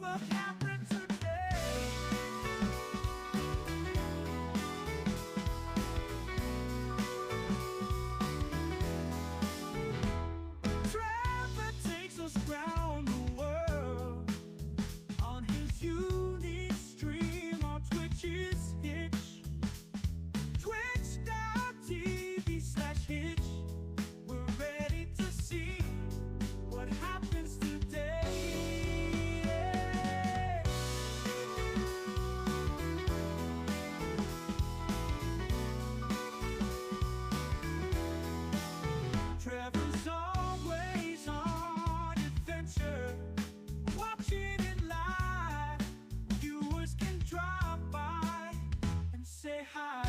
Whatever happened today? Trevor takes us round the world on his unique stream on Twitch's Hitch. Twitch.tv/Hitch. We're ready to see what happens today. Trevor's always on adventure, watching it live. Viewers can drop by and say hi.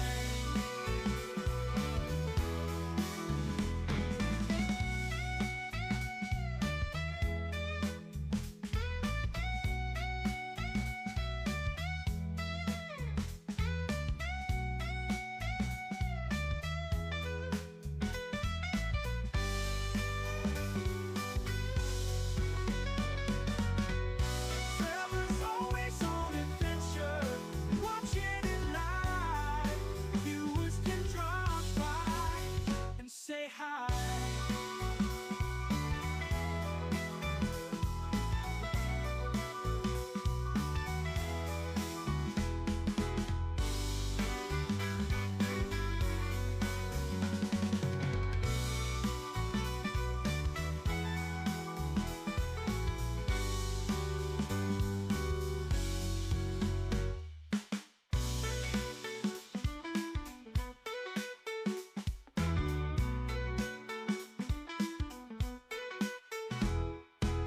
Trevor's always on adventure, watching it live. Viewers can drop by and say hi.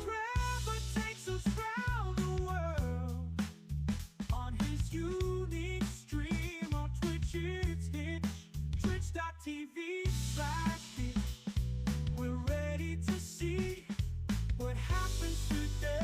Trevor takes us round the world on his unique stream on Twitch's Hitch. Twitch.tv/Hitch. We're ready to see what happens today.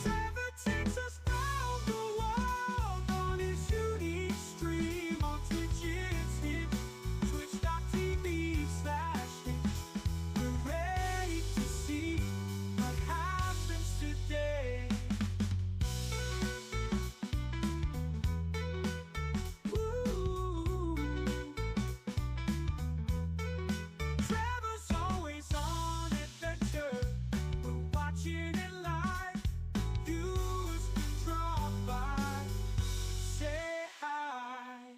Trevor takes us round the world on his unique stream on Twitch's Hitch. Twitch.tv/Hitch. We're ready to see what happens today. Ooh. Trevor's always on adventure. We're watching it live. Viewers can drop by, say hi.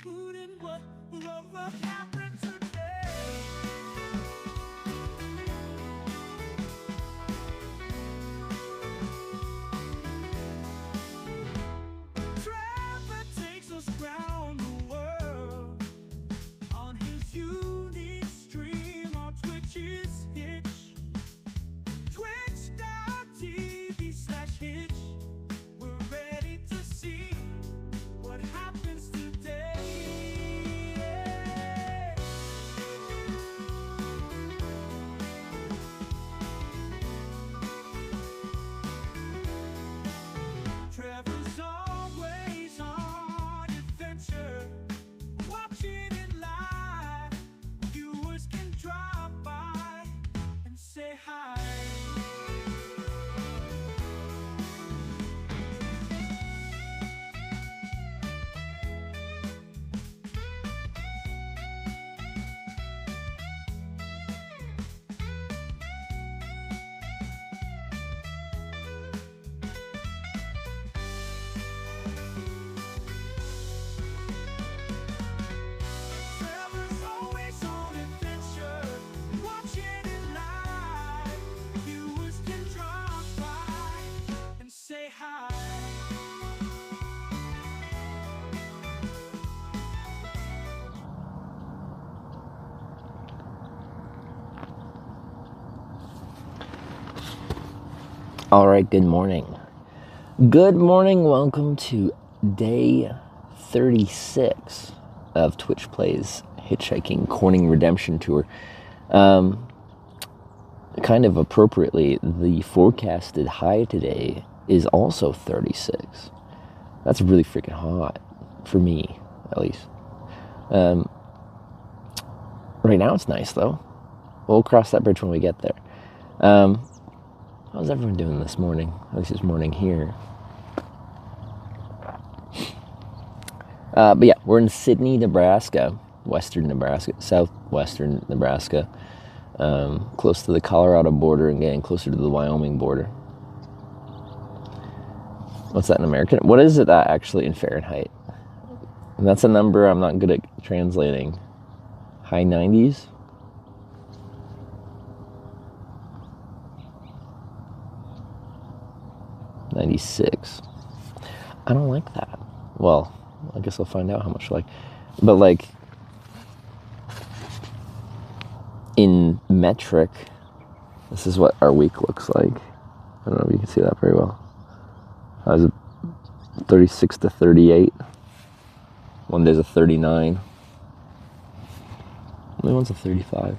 Putin, whatever happened today? Trevor takes us round the world on his unique stream on Twitch's Hitch. Twitch.tv/Hitch. We're ready to see what happens today. All right, good morning. Good morning. Welcome to day 36 of Twitch Plays Hitchhiking Corning Redemption Tour. Kind of appropriately, the forecasted high today is also 36. That's really freaking hot, for me, at least. Right now it's nice, though. We'll cross that bridge when we get there. How's everyone doing this morning? At least it's morning here. But yeah, we're in Sidney, Nebraska, western Nebraska, southwestern Nebraska, close to the Colorado border and getting closer to the Wyoming border. What's that in American? What is it that actually in Fahrenheit? And that's a number I'm not good at translating. High 90s? $96. I don't like that. Well, I guess I'll find out how much I like. But like, in metric, this is what our week looks like. I don't know if you can see that very well. I was 36 to 38. One day's a 39. Only one's a 35.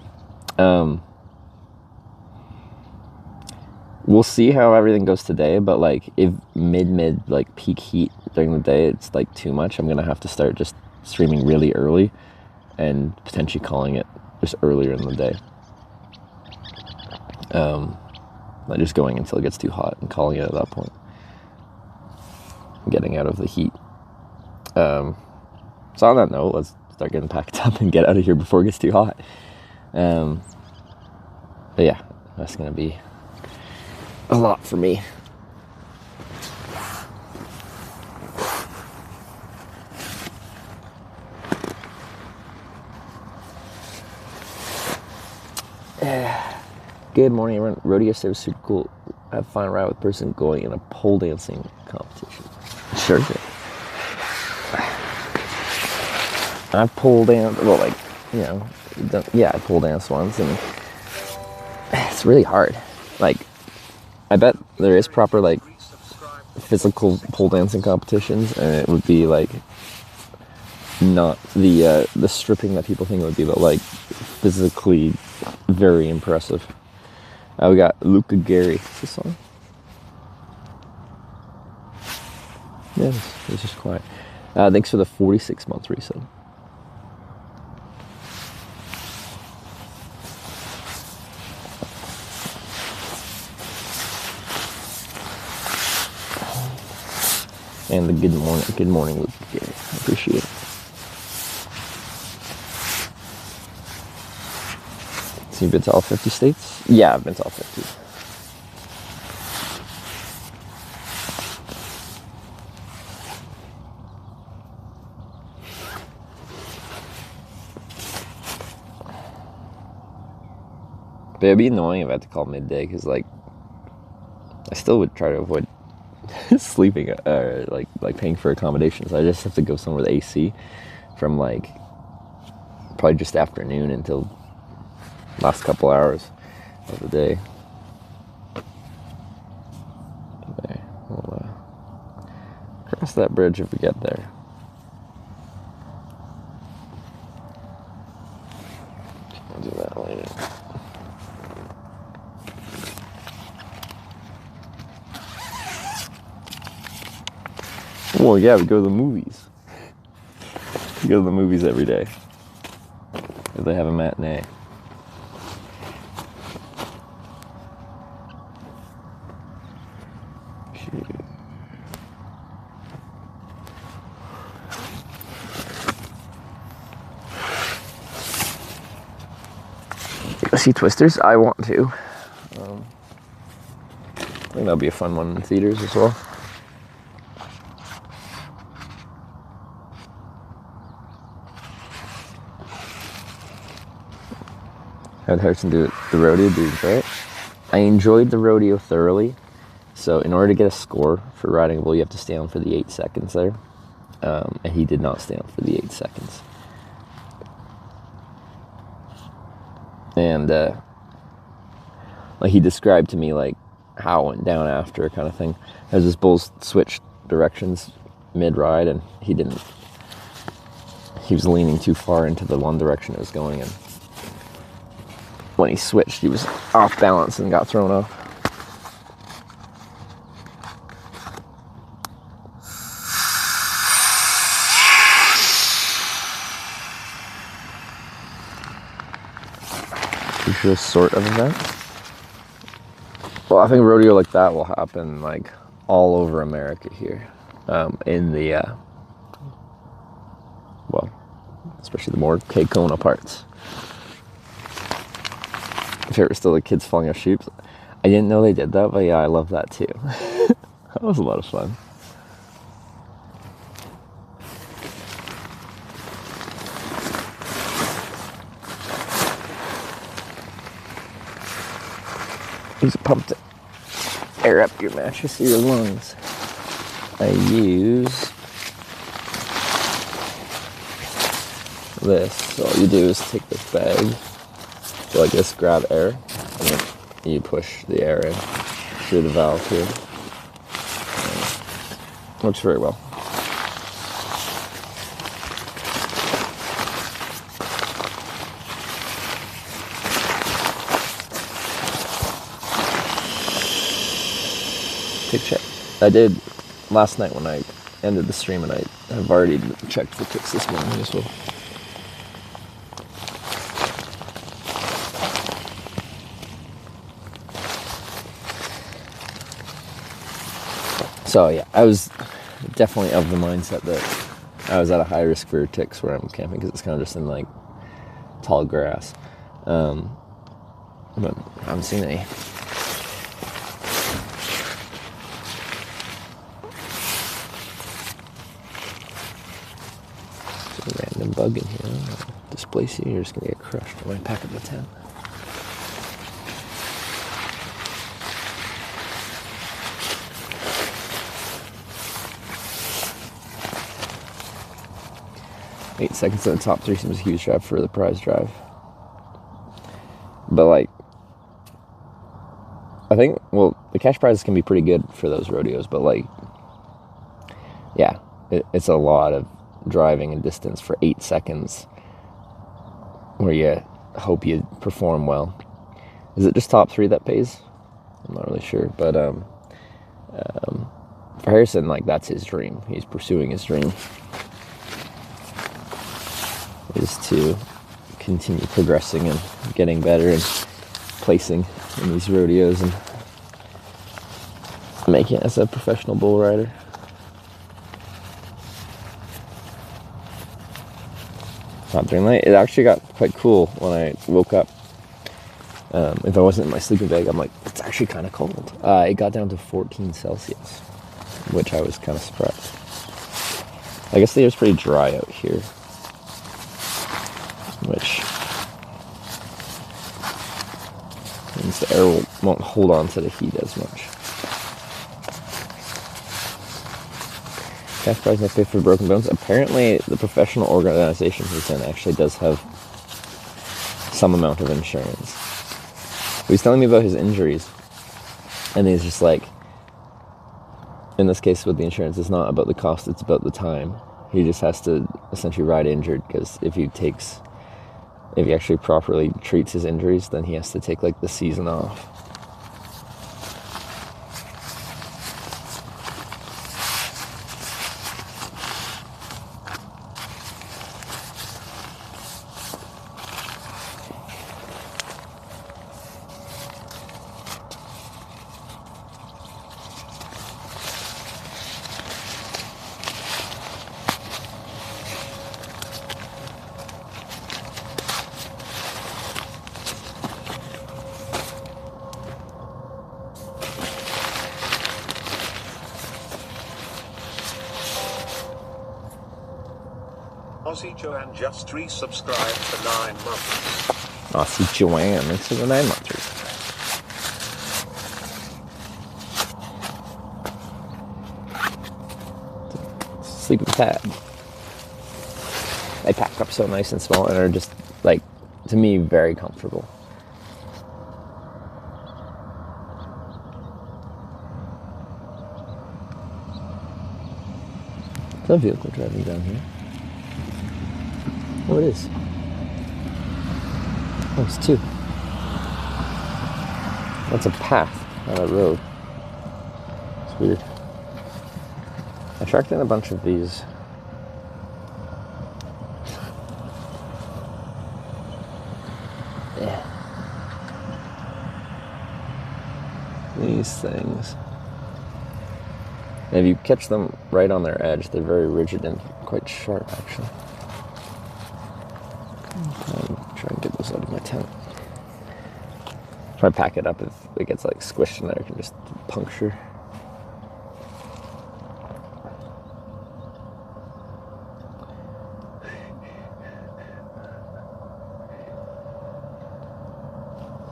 We'll see how everything goes today, but like if mid like peak heat during the day it's like too much, I'm gonna have to start just streaming really early and potentially calling it just earlier in the day. Not just going until it gets too hot and calling it at that point. Getting out of the heat. So on that note, let's start getting packed up and get out of here before it gets too hot. But yeah, that's gonna be a lot for me. Good morning, everyone. Rodeo service super cool. I have fun ride with person going in a pole dancing competition. Sure did. I've pole danced, well, like, you know, I pole danced once, and it's really hard. Like, I bet there is proper, like, physical pole dancing competitions, and it would be, like, not the stripping that people think it would be, but, like, physically very impressive. We got Luca Gary. Is this on? Yeah, it's just quiet. Thanks for the 46-month resub. And the good morning, Luke Gary. I appreciate it. So you've been to all 50 states? Yeah, I've been to all 50. But it'd be annoying if I had to call midday, because, like, I still would try to avoid sleeping, like paying for accommodations. I just have to go somewhere with AC from, like, probably just afternoon until last couple hours of the day. Okay, we'll cross that bridge if we get there. I'll do that later. Well, yeah, we go to the movies. We go to the movies every day. If they have a matinee. Go see Twisters? I want to. I think that'll be a fun one in theaters as well. How'd Harrison do it? The rodeo dudes, right? I enjoyed the rodeo thoroughly. So in order to get a score for riding a bull, you have to stay on for the 8 seconds there. And he did not stay on for the 8 seconds. And like he described to me like how it went down after kind of thing. As this bull switched directions mid-ride, and he was leaning too far into the one direction it was going, and when he switched, he was off balance and got thrown off. Usual sort of event. Well, I think rodeo like that will happen like all over America here, in the well, especially the more Kona parts. If it were still the kids falling off sheep, I didn't know they did that, but yeah, I love that too. That was a lot of fun. Use a pump to air up your mattress or your lungs. I use this. So all you do is take this bag, so like this, grab air, and then you push the air in through the valve here. Works very well. Tick check. I did last night when I ended the stream, and I have already checked for ticks this morning as well. So yeah, I was definitely of the mindset that I was at a high risk for ticks where I'm camping, because it's kind of just in like tall grass. But I haven't seen any. Random bug in here. I'll displace you. You're just gonna get crushed when I pack up the tent. Eight seconds in the top 3 seems a huge drive for the prize drive. But like, I think, well, the cash prizes can be pretty good for those rodeos, but like, yeah, it's a lot of driving and distance for 8 seconds where you hope you perform well. Is it just top 3 that pays? I'm not really sure, but for Harrison, like, that's his dream. He's pursuing his dream, is to continue progressing and getting better and placing in these rodeos and making it as a professional bull rider. Not during the night. It actually got quite cool when I woke up. If I wasn't in my sleeping bag, I'm like, it's actually kind of cold. It got down to 14 Celsius, which I was kind of surprised. I guess the air's pretty dry out here, which means the air won't hold on to the heat as much. Cash prize not pay for broken bones. Apparently, the professional organization he's in actually does have some amount of insurance. He was telling me about his injuries, and he's just like, in this case with the insurance, it's not about the cost, it's about the time. He just has to essentially ride injured, because if he actually properly treats his injuries, then he has to take like the season off. Aussie Joanne just resubscribed for 9 months. Aussie Joanne, thanks for the 9 months. Sleeping pad. They pack up so nice and small and are just, like, to me, very comfortable. Is that a vehicle driving down here? Oh, it is. Oh, it's two. That's a path, not a road. It's weird. I tracked in a bunch of these. Yeah. These things. And if you catch them right on their edge, they're very rigid and quite sharp, actually. I'll try and get those out of my tent. Try to pack it up if it gets like squished in there, it can just puncture.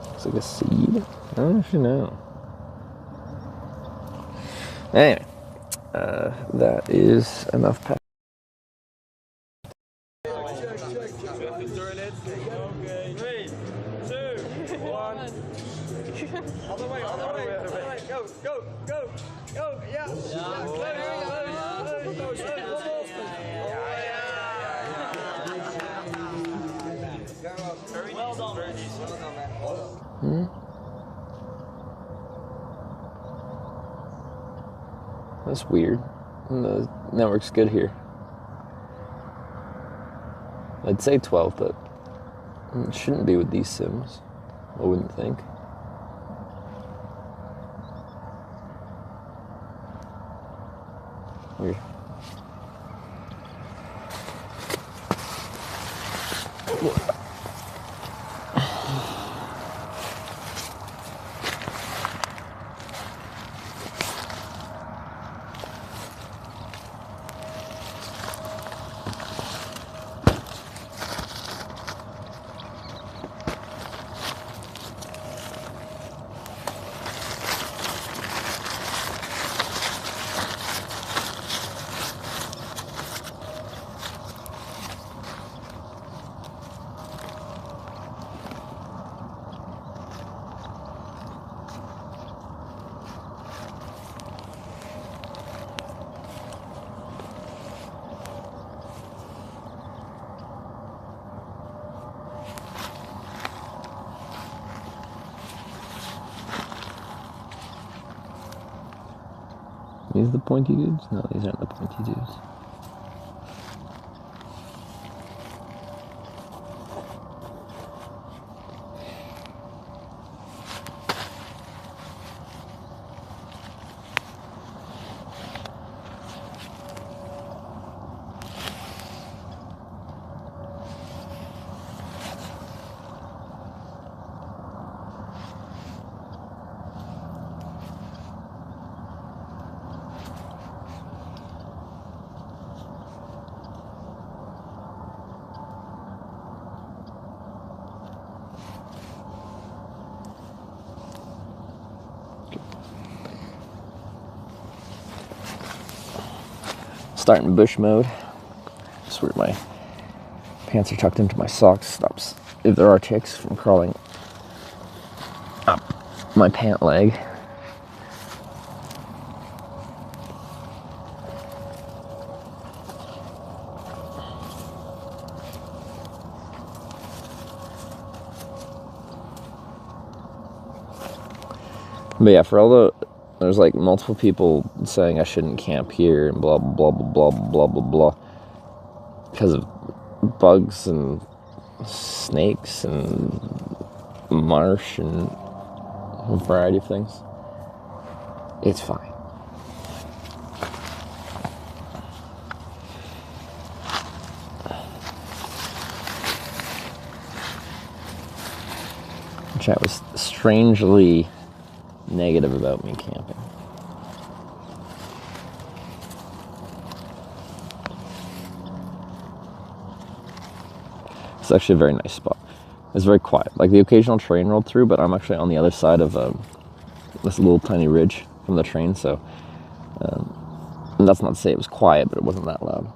Looks like a seed. I don't know if you know. Anyway, that is enough pack. Go, yeah. Well done. That's weird. The network's good here. I'd say 12, but it shouldn't be with these sims. I wouldn't think. Weird. These are the pointy dudes? No, these aren't the pointy dudes. Starting bush mode. Just where my pants are tucked into my socks. Stops, if there are ticks, from crawling up my pant leg. But yeah, for all the, there's like multiple people saying I shouldn't camp here and blah, blah, blah, blah, blah, blah, blah, because of bugs and snakes and marsh and a variety of things. It's fine. Chat was strangely negative about me camping. It's actually a very nice spot. It's very quiet. Like the occasional train rolled through, but I'm actually on the other side of this little tiny ridge from the train, so and that's not to say it was quiet, but it wasn't that loud.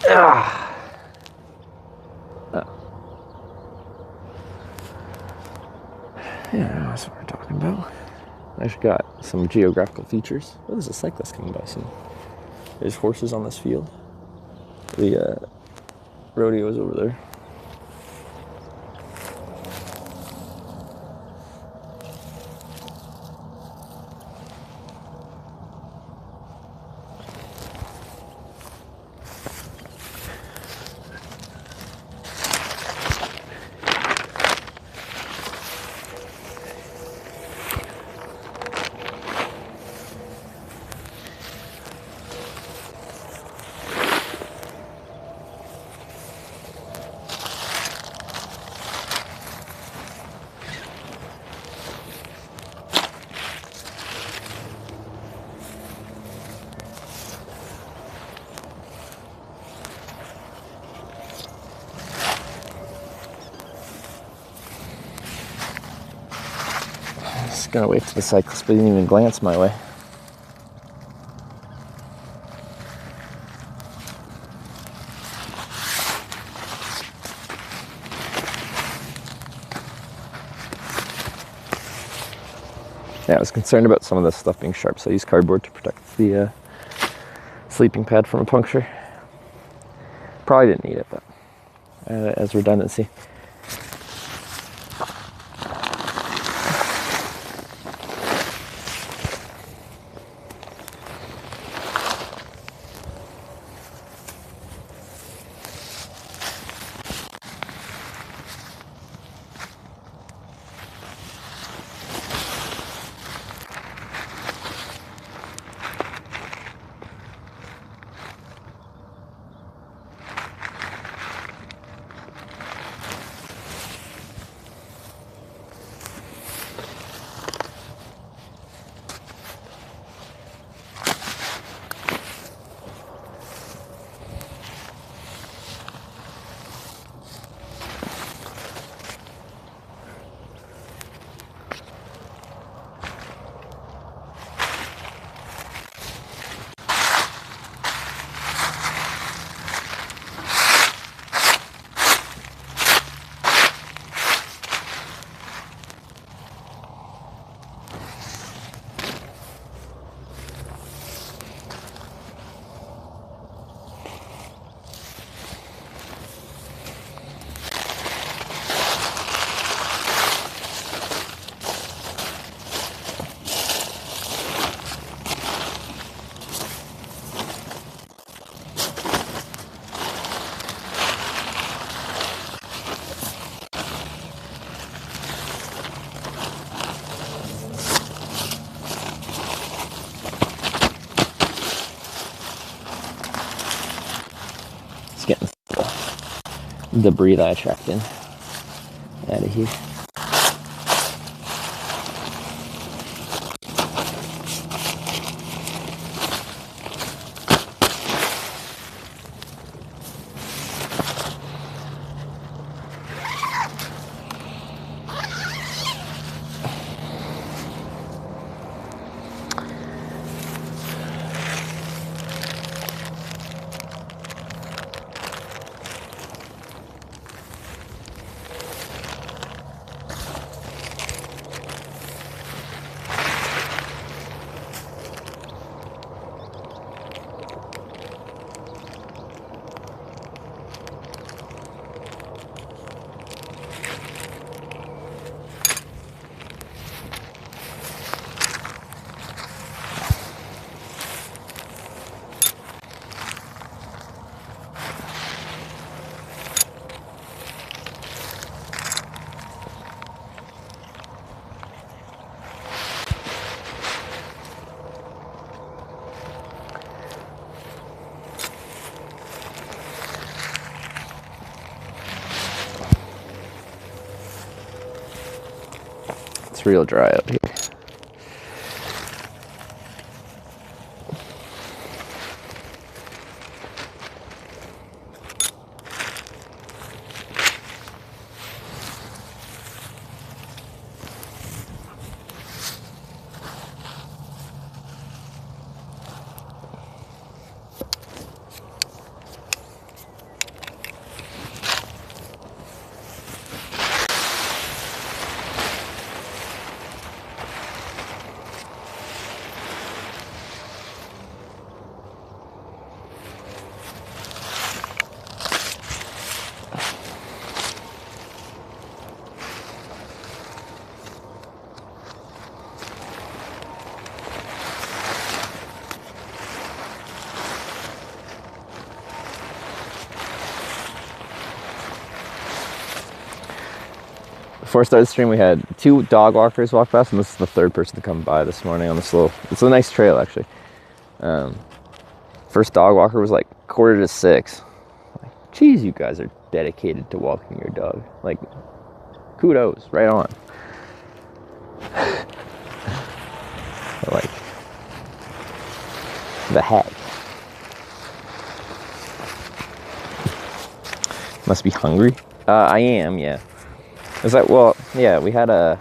Ah. Oh. Yeah, that's what we're talking about. I actually got some geographical features. Oh, there's a cyclist coming by soon. There's horses on this field. The rodeo is over there. Just gonna wait for the cyclist, but he didn't even glance my way. Yeah, I was concerned about some of this stuff being sharp, so I used cardboard to protect the sleeping pad from a puncture. Probably didn't need it, but as redundancy. Getting the debris that I tracked in out of here. It's real dry up here. before I started the stream, we had 2 dog walkers walk past, and this is the 3rd person to come by this morning on this little. It's a nice trail, actually. First dog walker was like 5:45. Like, geez, you guys are dedicated to walking your dog. Like, kudos, right on. Like, the heck. Must be hungry. I am, yeah. Is that, well, yeah, we had I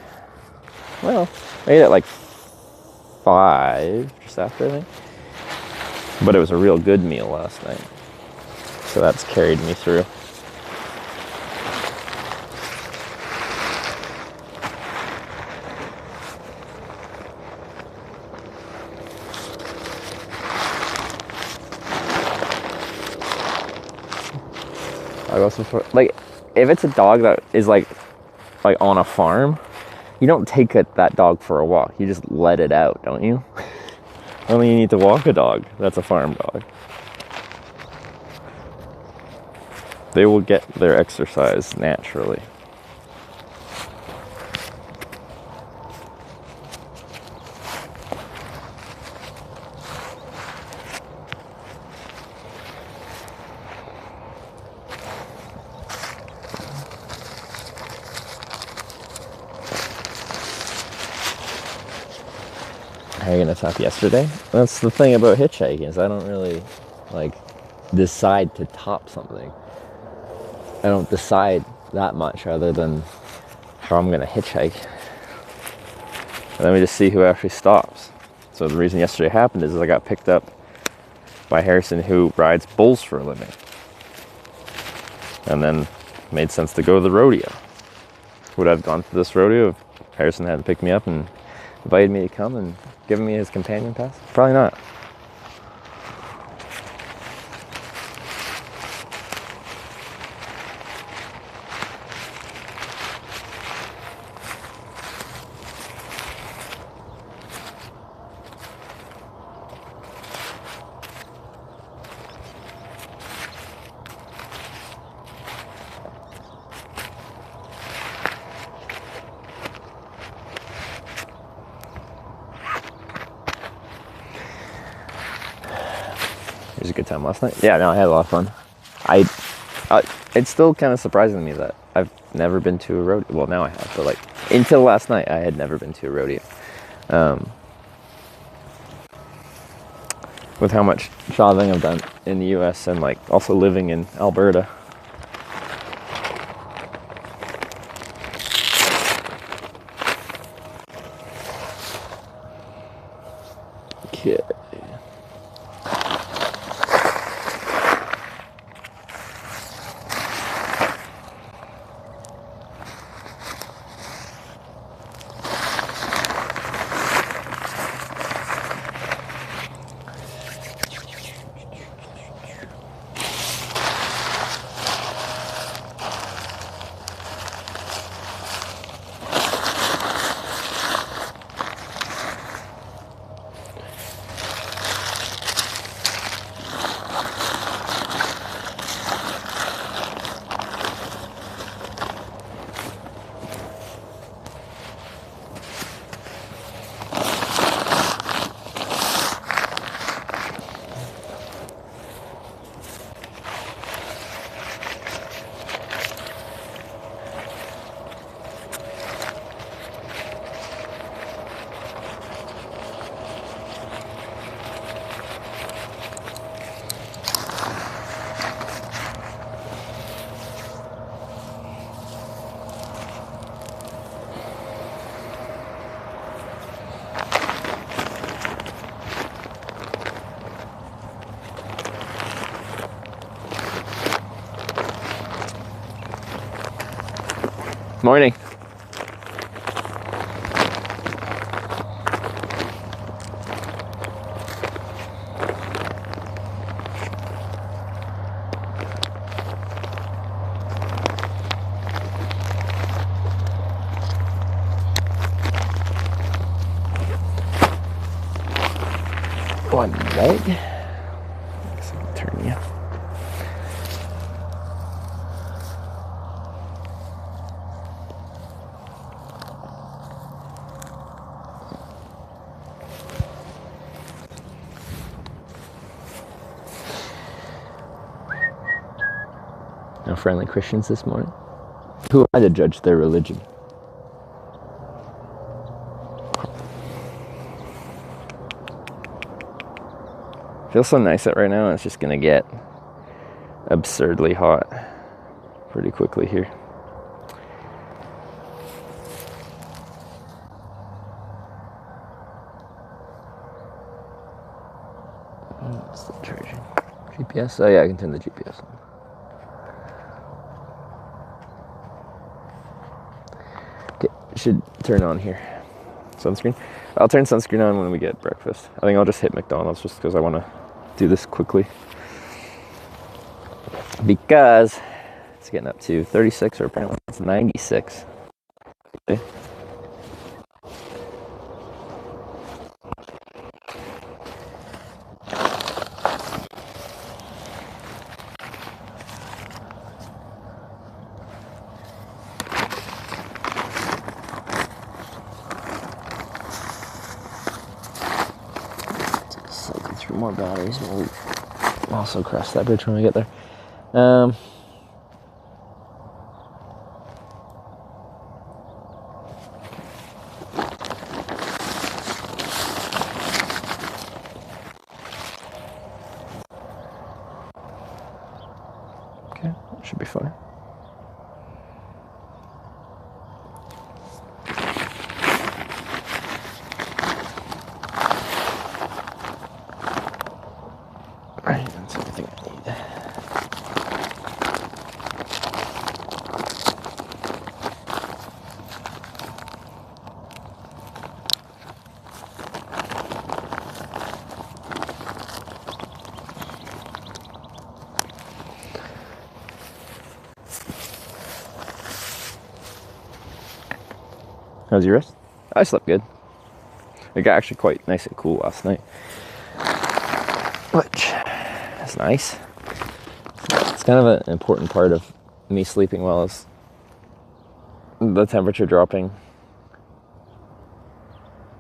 ate at like 5, just after, I think. But it was a real good meal last night. So that's carried me through. I also, like, if it's a dog that is like on a farm, you don't take that dog for a walk. You just let it out, don't you? Only you need to walk a dog that's a farm dog. They will get their exercise naturally. Are you gonna top yesterday? That's the thing about hitchhiking, is I don't really like decide to top something. I don't decide that much other than how I'm gonna hitchhike. And then we just see who actually stops. So the reason yesterday happened is I got picked up by Harrison, who rides bulls for a living. And then it made sense to go to the rodeo. Would I have gone to this rodeo if Harrison hadn't picked me up and invited me to come and given me his companion pass? Probably not. It was a good time last night. Yeah, no, I had a lot of fun. It's still kind of surprising to me that I've never been to a rodeo. Well, now I have, but like until last night, I had never been to a rodeo. With how much traveling I've done in the U.S. and like also living in Alberta. Okay. Morning. One leg. Guess I can turn you. No friendly Christians this morning. Who am I to judge their religion? Feels so nice out right now, and it's just gonna get absurdly hot pretty quickly here. Still charging. GPS? Oh yeah, I can turn the GPS on. Okay, should turn on here. Sunscreen. I'll turn sunscreen on when we get breakfast. I think I'll just hit McDonald's just because I want to do this quickly. Because it's getting up to 36, or apparently it's 96. Okay. Cycle through more batteries, but we'll also cross that bridge when we get there. Okay, that should be fine. Alright, that's everything I need. How's your rest? I slept good. It got actually quite nice and cool last night, which is nice. It's kind of an important part of me sleeping well, is the temperature dropping.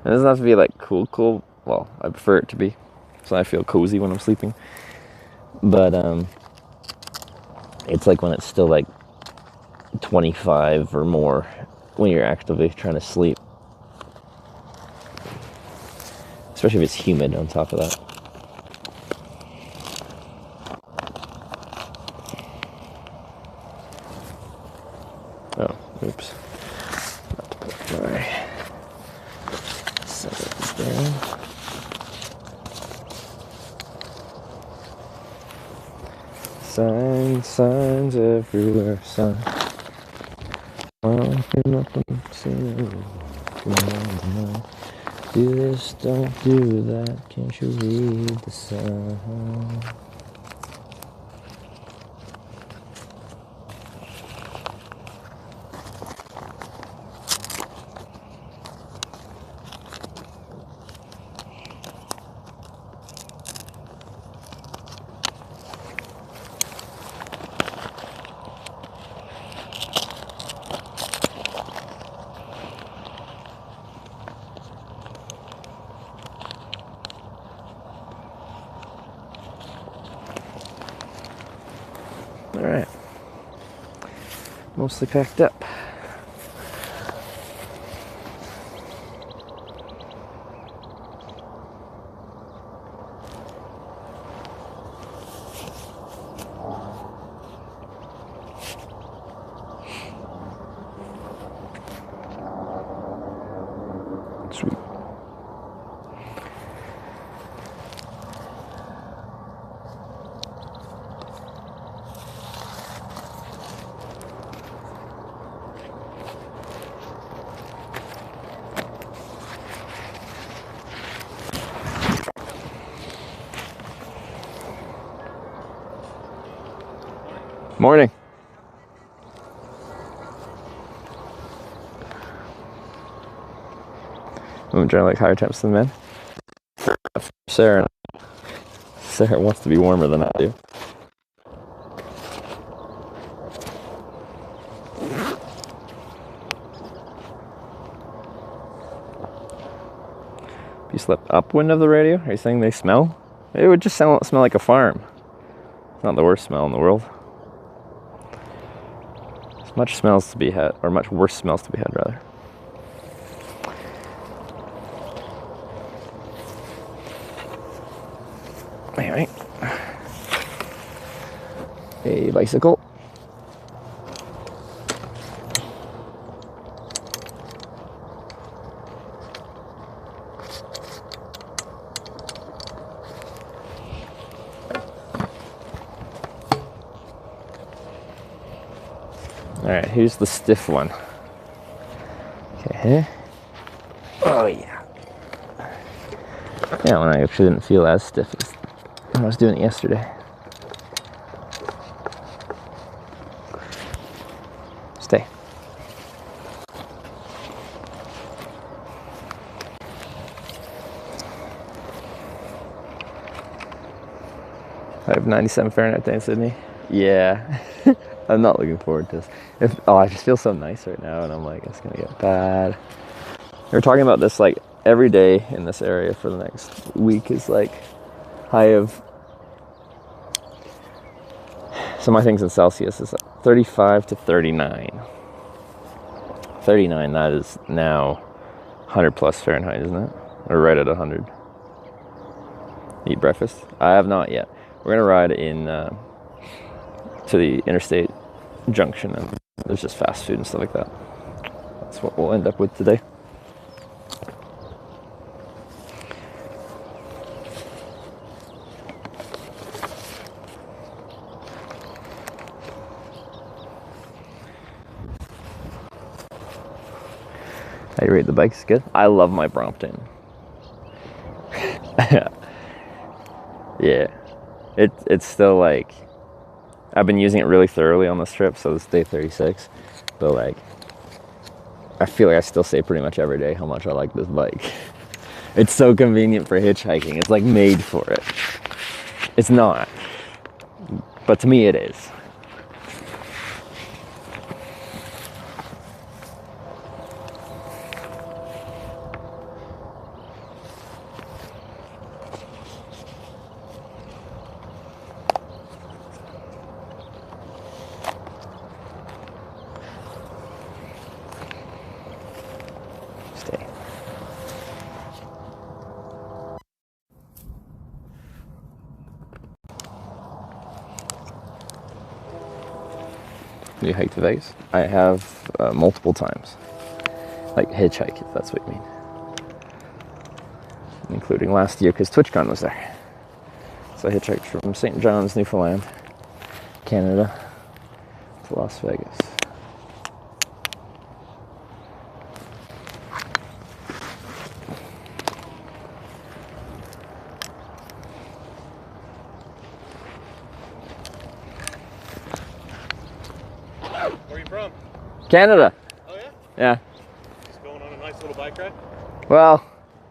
It doesn't have to be like cool. Well, I prefer it to be, so I feel cozy when I'm sleeping. But it's like when it's still like 25 or more when you're actively trying to sleep. Especially if it's humid on top of that. Oh, oops. Not to put my settings down. Signs everywhere, signs. Do this, don't do that, can't you read the sign? Alright, mostly packed up. Sweet. Morning. I'm trying to like higher temps than men. Sarah wants to be warmer than I do. You slept upwind of the radio? Are you saying they smell? It would just smell like a farm. It's not the worst smell in the world. Much smells to be had, or much worse smells to be had, rather. Anyway, a bicycle. All right, here's the stiff one. Okay. Oh yeah. Yeah, when I actually didn't feel as stiff as when I was doing it yesterday. Stay. I have 97 Fahrenheit day in Sydney. Yeah. I'm not looking forward to this. I just feel so nice right now, and I'm like, it's gonna get bad. We're talking about this like every day in this area for the next week is like high of. So my things in Celsius is like 35 to 39. 39, that is now 100 plus Fahrenheit, isn't it? Or right at 100. Eat breakfast? I have not yet. We're gonna ride in to the interstate junction, and there's just fast food and stuff like that. That's what we'll end up with today. How do you rate the bikes? Good. I love my Brompton. Yeah, it's still like, I've been using it really thoroughly on this trip, so this is day 36, but like, I feel like I still say pretty much every day how much I like this bike. It's so convenient for hitchhiking. It's like made for it. It's not, but to me it is. You hiked to Vegas? I have multiple times. Like hitchhike, if that's what you mean. Including last year, because TwitchCon was there. So I hitchhiked from St. John's, Newfoundland, Canada, to Las Vegas. Where are you from? Canada. Oh yeah? Yeah. Just going on a nice little bike ride? Well,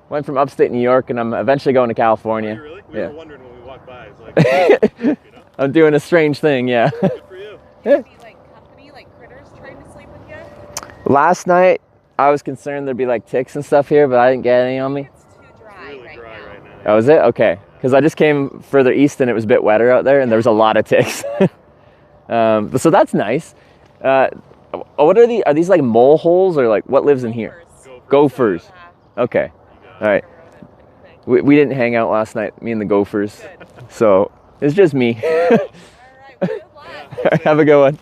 went from upstate New York, and I'm eventually going to California. Are you really? We Yeah. were wondering when we walked by. It's like, you know? I'm doing a strange thing, yeah. Good for you. Yeah. Be like company, like critters trying to sleep with you? Last night, I was concerned there'd be like ticks and stuff here, but I didn't get any on me. It's too dry, Really right dry now. right now. Oh, was it? Okay. Because I just came further east and it was a bit wetter out there, and there was a lot of ticks. So that's nice. What are these like mole holes, or like what lives in here? Gophers. Okay. All right. We didn't hang out last night, me and the gophers. Good. So it's just me. All right, well, good luck. Have a good one.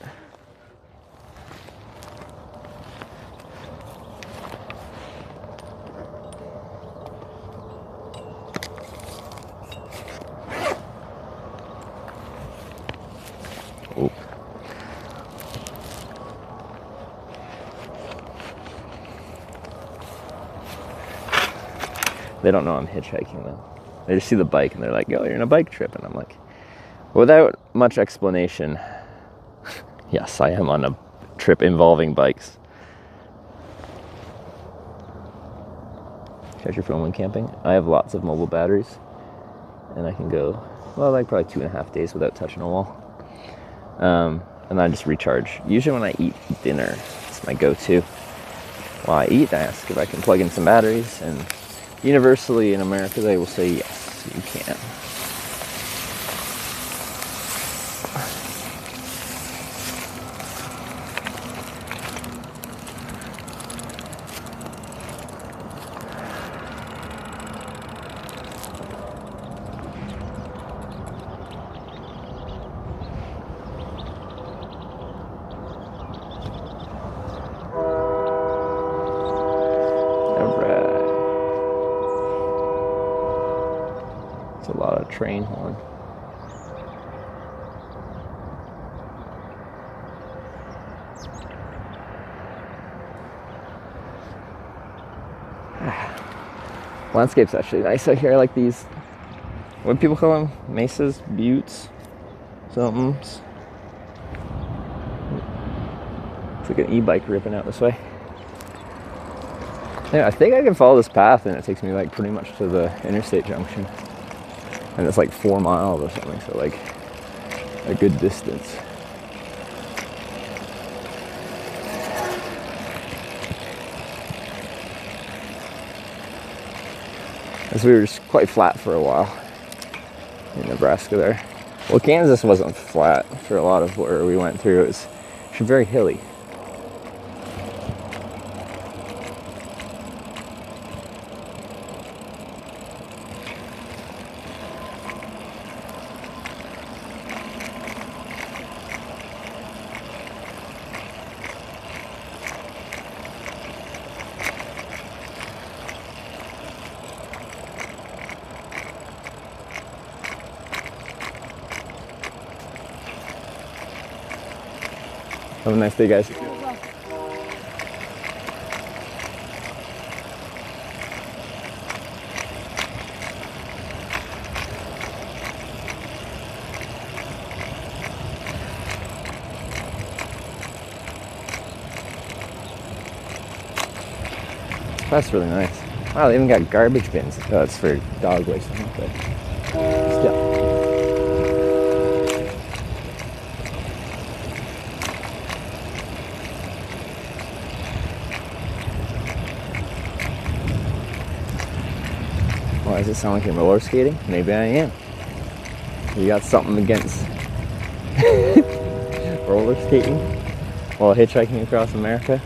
Oh. They don't know I'm hitchhiking though. They just see the bike and they're like, "Oh, you're in a bike trip," and I'm like, without much explanation, yes, I am on a trip involving bikes. Charge your phone when camping. I have lots of mobile batteries, and I can go, well, like probably 2.5 days without touching a wall. And I just recharge. Usually when I eat dinner, it's my go-to. While I eat, I ask if I can plug in some batteries, and universally in America, they will say yes, you can. train horn. Landscape's actually nice out here. I like these, what do people call them? Mesas? Buttes? Somethings. It's like an e-bike ripping out this way. Yeah, I think I can follow this path and it takes me like pretty much to the interstate junction. And it's like 4 miles or something, so like a good distance. As we were just quite flat for a while in Nebraska there. Well, Kansas wasn't flat for a lot of where we went through. It was very hilly. Have a nice day, guys. That's really nice. Wow, they even got garbage bins. Oh, it's for dog waste. Okay. Still. Why does it sound like you're roller skating? Maybe I am. You got something against roller skating while hitchhiking across America?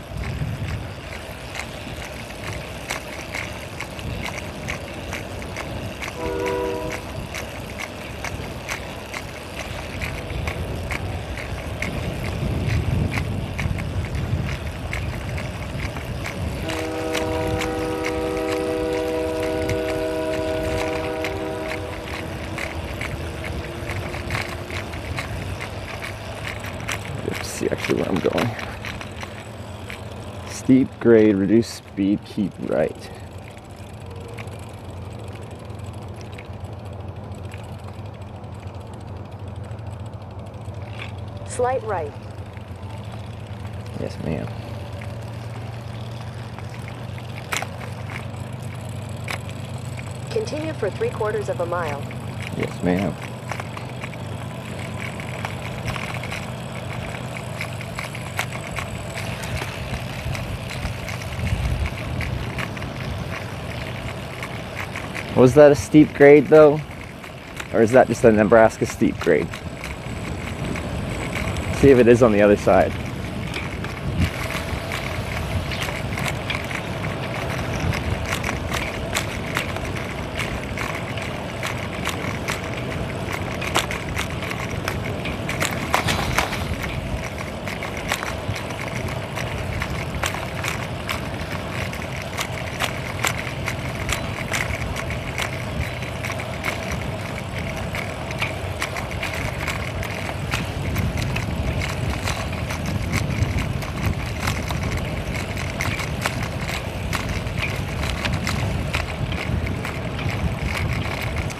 See actually where I'm going. Steep grade, reduce speed, keep right. Slight right. Yes, ma'am. Continue for 3/4 of a mile. Yes, ma'am. Was that a steep grade though? Or is that just a Nebraska steep grade? See if it is on the other side.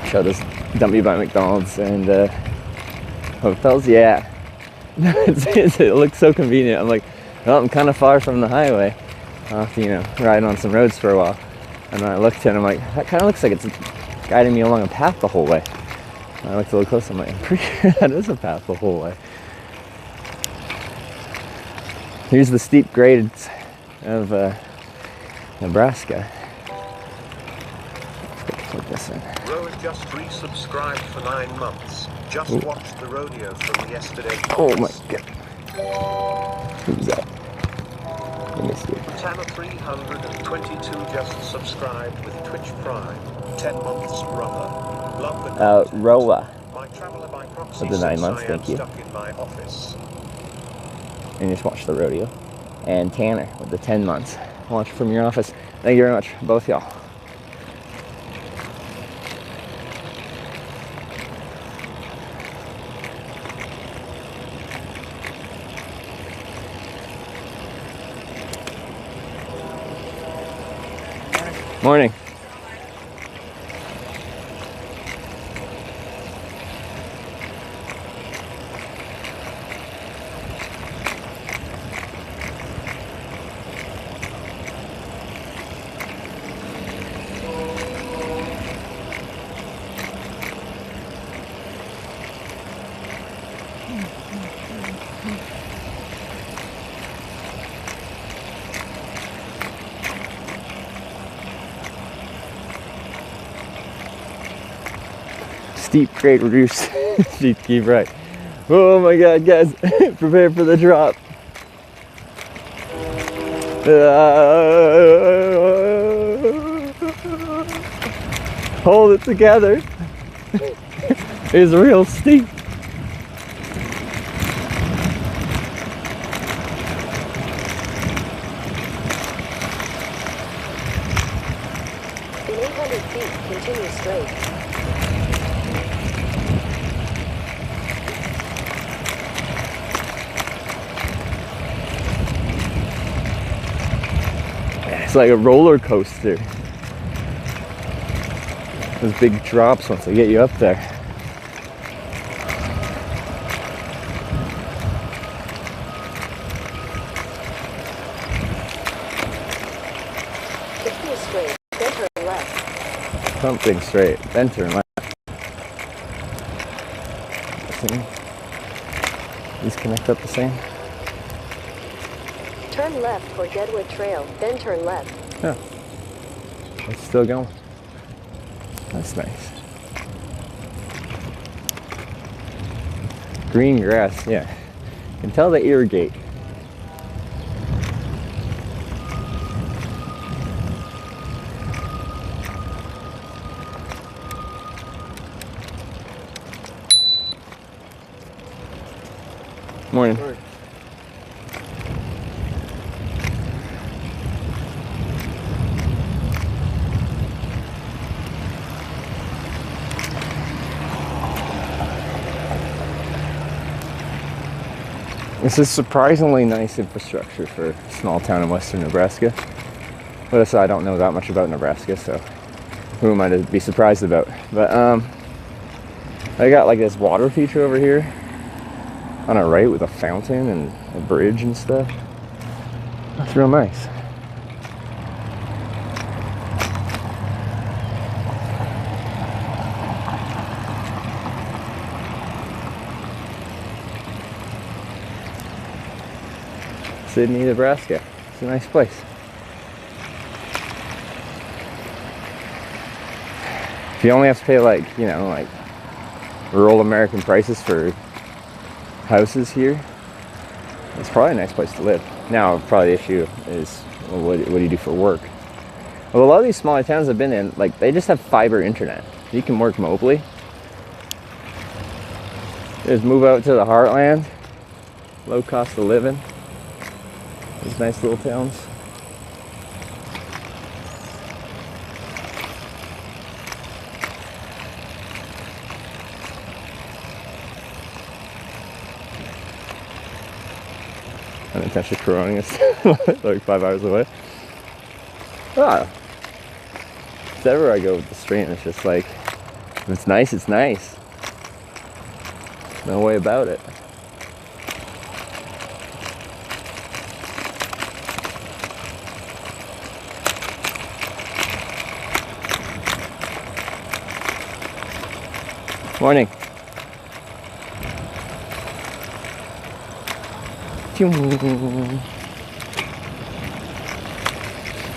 Show this dump me by McDonald's and hotels. Yeah, it looks so convenient. I'm like, well, I'm kind of far from the highway. I'll have to, ride on some roads for a while. And then I looked and I'm like, that kind of looks like it's guiding me along a path the whole way. And I looked a little closer. I'm like, I'm pretty sure that is a path the whole way. Here's the steep grades of Nebraska. Put this in. Rowan just resubscribed for 9 months. Just watched the rodeo from yesterday. Oh my god. Who's that? Let me see. Tanner 322 just subscribed with Twitch Prime. 10 months brother. Love the content. Roa. My traveler by proxy For the 9 months, since I am thank you. stuck in my office. And just watch the rodeo. And Tanner with the 10 months. Watch from your office. Thank you very much, both y'all. Morning. Steep grade reduce. Keep right. Oh my god, guys. Prepare for the drop. Hold it together. It's real steep. In 800 feet, continue straight. It's like a roller coaster. Those big drops once they get you up there. Continue straight, then turn left. Something straight, then turn left. See? These connect up the same? Turn left for Deadwood Trail, then turn left. Yeah. It's still going. That's nice. Green grass, yeah. You can tell they irrigate. Morning. This is surprisingly nice infrastructure for a small town in western Nebraska. But I don't know that much about Nebraska, so who am I to be surprised about? But I got like this water feature over here on our right with a fountain and a bridge and stuff. That's real nice. Sidney, Nebraska. It's a nice place. If you only have to pay like, you know, like rural American prices for houses here, it's probably a nice place to live. Now, probably the issue is, well, what do you do for work? Well, a lot of these smaller towns I've been in, like, they just have fiber internet. You can work mobily. Just move out to the heartland. Low cost of living. These nice little towns. Unintentionally corroding us like 5 hours away. Ah, if ever I go with the stream, it's just like, if it's nice, it's nice. No way about it. Morning.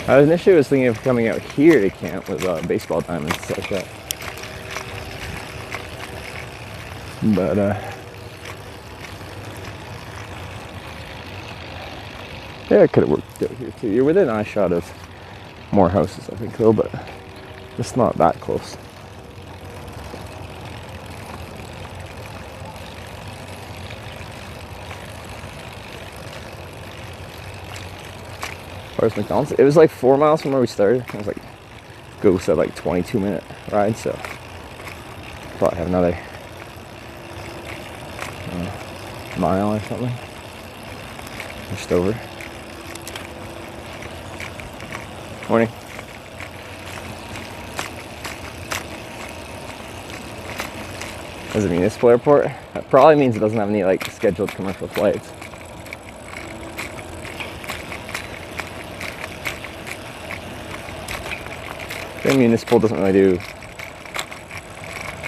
I initially was thinking of coming out here to camp with baseball diamonds and stuff like that. But yeah, it could have worked out here too. You're within eye shot of more houses, I think, though, but it's not that close. Where's McDonald's? It was like 4 miles from where we started. I was like, go said like 22-minute ride, so probably have another mile or something. Just over. Morning. As a municipal airport, that probably means it doesn't have any like scheduled commercial flights. The municipal doesn't really do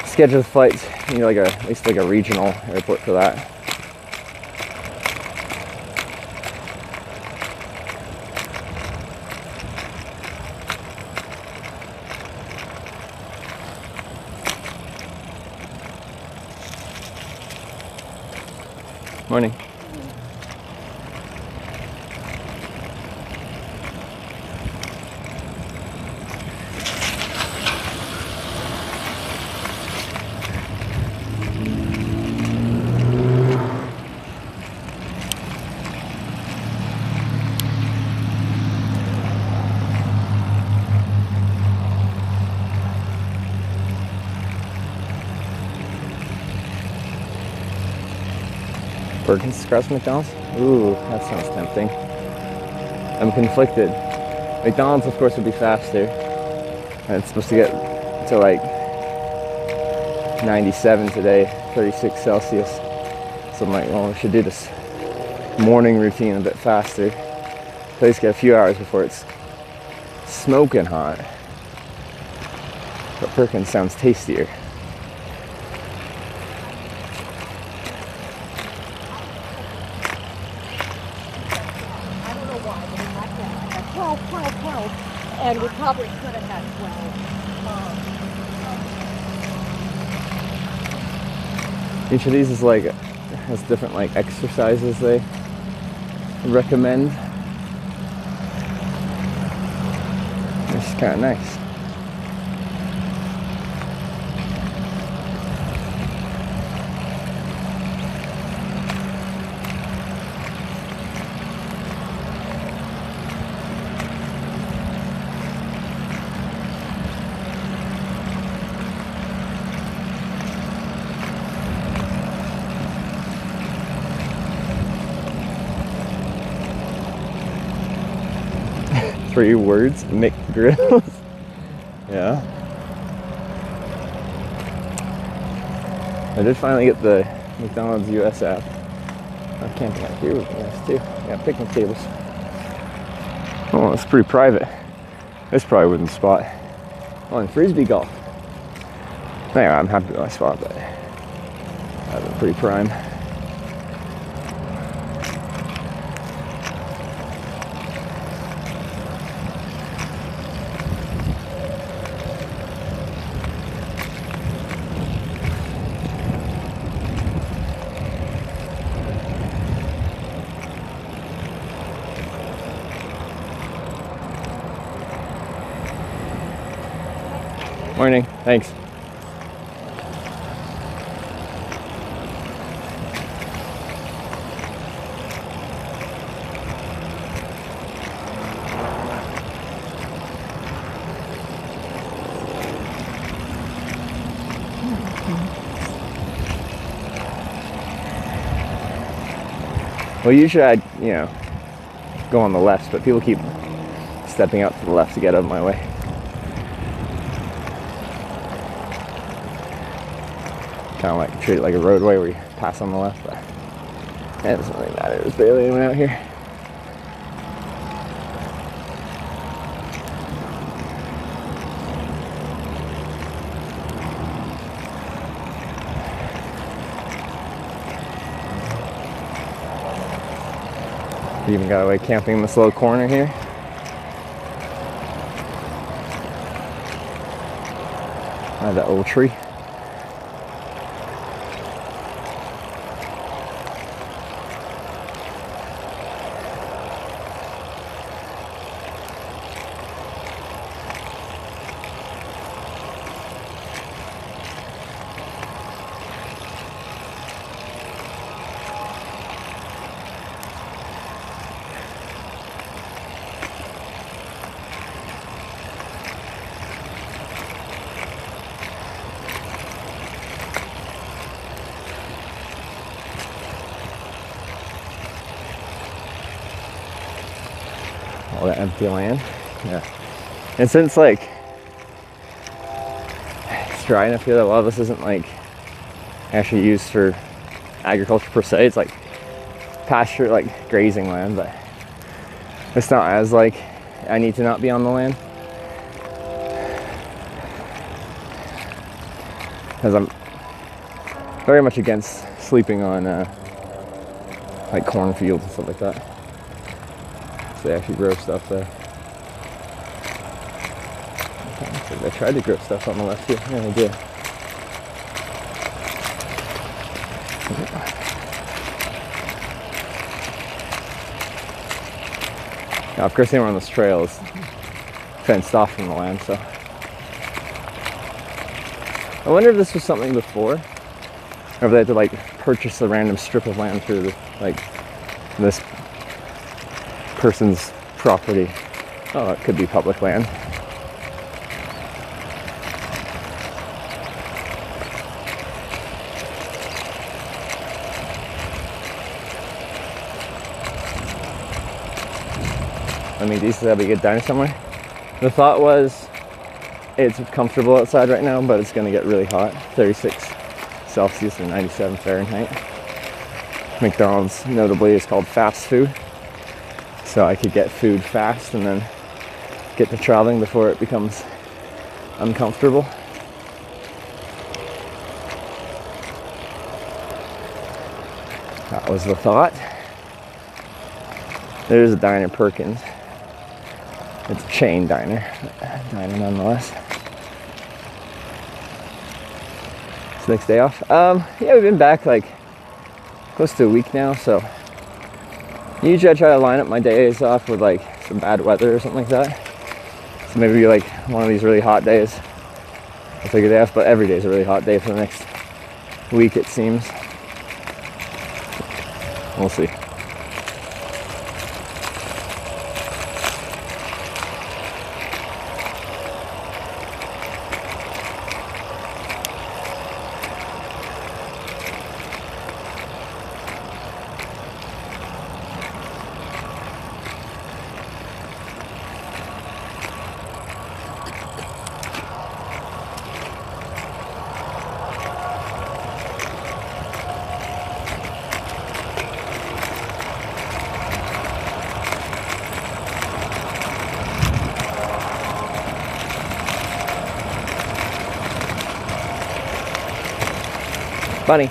scheduled flights. You need like at least like a regional airport for that. Morning. Burgers across McDonald's? Ooh, that sounds tempting. I'm conflicted. McDonald's, of course, would be faster. And it's supposed to get to like 97 today, 36 Celsius. So I'm like, well, we should do this morning routine a bit faster. At least get a few hours before it's smoking hot. But Perkins sounds tastier. And we probably could have had 12. Each of these is like, has different like exercises they recommend. It's kind of nice. Three words, McGrills. Yeah. I did finally get the McDonald's US app. I'm camping out here would be nice too. Yeah, picnic tables. Oh, it's pretty private. This probably wouldn't spot. Oh, and frisbee golf. Anyway, I'm happy with my spot, but that's pretty prime. Morning, thanks. Well, usually I'd, go on the left, but people keep stepping out to the left to get out of my way. Kind of like treat it like a roadway where you pass on the left, but it doesn't really matter. There's barely anyone out here. We even got away camping in this little corner here. I have that old tree. All that empty land. Yeah. And since like it's dry enough here that a lot of this isn't like actually used for agriculture per se. It's like pasture, like grazing land, but it's not as like I need to not be on the land, because I'm very much against sleeping on like cornfields and stuff like that. So they actually grow stuff there. I tried to grow stuff on the left here. Yeah, I did. Now, of course, anywhere on this trail is fenced off from the land, so. I wonder if this was something before, or if they had to like purchase a random strip of land through the, like this person's property. Oh, it could be public land. I mean, these have a good diner somewhere. The thought was, it's comfortable outside right now, but it's going to get really hot, 36 Celsius and 97 Fahrenheit. McDonald's, notably, is called fast food, so I could get food fast and then get to traveling before it becomes uncomfortable. That was the thought. There's a diner, Perkins. It's a chain diner nonetheless. It's the next day off. Yeah, we've been back like close to a week now, so usually I try to line up my days off with like some bad weather or something like that. So maybe like one of these really hot days, I'll take a day off, but every day is a really hot day for the next week, it seems. We'll see. Bunny.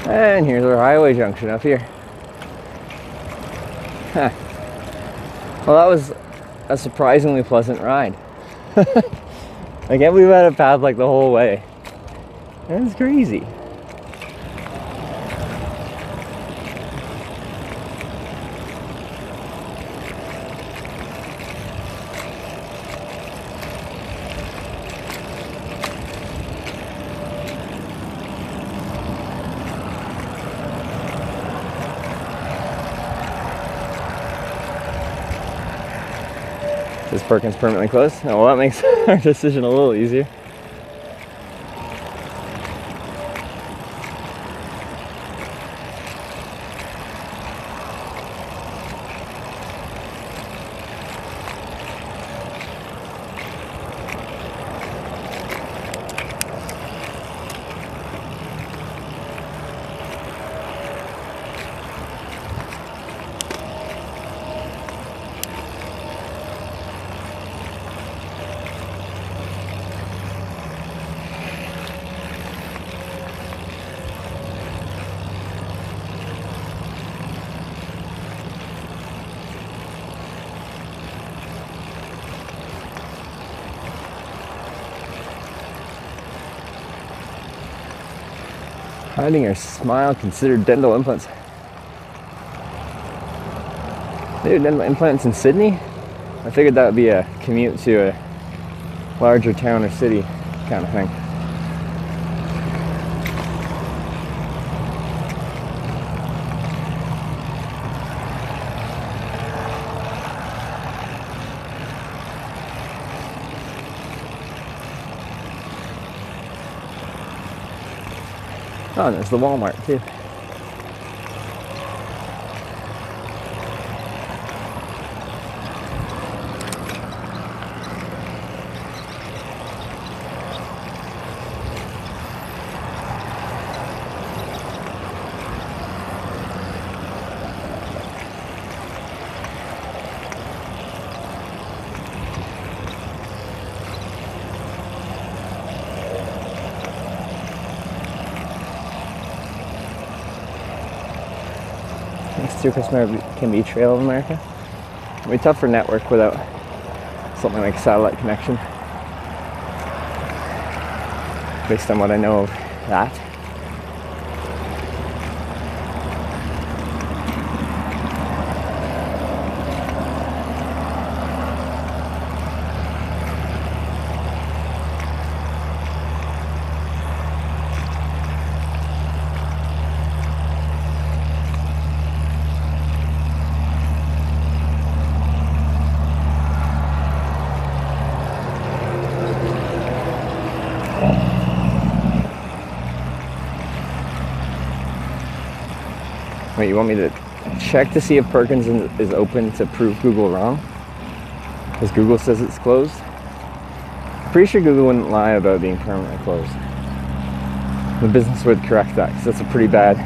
And here's our highway junction up here. Huh. Well, that was a surprisingly pleasant ride. I can't believe I had a path like the whole way. That's crazy. Is Perkins permanently closed? Oh, well, that makes our decision a little easier. Hiding your smile, considered dental implants. Dude, dental implants in Sidney? I figured that would be a commute to a larger town or city kind of thing. Oh, and there's the Walmart too. Next can be Trail of America. It'll be tough for network without something like satellite connection, based on what I know of that. Wait, you want me to check to see if Perkins is open to prove Google wrong? Because Google says it's closed. I'm pretty sure Google wouldn't lie about being permanently closed. The business would correct that, because that's a pretty bad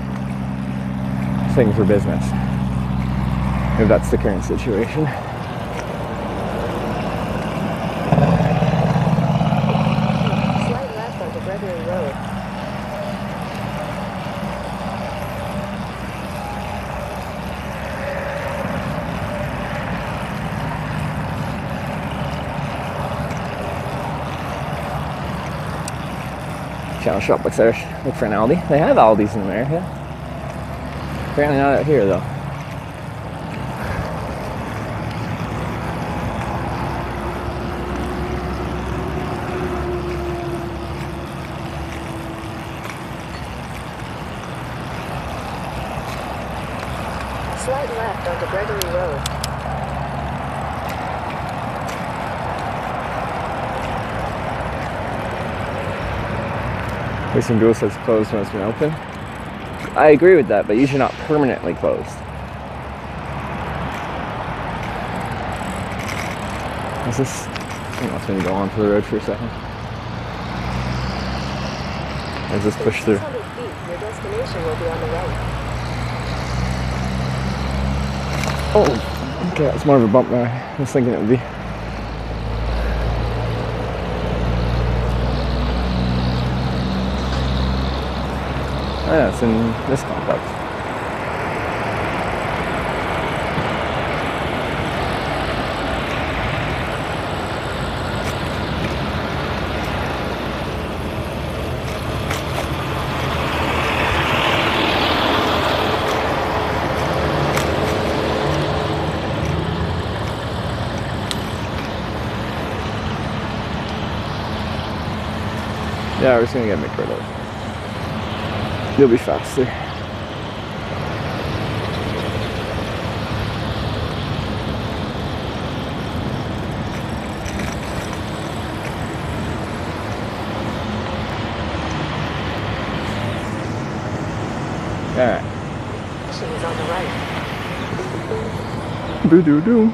thing for business, if that's the current situation. Slight left onto Gregory Road. Channel shop looks there. Look for an Aldi. They have Aldis in America. Apparently not out here though. Slight left onto Gregory Road. Some Google says closed when it's been open. I agree with that, but usually not permanently closed. Is this? I'm not going to go onto the road for a second. Or is this push through? 600 feet, your destination will be on the right. Oh, okay, that's more of a bump than I was thinking it would be. Oh yeah, it's in this complex. Yeah, we're just gonna get McCurdo. You'll be faster. Alright. Mission is on the right. Boo-doo-doo.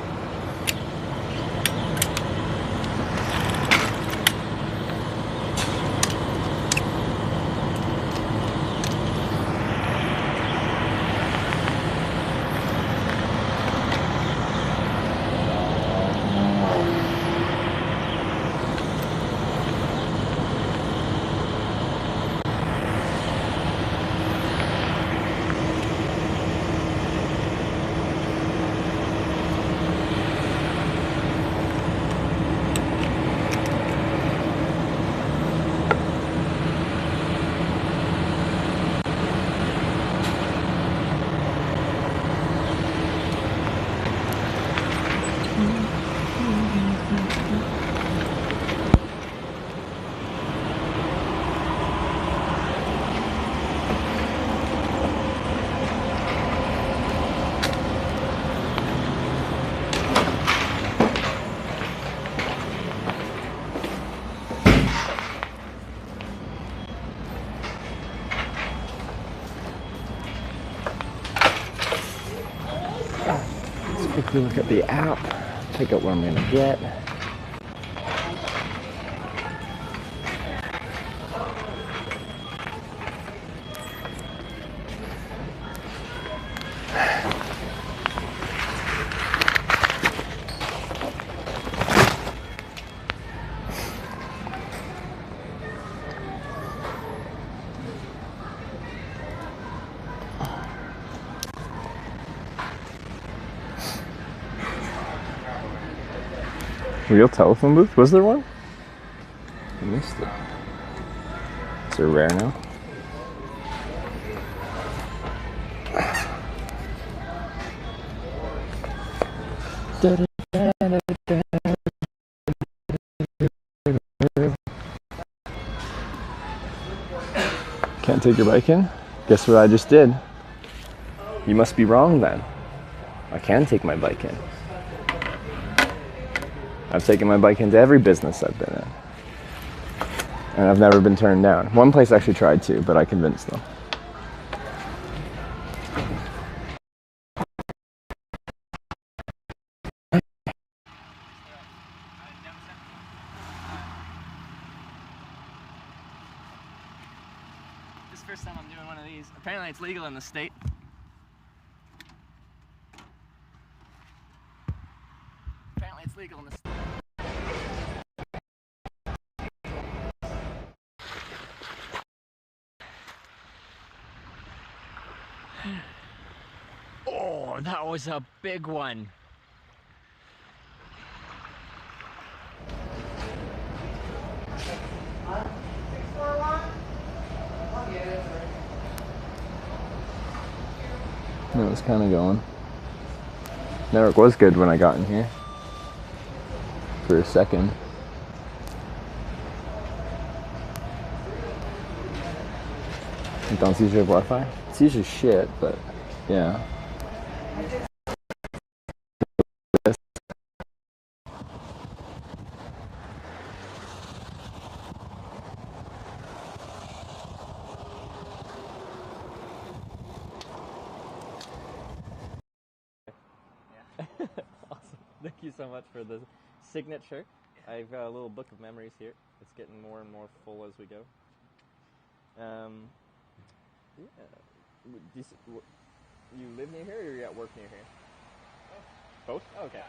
quickly look at the app, pick out what I'm gonna get. Real telephone booth? Was there one? I missed it. Is it rare now? Can't take your bike in? Guess what I just did? You must be wrong then. I can take my bike in. I've taken my bike into every business I've been in. And I've never been turned down. One place actually tried to, but I convinced them. This is the first time I'm doing one of these. Apparently it's legal in the state. Apparently it's legal in the state. Oh, that was a big one. It was kind of going. Network was good when I got in here. For a second. Don't usually have Wi-Fi? It's usually shit, but yeah. Awesome. Thank you so much for the signature. I've got a little book of memories here. It's getting more and more full as we go. Yeah. You live near here, or you're at work near here? Both? Oh, okay.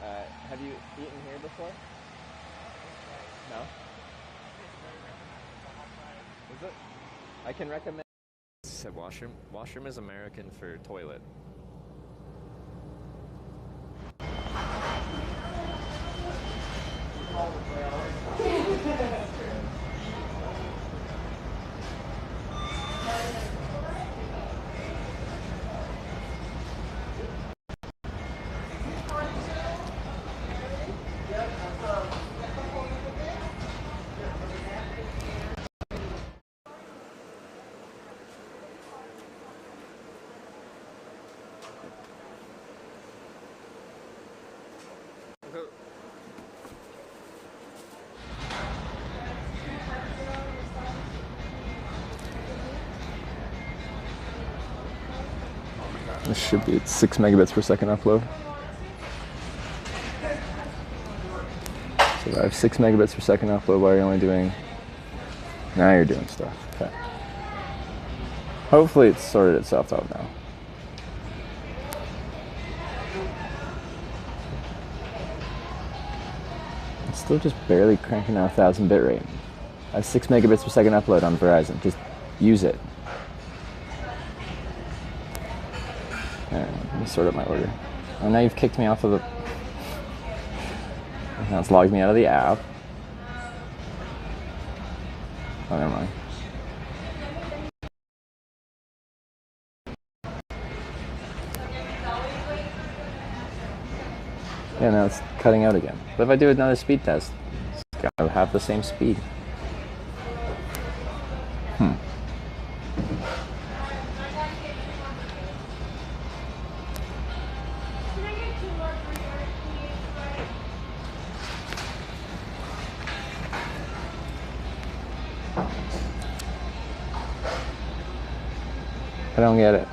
Yeah. Have you eaten here before? No? Is it? I can recommend. Said washroom. Washroom is American for toilet. This should be 6 megabits per second upload. So I have 6 megabits per second upload while you're only doing... Now you're doing stuff. Okay. Hopefully it's sorted itself out now. It's still just barely cranking out 1,000 bit rate. I have 6 megabits per second upload on Verizon. Just use it. Alright, let me sort out my order. Oh, now you've kicked me off of the... Now it's logged me out of the app. Oh, never mind. Yeah, now it's cutting out again. But if I do another speed test, it's gotta have the same speed. I don't get it.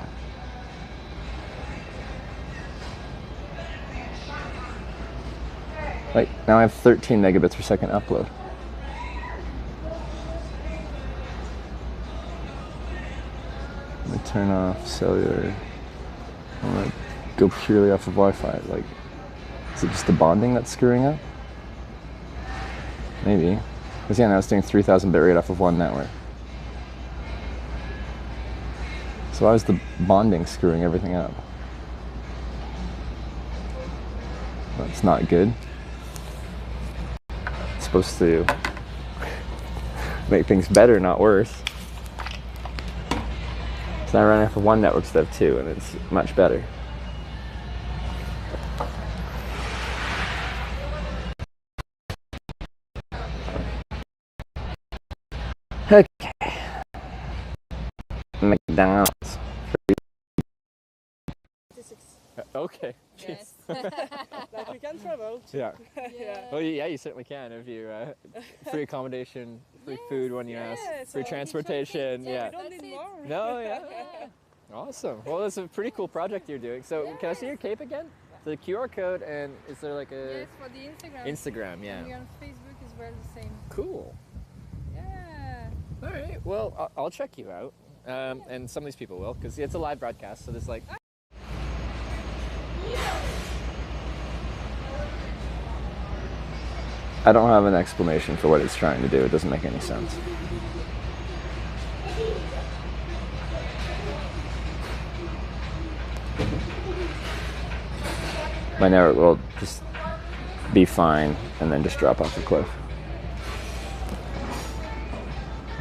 Like, now I have 13 megabits per second upload. I'm gonna turn off cellular. I'm gonna go purely off of Wi-Fi. Like, is it just the bonding that's screwing up? Maybe. Because yeah, now it's doing 3,000 bit rate off of one network. So why is the bonding screwing everything up? That's not good. It's supposed to make things better, not worse. So I run off of one network instead of two, and it's much better. Okay. McDonald's. Okay. Yes. But we can travel. Yeah. Yeah. Well, yeah, you certainly can if you free accommodation, free food when you ask, free so transportation. Yeah, Yeah. We don't That's need it. more. No, yeah. Awesome. Well, it's a pretty cool project you're doing. So, can I see your cape again? The QR code, and is there like a Yes, for the Instagram. Instagram? And Yeah. we're on Facebook as well, the same. Cool. Yeah. All right. Well, I'll check you out, and some of these people will, because it's a live broadcast. So there's like. I don't have an explanation for what it's trying to do. It doesn't make any sense. My network will just be fine and then just drop off a cliff.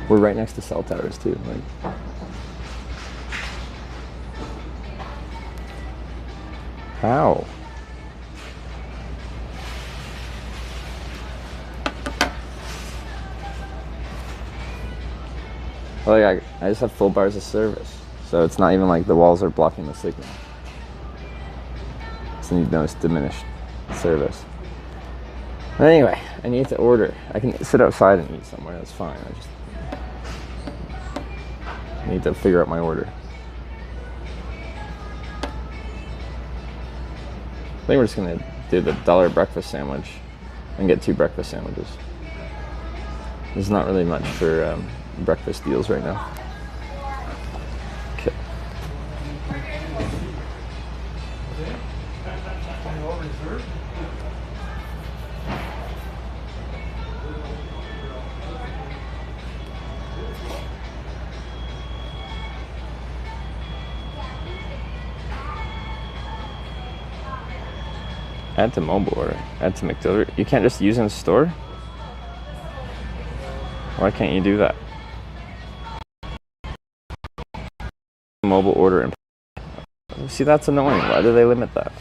We're right next to cell towers too. Like, how? Like I just have full bars of service, so it's not even like the walls are blocking the signal. So you notice diminished service. But anyway, I need to order. I can sit outside and eat somewhere. That's fine. I just need to figure out my order. I think we're just gonna do the $1 breakfast sandwich and get 2 breakfast sandwiches. There's not really much for breakfast deals right now. Okay. Add to mobile order. Add to McDelivery. You can't just use in store? Why can't you do that? Mobile order and see, that's annoying. Why do they limit that?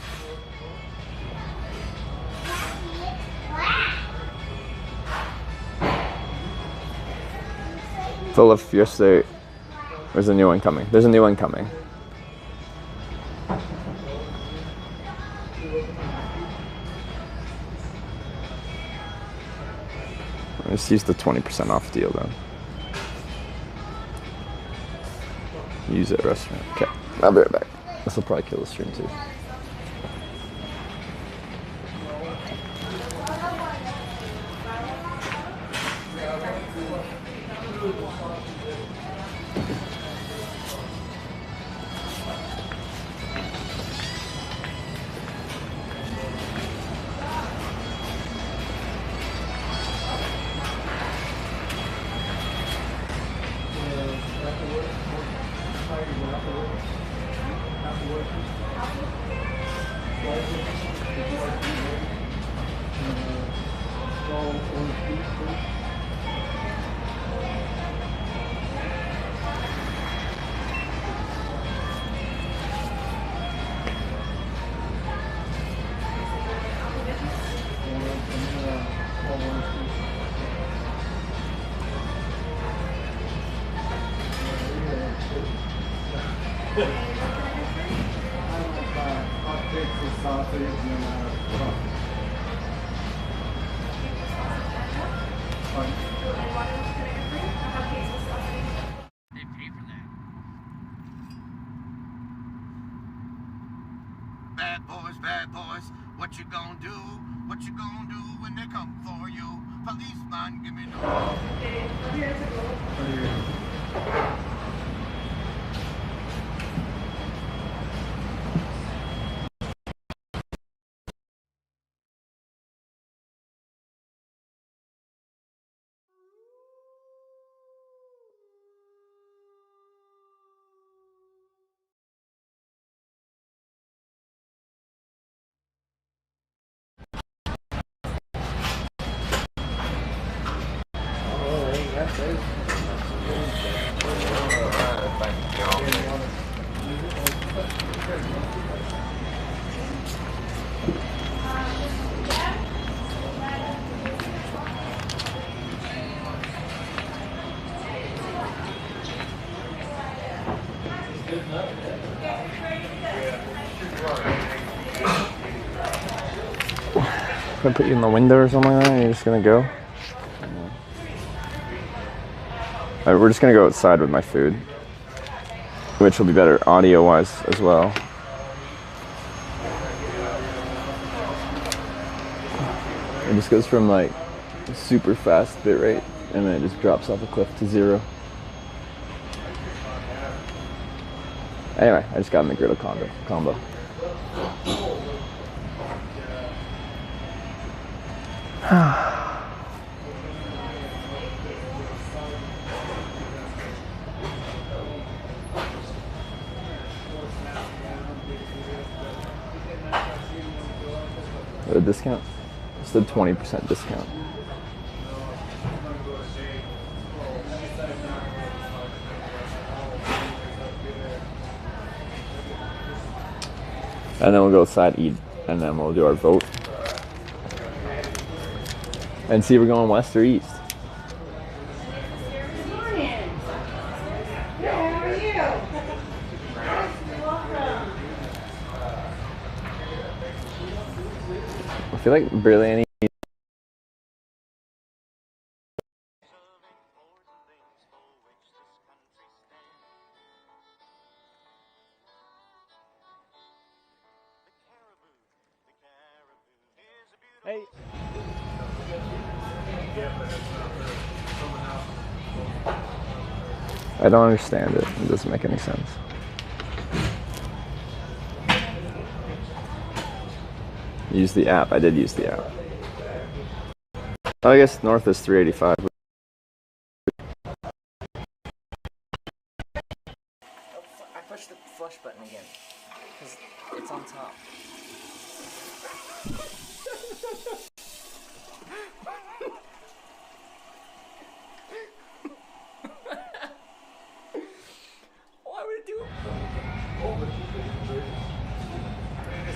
Full of yesterday. There's a new one coming. There's a new one coming. Let's use the 20% off deal then. Use it at restaurant. Okay, I'll be right back. This will probably kill the stream too. Bad boys, what you gonna do What you gonna do when they come for you? Policeman, give me no. Can I put you in the window or something like that? You're just gonna go? Alright, we're just gonna go outside with my food, which will be better audio-wise as well. It just goes from like super fast bit rate and then it just drops off a cliff to 0. Anyway, I just got in the griddle combo. The discount? It's the 20% discount. And then we'll go outside, eat, and then we'll do our vote. And see if we're going west or east. Good morning. Good, how are you? Welcome. I feel like barely any. Hey. I don't understand it. It doesn't make any sense. Use the app. I did use the app. Oh, I guess north is 385. I pushed the flush button again because it's on top. Why would it do it?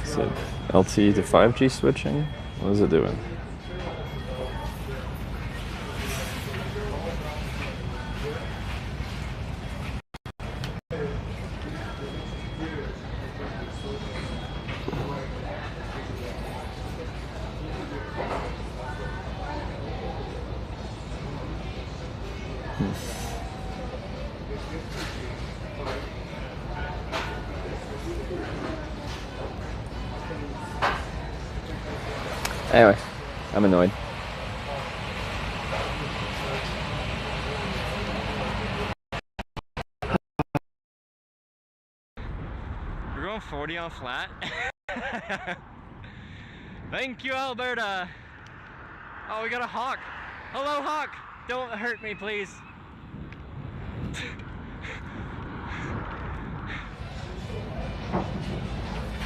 Is it LTE to 5G switching? What is it doing? Anyway, I'm annoyed. We're going 40 on flat. Thank you, Alberta. Oh, we got a hawk. Hello, hawk. Don't hurt me, please.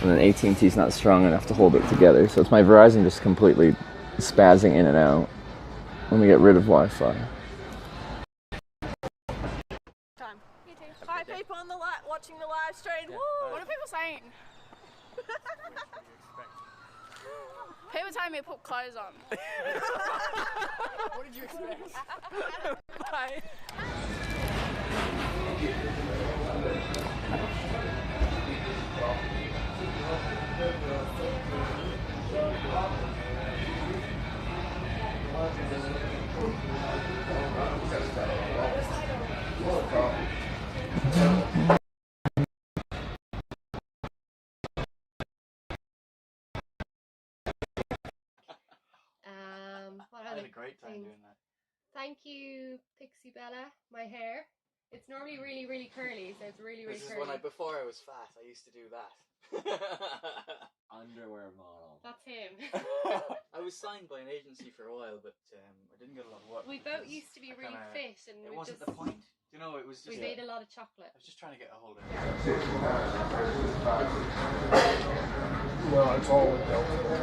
And then AT&T's not strong enough to hold it together, so it's my Verizon just completely spazzing in and out. Let me get rid of Wi-Fi. Hi, people on the watching the live stream. Woo! What are people saying? People telling me to put clothes on. What did you expect? Bye. I had a great time doing that. Thank you, Pixie Bella. My hair. It's normally really, really curly, so it's really, really This is curly. when before I was fat, I used to do that. Underwear model. That's him. I was signed by an agency for a while, but I didn't get a lot of work. We both used to be really fit, and it we wasn't just, the point. You know, it was just. We made a lot of chocolate. I was just trying to get a hold of it. No, it's all with Delta.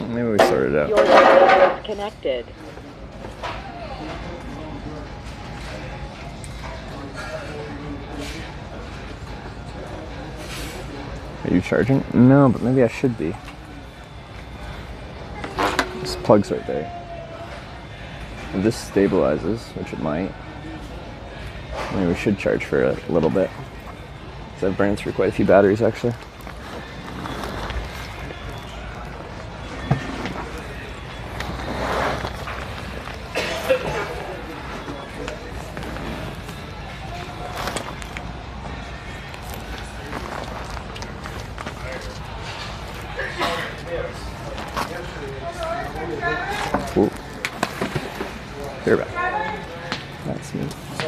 Maybe we sorted it out. Your device is connected. Are you charging? No, but maybe I should be. This plug's right there. If this stabilizes, which it might, maybe we should charge for a little bit. So I've burned through quite a few batteries actually. Ooh. You're back. That's me.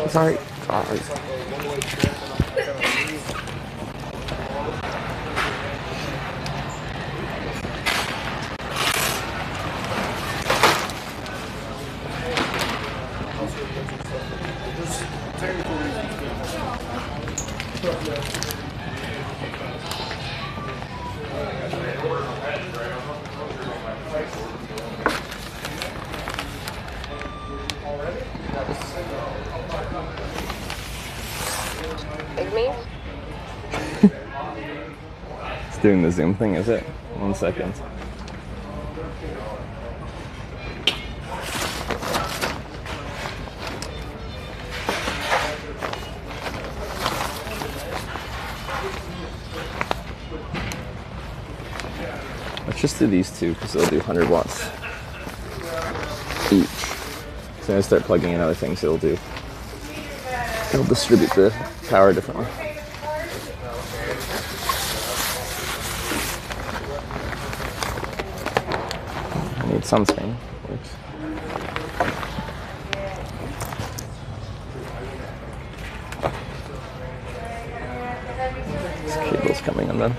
Sorry. It's doing the zoom thing, is it? 1 second. Let's just do these two because they'll do 100 watts each. So I start plugging in other things, it'll distribute the power differently. I need sunscreen. Works. This cable's coming undone.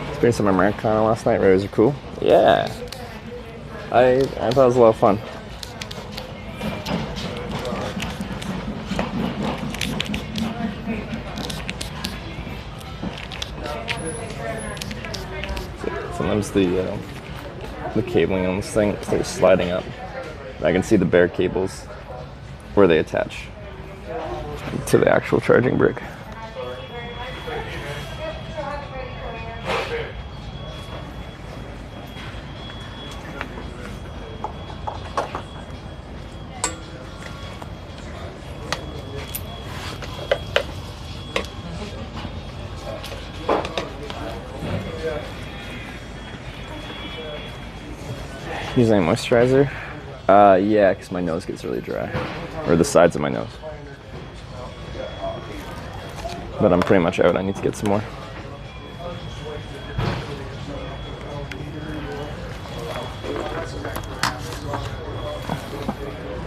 Experienced some Americana last night. Rows are cool. Yeah. I thought it was a lot of fun. Sometimes the cabling on this thing starts sliding up. I can see the bare cables where they attach to the actual charging brick. Use any moisturizer? Yeah, because my nose gets really dry. Or the sides of my nose. But I'm pretty much out. I need to get some more.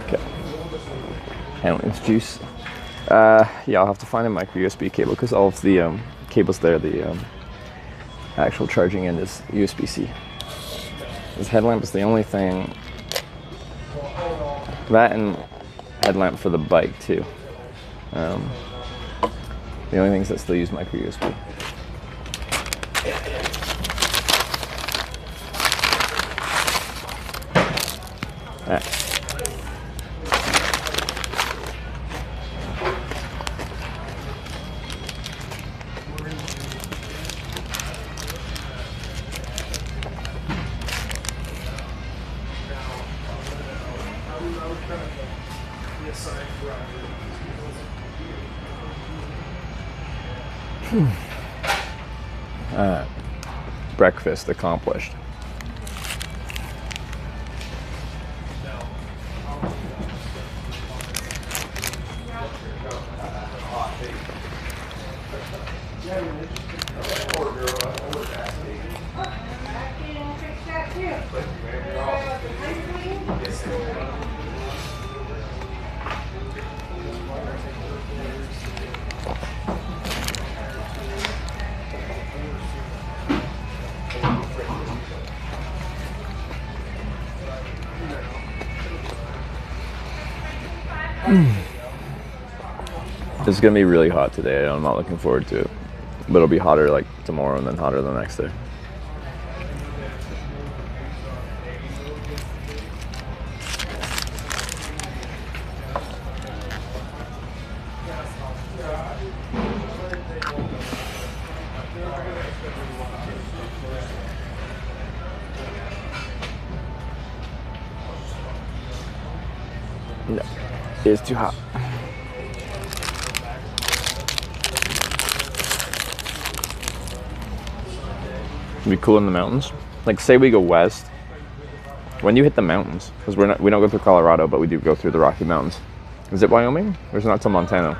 Okay. Handling's juice. Yeah, I'll have to find a micro USB cable because all of the cables there, the actual charging end is USB-C. This headlamp is the only thing. That and headlamp for the bike too. The only things that still use micro USB. Alright. Breakfast accomplished. It's gonna be really hot today. I'm not looking forward to it, but it'll be hotter like tomorrow and then hotter the next day. No, it's too hot. It'd be cool in the mountains. Like, say we go west. When you hit the mountains, because we don't go through Colorado, but we do go through the Rocky Mountains. Is it Wyoming? Or is it not till Montana?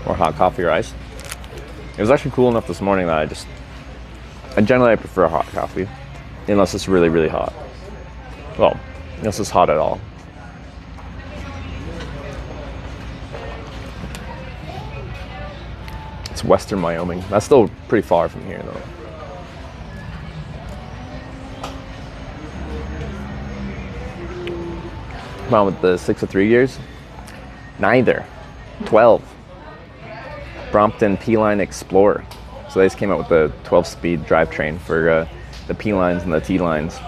Or hot coffee or ice. It was actually cool enough this morning that I generally prefer hot coffee, unless it's really, really hot. Well, unless it's hot at all. It's western Wyoming. That's still pretty far from here, though. Come on, with the 6 to 3 years? Neither. 12. Brompton P-Line Explorer. So they just came out with the 12-speed drivetrain for the P-Lines and the T-Lines.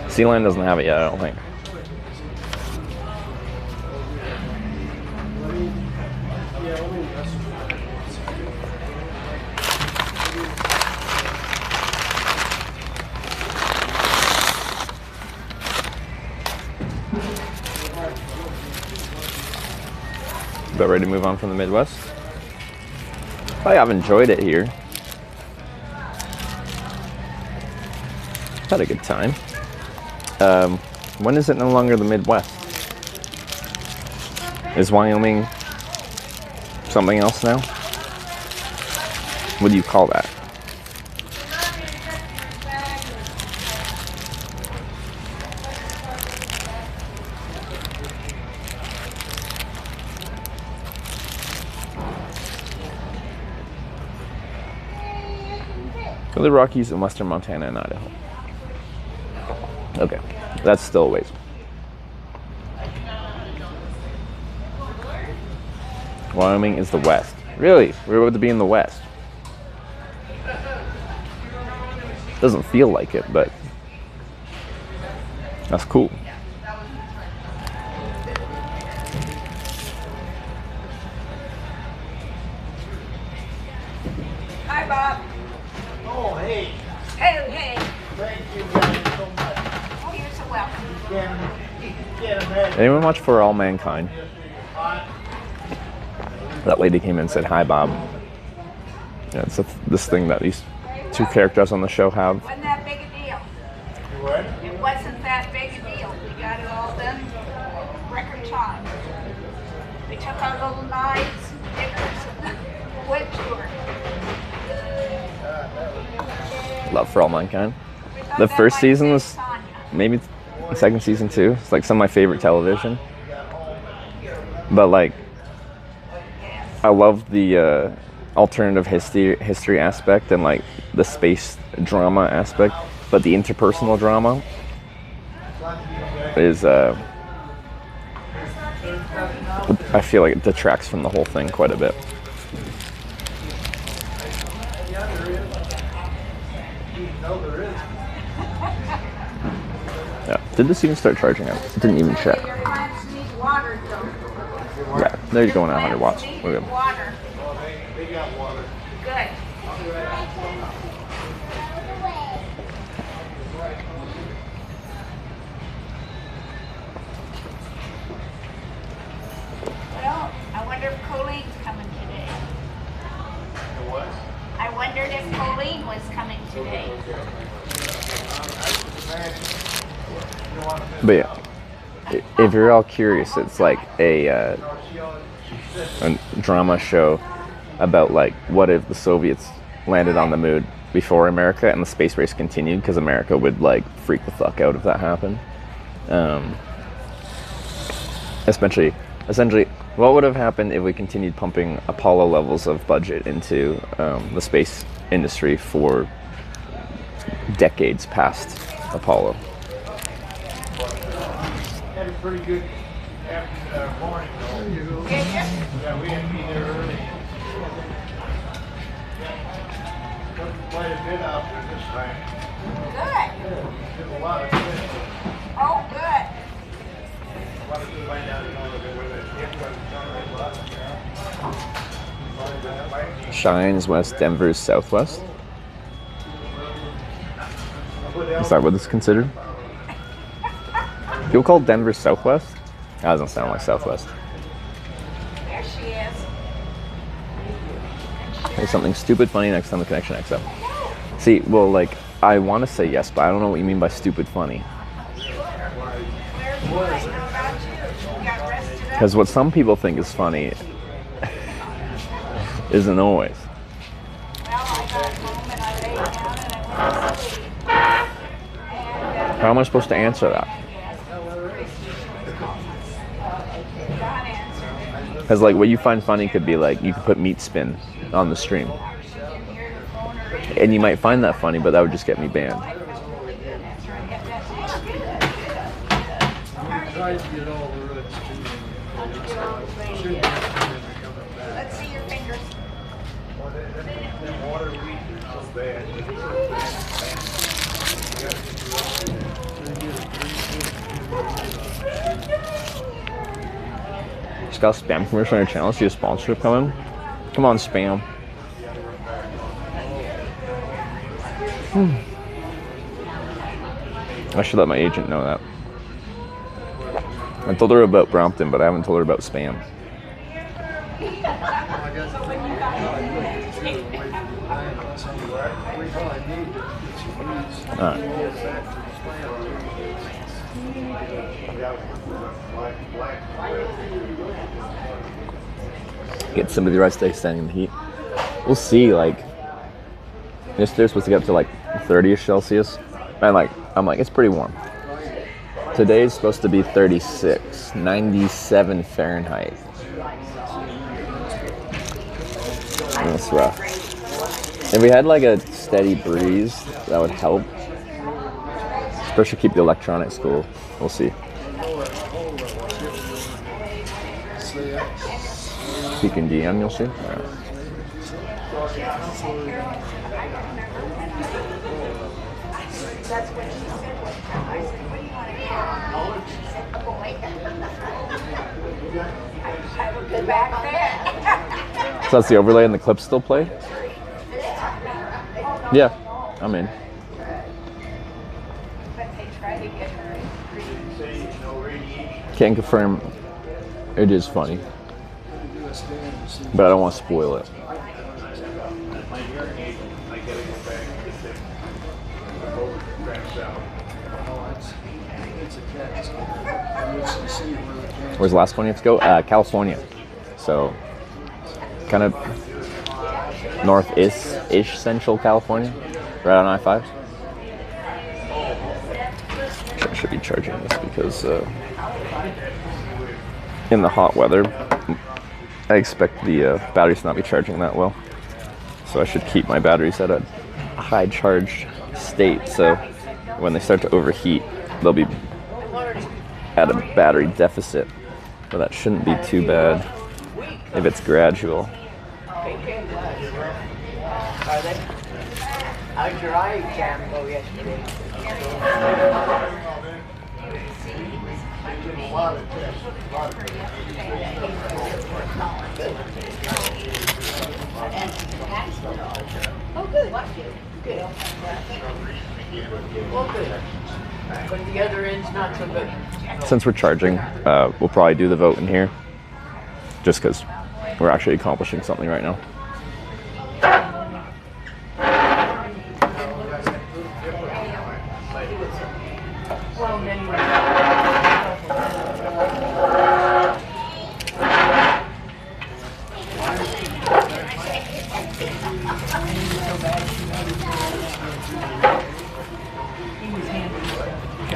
C-Line doesn't have it yet, I don't think. About ready to move on from the Midwest? I've enjoyed it here. Had a good time. When is it no longer the Midwest? Is Wyoming something else now? What do you call that? The Rockies in western Montana and Idaho. Okay, that's still a ways. Wyoming is the west. Really? We're about to be in the west. Doesn't feel like it, but that's cool. Hi, Bob. Oh, hey. Hey, hey. Thank you guys so much. Oh, you're so welcome. Can't imagine. Anyone watch For All Mankind? That lady came in and said, "Hi, Bob." Yeah, it's this thing that these two characters on the show have. Wasn't that big a deal? What? It wasn't that big a deal. We got it all done record time. We took our little knives, pickers, and went to her. Love For All Mankind. The first season was maybe the second season too. It's like some of my favorite television. But like, I love the alternative history aspect and like the space drama aspect. But the interpersonal drama is, I feel like it detracts from the whole thing quite a bit. Yeah. Did this even start charging up? It didn't even check. Your plants need water, though. Yeah, they're going at 100 watts. We're good. Water. They got water. Good. Well, I wonder if Colleen's coming today. What? I wondered if Colleen was coming today. But yeah, if you're all curious, it's like a drama show about like what if the Soviets landed on the moon before America and the space race continued, because America would like freak the fuck out if that happened. Essentially, what would have happened if we continued pumping Apollo levels of budget into the space industry for decades past Apollo? Had a pretty good morning though. Yeah, we had to be there early. Took quite a bit out there this time. Good. Did a lot of things. Oh, good. A lot of good find out where the kids were. Cheyenne's west, Denver's southwest. Is that what this is considered? People call Denver southwest? That doesn't sound like southwest. There she is. There's something stupid funny next time the connection acts up. See, well, like, I want to say yes, but I don't know what you mean by stupid funny. Because what some people think is funny isn't always. How am I supposed to answer that? Because like what you find funny could be like you could put meat spin on the stream, and you might find that funny, but that would just get me banned. Let's see your fingers. Just got a spam commercial on your channel. See a sponsorship coming? Come on, spam. I should let my agent know that. I told her about Brompton, but I haven't told her about spam. Get some of the rest day standing in the heat. We'll see. Like, yesterday's supposed to get up to like 30ish Celsius, and like I'm like it's pretty warm. Today's supposed to be 36, 97 Fahrenheit. That's rough. If we had like a steady breeze, that would help. Especially keep the electronics cool. We'll see. Peek in DM, you'll see. Right. That's what she said one time. I said, what do you want to get? She said, a boy. I would go back there. So that's the overlay and the clips still play? Yeah, I'm in. But they try to get her Can't confirm it is funny, but I don't want to spoil it. Where's the last one you have to go? California. So, kind of north-ish central California, right on I-5. I should be charging this because in the hot weather, I expect the batteries to not be charging that well. So I should keep my batteries at a high charged state, so when they start to overheat, they'll be at a battery deficit. But that shouldn't be too bad if it's gradual. How'd your eye exam go yesterday? Oh, good. Good. Well, good. But the other end's not so good. Since we're charging, we'll probably do the vote in here, just because we're actually accomplishing something right now.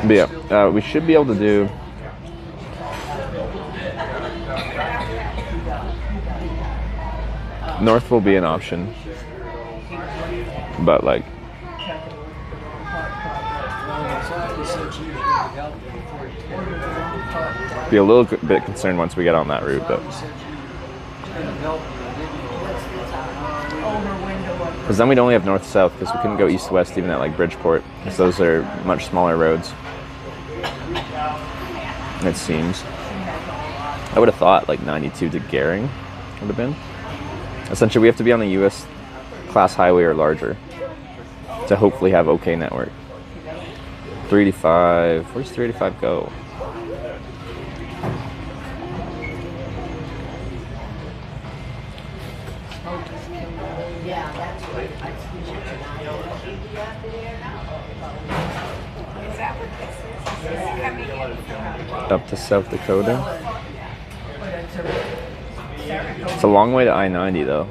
But yeah, we should be able to do north will be an option, but like be a little bit concerned once we get on that route, but because then we'd only have north-south because we couldn't go east-west even at like Bridgeport because those are much smaller roads. It seems. I would have thought like 92 to Gering would have been. Essentially, we have to be on a U.S. class highway or larger to hopefully have okay network. 385. Where's 385 go? Up to South Dakota. It's a long way to I-90 though.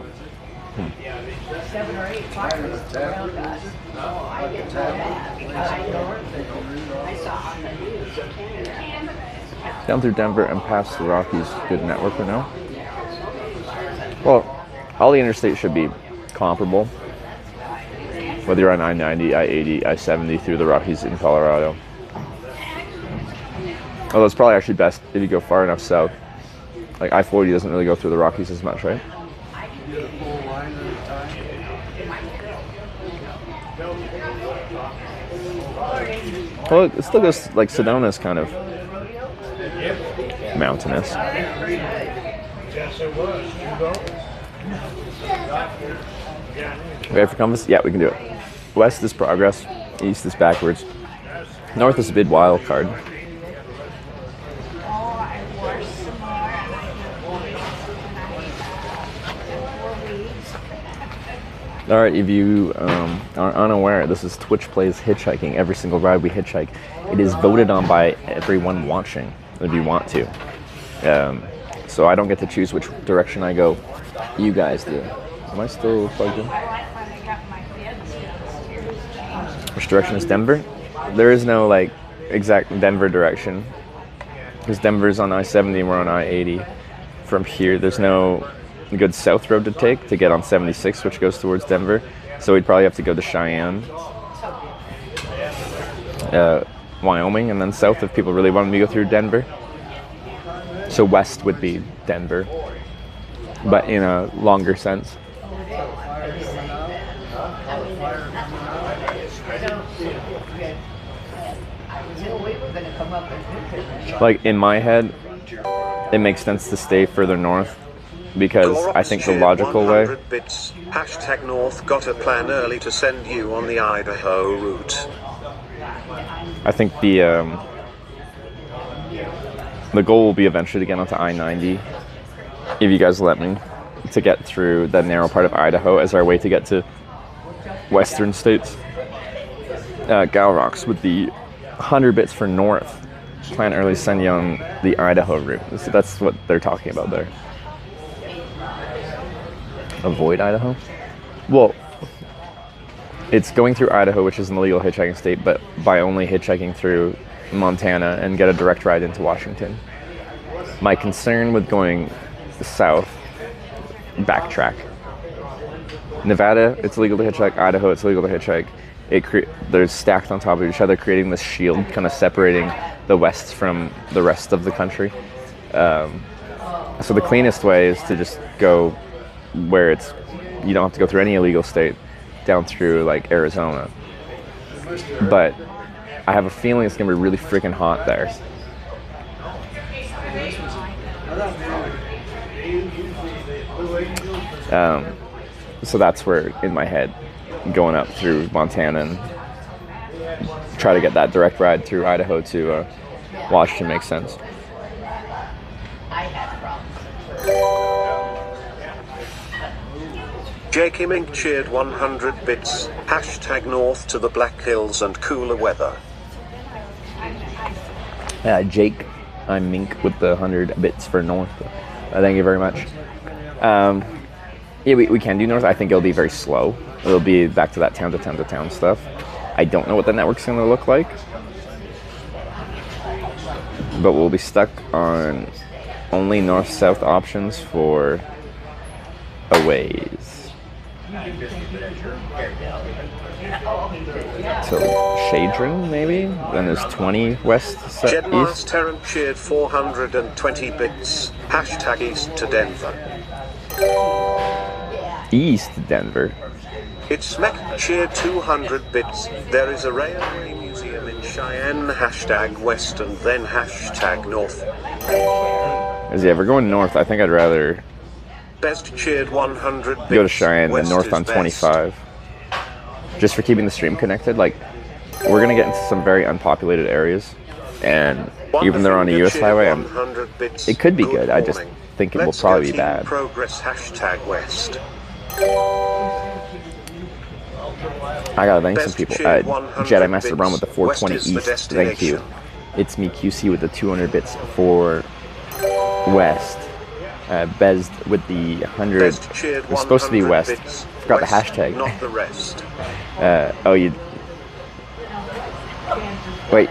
Down through Denver and past the Rockies, good network right now. Well, all the interstate should be comparable. Whether you're on I-90, I-80, I-70 through the Rockies in Colorado. Although it's probably actually best if you go far enough south. Like I-40 doesn't really go through the Rockies as much, right? Well, it still goes, like Sedona's kind of mountainous. Ready for compass? Yeah, we can do it. West is progress, east is backwards. North is a bit wild card. Alright, if you are unaware, this is Twitch Plays Hitchhiking. Every single ride we hitchhike, it is voted on by everyone watching, if you want to. So I don't get to choose which direction I go. You guys do. Am I still plugged in? Which direction is Denver? There is no like exact Denver direction. Because Denver's on I-70 and we're on I-80. From here, there's no good south road to take to get on 76, which goes towards Denver. So we'd probably have to go to Cheyenne, Wyoming, and then south if people really wanted me to go through Denver. So west would be Denver, but in a longer sense. Like in my head, it makes sense to stay further north because I think the logical way. Bits. Hashtag North got a plan early to send you on the Idaho route. I think the goal will be eventually to get onto I-90, if you guys let me, to get through the narrow part of Idaho as our way to get to western states. Galrox with the 100 bits for north. Plan early send you on the Idaho route. So that's what they're talking about there. Avoid Idaho? Well, it's going through Idaho, which is an illegal hitchhiking state, but by only hitchhiking through Montana and get a direct ride into Washington. My concern with going south, backtrack. Nevada, it's illegal to hitchhike. Idaho, it's illegal to hitchhike. They're stacked on top of each other, creating this shield, kind of separating the West from the rest of the country. So the cleanest way is to just go where you don't have to go through any illegal state, down through like Arizona. But I have a feeling it's gonna be really freaking hot there. So that's where, in my head, going up through Montana and try to get that direct ride through Idaho to Washington makes sense. Jakey Mink cheered 100 bits. Hashtag north to the Black Hills and cooler weather. Jake, I'm Mink with the 100 bits for north. Thank you very much. Yeah, we can do north. I think it'll be very slow. It'll be back to that town to town to town stuff. I don't know what the network's going to look like. But we'll be stuck on only north-south options for a ways. So Cheyenne, maybe? Then there's 20 west, Jedmar's east. Terran cheered 420 bits. Hashtag east to Denver. East Denver. It's Mech cheered 200 bits. There is a railway museum in Cheyenne. Hashtag west and then hashtag north. Is he ever going north? I think I'd rather Best cheered 100 bits. go to Cheyenne than West north is on best. 25. Just for keeping the stream connected. Like, we're going to get into some very unpopulated areas. And even though they're on a US highway, it could be good. I just think it will probably be bad. Progress hashtag west. I gotta thank some people. Jedi Master Ron with the 420 East. Thank you. It's me, QC, with the 200 bits for West. Bez with the 100. It was supposed to be West. Forgot the hashtag. Not the rest. Oh, you. Wait.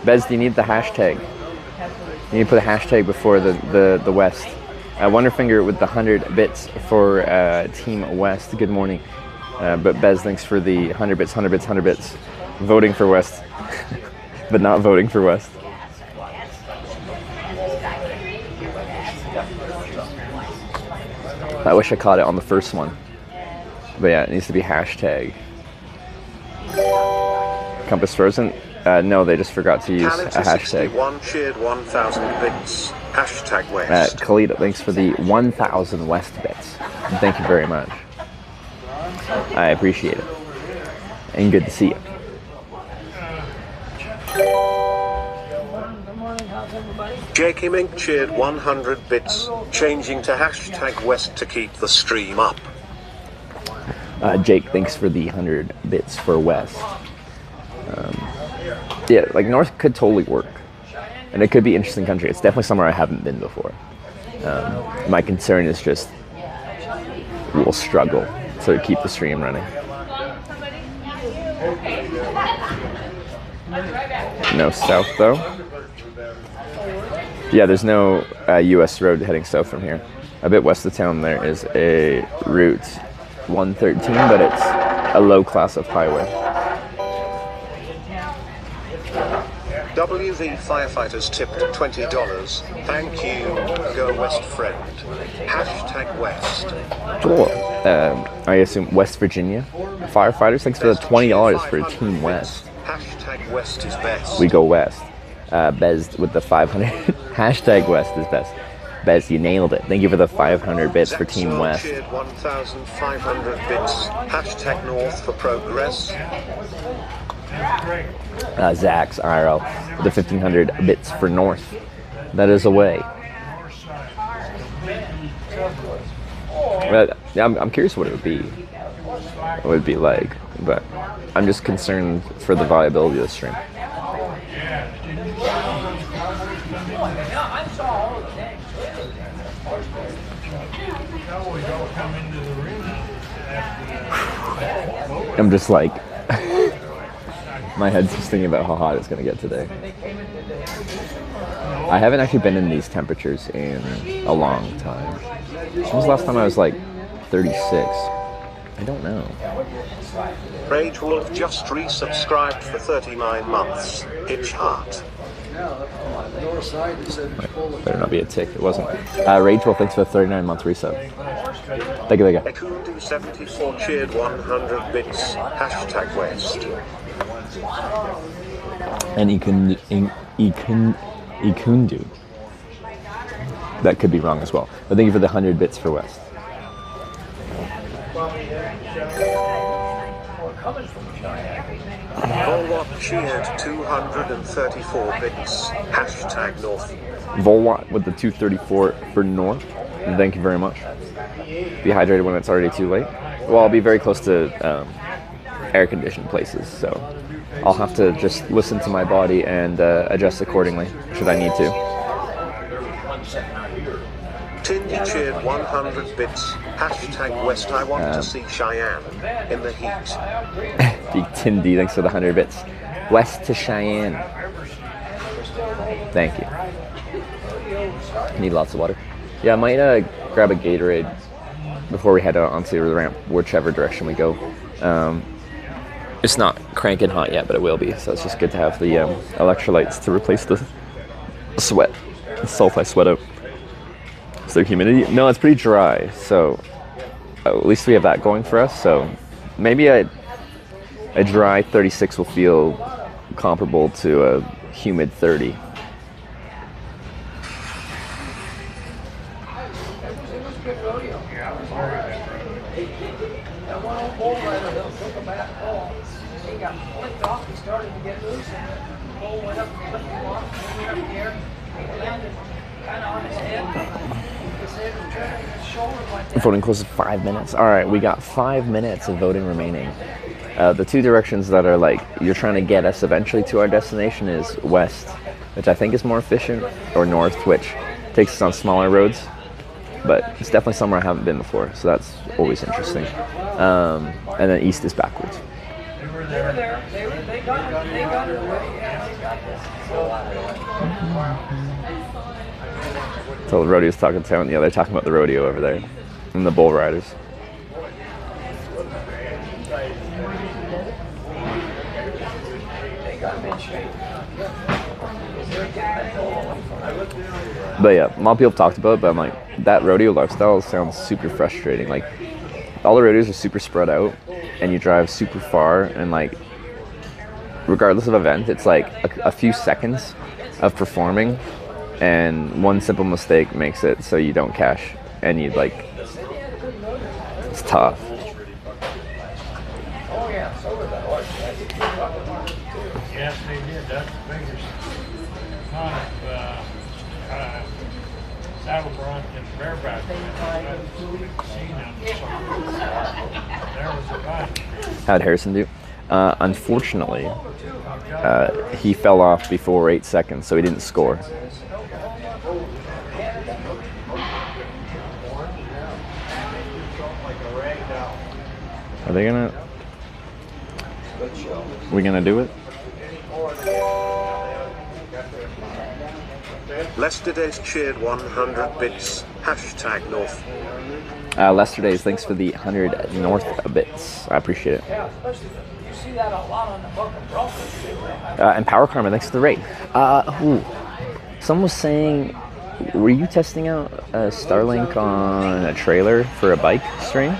Bez, do you need the hashtag? You need to put a hashtag before the West. Wonderfinger with the 100 bits for Team West. Good morning. But Bez, thanks for the 100 bits, 100 bits, 100 bits. Voting for West. But not voting for West. I wish I caught it on the first one. But yeah, it needs to be hashtag. Compass Frozen? No, they just forgot to use a hashtag. One cheered 1,000 bits. Hashtag west. Khalid, thanks for the 1,000 West bits. Thank you very much. I appreciate it. And good to see you. Jakey Mink cheered 100 bits, changing to hashtag west to keep the stream up. Jake, thanks for the 100 bits for West. Yeah, like North could totally work. And it could be interesting country. It's definitely somewhere I haven't been before. My concern is just we'll struggle to keep the stream running. No south though. Yeah, there's no US road heading south from here. A bit west of town there is a Route 113, but it's a low class of highway. WV firefighters tipped $20. Thank you. Go West friend. Hashtag west. Cool. I assume West Virginia firefighters. Thanks for the $20 for Team West. Hashtag west is best. We go West. Bez with the 500. Hashtag West is best. Bez, you nailed it. Thank you for the 500 bits for Team West. 1,500 bits. Hashtag north for progress. Zach's IRL with the 1,500 bits for North. That is a way. But I'm curious what it would be. What it would be like. But I'm just concerned for the viability of the stream. I'm just like, my head's just thinking about how hot it's going to get today. I haven't actually been in these temperatures in a long time. When was the last time I was like 36? I don't know. Rage Wolf just resubscribed for 39 months. Hitch heart. Better not be a tick. It wasn't. Rage Wolf, thanks for the 39-month resub. Thank you, thank you. Ekundu 74 cheered 100 bits. Hashtag west. And Ikundu. That could be wrong as well. But thank you for the 100 bits for West. Volwat cheered 234 bits. Hashtag North. Volwat with the 234 for North. Thank you very much. Be hydrated when it's already too late. Well, I'll be very close to air-conditioned places, so I'll have to just listen to my body and adjust accordingly, should I need to. Tindy cheered 100 bits. Hashtag West. I want to see Cheyenne in the heat. Big Tindy, thanks for the 100 bits. West to Cheyenne. Thank you. Need lots of water. Yeah, I might grab a Gatorade before we head out onto the ramp, whichever direction we go. It's not cranking hot yet, but it will be, so it's just good to have the electrolytes to replace the sweat, the salt I sweat out. Is there humidity? No, it's pretty dry, so at least we have that going for us. So maybe a dry 36 will feel comparable to a humid 30. Voting closes 5 minutes. All right, we got 5 minutes of voting remaining. The two directions that are like you're trying to get us eventually to our destination is west, which I think is more efficient, or north, which takes us on smaller roads. But it's definitely somewhere I haven't been before, so that's always interesting. And then east is backwards. So the rodeo's talking town. Yeah, they're talking about the rodeo over there and the bull riders. But yeah, a lot of people have talked about it, but I'm like, that rodeo lifestyle sounds super frustrating. Like, all the rodeos are super spread out, and you drive super far, and like, regardless of event, it's like a few seconds of performing, and one simple mistake makes it so you don't cash, and you like, it's tough. Yes, they did. That's the biggest kind of saddle bronc and bareback. I've seen them. There was a bunch. How'd Harrison do? Unfortunately, he fell off before 8 seconds, so he didn't score. Are they gonna? We gonna do it? Lester Days cheered 100 bits. Hashtag North. Lester Days, thanks for the 100 North bits. I appreciate it. You see that a lot on the Book of Broncos. And Power Karma, thanks for the rate. Someone was saying, were you testing out Starlink on a trailer for a bike stream?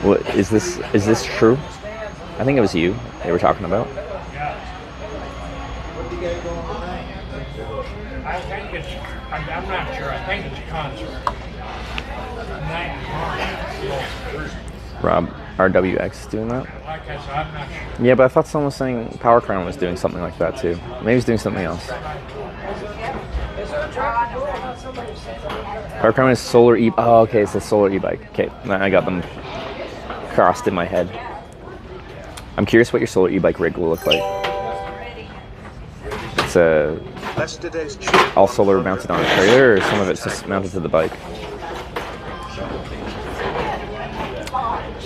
What is this? Is this true? I think it was you they were talking about. I think it's, I'm not sure, I think it's a concert. Rob RWX doing that? Like I said, I'm not sure. Yeah, but I thought someone was saying Power Crown was doing something like that too. Maybe he's doing something else. Power Crown is solar e. Oh, okay, it's a solar e-bike. Okay, I got them crossed in my head. I'm curious what your solar e-bike rig will look like. It's a all solar mounted on a trailer, or some of it's just mounted to the bike.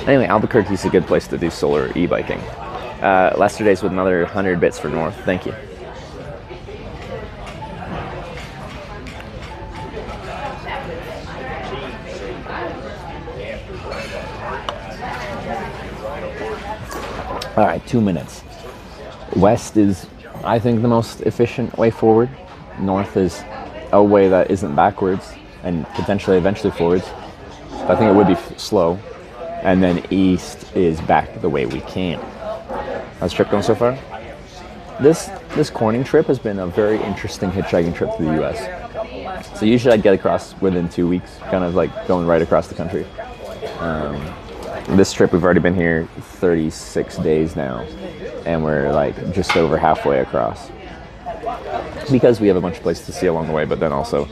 Anyway, Albuquerque's a good place to do solar e-biking. Lester Days with another 100 bits for North. Thank you. All right, 2 minutes. West is, I think, the most efficient way forward. North is a way that isn't backwards and potentially eventually forwards. But I think it would be slow. And then east is back the way we came. How's the trip going so far? This Corning trip has been a very interesting hitchhiking trip to the U.S. So usually I'd get across within 2 weeks, kind of like going right across the country. This trip we've already been here 36 days now, and we're like just over halfway across. Because we have a bunch of places to see along the way, but then also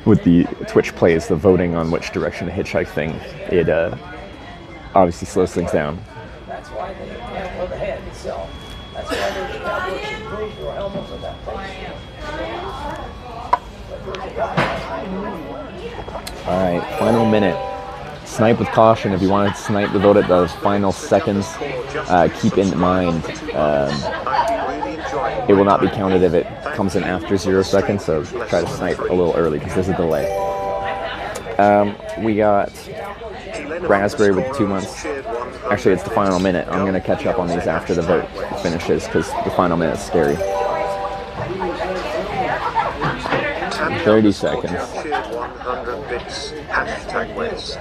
with the Twitch plays, the voting on which direction to hitchhike thing, it obviously slows things down. That's why they can't look ahead. So that's why they establish improved or helmets of that place. Alright, final minute. Snipe with caution. If you want to snipe the vote at those final seconds, keep in mind it will not be counted if it comes in after 0 seconds, so try to snipe a little early because there's a delay. We got Raspberry with 2 months. Actually, it's the final minute. I'm going to catch up on these after the vote finishes because the final minute is scary. 30 seconds. 100 bits. Hashtag West.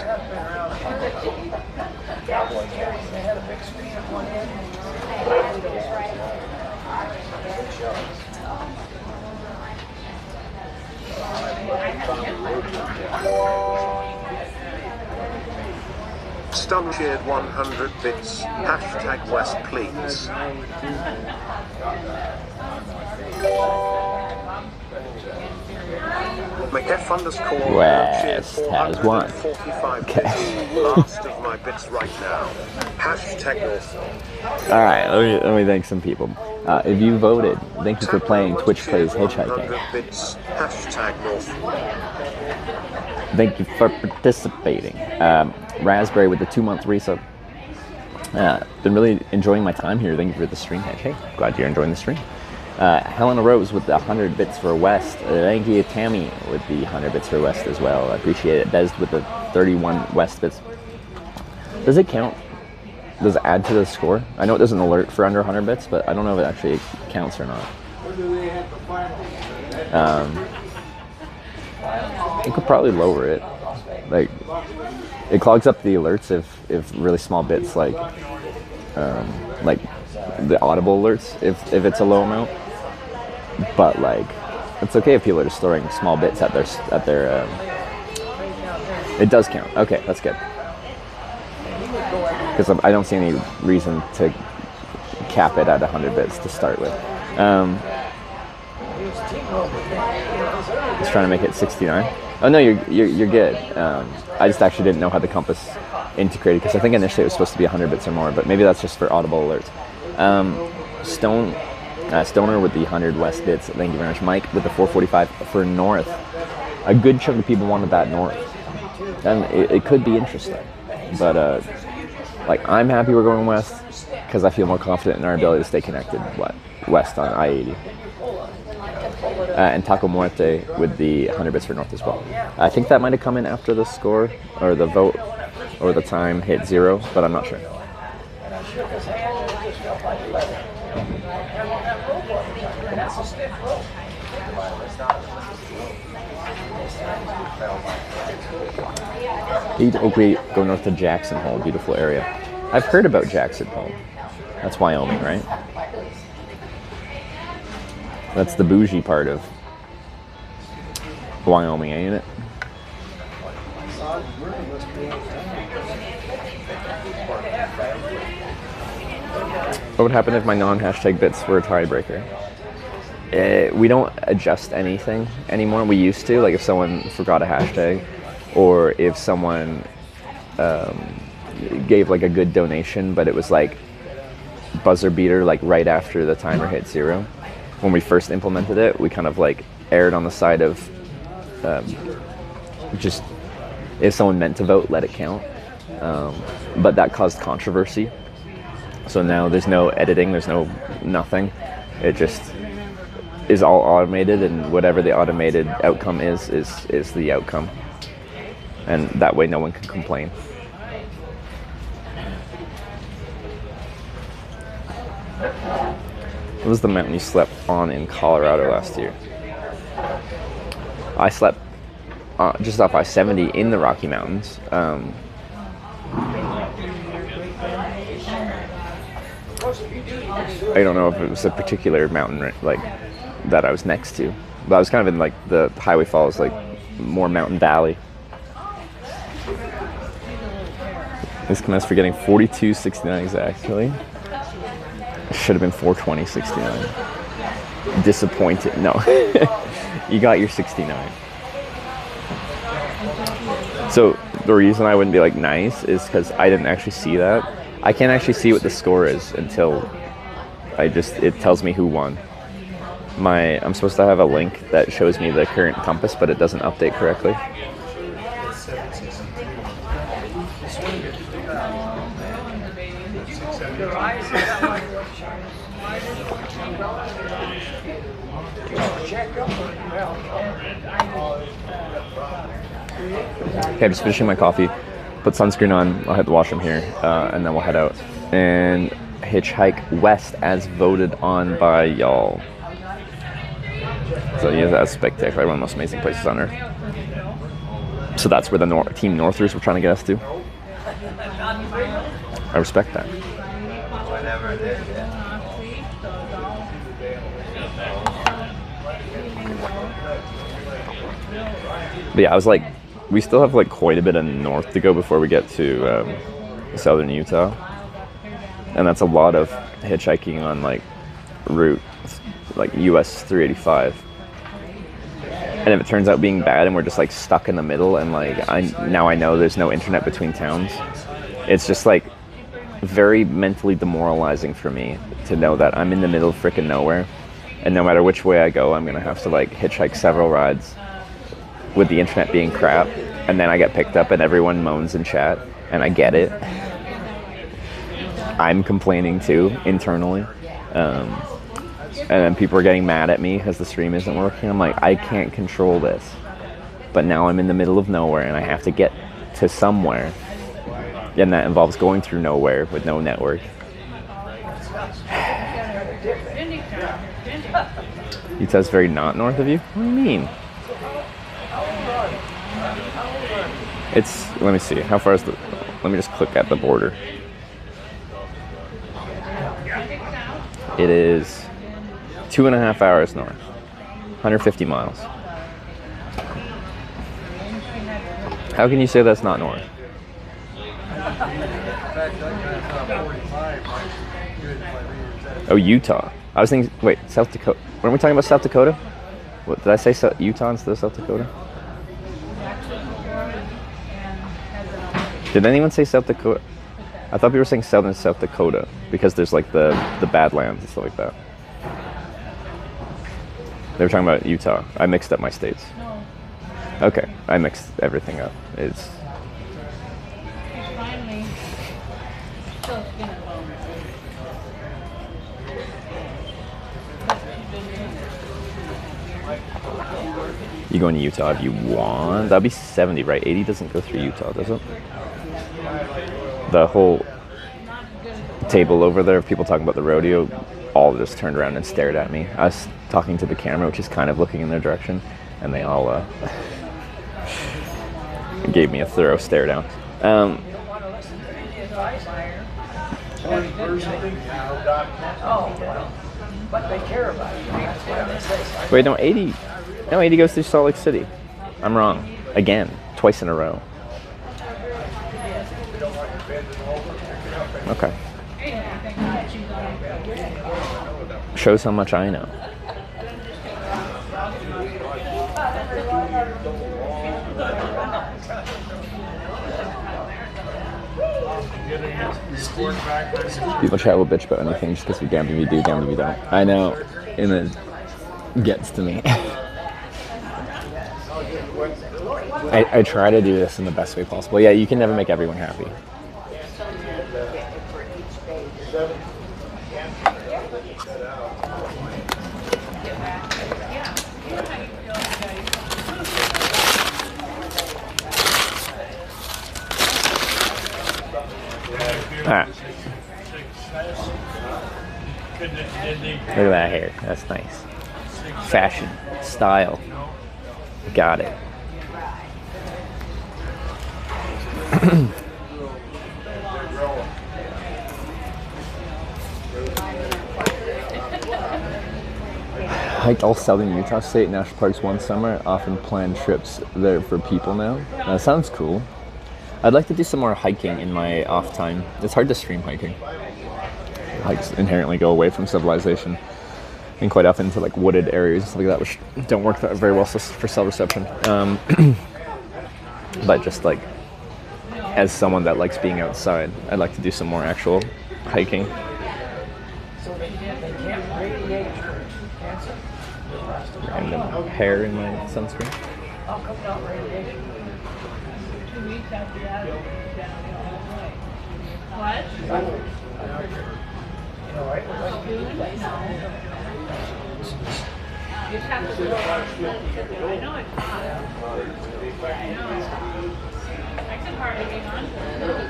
Stun shared 100 bits. Hashtag West, please. McF_West has won. Okay. Last of my bits right now. Hashtag North. Alright, let me thank some people. If you voted, thank you for playing Twitch Plays Hitchhiking. Bits. Hashtag North. Thank you for participating. Raspberry with the 2-month resub. Been really enjoying my time here. Thank you for the stream. Hey, glad you're enjoying the stream. Helena Rose with the 100 bits for West. Thank you, Tammy, with the 100 bits for West as well. I appreciate it. Bez with the 31 West bits. Does it count? Does it add to the score? I know it doesn't alert for under 100 bits, but I don't know if it actually counts or not. You could probably lower it. Like, it clogs up the alerts if really small bits like the audible alerts if it's a low amount. But like, it's okay if people are just storing small bits at their it does count. Okay, that's good. Because I don't see any reason to cap it at 100 bits to start with. Just trying to make it 69. Oh no, you're good. I just actually didn't know how the compass integrated because I think initially it was supposed to be 100 bits or more, but maybe that's just for audible alerts. Stoner with the 100 West bits. Thank you very much. Mike with the 445 for North. A good chunk of people wanted that North, and it could be interesting. But like, I'm happy we're going West because I feel more confident in our ability to stay connected. West on I-80. And Taco Muerte with the 100 bits for North as well. I think that might have come in after the score or the vote or the time hit 0, but I'm not sure. Eat Oakley, go north to Jackson Hole, beautiful area. I've heard about Jackson Hole. That's Wyoming, right? That's the bougie part of Wyoming, ain't it? What would happen if my non-hashtag bits were a tiebreaker? We don't adjust anything anymore. We used to, like if someone forgot a hashtag, or if someone gave like a good donation, but it was like buzzer beater, like right after the timer hit 0. When we first implemented it, we kind of like erred on the side of just if someone meant to vote, let it count. But that caused controversy. So now there's no editing, there's no nothing. It just is all automated, and whatever the automated outcome is the outcome. And that way no one can complain. What was the mountain you slept on in Colorado last year? I slept just off I-70 in the Rocky Mountains. I don't know if it was a particular mountain like that I was next to. But I was kind of in like the Highway Falls, like more Mountain Valley. This commenced for getting 42.69 exactly. Should have been 420.69. Disappointed. No. You got your 69. So the reason I wouldn't be like nice is because I didn't actually see that. I can't actually see what the score is until it tells me who won. I'm supposed to have a link that shows me the current compass, but it doesn't update correctly. Okay, I'm just finishing my coffee. Put sunscreen on. I'll hit the washroom here, and then we'll head out and hitchhike west as voted on by y'all. So yeah, that's spectacular. One of the most amazing places on earth. So that's where the Team Northers were trying to get us to. I respect that. But yeah, I was like, we still have like quite a bit of north to go before we get to southern Utah. And that's a lot of hitchhiking on like route, like US 385. And if it turns out being bad and we're just like stuck in the middle and like now I know there's no internet between towns, it's just like very mentally demoralizing for me to know that I'm in the middle of frickin' nowhere, and no matter which way I go, I'm gonna have to like hitchhike several rides with the internet being crap, and then I get picked up and everyone moans in chat, and I get it. I'm complaining too internally, and then people are getting mad at me because the stream isn't working. I'm like, I can't control this, but now I'm in the middle of nowhere and I have to get to somewhere, and that involves going through nowhere with no network. Utah's very not north of you? What do you mean? It's, let me see, how far is let me just click at the border. It is 2.5 hours north, 150 miles. How can you say that's not north? Oh, Utah. I was thinking, wait, South Dakota. Weren't we talking about South Dakota? What, did I say Utah instead of South Dakota? Did anyone say South Dakota? I thought we were saying southern South Dakota because there's like the Badlands and stuff like that. They were talking about Utah. I mixed up my states. Okay, I mixed everything up. It's... You go into Utah if you want. That'd be 70, right? 80 doesn't go through Utah, does it? The whole table over there of people talking about the rodeo all just turned around and stared at me. I was talking to the camera, which is kind of looking in their direction, and they all gave me a thorough stare down. Wait, no, 80 goes through Salt Lake City. I'm wrong. Again, twice in a row. Okay. Shows how much I know. People chat will bitch about anything just because we damned if you do, damned if you don't. I know, and it gets to me. I try to do this in the best way possible. Yeah, you can never make everyone happy. Alright. Look at that hair. That's nice. Fashion. Style. Got it. hiked all southern Utah State National Parks one summer. Often plan trips there for people now. That sounds cool. I'd like to do some more hiking in my off time. It's hard to stream hiking. Hikes inherently go away from civilization, and quite often into like wooded areas and stuff like that, which don't work that very well for cell reception. But just like as someone that likes being outside, I'd like to do some more actual hiking. So they can't radiate cancer? Random hair in my sunscreen. How come not radiation? 2 weeks after that, what? You know, right? You just have to go. I know it's hot. I know. I can hardly hang on to it.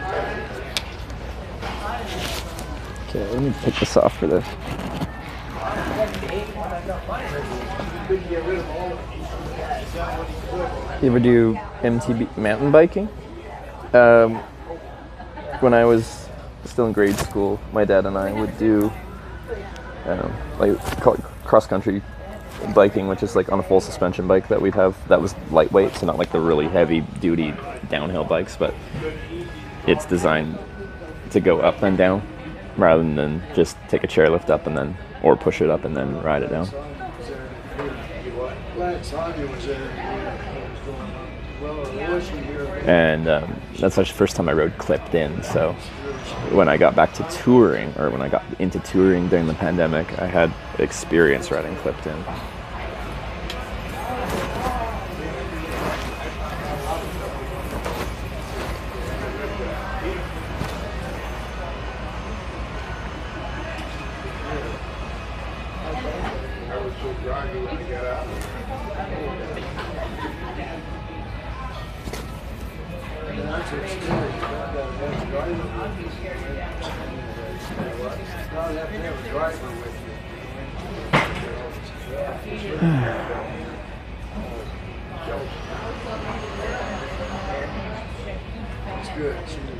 Okay, let me pick this off for this. You ever do MTB mountain biking? When I was still in grade school, my dad and I would do like cross-country biking, which is like on a full suspension bike that we'd have that was lightweight, so not like the really heavy-duty downhill bikes, but it's designed to go up and down rather than just take a chairlift up and then, or push it up and then ride it down. And that's actually the first time I rode clipped in, so when I got back to touring, or when I got into touring during the pandemic, I had experience riding clipped in.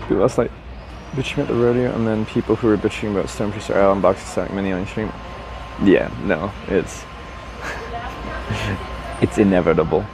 Dude, last night, bitching at the rodeo, and then people who were bitching about Stonefisher Island boxing sack mini on stream. Yeah, no, it's it's inevitable.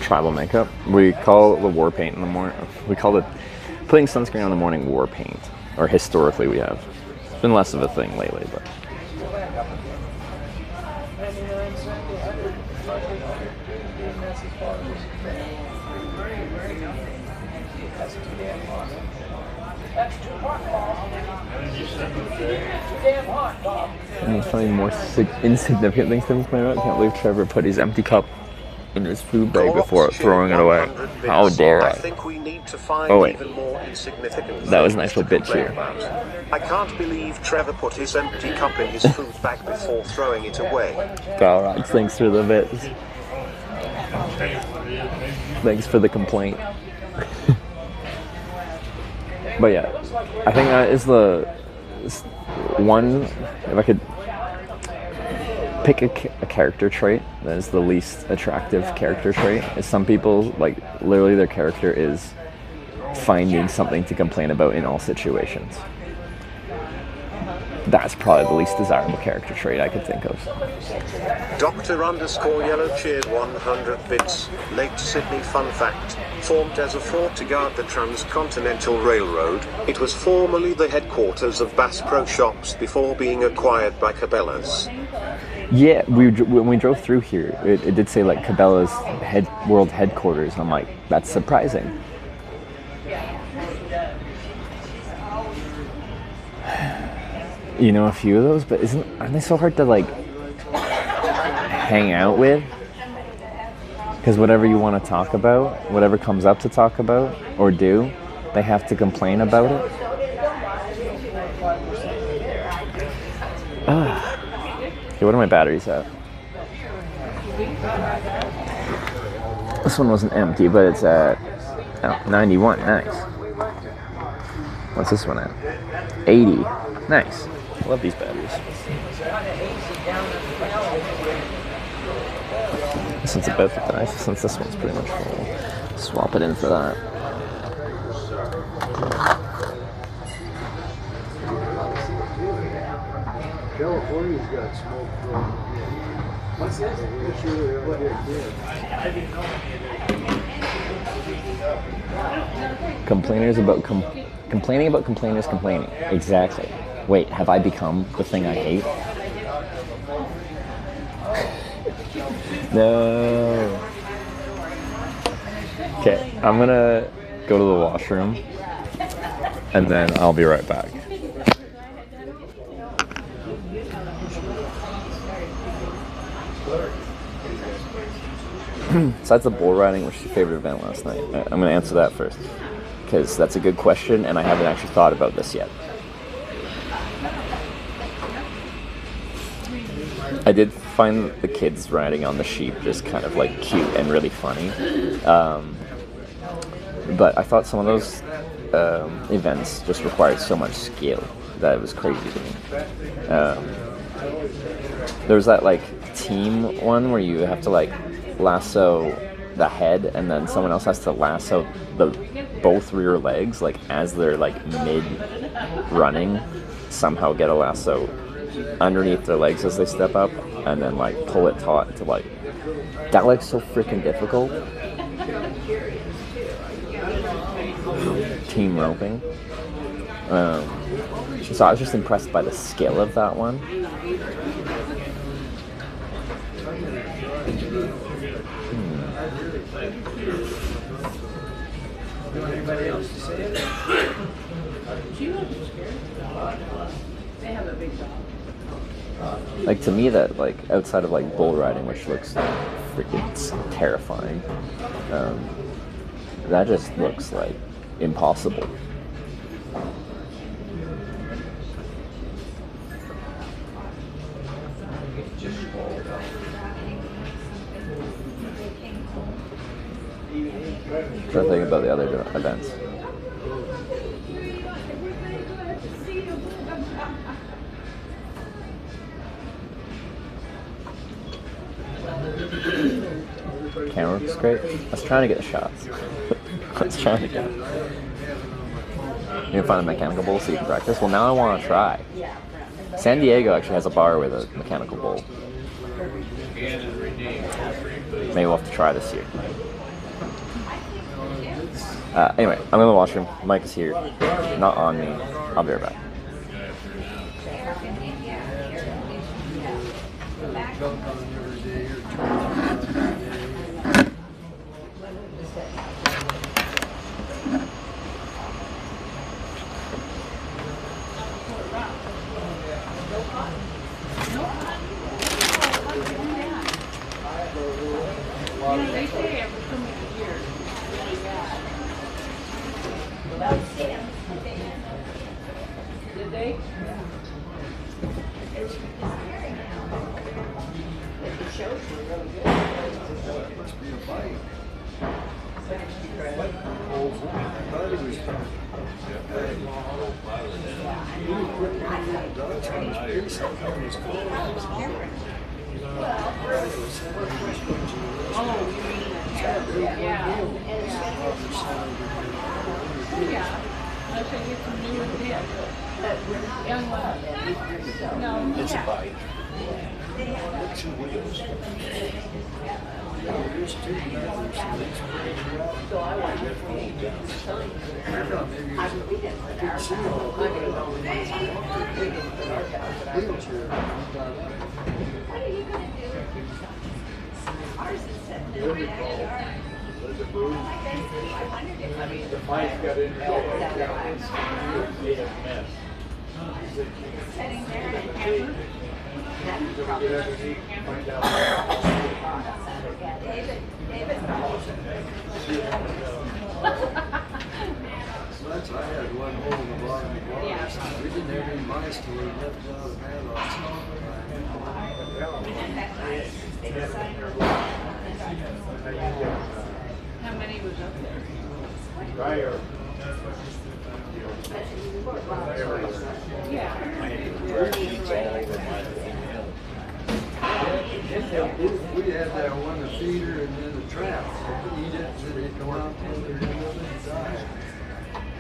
Tribal makeup. We call the war paint in the morning. We call it putting sunscreen on in the morning war paint, or historically we have. It's been less of a thing lately, but. And he's finding more insignificant things to complain about. I can't believe Trevor put his empty cup in his food bag before throwing it away. How dare I? I think we need to find oh wait, even more insignificant that was a nice little bit cheer. I can't believe Trevor put his empty cup in his food bag before throwing it away. Alright, thanks for the bits. Thanks for the complaint. But yeah, I think that is the one, if I could pick a character trait that is the least attractive character trait, is some people, like, literally their character is finding something to complain about in all situations. That's probably the least desirable character trait I could think of. Dr_Yellow cheered 100 bits. Lake Sidney fun fact. Formed as a fort to guard the Transcontinental Railroad, it was formerly the headquarters of Bass Pro Shops before being acquired by Cabela's. Yeah, when we drove through here, it did say like Cabela's world headquarters, and I'm like, that's surprising. You know a few of those, but aren't they so hard to like hang out with? Because whatever you want to talk about, whatever comes up to talk about or do, they have to complain about it. Okay, what are my batteries at? This one wasn't empty, but it's at 91. Nice. What's this one at? 80. Nice. I love these batteries. This one's about to die, since this one's pretty much full. Swap it in for that. California's got smoke from. What's this? Complainers about complaining about complainers complaining. Exactly. Wait, have I become the thing I hate? No. Okay, I'm gonna go to the washroom and then I'll be right back. Besides the bull riding, what's your favorite event last night? I'm going to answer that first, because that's a good question, and I haven't actually thought about this yet. I did find the kids riding on the sheep just kind of like cute and really funny, but I thought some of those events just required so much skill that it was crazy to me. There was that like team one where you have to like lasso the head and then someone else has to lasso the both rear legs, like as they're like mid running, somehow get a lasso underneath their legs as they step up and then like pull it taut to like, that looks so freaking difficult. Team roping. So I was just impressed by the skill of that one. Anybody else to say it? She wasn't scared. They have a big dog. Like to me, that like outside of like bull riding, which looks freaking terrifying, that just looks like impossible. I'm trying to think about the other events. Camera looks great. I was trying to get the shots. I was trying to get it. You can find a mechanical bull so you can practice. Well, now I want to try. San Diego actually has a bar with a mechanical bull. Maybe we'll have to try this year. Anyway, I'm in the washroom. Mike is here. Not on me. I'll be right back. They say every so many years. Did they? The shows were really good. Must be a bite. Yeah. Unless I get some new ones in. Young ones. No. It's a bite. Two wheels. There's two bathrooms. So I want to could see all of it. Wheelchair. I mean, the mice got in there. They had a mess. Sitting there and David. So that's, I had one hole in the bottom of the water. Yeah. We didn't have any mice till we left out of the padlocks. How many was up there? We had that one, the feeder and then the trap. Eat it, and then they'd come out and they'd die.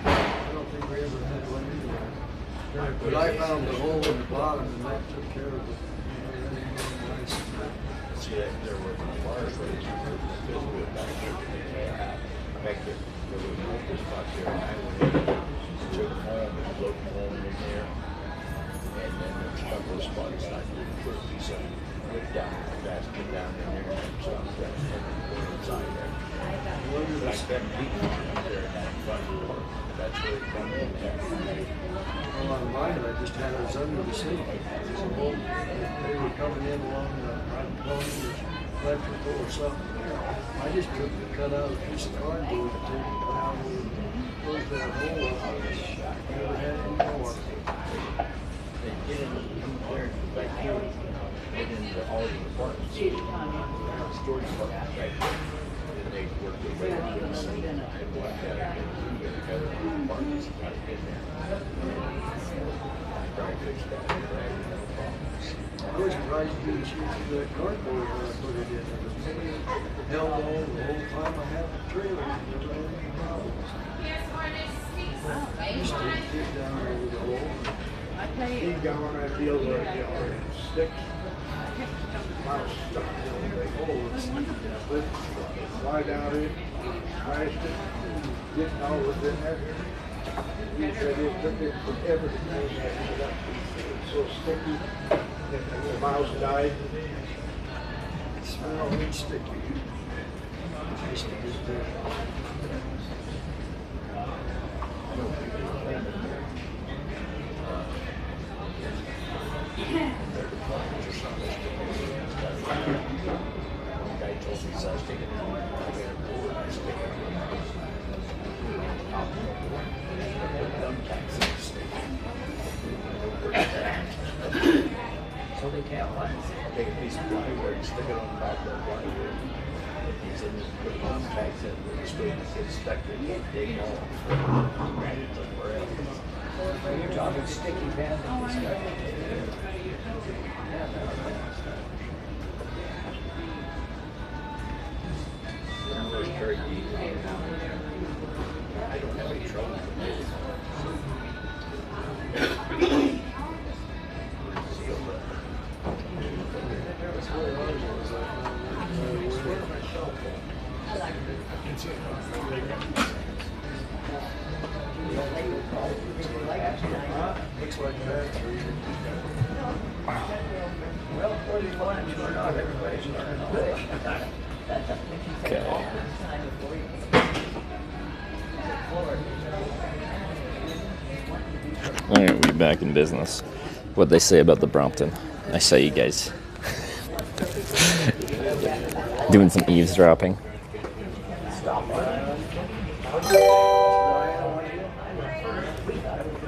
I don't think we ever had one anywhere. But I found the hole in the bottom and that took care of it. See, there were bars where they back there. There was no spot there, and I went in, took them home, and loaded them home in there. And then there's a couple of spots I did for a piece of went down, fast, get down in there, and so I'm inside there. Like them people up there in that front door, that's where they come in there. Well, on mine, I just had it under the sink. They were coming in along the electrical or something. I just took the cut out a piece of cardboard and take it down and closed that hole up. Never had any more. They get in there, back here, get into all the apartments. Storage apartments right there. And they work their way around and see them. And what together apartments got to get there. Try to fix that. I was surprised you didn't use the cardboard when I put it in. It was held on the whole time I had the trailer. Never had any problems. I used to dig down over the hole. He'd go on that field where you know, sticks. Mouse stuck in the hole. Fly down in, smashed it, getting all was in there. He said it took it forever to clean that shit up. It was so sticky. The mouse died. It smelled really sticky. Tasted just good. So they can't take a piece of plywood and stick it on top of that plywood. He's in this put on tags in with the straight inspector, dig it all. You're talking sticky bandit stuff. Very deep. I don't have any trouble with it. Looks like that. Well, 41 and not everybody's learning all that. Okay. Alright, we're back in business. What'd they say about the Brompton? I saw you guys doing some eavesdropping.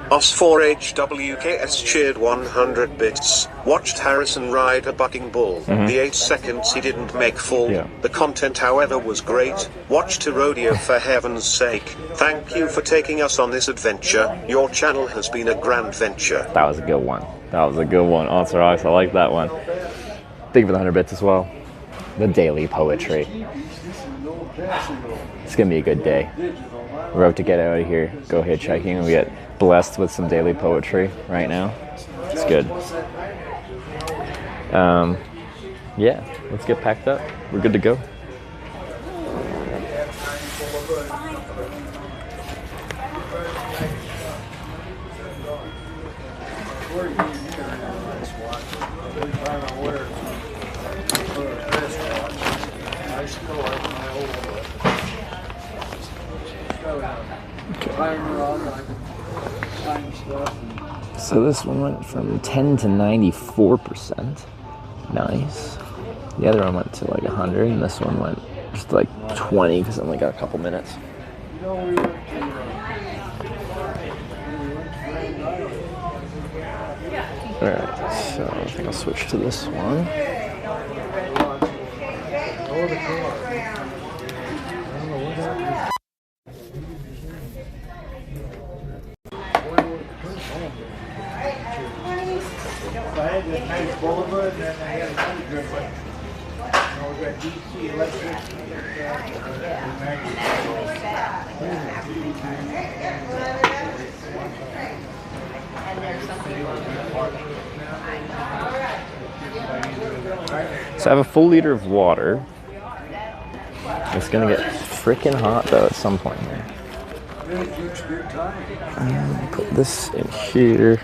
Os4HWKS cheered 100 bits. Watched Harrison ride a bucking bull. The 8 seconds he didn't make full. The content, however, was great. Watch to Rodeo for heaven's sake. Thank you for taking us on this adventure. Your channel has been a grand venture. That was a good one. That was a good one. Answer Ox, I like that one. Thank you for the 100 bits as well. The daily poetry. It's gonna be a good day. We're about to get out of here, go hitchhiking, and we get blessed with some daily poetry right now. It's good. Yeah, let's get packed up. We're good to go. Timer on, I time stuff. So this one went from 10 to 94%. Nice. The other one went to like 100, and this one went just like 20 because I only got a couple minutes. Alright, so I think I'll switch to this one. So I have a full liter of water. It's gonna get freaking hot though at some point here. Put this in here.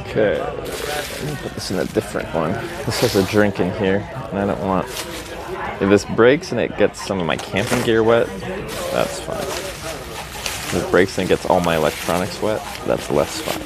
Okay, let me put this in a different one. This has a drink in here, and I don't want... If this breaks and it gets some of my camping gear wet, that's fine. If it breaks and it gets all my electronics wet, that's less fine.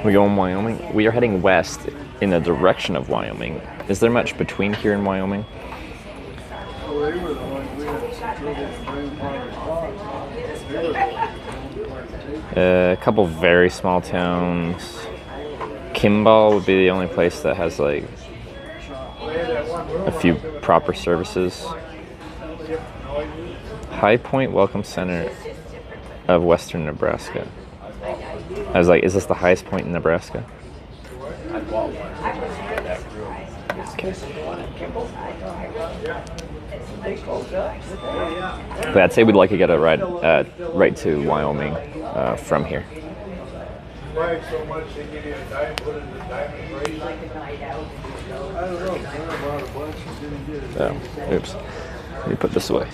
We go in Wyoming. We are heading west in the direction of Wyoming. Is there much between here and Wyoming? A couple very small towns. Kimball would be the only place that has like a few proper services. High Point Welcome Center of Western Nebraska. I was like, is this the highest point in Nebraska? Okay. But I'd say we'd like to get a ride right to Wyoming from here. Oh, oops. Let me put this away.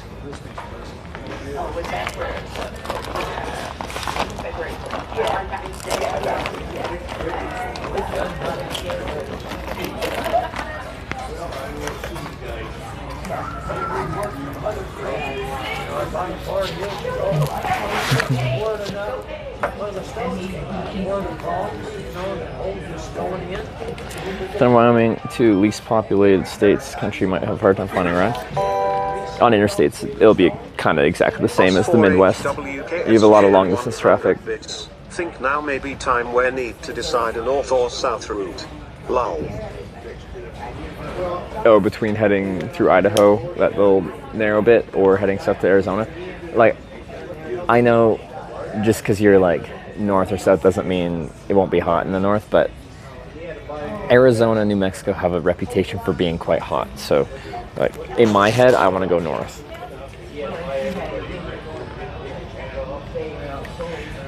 From Wyoming to least populated states, country might have a hard time finding a ride. On interstates, it'll be kind of exactly the same as the Midwest. You have a lot of long distance traffic. Think now may be time where need to decide a north or south route. Lol. Oh, between heading through Idaho, that little narrow bit, or heading south to Arizona. Like, I know just because you're like north or south doesn't mean it won't be hot in the north, but Arizona, New Mexico have a reputation for being quite hot. So, like, in my head, I want to go north.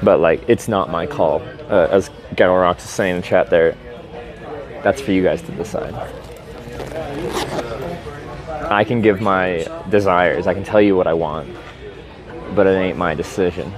But, like, it's not my call. As Geographic is saying in the chat there, that's for you guys to decide. I can give my desires. I can tell you what I want, but it ain't my decision.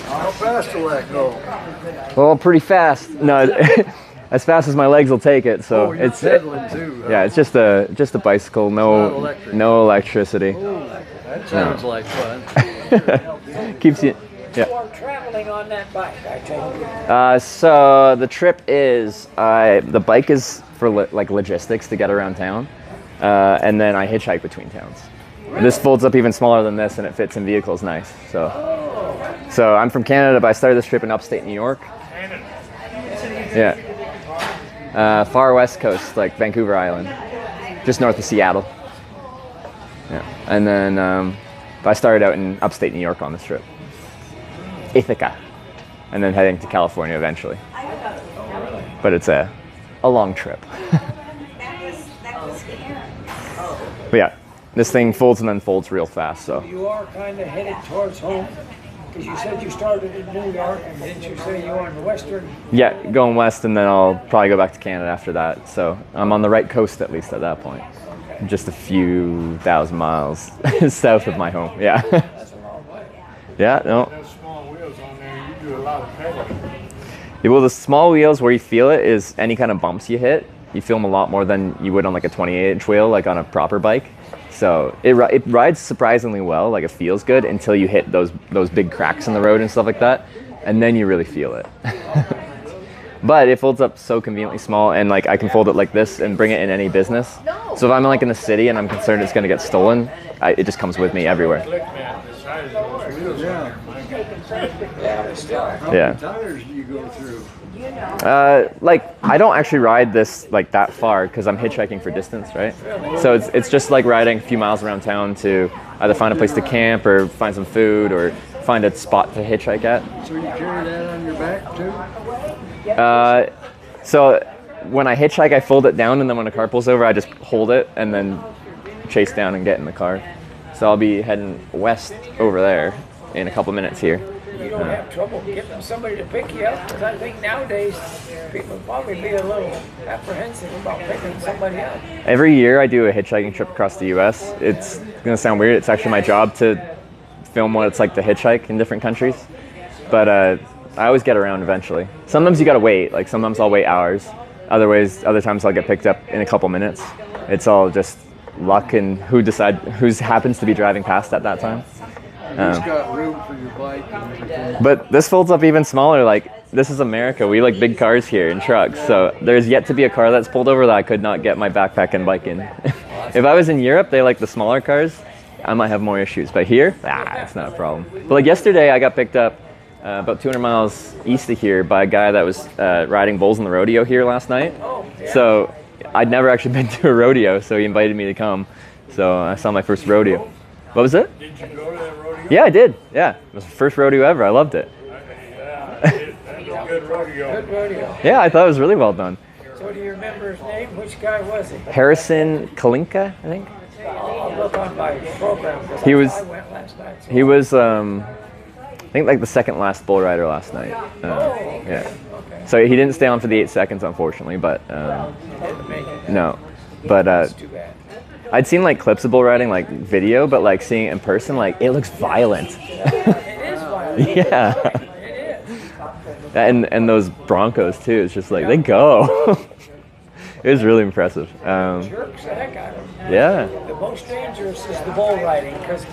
How fast will that go? Well, pretty fast. No, as fast as my legs will take it. So you're pedaling too, huh? Yeah, it's just a bicycle. No electricity. That sounds like fun. Keeps you. Yeah. You are traveling on that bike, I tell you. So the trip is the bike is for like logistics to get around town, and then I hitchhike between towns. This folds up even smaller than this, and it fits in vehicles nice. So I'm from Canada, but I started this trip in upstate New York. Yeah. Far west coast, like Vancouver Island, just north of Seattle. Yeah. And then I started out in upstate New York on this trip. Ithaca. And then heading to California eventually. But it's a long trip. But yeah, this thing folds and then folds real fast, so. You are kind of headed towards home, because you said you started in New York, and didn't you say you were in the western? Yeah, going west, and then I'll probably go back to Canada after that. So I'm on the right coast at least at that point. Just a few thousand miles south of my home. Yeah. Yeah, no. Those small wheels on there, you do a lot of pedaling. Yeah, well, the small wheels where you feel it is any kind of bumps you hit. You feel them a lot more than you would on like a 28-inch wheel, like on a proper bike. So it rides surprisingly well, like it feels good until you hit those big cracks in the road and stuff like that, and then you really feel it. But it folds up so conveniently small, and like I can fold it like this and bring it in any business. So if I'm like in the city and I'm concerned it's gonna get stolen, it just comes with me everywhere. How Yeah. many tires do you go through? Like I don't actually ride this like that far because I'm hitchhiking for distance, right? So it's just like riding a few miles around town to either find a place to camp or find some food or find a spot to hitchhike at. So you carry that on your back too? So when I hitchhike, I fold it down, and then when a car pulls over, I just hold it and then chase down and get in the car. So I'll be heading west over there in a couple minutes here. You don't have trouble getting somebody to pick you up, because I think nowadays people probably be a little apprehensive about picking somebody up. Every year I do a hitchhiking trip across the U.S. It's gonna sound weird. It's actually my job to film what it's like to hitchhike in different countries. But I always get around eventually. Sometimes you gotta wait. Like sometimes I'll wait hours. Other times I'll get picked up in a couple minutes. It's all just luck and who happens to be driving past at that time. It's got room for your bike and everything. But this folds up even smaller. Like this is America. We like big cars here and trucks. So there's yet to be a car that's pulled over that I could not get my backpack and bike in. If I was in Europe, they like the smaller cars. I might have more issues. But here, it's not a problem. But like yesterday, I got picked up about 200 miles east of here by a guy that was riding bulls in the rodeo here last night. So I'd never actually been to a rodeo, so he invited me to come. So I saw my first rodeo. What was it? Did you go to that rodeo? Yeah, I did. Yeah, it was the first rodeo ever. I loved it. Yeah, that was a good rodeo. Good rodeo. Yeah, I thought it was really well done. So do you remember his name? Which guy was he? Harrison Kalinka, I think. I'll look on my program, because He was- I went last night. So He was, I think, like the second last bull rider last night. Yeah. So he didn't stay on for the 8 seconds, unfortunately, but didn't make it. no. But That's too bad. I'd seen like clips of bull riding, like video, but like seeing it in person, like it looks violent. It is violent. Yeah. It is. And those Broncos too. It's just like they go. It was really impressive. Jerks the heck out of them. Yeah. The most dangerous is the bull riding, because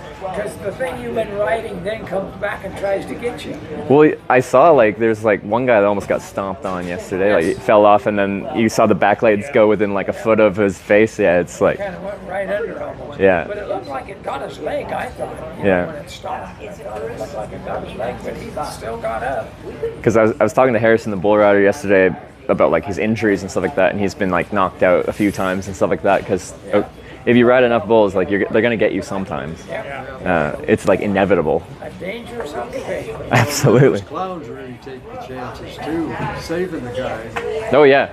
the thing you've been riding then comes back and tries to get you. Well, I saw like there's like one guy that almost got stomped on yesterday. Like he fell off, and then you saw the back legs go within like a foot of his face. Yeah, it's like. Kind of went right under almost. Yeah. But it looked like it got his leg, I thought. You Yeah. know, when it stopped. I thought it looked like it got his leg, but he still got up. Because I was talking to Harrison, the bull rider, yesterday. about like his injuries and stuff like that, and he's been like knocked out a few times and stuff like that because if you ride enough bulls, like they're gonna get you sometimes. It's like inevitable. A dangerous occupation. Absolutely. Those clowns really take the chances too, saving the guy. Oh yeah.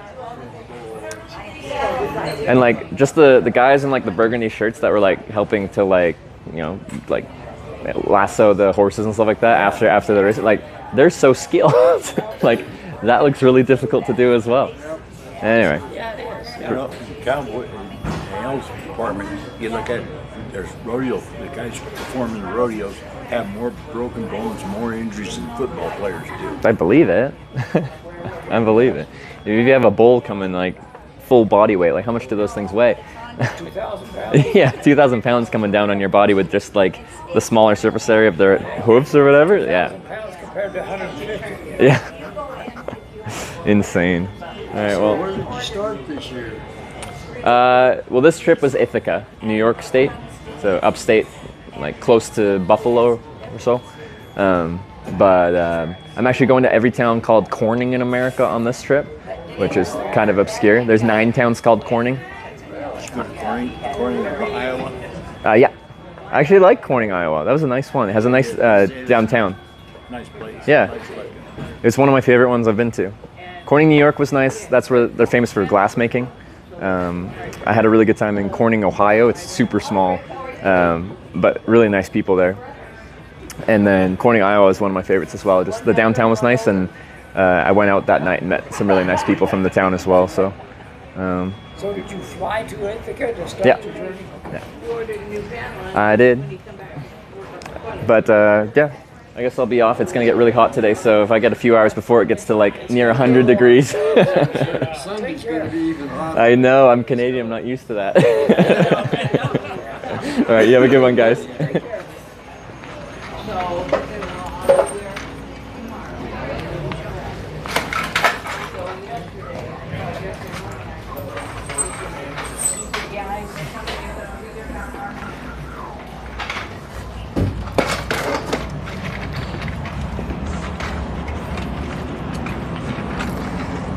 And like just the guys in like the burgundy shirts that were like helping to like, you know, like lasso the horses and stuff like that after the race, like they're so skilled. Like that looks really difficult to do as well. Anyway. Yeah, it is. You know, cowboy animals department, you look at there's rodeo, the guys performing the rodeos have more broken bones, more injuries than football players do. I believe it. I believe it. If you have a bull coming like full body weight, like how much do those things weigh? 2,000 pounds. Yeah, 2,000 pounds coming down on your body with just like the smaller surface area of their hooves or whatever. Yeah. 2,000 pounds compared to 150. Yeah. Insane. All right. Well. Where did you start this year? Well, this trip was Ithaca, New York State, so upstate, like close to Buffalo or so. But I'm actually going to every town called Corning in America on this trip, which is kind of obscure. There's 9 towns called Corning. Corning, Iowa. Yeah, I actually like Corning, Iowa. That was a nice one. It has a nice downtown. Nice place. Yeah, Nice place. it's one of my favorite ones I've been to. Corning, New York was nice. That's where they're famous for glass making. I had a really good time in Corning, Ohio. It's super small, but really nice people there. And then Corning, Iowa is one of my favorites as well. Just the downtown was nice, and I went out that night and met some really nice people from the town as well. So did you fly to Ithaca to start Yeah. your journey? Yeah. I did. But yeah, I guess I'll be off. It's gonna get really hot today, so if I get a few hours before it gets to like near 100 degrees. Sunday's going to be even hotter. I know, I'm Canadian, I'm not used to that. All right, you have a good one, guys.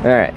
All right.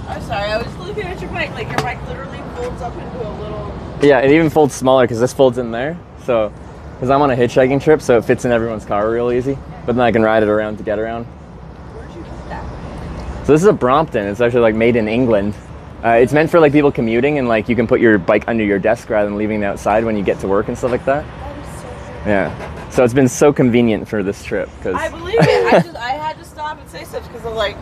I'm sorry, I was looking at your bike. Like your bike literally folds up into a little. Yeah, it even folds smaller because this folds in there. So, because I'm on a hitchhiking trip, so it fits in everyone's car real easy. But then I can ride it around to get around. Where'd you get that? So this is a Brompton. It's actually like made in England. It's meant for like people commuting, and like you can put your bike under your desk rather than leaving it outside when you get to work and stuff like that. That is so cool. Yeah. So it's been so convenient for this trip because. I believe it. I had to stop and say such because I'm like,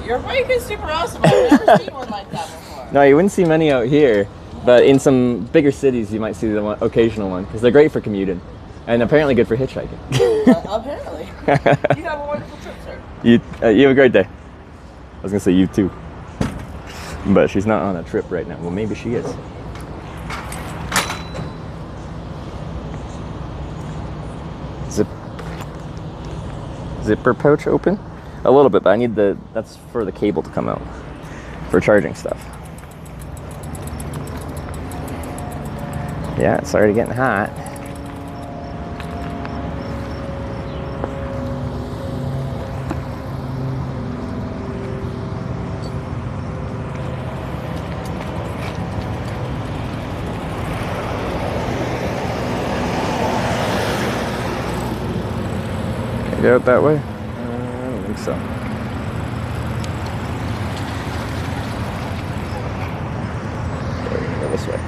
your bike is super awesome. I've never seen one like that before. No, you wouldn't see many out here, but in some bigger cities you might see the occasional one because they're great for commuting, and apparently good for hitchhiking. Apparently. You have a wonderful trip, sir. You have a great day. I was gonna say you too, but she's not on a trip right now. Well, maybe she is. Zipper pouch open? A little bit, but I need that's for the cable to come out for charging stuff. Yeah, it's already getting hot. Can I get out that way? I don't think so. Go this way.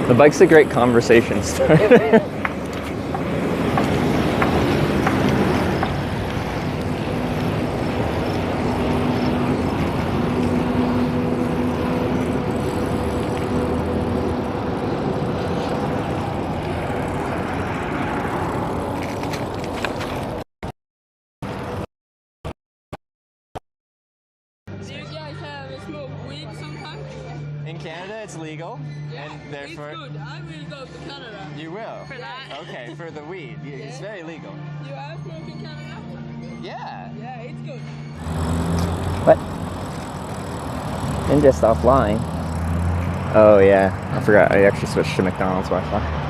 The bike's a great conversation starter. Do you guys have a smoke weed sometimes? In Canada? Canada, it's legal, and therefore It's good. I will go to Canada. you will. For that. Okay, for the weed, it's very legal. You have smoke in Canada? Yeah. Yeah, it's good. What? And just offline. Oh yeah, I forgot. I actually switched to McDonald's Wi-Fi.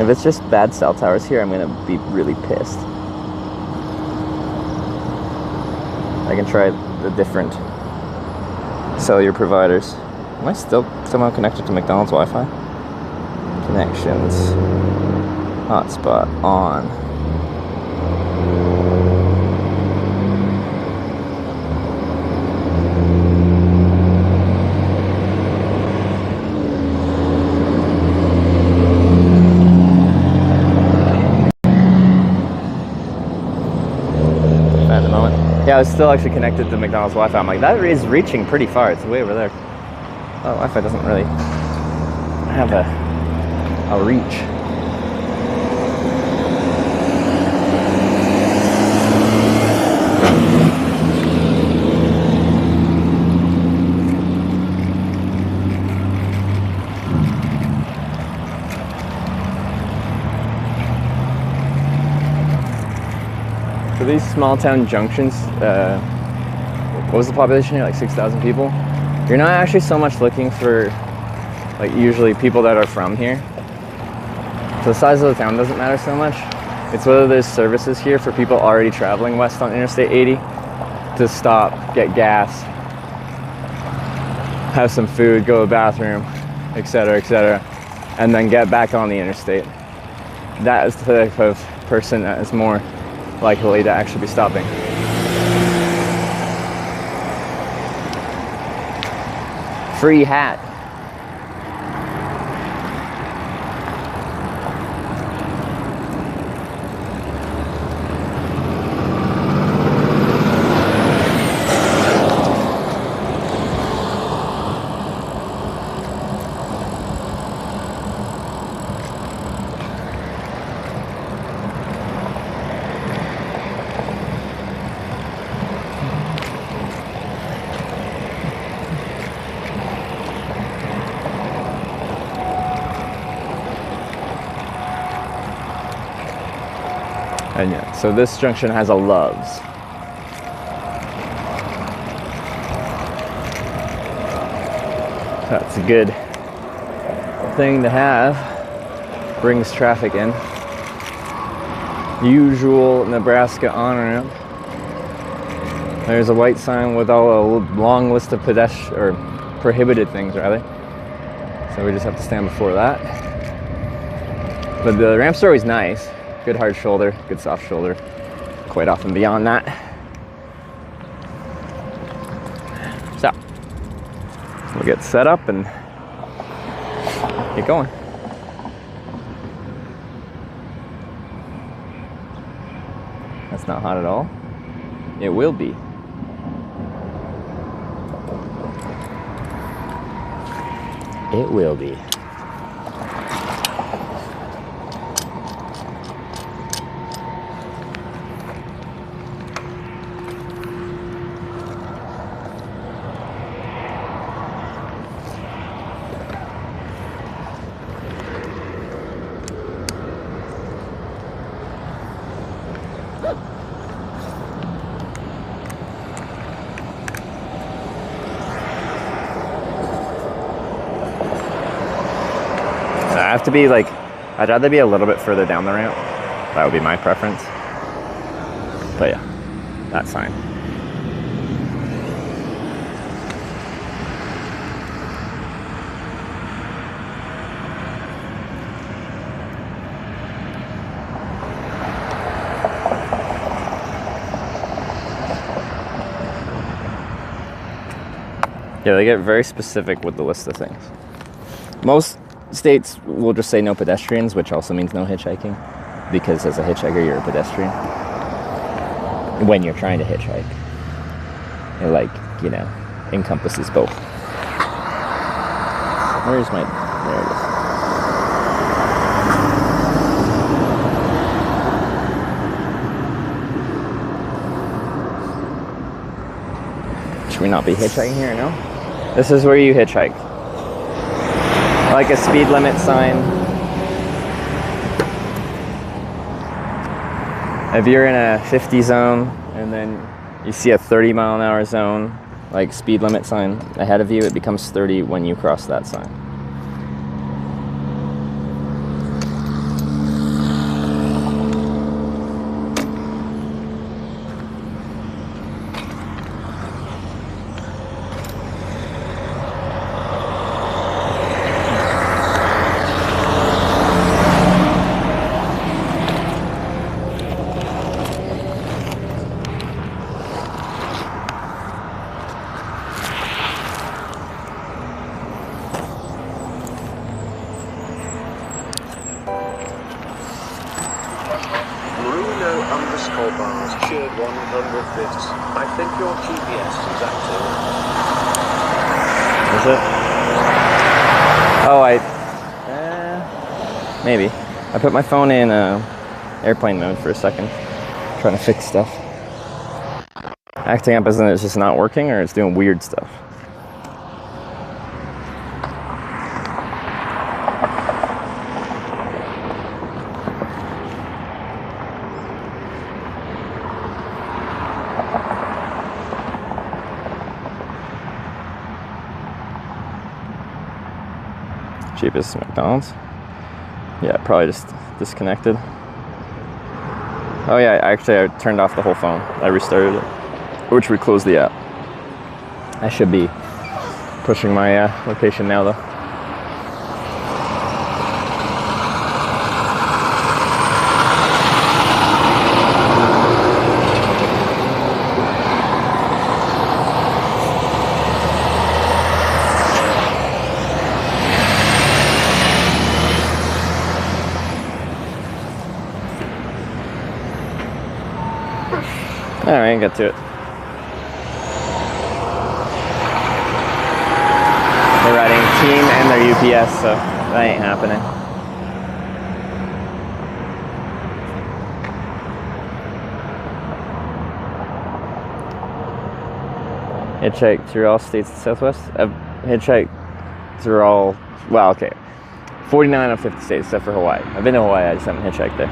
If it's just bad cell towers here, I'm gonna be really pissed. I can try the different cellular providers. Am I still somehow connected to McDonald's Wi-Fi? Connections. Hotspot on. At the moment. Yeah, I was still actually connected to McDonald's Wi-Fi. I'm like, that is reaching pretty far. It's way over there. Oh, Wi-Fi doesn't really have a reach. So these small town junctions, what was the population here? Like 6,000 people? You're not actually so much looking for, like, usually people that are from here. So the size of the town doesn't matter so much. It's whether there's services here for people already traveling west on Interstate 80 to stop, get gas, have some food, go to the bathroom, etc., and then get back on the interstate. That is the type of person that is more likely to actually be stopping. Free hat. And yeah, so this junction has a Love's. That's a good thing to have. Brings traffic in. Usual Nebraska on-ramp. There's a white sign with all a long list of or prohibited things rather. So we just have to stand before that. But the ramps are always nice. Good hard shoulder, good soft shoulder. Quite often beyond that. So we'll get set up and get going. That's not hot at all. It will be. It will be. I have to be like, I'd rather be a little bit further down the ramp. That would be my preference. But yeah, that's fine. Yeah, they get very specific with the list of things. Most states will just say no pedestrians, which also means no hitchhiking, because as a hitchhiker, you're a pedestrian. When you're trying to hitchhike, it, like, you know, encompasses both. Where's my, there it is. Should we not be hitchhiking here? No. This is where you hitchhike. Like a speed limit sign. If you're in a 50 zone and then you see a 30-mile-an-hour zone, like speed limit sign ahead of you, it becomes 30 when you cross that sign. Bars cheered 100 bits. I think your GPS is active. Is it? Oh, maybe. I put my phone in airplane mode for a second, trying to fix stuff. Acting up as in it's just not working or it's doing weird stuff. Cheapest McDonald's. Yeah, probably just disconnected. Oh yeah, actually I turned off the whole phone. I restarted it, which would close the app. I should be pushing my location now though. Alright, get to it. They're riding team and their UPS, so that ain't happening. Hitchhiked through all states of the Southwest. I've hitchhiked through all, well, okay, 49 of 50 states except for Hawaii. I've been to Hawaii, I just haven't hitchhiked there.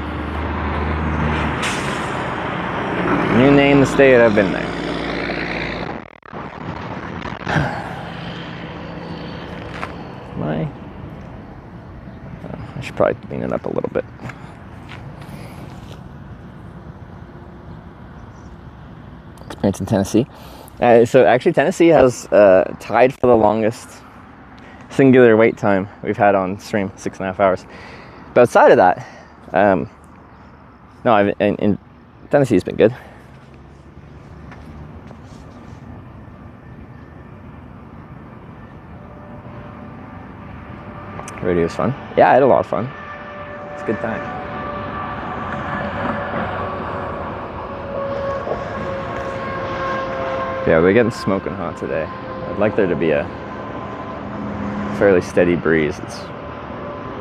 You name the state, I've been there. I should probably clean it up a little bit. Experience in Tennessee. So actually Tennessee has tied for the longest singular wait time we've had on stream, 6.5 hours. But outside of that, no, in Tennessee's been good. Rodeo's fun. Yeah, I had a lot of fun. It's a good time. Yeah, we're getting smoking hot today. I'd like there to be a fairly steady breeze. It's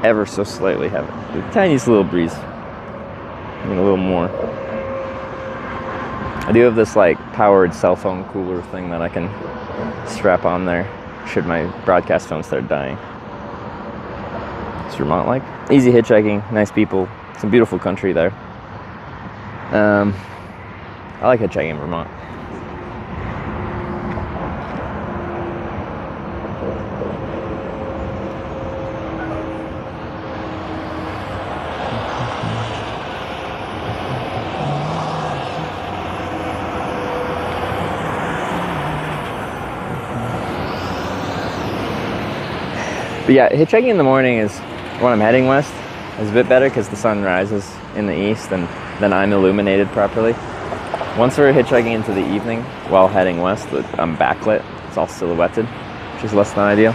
ever so slightly heavy. The tiniest little breeze. I mean, a little more. I do have this like powered cell phone cooler thing that I can strap on there should my broadcast phone start dying. What's Vermont like? Easy hitchhiking, nice people, some beautiful country there. I like hitchhiking in Vermont. But yeah, hitchhiking in the morning is, when I'm heading west, is a bit better because the sun rises in the east and then I'm illuminated properly. Once we're hitchhiking into the evening while heading west, I'm backlit. It's all silhouetted, which is less than ideal.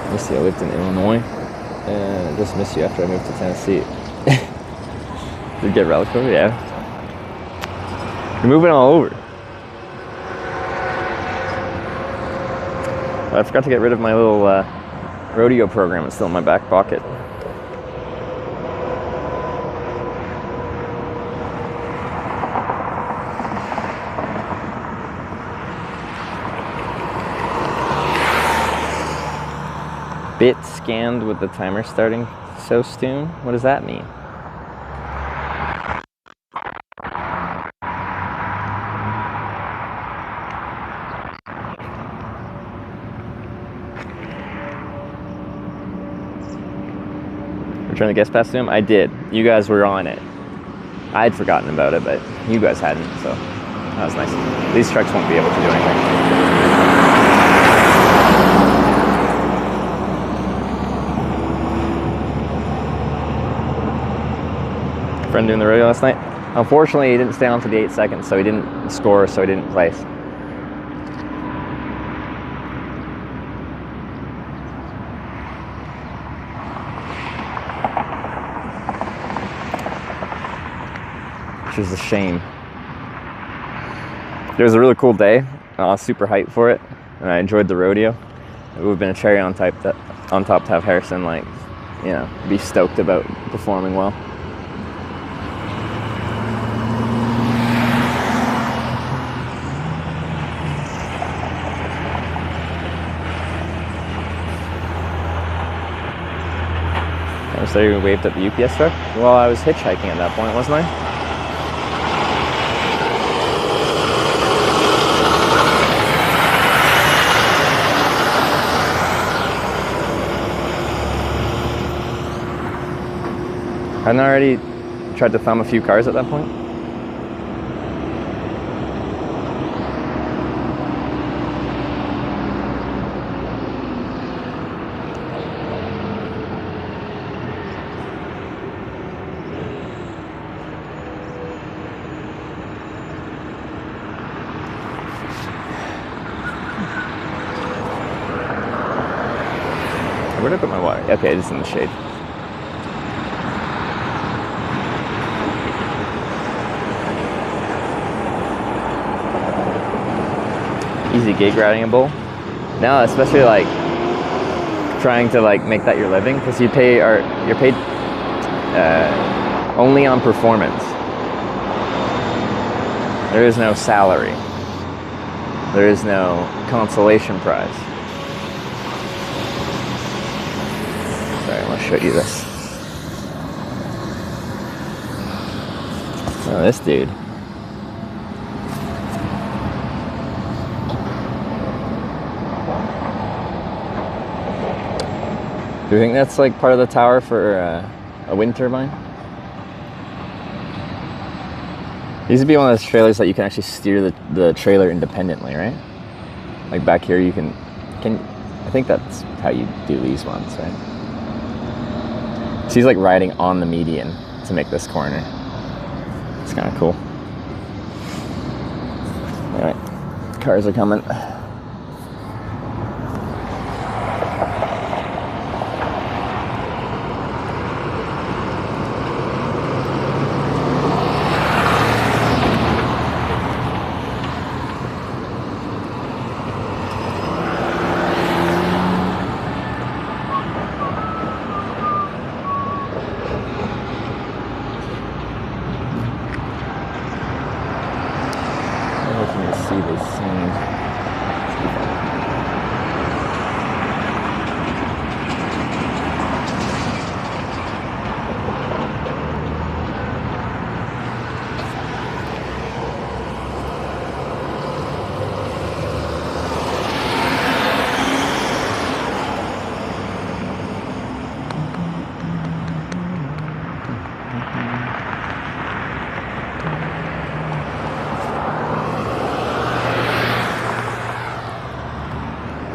I used to lived in Illinois, and I just missed you after I moved to Tennessee. Did you get Relico? Yeah. You're moving all over. I forgot to get rid of my little rodeo program. It's still in my back pocket. bit scanned with the timer starting so soon. What does that mean? Return the guest pass to him? I did. You guys were on it. I had forgotten about it, but you guys hadn't, so that was nice. These trucks won't be able to do anything. Friend doing the rodeo last night. Unfortunately, he didn't stay on for the 8 seconds, so he didn't score, so he didn't place. Which is a shame. It was a really cool day. I was super hyped for it, and I enjoyed the rodeo. It would have been a cherry on top to have Harrison, like, you know, be stoked about performing well. I was there, you waved at the UPS truck? Well, I was hitchhiking at that point, wasn't I? Hadn't I already tried to thumb a few cars at that point? Where did I put my water? Okay, it's in the shade. Easy gig riding a bull. Now, especially like trying to like make that your living, because you're paid only on performance. There is no salary. There is no consolation prize. Sorry, I want to show you this. Oh, this dude. Do you think that's like part of the tower for a wind turbine? These would be one of those trailers that you can actually steer the trailer independently, right? Like back here you can I think that's how you do these ones, right? So he's like riding on the median to make this corner. It's kind of cool. Alright, cars are coming.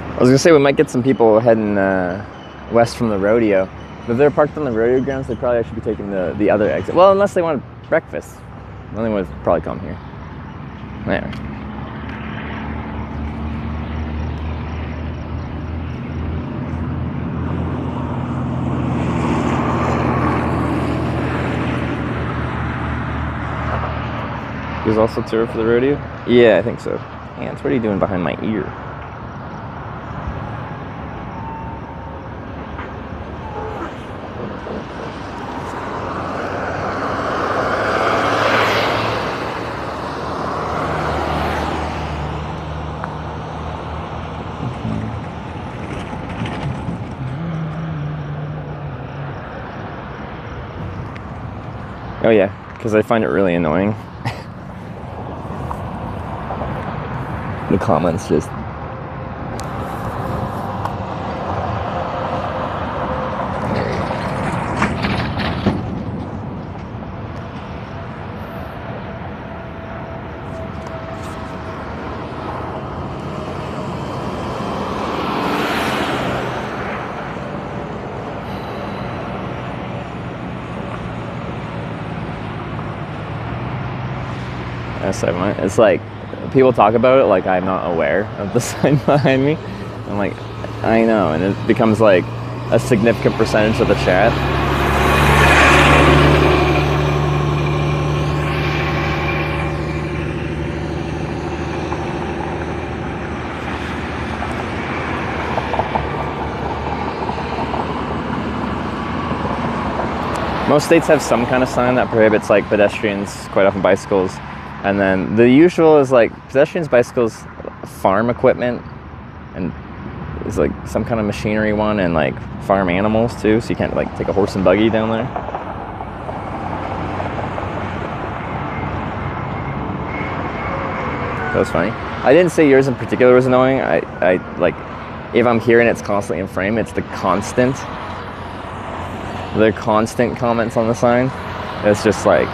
I was gonna say we might get some people heading west from the rodeo. But if they're parked on the rodeo grounds, they probably should be taking the other exit. Well, unless they want breakfast. Then they would probably come here. Anyway. There's also a tour for the rodeo? Yeah, I think so. Ants, what are you doing behind my ear? Oh yeah, because I find it really annoying. The comments just... It's like, people talk about it like I'm not aware of the sign behind me. I'm like, I know, and it becomes like a significant percentage of the chat. Most states have some kind of sign that prohibits like pedestrians, quite often bicycles. And then the usual is like pedestrians, bicycles, farm equipment, and there's like some kind of machinery one, and like farm animals too, so you can't like take a horse and buggy down there. That was funny. I didn't say yours in particular was annoying. I like, if I'm hearing it's constantly in frame, it's the constant comments on the sign. It's just like,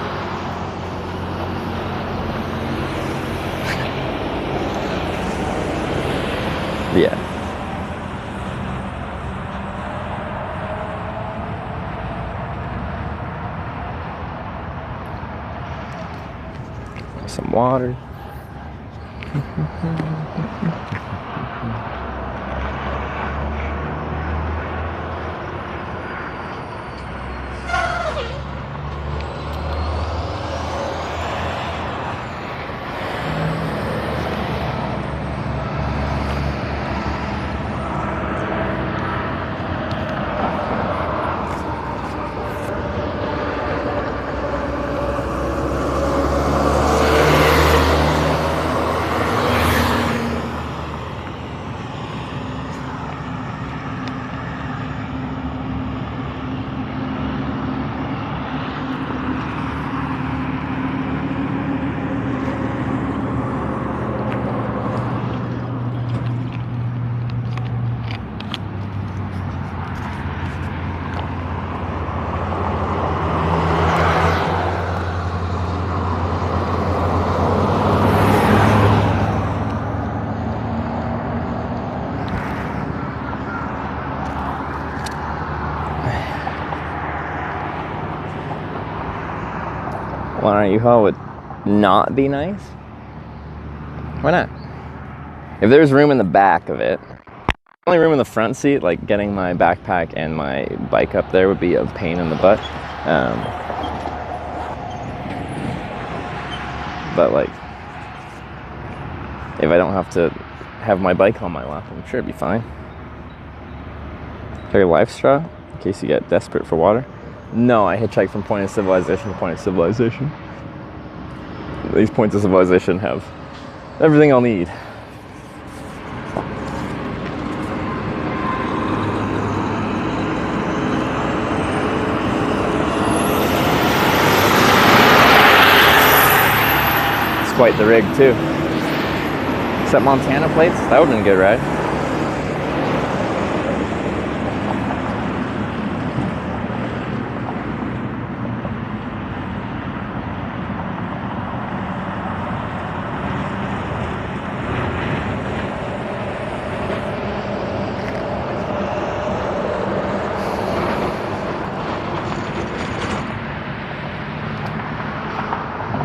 yeah. Some water. Why don't you call it not be nice? Why not? If there's room in the back of it, only room in the front seat, like getting my backpack and my bike up there would be a pain in the butt. But like, if I don't have to have my bike on my lap, I'm sure it'd be fine. Carry a life straw in case you get desperate for water. No, I hitchhike from point of civilization to point of civilization. These points of civilization have everything I'll need. It's quite the rig too. Except Montana plates, that would've been a good ride.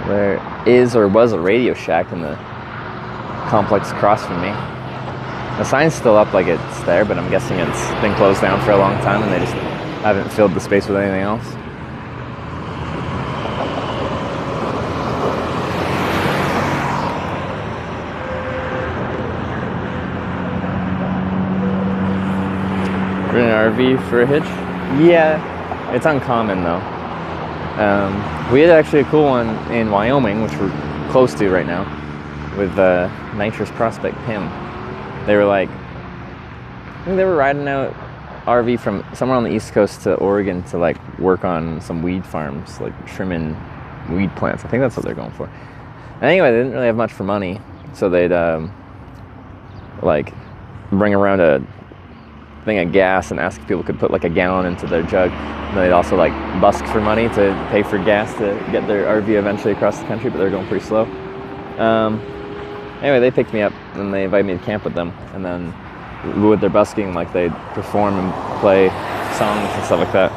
There is or was a Radio Shack in the complex across from me. The sign's still up like it's there, but I'm guessing it's been closed down for a long time and they just haven't filled the space with anything else. Rent an RV for a hitch? Yeah, it's uncommon though. We had actually a cool one in Wyoming, which we're close to right now, with Nitrous Prospect PIM. They were like, I think they were riding out RV from somewhere on the East Coast to Oregon to like work on some weed farms, like trimming weed plants. I think that's what they're going for. And anyway, they didn't really have much for money, so they'd like bring around a thing of gas and ask if people could put like a gallon into their jug. And they'd also like busk for money to pay for gas to get their RV eventually across the country, but they're going pretty slow. Anyway, they picked me up and they invited me to camp with them, and then with their busking, like they'd perform and play songs and stuff like that.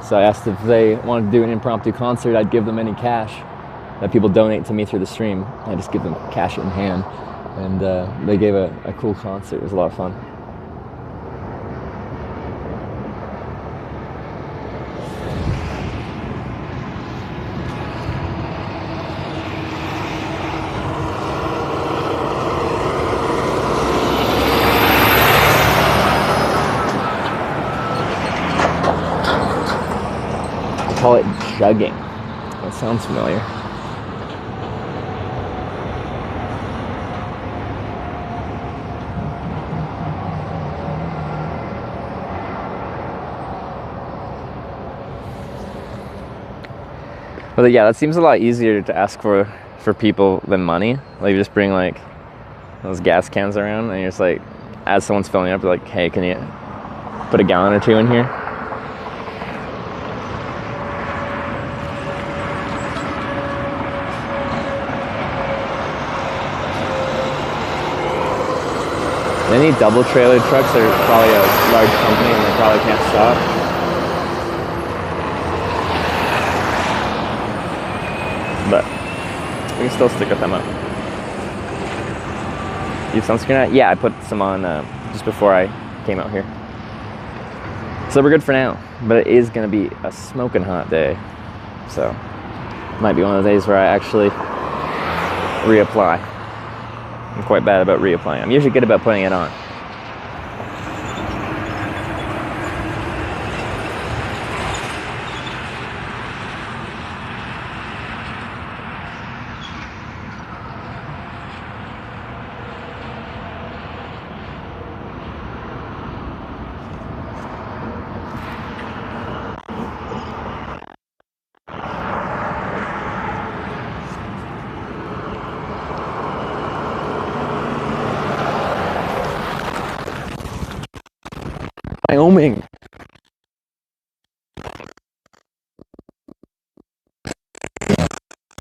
So I asked if they wanted to do an impromptu concert. I'd give them any cash that people donate to me through the stream. I just give them cash in hand, and they gave a cool concert. It was a lot of fun. Call it jugging. That sounds familiar. But yeah, that seems a lot easier to ask for people than money. Like you just bring like those gas cans around and you're just like, as someone's filling up, you're like, hey, can you put a gallon or two in here? They need double trailer trucks. They're probably a large company and they probably can't stop. But we can still stick with them up. You have sunscreen on? Yeah, I put some on just before I came out here. So we're good for now. But it is going to be a smoking hot day. So it might be one of the days where I actually reapply. I'm quite bad about reapplying. I'm usually good about putting it on. Wyoming.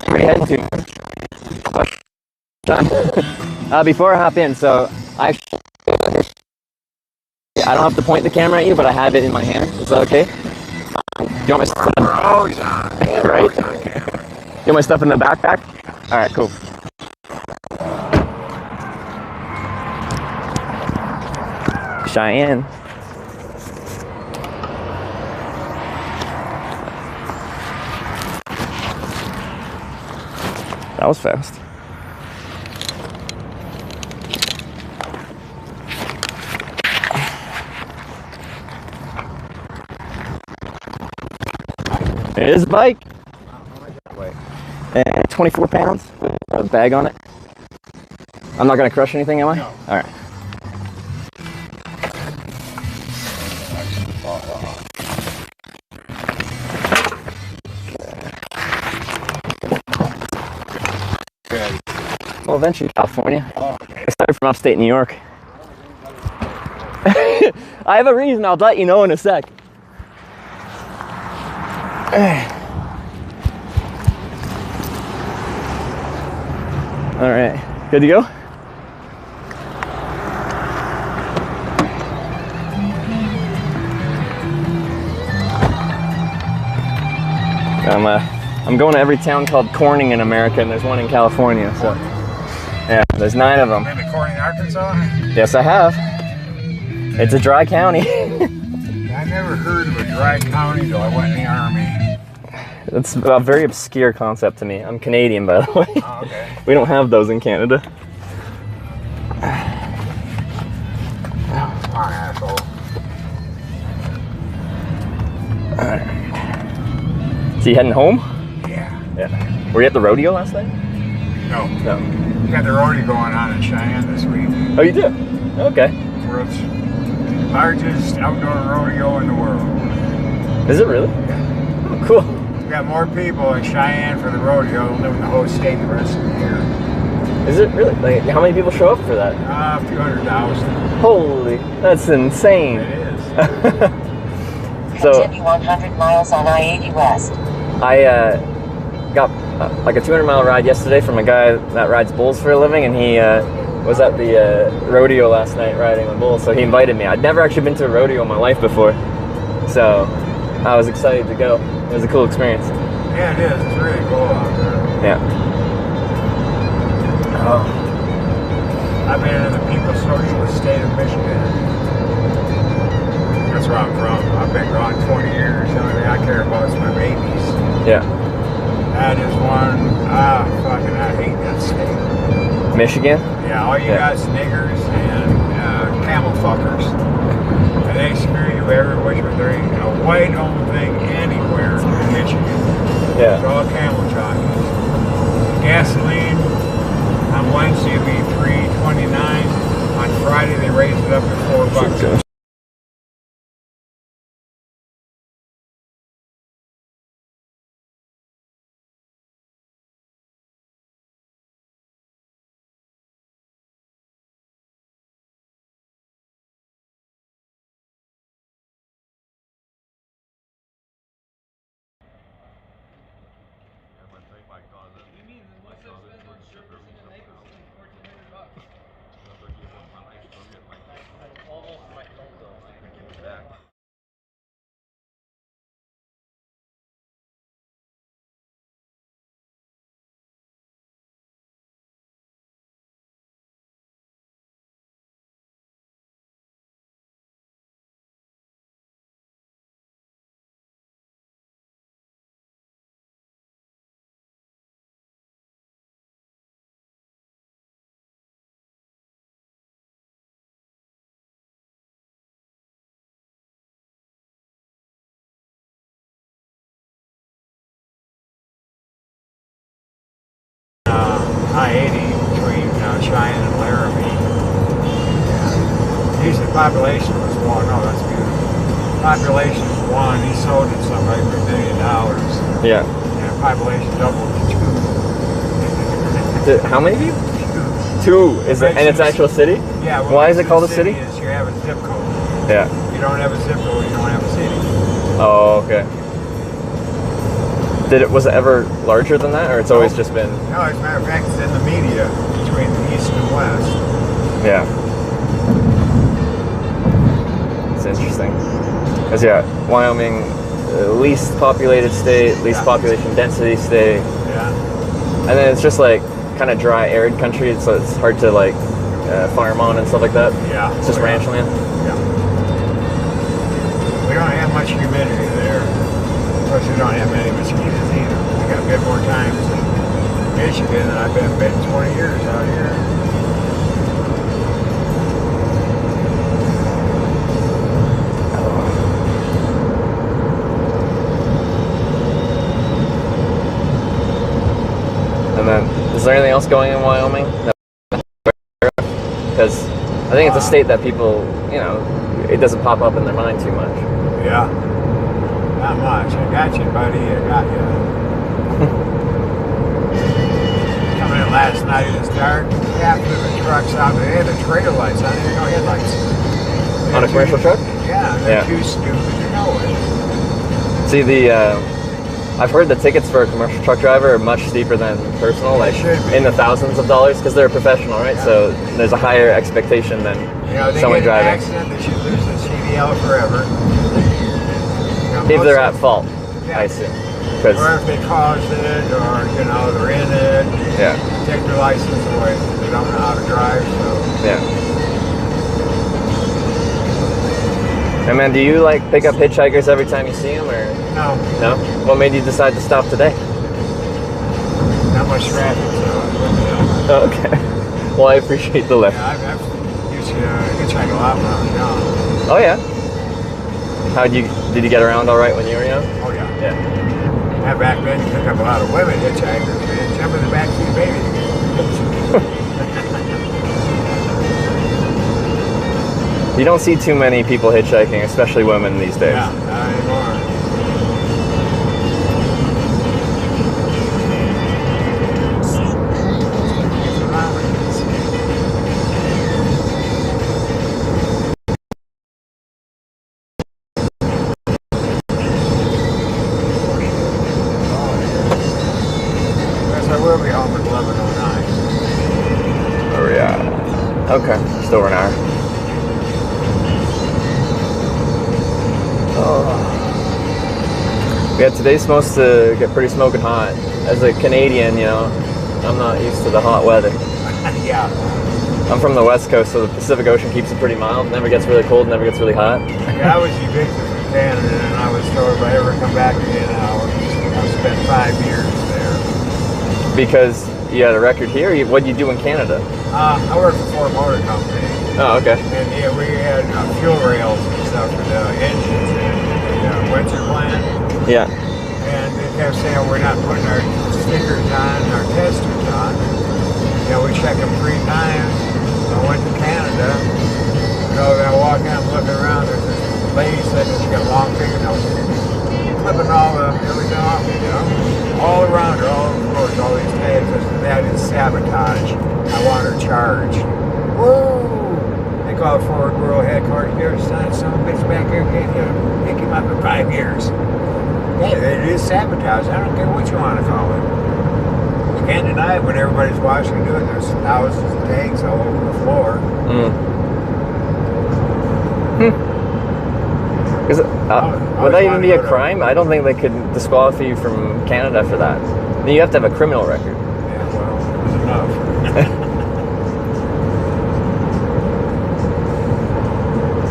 Where are you heading to? Before I hop in, so I don't have to point the camera at you, but I have it in my hand. Is that okay? Do you want my stuff in the right? You want my stuff in the backpack? All right, cool. Cheyenne. That was fast. It is a bike. 24 pounds with a bag on it. I'm not going to crush anything, am I? No. All right. Well, eventually California. I started from upstate New York. I have a reason, I'll let you know in a sec. Alright, good to go? I'm going to every town called Corning in America, and there's one in California, so yeah, there's 9 of them. Been to Corning, Arkansas? Yes, I have. It's a dry county. I never heard of a dry county till I went in the Army. That's a very obscure concept to me. I'm Canadian, by the way. Oh, okay. We don't have those in Canada. Oh, asshole. So you heading home? Yeah. Were you at the rodeo last night? No. No. We got the rodeo going on in Cheyenne this week. Oh, you do? Okay. Where it's Largest outdoor rodeo in the world. Is it really? Oh, cool. We got more people in Cheyenne for the rodeo than live in the whole state the rest of the year. Is it really? Like, how many people show up for that? A few 100,000. Holy, that's insane. It is. So, Continue 100 miles on I-80 West. I got like a 200-mile ride yesterday from a guy that rides bulls for a living, and he was at the rodeo last night riding the bulls, so he invited me. I'd never actually been to a rodeo in my life before, so I was excited to go. It was a cool experience. Yeah, it is. It's really cool out there. Yeah. I've been in the People's Socialist State of Michigan. That's where I'm from. I've been gone 20 years. The only thing I care about is my babies. Yeah. That is one, fucking, I hate that state. Michigan? Yeah, all you got is niggers and camel fuckers. And they screw you every which way. There ain't a white-owned thing anywhere in Michigan. Yeah. It's all camel jockeys. Gasoline on Wednesday it'll be $3.29. On Friday they raise it up to $4. I-80 between Cheyenne and Laramie. Yeah. Usually the population was one. Oh, that's beautiful. Population is one. He sold it somebody for $1 million. Yeah. And population doubled to 2. How many people? 2. Is it? And it's actual city? Yeah. Well, why is it called a city? Is you have a zip code. Yeah. You don't have a zip code, you don't have a city. Oh, okay. Was it ever larger than that, or it's always just been? No, as a matter of fact, it's in the media between the east and west. Yeah. It's interesting. Because, yeah, Wyoming, least populated state, least population density state. Yeah. And then it's just like kind of dry, arid country, so it's hard to like farm on and stuff like that. Yeah. It's just ranch land. Yeah. We don't have much humidity there. Of course, we don't have many mosquitoes either. We got a bit more times in Michigan than I've been 20 years out here. And then, is there anything else going in Wyoming? Because I think it's a state that people, you know, it doesn't pop up in their mind too much. Yeah. Not much. I got you, buddy. I got you. Coming in last night, it was dark. Half of the trucks out there, they had the trailer lights on. There no headlights. On a commercial truck? Yeah, they're too stupid to know it. See, I've heard the tickets for a commercial truck driver are much steeper than personal, like in the thousands of dollars, because they're a professional, right? Yeah. So there's a higher expectation than someone driving. They get an accident, they should lose the CDL forever. If they're at fault, yeah. I assume. Or if they caused it, or, you know, they're in it. Yeah. Take their license away because they don't know how to drive, so. Yeah. And man, do you like pick up hitchhikers every time you see them, or? No. No? What made you decide to stop today? Not much traffic, so. Oh, okay. Well, I appreciate the lift. Yeah, I've used to hitchhike a lot when I was young. Oh, yeah? Did you get around all right when you were young? Oh, yeah. Yeah. Yeah, back then you pick up a lot of women hitchhikers, man. Jump in the backseat, baby. You don't see too many people hitchhiking, especially women these days. Yeah, not anymore. Yes, I will be home at 11:09. Oh yeah. Okay, just over an hour. Oh. Yeah, today's supposed to get pretty smoking hot. As a Canadian, you know, I'm not used to the hot weather. Yeah. I'm from the West Coast, so the Pacific Ocean keeps it pretty mild. Never gets really cold, never gets really hot. Yeah, I was evicted from Canada, and I was told if I ever come back again, I'll spend 5 years there. Because you had a record here? What'd you do in Canada? I worked for Ford Motor Company. Oh, okay. And yeah, we had fuel rails and stuff for the engines in the Windsor plant. Yeah. And they kept saying we're not putting our stickers on, our testers on. You know, we check them 3 times. I went to Canada. You know, then I walk in, I'm looking around, there's this lady sitting, she got long fingernails, clipping all the everything off, you know. All around her, all over the floors, all these tags. I said, that is sabotage. I want her charged. Woo! They call it Ford World Headquarters. You ever sign some bitch back here, can't you pick him up in 5 years? Yeah, it is sabotage. I don't care what you want to call it. You can't deny it when everybody's watching you do it. There's thousands of tags all over the floor. Would that even be a crime? I don't think they could disqualify you from Canada for that. You have to have a criminal record. Yeah, well, it's enough.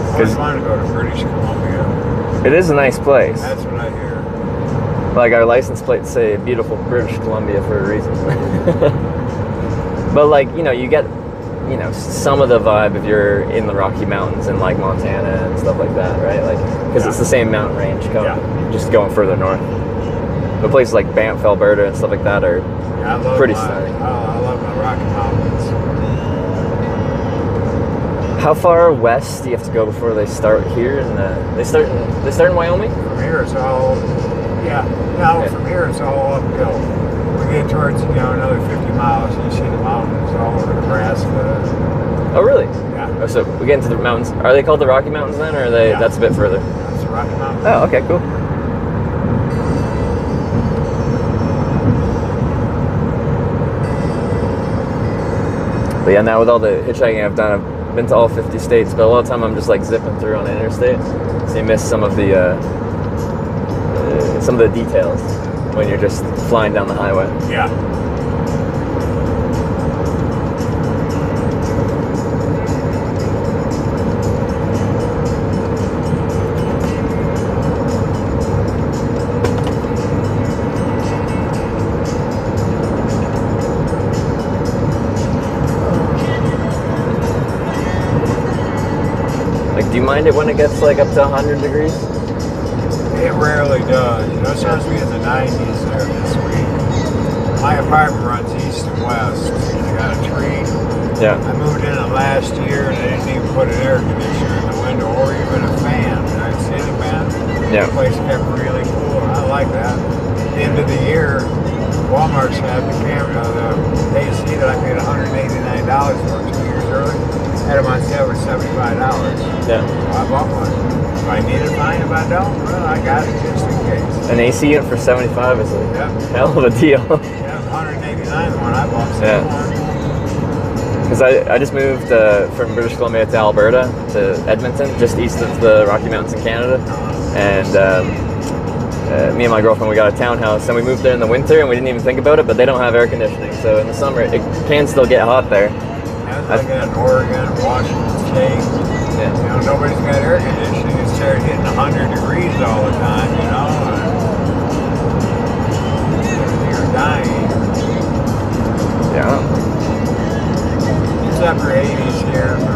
I always wanted to go to British Columbia. It is a nice place. That's what I hear. Like our license plates say beautiful British Columbia for a reason. But like, you know, you get, you know, some of the vibe if you're in the Rocky Mountains in like Montana and stuff like that, right? Like, because it's the same mountain range, just going further north. But places like Banff, Alberta and stuff like that are pretty stunning. I love my Rocky Mountains. How far west do you have to go before they start here? And they start in Wyoming? From here it's all, from here it's all uphill. We get towards, you know, another 50 miles and you see the mountains all over Nebraska. Oh, really? Yeah. Oh, so we get into the mountains. Are they called the Rocky Mountains then, or are they? That's a bit further? That's the Rocky Mountains. Oh, okay, cool. But yeah, now with all the hitchhiking I've done, I've been to all 50 states, but a lot of time I'm just like zipping through on the interstate, so you miss some of the details when you're just flying down the highway. Yeah. Do you mind it when it gets like up to 100 degrees? It rarely does. You know, it's supposed to be in the 90s there this week. My apartment runs east and west. I got a tree. Yeah. I moved in it last year and they didn't even put an air conditioner in the window or even a fan. I'd see the fan. Yeah. The place kept really cool. I like that. At the end of the year, Walmart's had the camera, the AC that I paid $189 for 2 years early. Had them on sale for $75. Yeah. Well, I bought one. If I need it, fine. If I don't, well, I got it just in case. An AC unit for $75 is a hell of a deal. Yeah, $189 the one I bought. Because I just moved from British Columbia to Alberta, to Edmonton, just east of the Rocky Mountains in Canada. And me and my girlfriend, we got a townhouse, and we moved there in the winter, and we didn't even think about it, but they don't have air conditioning. So in the summer, it can still get hot there. I was like in Oregon, Washington State. Yeah. You know, nobody's got air conditioning. It started hitting 100 degrees all the time, you know. And you're dying. Yeah. It's upper 80s here for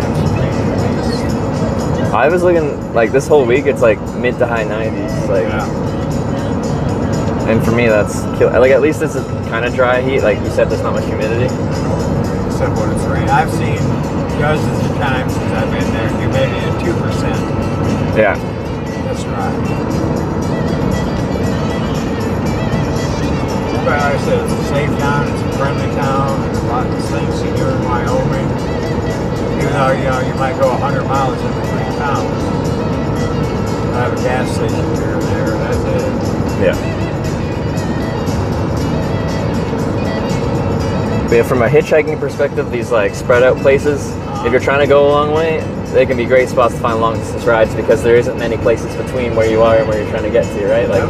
next week at least. I was looking, like, this whole week, it's like mid to high 90s. Like, and for me, that's like, at least it's a kind of dry heat. Like you said, there's not much humidity. Except when it's raining. I've seen dozens of times since I've been there, maybe a 2%. Yeah. That's right. But like I said, it's a safe town, it's a friendly town, there's a lot of things to do in Wyoming. Even though, you know, you might go 100 miles in between towns. I have a gas station here and there, and that's it. Yeah. But yeah, from a hitchhiking perspective, these like spread out places, if you're trying to go a long way, they can be great spots to find long distance rides because there isn't many places between where you are and where you're trying to get to, right? Like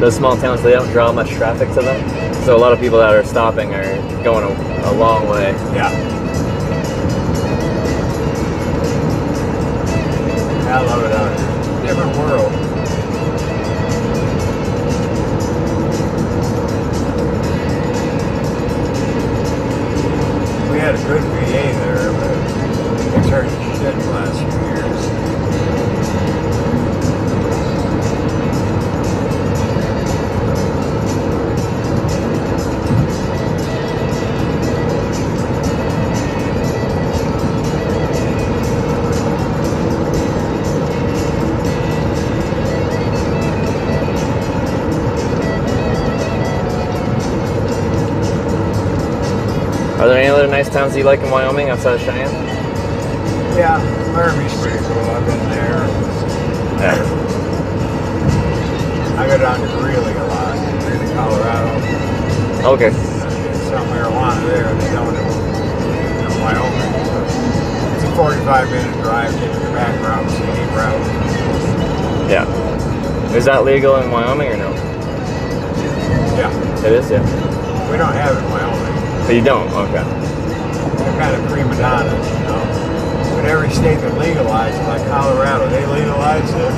those small towns, they don't draw much traffic to them. So a lot of people that are stopping are going a long way. Yeah. I love it out here. Different world. We had a good VA there, but it turned to shit in the last few years. Are there any other nice towns that you like in Wyoming outside of Cheyenne? Yeah, Laramie's pretty cool. I've been there. Yeah. I go down to Greeley a lot. Greeley, Colorado. Okay. There's some marijuana there. They don't in Wyoming. It's a 45-minute drive, taking the back route, scenic route. Yeah. Is that legal in Wyoming or no? Yeah. It is, yeah. We don't have it in Wyoming. But you don't? Okay. They're kind of prima donnas, you know. But every state that legalizes it, like Colorado, they legalize it.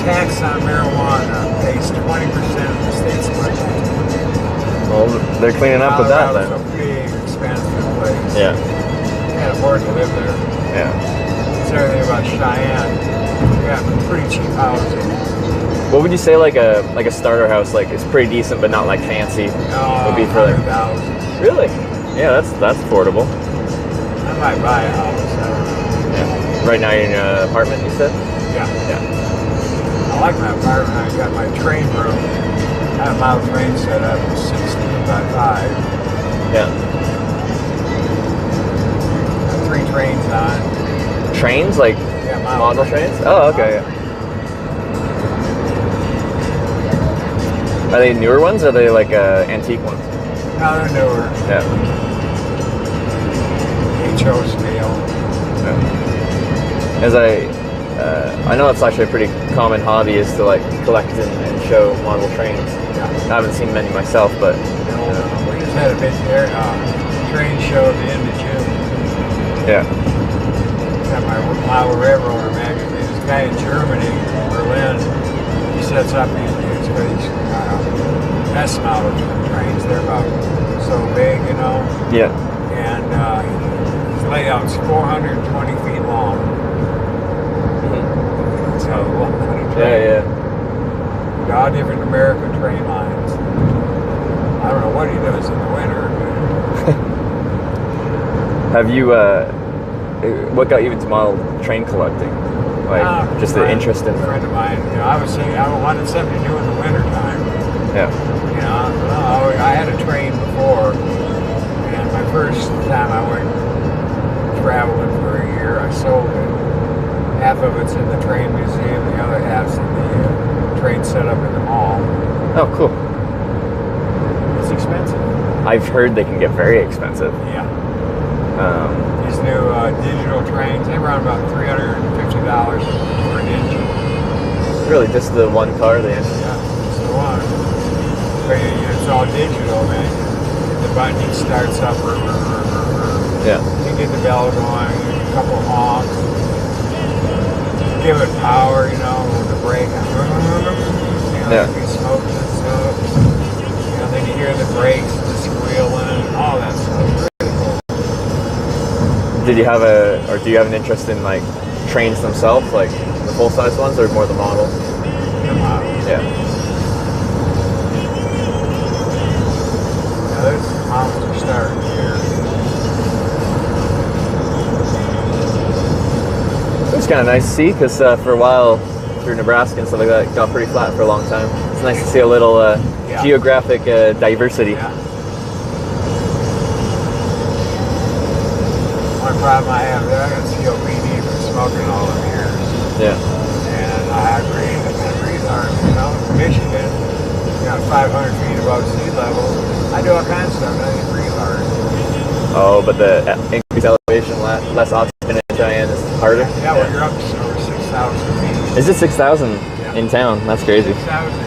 Tax on marijuana pays 20% of the state's budget. Well, they're cleaning up with that then. Colorado's a big, expensive place. Yeah. You can't afford to live there. Yeah. It's everything about Cheyenne. We got pretty cheap housing. What would you say like a starter house, like it's pretty decent but not like fancy, would be for like $100,000. Really? Yeah, that's affordable. I might buy a house. I don't know. Yeah. Right now you're in an apartment, you said? Yeah. Yeah. I like my apartment. I got my train room. I have my train set up 16 by 5. Yeah. 3 trains on. Trains? Like model trains? Oh, okay, yeah. Are they newer ones or are they like antique ones? No, they're newer. Yeah. HO scale. Yeah. As I know it's actually a pretty common hobby is to like collect and show model trains. Yeah. I haven't seen many myself, but we just had a big train show at the end of June. Yeah. Got my Mile Railroader magazine. This guy in Germany, Berlin, he sets up these S model trains. They're about so big, you know. Yeah. And his layout's 420 feet long. So yeah. All different American train lines. I don't know what he does in the winter. Have you? What got you into model train collecting? Like just the interest in a friend of mine. You know, I was saying I wanted something to do in the winter time. Yeah. You know, I had a train before, and my first time I went traveling for a year, I sold it. Half of it's in the train museum, the other half's in the train set up in the mall. Oh, cool. It's expensive. I've heard they can get very expensive. Yeah. These new digital trains, they run about $350 for an engine. Really, just the one car, the engine? Yeah, just the one. But it's all digital, man. The button each starts up. Yeah. You get the bell going, a couple honks. Give it power, you know, with the brake. You know, yeah. You smoke and stuff. You know, then you hear the brakes, the squealing, and all that stuff. Did you have do you have an interest in like trains themselves, like the full-size ones, or more the models? The models. Yeah. Now those models are starting here. kind of nice to see because for a while through Nebraska and stuff like that, it got pretty flat for a long time. It's nice to see a little geographic diversity. Yeah. One problem I have there, I got COPD from smoking all the years. Yeah. And I breathe hard. You know, Michigan, you know, 500 feet above sea level. I do all kinds of stuff, and I can breathe hard. Oh, but the increased elevation, less oxygen in Cheyenne is harder? Yeah, well, you're up to over 6,000 feet. Is it 6,000 in town? That's crazy. 6,000 and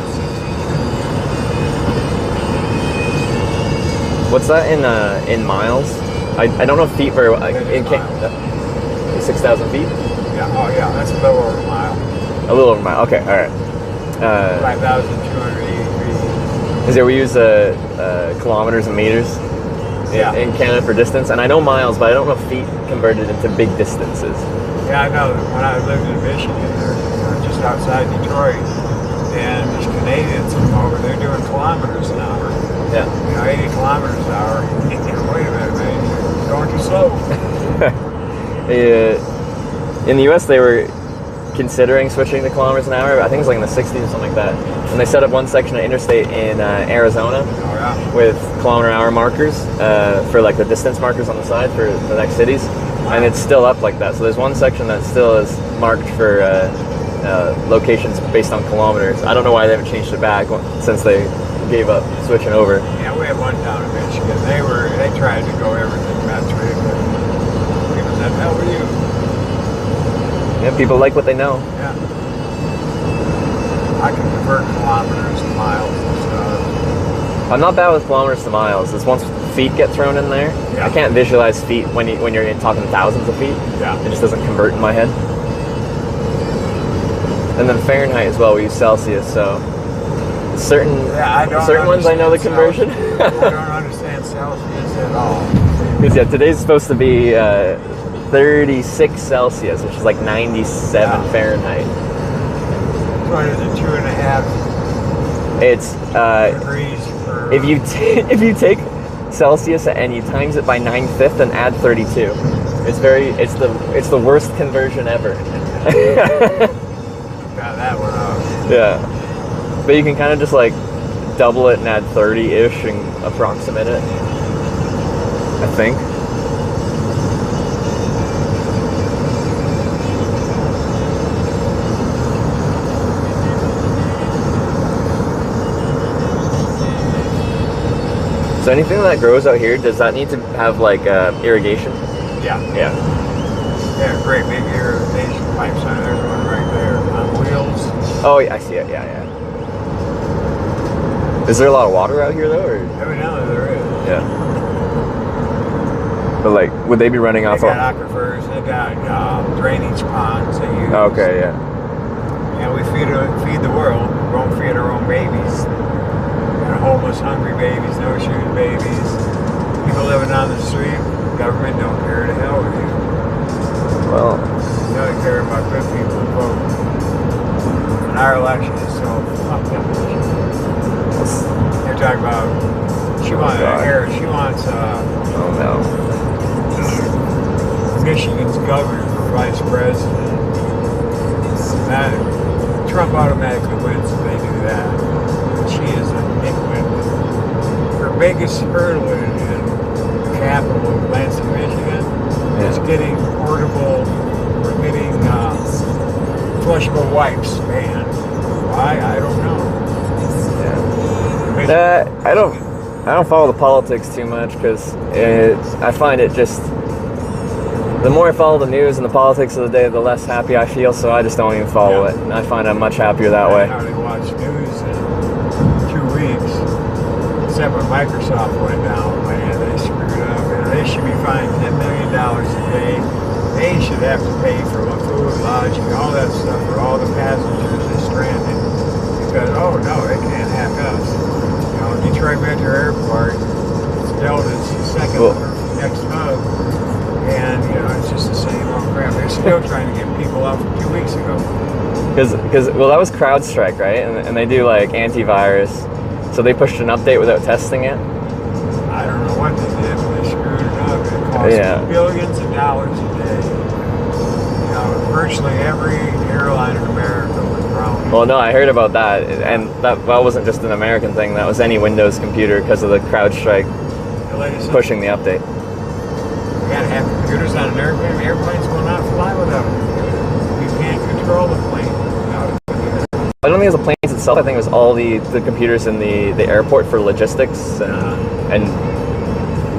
60. What's that in miles? I don't know feet very well. 6,000 feet? Yeah, oh yeah, that's a little over a mile. A little over a mile, okay, alright. 5,283 feet. Is there, we use kilometers and meters in Canada for distance, and I know miles, but I don't know feet converted into big distances. Yeah, I know. When I lived in Michigan, they're just outside Detroit, and these Canadians come over, they're doing kilometers an hour. Yeah. You know, 80 kilometers an hour. You know, wait a minute, man, you're going too slow. In the U.S., they were considering switching to kilometers an hour. I think it was like in the 60s or something like that. And they set up one section of interstate in Arizona with kilometer an hour markers for like the distance markers on the side for the next cities. And it's still up like that. So there's one section that still is marked for locations based on kilometers. I don't know why they haven't changed it back since they gave up switching over. Yeah, we had one down in Michigan. They tried to go everything metric. People said, hell are you? Yeah, people like what they know. Yeah. I can convert kilometers to miles and stuff. I'm not bad with kilometers to miles. It's once feet get thrown in there. Yeah. I can't visualize feet when you're talking thousands of feet. Yeah. It just doesn't convert in my head. And then Fahrenheit as well. We use Celsius, so certain ones I know the conversion. I don't understand Celsius at all. Because yeah, today's supposed to be 36 Celsius, which is like 97 Fahrenheit. What is it, 2.5 It's degrees per... if you take Celsius and you times it by 9/5 and add 32, it's the worst conversion ever. Got that one up. Yeah, but you can kind of just like double it and add 30-ish and approximate it, I think. So anything that grows out here, does that need to have like irrigation? Yeah. Yeah. Yeah, great big irrigation pipes on there. There's one right there on wheels. Oh, yeah, I see it. Yeah, yeah. Is there a lot of water out here though, or? Evidently there is. Yeah. But like, would they be running off? They got aquifers. They got drainage ponds they use. Okay, yeah. Yeah, we feed the world. We won't feed our own babies. Homeless, hungry babies, no shoes babies, people living on the street. Government don't care to hell with you. Well, they don't care about good people who vote. And our election is so fucked up. They're talking about she wants oh no. Michigan's governor for vice president. That Trump automatically wins if they do that. She is a nitwit. Her biggest hurdle in the capital of Lansing, Michigan, is getting portable or getting flushable wipes banned. Why? I don't know. Yeah. I don't follow the politics too much because I find it just, the more I follow the news and the politics of the day, the less happy I feel. So I just don't even follow it, and I find I'm much happier that way. I hardly watch news in 2 weeks, except when Microsoft went down. Man, they screwed up. And they should be fined $10 million a day. They should have to pay for food, lodging, all that stuff for all the passengers that stranded. Because, oh no, they can't hack us. You know, Detroit Metro Airport, it's Delta's second next hub. And, you know, it's just the same old crap. They're still trying to get people out from 2 weeks ago. Because well, that was CrowdStrike, right? And they do like antivirus. So they pushed an update without testing it. I don't know what they did, but they screwed it up. It cost billions of dollars a day. You know, virtually every airline in America was brown. Well, no, I heard about that, and that wasn't just an American thing. That was any Windows computer because of the CrowdStrike pushing the update. You gotta have computers on an airplane. The airplanes will not fly without them. You can't control the plane without it. I don't think it was the planes itself. I think it was all the computers in the airport for logistics and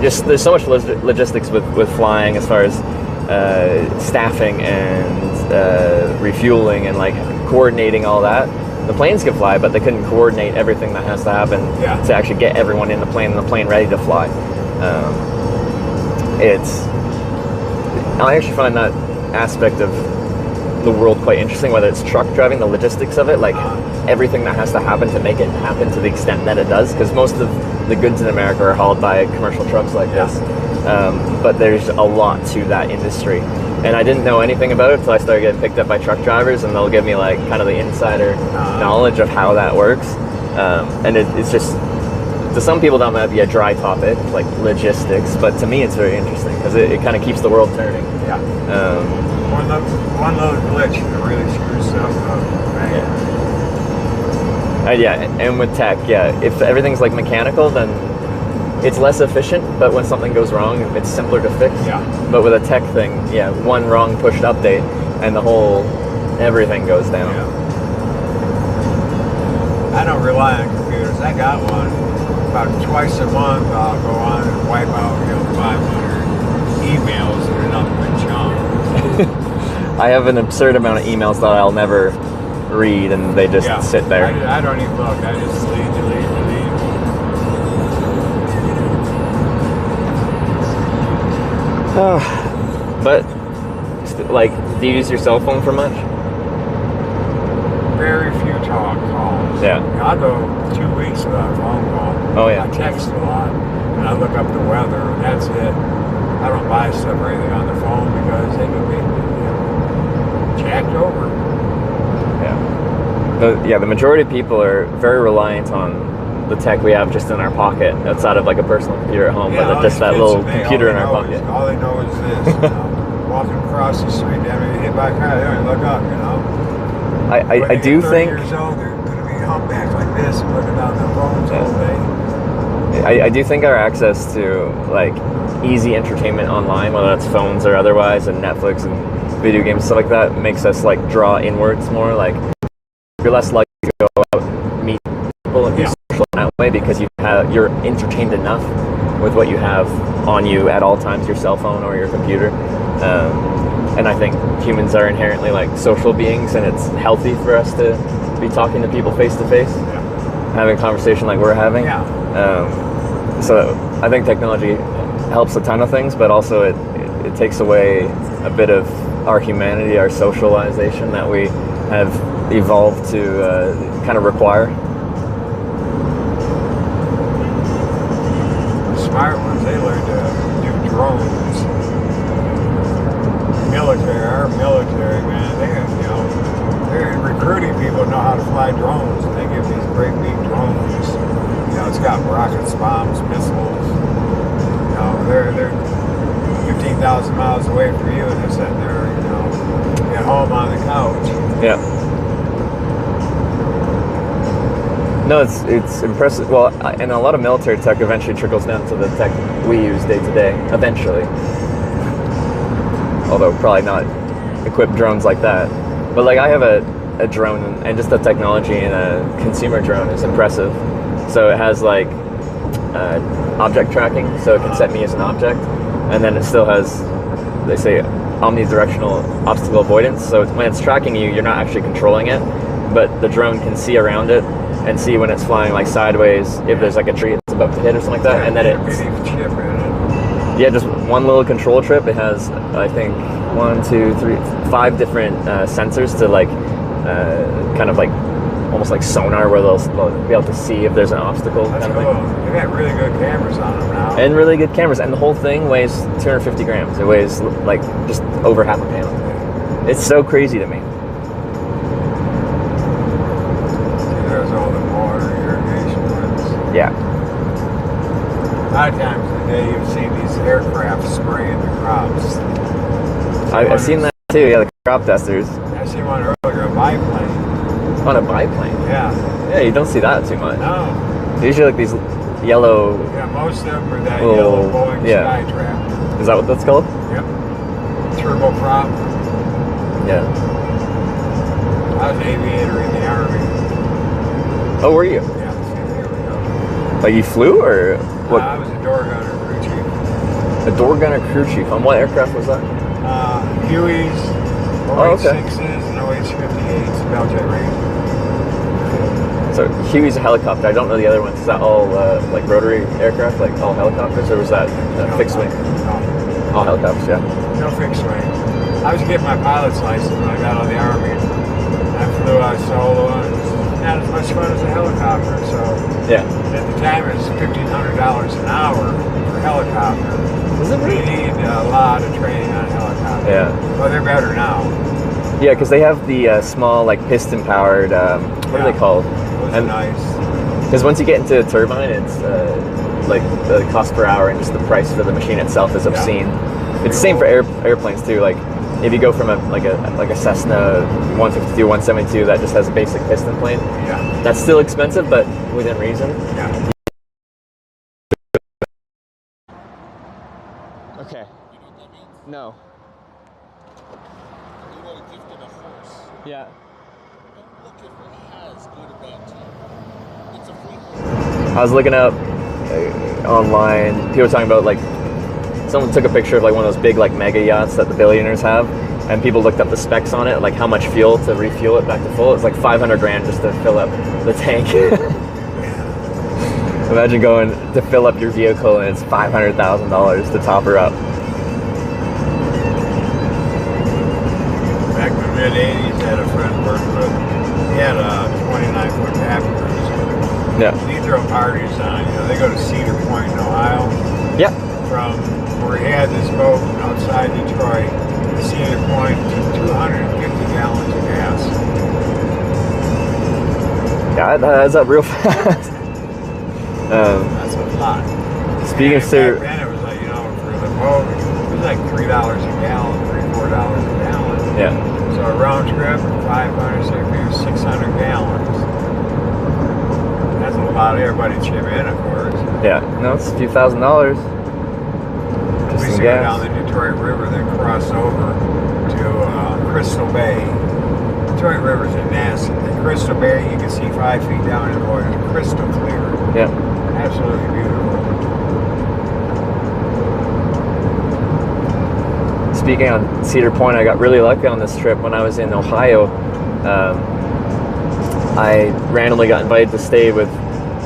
just there's so much logistics with flying as far as staffing and refueling and like coordinating all that. The planes could fly, but they couldn't coordinate everything that has to happen to actually get everyone in the plane and the plane ready to fly. I actually find that aspect of the world quite interesting, whether it's truck driving, the logistics of it, like everything that has to happen to make it happen to the extent that it does, because most of the goods in America are hauled by commercial trucks like this. But there's a lot to that industry. And I didn't know anything about it until I started getting picked up by truck drivers, and they'll give me like kind of the insider knowledge of how that works. And it's just, to some people that might be a dry topic, like logistics, but to me it's very interesting because it kind of keeps the world turning. One little glitch that really screws stuff up. And with tech, if everything's like mechanical, then it's less efficient, but when something goes wrong, it's simpler to fix. But with a tech thing, one wrong pushed update and everything goes down. I don't rely on computers. I got one. About twice a month, I'll go on and wipe out 500 emails that are nothing but junk. I have an absurd amount of emails that I'll never read, and they just sit there. I don't even look. I just delete. But, like, do you use your cell phone for much? Very few talk calls. I'll go 2 weeks without a phone call. I text a lot, and I look up the weather, and that's it. I don't buy stuff or anything on the phone because they can be jacked over. The majority of people are very reliant on the tech we have just in our pocket, outside of like a personal computer at home, but just that little computer in our pocket. All they know is this. Walking across the street, they get hit by a car, they don't look up, I do think. Years old, they're going to be humpbacked like this and looking down their phones all day. I do think our access to like easy entertainment online, whether that's phones or otherwise, and Netflix and video games, stuff like that, makes us like draw inwards more. Like you're less likely to go out, meet people, and be social in that way because you're entertained enough with what you have on you at all times, your cell phone or your computer. And I think humans are inherently like social beings, and it's healthy for us to be talking to people face to face, having a conversation like we're having. So I think technology helps a ton of things, but also it takes away a bit of our humanity, our socialization that we have evolved to kind of require. The smart ones, they learn to do drones. Our military, man, they're recruiting people to know how to fly drones, and they give these great big drones. It's got rockets, bombs, missiles. They're 15,000 miles away from you, and they're sitting there, at home on the couch. No, it's impressive. Well, and a lot of military tech eventually trickles down to the tech we use day to day. Eventually. Although probably not equipped drones like that. But like I have a drone, and just the technology in a consumer drone is impressive. So it has like object tracking, so it can set me as an object, and then it still has, they say, omnidirectional obstacle avoidance. So when it's tracking you, you're not actually controlling it, but the drone can see around it and see when it's flying like sideways, if there's like a tree it's about to hit or something like that, and then it's just one little control trip. It has, I think, 5 different sensors to like kind of like almost like sonar, where they'll be able to see if there's an obstacle. That's kind of cool. thing. They got really good cameras on them now. And really good cameras, and the whole thing weighs 250 grams. It weighs like just over half a pound. It's so crazy to me. There's all the water irrigation ones. A lot of times today you've seen these aircraft spraying the crops. I've seen that too. Crop dusters. I see one earlier, a biplane. On a biplane? Yeah. Yeah, you don't see that too much. No. They usually like these yellow... Yeah, most of them are that yellow Boeing Skytrap. Is that what that's called? Yep. Turboprop. Yeah. I was an aviator in the Army. Oh, were you? Yeah. Like you flew or what? I was a door gunner crew chief. A door gunner crew chief. On what aircraft was that? Hueys, Oh, okay. OH-6s, and OH-58s, Belljet Ranger. So Huey's a helicopter. I don't know the other ones. Is that all like rotary aircraft, like all helicopters, or was that fixed wing? No. All helicopters, yeah. No fixed wing. I was getting my pilot's license when I got out of the Army. I flew out solo, and it was not as much fun as a helicopter. So yeah. At the time, it was $1,500 an hour for helicopter. Was it really? You need a lot of training on a helicopter. Yeah. Well, they're better now. Yeah, because they have the small, like piston-powered. What are they called? Those are nice. Because once you get into a turbine, it's like the cost per hour and just the price for the machine itself is obscene. It's the same for airplanes too. Like if you go from a Cessna 152, 172 that just has a basic piston plane, that's still expensive, but within reason. Yeah. Okay. No. You want a gift and a horse. Yeah. Don't look if it has good or bad teeth. It's a free horse. I was looking up online. People were talking about like someone took a picture of like one of those big like mega yachts that the billionaires have, and people looked up the specs on it, like how much fuel to refuel it back to full. It's like 500 grand just to fill up the tank. Imagine going to fill up your vehicle and it's $500,000 to top her up. Back in the mid-'80s, I had a friend work with. He had a 29-foot tap cruiser. Yeah. He throw parties on. You know, they go to Cedar Point in Ohio. Yeah. From where he had this boat outside Detroit to Cedar Point to 250 gallons of gas. Yeah, that adds up real fast. That's a lot. Speaking of Back then, it was like, you know, for the boat, it was like $3 a gallon, $4 a gallon. Yeah. So a round trip, 500, so if you're 600 gallons. That's a lot of everybody chip in, of course. Yeah. No, it's a few $1,000s. We used to go down the Detroit River, then cross over to Crystal Bay. Detroit River's a nasty. In Crystal Bay, you can see 5 feet down in the water. Crystal clear. Yeah. Absolutely beautiful. Speaking on Cedar Point, I got really lucky on this trip when I was in Ohio. I randomly got invited to stay with.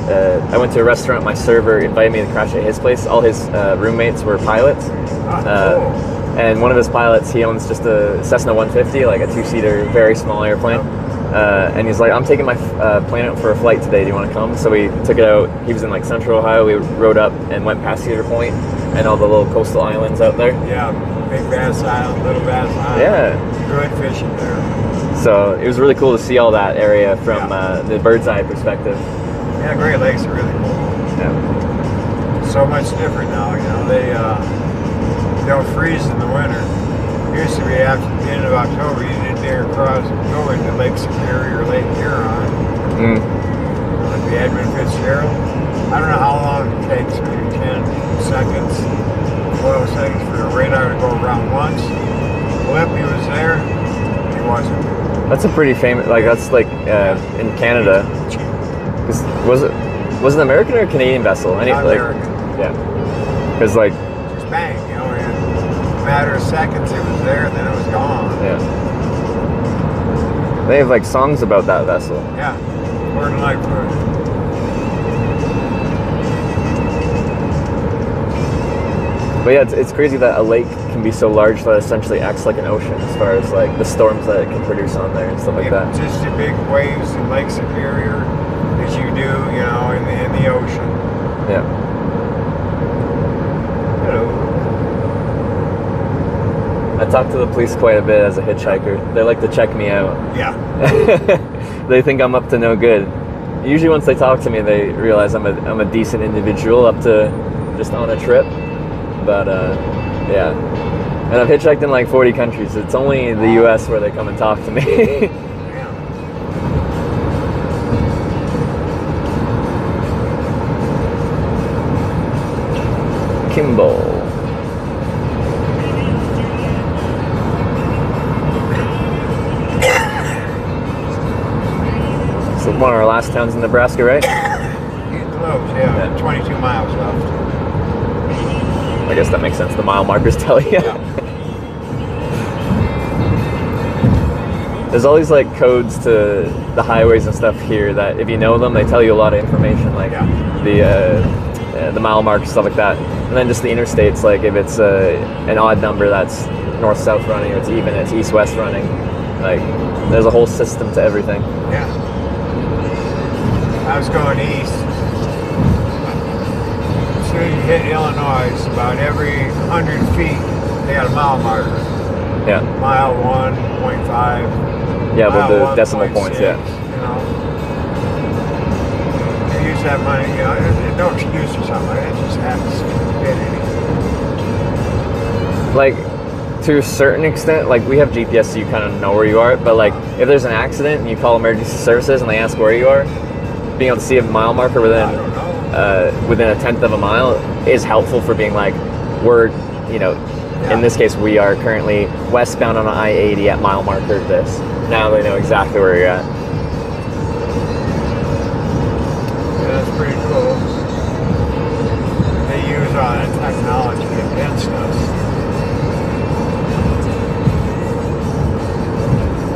I went to a restaurant. My server invited me to crash at his place. All his roommates were pilots. Cool. And one of his pilots, he owns just a Cessna 150, like a 2-seater, very small airplane. And he's like, I'm taking my plane out for a flight today. Do you want to come? So we took it out. He was in like Central Ohio. We rode up and went past Cedar Point and all the little coastal islands out there. Yeah, Big Bass Island, Little Bass Island. Yeah. Good fishing there. So it was really cool to see all that area from the bird's eye perspective. Yeah, Great Lakes are really cool. Yeah. So much different now, you know. They don't freeze in the winter. It used to be after the end of October, you didn't dare go into Lake Superior or Lake Huron. Like the Edmund Fitzgerald. I don't know how long it takes, maybe 10 seconds, 12 seconds for the radar to go around once. Lippy was there, he wasn't. That's a pretty famous, like that's like in Canada. Was it an American or a Canadian vessel? American. Yeah. Because like. Just bang, you know, in a matter of seconds it was there and then it was gone. Yeah. They have like songs about that vessel. Yeah. Word and Lightfoot. But yeah, it's crazy that a lake can be so large that it essentially acts like an ocean as far as like the storms that it can produce on there and stuff like that. Just the big waves in Lake Superior as you do, you know, in the ocean. Yeah. Hello. I talk to the police quite a bit as a hitchhiker. They like to check me out. Yeah. They think I'm up to no good. Usually once they talk to me, they realize I'm a decent individual up to just on a trip. But yeah. And I've hitchhiked in like 40 countries. It's only the U.S. where they come and talk to me. Kimball. So one of our last towns in Nebraska, right? Getting close, yeah. 22 miles left. I guess that makes sense. The mile markers tell you. There's all these like codes to the highways and stuff here that if you know them, they tell you a lot of information, like the mile markers, stuff like that. And then just the interstates, like if it's an odd number, that's north-south running, or it's even, it's east-west running. Like there's a whole system to everything. Yeah. I was going east. As soon as you hit Illinois, about every 100 feet, they got a mile marker. Yeah. Mile 1.5. Yeah, with the decimal points, yeah. You know, you use that money, you know, there's no excuse for something like that. It just happens stupidity. Like, to a certain extent, like we have GPS so you kind of know where you are, but like if there's an accident and you call emergency services and they ask where you are, being able to see a mile marker within a tenth of a mile is helpful for being like, we're, you know, in this case we are currently westbound on I-80 at mile marker this. Now they know exactly where you're at. Yeah, that's pretty cool. They use all that technology against us.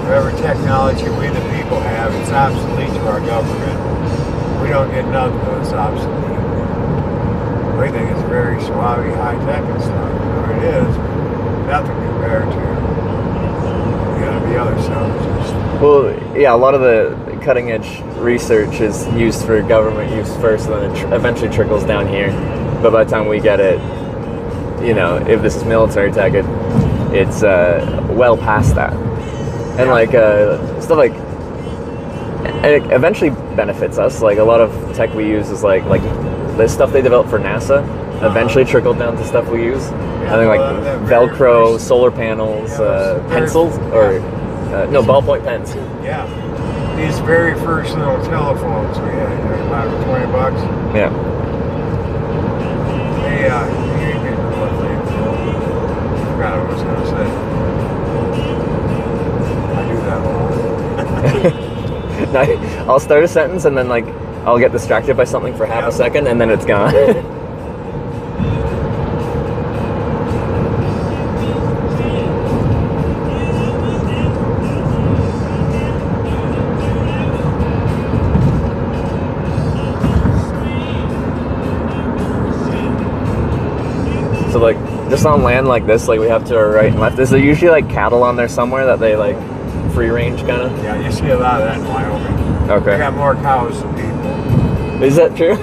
Whatever technology we the people have, it's obsolete to our government. We don't get nothing that's obsolete. We think it's very suave, high-tech and stuff. It is, nothing compared to the other stuff. Well, yeah, a lot of the cutting edge research is used for government use first, and then it eventually trickles down here. But by the time we get it, you know, if this is military tech, it's well past that. And like stuff like, it eventually benefits us. Like a lot of tech we use is like the stuff they develop for NASA eventually trickled down to stuff we use. I think like Velcro, solar panels, pencils, or no, ballpoint pens. Yeah. These very first little telephones we had, about $20. Yeah. They, you get what they forgot what I was going to say. I do that a lot. I'll start a sentence and then like I'll get distracted by something for half a second and then it's gone. So like just on land like this, like we have to our right and left, is there usually like cattle on there somewhere that they like free range kind of? Yeah, you see a lot of that in Wyoming. Okay. They got more cows than people. Is that true?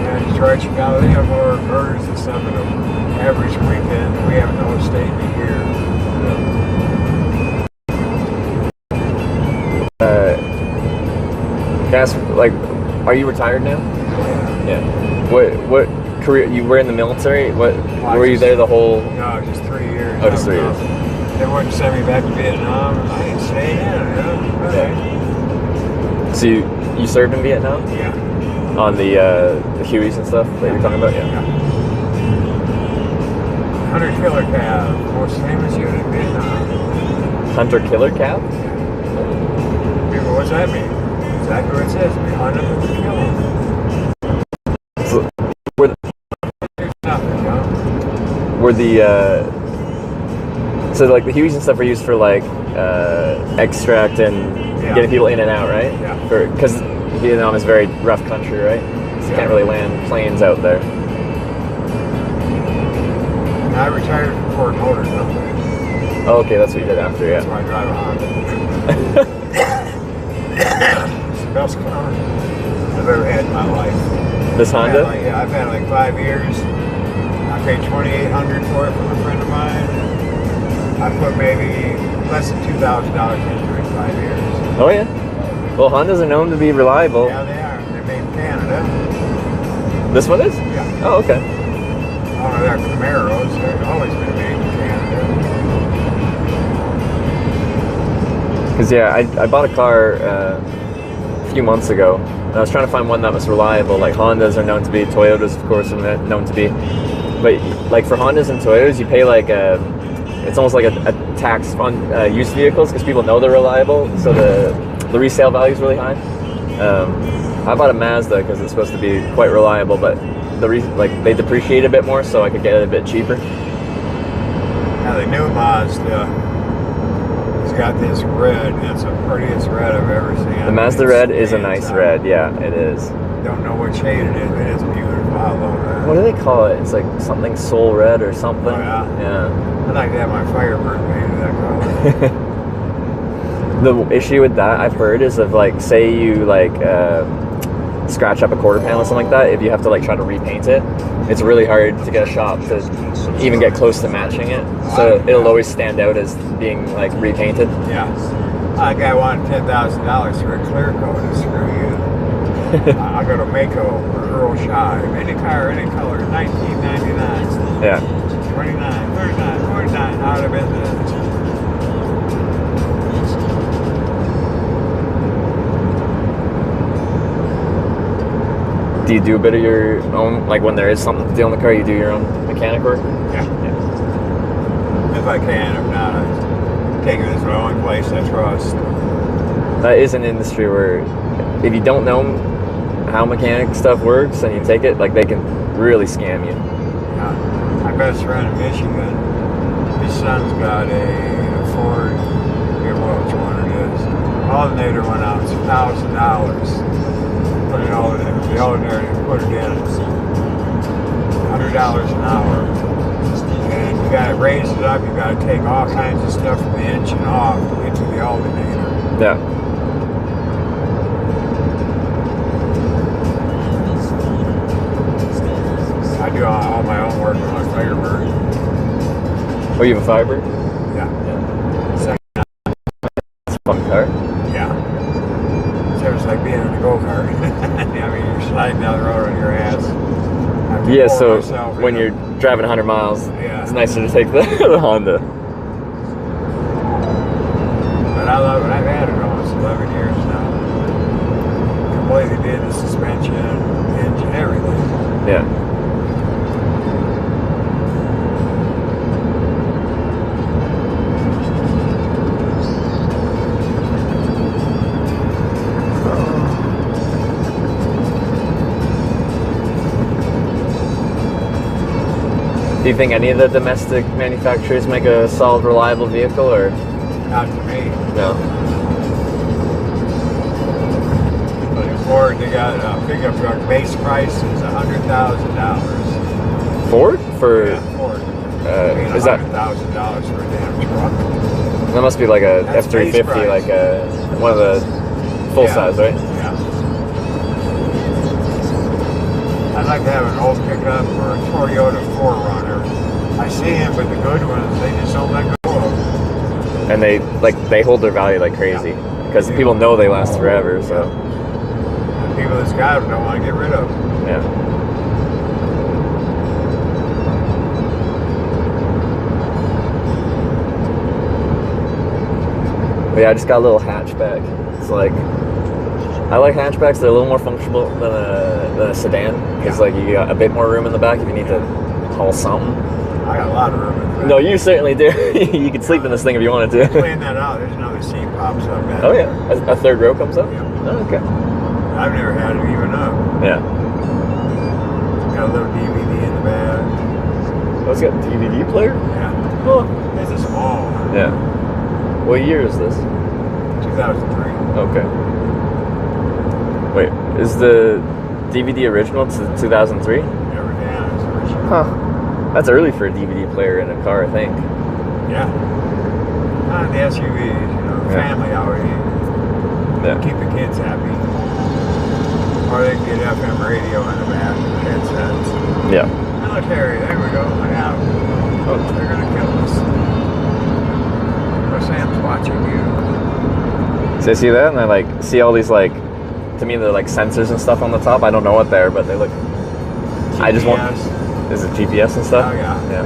Yeah, Detroit, Chicago, they have more birds than some of them. Average weekend, we have no state in a year. Guys, like, are you retired now? Yeah. What career? You were in the military. What were you there the whole? No, just 3 years. Oh, just 3 years. They wouldn't send me back to Vietnam. I didn't stay in. Yeah. So you served in Vietnam? Yeah. On the Hueys and stuff that you're talking about, yeah. Hunter killer calf, most famous unit in Vietnam. Hunter killer calf? People, what's that mean? Exactly what it says. We hunt them and we kill them. So like the Hueys and stuff are used for like extract and getting people in and out, right? Yeah. Because Vietnam is very rough country, right? So you can't really land planes out there. And I retired from Ford Motor Company. Oh, okay, that's what you did after, yeah. That's why I drive a Honda. It's the best car I've ever had in my life. This Honda? I've had like 5 years. I paid $2,800 for it from a friend of mine. I put maybe less than $2,000 into it in 5 years. Oh yeah. Well, Hondas are known to be reliable. Yeah, they are. They're made in Canada. This one is? Yeah. Oh, okay. Oh, they're Camaros. They've always been made in Canada. Because yeah, I bought a car a few months ago. And I was trying to find one that was reliable. Like Hondas are known to be, Toyotas of course are known to be. But like for Hondas and Toyotas, you pay like it's almost like a tax on used vehicles because people know they're reliable. So the resale value is really high. I bought a Mazda because it's supposed to be quite reliable, but the reason like they depreciate a bit more, so I could get it a bit cheaper. Now the new Mazda, it's got this red. That's the prettiest red I've ever seen. The Mazda red is a nice red. Yeah, it is. Don't know which shade it is, but it's beautiful. I love that. What do they call it? It's like something soul red or something. Oh, yeah? Yeah. I'd like to have my Firebird painted that color. The issue with that I've heard is of like, say you like scratch up a quarter panel or something like that. If you have to like try to repaint it, it's really hard to get a shop to even get close to matching it. So it'll always stand out as being like repainted. Yeah. That guy wanted $10,000 for a clear coat. Screw you. I go to Mako or Earl Shive. Any car, any color, $19.99. Yeah. $29, $39, $49 out of business. Do you do a bit of your own, like when there is something to do on the car, you do your own mechanic work? Yeah. If I can, if not, I take it as my own place I trust. That is an industry where if you don't know how mechanic stuff works and you take it, like they can really scam you. Yeah. My best friend in Michigan, his son's got a Ford, I forget which one it is. Alternator went out, it's $1,000. Put it all in the alternator and put it in. $100 an hour. And you gotta raise it up, you gotta take all kinds of stuff from the engine off into the alternator. Yeah. I do all my own work on my Firebird. Oh, you have a Firebird? Yeah. It's a fun car. Yeah. So it's like being in a go-kart. I mean, you're sliding down the road on your ass. Yeah, so when you're driving 100 miles, it's nicer to take the Honda. But I love it. I've had it almost 11 years now. Completely did the suspension, engine, everything. Yeah. Do you think any of the domestic manufacturers make a solid, reliable vehicle, or? Not to me. No. But in Ford, they got a pickup truck. Base price is $100,000. Ford? For? Yeah, Ford. Is that $100,000 for a damn truck? That must be like a That's F-350, base like a one of the full size, right? Yeah. I'd like to have an old pickup or a Toyota 4Runner. I see them, but the good ones, they just don't let go of. And they hold their value like crazy because people know they last forever. So The people that's got them don't want to get rid of them. yeah. But yeah, I just got a little hatchback. It's like I like hatchbacks. They're a little more functional than a sedan because like you got a bit more room in the back if you need to haul something. I got a lot of room in the back. No, you certainly do. You could sleep in this thing if you wanted to. Clean that out. There's another seat pops up. Back. Oh yeah, a third row comes up. Yeah. Oh, okay. I've never had it even up. Yeah. Got a little DVD in the back. Oh, it's got a DVD player. Yeah. Oh. It's a small one. Yeah. What year is this? 2003. Okay. Wait, is the DVD original to 2003? Everything on it's original. Huh. That's early for a DVD player in a car, I think. Yeah. The SUVs, family already. Yeah. Keep the kids happy. Or they can get FM radio in the back with the headsets. Yeah. Military, there we go. Look out. Oh. They're going to kill us. Sam's watching you. So I see that, and I like see all these like, to me they're like sensors and stuff on the top. I don't know what they are, but they look. GPS. I just want. Is it GPS and stuff? Oh yeah. Yeah.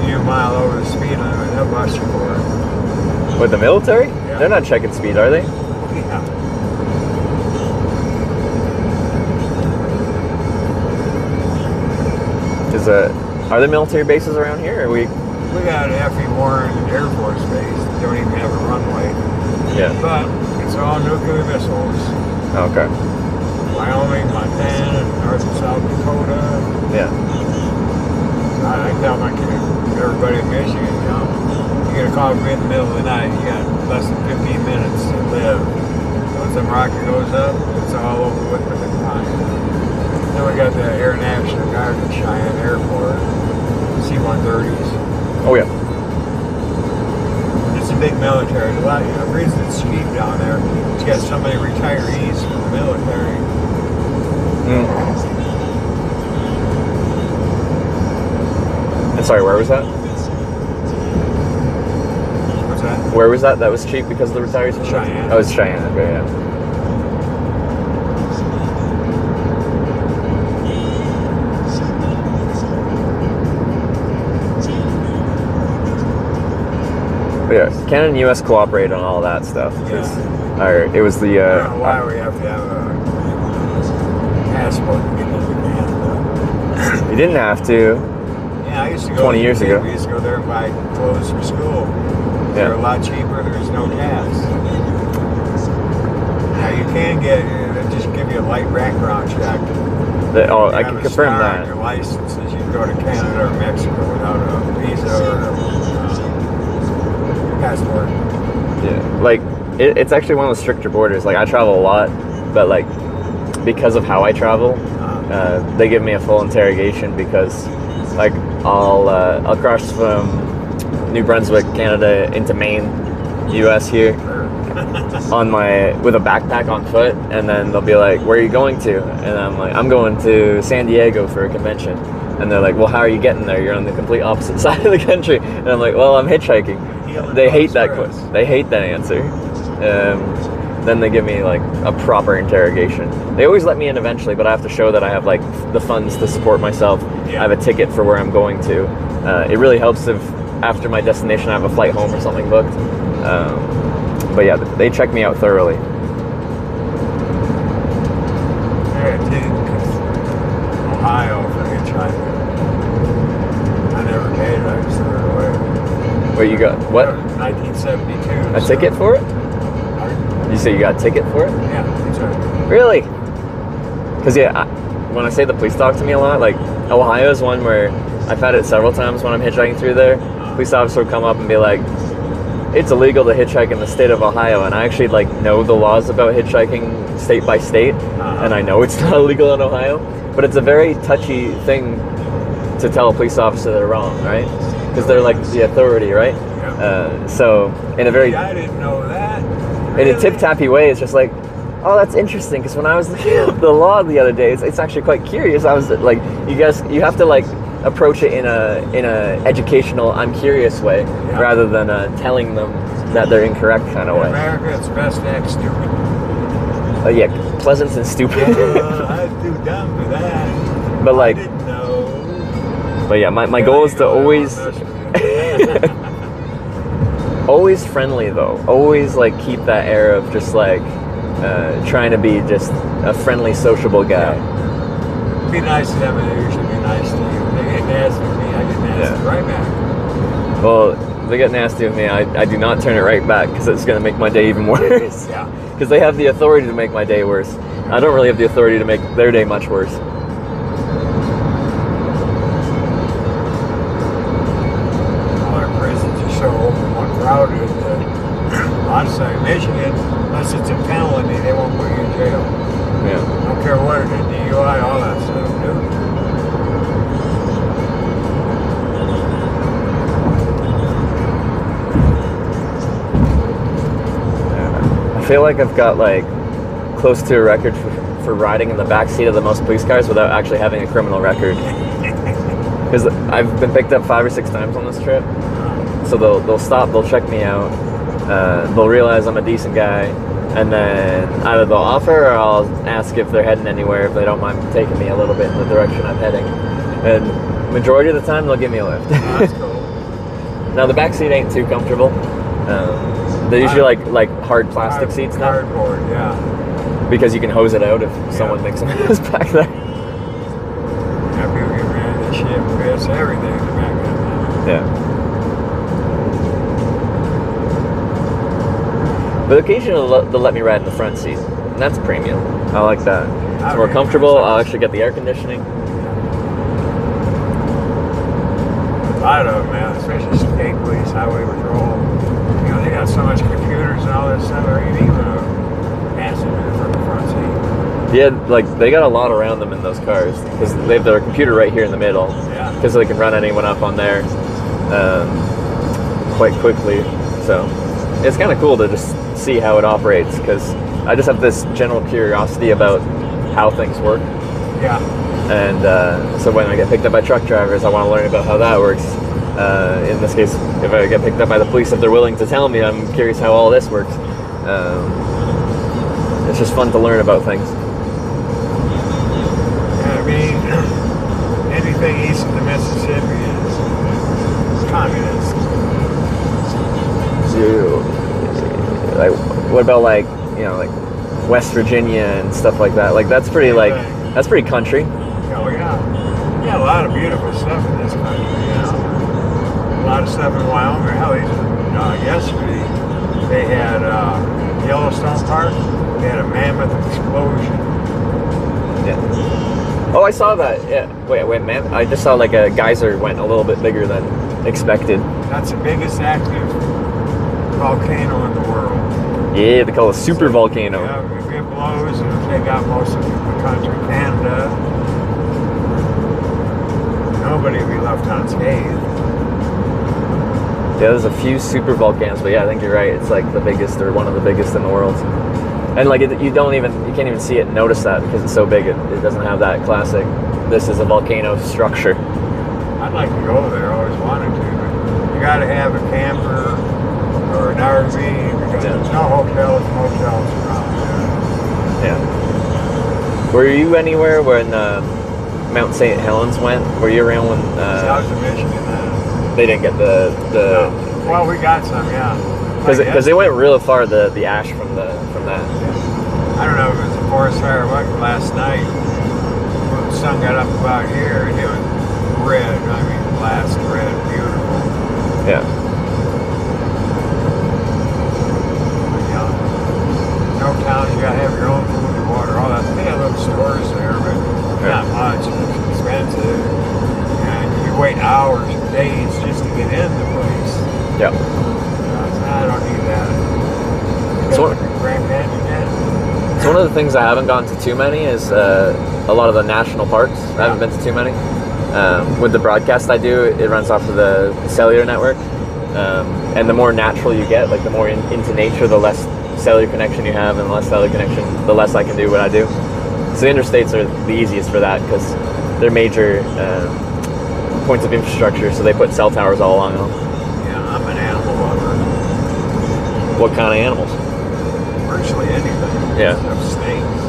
You a mile over the speed limit, they'll bust you for it. With the military? Yeah. They're not checking speed, are they? Yeah. Are there military bases around here? Or We got F.E. Warren Air Force Base. Don't even have a runway. Yeah. But it's all nuclear missiles. Okay. Wyoming, Montana, North and South Dakota. Yeah. I tell my kid, everybody in Michigan, you know, you get a call from me in the middle of the night, you got less than 15 minutes to live. Once that rocket goes up, it's all over with within time. Then we got the Air National Guard at Cheyenne Airport, C-130s. Oh yeah. It's a big military. A lot, the reason it's cheap down there, it's got so many retirees from the military. Sorry, where was that? What's that? Where was that? That was cheap because of the retirees? Cheyenne. Oh, it's Cheyenne. Okay, yeah. But yeah, Canada and U.S. cooperate on all that stuff. It was the. I don't know why we have to have a passport to get into Canada. You didn't have to. Yeah, I used to go 20 years ago. We used to go there and buy clothes for school. They're a lot cheaper. There's no gas. Now you can get. They just give you a light background check. I can confirm that. Your license is you can go to Canada or Mexico without a visa or a passport. Yeah, like it's actually one of the stricter borders. Like I travel a lot, but like because of how I travel, they give me a full interrogation because like I'll cross from New Brunswick, Canada into Maine, U.S. here with a backpack on foot, and then they'll be like, "Where are you going to?" And I'm like, "I'm going to San Diego for a convention." And they're like, "Well, how are you getting there? You're on the complete opposite side of the country." And I'm like, "Well, I'm hitchhiking." They hate that question. They hate that answer. Then they give me like a proper interrogation. They always let me in eventually, but I have to show that I have like the funds to support myself. I have a ticket for where I'm going to. It really helps if after my destination I have a flight home or something booked. But yeah, they check me out thoroughly. Yeah, Ohio for hitchhiking. I never paid it. I just threw it away. Wait, you got what? 1972. A ticket for it? You say you got a ticket for it? Yeah, that's right. Really? Because when I say the police talk to me a lot, like Ohio is one where I've had it several times when I'm hitchhiking through there. Police officer will come up and be like, "It's illegal to hitchhike in the state of Ohio," and I actually like know the laws about hitchhiking state by state, and I know it's not illegal in Ohio, but it's a very touchy thing to tell a police officer they're wrong, right? Because they're like the authority, right? So in a very I didn't know that. in a tip-tappy way, it's just like, oh, that's interesting. Because when I was looking up the law the other day, it's actually quite curious. I was like, you have to like approach it in a educational, I'm curious way, rather than telling them that they're incorrect kind of way. America, it's best to act stupid. Yeah, pleasant and stupid. I'm too dumb for that. But like, I didn't know. But yeah, my goal is to always. Always friendly though. Always like keep that air of just like trying to be just a friendly, sociable guy. Yeah. Be nice to them and they usually be nice to you. They get nasty with me, I get nasty right back. Well, if they get nasty with me, I do not turn it right back because it's going to make my day even worse. Yeah. Because they have the authority to make my day worse. I don't really have the authority to make their day much worse. Crowded outside Michigan, unless it's a penalty, they won't put you in jail. Yeah. I don't care what it is, DUI, all that stuff, dude. I feel like I've got like close to a record for riding in the backseat of the most police cars without actually having a criminal record. Because I've been picked up 5 or 6 times on this trip. So they'll stop, they'll check me out, they'll realize I'm a decent guy, and then either they'll offer or I'll ask if they're heading anywhere, if they don't mind taking me a little bit in the direction I'm heading. And majority of the time they'll give me a lift. That's cool. Now the back seat ain't too comfortable. They're usually like hard plastic seats now. Cardboard, yeah. Because you can hose it out if someone makes a mess back there. Yeah, people get rid of the shit, piss, everything in the back of that. Yeah. But occasionally they'll let me ride in the front seat, and that's premium. I like that. It's more comfortable. I'll actually get the air conditioning. A lot of them, man, especially state police, highway patrol. You know, they got so much computers and all that stuff. There ain't even a passenger from the front seat. Yeah, like they got a lot around them in those cars because they have their computer right here in the middle. Yeah. Because they can run anyone up on there quite quickly. So it's kind of cool to just see how it operates because I just have this general curiosity about how things work. Yeah. And so when I get picked up by truck drivers, I want to learn about how that works. In this case, if I get picked up by the police, if they're willing to tell me, I'm curious how all this works. It's just fun to learn about things. Yeah, I mean, anything east of the Mississippi is communist. Like, what about like West Virginia and stuff like that? Like that's pretty that's pretty country. Oh yeah, yeah, a lot of beautiful stuff in this country. You know, a lot of stuff in Wyoming. Hell, yesterday they had Yellowstone Park. They had a mammoth explosion. Yeah. Oh, I saw that. Yeah. Wait, man. I just saw like a geyser went a little bit bigger than expected. That's the biggest active volcano in the world. Yeah, they call it a super volcano. Yeah, if it blows, it'll take out most of the country, Canada. Nobody will be left unscathed. Yeah, there's a few super volcanoes, but yeah, I think you're right. It's like the biggest or one of the biggest in the world. And like you can't even see it and notice that because it's so big. It doesn't have that classic. This is a volcano structure. I'd like to go there. I always wanted to, but you got to have a camper or an RV because there's no hotels, motels around there. Yeah. Were you anywhere when Mount St. Helens went? Were you around when? South of Michigan. They didn't get the. No. Well, we got some, yeah. Because they went real far. The ash from that. I don't know if it was a forest fire or what. Last night, when the sun got up about here, and it was red. I mean, blast red, beautiful. Yeah. No towns, you gotta have your own food and water, all that. They have little stores there, but not much. It's expensive. And you wait hours and days just to get in the place. Yeah. I don't need that. So one of the things I haven't gone to too many is a lot of the national parks. I haven't been to too many. With the broadcast I do, it runs off of the cellular network. And the more natural you get, like the more into nature, the less cellular connection you have, and the less cellular connection, the less I can do what I do. So the interstates are the easiest for that because they're major points of infrastructure, so they put cell towers all along them. Yeah, I'm an animal lover. What kind of animals? Virtually anything. Yeah. Except snakes.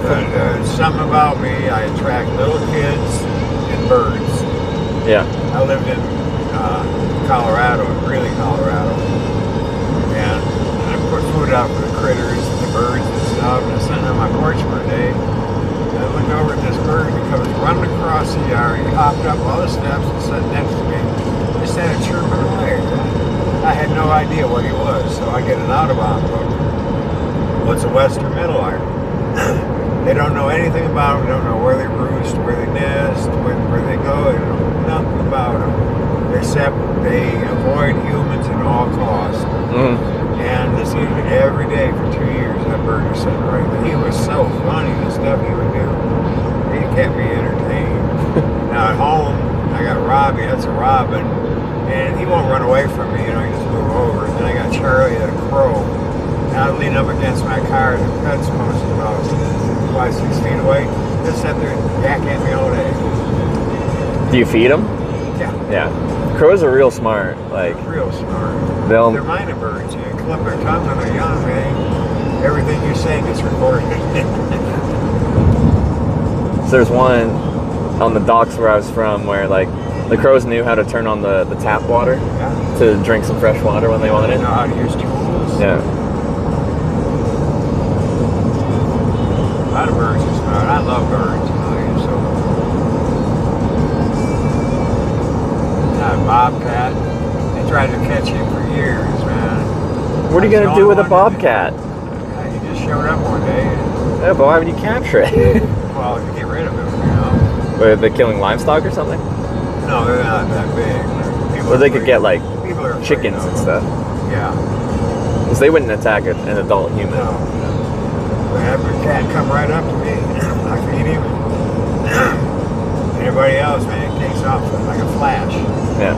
But something about me, I attract little kids and birds. Yeah. I lived in Colorado, Greeley, Colorado, and I put food out for the critters and the birds and stuff, and I was sitting on my porch one day, and I looked over at this bird, and he comes running across the yard, he hopped up all the steps and sat next to me, just started chirping away. I had no idea what he was, so I get an Audubon book. What's a Western Middle Island? They don't know anything about them, they don't know where they roost, where they nest, where they go, they don't know nothing about them. Except they avoid humans at all costs. And this evening, every day for 2 years, that bird was sitting right there. He was so funny, the stuff he would do. He kept me entertained. Now at home, I got Robbie, that's a robin, and he won't run away from me, he just move over. And then I got Charlie, a crow. And I lean up against my car, and the pet's most about 5-6 feet away. Just sit there and yak at me all day. Do you feed them? Yeah. Yeah. crows are real smart. Like Real smart. they'll They're minor birds. You clip their tongue when they're young, man. Everything you say gets recorded. So there's one on the docks where I was from where like the crows knew how to turn on the tap water to drink some fresh water when they wanted. Know how to use tools. Yeah. A lot of birds are smart. I love birds. You know, so. Bobcat. They tried to catch him for years, man. What are you gonna do with a bobcat? Yeah, he just showed up one day. Yeah, but why would you capture it? Well, to get rid of him, you know. Were they killing livestock or something? No, they're not that big. Or they could get like chickens and stuff. Yeah. Because they wouldn't attack an adult human. No. They have a cat come right up to me. I feed him. Anybody else, man, it takes off like a flash. Yeah.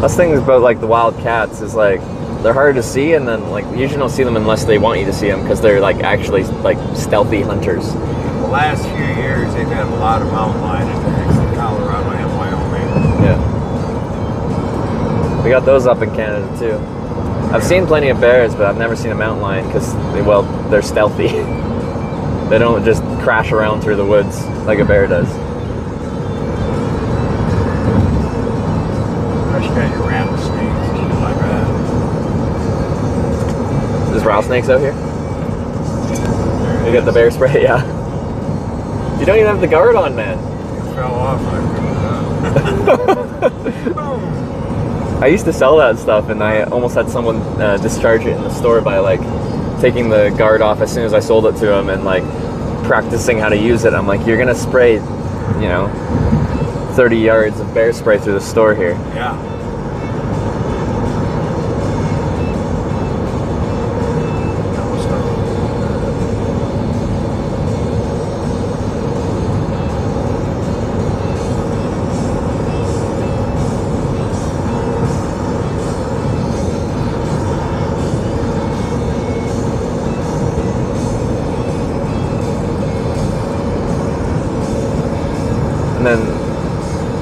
That's things about like the wild cats is like they're hard to see, and then like you usually don't see them unless they want you to see them because they're like actually like stealthy hunters. The last few years, they've had a lot of mountain lion attacks in Colorado and Wyoming. Yeah. We got those up in Canada too. I've seen plenty of bears, but I've never seen a mountain lion because they're stealthy. They don't just crash around through the woods like a bear does. You got your rattlesnakes, shit like that. There's rattlesnakes out here? You got the bear spray, yeah. You don't even have the guard on, man. It fell off when I picked it up. I used to sell that stuff, and I almost had someone discharge it in the store by like taking the guard off as soon as I sold it to him and like practicing how to use it. I'm like, you're gonna spray, you know, 30 yards of bear spray through the store here. Yeah.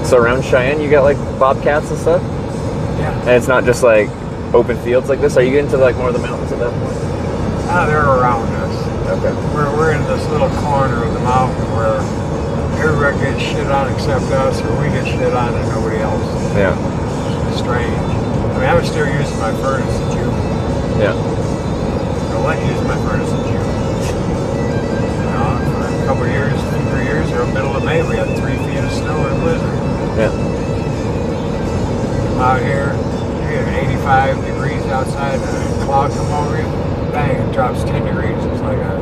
So around Cheyenne, you got like bobcats and stuff? Yeah. And it's not just like open fields like this? Are you getting to like more of the mountains at that point? They're around us. Okay. We're in this little corner of the mountain where everybody gets shit on except us, or we get shit on and nobody else. Yeah. It's strange. I mean, I was still using my furnace in June. Yeah. I'll let you use my furnace in June. You know, for a couple of years, 3 years, or middle of May, we had 3 feet of snow and a blizzard. Yeah. Out here, you get 85 degrees outside, and a cloud come over you, bang, it drops 10 degrees. It's like a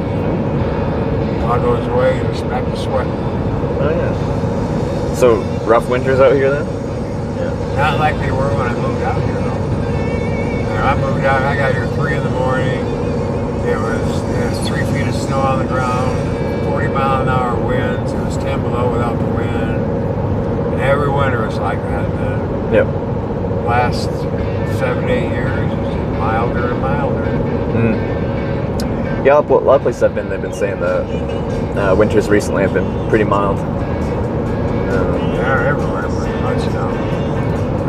cloud goes away, and it's back to sweat. Oh yeah. So rough winters out here then? Yeah. Not like they were when I moved out here though. When I moved out, I got here 3 in the morning. It was 3 feet of snow on the ground, 40-mile-an-hour winds. It was 10 below without the wind. And every winter was like that. And yep. Last 7 to 8 years, it's milder and milder. Mm. Yeah, a lot of places I've been, they've been saying the winters recently have been pretty mild. They're everywhere pretty much now. I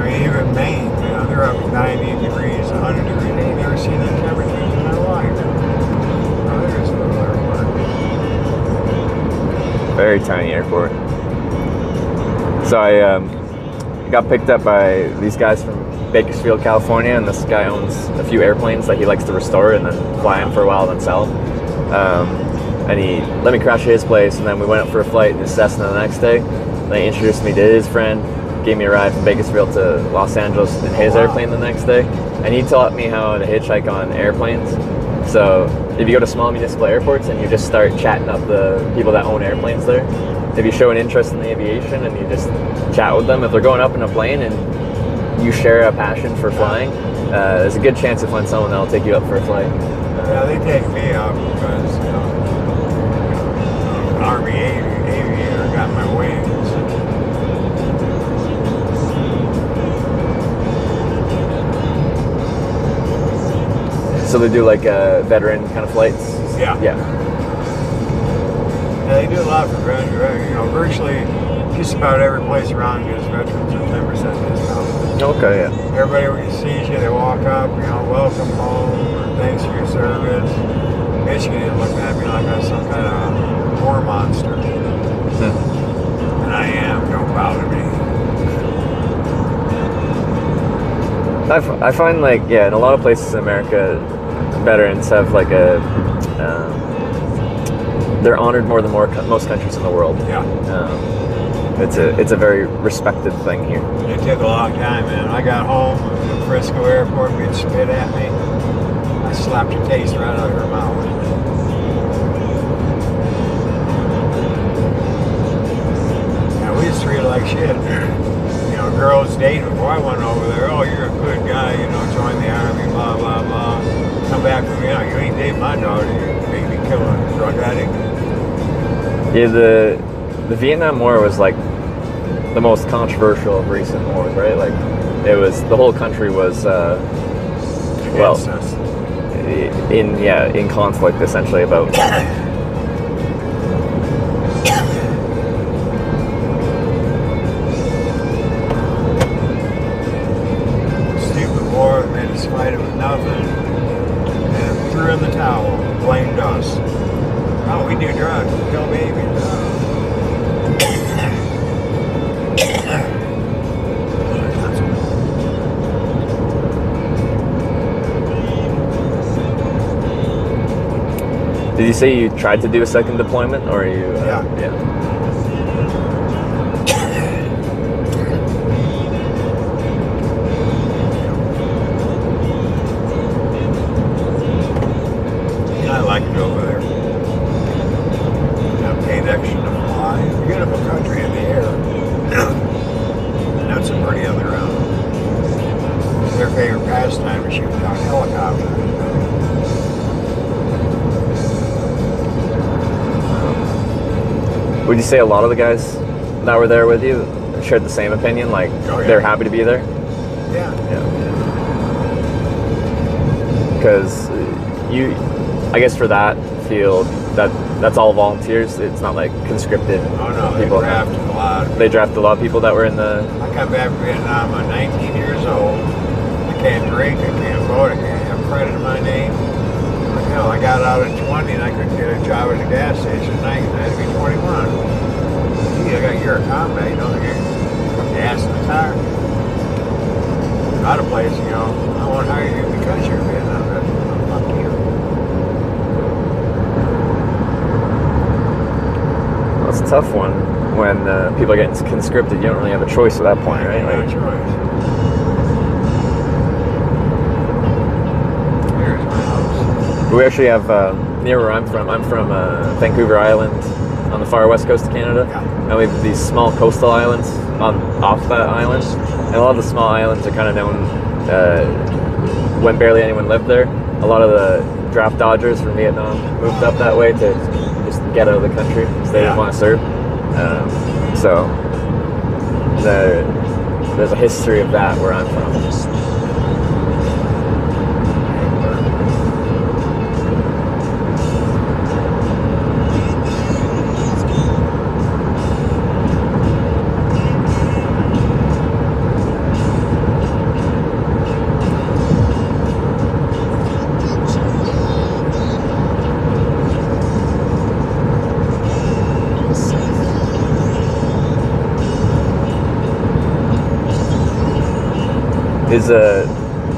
mean, even Maine, you know, they're up 90 degrees, 100 degrees. I ain't never seen that temperature in my life. Oh, there's a little airport. Very tiny airport. So I got picked up by these guys from Bakersfield, California, and this guy owns a few airplanes that he likes to restore and then fly them for a while and then sell them. And he let me crash at his place, and then we went up for a flight in his Cessna the next day. And he introduced me to his friend, gave me a ride from Bakersfield to Los Angeles in his airplane the next day. And he taught me how to hitchhike on airplanes. So if you go to small municipal airports and you just start chatting up the people that own airplanes there, if you show an interest in aviation and you just chat with them, if they're going up in a plane and you share a passion for flying, there's a good chance you'll find someone that'll take you up for a flight. Yeah, they take me up because, you know, Army aviator got my wings. So they do like veteran kind of flights? Yeah. Yeah. Yeah, they do a lot for veterans. You know, virtually just about every place around gives veterans a 10% discount. Okay, yeah. Everybody sees you, they walk up, you know, welcome home, or thanks for your service. Michigan looking at me like I'm some kind of war monster. And I am, don't bother me. I find like, yeah, in a lot of places in America, veterans have like a, they're honored more than most countries in the world. Yeah. It's a very respected thing here. It took a long time, man. I got home from the Frisco airport, we'd spit at me. I slapped the taste right out of her mouth. Yeah, we just treated like shit. You know, girls dating before I went over there. Oh, you're a good guy, you know, join the army, blah, blah, blah. Come back from me, oh, you ain't dating my daughter, you made me kill a drug addict. Yeah, the Vietnam War was like the most controversial of recent wars, right? Like, it was, the whole country was, well, in conflict essentially about. Stupid war, made us fight it with nothing, and threw in the towel, blamed us. Oh, we do drugs, we kill babies. Did you say you tried to do a second deployment, or you? Yeah. I like it over there. I paid extra to fly. Beautiful country in the air. Nuts and pretty on the ground. Their favorite pastime is shooting down helicopters. Would you say a lot of the guys that were there with you shared the same opinion? Like, they're happy to be there? Yeah. Because I guess for that field, that's all volunteers. It's not like conscripted people. They drafted a lot. They drafted a lot of people that were in the. I come back from Vietnam. I'm 19 years old. I can't drink. I can't vote. I can't have credit in my name. But hell, I got out at 20 and I couldn't get a job at a gas station at night. I had to be 21. Gee, I got a year of combat. You don't get gas in the tire. Not a place, you know. I won't hire you because you're a Vietnam veteran. Fuck you. Well, it's a tough one when people are getting conscripted. You don't really have a choice at that point, right? No choice. We actually have, near where I'm from Vancouver Island on the far west coast of Canada. And we have these small coastal islands off that island. And a lot of the small islands are kind of known when barely anyone lived there. A lot of the draft dodgers from Vietnam moved up that way to just get out of the country because they didn't want to serve. So there's a history of that where I'm from.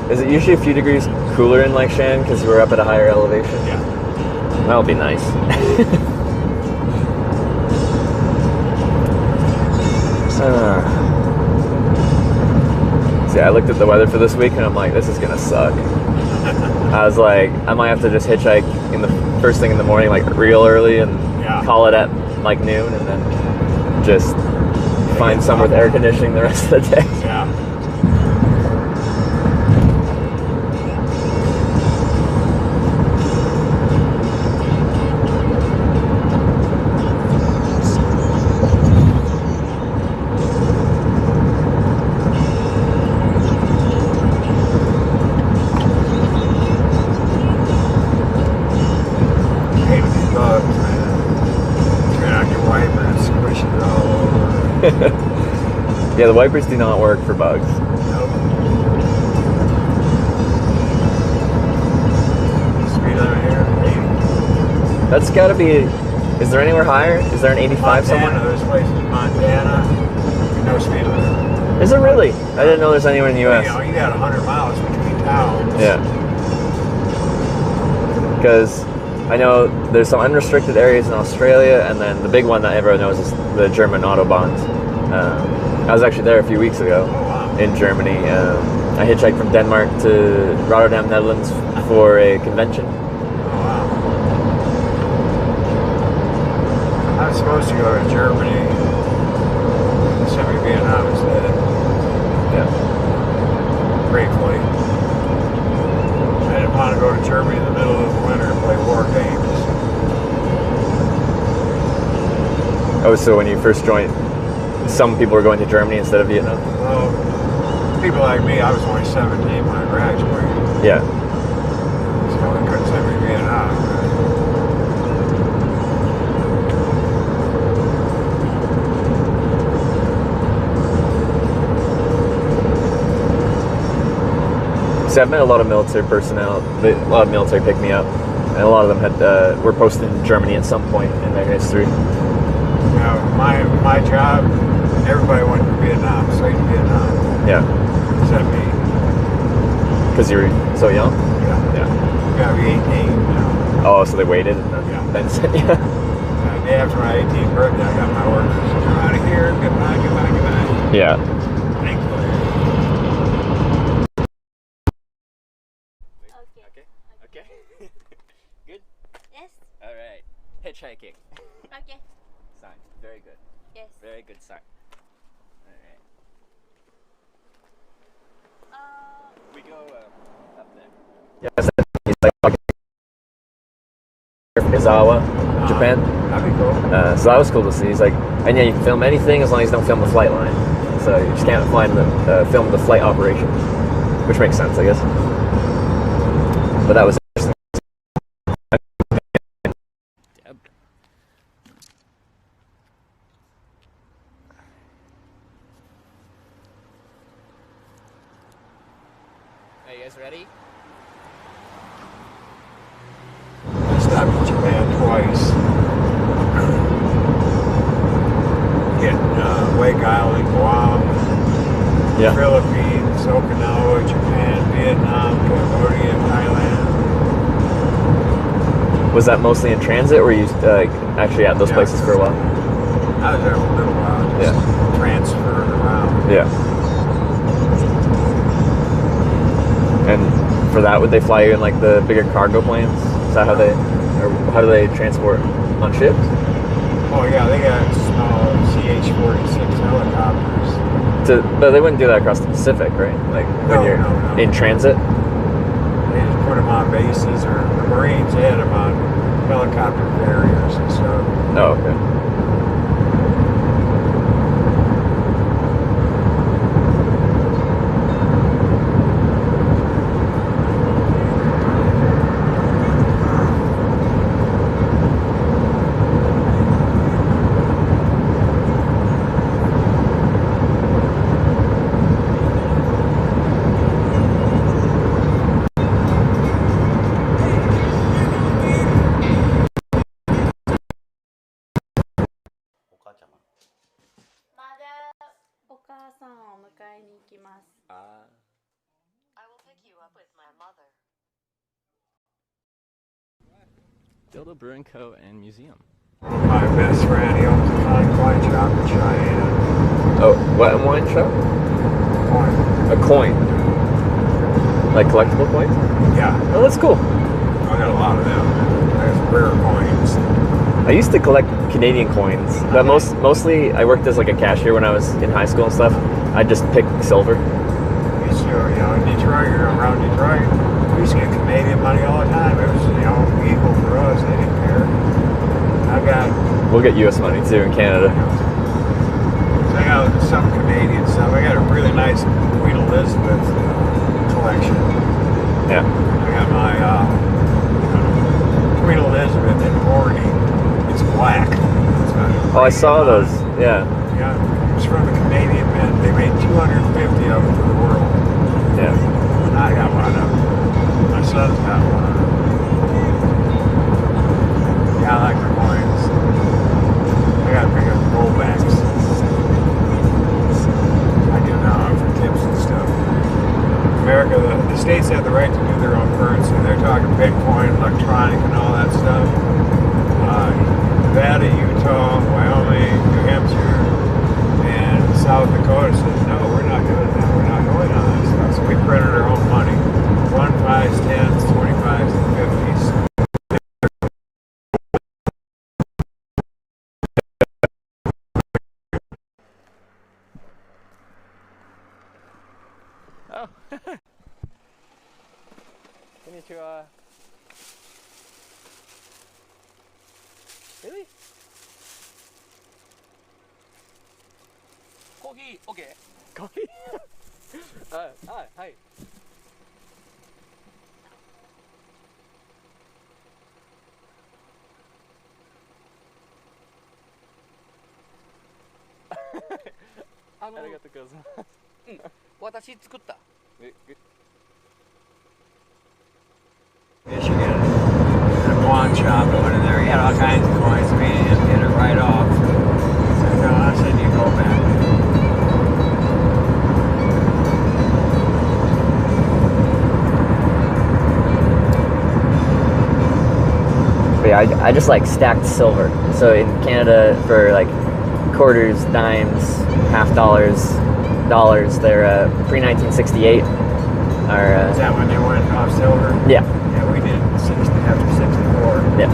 Is it usually a few degrees cooler in Lake Cheyenne because we're up at a higher elevation? Yeah. That would be nice. See, I looked at the weather for this week and I'm like, this is gonna suck. I was like, I might have to just hitchhike in the first thing in the morning, like real early, and call it at like noon, and then just find somewhere with air conditioning the rest of the day. Yeah. on your wiper and squish it all over. Yeah, the wipers do not work for bugs. Nope. Speed limit here, 80. That's got to be. Is there anywhere higher? Is there an 85 somewhere? There's places in Montana. No speed limit. Is it really? I didn't know there's anywhere in the U.S. You know, you got 100 miles between towns. Yeah. Because I know there's some unrestricted areas in Australia, and then the big one that everyone knows is the German Autobahn. I was actually there a few weeks ago in Germany. I hitchhiked from Denmark to Rotterdam, Netherlands for a convention. I was supposed to go to Germany. Sent me to Vietnam instead. Yeah. Gratefully. I didn't want to go to Germany in the middle of the winter and play war games. Oh, so when you first joined, some people were going to Germany instead of Vietnam? Well, people like me, I was only 17 when I graduated. Yeah. So they couldn't send me to Vietnam. See, I've met a lot of military personnel. A lot of military picked me up, and a lot of them had were posted in Germany at some point in their history. Now, my job, everybody went to Vietnam, straight to Vietnam. Yeah. Except me. Because you were so young? Yeah. Yeah. You gotta be 18 now. Oh, so they waited and then sent you? The day after my 18th birthday, I got my orders. I'm out of here. Goodbye, goodbye, goodbye. Yeah. Thankfully. Okay. Good? Yes. All right. Hitchhiking. Okay. Sign. Very good. Yes. Very good sign. All right. We go up there. Yeah, it's like Izawa, Japan. That'd be cool. So that was cool to see. He's like, and yeah, you can film anything as long as you don't film the flight line. So you just can't film the flight operation, which makes sense, I guess. But that was interesting. Are you guys ready? I stopped in Japan twice. Getting Wake Island, Guam, Yeah. Philippines, Okinawa, Japan, Vietnam, Cambodia, Thailand. Was that mostly in transit, or were you actually at those places for a while? I was there for a little while, just transferred around. Yeah. And for that, would they fly you in like the bigger cargo planes? Is that how they, or how do they transport on ships? Oh yeah, they got small CH-46 helicopters. But they wouldn't do that across the Pacific, right? Like when you're in transit. They just put them on bases, or the Marines had them on helicopter carriers and stuff. Oh, okay. Dildo Brewing Co. and Museum. My best friend, he owns a fine coin shop in Cheyenne. Oh, what wine shop? Coin. A coin. Like collectible coins? Yeah. Oh, that's cool. I got a lot of them. I have rare coins. I used to collect Canadian coins, but mostly I worked as like a cashier when I was in high school and stuff. I just picked silver. Used to, in Detroit or around Detroit, we used to get Canadian money all the time. It was, equal for us. They didn't care. We'll get U.S. money too in Canada. I got some Canadian stuff. I got a really nice Queen Elizabeth collection. Yeah. I got my Queen Elizabeth in Oregon. It's black. It's got Oh, I saw those. Yeah. Yeah, it was from the Canadian Mint. They made 250 of them for the world. Yeah. I got one of them. My son's got one. Yeah, I like the coins. I gotta pick up gold backs. I do now for tips and stuff. America, the states have the right to do their own currency. They're talking Bitcoin, electronic, and all that stuff. Nevada, Utah, Wyoming, New Hampshire, and South Dakota says, no, we're not doing that. We're not going on that stuff. So we printed our own money. 1, 5s, 10s, 25s, and 50s. Oh. Konnichiwa. Really? Coffee, okay. Coffee? Hi. Arigatou gozaimasu. 私作った。 Michigan, at a pawn shop, I went in there, he had all kinds of coins, I mean, and hit it right off. So no, I said, you go back. But yeah, I just like stacked silver. So in Canada, for like quarters, dimes, half dollars, they're pre-1968. Is that when they went off silver? Yeah. Yeah, we did after 64. Yeah.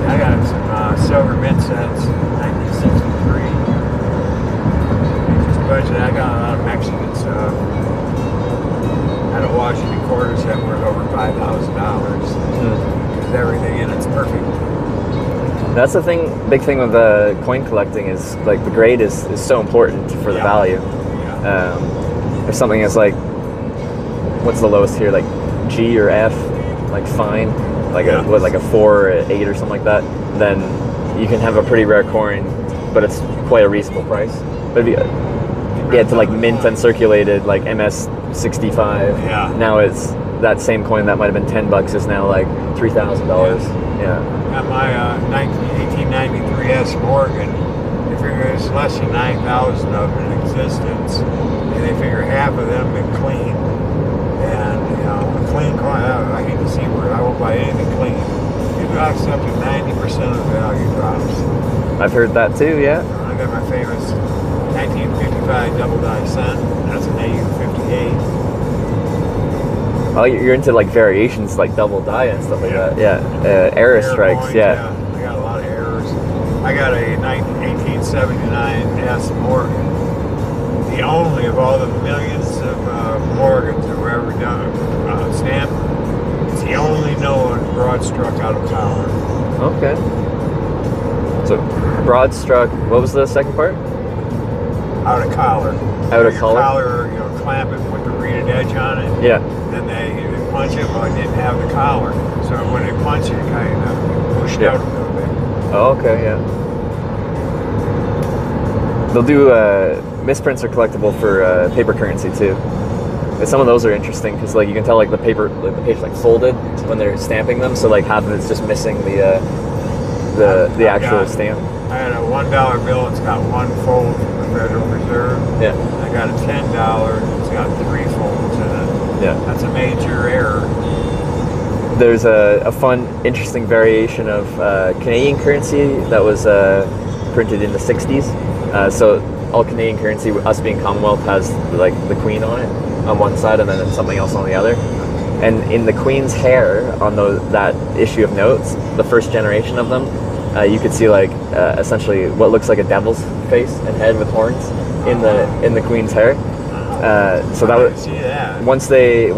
I got some silver mint sets, 1963. Just budget. I got a lot of Mexican stuff. I had a Washington quarter set worth over $5,000 because everything in it's perfect. That's the thing. Big thing with the coin collecting is like the grade is so important for the value. If something is like, what's the lowest here, like G or F, like fine, like like a 4 or an 8 or something like that, then you can have a pretty rare coin, but it's quite a reasonable price. But if you get to like mint uncirculated, like MS65, now it's that same coin that might have been $10 is now like $3,000. Yeah. Got my 1893 S Morgan. They figure there's less than 9,000 of them in existence, and they figure half of them been clean. And you know, a clean coin, I hate to see where I won't buy anything clean. It drops up to 90% of the value drops. I've heard that too. Yeah. I got my famous 1955 double die cent. That's an AU-58. Oh, you're into like variations, like double die and stuff like that. Yeah, error strikes. Coins, yeah. I got a lot of errors. I got a 1879 S Morgan, the only of all the millions of Morgans that were ever done stamped. It's the only known broad struck out of collar. Okay. So broad struck. What was the second part? Out of collar. Out of collar. Collar, you know, clamp it with the reeded edge on it. Yeah. Then they punch it, but it didn't have the collar. So when they punch it, it kind of pushed out a little bit. Oh, okay, yeah. They'll do misprints are collectible for paper currency too. And some of those are interesting because like you can tell like the page like folded when they're stamping them. So like half of it's just missing the actual stamp. I had a $1 bill. It's got one fold from the Federal Reserve. Yeah. I got a $10. It's got 3 folds in it. Yeah. That's a major error. There's a fun, interesting variation of Canadian currency that was printed in the 60s. So all Canadian currency, us being Commonwealth, has like the Queen on it on one side and then something else on the other. And in the Queen's hair on that issue of notes, the first generation of them, you could see like essentially what looks like a devil's face and head with horns in the Queen's hair. So that was once they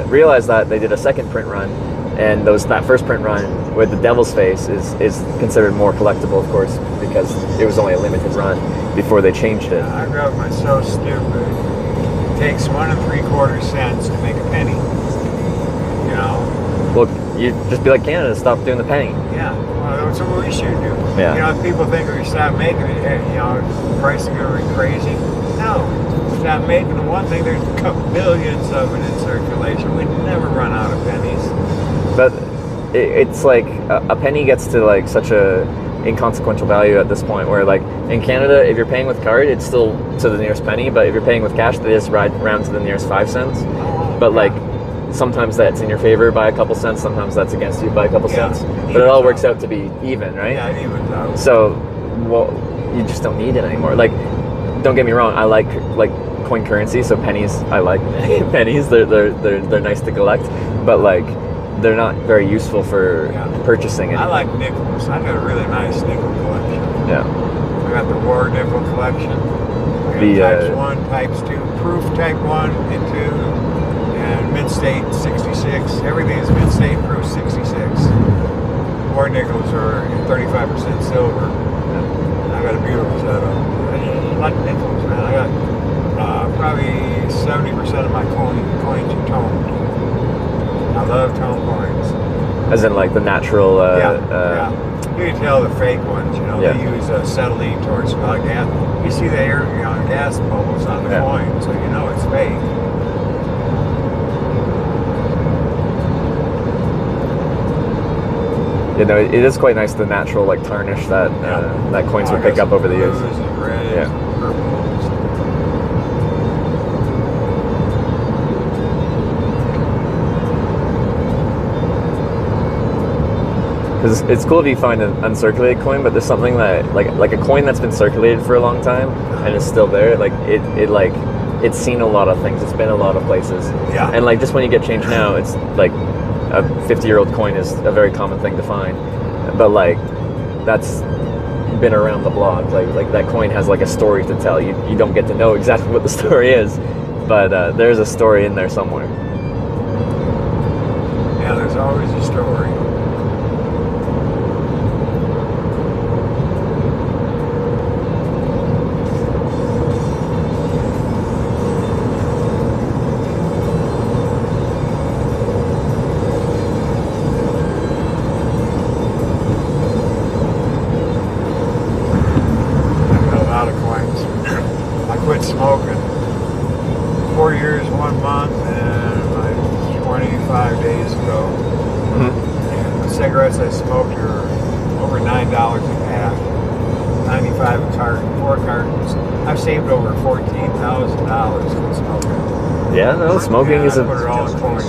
realized that, they did a second print run, and that first print run with the devil's face is considered more collectible, of course, because it was only a limited run before they changed it. I grew up with so stupid. It takes 1 3/4 cents to make a penny. You know. Well, you just be like Canada, stop doing the penny. Yeah, well, that's what we should do. Yeah. You know, people think we stop making it, you know, pricing going to be crazy. No, stop making the one thing. There's billions of it in circulation. We'd never run out of pennies. But it's like a penny gets to like such a inconsequential value at this point, where like in Canada, if you're paying with card, it's still to the nearest penny, but if you're paying with cash, they just round to the nearest 5 cents. But like sometimes that's in your favor by a couple cents, sometimes that's against you by a couple cents, but it all works out to be even, right? Yeah, it evens out. So, well, you just don't need it anymore. Like, don't get me wrong, I like coin currency, so pennies, I like pennies. They're nice to collect, but like they're not very useful for purchasing it. I like nickels. I got a really nice nickel collection. Yeah. I got the war nickel collection. I got types 1, types 2, proof type 1 and 2, and mid-state 66. Everything is mid-state proof 66. War nickels are 35% silver. I got a beautiful setup. I like nickels, man. I got probably 70% of my coins are toned. I love tone coins. As in like the natural... yeah. You can tell the fake ones, you know, they use acetylene towards like gas. You see the air, you know, gas bubbles on the coin, so you know it's fake. You know, it is quite nice, the natural like tarnish that that coins would pick up over the years. Blues and reds and purples. Because it's cool if you find an uncirculated coin, but there's something that like a coin that's been circulated for a long time and is still there. Like it's seen a lot of things. It's been a lot of places. Yeah. And like just when you get change now, it's like a 50-year-old coin is a very common thing to find. But like that's been around the block. Like that coin has like a story to tell. You don't get to know exactly what the story is, but there's a story in there somewhere. Yeah, there's always a story. Smoking 4 years, 1 month, and like 25 days ago. And the cigarettes I smoked are over $9 a pack, 95 a carton, 4 cartons. I've saved over $14,000 from smoking. Yeah, no, smoking is I put it all in coins.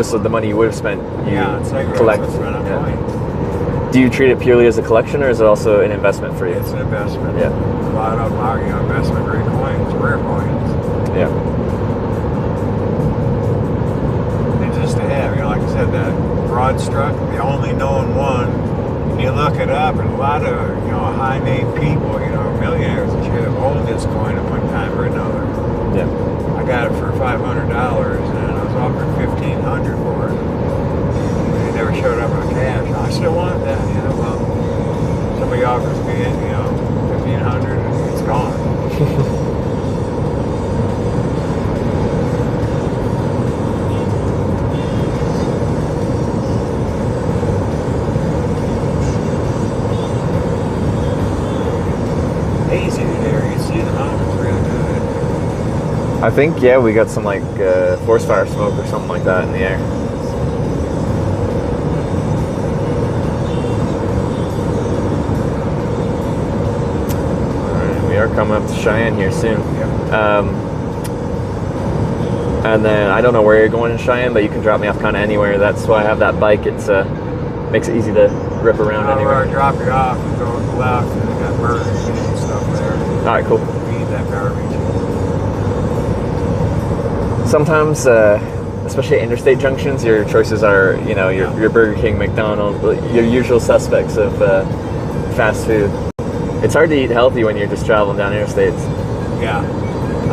So the money you would have spent, you collect. Do you treat it purely as a collection, or is it also an investment for you? It's an investment. Yeah. A lot of them are, investment grade coins, rare coins. Yeah. And just to have, like I said, that broad-struck, the only known one. And you look it up, and a lot of, high-name people, millionaires and shit have owned this coin at one time or another. Yeah. I got it for $500, and I was offered $1,500 for it. It never showed up on cash. I still want that, well, somebody offers me it, $1,500 and it's gone. Hazy there, you see the mountains really good. I think, we got some like forest fire smoke or something like that in the air. Coming up to Cheyenne here soon. And then I don't know where you're going in Cheyenne, but you can drop me off kind of anywhere. That's why I have that bike. It's makes it easy to rip around anywhere. I'll drop you off and go to the left, and they got burgers and stuff there. All right, cool. Eat that garbage. Sometimes, especially at interstate junctions, your choices are, your Burger King, McDonald's, your usual suspects of fast food. It's hard to eat healthy when you're just traveling down interstates. Yeah.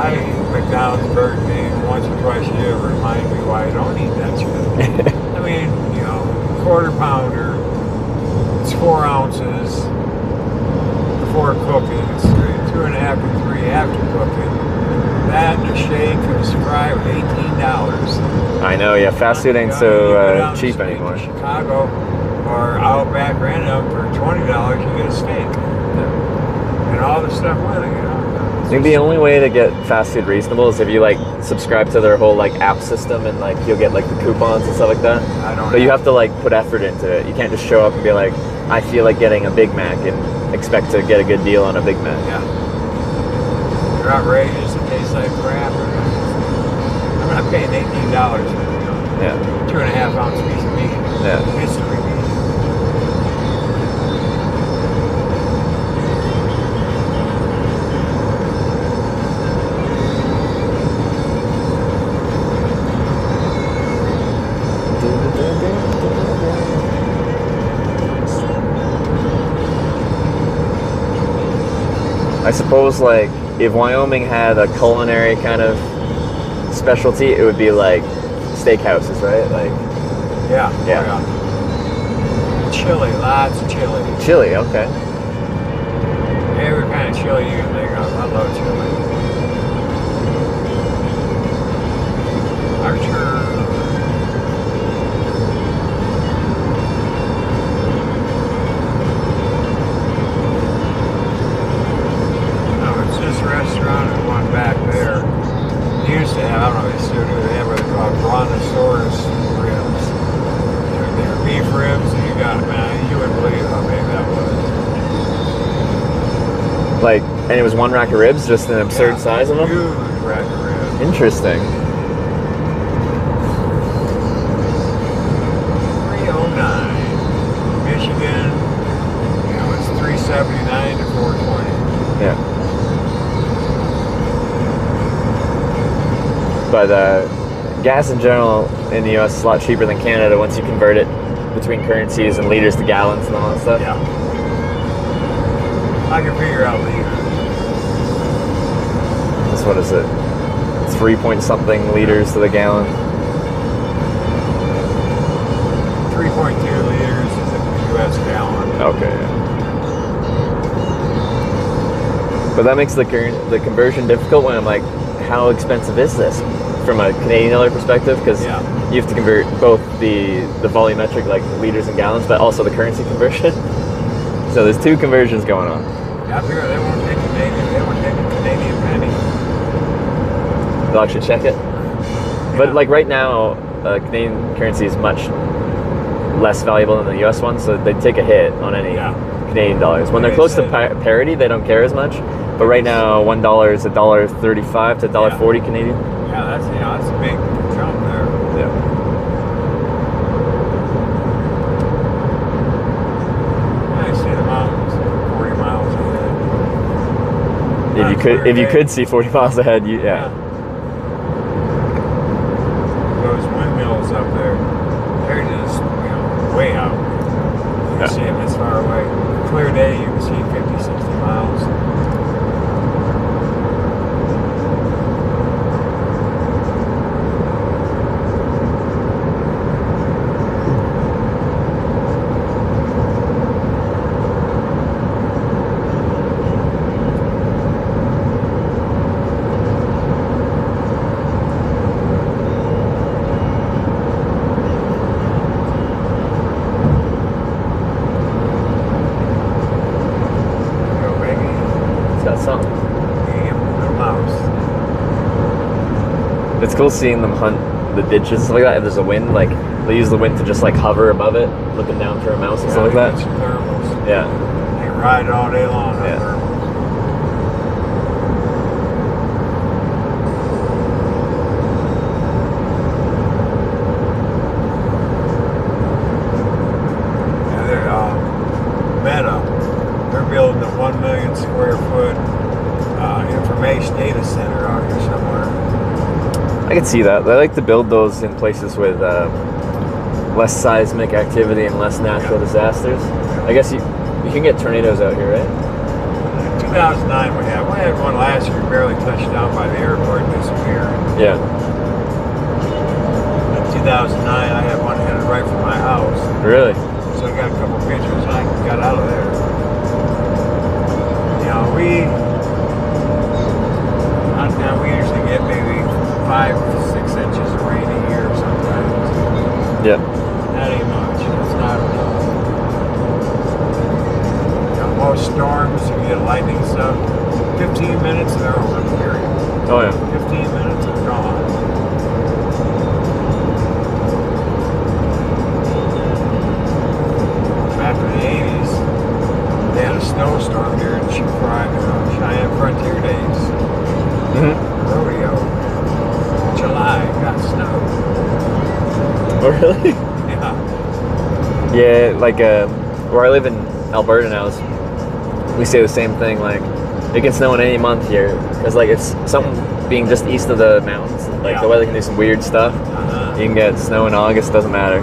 I eat McDonald's, Burger King once or twice a year to remind me why I don't eat that shit. I mean, quarter pounder, it's 4 ounces before cooking, it's 2.5 to 3 after cooking. that and a shake and a Sprite with $18. I know, yeah, fast food ain't You so go down the cheap street anymore. in Chicago or Outback or any of them for $20, you get a steak. And all the stuff with it, you know. I think the only way to get fast food reasonable is if you like subscribe to their whole like app system and like you'll get like the coupons and stuff like that. But you have to like put effort into it. You can't just show up and be like, I feel like getting a Big Mac and expect to get a good deal on a Big Mac. Yeah. They're outrageous. It tastes like crap. I'm not paying $18 for, you know, Yeah. 2.5 ounce piece of meat. Yeah. Mystery meat. I suppose like if Wyoming had a culinary kind of specialty, it would be like steakhouses, right? Like Yeah. Yeah. Oh, yeah. Chili, lots of chili. Chili, okay. Every kind of chili you can think of. I love chili. Archer. No, it's this restaurant and one back there. They used to have, I don't know if they still do, they have what they call brontosaurus ribs. They're beef ribs, and you got, man, you wouldn't believe how big that was. Like, and it was one rack of ribs, just an absurd size of them? Huge rack of ribs. Interesting. 309. Michigan, you know, it's 379 to 420. Yeah. But gas in general in the US is a lot cheaper than Canada once you convert it between currencies and liters to gallons and all that stuff. Yeah. I can figure out liters. That's what is it? 3 point something liters to the gallon. 3.2 liters is a US gallon. Okay. Yeah. But that makes the conversion difficult when I'm like, how expensive is this from a Canadian dollar perspective? Because you have to convert both the volumetric, like liters and gallons, but also the currency conversion. So there's two conversions going on. Yeah, I figure they won't take Canadian. They won't take a Canadian penny. They'll actually check it. But like right now, Canadian currency is much less valuable than the US one, so they take a hit on any Canadian dollars. When they're close to parity, they don't care as much. But right now, $1 is $1.35 to $1.40 Canadian. Yeah, that's that's a big jump there. Yeah. I see the mountains 40 miles ahead. If you could see 40 miles ahead, yeah. Those windmills up there, they're just way out. You can see them as far away. Clear day, you can see 50, 60 miles. It's cool seeing them hunt the ditches and stuff like that. If there's a wind, like they use the wind to just like hover above it, looking down for a mouse and stuff like that. Thermals. Yeah. They ride all day long on thermals. And they're they're building a 1 million square foot information data center out here somewhere. I can see that. They like to build those in places with less seismic activity and less natural disasters. I guess you can get tornadoes out here, right? 2009 we had one last year, barely touched down by the airport and disappeared. Yeah. In 2009 I had one headed right from my house. Really? So I got a couple pictures and I got out of there. We usually get those storms, you get lightning stuff, 15 minutes and they're over, period. Oh yeah. 15 minutes and gone. After the 80s, they had a snowstorm here in Cheyenne Frontier Days. Rodeo. July, got snow. Oh really? Yeah. Yeah, like where I live in Alberta now, we say the same thing. Like it can snow in any month here because like it's something being just east of the mountains. Like the weather can do some weird stuff. You can get snow in August, doesn't matter.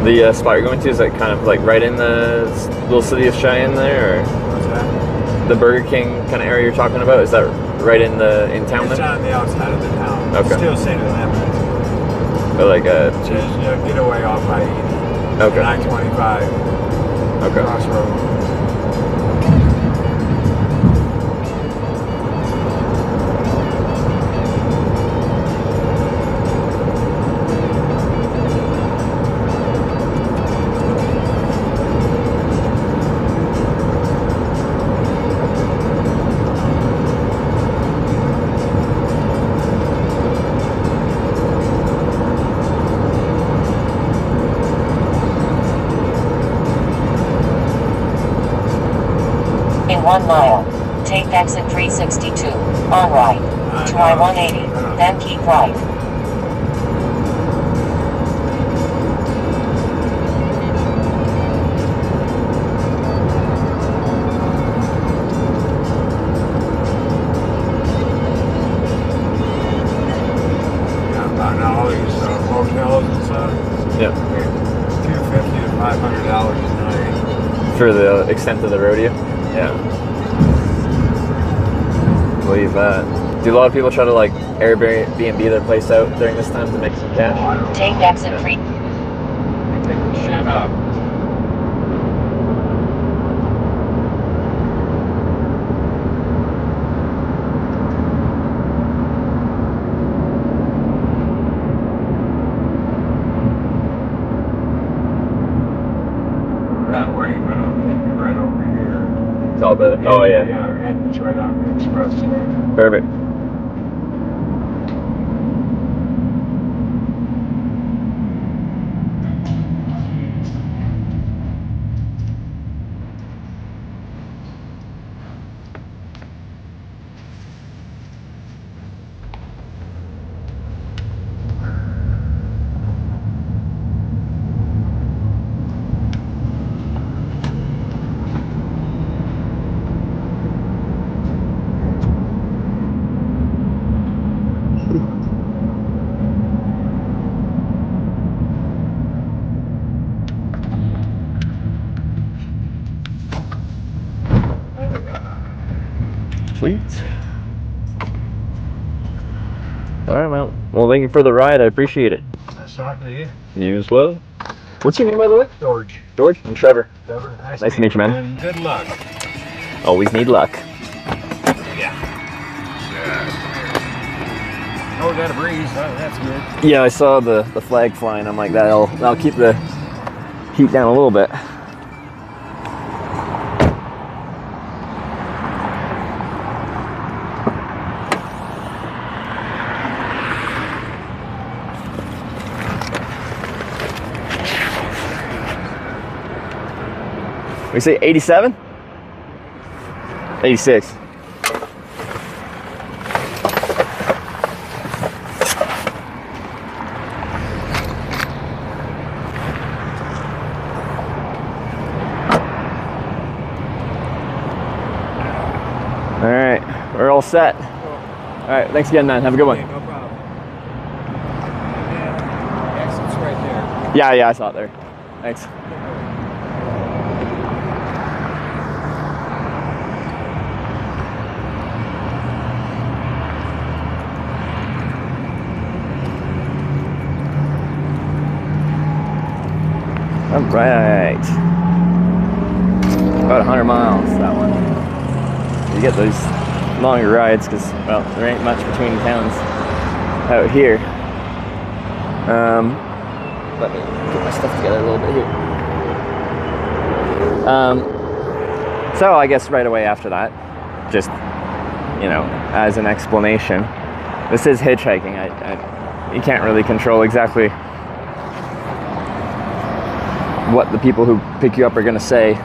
The spot you're going to, is like kind of like right in the little city of Cheyenne there, or What's that? the Burger King kind of area you're talking about? Is that right in town It's there? on the outside of the town. Okay. Still city limits. But like Just get away off I-80. Okay. I-25. Okay. Crossroad. In 1 mile, take exit 362, on right, to I-180, then keep right. Yeah, about all these hotels and stuff. Yeah. $250 to $500 a night. For the extent of the rodeo. Yeah. Believe that. Do a lot of people try to like Airbnb their place out during this time to make some cash? Take exit 3. Shut up. That way, but I'll take you right over here. It's all better. Oh yeah. Yeah, and it's right on the expressway. Perfect. Sweet. All right, well, thank you for the ride. I appreciate it. Nice talking to you. You as well. What's your name, by the way? George. George? I'm Trevor. Trevor. Nice to meet you, man. And good luck. Always need luck. Yeah. Oh, we got a breeze. That's good. Yeah, I saw the flag flying. I'm like, that'll keep the heat down a little bit. We say 87? 86. all set. All right, thanks again, man. Have a good one. Okay, no problem. Exit's right there. Yeah, I saw it there. Thanks. All right. About 100 miles, that one. You get those longer rides because, well, there ain't much between towns out here. Let me get my stuff together a little bit here. So I guess right away after that, just, you know, as an explanation, this is hitchhiking. You can't really control exactly what the people who pick you up are going to say,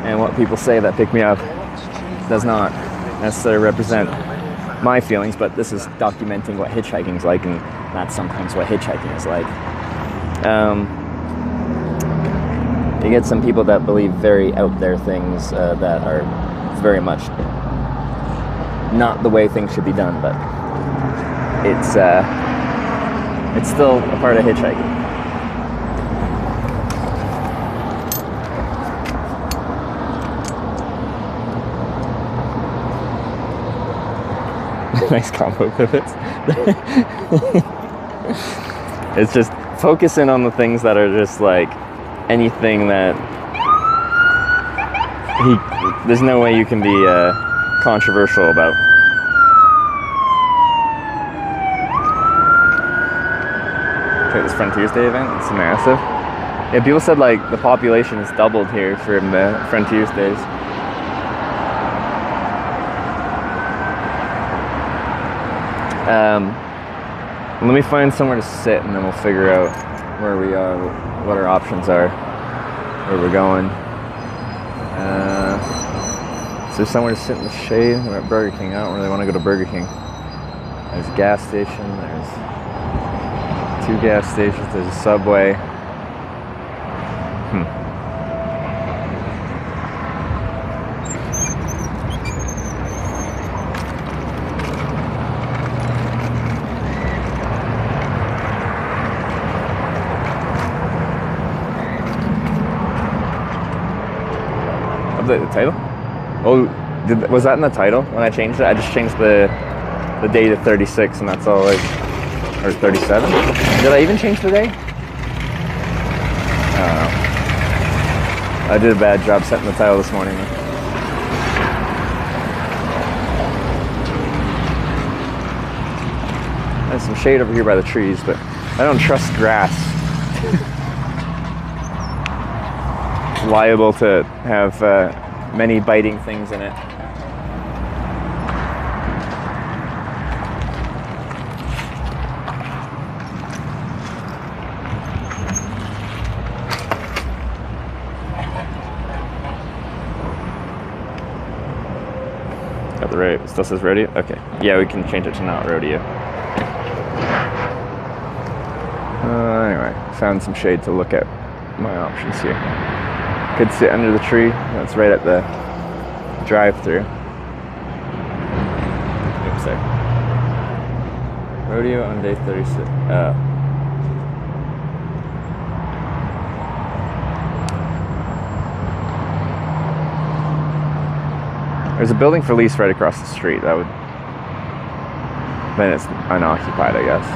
and what people say that pick me up does not necessarily represent my feelings, but this is documenting what hitchhiking is like, and that's sometimes what hitchhiking is like. You get some people that believe very out there things that are very much not the way things should be done, but it's still a part of hitchhiking. Nice combo pivots. It's just focusing on the things that are just like anything that there's no way you can be controversial about. Check this Frontiers Day event. It's massive. Yeah, people said like the population has doubled here from the Frontiers Days. Let me find somewhere to sit, and then we'll figure out where we are, what our options are, where we're going. Is there somewhere to sit in the shade? We're at Burger King. I don't really want to go to Burger King. There's a gas station. There's 2 gas stations. There's a Subway. The title? Oh, was that in the title when I changed it? I just changed the day to 36, and that's all, like, or 37? Did I even change the day? I don't know. I did a bad job setting the title this morning. There's some shade over here by the trees, but I don't trust grass. It's liable to have many biting things in it. Got the right, it still says Rodeo? Okay. Yeah, we can change it to not Rodeo. Anyway, found some shade to look at my options here. Could sit under the tree. That's right at the drive-thru. Oops, sorry. Rodeo on day 36. There's a building for lease right across the street. That would. Then it's unoccupied, I guess.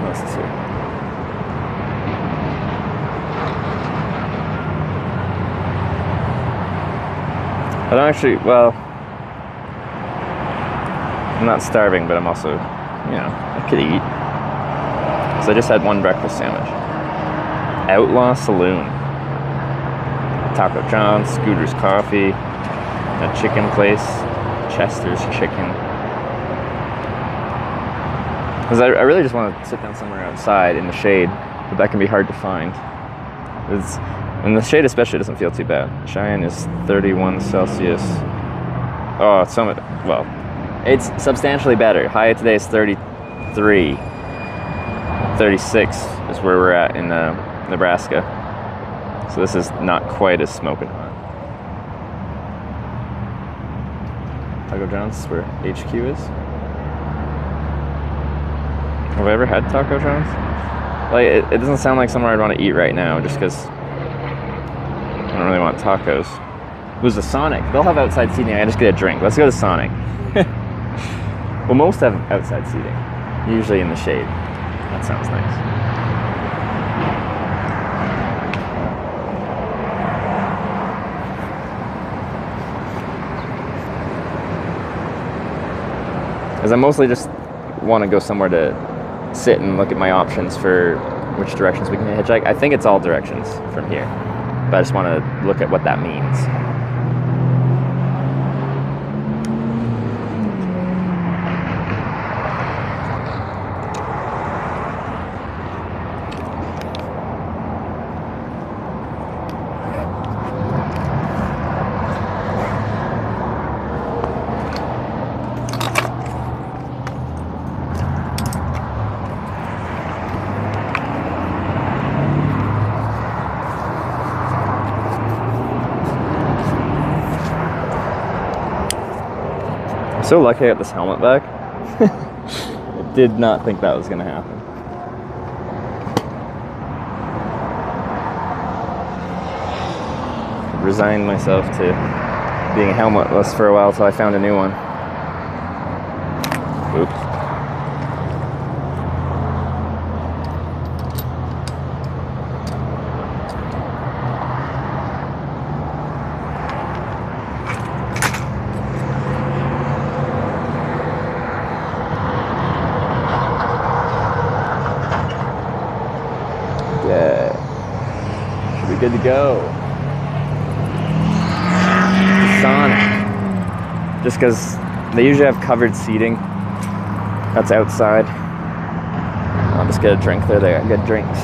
What else is here? I don't actually, well, I'm not starving, but I'm also, you know, I could eat. So I just had one breakfast sandwich. Outlaw Saloon. Taco John's, Scooter's Coffee, a chicken place, Chester's Chicken. Because I really just want to sit down somewhere outside in the shade, but that can be hard to find. And the shade especially doesn't feel too bad. Cheyenne is 31 Celsius. Oh, well, it's substantially better. High today is 33. 36 is where we're at in Nebraska. So this is not quite as smoking hot. Taco John's is where HQ is. Have I ever had Taco John's? Like, it doesn't sound like somewhere I'd want to eat right now, just because I don't really want tacos. It was the Sonic. They'll have outside seating. I just get a drink. Let's go to Sonic. Well, most have outside seating, usually in the shade. That sounds nice. Because I mostly just want to go somewhere to sit and look at my options for which directions we can hitchhike. I think it's all directions from here, but I just want to look at what that means. So lucky I got this helmet back. I did not think that was going to happen. I resigned myself to being helmetless for a while till I found a new one. Oops. Good to go. Sonic. Just because they usually have covered seating. That's outside. I'll just get a drink there. They got good drinks.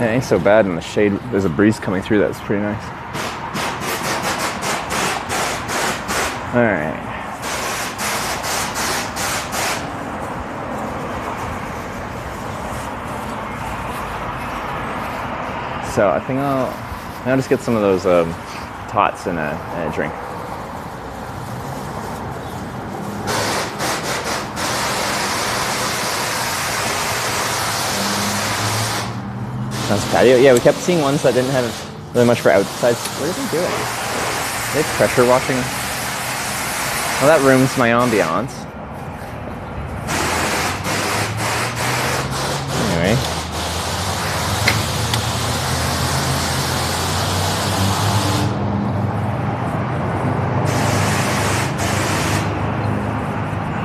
Yeah, it ain't so bad in the shade. There's a breeze coming through. That's pretty nice. All right. So I think I'll just get some of those tots and a drink. Sounds patio. Yeah, we kept seeing ones that didn't have really much for outside. What are they doing? Are they pressure washing? Well, that ruins my ambiance. Anyway.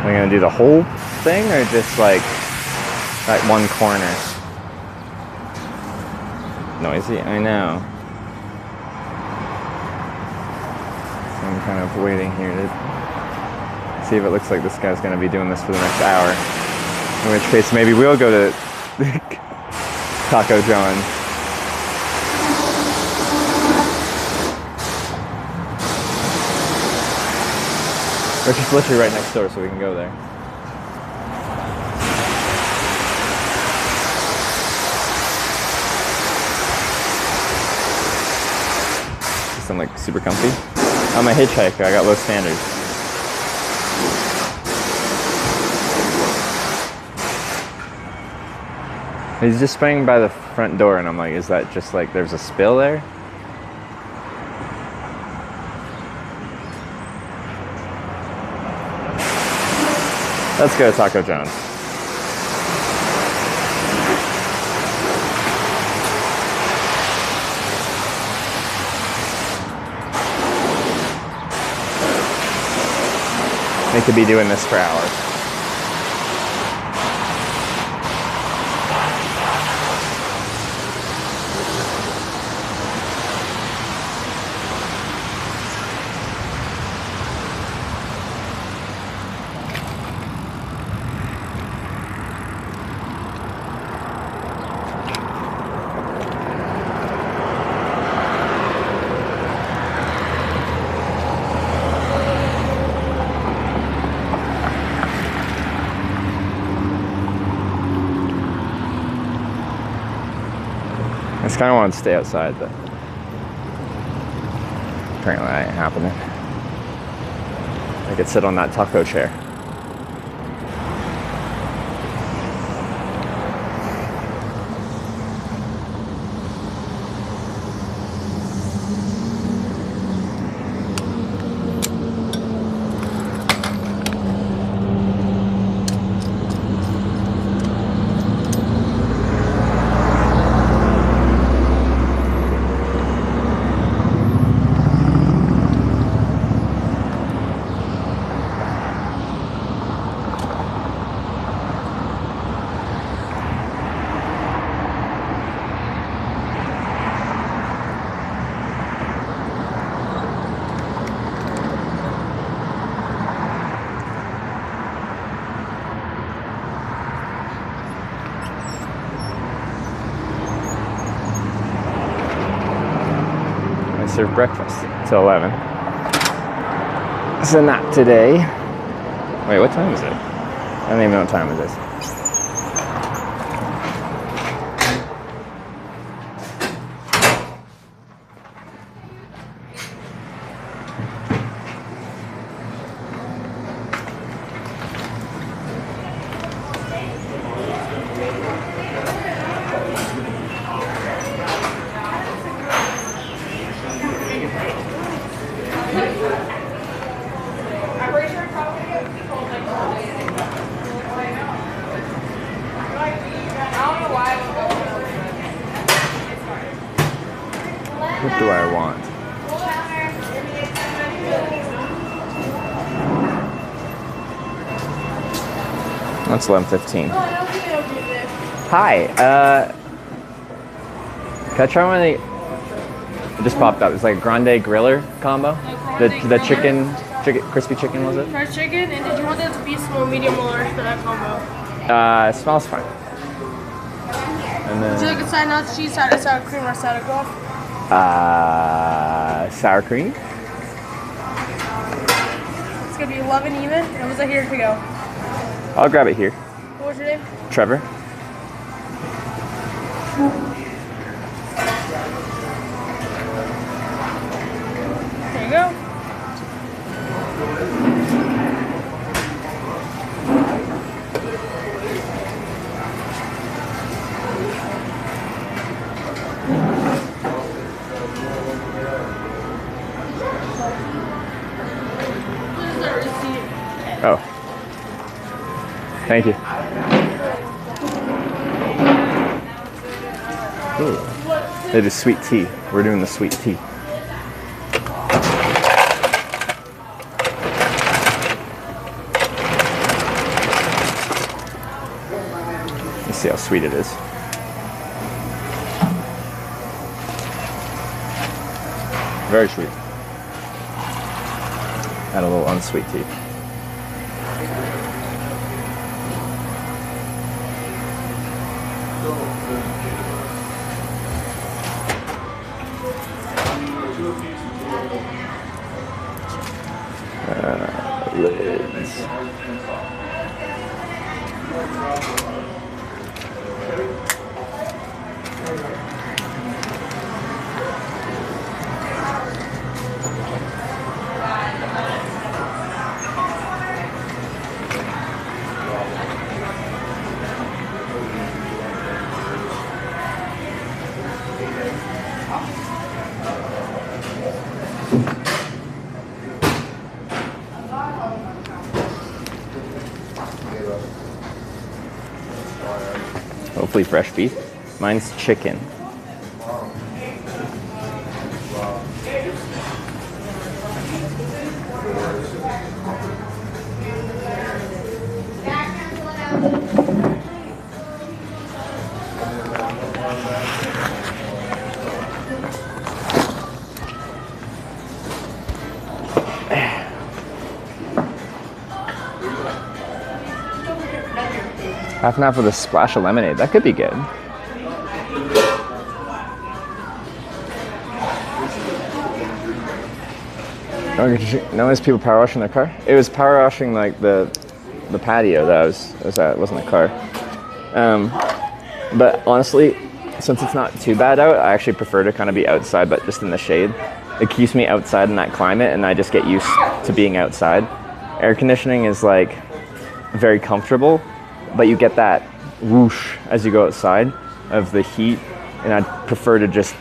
Are we gonna do the whole thing or just like that one corner? Noisy, I know. So I'm kind of waiting here to see if it looks like this guy's gonna be doing this for the next hour. In which case maybe we'll go to Taco John's. Which is literally right next door, so we can go there. I'm like super comfy. I'm a hitchhiker, I got low standards. He's just spraying by the front door and I'm like, is that just like there's a spill there? Let's go to Taco John's. They could be doing this for hours. I just kind of wanted to stay outside, but apparently that ain't happening. I could sit on that taco chair. Serve breakfast till 11. So not today. Wait, what time is it? I don't even know what time it is. What do I want? That's 11:15. Hi, can I try one of the, it just popped up, it's like a grande griller combo? The chicken, crispy chicken, was it? Fried chicken, and did you want that to be small, medium, or large for that combo? It smells fine. And then, Would you like a side nuts, cheese, side of sour cream, or side of guac? sour cream. It's gonna be 11 even. And was it here to go? I'll grab it here. What was your name? Trevor. There you go. Oh. Thank you. Ooh. They do sweet tea. We're doing the sweet tea. Let's see how sweet it is. Very sweet. Add a little unsweet tea. Lids. Hopefully fresh beef. Mine's chicken. Half and half with a splash of lemonade. That could be good. Notice people power washing their car? It was power washing like the patio that I was at. It wasn't a car. But honestly, since it's not too bad out, I actually prefer to kind of be outside, but just in the shade. It keeps me outside in that climate, and I just get used to being outside. Air conditioning is like very comfortable, but you get that whoosh as you go outside of the heat, and I'd prefer to just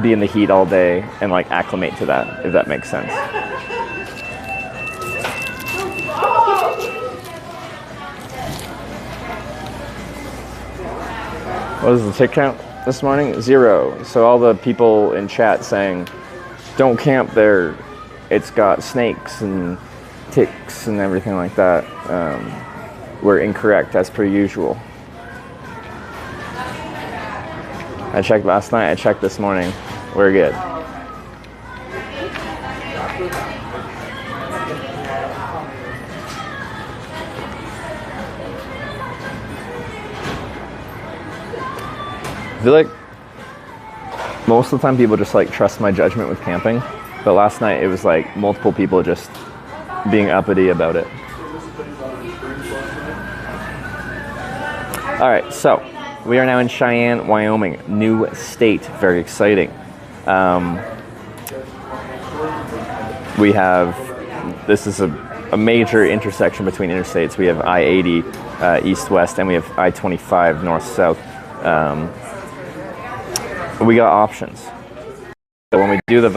be in the heat all day and like acclimate to that, if that makes sense. What was the tick count this morning? 0. So all the people in chat saying, don't camp there, it's got snakes and ticks and everything like that, were incorrect as per usual. I checked last night, I checked this morning. We're good. I feel like most of the time people just like trust my judgment with camping, but last night it was like multiple people just being uppity about it. All right, so we are now in Cheyenne, Wyoming, new state, very exciting. We have, this is a major intersection between interstates. We have I-80 east-west, and we have I-25 north-south. We got options. So when we do the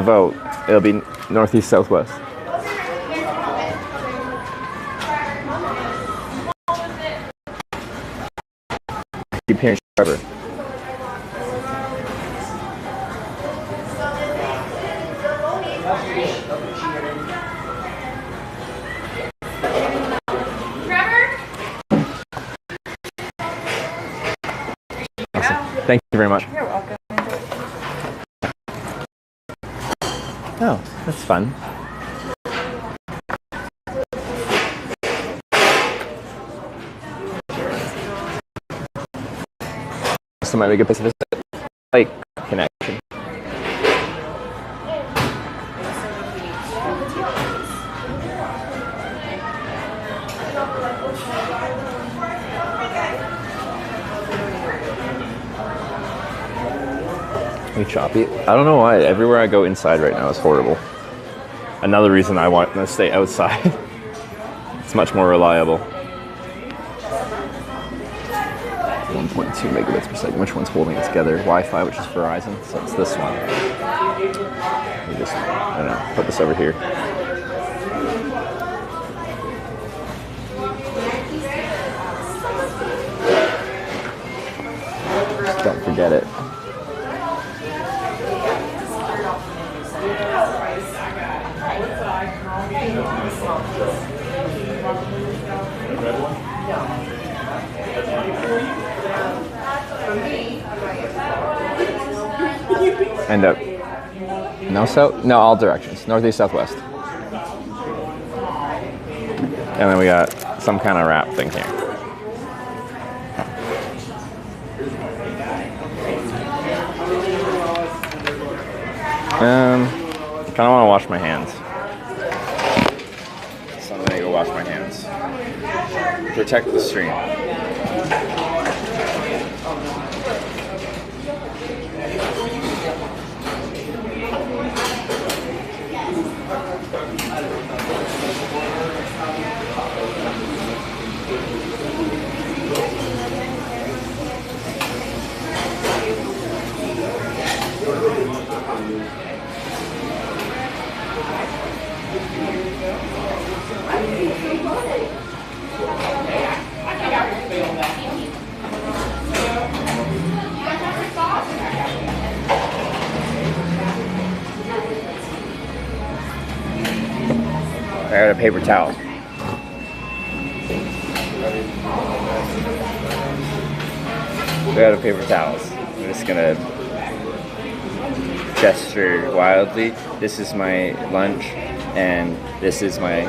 vote, it'll be northeast, southwest. Keep hearing Trevor. Awesome. Thank you very much. You're welcome. Oh, that's fun. So might be a good place to visit. Like connection. Really choppy. I don't know why. Everywhere I go inside right now is horrible. Another reason I want to stay outside. It's much more reliable. 1.2 megabits per second. Which one's holding it together? Wi-Fi, which is Verizon, so it's this one. me just, I don't know, put this over here. Just don't forget it. End up. No, no, all directions. Northeast, southwest. And then we got some kind of wrap thing here. I kind of want to wash my hands. So I'm gonna go wash my hands. Protect the stream. I got a paper towel. We got a paper towels. I'm just gonna gesture wildly. This is my lunch, and this is my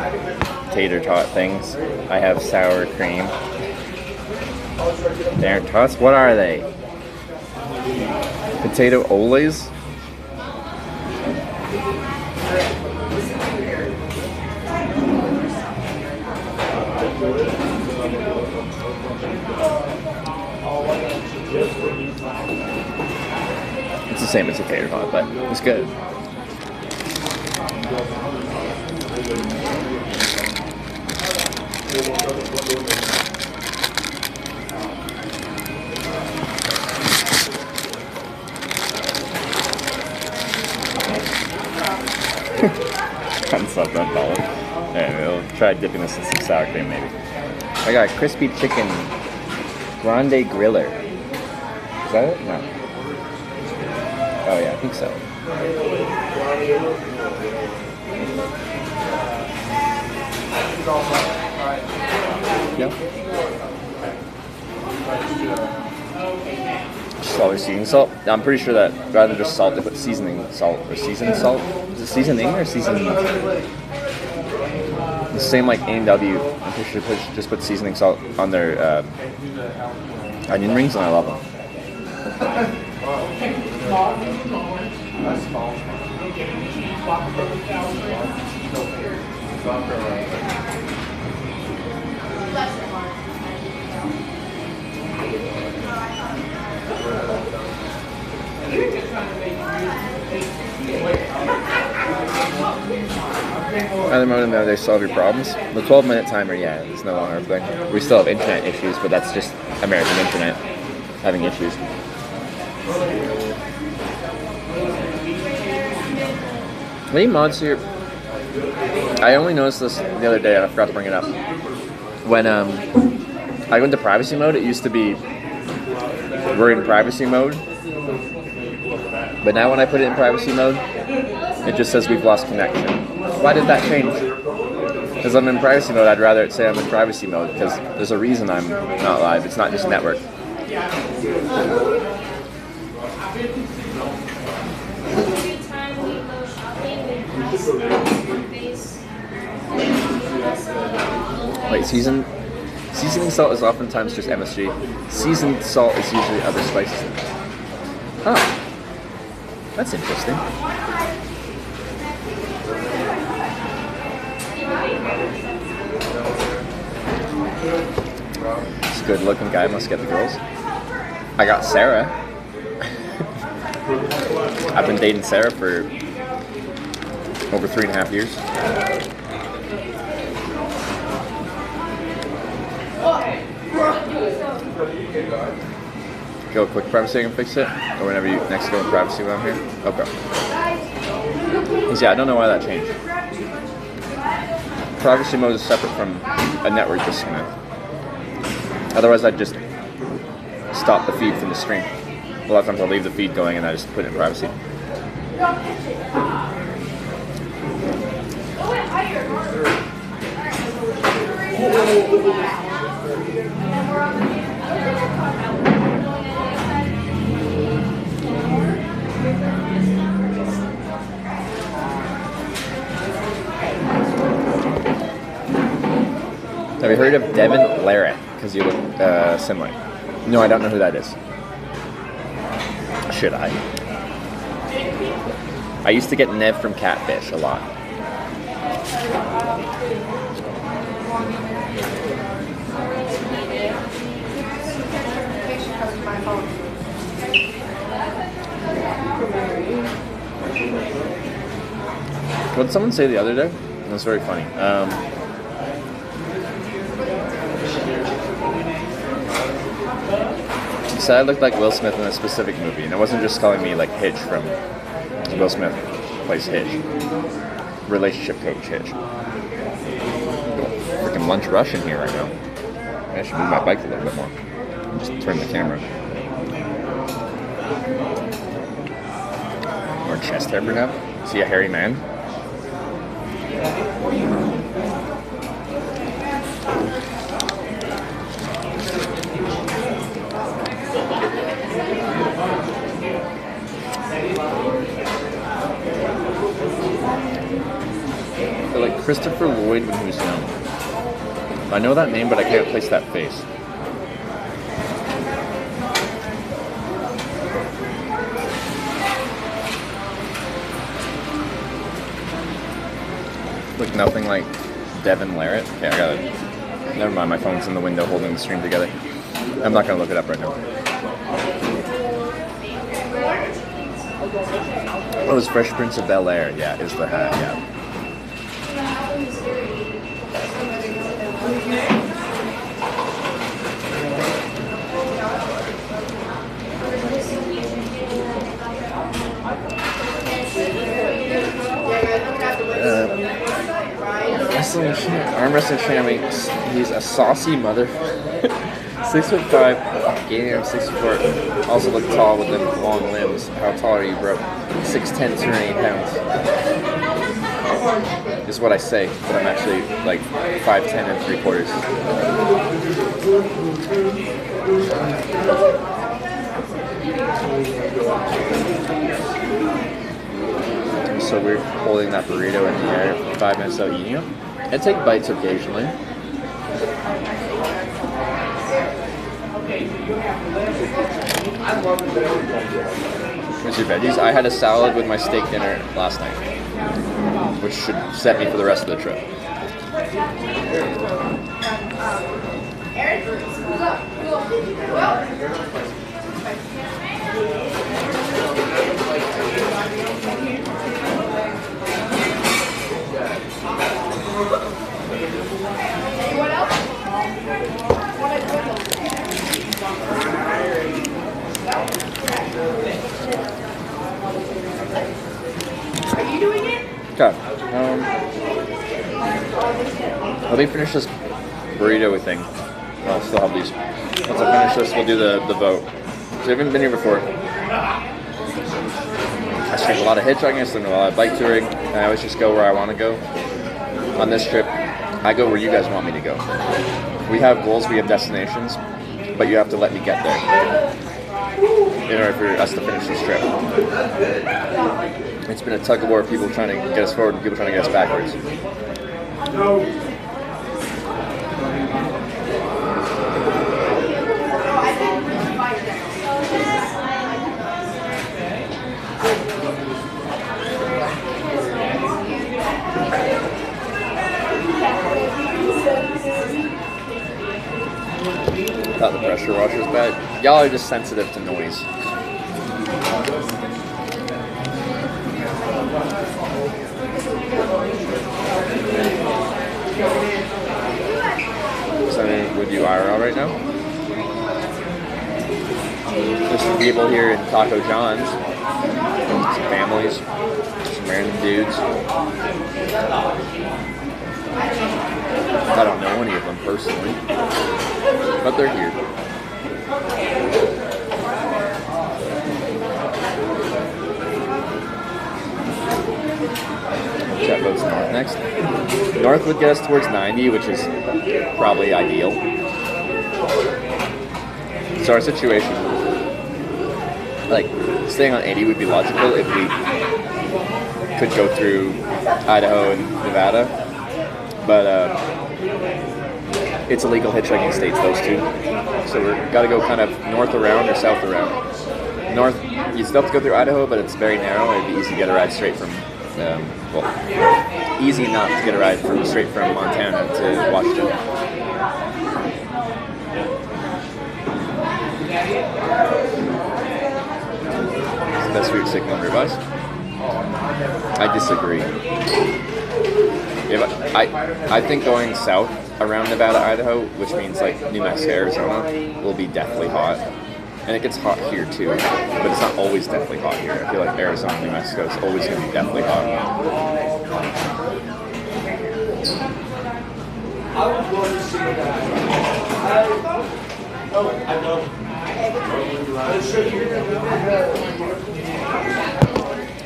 tater tot things. I have sour cream. They aren't tots. What are they? Potato oles? It's the same as a tater tot, but it's good. Cutting stuff don't follow. Anyway, we'll try dipping this in some sour cream maybe. I got crispy chicken grande griller. Is that it? No. Oh yeah, I think so. Yep. Just seasoning salt. Now, I'm pretty sure that rather than just salt, they put seasoning salt or seasoned salt. Is it seasoning or seasoning? The same like A&W. I'm pretty sure they just put seasoning salt on their onion rings, and I love them. Other mode, now they solve your problems. The 12-minute timer, yeah, is no longer a thing. We still have internet issues, but that's just American internet having issues. Any mods here? I only noticed this the other day and I forgot to bring it up. When I went to privacy mode, it used to be we're in privacy mode. But now when I put it in privacy mode, it just says we've lost connection. Why did that change? Because I'm in privacy mode, I'd rather it say I'm in privacy mode because there's a reason I'm not live. It's not just network. Wait, seasoning salt is oftentimes just MSG. Seasoned salt is usually other spices. Huh. That's interesting. This good looking guy must get the girls. I got Sarah. I've been dating Sarah for over 3.5 years. Go quick privacy and fix it? Or whenever you next go in privacy when I'm here? Okay. is I don't know why that changed. Privacy mode is separate from a network disconnect. Otherwise, I'd just stop the feed from the stream. A lot of times I'll leave the feed going and I just put it in privacy. Have you heard of Devin Larrett? Because you look similar. No, I don't know who that is. Should I? I used to get Nev from Catfish a lot. What did someone say the other day? It was very funny. He said I looked like Will Smith in a specific movie, and it wasn't just calling me like Hitch from Will Smith plays Hitch. Relationship coach Hitch. Freaking lunch rush in here right now. I should move my bike a little bit more. Just turn the camera. More chest hair, bring up. See a hairy man? They're like Christopher Lloyd when he was young. I know that name, but I can't place that face. Look nothing like Devin Larrett. Okay, I gotta... Never mind, my phone's in the window holding the stream together. I'm not gonna look it up right now. Oh, it was Fresh Prince of Bel-Air. Yeah, is the hat, yeah. Arm wrestling chamois. He's a saucy mother. 6'5", gaining 6'4". Also look tall with them long limbs. How tall are you, bro? 6'10", 208 pounds. Is what I say, but I'm actually like 5'10" and 3/4. So we're holding that burrito in the air for 5 minutes without eating it. I take bites occasionally. What's your veggies? I had a salad with my steak dinner last night, which should set me for the rest of the trip. Anyone else? Are you doing it? Okay. Let me finish this burrito thing. I'll still have these. Once I finish this, we'll do the vote. So I haven't been here before. I stream a lot of hitchhiking, I stream a lot of bike touring, and I always just go where I want to go. On this trip, I go where you guys want me to go. We have goals, we have destinations, but you have to let me get there in order for us to finish this trip. It's been a tug of war of people trying to get us forward and people trying to get us backwards. Thought the pressure washer was bad. Y'all are just sensitive to noise. Something with you IRL right now? There's some people here in Taco John's. some families, some random dudes. I don't know any of them personally, but they're here. Chat votes north next. North would get us towards 90, which is probably ideal. So our situation, like staying on 80 would be logical if we could go through Idaho and Nevada, but it's illegal hitchhiking states, those two. So we've got to go kind of north around or south around. North, you still have to go through Idaho, but it's very narrow. It'd be easy to get a ride straight from, easy enough to get a ride straight from Montana to Washington. It's the best route signal revise. I disagree. I think going south around Nevada, Idaho, which means like New Mexico, Arizona, will be deathly hot. And it gets hot here too, but it's not always deathly hot here. I feel like Arizona and New Mexico is always going to be deathly hot. I was going to see that. I know.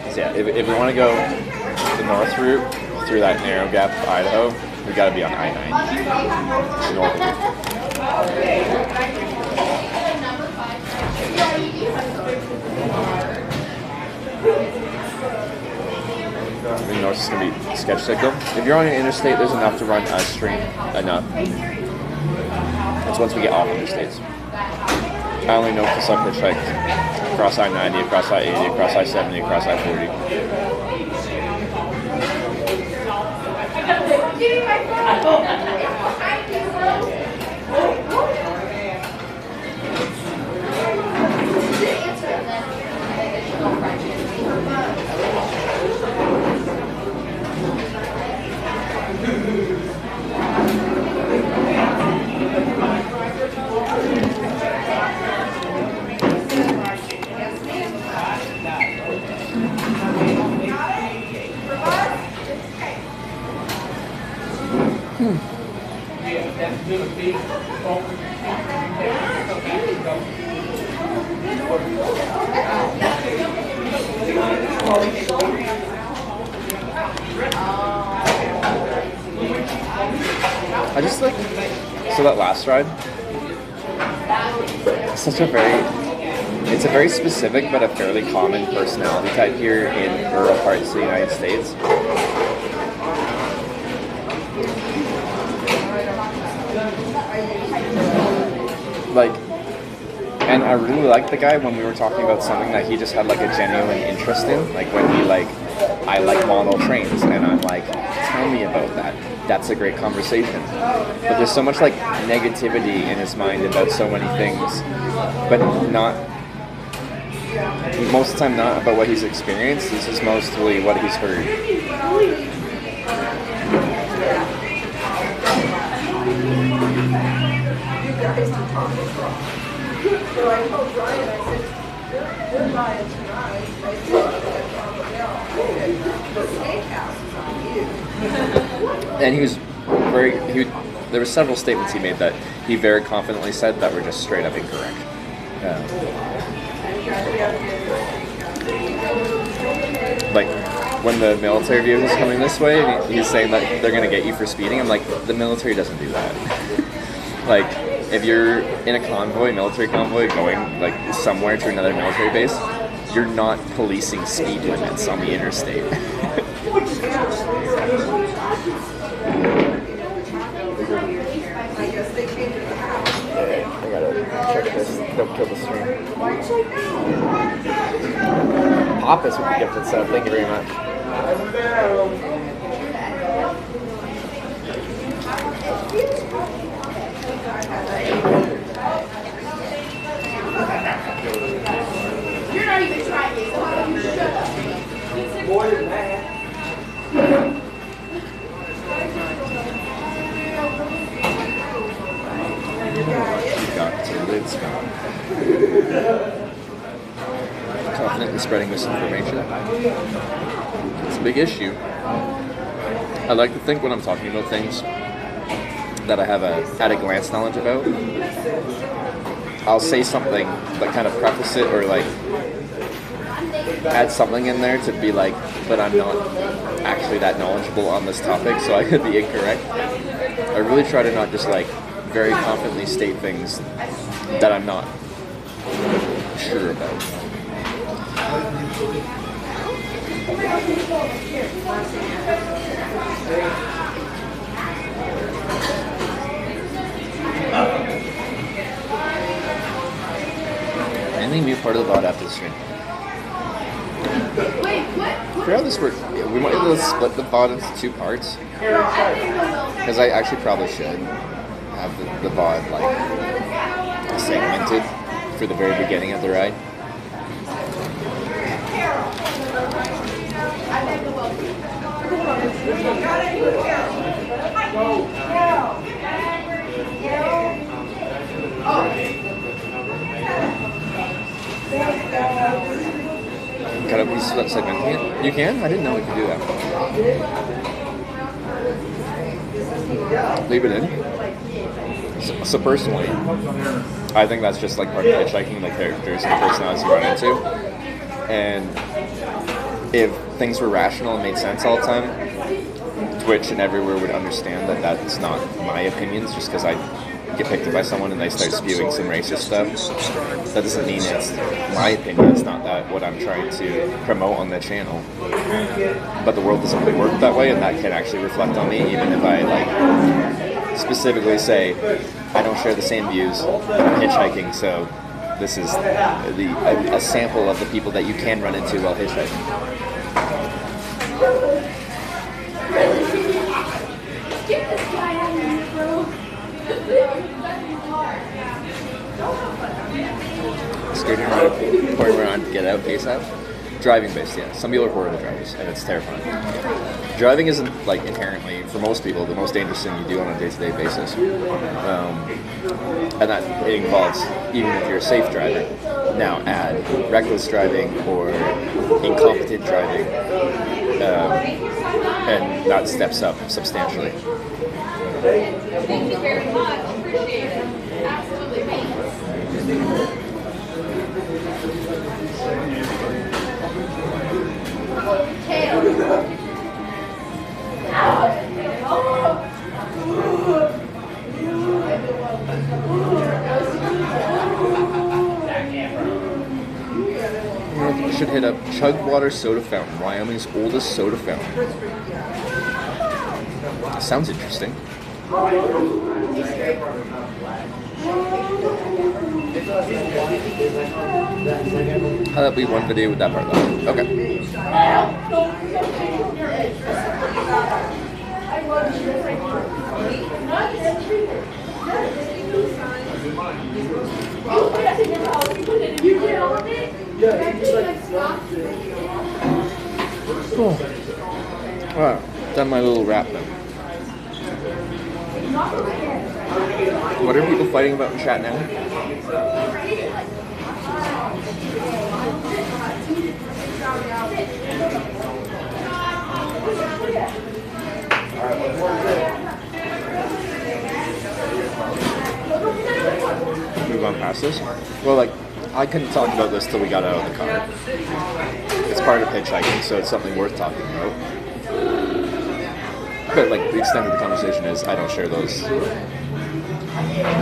So yeah, if we want to go the north route through that narrow gap of Idaho, we got to be on I-90. North route. I think north is going to be sketch signal. If you're on an interstate, there's enough to run a stream enough. It's once we get off interstates. I only know to suck hitchhike across I-90, across I-80, across I-70, across I-40. I just like, so that last ride, it's a very specific but a fairly common personality type here in rural parts of the United States. Like, and I really liked the guy when we were talking about something that he just had like a genuine interest in, like when he like, I like model trains, and I'm like, tell me about that. That's a great conversation. But there's so much like negativity in his mind about so many things, but not, most of the time not about what he's experienced. This is mostly what he's heard. So I told Ryan, I said, you're buying tonight. I said, the steakhouse is on you. And he was there were several statements he made that he very confidently said that were just straight up incorrect. Like, when the military vehicle is coming this way, and he's saying that they're going to get you for speeding, I'm like, the military doesn't do that. Like, if you're in a convoy, military convoy, going like somewhere to another military base, you're not policing speed limits on the interstate. I gotta check this. Don't kill the stream. Papas would be gifted, so thank you very much. You're not even trying it, so how about you shut up? More than that. Got to, it's gone. definitely spreading misinformation. It's a big issue. I like to think when I'm talking about things that I have a at-a-glance knowledge about, I'll say something that kind of preface it or like add something in there to be like, but I'm not actually that knowledgeable on this topic, so I could be incorrect. I really try to not just like very confidently state things that I'm not sure about. Anything new part of the VOD after the stream? For how this works, we might be able to split the VOD into 2 parts. Because I actually probably should have the VOD like segmented for the very beginning of the ride. Cut up pieces of segmenting it? You can? I didn't know we could do that. Leave it in. So personally, I think that's just like part of hitchhiking, the characters and the personalities you run into. And if things were rational and made sense all the time, Twitch and everywhere would understand that that's not my opinions just because I get picked up by someone and they start spewing some racist stuff. That doesn't mean it's my opinion. It's not that what I'm trying to promote on the channel. But the world doesn't really work that way, and that can actually reflect on me, even if I like specifically say I don't share the same views. I'm hitchhiking, so this is a sample of the people that you can run into while hitchhiking. Skating around, pouring around to get out ASAP. Driving based, yeah. Some people are horrible drivers, and it's terrifying. Driving isn't like inherently, for most people, the most dangerous thing you do on a day-to-day basis. And that it involves, even if you're a safe driver, now add reckless driving or incompetent driving, and that steps up substantially. Thank you very much. Appreciate it. Absolutely. You should hit up Chugwater Soda Fountain, Wyoming's oldest soda fountain. Sounds interesting. How that be one video with that part left? Okay. Cool. Alright, done my little wrap then. What are people fighting about in chat now? Move on past this. Well, like, I couldn't talk about this till we got out of the car. It's part of hitchhiking, so it's something worth talking about. But like, the extent of the conversation is I don't share those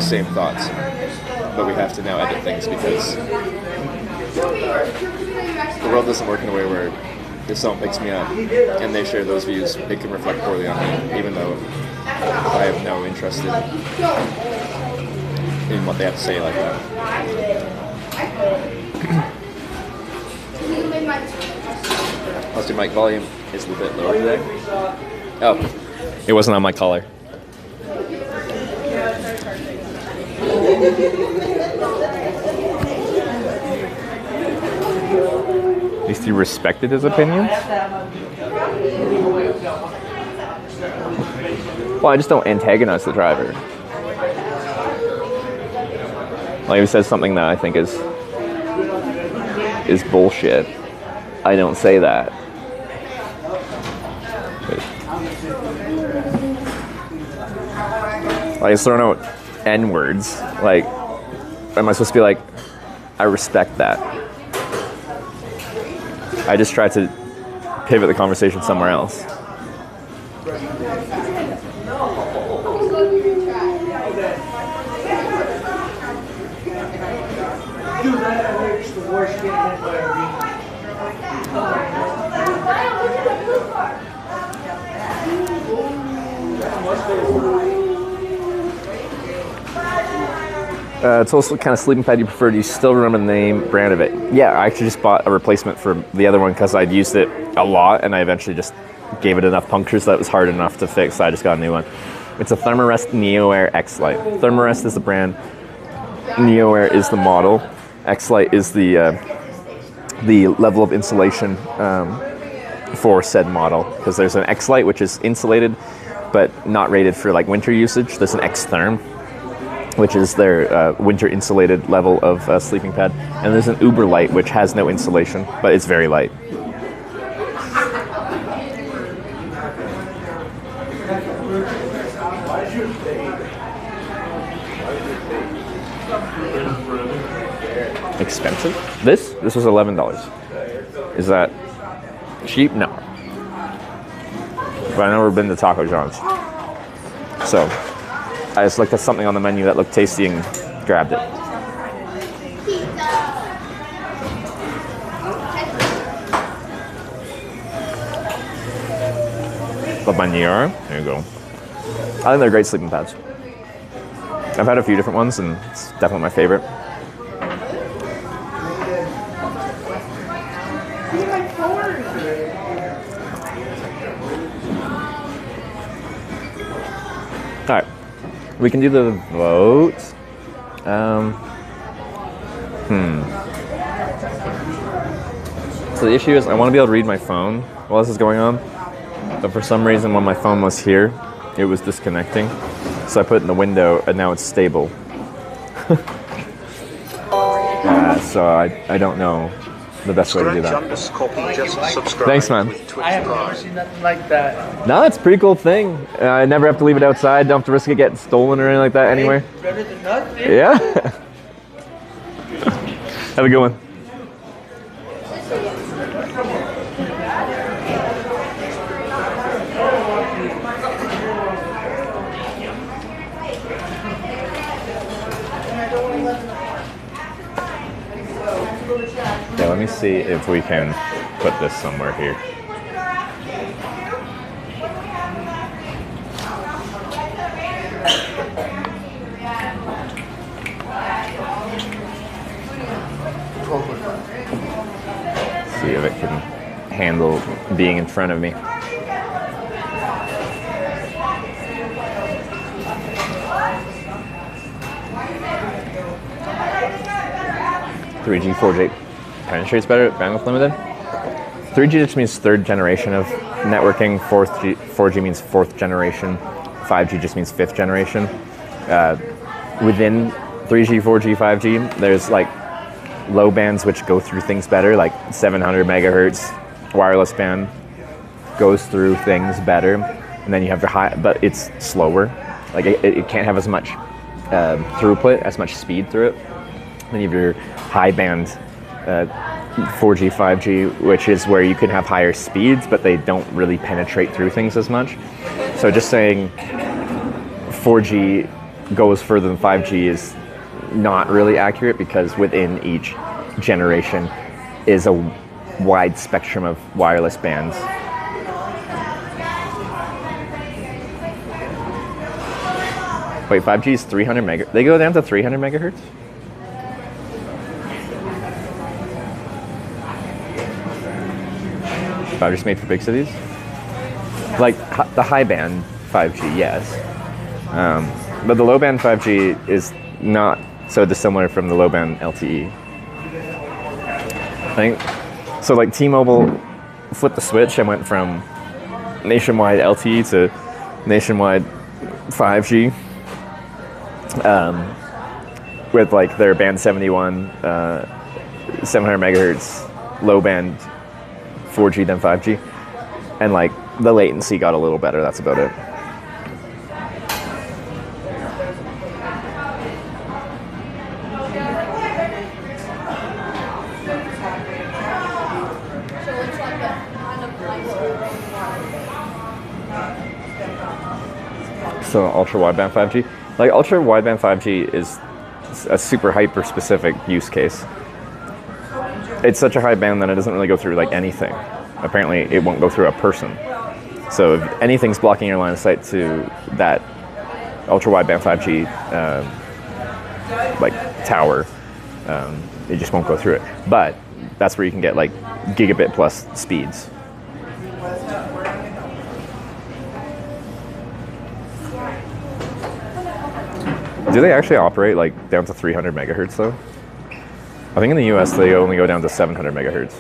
same thoughts. But we have to now edit things because the world doesn't work in a way where if someone picks me up and they share those views, it can reflect poorly on me, even though I have no interest in what they have to say like that. Plus your mic volume is a little bit lower today. Oh, it wasn't on my collar. At least you respected his opinions? Well, I just don't antagonize the driver. Like if he says something that I think is is bullshit. I don't say that. Like, it's throwing out N-words. Like, am I supposed to be like, I respect that? I just try to pivot the conversation somewhere else. It's also kind of sleeping pad you prefer. Do you still remember the name, brand of it? Yeah, I actually just bought a replacement for the other one because I'd used it a lot and I eventually just gave it enough punctures that it was hard enough to fix, so I just got a new one. It's a Thermarest NeoAir X-Lite. Thermarest is the brand, NeoAir is the model, X-Lite is the level of insulation for said model, because there's an X-Lite which is insulated but not rated for like winter usage. There's an X-Therm, which is their winter insulated level of sleeping pad. And there's an Uber Light, which has no insulation, but it's very light. Expensive? This was $11. Is that cheap? No. But I've never been to Taco John's. So I just looked at something on the menu that looked tasty and grabbed it. Love my Niara. There you go. I think they're great sleeping pads. I've had a few different ones and it's definitely my favorite. Alright, we can do the vote. So the issue is I want to be able to read my phone while this is going on, but for some reason when my phone was here, it was disconnecting. So I put it in the window and now it's stable. So I don't know the best way to do that. Thanks, man. I have never seen nothing like that. No, it's a pretty cool thing. I never have to leave it outside. Don't have to risk it getting stolen or anything like that anywhere. Better than nothing. Yeah. Have a good one. Yeah, let me see if we can put this somewhere here. See if it can handle being in front of me. $3G, 4G penetrates better, bandwidth limited. 3G just means third generation of networking, 4G means fourth generation, 5G just means fifth generation. Within 3G, 4G, 5G, there's like low bands which go through things better, like 700 megahertz wireless band goes through things better, and then you have the high, but it's slower. Like it can't have as much throughput, as much speed through it. Then you have your high band 4G, 5G, which is where you can have higher speeds, but they don't really penetrate through things as much. So just saying 4G goes further than 5G is not really accurate, because within each generation is a wide spectrum of wireless bands. Wait, 5G is 300 megahertz? They go down to 300 megahertz? 5G's made for big cities? Like the high band 5G, yes. But the low band 5G is not so dissimilar from the low band LTE. I think, so like T-Mobile flipped the switch and went from nationwide LTE to nationwide 5G. With like their band 71 700 megahertz low band 4G than 5G, and like the latency got a little better. That's about it. So ultra wideband 5G, like ultra wideband 5G is a super hyper specific use case. It's such a high band that it doesn't really go through like anything. Apparently it won't go through a person. So if anything's blocking your line of sight to that ultra wideband 5G like tower, it just won't go through it. But that's where you can get like gigabit plus speeds. Do they actually operate like down to 300 megahertz though? I think in the US they only go down to 700 megahertz.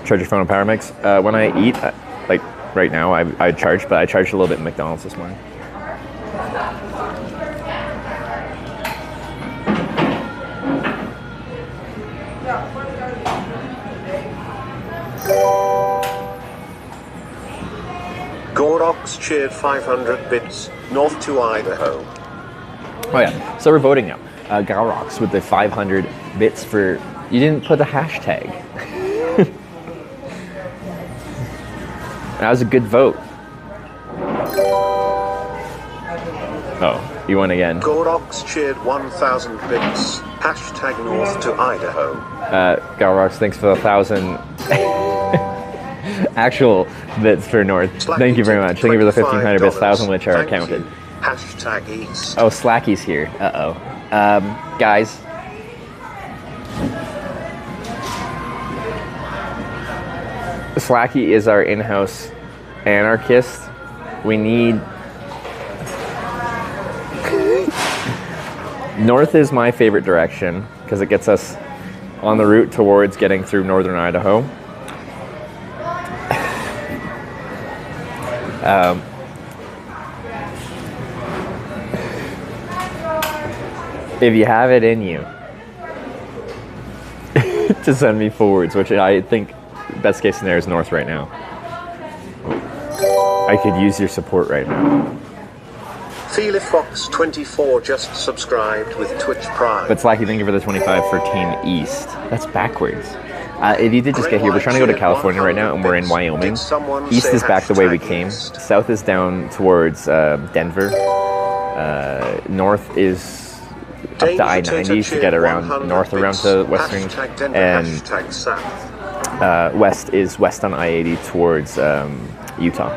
Charge your phone on power mix. When I eat, like right now, I charge, but I charged a little bit in McDonald's this morning. Gorox cheered 500 bits, north to Idaho. Oh yeah, so we're voting now. Gorox with the 500 bits for, you didn't put a hashtag. That was a good vote. Oh, you won again. Gorox cheered 1,000 bits, hashtag north to Idaho. Gorox, thanks for the 1,000 actual bits for north. Thank you very much. Thank you for the 1,500 bits, 1,000 which are counted. Hashtag east. Oh, Slacky's here. Uh-oh. Guys. Slacky is our in-house anarchist. We need... North is my favorite direction because it gets us on the route towards getting through northern Idaho. If you have it in you to send me forwards, which I think best case scenario is north right now. I could use your support right now. Fox24 just subscribed with Twitch Prime. But Slacky, thank you for the 25 for Team East. That's backwards. If you did just get here, we're trying to go to California right now, and we're in Wyoming. East is back the way we came. South is down towards Denver. North is up to I-90 to get around north around to Western, and west is west on I-80 towards Utah.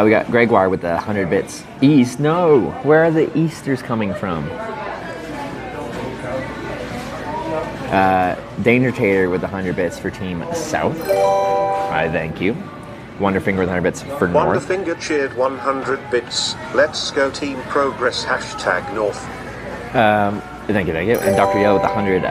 We got Gregoire with the 100 bits. East? No! Where are the Easters coming from? Danger Tater with the 100 bits for Team South. I thank you. Wonderfinger with 100 bits for North. Wonderfinger cheered 100 bits. Let's go Team Progress, hashtag North. Thank you. And Dr. Yellow with 100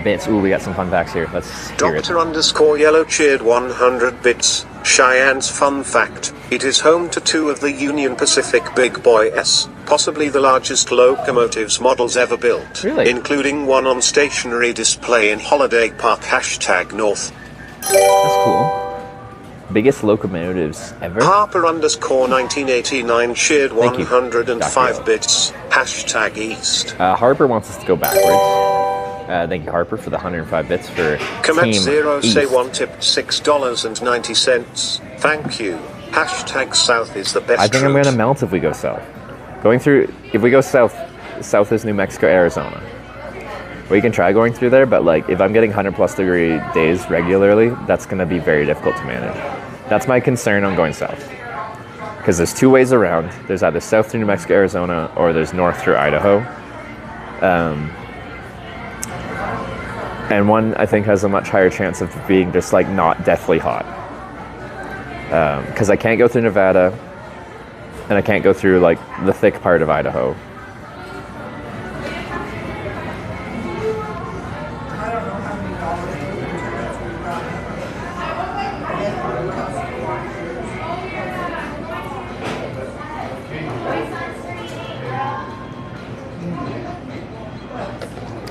bits. Ooh, we got some fun facts here. Let's hear it. Dr_Yellow cheered 100 bits. Cheyenne's fun fact. It is home to 2 of the Union Pacific Big Boy S, possibly the largest locomotives models ever built. Really? Including one on stationary display in Holiday Park, hashtag North. That's cool. Biggest locomotives ever? Harper_1989 cheered 105 bits, hashtag East. Harper wants us to go backwards. Thank you, Harper, for the 105 bits for Comet Team Zero East. say 1 tipped $6.90. Thank you. Hashtag South is the best. I think I'm going to melt if we go south. If we go south, south is New Mexico, Arizona. We can try going through there, but like if I'm getting 100+ degree days regularly, that's going to be very difficult to manage. That's my concern on going south. Because there's 2 ways around. There's either south through New Mexico, Arizona, or there's north through Idaho. And one, I think, has a much higher chance of being just like not deathly hot. Because I can't go through Nevada, and I can't go through like the thick part of Idaho.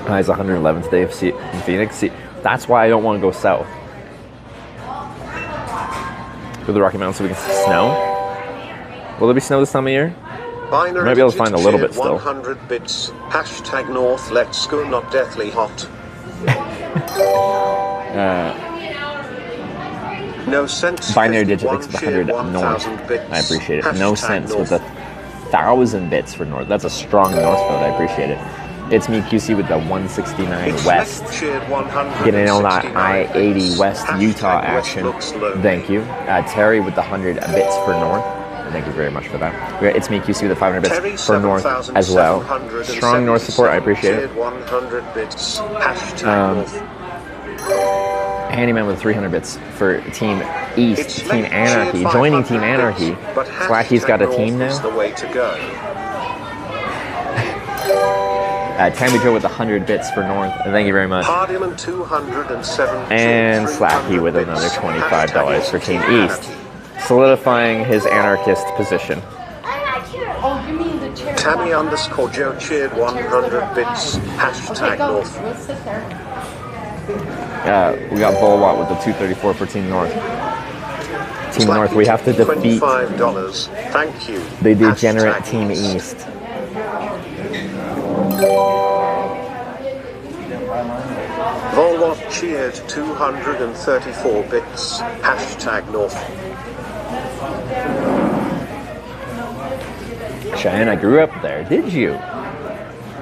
Highs 111 today in Phoenix. See, that's why I don't want to go south. Go to the Rocky Mountains so we can see snow. Will there be snow this time of year? Binary Might be able to find a little bit cheered still. 100 bits. Hashtag North, let's go, not deathly hot. No sense. Binary digit 51 makes the cheered 100 north. 1000 bits. I appreciate it. No Hashtag sense North. with the 1,000 bits for north. That's a strong north vote. I appreciate it. It's me, QC, with the 169 It's west. Select cheered 169. Getting on that I-80 West Hashtag Utah West action. looks lonely. Thank you. Terry with the 100 bits for north. Thank you very much for that. It's me, QC, with the 500 Terry bits for north as well. 7,777 Strong north support. I appreciate it. cheered 100 bits. Hashtag North. Handyman with 300 bits for Team East, It's Team late Anarchy. cheered Joining 500 Team Anarchy. bits, but Slacky's got a hashtag team North is now. the way to go. Tammy Joe with 100 bits for North. Thank you very much. Hardiman 207. And Slacky with another $25 for Team East. Solidifying his anarchist position. Oh, you mean the chair? Tammy underscore Joe cheered 100 bits. Hashtag North. Let's sit there. We got Bulwat with the 234 for Team North. Team North, we have to defeat $25. Thank you. the degenerate Hashtag Team East. Volwat cheered 234 bits. Hashtag North. Cheyenne, I grew up there. Did you?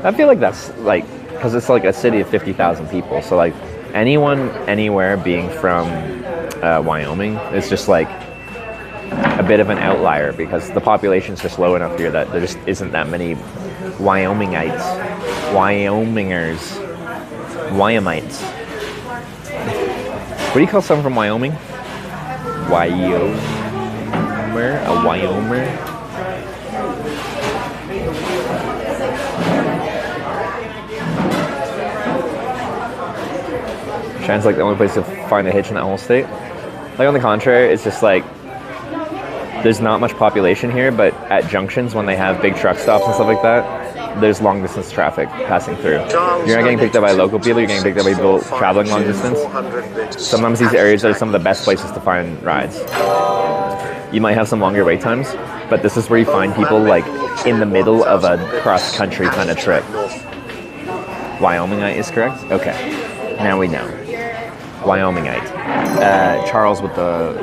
I feel like that's like, because it's like a city of 50,000 people. So like anyone, anywhere being from Wyoming is just like a bit of an outlier because the population's just low enough here that there just isn't that many Wyomingites. Wyomingers. Wyomites. What do you call someone from Wyoming? Wyomer? A Wyomer? Cheyenne's like the only place to find a hitch in that whole state. Like on the contrary, it's just like there's not much population here, but at junctions when they have big truck stops and stuff like that, there's long distance traffic passing through. You're not getting picked up by local people, you're getting picked up by people traveling long distance. Sometimes these areas are some of the best places to find rides. You might have some longer wait times, but this is where you find people like in the middle of a cross country kind of trip. Wyomingite is correct? Okay, now we know. Wyomingite. Charles with the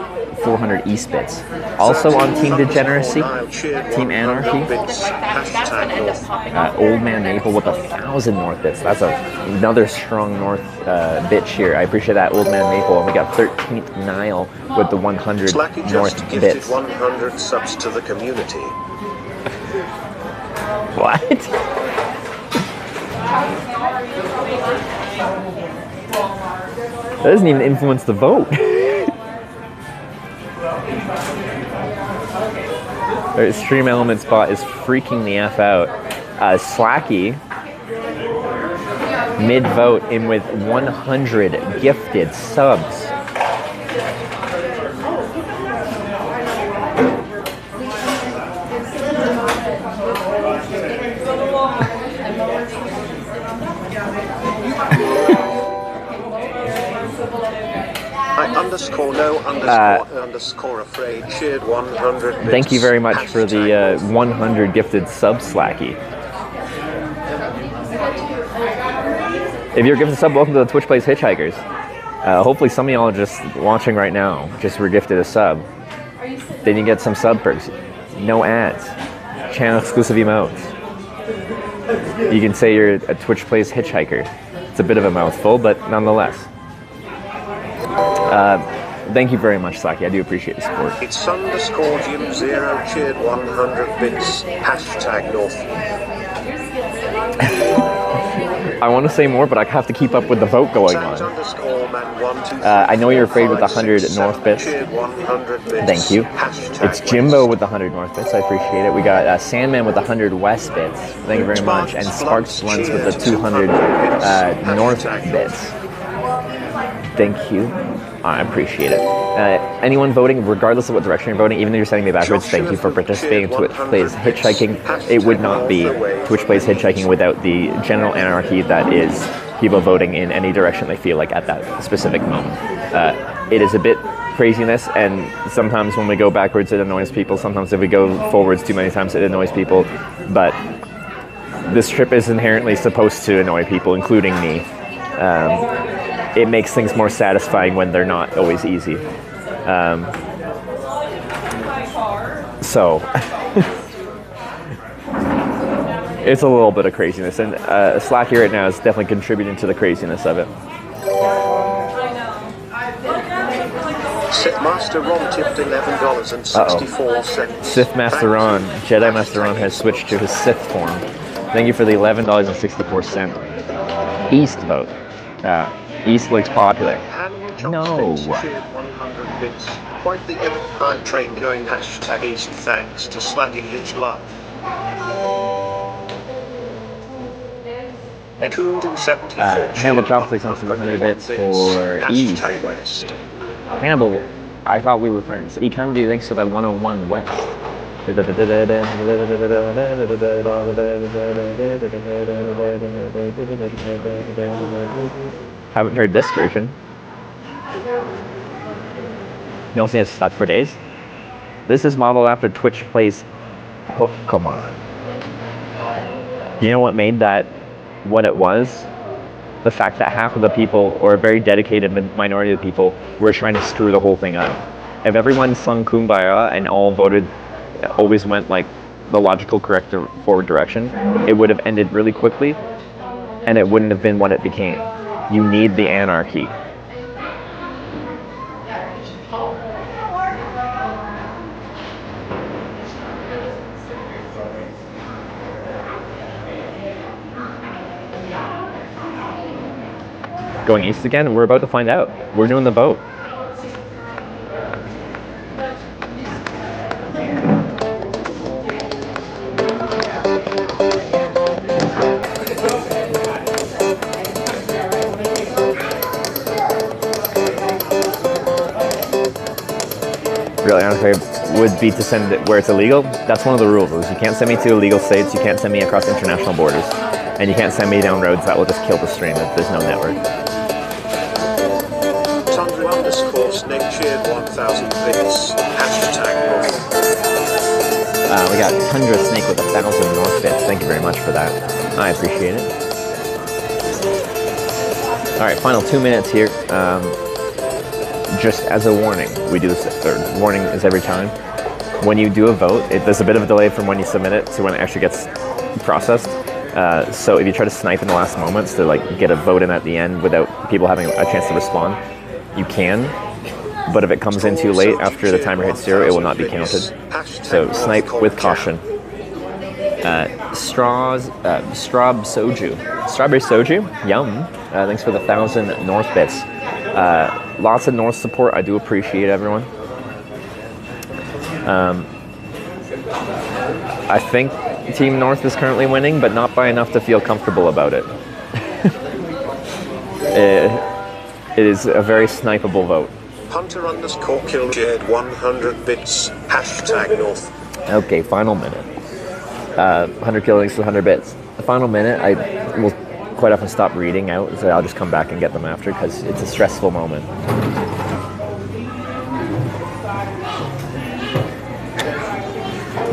400 East bits. Also on Team Degeneracy, Team Anarchy. Old Man Maple with 1,000 North bits. That's another strong North bit cheer. I appreciate that, Old Man Maple. And we got 13th Nile with the 100 Slacky North just bits. gifted 100 subs to the community. What? That doesn't even influence the vote. Our Stream Element spot is freaking the F out. Slacky, mid-vote in with 100 gifted subs. Underscore afraid cheered 100 bits. Thank you very much for the 100 gifted subs, Slacky. If you're gifted a sub, welcome to the Twitch Plays Hitchhikers. Hopefully some of y'all are just watching right now, just were gifted a sub. Then you get some sub perks. No ads. Channel exclusive emotes. You can say you're a Twitch Plays Hitchhiker. It's a bit of a mouthful, but nonetheless. Thank you very much, Slacky. I do appreciate the support. It's underscore Jim 0 cheered 100 bits. Hashtag North. I want to say more, but I have to keep up with the vote going on. I know you're afraid with the 100 North bits. Thank you. It's Jimbo with the 100 North bits. I appreciate it. We got Sandman with the 100 West bits. Thank you very much. And Sparks Blunts with the 200 North bits. Thank you. I appreciate it. Anyone voting, regardless of what direction you're voting, even though you're sending me backwards, thank you for participating. Twitch plays Hitchhiking. It would not be Twitch plays Hitchhiking without the general anarchy that is people voting in any direction they feel like at that specific moment. It is a bit craziness, and sometimes when we go backwards it annoys people. Sometimes if we go forwards too many times it annoys people. But this trip is inherently supposed to annoy people, including me. It makes things more satisfying when they're not always easy. So it's a little bit of craziness, and Slacky right now is definitely contributing to the craziness of it. Sith Master Ron tipped $11.64. Sith Master Ron, Jedi Master Ron has switched to his Sith form. Thank you for the $11.64 East vote. East looks popular. No. 100 bits. Quite the I'm train going hashtag East thanks to Slacky his love. And 274. Hannibal Chopsticks on some 100 bits for East. West. Hannibal, I thought we were friends. Economy, thanks for that 101 West. Haven't heard this version. You don't see it's stuck for days? This is modeled after Twitch plays Pokemon. You know what made that what it was? The fact that half of the people, or a very dedicated minority of the people, were trying to screw the whole thing up. If everyone sung Kumbaya and all voted, always went like the logical correct forward direction, it would have ended really quickly, and it wouldn't have been what it became. You need the anarchy. Going east again? We're about to find out. We're doing the vote. Really honestly would be to send it where it's illegal. That's one of the rules. You can't send me to illegal states, you can't send me across international borders, and you can't send me down roads that will just kill the stream if there's no network. Snake cheered 1,000 bits. Hashtag North. We got Tundra Snake with 1,000 North bits. Thank you very much for that. I appreciate it. Alright, final 2 minutes here. Just as a warning, we do this, or warning is every time. When you do a vote, there's a bit of a delay from when you submit it to when it actually gets processed. So if you try to snipe in the last moments to like get a vote in at the end without people having a chance to respond, you can. But if it comes in too late after the timer hits 0, it will not be counted. So snipe with caution. Strawberry soju, yum. Thanks for the 1,000 North bits. Lots of North support. I do appreciate everyone. I think Team North is currently winning, but not by enough to feel comfortable about it. It is a very snipeable vote. Hunter_kill shared 100 bits. Hashtag North. Okay, final minute. 100 killings to 100 bits. The final minute, I will quite often stop reading out, so I'll just come back and get them after because it's a stressful moment.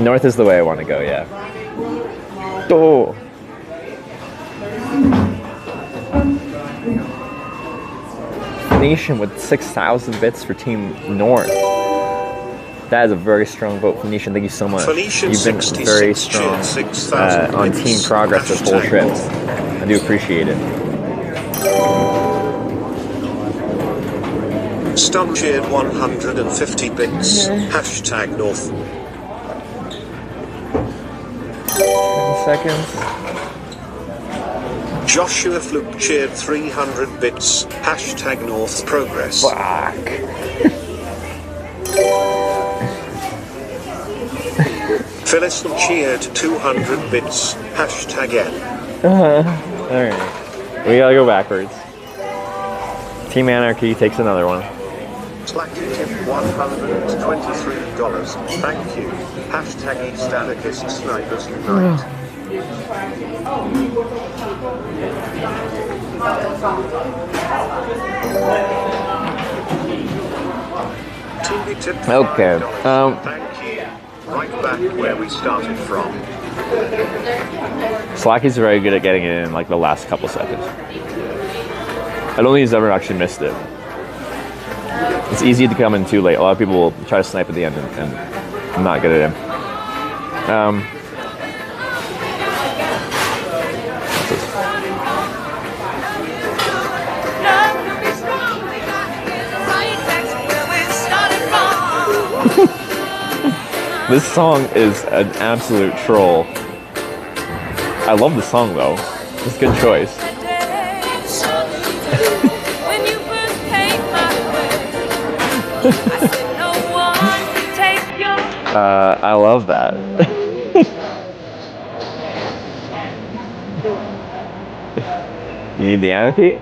North is the way I want to go, yeah. Oh. Nation with 6,000 bits for Team North. That is a very strong vote, Phoenician. Thank you so much. You've been very strong on Team Progress this whole trip. I do appreciate it. Stun cheered 150 bits. Hashtag North. 10 seconds. Joshua Fluke cheered 300 bits. Hashtag North Progress. Fuck. Phyllis cheered 200 bits. Hashtag N. Alright. We gotta go backwards. Team Anarchy takes another one. Slacky tip $123. Thank you. Hashtag East Anarchist Snipers Unite. TV tip Okay. Thank you. Right back where we started from. Slacky's very good at getting it in like the last couple seconds. I don't think he's ever actually missed it. It's easy to come in too late. A lot of people will try to snipe at the end and not get it in. This song is an absolute troll. I love the song though. It's a good choice. I love that. You need the anarchy?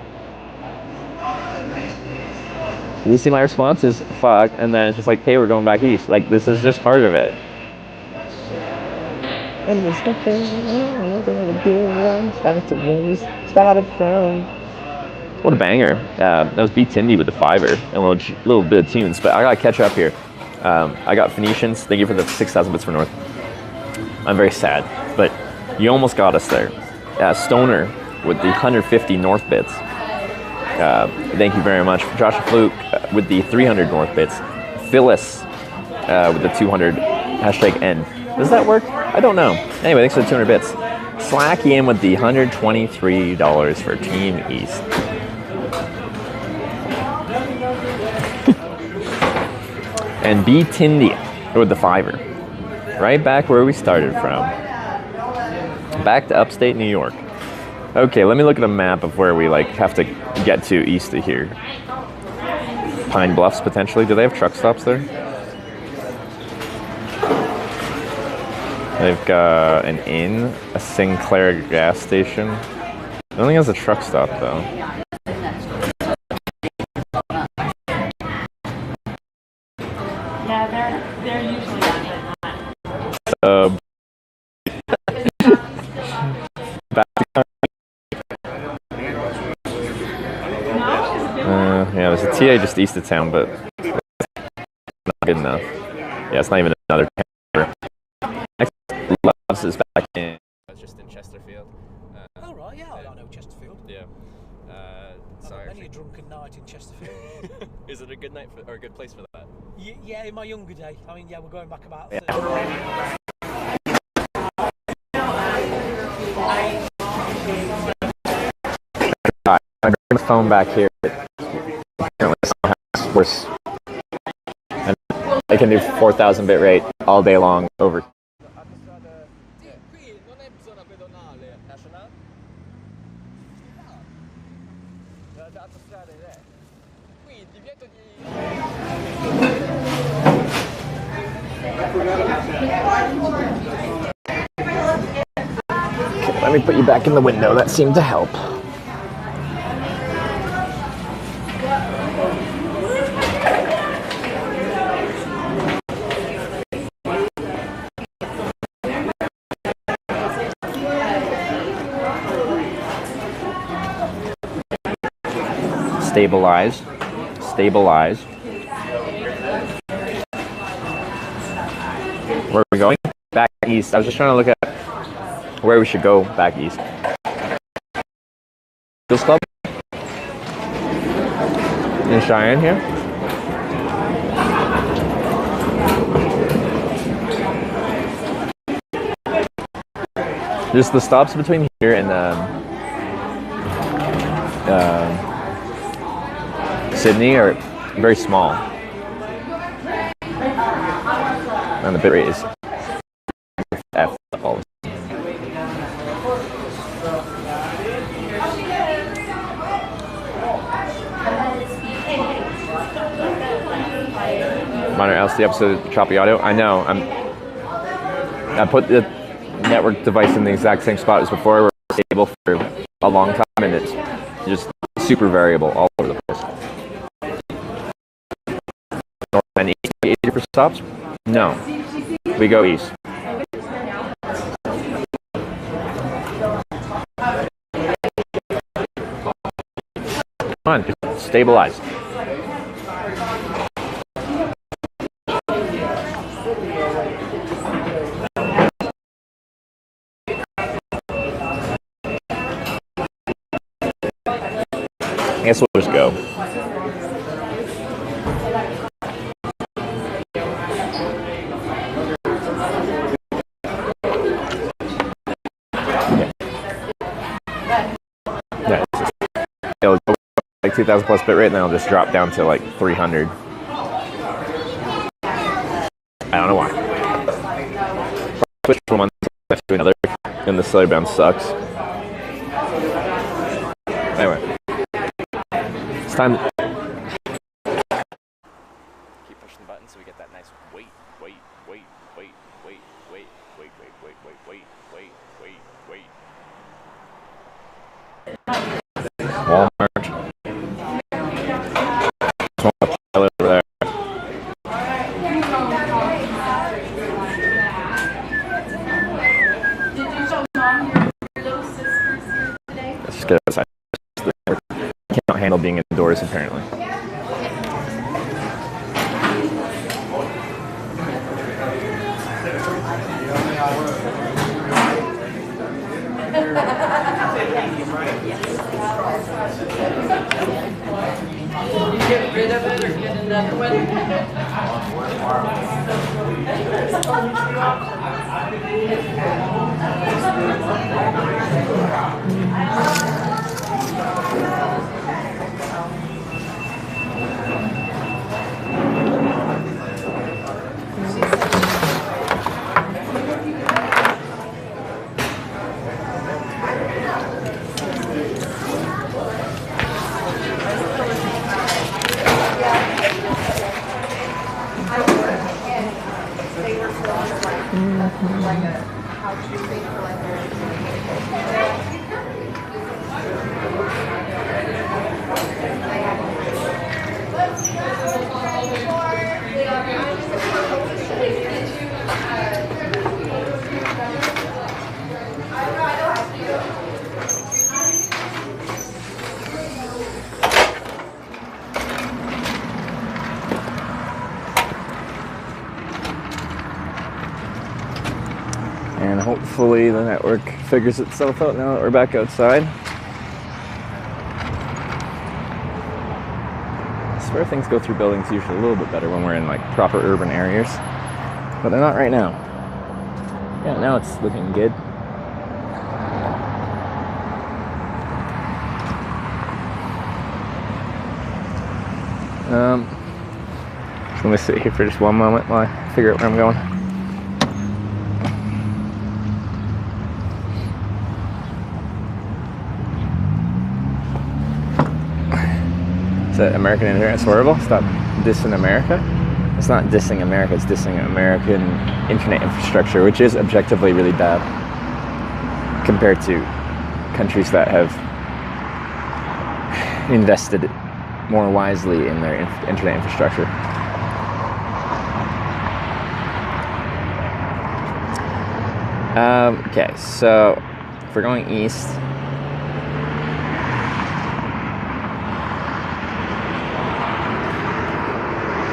You see my response is fuck, and then it's just like, hey, we're going back east. Like, this is just part of it. And there's nothing I'm gonna do. I'm back to where we started from. What a banger. That was Beat Tindy with the fiver and a little bit of tunes, but I gotta catch up here. I got Phoenicians. Thank you for the 6,000 bits for North. I'm very sad, but you almost got us there. Stoner with the 150 North bits. Thank you very much. Joshua Fluke with the 300 North bits. Phyllis with the 200 hashtag N. Does that work? I don't know. Anyway, thanks for the 200 bits. Slacky in with the $123 for Team East. And B Tindy with the fiver. Right back where we started from. Back to upstate New York. Okay, let me look at a map of where we like have to get to east of here. Pine Bluffs potentially. Do they have truck stops there? They've got an inn, a Sinclair gas station. I don't think it has a truck stop though. Yeah, they're usually yeah, there's a TA just east of town, but it's not good enough. Yeah, it's not even another town. Next, Loves is back in. It's just in Chesterfield. Oh right, yeah, I know Chesterfield. Yeah. Sorry. Many a drunken night in Chesterfield. Is it a good night or a good place for that? Yeah, in my younger day. I mean, yeah, we're going back about. Yeah. I'm bringing the phone back here. Apparently, it's worse. And I can do 4,000 bit rate all day long over. Okay, let me put you back in the window. That seemed to help. Stabilize. Stabilize. Where are we going? Back east. I was just trying to look at where we should go back east. This club? In Cheyenne here? Just the stops between here and Sidney are very small. And the bitrate is F all. Monitor LC episode choppy audio. I know. I put the network device in the exact same spot as before. We're stable for a long time, and it's just super variable all over the place. stops? No. We go east. Come on, just stabilize. I guess we'll just go. Yeah, it'll go like 2,000 plus bit rate, and then it'll just drop down to like 300. I don't know why. Switch from one to another, and the cellular bound sucks. Anyway, it's time to keep pushing the button so we get that nice wait. Walmart. Over there. Let's just get outside. Can't handle being indoors apparently. Get rid of it or get another one? And hopefully the network figures itself out now that we're back outside. I swear things go through buildings usually a little bit better when we're in like proper urban areas, but they're not right now. Yeah, now it's looking good. So let me sit here for just one moment while I figure out where I'm going. Is that American Internet horrible? Stop dissing America. It's not dissing America, it's dissing American internet infrastructure, which is objectively really bad compared to countries that have invested more wisely in their internet infrastructure. Okay, so if we're going east,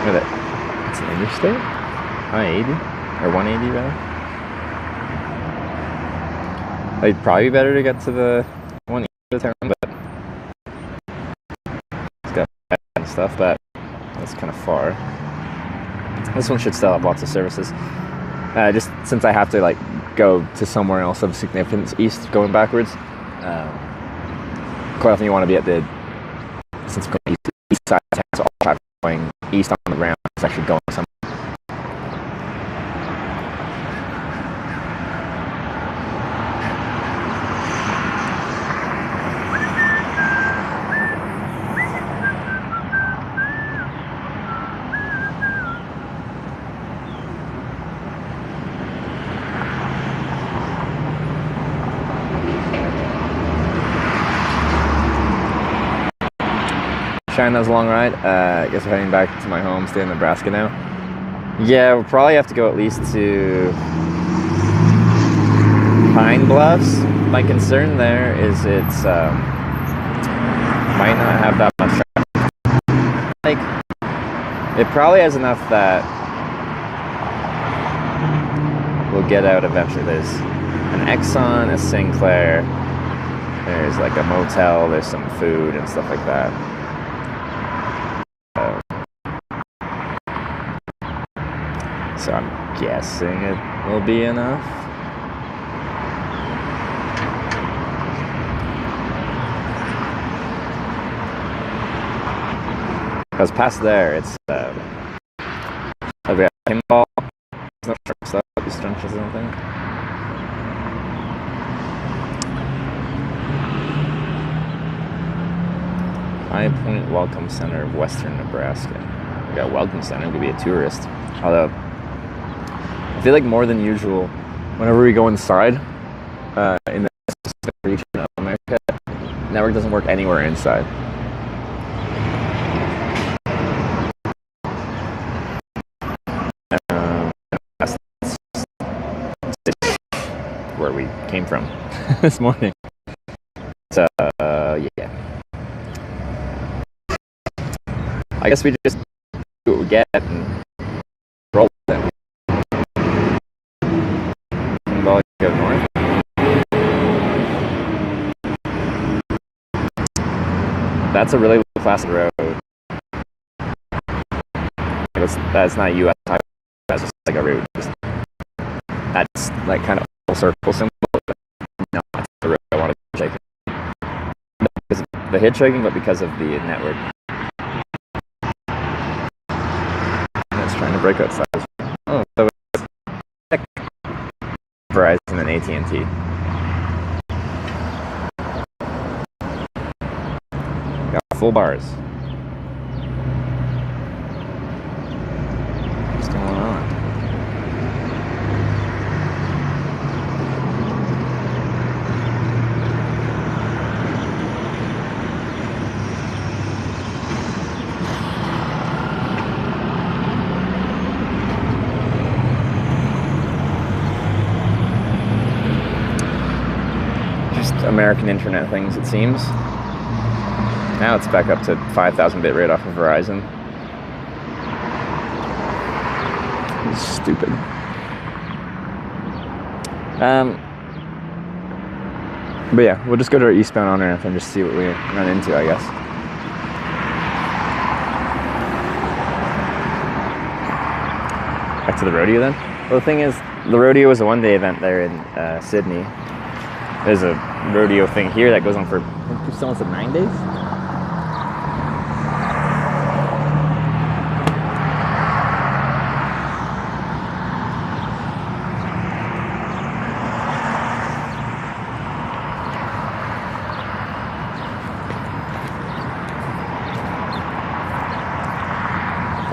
look at that. It's an interstate? I-80? Or 180 rather? It'd probably be better to get to the one east of the town, but it's got and stuff, but that's kind of far. This one should still have lots of services. Just since I have to like go to somewhere else of significance east going backwards, quite often you want to be at the, since we're going east side of town, so all traffic going east on the ground is actually going somewhere. Cheyenne, that was a long ride. I guess we're heading back to my home, stay in Nebraska now. Yeah, we'll probably have to go at least to Pine Bluffs. My concern there is it's might not have that much traffic. Like, it probably has enough that we'll get out eventually. There's an Exxon, a Sinclair, there's like a motel, there's some food and stuff like that. So I'm guessing it will be enough. Because past there, it's like we got pinball. There's no shrimp stuff, these strunches or something. High Point Welcome Center of Western Nebraska. We got Welcome Center, could be a tourist. Although, I feel like more than usual, whenever we go inside in the specific region of America, network doesn't work anywhere inside. That's where we came from this morning. So, yeah. I guess we just do what we get and roll with it. Well, go north. That's a really classic road. That's not U.S. highway. That's just like a road. That's like kind of full circle symbol. But no, that's the road I want to be hitchhiking. Not because of the hitchhiking, but because of the network. It's trying to break outside. Oh, so it's Verizon and AT&T. Got full bars. What's going on? American internet things, it seems. Now it's back up to 5,000 bit rate off of Verizon. Stupid. But yeah, we'll just go to our eastbound on ramp and just see what we run into, I guess. Back to the rodeo then? Well, the thing is, the rodeo was a one-day event there in Sidney. There's a rodeo thing here that goes on for, I think someone said 9 days?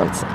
Let's see.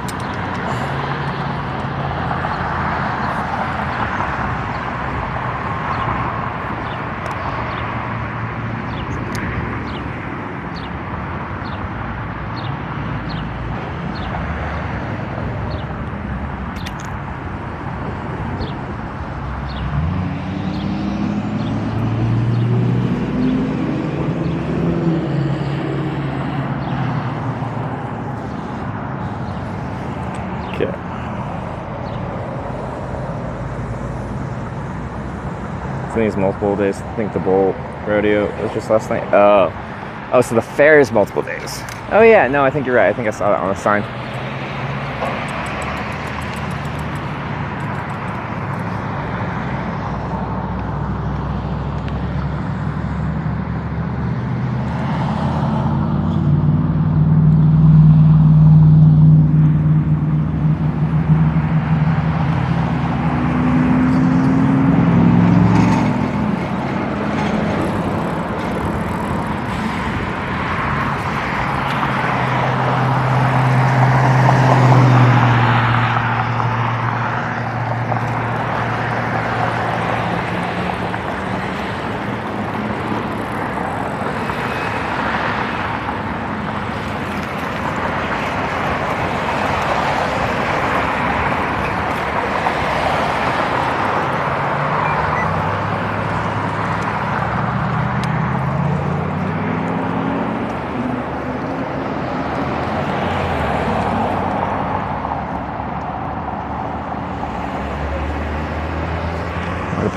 These multiple days. I think the bull rodeo was just last night. Oh, so the fair is multiple days. Oh yeah, no, I think you're right. I think I saw that on the sign.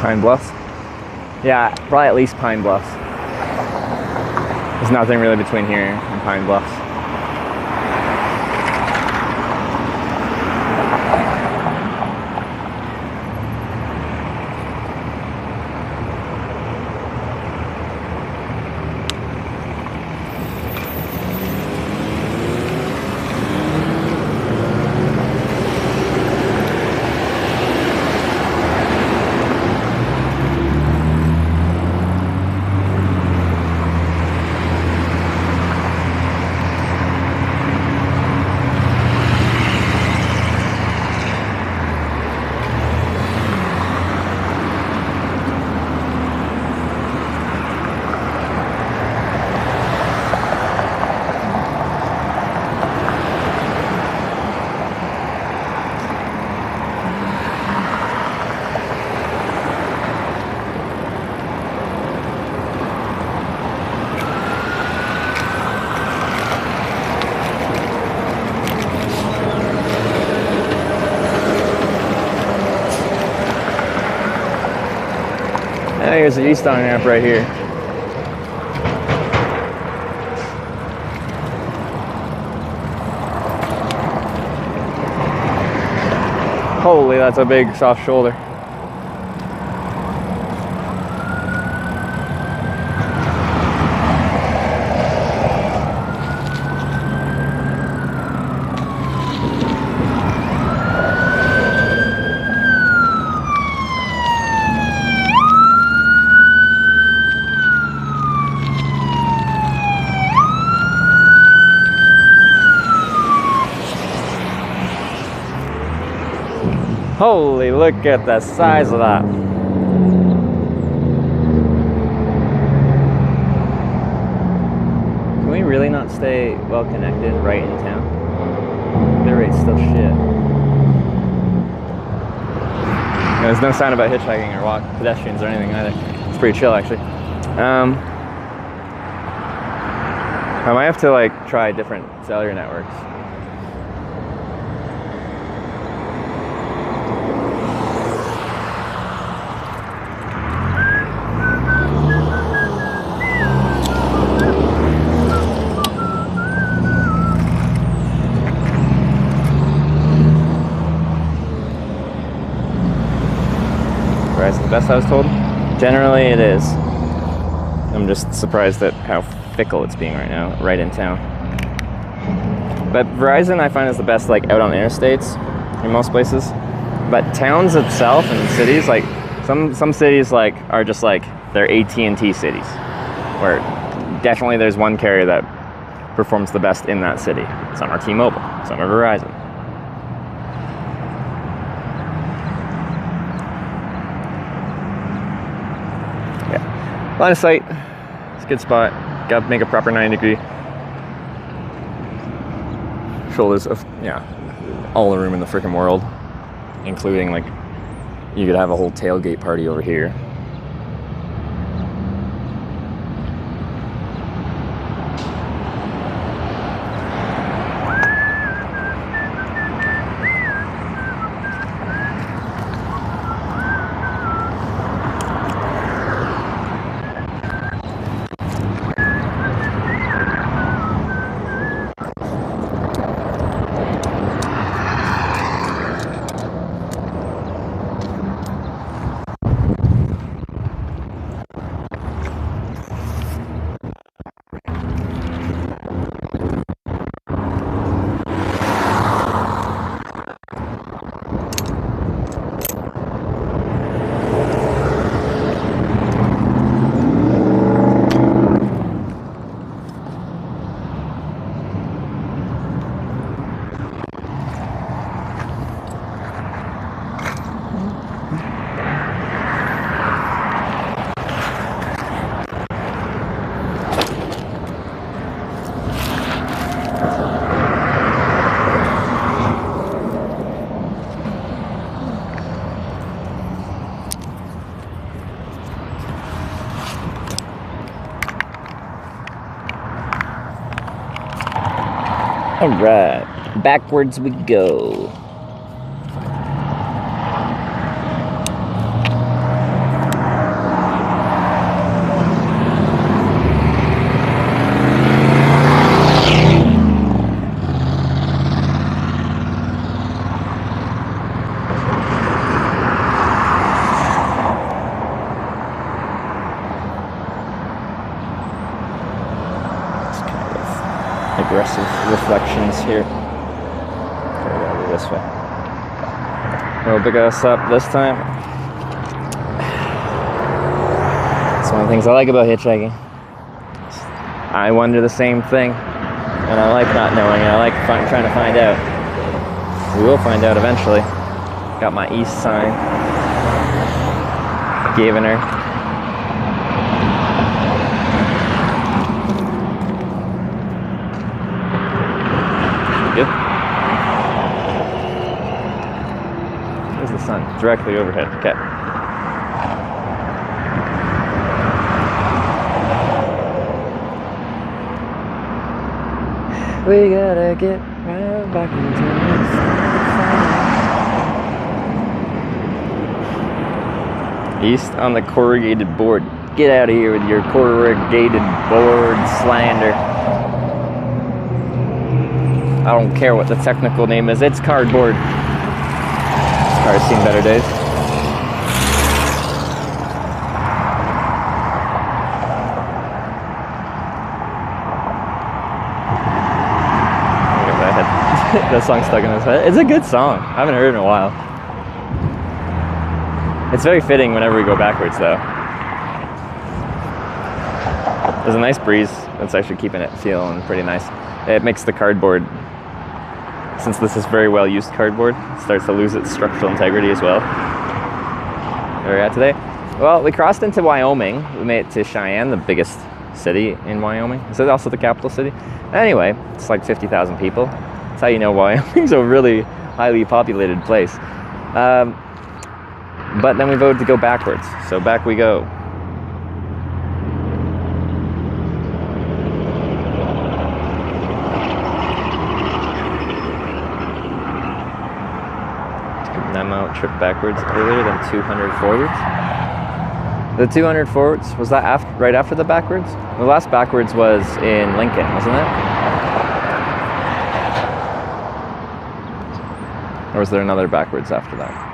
Pine Bluffs? Yeah, probably at least Pine Bluffs. There's nothing really between here and Pine Bluffs. Here's the east on ramp right here. Holy, that's a big soft shoulder. Holy, look at the size of that. Can we really not stay well connected right in town? Their rate's still shit. There's no sign about hitchhiking or walk pedestrians or anything either. It's pretty chill actually. I might have to like try different cellular networks. Best I was told? Generally it is. I'm just surprised at how fickle it's being right now, right in town. But Verizon I find is the best like out on interstates in most places. But towns itself and cities, like some cities like are just like they're AT&T cities. Where definitely there's one carrier that performs the best in that city. Some are T-Mobile, some are Verizon. Line of sight, it's a good spot. Got to make a proper 90-degree. Shoulders of, yeah, all the room in the freaking world, including like, you could have a whole tailgate party over here. All right, backwards we go. aggressive reflections here. Okay, we gotta go this way. We'll pick us up this time. That's one of the things I like about hitchhiking. I wonder the same thing, and I like not knowing, and I like trying to find out. We will find out eventually. Got my east sign. Giving her. Good. There's the sun directly overhead. Okay. We gotta get right back into this. East on the corrugated board. Get out of here with your corrugated board slander. I don't care what the technical name is. It's cardboard. This car's seen better days. That song's stuck in his head. It's a good song. I haven't heard it in a while. It's very fitting whenever we go backwards, though. There's a nice breeze that's actually keeping it feeling pretty nice. It makes the cardboard, since this is very well used cardboard, it starts to lose its structural integrity as well. Where are we at today? Well, we crossed into Wyoming. We made it to Cheyenne, the biggest city in Wyoming. Is it also the capital city? Anyway, it's like 50,000 people. That's how you know Wyoming's a really highly populated place. But then we voted to go backwards. So back we go. Memo trip backwards earlier than 200 forwards. The 200 forwards, was that right after the backwards? The last backwards was in Lincoln, wasn't it? Or was there another backwards after that?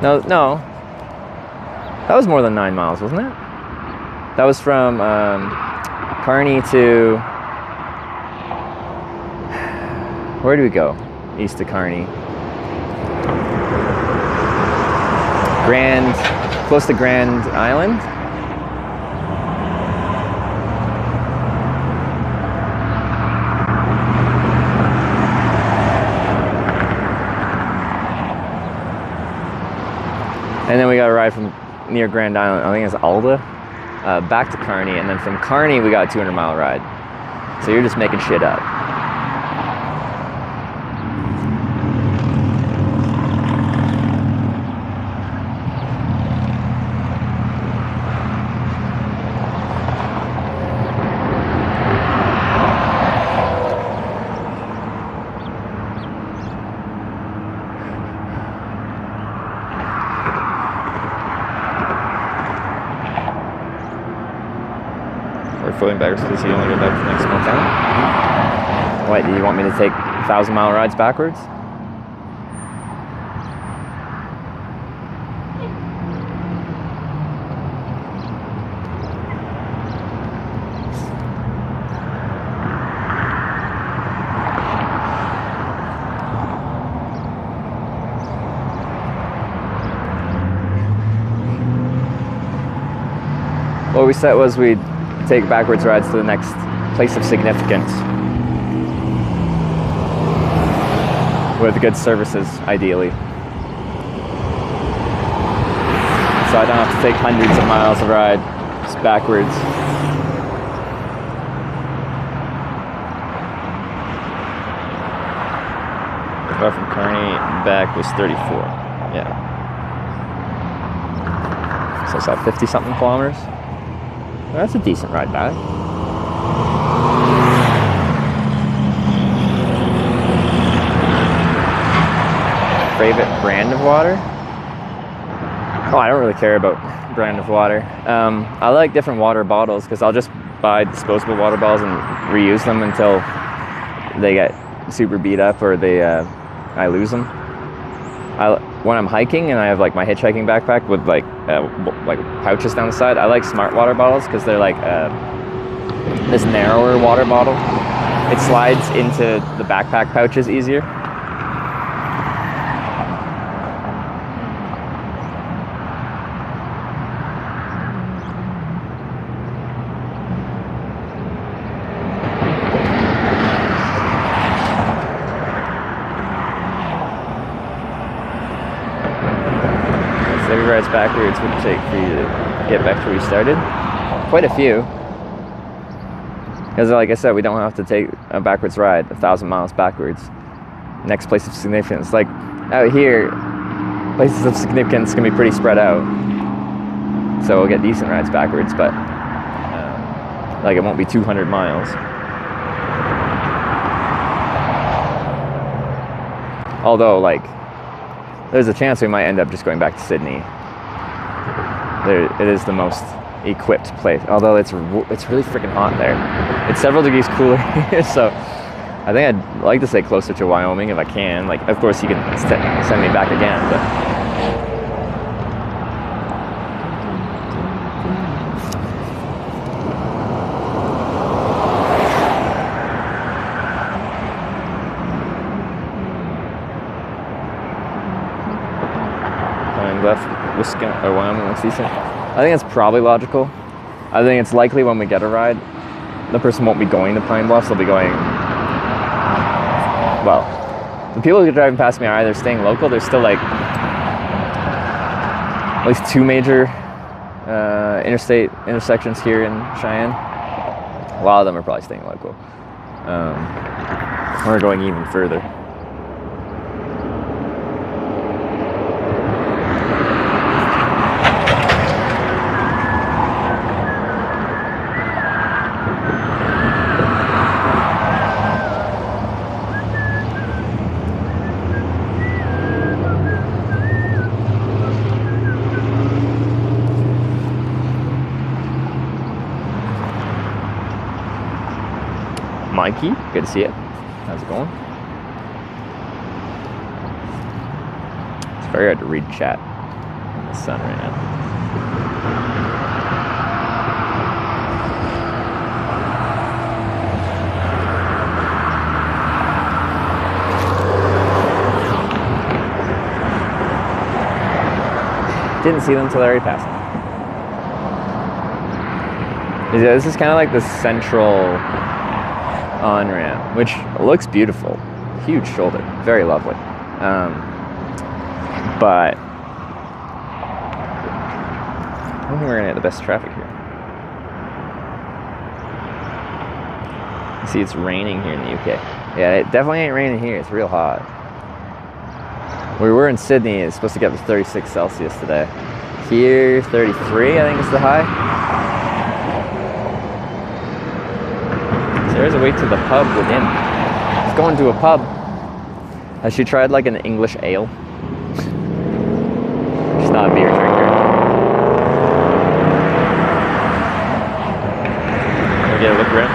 No. That was more than 9 miles, wasn't it? That was from Kearney to... Where do we go? East of Kearney. Close to Grand Island. And then we got a ride from near Grand Island, I think it's Alda, back to Kearney, and then from Kearney we got a 200-mile ride. So you're just making shit up. Footing backwards because you only go back to the next small town. What, do you want me to take 1,000-mile rides backwards? What we said was we'd take backwards rides to the next place of significance with good services, ideally. So I don't have to take hundreds of miles of ride just backwards. Far from Kearney back was 34. Yeah. So it's at 50-something kilometers. Well, that's a decent ride back. Favorite brand of water? Oh, I don't really care about brand of water. I like different water bottles because I'll just buy disposable water bottles and reuse them until they get super beat up or I lose them. When I'm hiking and I have like my hitchhiking backpack with like pouches down the side, I like smart water bottles because they're like this narrower water bottle. It slides into the backpack pouches easier. Rides backwards would take for you to get back to where you started. Quite a few. Because like I said, we don't have to take a backwards ride 1,000 miles backwards. Next place of significance. Like out here, places of significance can be pretty spread out. So we'll get decent rides backwards, but like it won't be 200 miles. Although like, there's a chance we might end up just going back to Sidney. It is the most equipped place, although it's really freaking hot there. It's several degrees cooler here, so I think I'd like to stay closer to Wyoming if I can. Like, of course, you can send me back again, but. Left Wisconsin or Wyoming looks decent. I think that's probably logical. I think it's likely when we get a ride, the person won't be going to Pine Bluffs. They'll be going. Well, the people who are driving past me are either staying local. There's still like at least 2 major interstate intersections here in Cheyenne. A lot of them are probably staying local. We're going even further. Mikey, good to see you. How's it going? It's very hard to read chat in the sun right now. Didn't see them until I already passed them. Yeah, this is kind of like the central on-ramp, which looks beautiful. Huge shoulder, very lovely. But I don't think we're gonna get the best traffic here. You see, it's raining here in the UK. Yeah, it definitely ain't raining here. It's real hot. We were in Sidney. It's supposed to get to 36 Celsius today. Here, 33, I think is the high. There's a way to the pub within. He's going to a pub. Has she tried like an English ale? She's not a beer drinker. Can we get a look around?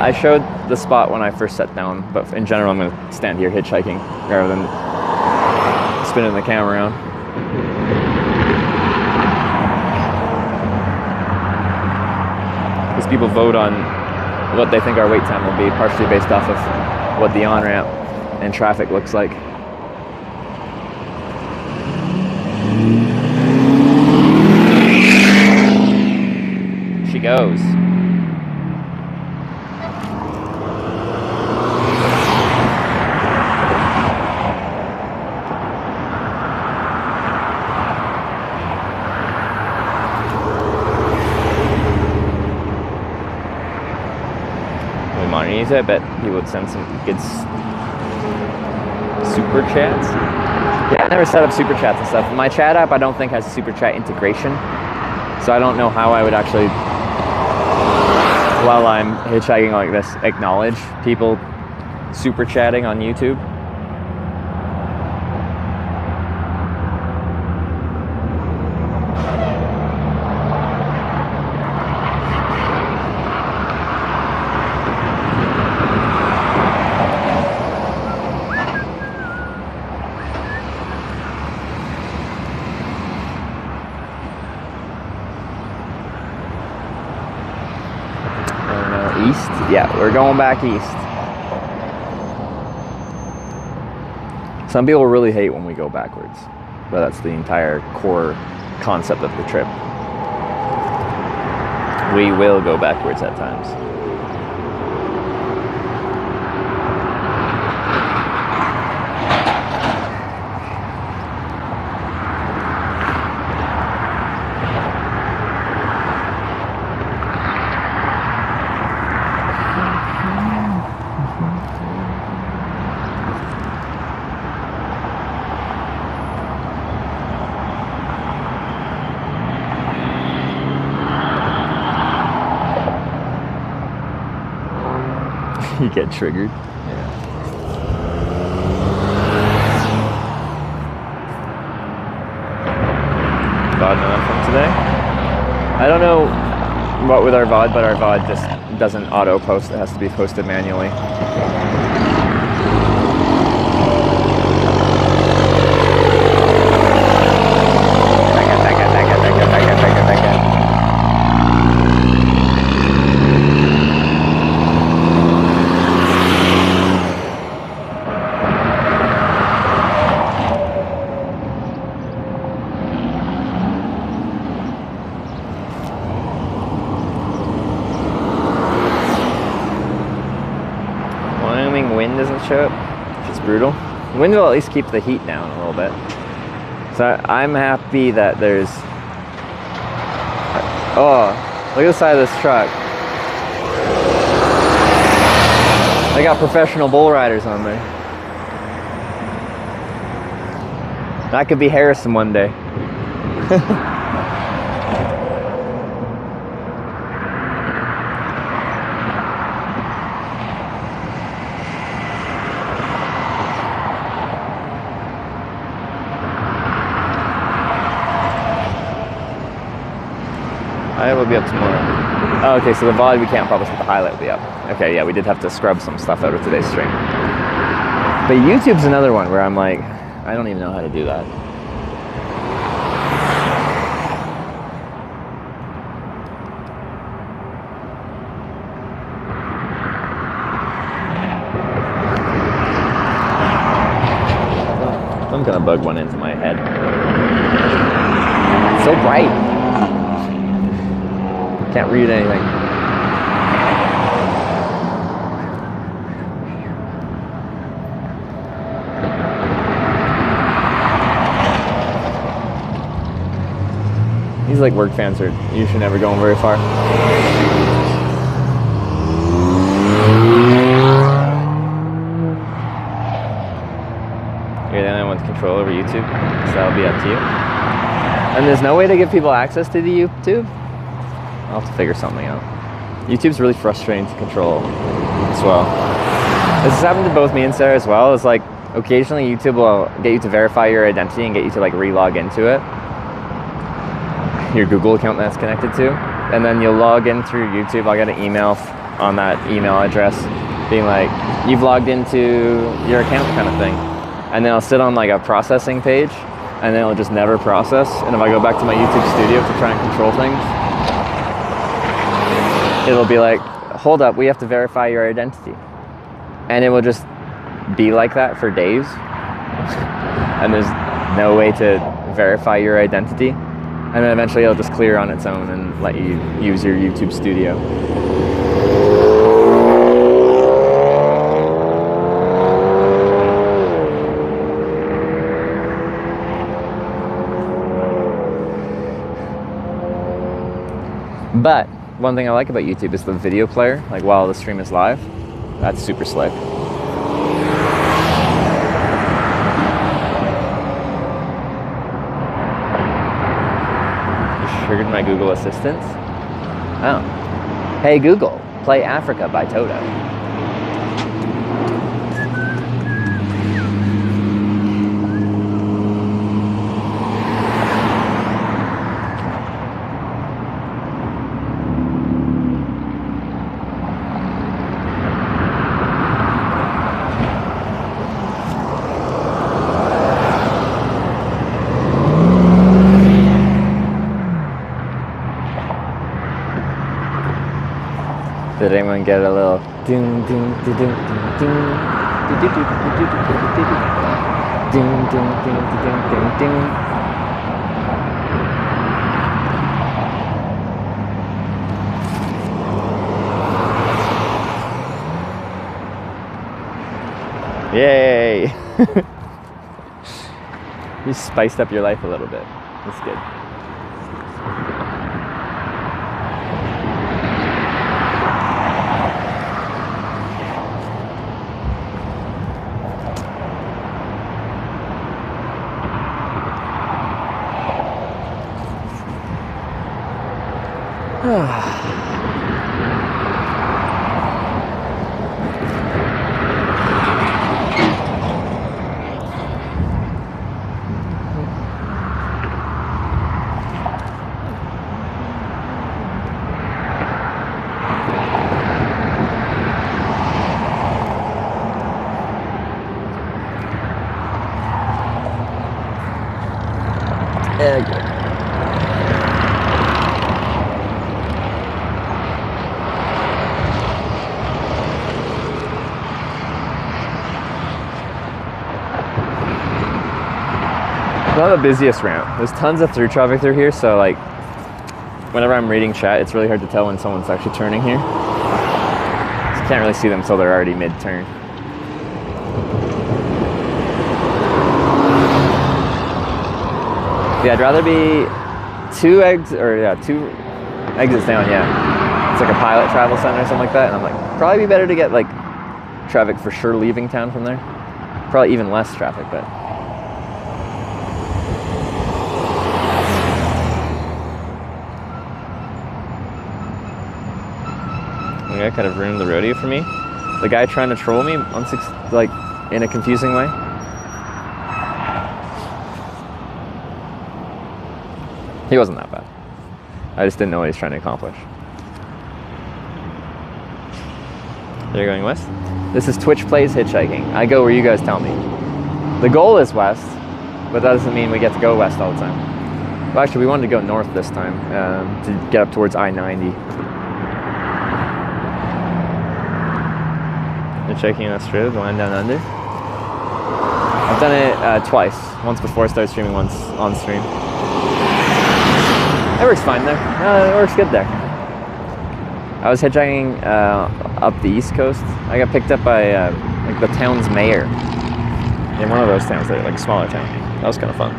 I showed the spot when I first sat down, but in general I'm going to stand here hitchhiking rather than spinning the camera around. Because people vote on what they think our wait time will be, partially based off of what the on-ramp and traffic looks like. She goes. I bet he would send some good super chats. Yeah, I never set up super chats and stuff. My chat app I don't think has super chat integration, so I don't know how I would actually, while I'm hitchhiking like this, acknowledge people super chatting on YouTube. Yeah, we're going back east. Some people really hate when we go backwards, but that's the entire core concept of the trip. We will go backwards at times. You get triggered. Yeah. VOD not from today? I don't know what with our VOD, but our VOD just doesn't auto post. It has to be posted manually. Wind doesn't show up, which is brutal. The wind will at least keep the heat down a little bit. So I'm happy that there's... Oh, look at the side of this truck. They got professional bull riders on there. That could be Harrison one day. Highlight will be up tomorrow. Oh, okay, so the VOD we can't publish, but the highlight will be up. Okay, yeah, we did have to scrub some stuff out of today's stream. But YouTube's another one where I'm like, I don't even know how to do that. I'm gonna bug one into my head. It's so bright. Can't read anything. These like work fans are usually never going very far. You're the only one with control over YouTube, so that'll be up to you. And there's no way to give people access to the YouTube? I'll have to figure something out. YouTube's really frustrating to control as well. This has happened to both me and Sarah as well. It's like occasionally YouTube will get you to verify your identity and get you to like re-log into it. Your Google account that's connected to. And then you'll log in through YouTube. I'll get an email on that email address being like, you've logged into your account kind of thing. And then I'll sit on like a processing page and then it'll just never process. And if I go back to my YouTube studio to try and control things, it'll be like, hold up, we have to verify your identity. And it will just be like that for days. And there's no way to verify your identity. And then eventually it'll just clear on its own and let you use your YouTube studio. But one thing I like about YouTube is the video player, like while the stream is live. That's super slick. You triggered my Google Assistant? Oh. Hey Google, play Africa by Toto. Did anyone and get a little ding ding ding ding ding ding ding ding ding ding. Yay! You spiced up your life a little bit. That's good. Not the busiest route. There's tons of through traffic through here, so like whenever I'm reading chat, it's really hard to tell when someone's actually turning here. So you can't really see them until they're already mid-turn. Yeah, I'd rather be two exits down, yeah. It's like a pilot travel center or something like that, and I'm like, probably be better to get like traffic for sure leaving town from there. Probably even less traffic, but that kind of ruined the rodeo for me. The guy trying to troll me on like in a confusing way. He wasn't that bad. I just didn't know what he's trying to accomplish. They're going west. This is Twitch Plays Hitchhiking. I go where you guys tell me. The goal is west, but that doesn't mean we get to go west all the time. Well, actually, we wanted to go north this time to get up towards I-90. Hitchhiking in Australia, the land down under. I've done it twice. Once before I started streaming, once on stream. It works fine there. It works good there. I was hitchhiking up the east coast. I got picked up by like the town's mayor. In one of those towns there, like a smaller town. That was kind of fun.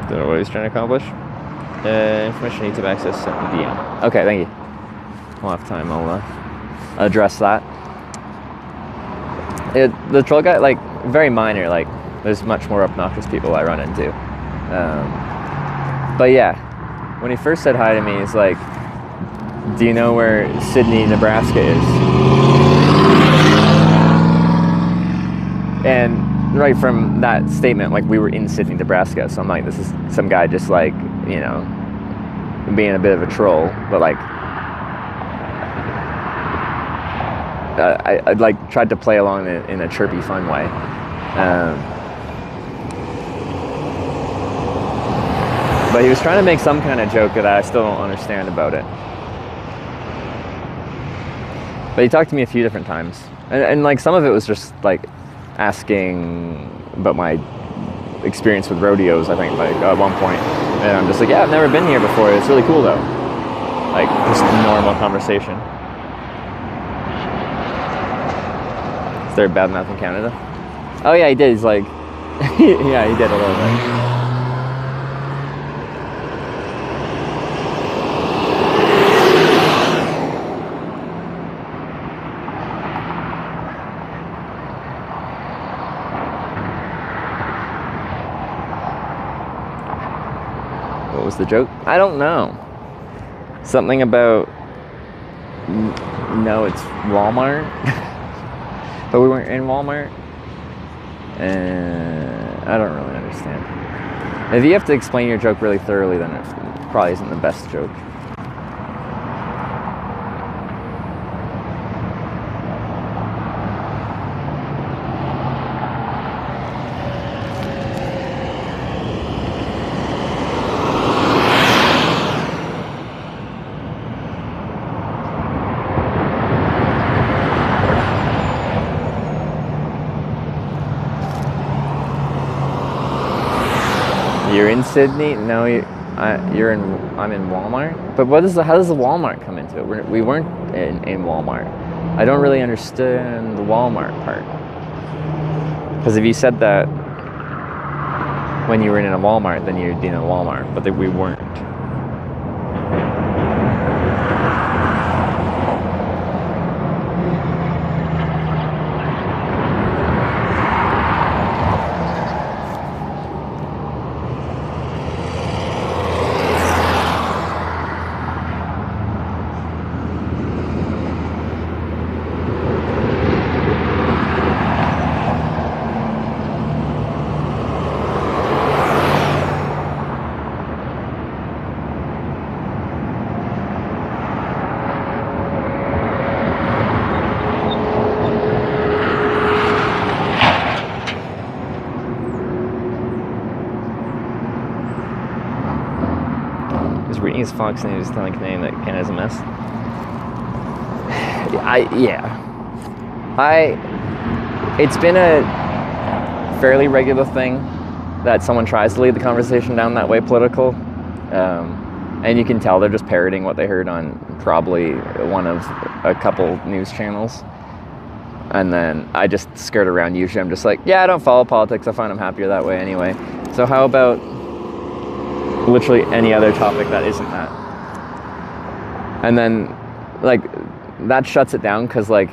Don't know what he's trying to accomplish. Information needs to access DM. Okay, thank you. We'll have time. I'll address that. The troll guy, like, very minor. Like, there's much more obnoxious people I run into. But yeah, when he first said hi to me, he's like, "Do you know where Sidney, Nebraska is?" And right from that statement, like, we were in Sidney, Nebraska. So I'm like, this is some guy just like, you know, being a bit of a troll, but like, I like tried to play along in a chirpy, fun way. But he was trying to make some kind of joke that I still don't understand about it. But he talked to me a few different times, and like some of it was just like asking about my experience with rodeos, I think, like at one point. And I'm just like, yeah, I've never been here before. It's really cool though. Like, just normal conversation. Is there a bad mouth in Canada? Oh yeah, he did. He's like, yeah, he did a little bit. What was the joke? I don't know. Something about, no, it's Walmart. But we weren't in Walmart. I don't really understand. If you have to explain your joke really thoroughly, then it probably isn't the best joke. You're in Sydney? No, you're in. I'm in Walmart. But how does the Walmart come into it? We weren't in Walmart. I don't really understand the Walmart part. Because if you said that when you were in a Walmart, then you'd be in a Walmart. But we weren't. His Fox News telling Canadian that Canada's a mess. It's been a fairly regular thing that someone tries to lead the conversation down that way political, and you can tell they're just parroting what they heard on probably one of a couple news channels. And then I just skirt around. Usually I'm just like, yeah, I don't follow politics. I find I'm happier that way anyway. So how about literally any other topic that isn't that? And then like that shuts it down, because like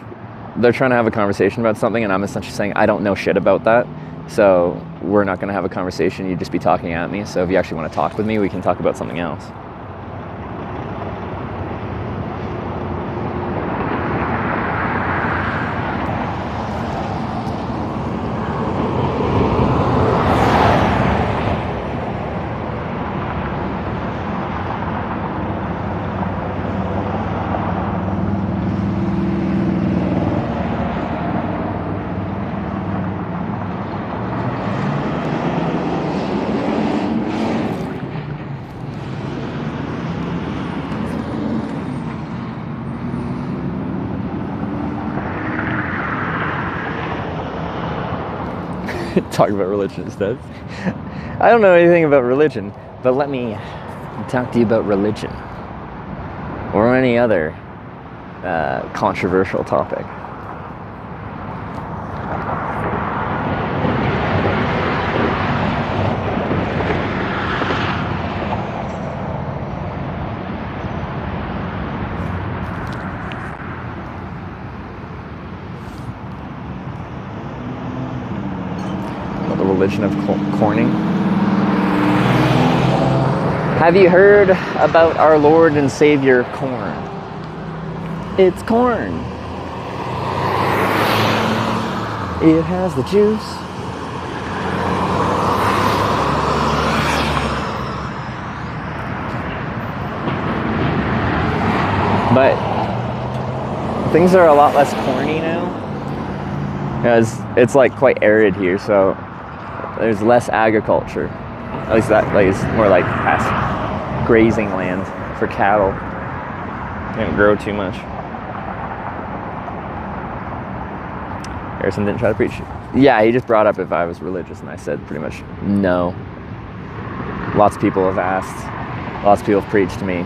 they're trying to have a conversation about something and I'm essentially saying I don't know shit about that, so we're not going to have a conversation. You'd just be talking at me. So if you actually want to talk with me, we can talk about something else. Talk about religion instead. I don't know anything about religion, but let me talk to you about religion or any other controversial topic. Religion of corning. Have you heard about our Lord and Savior corn? It's corn. It has the juice. But things are a lot less corny now, because it's like quite arid here, so there's less agriculture. At least that like, is more like grazing land for cattle. They don't grow too much. Harrison didn't try to preach. Yeah, he just brought up if I was religious, and I said pretty much no. Lots of people have asked. Lots of people have preached to me.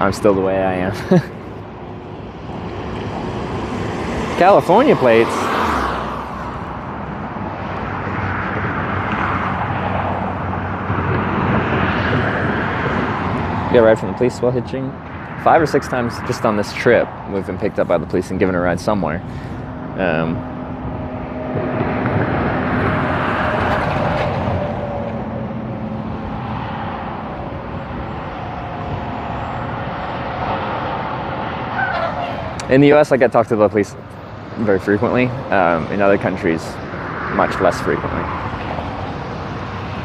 I'm still the way I am. California plates. Get a ride from the police while hitching. 5 or 6 times just on this trip, we've been picked up by the police and given a ride somewhere. In the US, I get talked to the police very frequently. In other countries, much less frequently.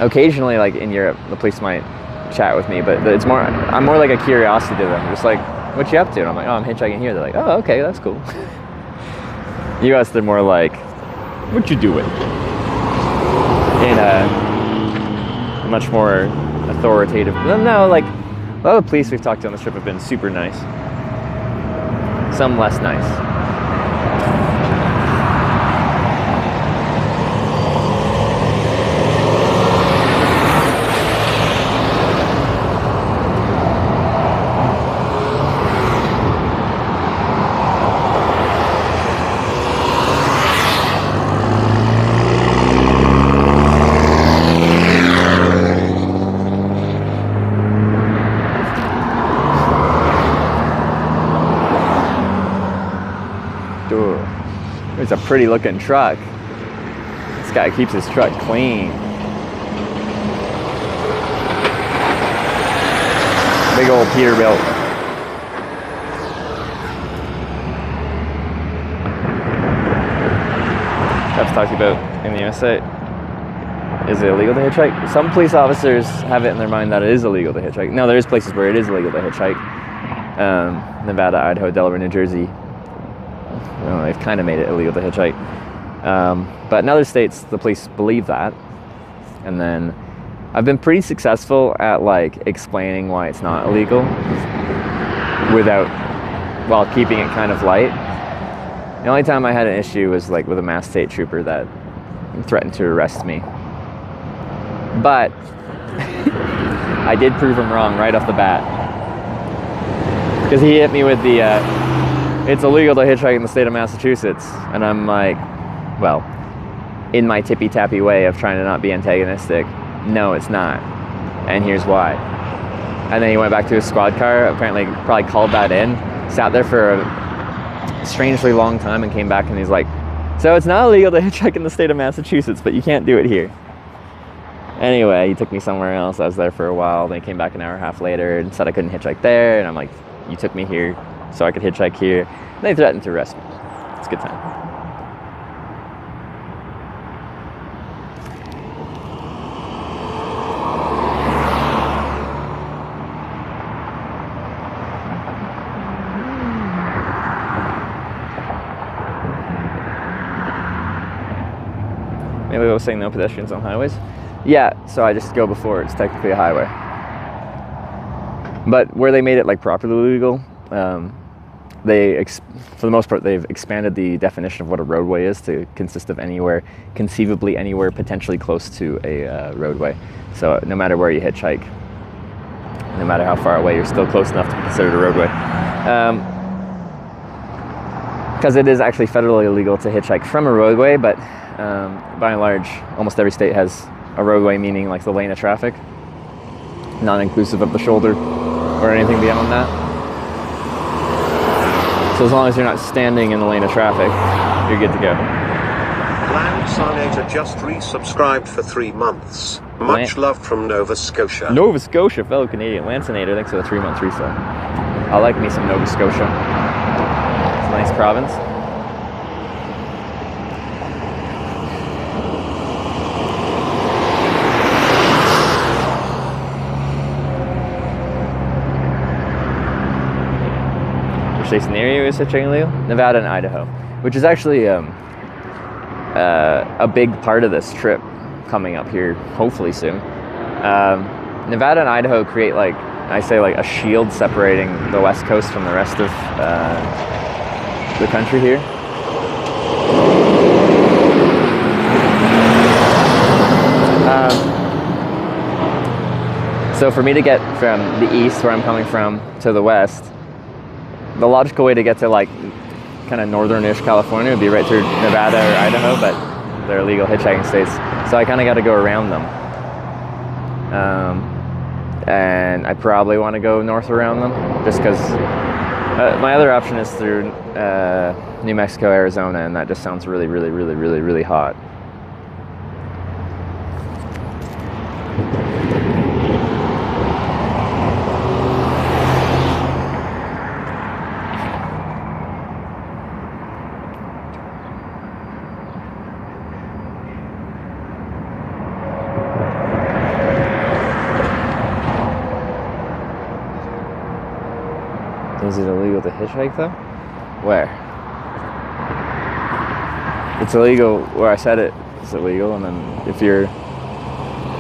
Occasionally, like in Europe, the police might chat with me, but it's more, I'm more like a curiosity to them. Just like, what you up to? And I'm like, oh, I'm hitchhiking here. They're like, oh, okay, that's cool. US, they're more like, what you doing? In a much more authoritative. No, like a lot of the police we've talked to on this trip have been super nice. Some less nice. pretty looking truck. This guy keeps his truck clean. Big old Peterbilt. I've talked about in the USA. Is it illegal to hitchhike? Some police officers have it in their mind that it is illegal to hitchhike. No, there is places where it is illegal to hitchhike. Nevada, Idaho, Delaware, New Jersey. They've kind of made it illegal to hitchhike. But in other states, the police believe that. And then I've been pretty successful at like explaining why it's not illegal while keeping it kind of light. The only time I had an issue was like with a Mass State Trooper that threatened to arrest me. But I did prove him wrong right off the bat. Because he hit me with the, it's illegal to hitchhike in the state of Massachusetts. And I'm like, well, in my tippy-tappy way of trying to not be antagonistic, no, it's not. And here's why. And then he went back to his squad car, apparently probably called that in, sat there for a strangely long time and came back and he's like, so it's not illegal to hitchhike in the state of Massachusetts, but you can't do it here. Anyway, he took me somewhere else. I was there for a while. Then he came back an hour and a half later and said I couldn't hitchhike there. And I'm like, you took me here so I could hitchhike here. And they threatened to arrest me. It's a good time. Maybe I was saying no pedestrians on highways. Yeah, so I just go before it's technically a highway. But where they made it like properly legal, for the most part, they've expanded the definition of what a roadway is to consist of anywhere, conceivably anywhere potentially close to a roadway. So no matter where you hitchhike, no matter how far away, you're still close enough to be considered a roadway. Because it is actually federally illegal to hitchhike from a roadway, but by and large, almost every state has a roadway, meaning like the lane of traffic, not inclusive of the shoulder or anything beyond that. So as long as you're not standing in the lane of traffic, you're good to go. Lansanator just resubscribed for 3 months. Much love from Nova Scotia. Nova Scotia, fellow Canadian. Lansanator, thanks for the 3-month resub. I like me some Nova Scotia. It's a nice province. States in the area is hitchhiking illegal? Nevada and Idaho, which is actually a big part of this trip coming up here, hopefully soon. Nevada and Idaho create like a shield separating the West Coast from the rest of the country here. So for me to get from the east, where I'm coming from, to the west, the logical way to get to like kind of northern-ish California would be right through Nevada or Idaho, but they're illegal hitchhiking states. So I kind of got to go around them. And I probably want to go north around them just because my other option is through New Mexico, Arizona, and that just sounds really, really, really, really, really hot. Is it illegal to hitchhike though? Where? It's illegal where I said it's illegal, and then if you're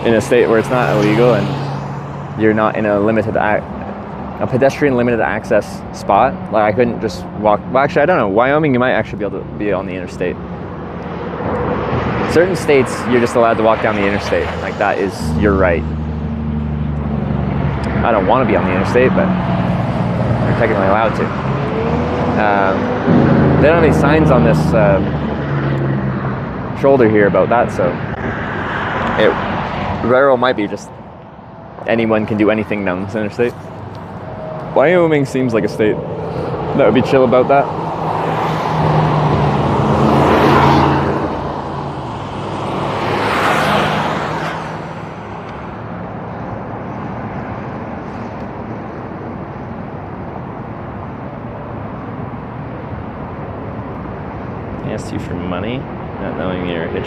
in a state where it's not illegal and you're not in a pedestrian limited access spot, like I couldn't just walk. Well, actually, I don't know. Wyoming, you might actually be able to be on the interstate. Certain states, you're just allowed to walk down the interstate. Like that is your right. I don't want to be on the interstate, but you're technically allowed to. They don't have any signs on this shoulder here about that, so it very well might be just anyone can do anything down this interstate. Wyoming seems like a state that would be chill about that.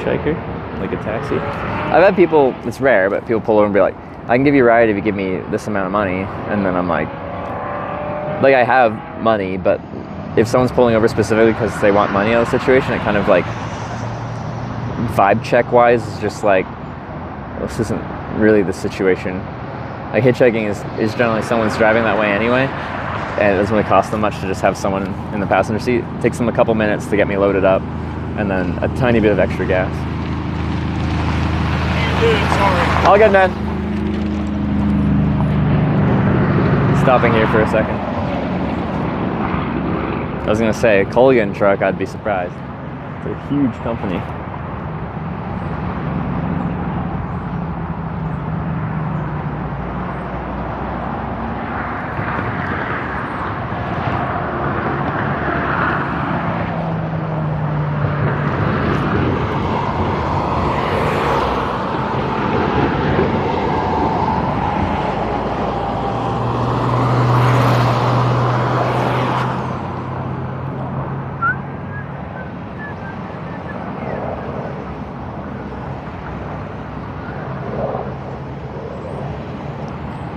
hitchhiker, like a taxi. I've had people, it's rare, but people pull over and be like, I can give you a ride if you give me this amount of money. And then I'm like I have money, but if someone's pulling over specifically because they want money out of the situation, it kind of like, vibe check wise, is just like, well, this isn't really the situation. Like hitchhiking is generally someone's driving that way anyway, and it doesn't really cost them much to just have someone in the passenger seat. It takes them a couple minutes to get me loaded up, and then a tiny bit of extra gas. All good, man. Stopping here for a second. I was gonna say, a Culligan truck, I'd be surprised. It's a huge company.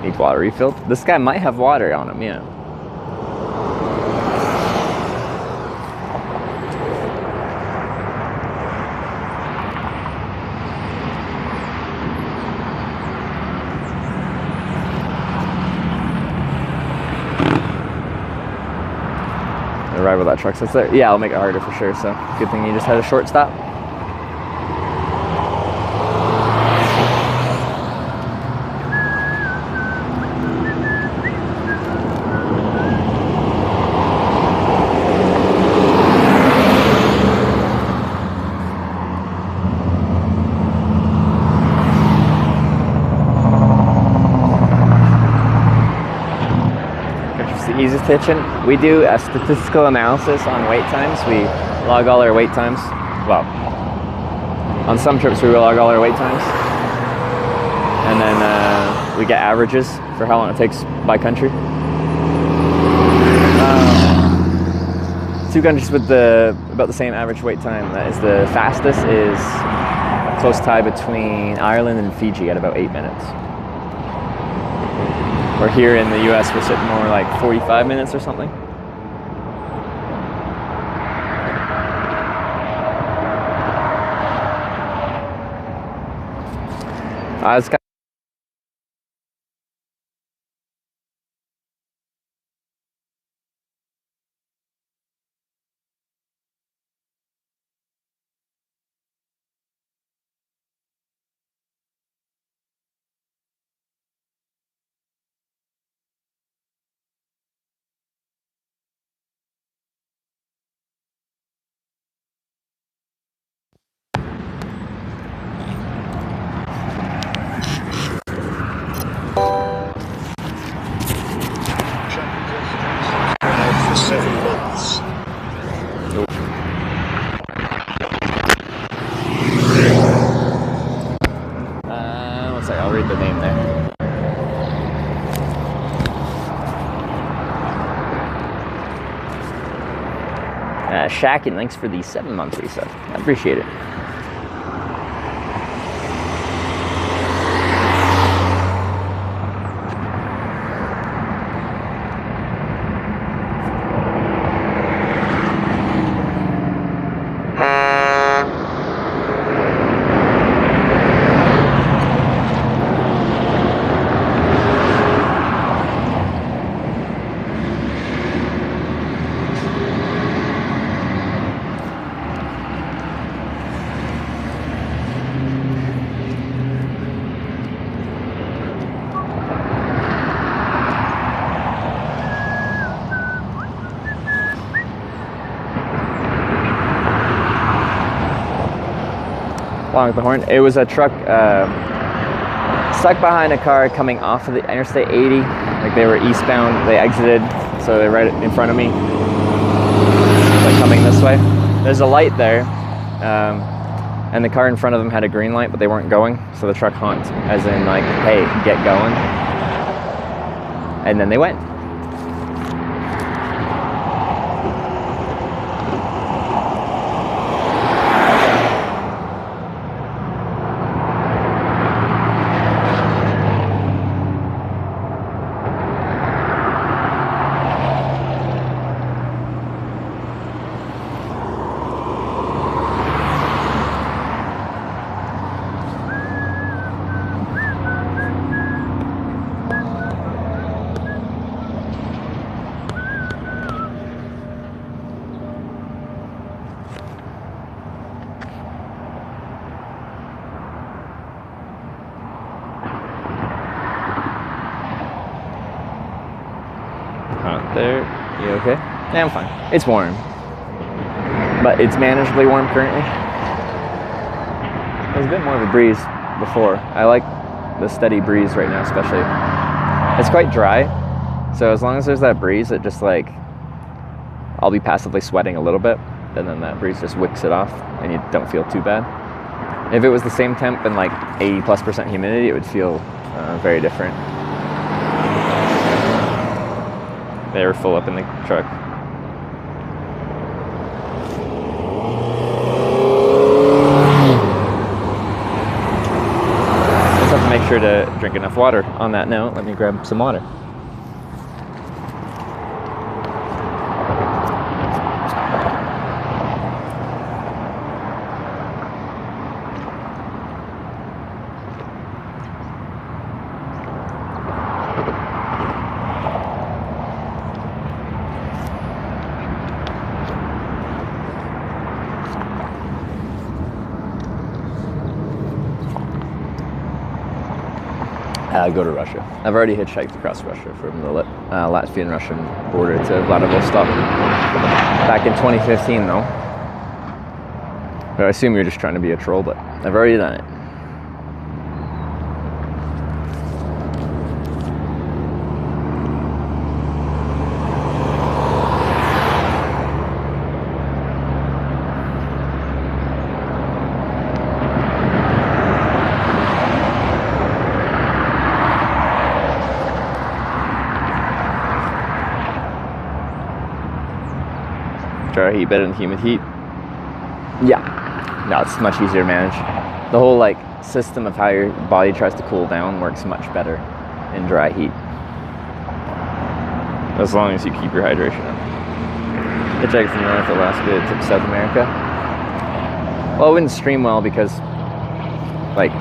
Needs water refilled. This guy might have water on him, yeah. Arrive with that truck sits there. Yeah, I'll make it harder for sure. So good thing you just had a short stop. Easiest hitching. We do a statistical analysis on wait times. We log all our wait times. Well, on some trips we log all our wait times, and then we get averages for how long it takes by country. Two countries with about the same average wait time that is the fastest is a close tie between Ireland and Fiji at about 8 minutes. Or here in the US, we're sitting more like 45 minutes or something. It's kind for 7 months. One second, I'll read the name there. Shaq, and thanks for the 7-month resub. I appreciate it. Along with the horn. It was a truck stuck behind a car coming off of the interstate 80. Like they were eastbound, they exited, so they're right in front of me. Like coming this way. There's a light there, and the car in front of them had a green light, but they weren't going, so the truck honked, as in like, hey, get going. And then they went. there. You okay? Yeah, I'm fine. It's warm. But it's manageably warm currently. There's a bit more of a breeze before. I like the steady breeze right now, especially. It's quite dry, so as long as there's that breeze, it just like, I'll be passively sweating a little bit, and then that breeze just wicks it off, and you don't feel too bad. If it was the same temp and like 80+% humidity, it would feel very different. They were full up in the truck. Just have to make sure to drink enough water. On that note, let me grab some water. Go to Russia. I've already hitchhiked across Russia from the Latvian-Russian border to Vladivostok back in 2015 though. But I assume you're just trying to be a troll, but I've already done it. Dry heat better than humid heat? Yeah. No, it's much easier to manage. The whole like system of how your body tries to cool down works much better in dry heat. As long as you keep your hydration up. Hitchhike from North Alaska to South America. Well, it wouldn't stream well because like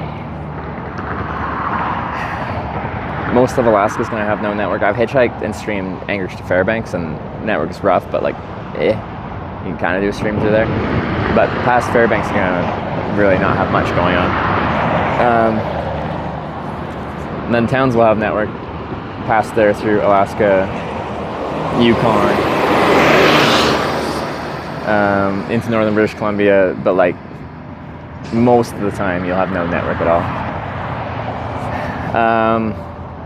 most of Alaska's gonna have no network. I've hitchhiked and streamed Anchorage to Fairbanks and network is rough, but like you can kind of do a stream through there, but past Fairbanks you're gonna really not have much going on. And then towns will have network past there through Alaska, Yukon, into northern British Columbia, but like most of the time you'll have no network at all.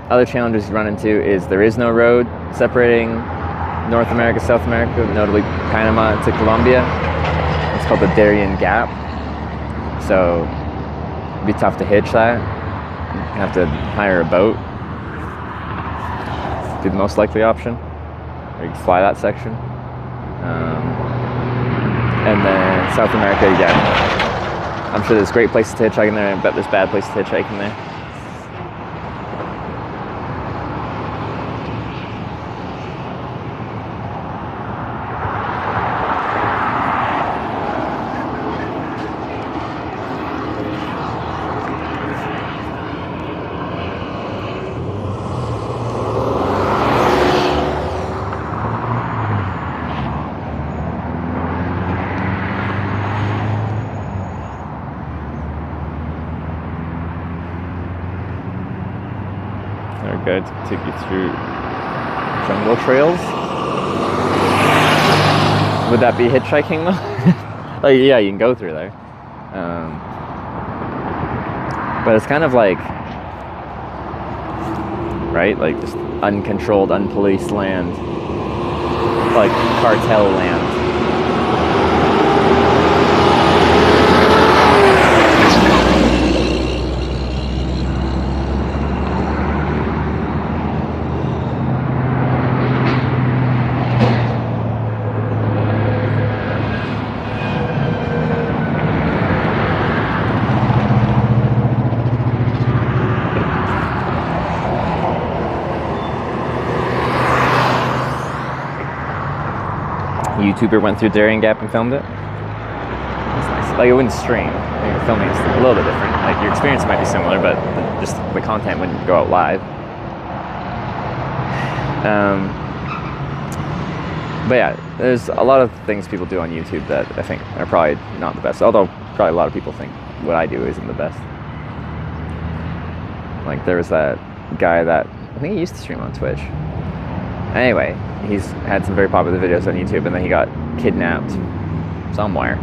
Other challenges you run into is there is no road separating North America, South America, notably Panama to Colombia. It's called the Darien Gap. So it'd be tough to hitch that. You have to hire a boat. Be the most likely option. Or you can fly that section. And then South America, again. I'm sure there's great places to hitchhike in there, but there's bad places to hitchhike in there. To take you through jungle trails. Would that be hitchhiking though? Like, yeah, you can go through there. But it's kind of like, right? Like just uncontrolled, unpoliced land. Like cartel land. YouTuber went through Darien Gap and filmed it. It's nice. Like it wouldn't stream. Like, filming is a little bit different. Like your experience might be similar, but just the content wouldn't go out live. But yeah, there's a lot of things people do on YouTube that I think are probably not the best. Although probably a lot of people think what I do isn't the best. Like there was that guy that I think he used to stream on Twitch. Anyway, he's had some very popular videos on YouTube, and then he got kidnapped somewhere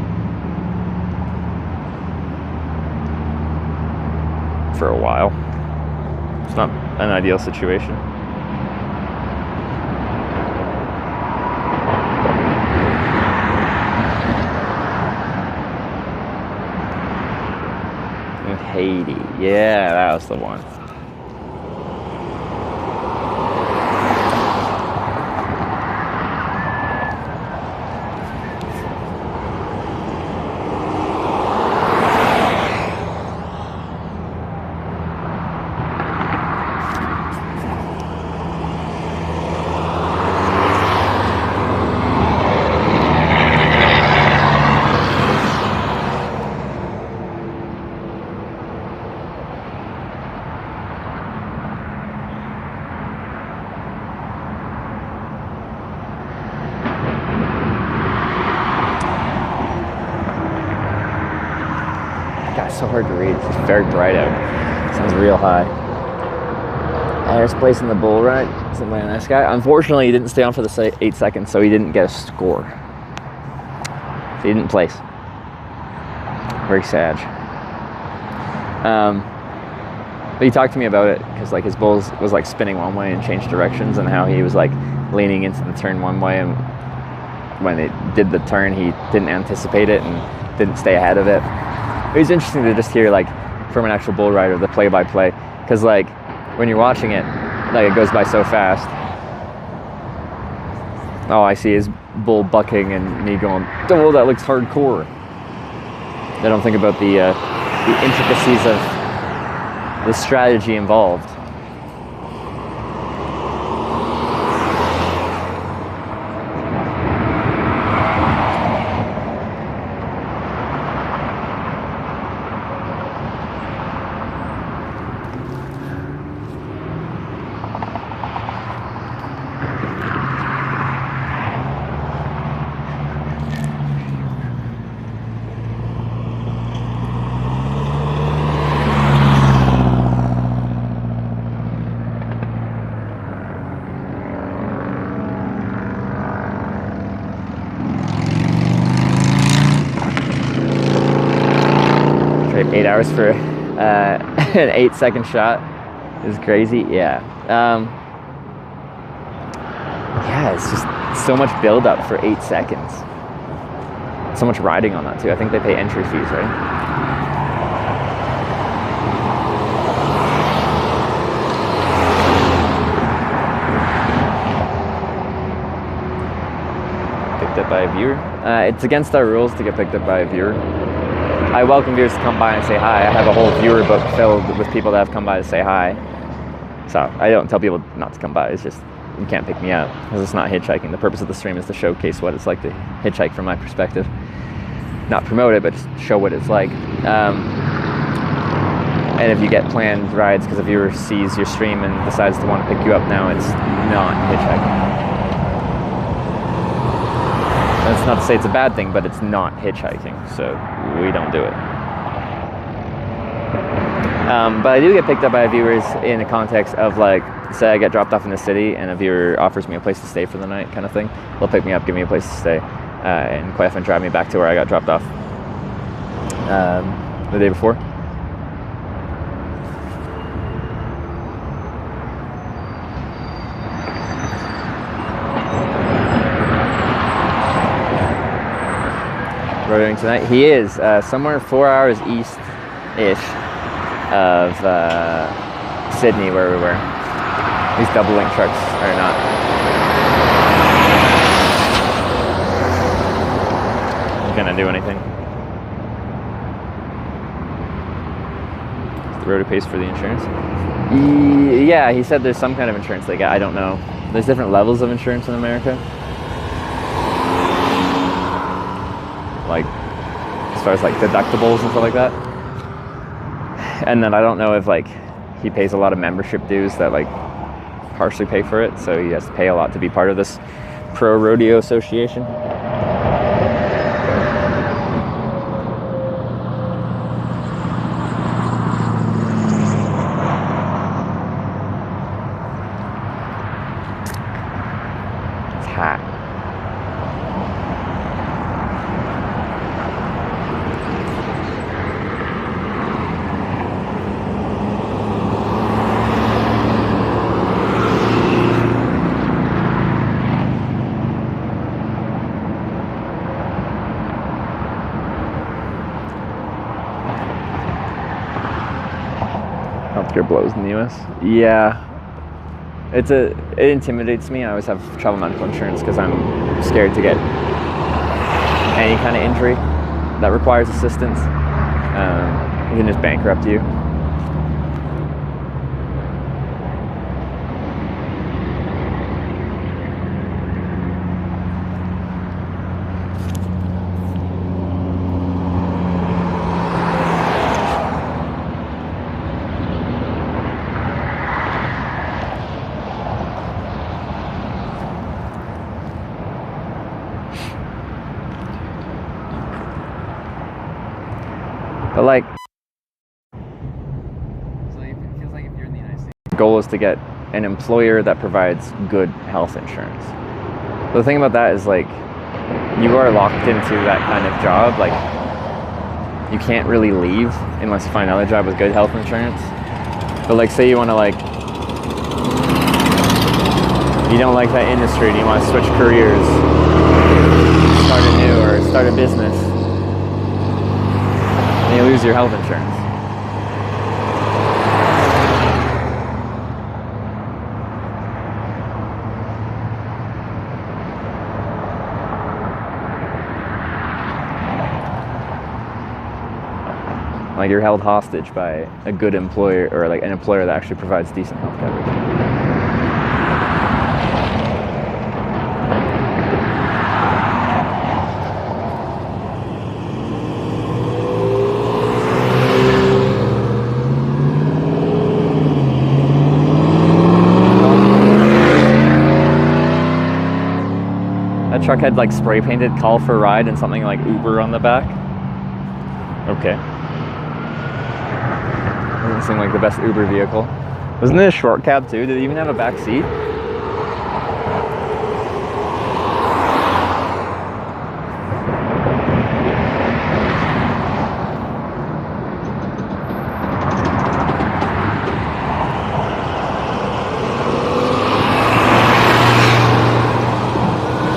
for a while. It's not an ideal situation. In Haiti, yeah, that was the one. God, it's so hard to read. It's just very bright out. Sounds real high. Highest place in the bull ride. Something by a nice guy. Unfortunately, he didn't stay on for the 8 seconds, so he didn't get a score. So he didn't place. Very sad. But he talked to me about it because like his bull was like spinning one way and changed directions, and how he was like leaning into the turn one way, and when it did the turn, he didn't anticipate it and didn't stay ahead of it. It was interesting to just hear like from an actual bull rider the play-by-play, because like when you're watching it, like it goes by so fast. Oh, I see his bull bucking and me going, oh, that looks hardcore. I don't think about the intricacies of the strategy involved. Trade 8 hours for an 8-second shot is crazy. Yeah. Yeah, it's just so much build up for 8 seconds. So much riding on that too. I think they pay entry fees, right? Picked up by a viewer. It's against our rules to get picked up by a viewer. I welcome viewers to come by and say hi. I have a whole viewer book filled with people that have come by to say hi. So I don't tell people not to come by. It's just you can't pick me up because it's not hitchhiking. The purpose of the stream is to showcase what it's like to hitchhike from my perspective. Not promote it, but just show what it's like. And if you get planned rides because a viewer sees your stream and decides to want to pick you up now, it's not hitchhiking. That's not to say it's a bad thing, but it's not hitchhiking, so we don't do it. But I do get picked up by viewers in the context of like, say I get dropped off in the city and a viewer offers me a place to stay for the night kind of thing. They'll pick me up, give me a place to stay, and quite often drive me back to where I got dropped off the day before. Rodeoing tonight. He is somewhere 4 hours east-ish of Sidney, where we were. These double link trucks are not. Gonna do anything. Is the Rodeo pays for the insurance? Yeah, he said there's some kind of insurance they got. I don't know. There's different levels of insurance in America. Like as far as like deductibles and stuff like that. And then I don't know if like he pays a lot of membership dues that like partially pay for it, so he has to pay a lot to be part of this pro rodeo association. Healthcare blows in the U.S. Yeah, it intimidates me. I always have travel medical insurance because I'm scared to get any kind of injury that requires assistance. It can just bankrupt you. But like, it feels like if you're in the United States, the goal is to get an employer that provides good health insurance. But the thing about that is like, you are locked into that kind of job. Like, you can't really leave unless you find another job with good health insurance. But like, say you want to like, you don't like that industry and you want to switch careers, start anew or start a business, and you lose your health insurance. Like, you're held hostage by a good employer, or like an employer that actually provides decent health coverage. That truck had like spray painted "call for a ride" and something like Uber on the back. Okay. Doesn't seem like the best Uber vehicle. Wasn't it a short cab too? Did it even have a back seat?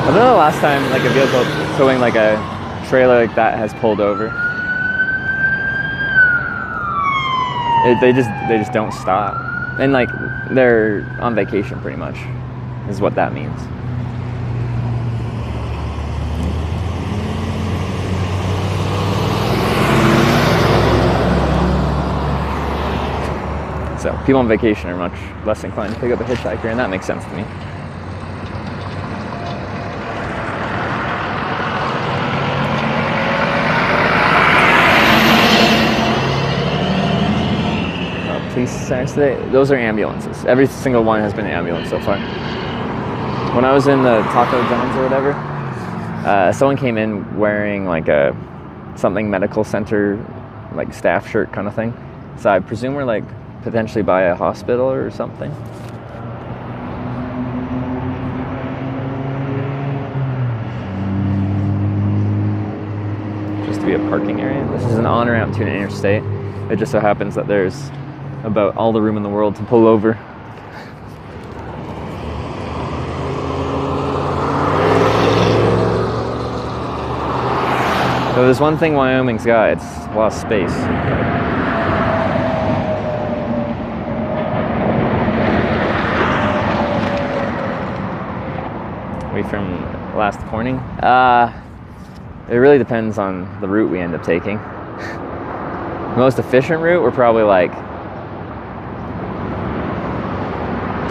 I don't know the last time like a vehicle towing like a trailer like that has pulled over. They just don't stop, and like they're on vacation pretty much, is what that means. So people on vacation are much less inclined to pick up a hitchhiker, and that makes sense to me. Police sirens today, those are ambulances. Every single one has been an ambulance so far. When I was in the Taco John's or whatever, someone came in wearing like a something medical center like staff shirt kind of thing. So I presume we're like potentially by a hospital or something. Just to be a parking area. This is an on-ramp to an interstate. It just so happens that there's about all the room in the world to pull over. So there's one thing Wyoming's got, it's a lot of space. Wait from last Corning? It really depends on the route we end up taking. The most efficient route, we're probably like,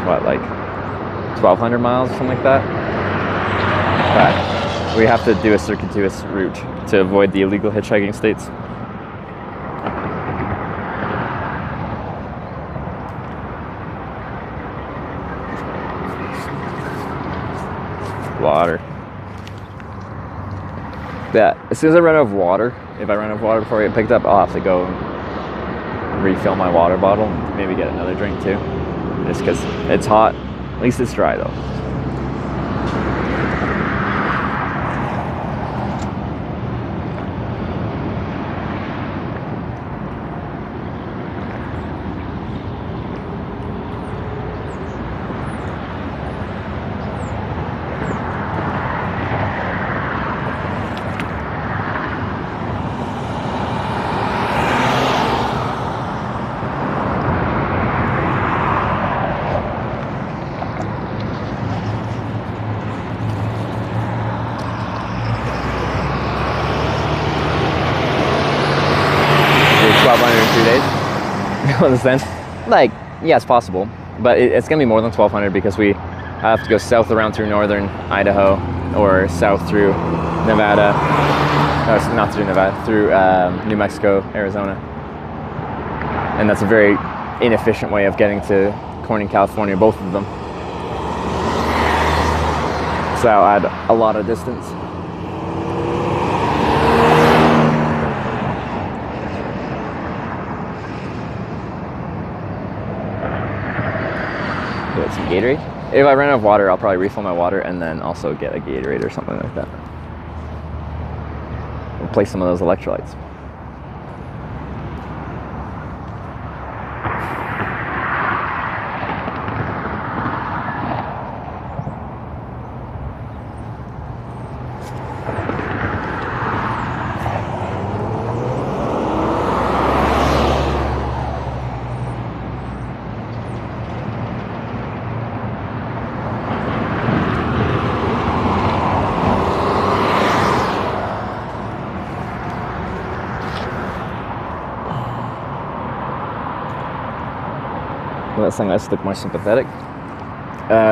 what, like 1,200 miles or something like that? But we have to do a circuitous route to avoid the illegal hitchhiking states. Water. Yeah, as soon as I run out of water, if I run out of water before I get picked up, I'll have to go refill my water bottle and maybe get another drink too. Just because it's hot. At least it's dry though. feel the sense. Like, yeah, it's possible, but it's gonna be more than 1,200 because we have to go south around through northern Idaho or south through Nevada. Not through Nevada, through New Mexico, Arizona. And that's a very inefficient way of getting to Corning, California, both of them. So that'll add a lot of distance. Get some Gatorade. If I run out of water, I'll probably refill my water and then also get a Gatorade or something like that. Replace some of those electrolytes. Without sunglasses, look more sympathetic.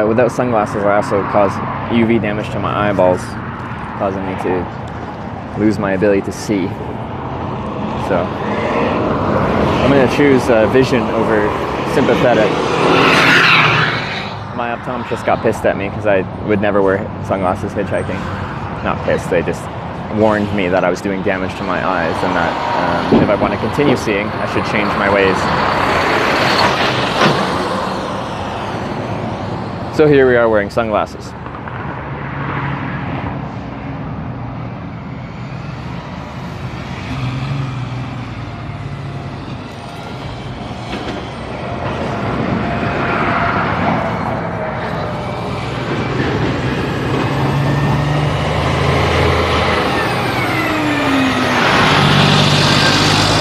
Without sunglasses, I also cause UV damage to my eyeballs, causing me to lose my ability to see. So I'm going to choose vision over sympathetic. My optometrist got pissed at me because I would never wear sunglasses hitchhiking. Not pissed, they just warned me that I was doing damage to my eyes and that if I want to continue seeing, I should change my ways. So here we are wearing sunglasses.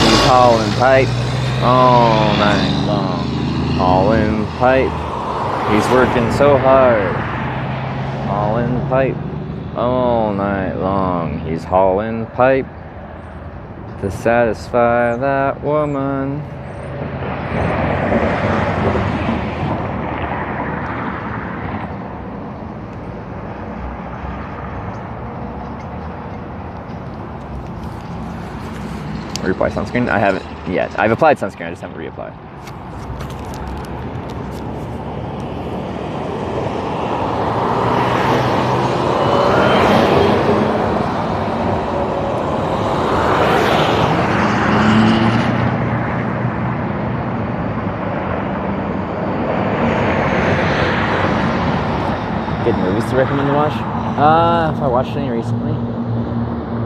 He's hauling pipe all night long, hauling pipe. He's working so hard, hauling pipe all night long. He's hauling pipe to satisfy that woman. Reapply sunscreen? I haven't yet. I've applied sunscreen, I just haven't reapplied. Good movies to recommend to watch? If I watched any recently? I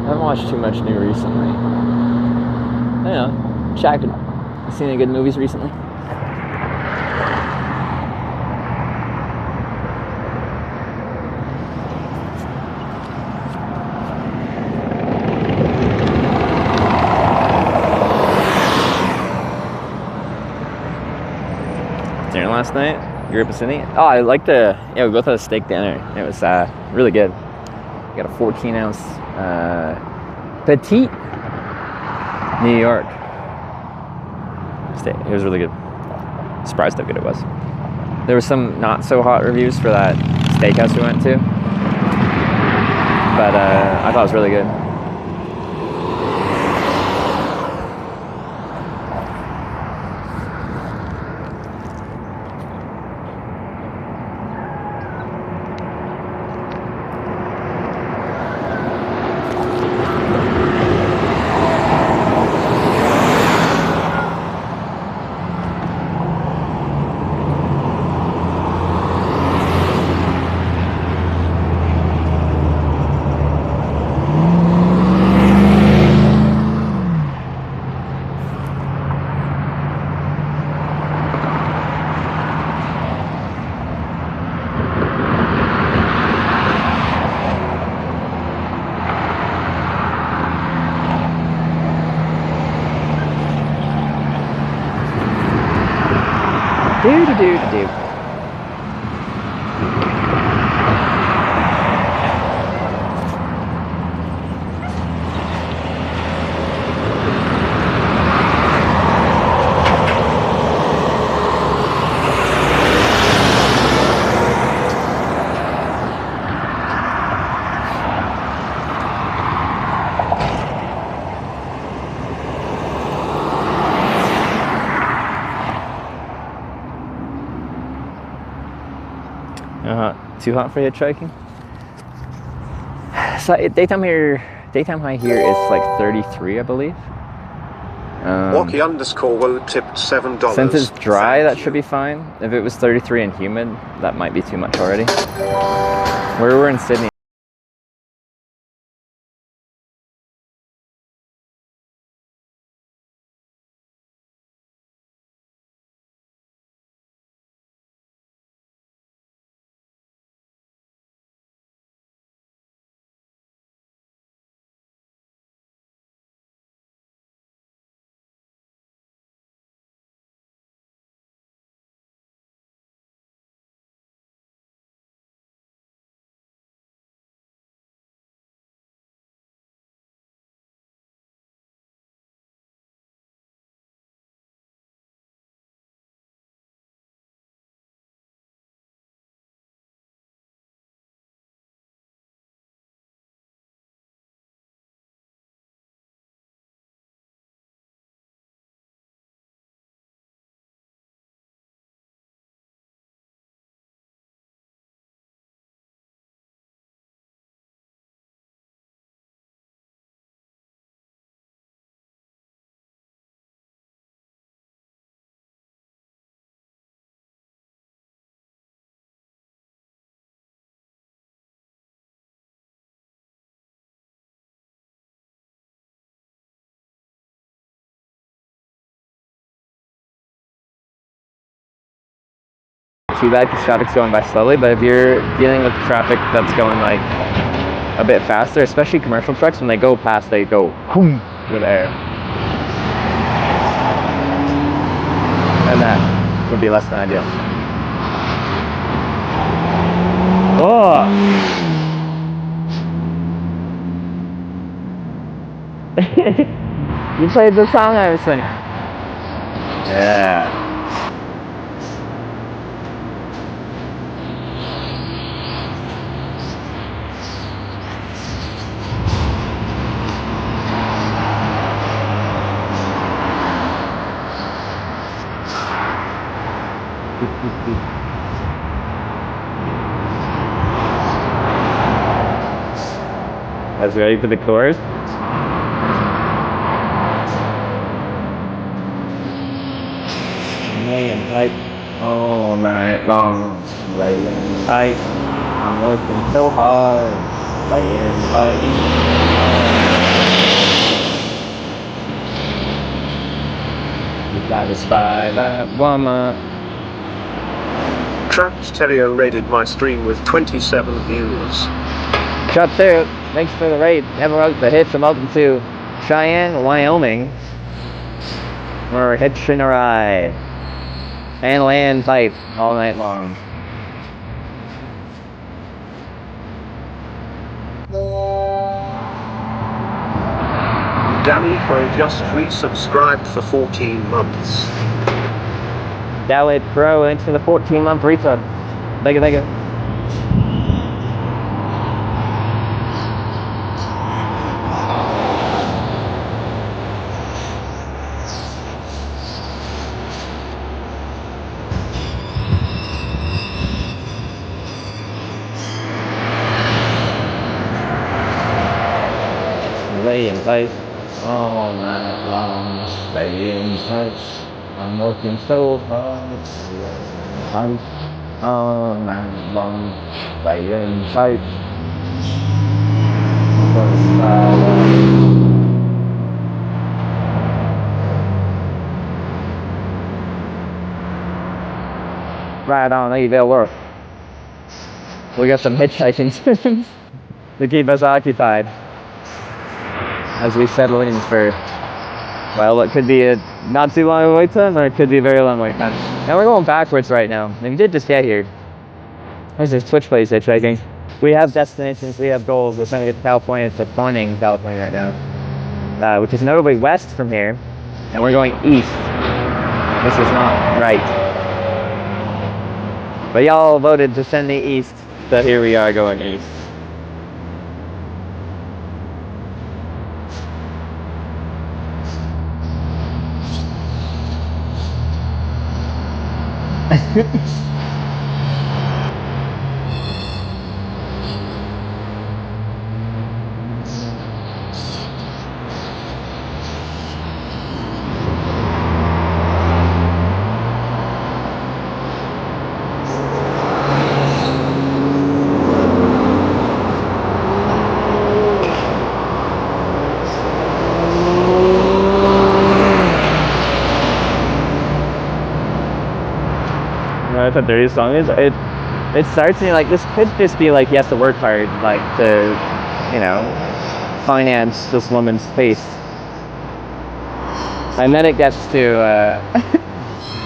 haven't watched too much new recently. I don't know. Shaq, you seen any good movies recently? Dinner last night? Grew up in Sidney. Oh, I like we both had a steak dinner. It was really good. We got a 14-ounce petite New York steak. It was really good. Surprised how good it was. There were some not so hot reviews for that steakhouse we went to, but I thought it was really good. Do. Too hot for hitchhiking? So daytime high here is like 33, I believe. Walkie_woe tipped $7. Since it's dry, that should be fine. If it was 33 and humid, that might be too much already. We're in Sydney. Too bad because traffic's going by slowly, but if you're dealing with traffic that's going like a bit faster, especially commercial trucks, when they go past, they go boom with air. And that would be less than ideal. Oh! You played the song I was singing. Yeah. Guys ready for the chorus? Laying tight all night long, laying tight. I'm working so hard, laying tight. You satisfy that woman. Trapped Terrio raided my stream with 27 views. Shut through. Thanks for the raid. Never out the hits. I'm up to Cheyenne, Wyoming. We're hitching a ride. And land tight all night long. Danny Pro just resubscribed for 14 months. Dalit Pro into the 14-month resub. Thank you, thank you. Laying tight all night long, laying tight. I'm working so hard, I'm all night long, laying tight. Right on, that'll work. We got some hitchhiking to keep us occupied as we settle in for, well, what could be a not too long wait time, or it could be a very long wait time. Now we're going backwards right now, and we did just get here. There's this Twitch place hitchhiking. We have destinations, we have goals. We're trying to get to California, to Corning, California right now, which is notably west from here, and we're going east. This is not right. But y'all voted to send me east, so here we are going east. That's what 30 song is. It starts me like this could just be like you have to work hard, like to, you know, finance this woman's face. And then it gets to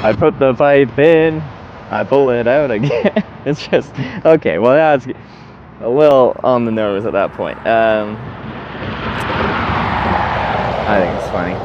I put the pipe in, I pull it out again. It's just okay. Well, that's a little on the nose at that point. I think it's funny.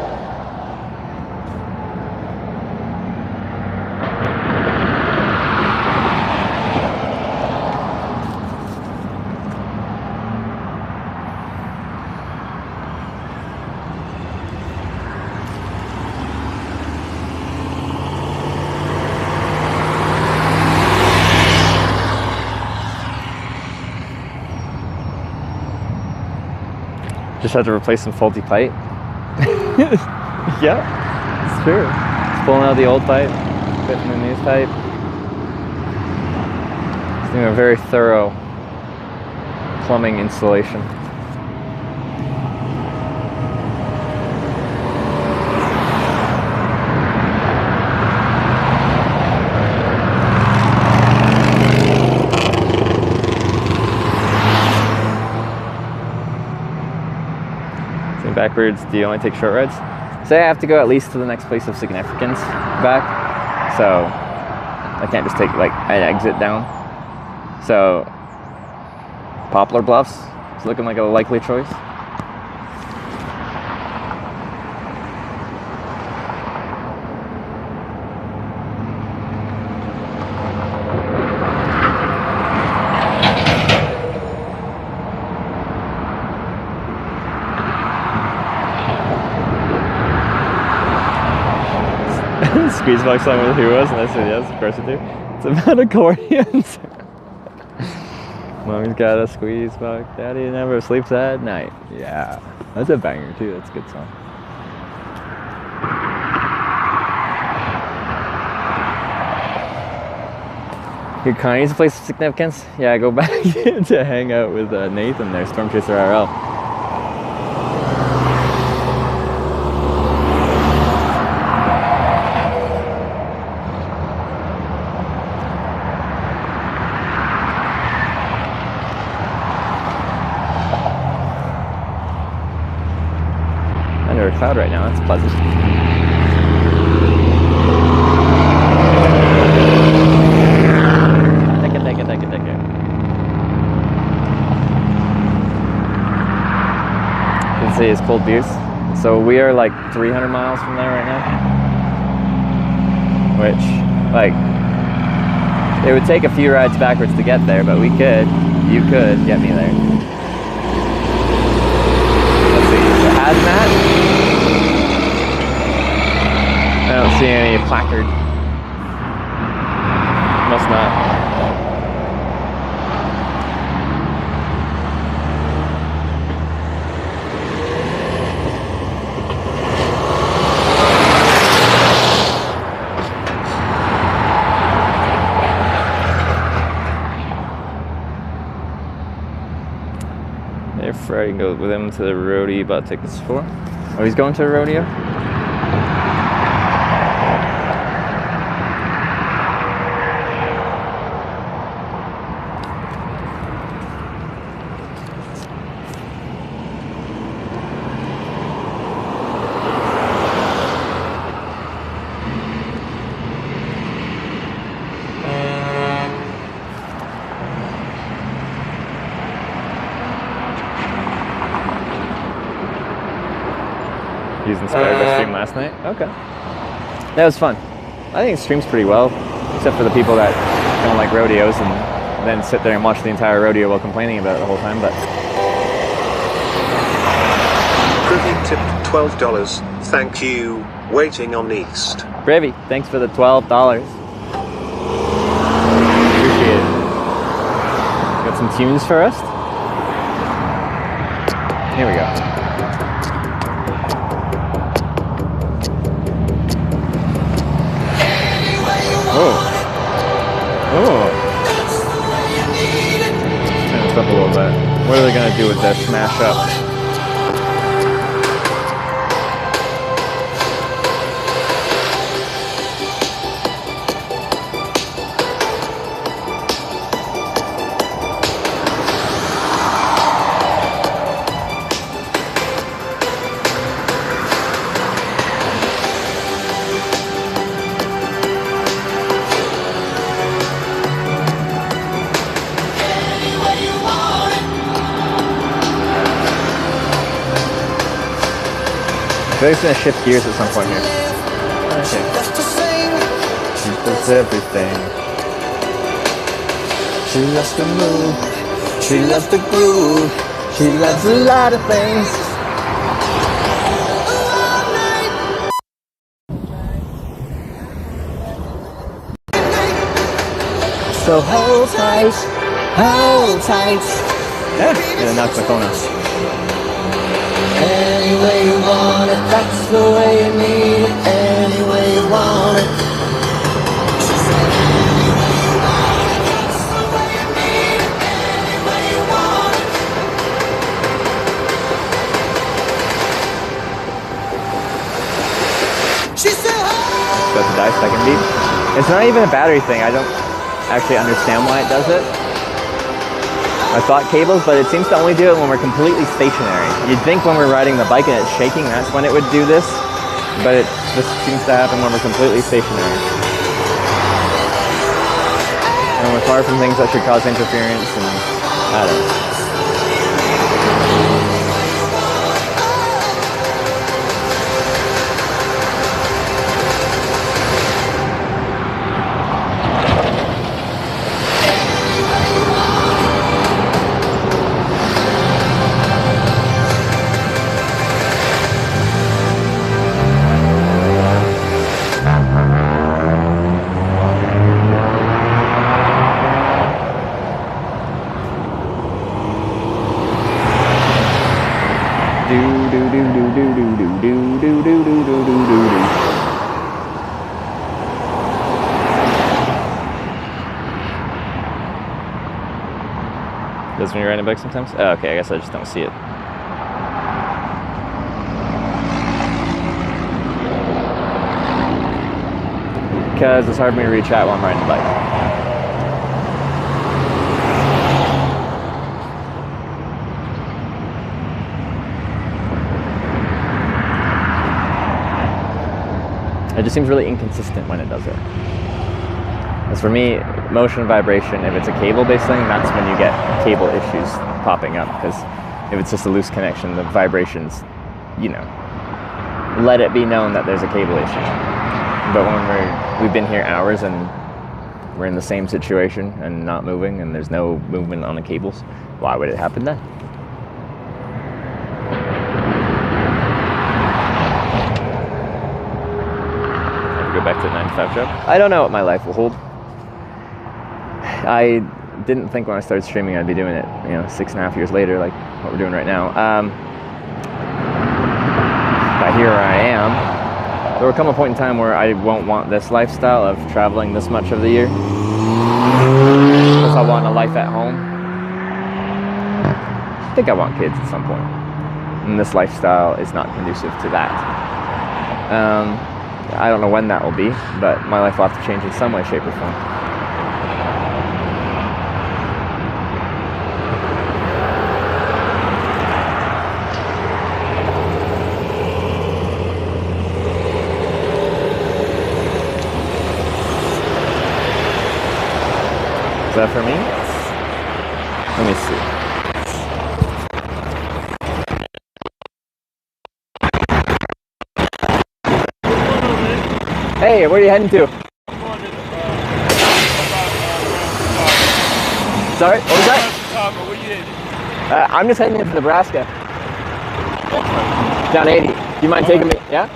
Just had to replace some faulty pipe. Yeah, it's true. Just pulling out the old pipe, fitting the new pipe. Just doing a very thorough plumbing installation. Backwards, do you only take short rides? Say I have to go at least to the next place of significance back, so I can't just take like an exit down. So Poplar Bluffs is looking like a likely choice. Squeeze box song with who was, and I said yes, of course I do. It's about accordions. Mommy's got a squeeze box, daddy never sleeps at night. Yeah, that's a banger too, that's a good song. Your Connie's a place of significance? Yeah, I go back to hang out with Nathan there, Storm Chaser RL. Under a cloud right now, that's pleasant. Take it. You can see it's cold beers. So we are like 300 miles from there right now. Which, like, it would take a few rides backwards to get there, but you could get me there. Hazmat? I don't see any placard. Must not. Therefore, I can go with him to the rodeo. Bought tickets for. Oh, he's going to the rodeo? He was inspired by stream last night? Okay. That was fun. I think it streams pretty well, except for the people that don't like rodeos and then sit there and watch the entire rodeo while complaining about it the whole time, but... Privy tipped $12. Thank you. Waiting on East. Privy, thanks for the $12. Appreciate it. Got some tunes for us? Here we go. Oh. Turn this up a little bit. What are they going to do with that smash up? feel like it's gonna shift gears at some point here. Okay. She does everything. She loves to move. She loves to groove. She loves a lot of things. So hold tight, hold tight. Yeah, knocked my phone off. Any way you want it, that's the way you need it. Any way you want it. About to die, second beat. It's not even a battery thing. I don't actually understand why it does it. I thought cables, but it seems to only do it when we're completely stationary. You'd think when we're riding the bike and it's shaking, that's when it would do this, but it just seems to happen when we're completely stationary. And we're far from things that should cause interference, and I don't know. Does when you're riding a bike sometimes? Oh, okay, I guess I just don't see it. Because it's hard for me to reach out while I'm riding a bike. It just seems really inconsistent when it does it. As for me, motion and vibration, if it's a cable-based thing, that's when you get cable issues popping up. Because if it's just a loose connection, the vibrations, you know, let it be known that there's a cable issue. But when we've been here hours and we're in the same situation and not moving and there's no movement on the cables, why would it happen then? Go back to the 9-to-5 job. I don't know what my life will hold. I didn't think when I started streaming I'd be doing it, 6.5 years later, like what we're doing right now. But here I am. There will come a point in time where I won't want this lifestyle of traveling this much of the year. Because I want a life at home. I think I want kids at some point. And this lifestyle is not conducive to that. I don't know when that will be, but my life will have to change in some way, shape, or form. Is that for me? Let me see. Hey, where are you heading to? Sorry, what was that? Where you headed? I'm just heading into Nebraska. Down 80. Do you mind taking me? Yeah?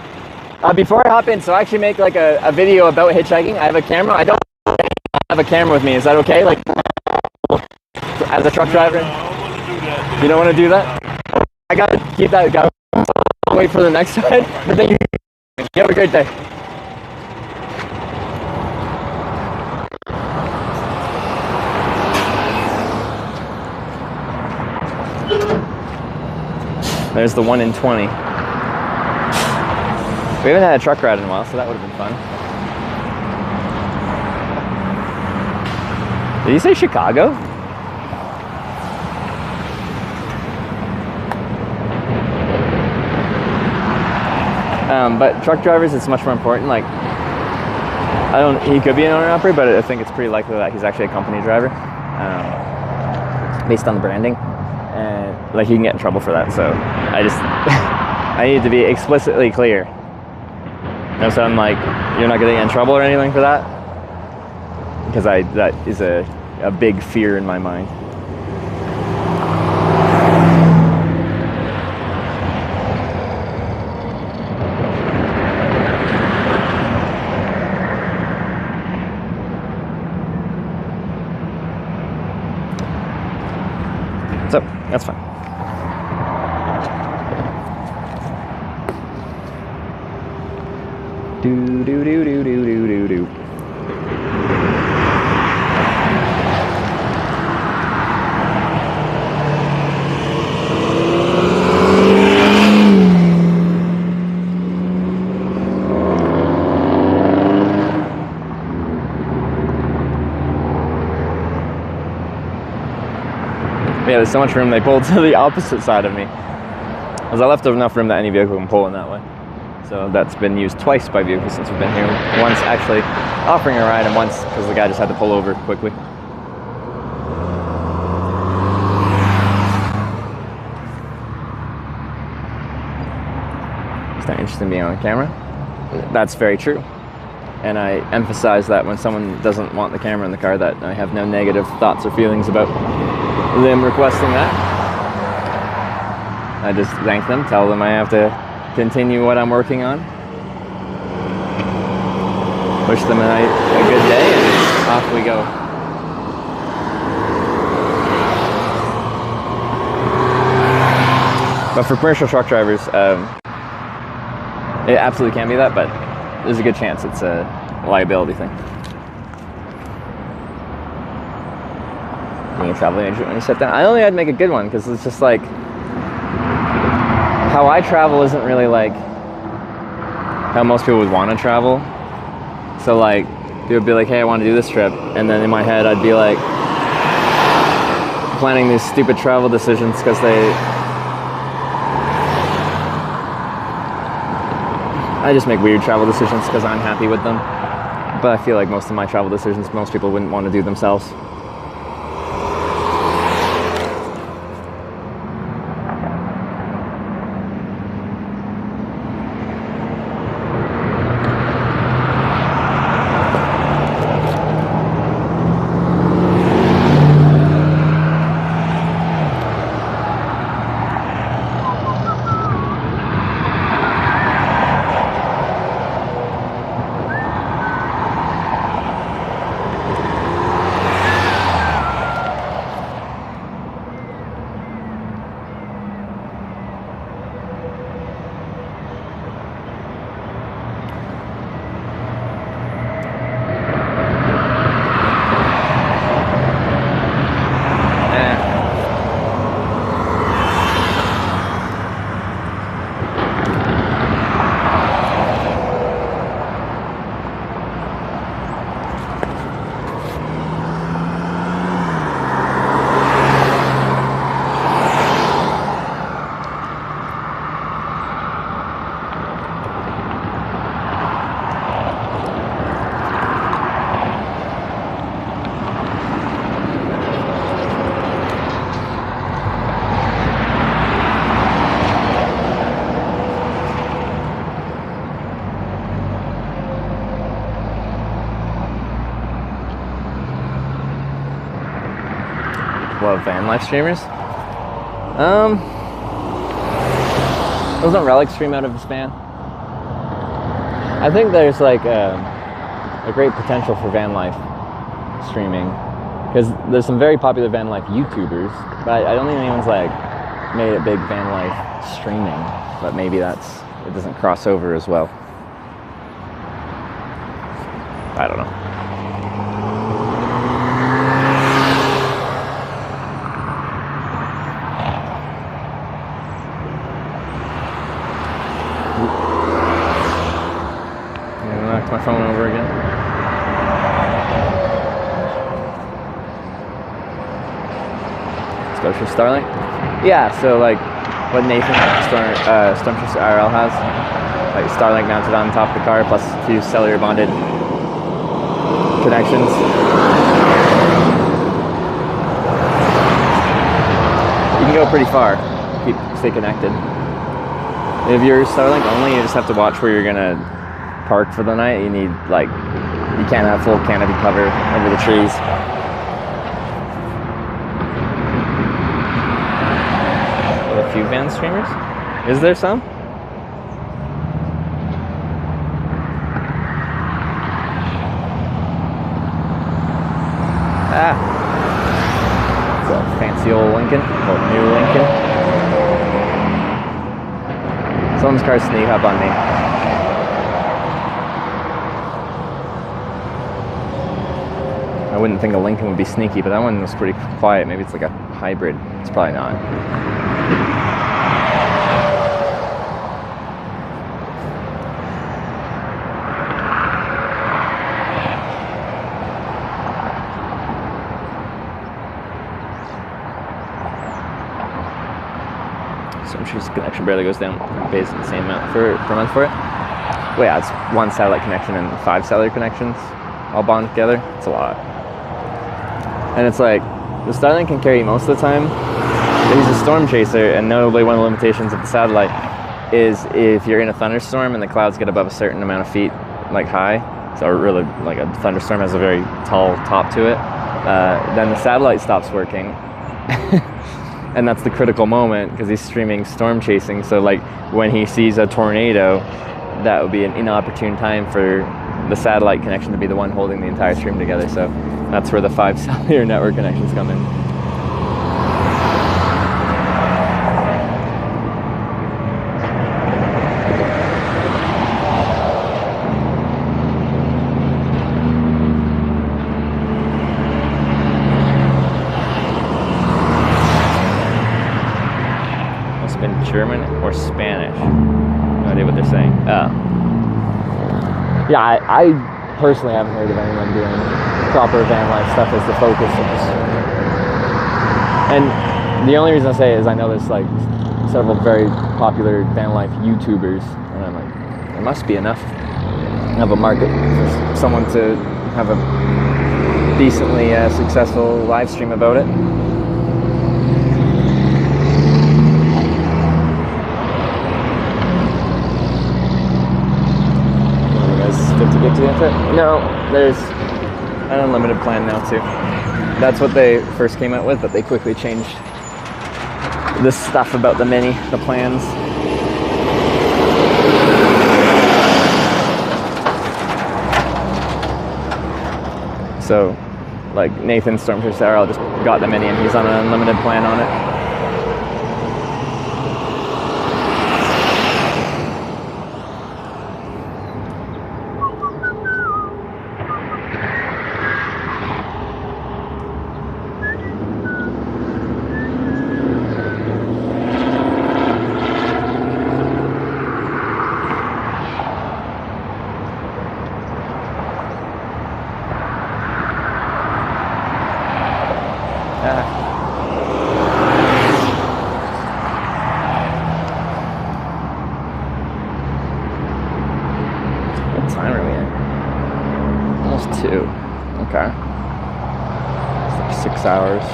Before I hop in, so I actually make like a video about hitchhiking. I have a camera. I don't have a camera with me. Is that okay? Like, as a truck driver? No, I don't want to do that. You don't want to do that? I gotta keep that going. Wait for the next one. But then you have a great day. There's the 1 in 20. We haven't had a truck ride in a while, so that would have been fun. Did you say Chicago? But truck drivers, it's much more important. Like, he could be an owner-operator, but I think it's pretty likely that he's actually a company driver, based on the branding. And like, you can get in trouble for that. So I just I need to be explicitly clear. No, so I'm like, you're not getting in trouble or anything for that? Because that is a big fear in my mind. So, that's fine. Do do do do do do do do. Yeah, there's so much room they pulled to the opposite side of me. Because I left enough room that any vehicle can pull in that way. So that's been used twice by vehicles since we've been here. Once actually offering a ride, and once because the guy just had to pull over quickly. It's not interested in being on camera. That's very true. And I emphasize that when someone doesn't want the camera in the car, that I have no negative thoughts or feelings about them requesting that. I just thank them, tell them I have to continue what I'm working on. Wish them a good day, and off we go. But for commercial truck drivers, it absolutely can be that, but there's a good chance it's a liability thing. Being a travel agent when you sit down, I only had to make a good one because it's just like how I travel isn't really like how most people would want to travel. So like people would be like, hey, I want to do this trip, and then in my head I'd be like planning these stupid travel decisions because I just make weird travel decisions because I'm happy with them. But I feel like most of my travel decisions most people wouldn't want to do themselves. Love van life streamers. Doesn't Relic stream out of his van? I think there's like a great potential for van life streaming because there's some very popular van life YouTubers, but I don't think anyone's like made it big van life streaming. But maybe it doesn't cross over as well. I don't know. My phone over again. Let's go for Starlink. Yeah, so like what Nathan Stormtrooper IRL has, like Starlink mounted on top of the car, plus a few cellular bonded connections. You can go pretty far. Stay connected. If you're Starlink only, you just have to watch where you're gonna park for the night. You need like, you can't have full canopy cover over the trees. A few van streamers? Is there some? Ah! It's a fancy old Lincoln, or new Lincoln. Someone's car sneak up on me. I wouldn't think a Lincoln would be sneaky, but that one was pretty quiet. Maybe it's like a hybrid. It's probably not. Some connection barely goes down. Pays the same amount per month for it. Well, yeah, it's one satellite connection and 5 satellite connections all bond together. It's a lot. And it's like, the Starlink can carry most of the time, but he's a storm chaser, and notably one of the limitations of the satellite is if you're in a thunderstorm and the clouds get above a certain amount of feet, like high, so really like a thunderstorm has a very tall top to it, then the satellite stops working. And that's the critical moment because he's streaming storm chasing. So like when he sees a tornado, that would be an inopportune time for the satellite connection to be the one holding the entire stream together. So that's where the 5 cellular network connections come in. German or Spanish. No idea what they're saying. Yeah, I personally haven't heard of anyone doing proper van life stuff as the focus. And the only reason I say it is I know there's like several very popular van life YouTubers, and I'm like, there must be enough of a market for someone to have a decently successful live stream about it. To get to the internet? No, there's an unlimited plan now too. That's what they first came out with, but they quickly changed this stuff about the mini, the plans. So, like Nathan Stormfish Sarah just got the mini and he's on an unlimited plan on it. What time are we in? Almost 2. Okay. It's like 6 hours.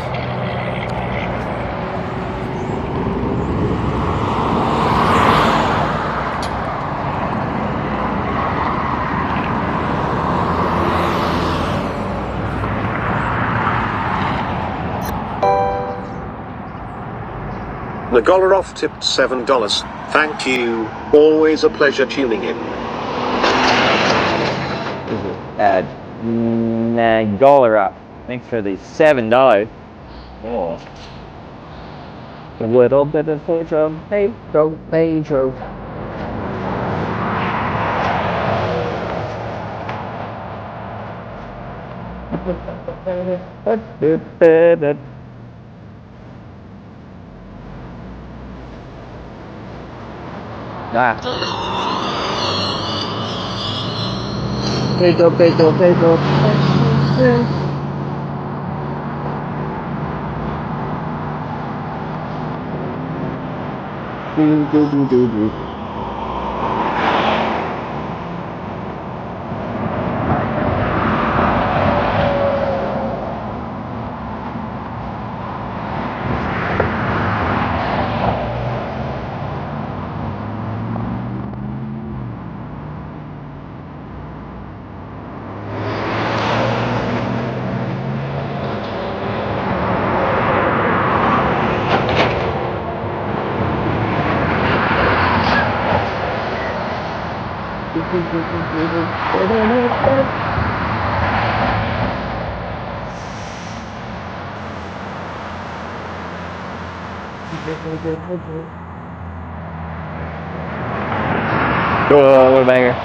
Nagolorov tipped $7. Thank you. Always a pleasure tuning in. Nagolorov. Thanks for the $7. Oh. A little bit of Pedro. Pedro. Do. Oh, what a banger.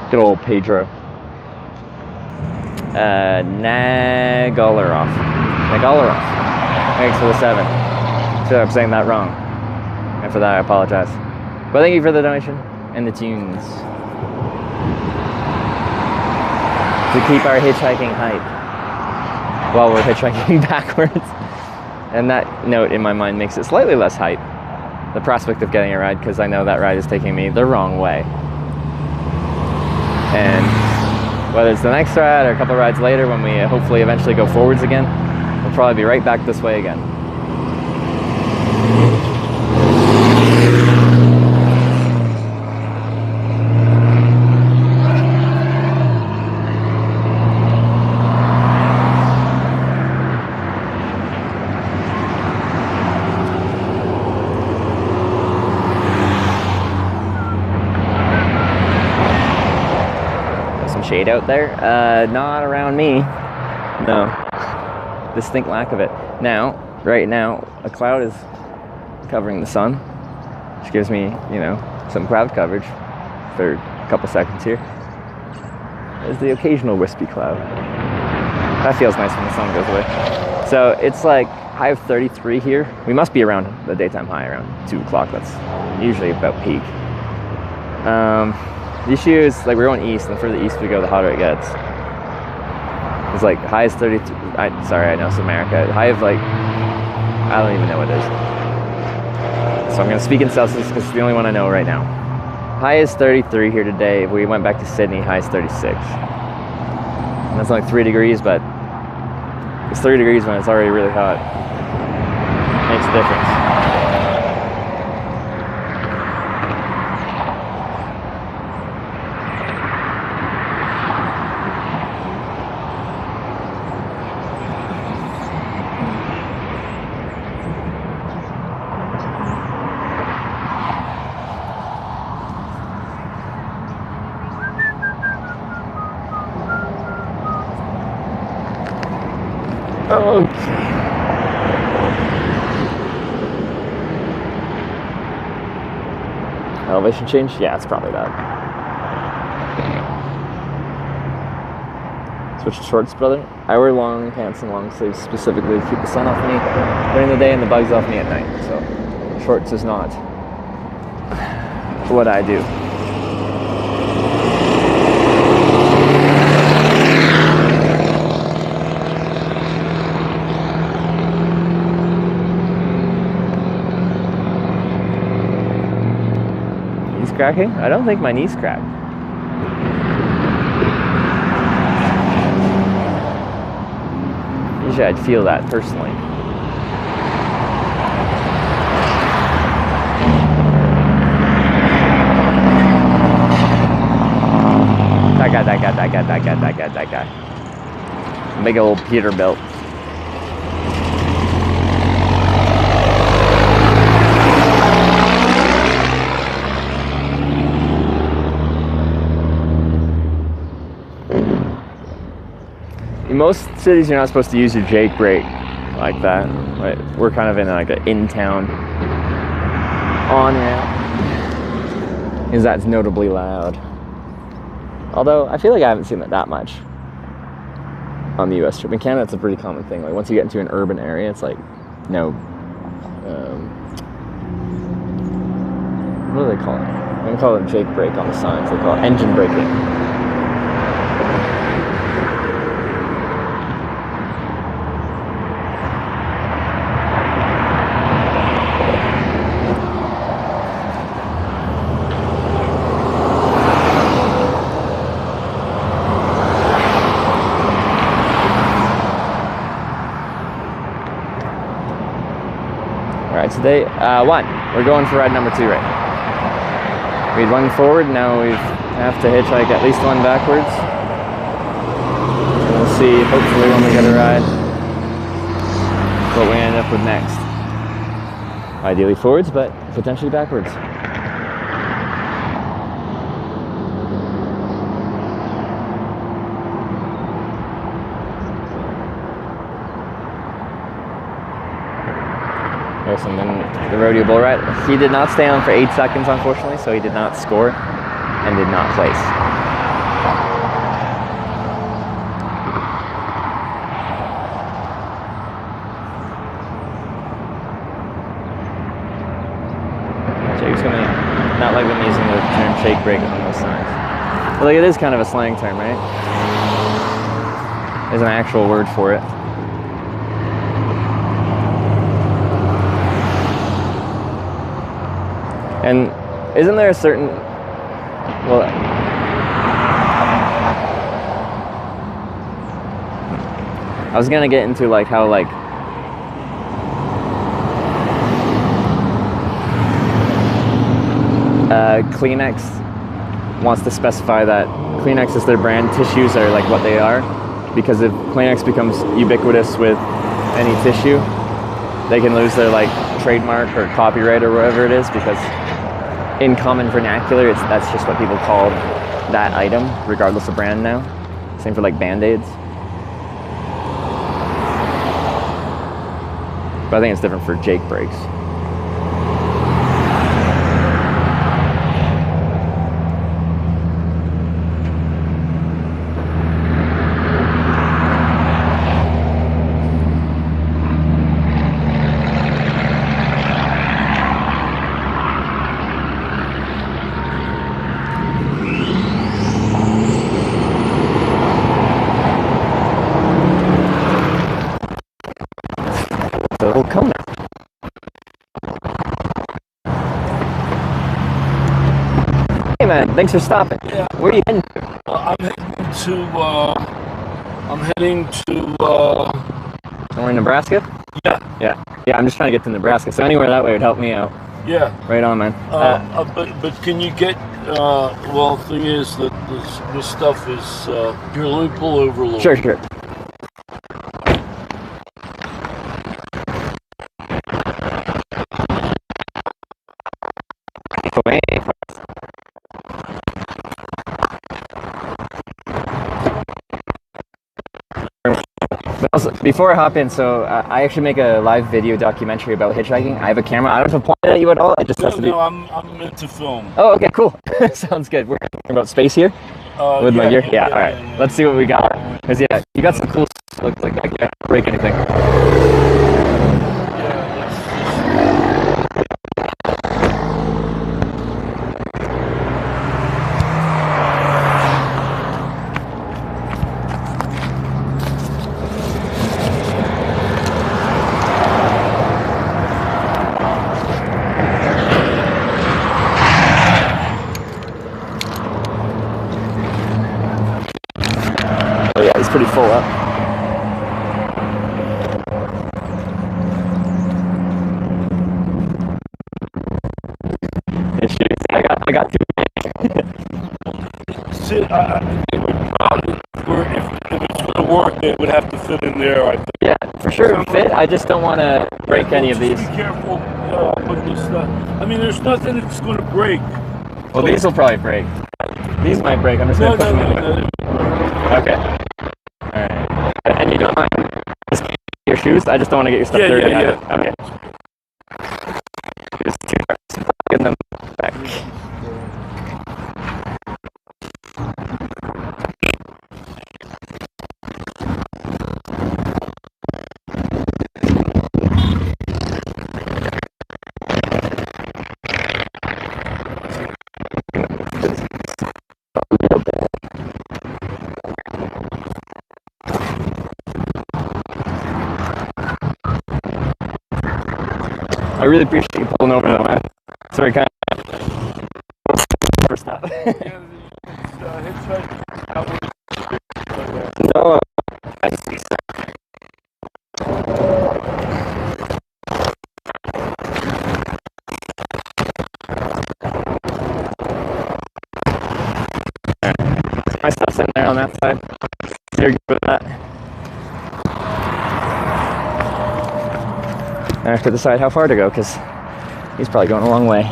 Good old Pedro. Nagaleroff. Thanks for the 7. Sure, I'm saying that wrong. And for that, I apologize. But thank you for the donation and the tunes. To keep our hitchhiking hype while we're hitchhiking backwards. And that note in my mind makes it slightly less hype. The prospect of getting a ride, because I know that ride is taking me the wrong way. And whether it's the next ride or a couple rides later when we hopefully eventually go forwards again, we'll probably be right back this way again. Shade out there? Not around me. No. Distinct lack of it. Now, right now, a cloud is covering the sun, which gives me, you know, some cloud coverage for a couple seconds here. There's the occasional wispy cloud. That feels nice when the sun goes away. So it's like high of 33 here. We must be around the daytime high around 2 o'clock. That's usually about peak. The issue is, like, we're going east, and the further east we go, the hotter it gets. It's like high is 32. Sorry, I know it's America. High of, like, I don't even know what it is. So I'm going to speak in Celsius because it's the only one I know right now. High is 33 here today. If we went back to Sydney, high is 36. And that's only 3 degrees, but it's 3 degrees when it's already really hot. Makes a difference. Okay. Elevation change? Yeah, it's probably that. Switch to shorts, brother. I wear long pants and long sleeves specifically to keep the sun off me during the day and the bugs off me at night. So shorts is not what I do. Cracking? I don't think my knee's cracked. Usually I'd feel that personally. That guy. Big old Peterbilt. In most cities, you're not supposed to use your Jake brake like that. Right? We're kind of in like an in-town on-ramp, because that's notably loud. Although I feel like I haven't seen it that much on the U.S. trip. In Canada, it's a pretty common thing. Like once you get into an urban area, it's like no. What do they call it? They don't call it Jake brake on the signs. They call it engine braking. Today, we're going for ride number 2 right now. We had 1 forward, now we have to hitchhike at least 1 backwards. And we'll see, hopefully when we get a ride, what we end up with next. Ideally forwards, but potentially backwards. Yes, and then the rodeo bull ride. He did not stay on for 8 seconds, unfortunately, so he did not score and did not place. Jake's gonna not like them using the term shake break on those signs. But like, it is kind of a slang term, right? There's an actual word for it. And isn't there a certain, well, I was gonna get into like how like Kleenex wants to specify that Kleenex is their brand, tissues are like what they are, because if Kleenex becomes ubiquitous with any tissue, they can lose their like trademark or copyright or whatever it is, because in common vernacular, that's just what people call that item, regardless of brand now. Same for like Band-Aids. But I think it's different for Jake brakes. So come now. Hey man, thanks for stopping. Yeah. Where are you heading to? I'm heading to Somewhere in Nebraska? Yeah. Yeah, I'm just trying to get to Nebraska, so anywhere that way would help me out. Yeah. Right on, man. But can you get well, the thing is that this stuff is here, let me pull over a little. Sure. But also, before I hop in, so I actually make a live video documentary about hitchhiking. I have a camera. I don't have to point it at you at all. It just has to be. No, I'm meant to film. Oh, okay, cool. Sounds good. We're talking about space here with my gear. Yeah, all right. Let's see what we got. Cause yeah, you got some cool stuff. Looks like I can't break anything. Oh yeah, he's pretty full up. I got two. See, I think it would probably, if it's going to work, it would have to fit in there. I think. Yeah, for sure it would fit. I just don't want to break any of these. Be careful with this stuff. I mean, there's nothing that's going to break. Well, these will probably break. These might break. I'm just going to put them away. Okay. Alright. And you don't mind just your shoes? I just don't want to get your stuff dirty. Yeah. Okay. Just two parts. Get them back. I really appreciate you pulling over though, man. Sorry, kind of first stop. No, I see. My stuff's sitting there on that side. You're good with that. I have to decide how far to go because he's probably going a long way.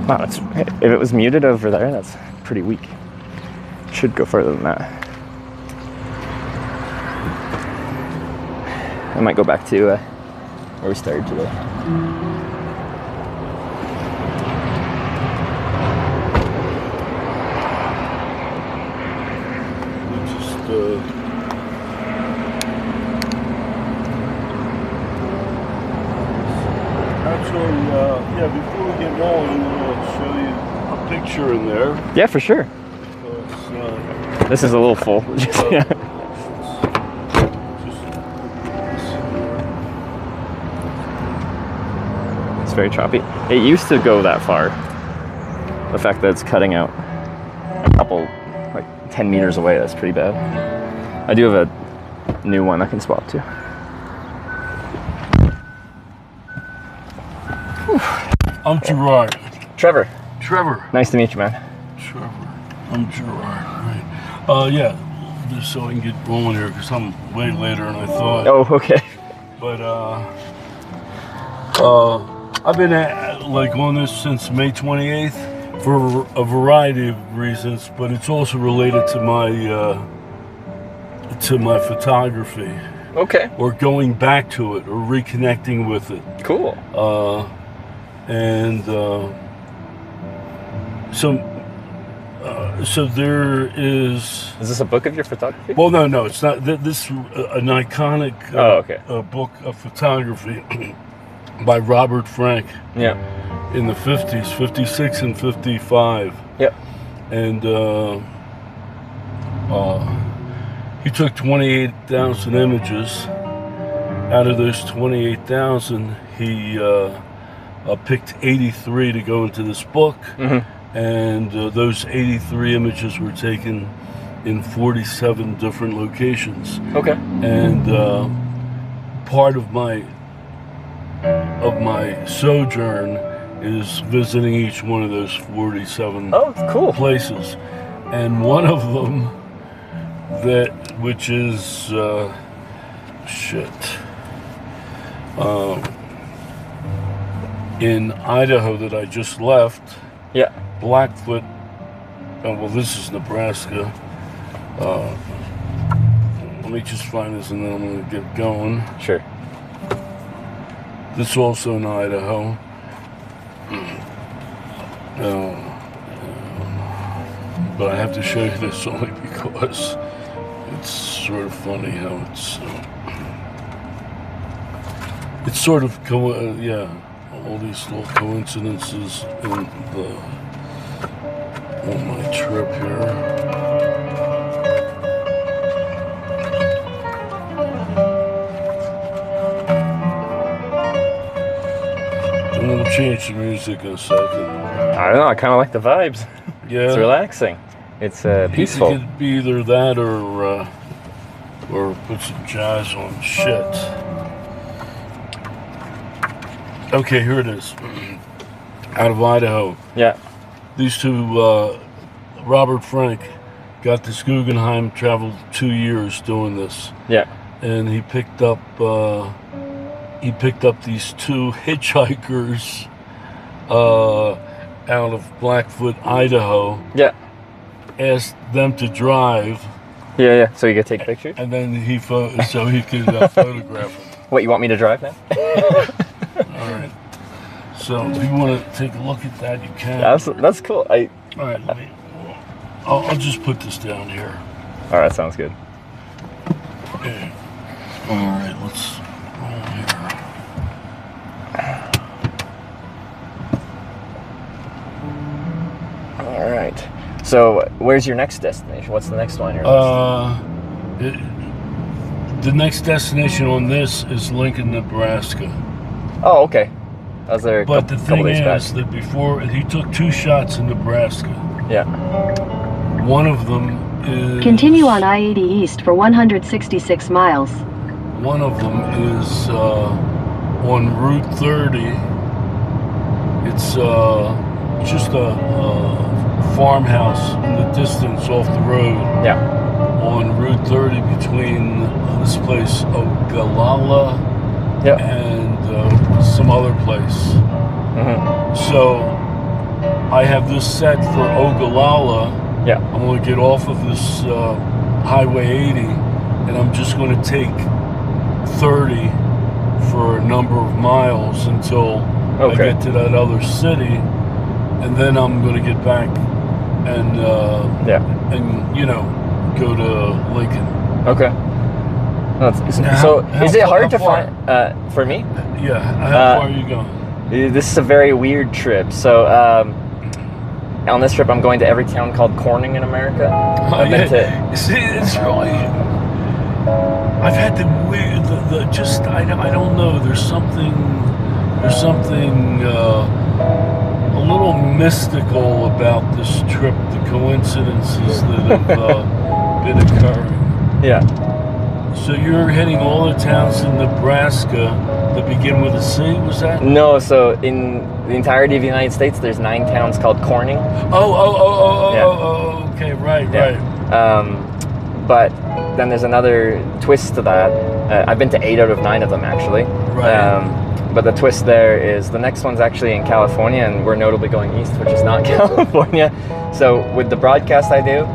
Wow, if it was muted over there, that's pretty weak. Should go further than that. I might go back to where we started today. Actually, yeah, before we get going, I'm going to show you a picture in there. Yeah, for sure. This is a little full. Yeah. It's very choppy. It used to go that far. The fact that it's cutting out a couple, like 10 meters away, that's pretty bad. I do have a new one I can swap to. I'm Gerard. Trevor. Trevor. Nice to meet you, man. Trevor. I'm Gerard. Right. Yeah, just so I can get rolling here because I'm way later than I thought. Oh, okay. But I've been on this since May 28th for a variety of reasons, but it's also related to my photography. Okay. Or going back to it or reconnecting with it. Cool. So there is. Is this a book of your photography? Well, no, it's not. This an iconic book of photography by Robert Frank. Yeah. In the 50s, 56 and 55. Yep. And he took 28,000 images. Out of those 28,000, he picked 83 to go into this book. Mm-hmm. And those 83 images were taken in 47 different locations. Okay. And part of my sojourn is visiting each one of those 47 places. And one of them which is in Idaho that I just left. Yeah. Blackfoot. Well, this is Nebraska. Let me just find this and then I'm going to get going. Sure. This is also in Idaho. But I have to show you this only because it's sort of funny how it's sort of all these little coincidences on my trip here. And we'll change the music in a second. I don't know, I kind of like the vibes. Yeah. It's relaxing. It's peaceful. It could be either that or put some jazz on. Shit. Okay, here it is. Out of Idaho. Yeah. These two, Robert Frank got this Guggenheim, traveled 2 years doing this. Yeah. And he picked up these two hitchhikers out of Blackfoot, Idaho. Yeah. Asked them to drive. Yeah. So you could take pictures? And then so he could photograph them. What, you want me to drive now? All right. So if you want to take a look at that, you can. That's cool. All right. I'll just put this down here. All right. Sounds good. Okay. All right. Let's roll here. All right. So where's your next destination? What's the next one on your list? The next destination on this is Lincoln, Nebraska. Oh, okay. I was there But the thing is that before, he took 2 shots in Nebraska. Yeah. One of them is... Continue on I-80 East for 166 miles. One of them is on Route 30. It's just a farmhouse in the distance off the road. Yeah. On Route 30 between this place, Ogallala, and some other place. Mm-hmm. So I have this set for Ogallala. Yeah. I'm going to get off of this Highway 80, and I'm just going to take 30 for a number of miles until I get to that other city, and then I'm going to get back and and you know, go to Lincoln. Okay. So is it hard to find for me? Yeah. How far are you going? This is a very weird trip. So on this trip, I'm going to every town called Corning in America. I've been to. See, it's really. I've had the weird, just I don't know. There's something a little mystical about this trip. The coincidences that have been occurring. Yeah. So you're hitting all the towns in Nebraska that begin with a C, was that? No, so in the entirety of the United States, there's 9 towns called Corning. Oh, okay, right. But then there's another twist to that. I've been to 8 out of 9 of them, actually. Right. But the twist there is the next one's actually in California, and we're notably going east, which is not California. So with the broadcast I do,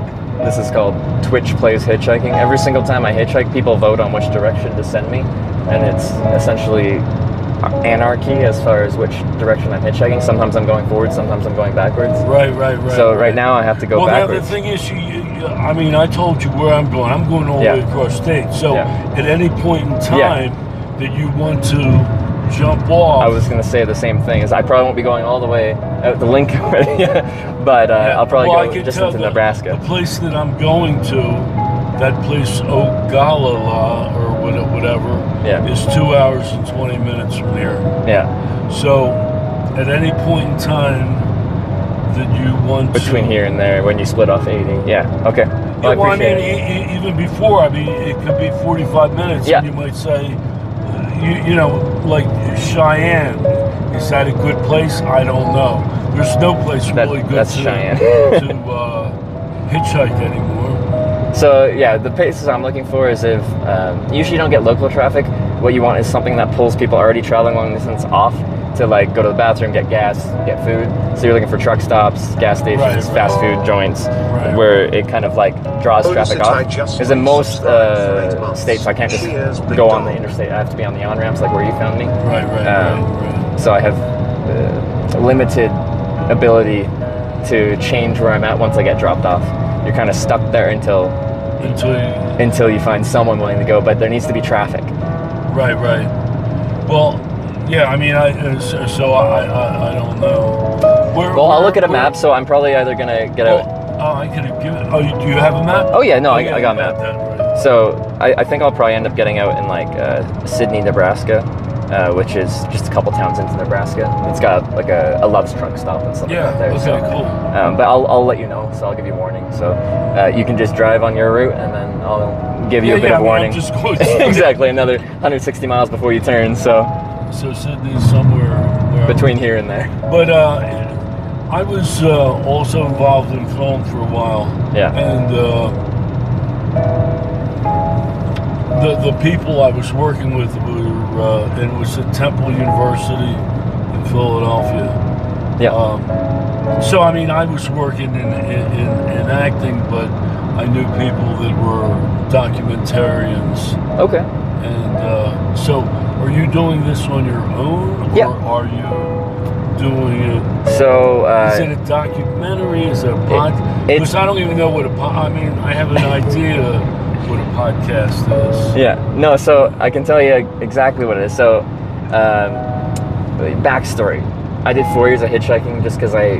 this is called Twitch Plays Hitchhiking. Every single time I hitchhike, people vote on which direction to send me, and it's essentially anarchy as far as which direction I'm hitchhiking. Sometimes I'm going forward, sometimes I'm going backwards. Right. So right now I have to go backwards. Well, now the thing is, I mean, I told you where I'm going. I'm going all the way across state. So at any point in time that you want to jump off. I was going to say the same thing. Is I probably won't be going all the way out to Lincoln, but I'll probably go just into Nebraska. The place that I'm going to, that place Ogallala or whatever, is 2 hours and 20 minutes from here. Yeah. So at any point in time that you want between here and there, when you split off 80. Yeah. Okay. Well, I mean, even before. I mean, it could be 45 minutes. Yeah. And you might say. You know, like Cheyenne, is that a good place? I don't know. There's no place really good to hitchhike anymore. So yeah, the places I'm looking for is if usually you don't get local traffic. What you want is something that pulls people already traveling long distance off to like go to the bathroom, get gas, get food. So you're looking for truck stops, gas stations, fast food joints, where it kind of like draws traffic off. Because in most states, I can't just go on the interstate. I have to be on the on-ramps, like where you found me. Right. So I have limited ability to change where I'm at once I get dropped off. You're kind of stuck there until you find someone willing to go, but there needs to be traffic. Right. Well, yeah. I mean, I don't know. I'll look at a map. So I'm probably either gonna get out. Oh, I could have given. Oh, do you have a map? Oh yeah, no, I got a map. So I think I'll probably end up getting out in like Sidney, Nebraska, which is just a couple towns into Nebraska. It's got like a Love's truck stop and stuff like that there. Okay, cool. But I'll let you know. So I'll give you warning. So you can just drive on your route, and then I'll give you a bit of warning. I'm just going exactly, another 160 miles before you turn. So Sidney's somewhere between here and there. But I was also involved in film for a while. Yeah. And the people I was working with were, it was at Temple University in Philadelphia. Yeah. So I mean, I was working in acting, but I knew people that were documentarians. Okay. And so, are you doing this on your own, or are you doing it? So is it a documentary? Is it a podcast? Because I don't even know what I mean, I have an idea what a podcast is. Yeah. No. So I can tell you exactly what it is. So, backstory. I did 4 years of hitchhiking just because I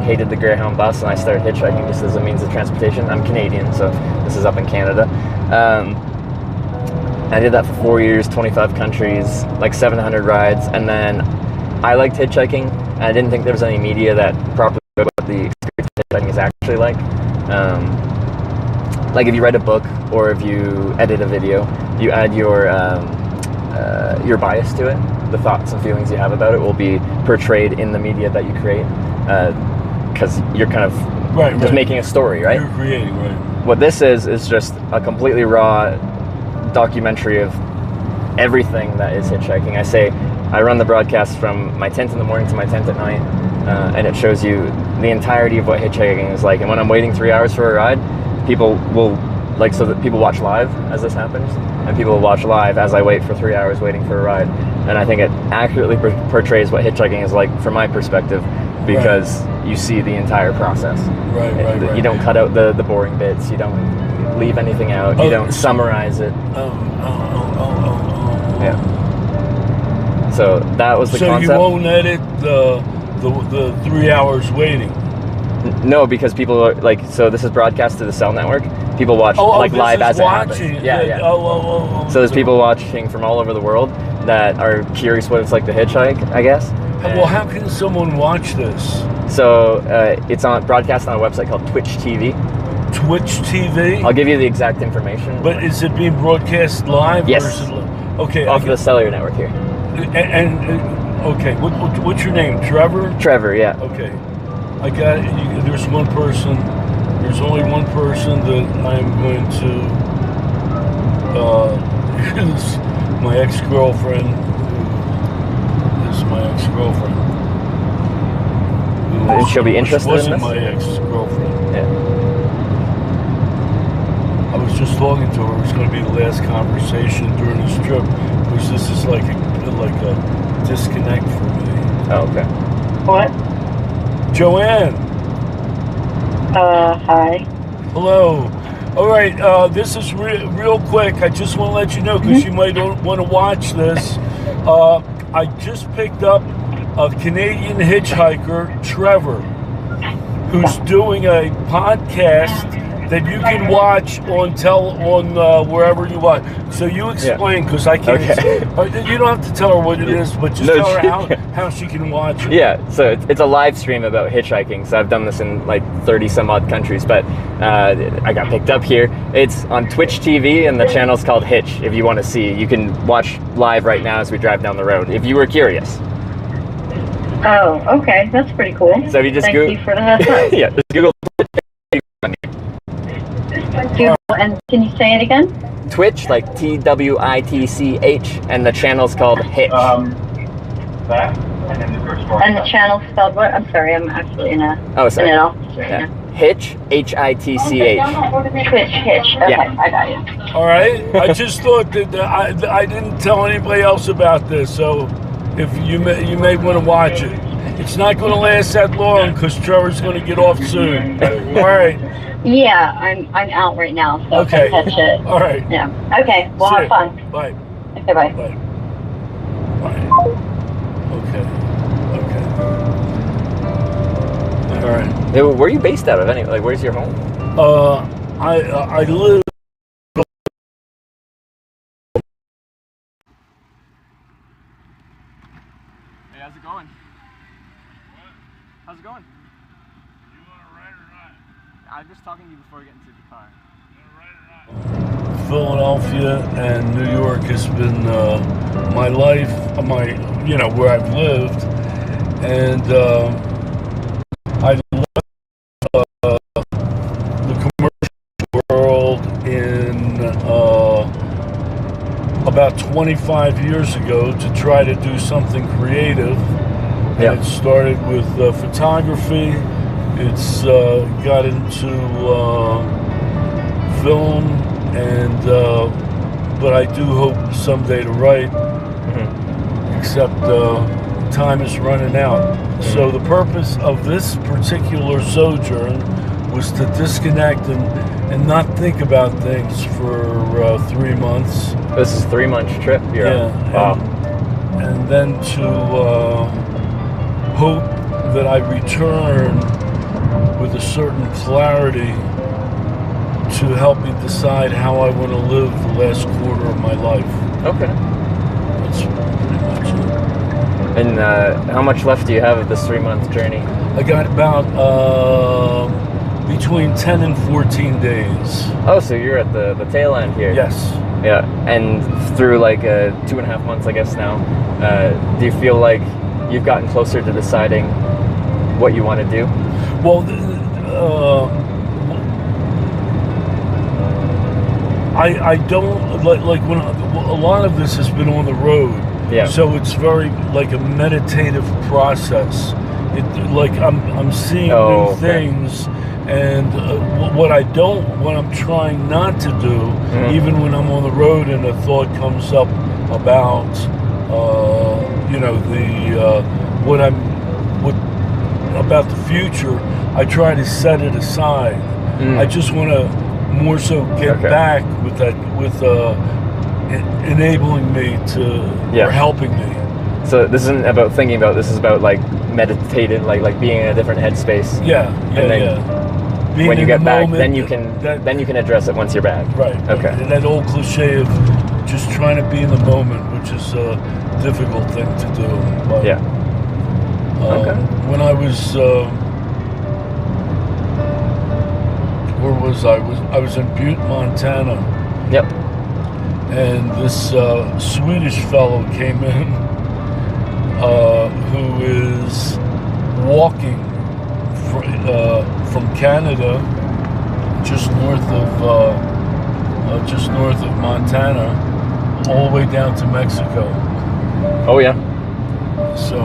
hated the Greyhound bus, and I started hitchhiking just as a means of transportation. I'm Canadian, so this is up in Canada. I did that for 4 years, 25 countries, like 700 rides, and then I liked hitchhiking, and I didn't think there was any media that properly showed what the experience of hitchhiking is actually like. Like if you write a book or if you edit a video, you add your bias to it. The thoughts and feelings you have about it will be portrayed in the media that you create, because you're kind of just making a story, right? You're creating, right? What this is just a completely raw documentary of everything that is hitchhiking. I run the broadcast from my tent in the morning to my tent at night, and it shows you the entirety of what hitchhiking is like. And when I'm waiting 3 hours for a ride, people will, so that people watch live as this happens, and people will watch live as I wait for 3 hours waiting for a ride. And I think it accurately portrays what hitchhiking is like from my perspective, because you see the entire process. Right. You don't cut out the boring bits. You don't leave anything out. You don't summarize it. Yeah. So that was the concept. So you won't edit the 3 hours waiting? No, because people are like, so this is broadcast to the cell network. People watch live as it happens. Yeah. So there's people watching from all over the world that are curious what it's like to hitchhike, I guess. Well, how can someone watch this? So it's on broadcast on a website called Twitch TV. Twitch TV? I'll give you the exact information. But is it being broadcast live? Yes. Or is it okay. Off the cellular network here. And okay, what's your name? Trevor? Trevor, yeah. Okay. I got it. There's one person. There's only one person that I'm going to use. My ex-girlfriend. This is my ex-girlfriend. And she'll be interested in this? Wasn't my ex-girlfriend. Yeah. I was just talking to her. It was going to be the last conversation during this trip, because this is like a disconnect for me. Oh, okay. What? Joanne. Hi. Hello. All right, this is real quick. I just want to let you know, because you might want to watch this. I just picked up a Canadian hitchhiker, Trevor, who's doing a podcast that you can watch on wherever you watch. So you explain, because I can't. Okay. You don't have to tell her what it is, but just tell her how she can watch it. Yeah, so it's a live stream about hitchhiking. So I've done this in like 30 some odd countries, but I got picked up here. It's on Twitch TV, and the channel's called Hitch. If you want to see, you can watch live right now as we drive down the road, if you were curious. Oh, okay, that's pretty cool. So if you just Thank you for the heads up. yeah, just Google. And can you say it again? Twitch, like TWITCH, and the channel's called Hitch. And the channel's spelled what? I'm sorry, I'm actually in an office right now. Hitch, HITCH. Twitch, Hitch. Okay, Yeah. I got you. All right. I just thought that I didn't tell anybody else about this, so if you may want to watch it. It's not going to last that long, because Trevor's going to get off soon. All right. Yeah, I'm out right now, so Okay. I can catch it. All right. Yeah. Okay. Well, See have ya. fun. Bye. Okay. Bye. Bye. Okay. All right. Hey, where are you based out of anyway? Like, where's your home? I live. Hey, how's it going? How's it going? You want to ride or not? I'm just talking to you before I get into the car. Philadelphia and New York has been my life, where I've lived, and I left the commercial world in about 25 years ago to try to do something creative. Yeah. And it started with photography. It's got into film, and but I do hope someday to write. Except time is running out. So the purpose of this particular sojourn was to disconnect and not think about things for 3 months. This is a 3-month trip. Wow. And then to hope that I return with a certain clarity to help me decide how I want to live the last quarter of my life. Okay. That's pretty much it. And how much left do you have of this 3-month journey? I got about between 10 and 14 days. Oh, so you're at the tail end here. Yes. Yeah, and through like 2.5 months, I guess now, do you feel like you've gotten closer to deciding what you want to do? Well, I don't like when a lot of this has been on the road. Yeah. So it's very like a meditative process. Like I'm seeing new things, And what I'm trying not to do, even when I'm on the road and a thought comes up about, about the future, I try to set it aside. I just want to more so get back with that, with enabling me to, or helping me. So this isn't about thinking about, this is about like meditating, like being in a different headspace. Being when you get back, then you can address it once you're back. Right. Okay. And that old cliche of just trying to be in the moment, which is a difficult thing to do. But, when I was, where was I? I was in Butte, Montana. Yep. And this Swedish fellow came in, who is walking from Canada, just north of Montana, all the way down to Mexico. Oh yeah. So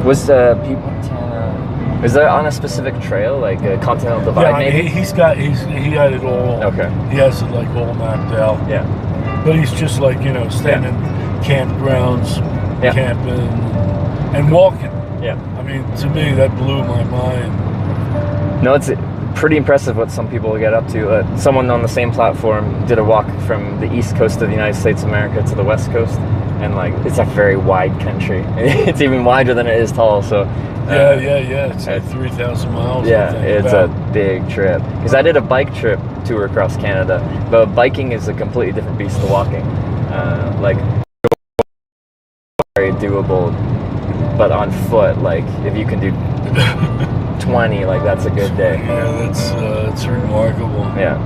was Butte, Montana? Is that on a specific trail, like a Continental Divide? Yeah, maybe he had it all. Okay. He has it like all mapped out. Yeah. But he's just like staying in campgrounds, camping and walking. Yeah. I mean, to me, that blew my mind. No, it's pretty impressive what some people get up to. Someone on the same platform did a walk from the east coast of the United States of America to the west coast, and like it's a very wide country. It's even wider than it is tall. So it's like 3,000 miles. Yeah, it's a big trip. Because I did a bike trip tour across Canada, but biking is a completely different beast to walking. Like very doable, but on foot, like if you can do 20, like that's a good day. Yeah, that's remarkable. Yeah.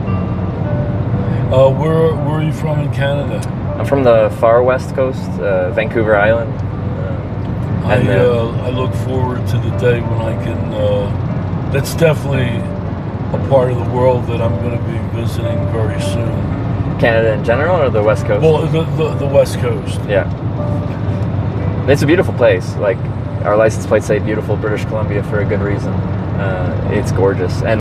Where are you from in Canada? I'm from the far west coast, Vancouver Island. I look forward to the day when I can. That's definitely a part of the world that I'm going to be visiting very soon. Canada in general, or the west coast? Well, the west coast. Yeah. It's a beautiful place. Like our license plates say "Beautiful British Columbia" for a good reason. It's gorgeous, and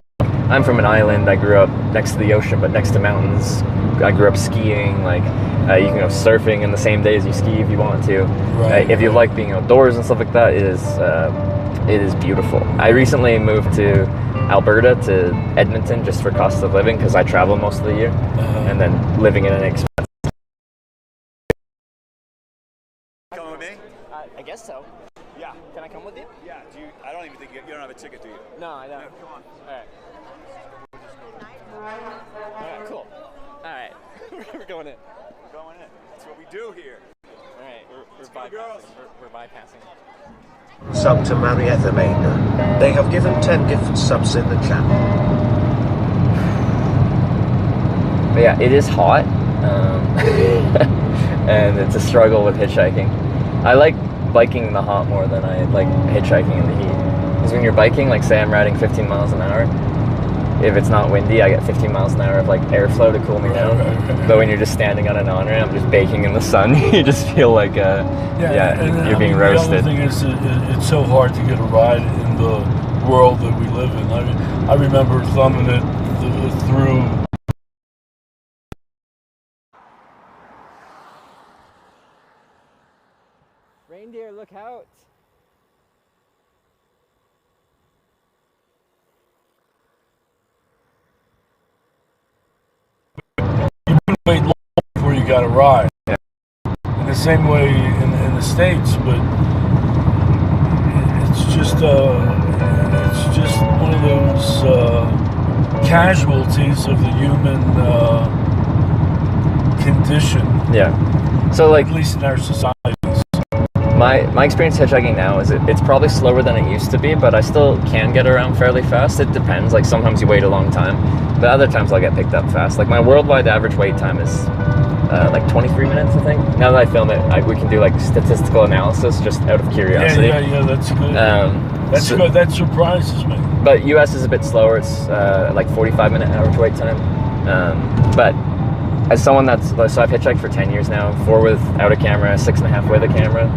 I'm from an island. I grew up next to the ocean, but next to mountains. I grew up skiing. Like you can go surfing in the same day as you ski if you want to. Right. If you like being outdoors and stuff like that, it is beautiful. I recently moved to Alberta, to Edmonton, just for cost of living, because I travel most of the year, and then living in an expensive. Coming with me? I guess so. Yeah. Can I come with you? Yeah. I don't even think you don't have a ticket, do you? No, I don't. No, come on. All right. All right, cool. All right. We're going in. We're going in. That's what we do here. All right, we're bypassing. We're bypassing. Sub to Marietta Maina. They have given 10 gift subs in the chat. But yeah, it is hot, and it's a struggle with hitchhiking. I like biking in the hot more than I like hitchhiking in the heat. Because when you're biking, like say I'm riding 15 miles an hour, if it's not windy, I get 15 miles an hour of like airflow to cool me down. But when you're just standing on an on-ramp, just baking in the sun, you just feel like you're being roasted. The other thing is, it's so hard to get a ride in the world that we live in. I remember thumbing it through. Reindeer, look out! Wait long before you got a ride. Yeah. In the same way in the States, but it's just one of those casualties of the human condition. Yeah. So like, at least in our societies. My experience hitchhiking now is it's probably slower than it used to be, but I still can get around fairly fast. It depends. Like sometimes you wait a long time, but other times I'll get picked up fast. Like my worldwide average wait time is like 23 minutes, I think. Now that I film it, we can do like statistical analysis just out of curiosity. Yeah, that's good. That's good. That surprises me. But US is a bit slower. It's like 45-minute average wait time. But as someone so I've hitchhiked for 10 years now, 4 without a camera, 6.5 with a camera,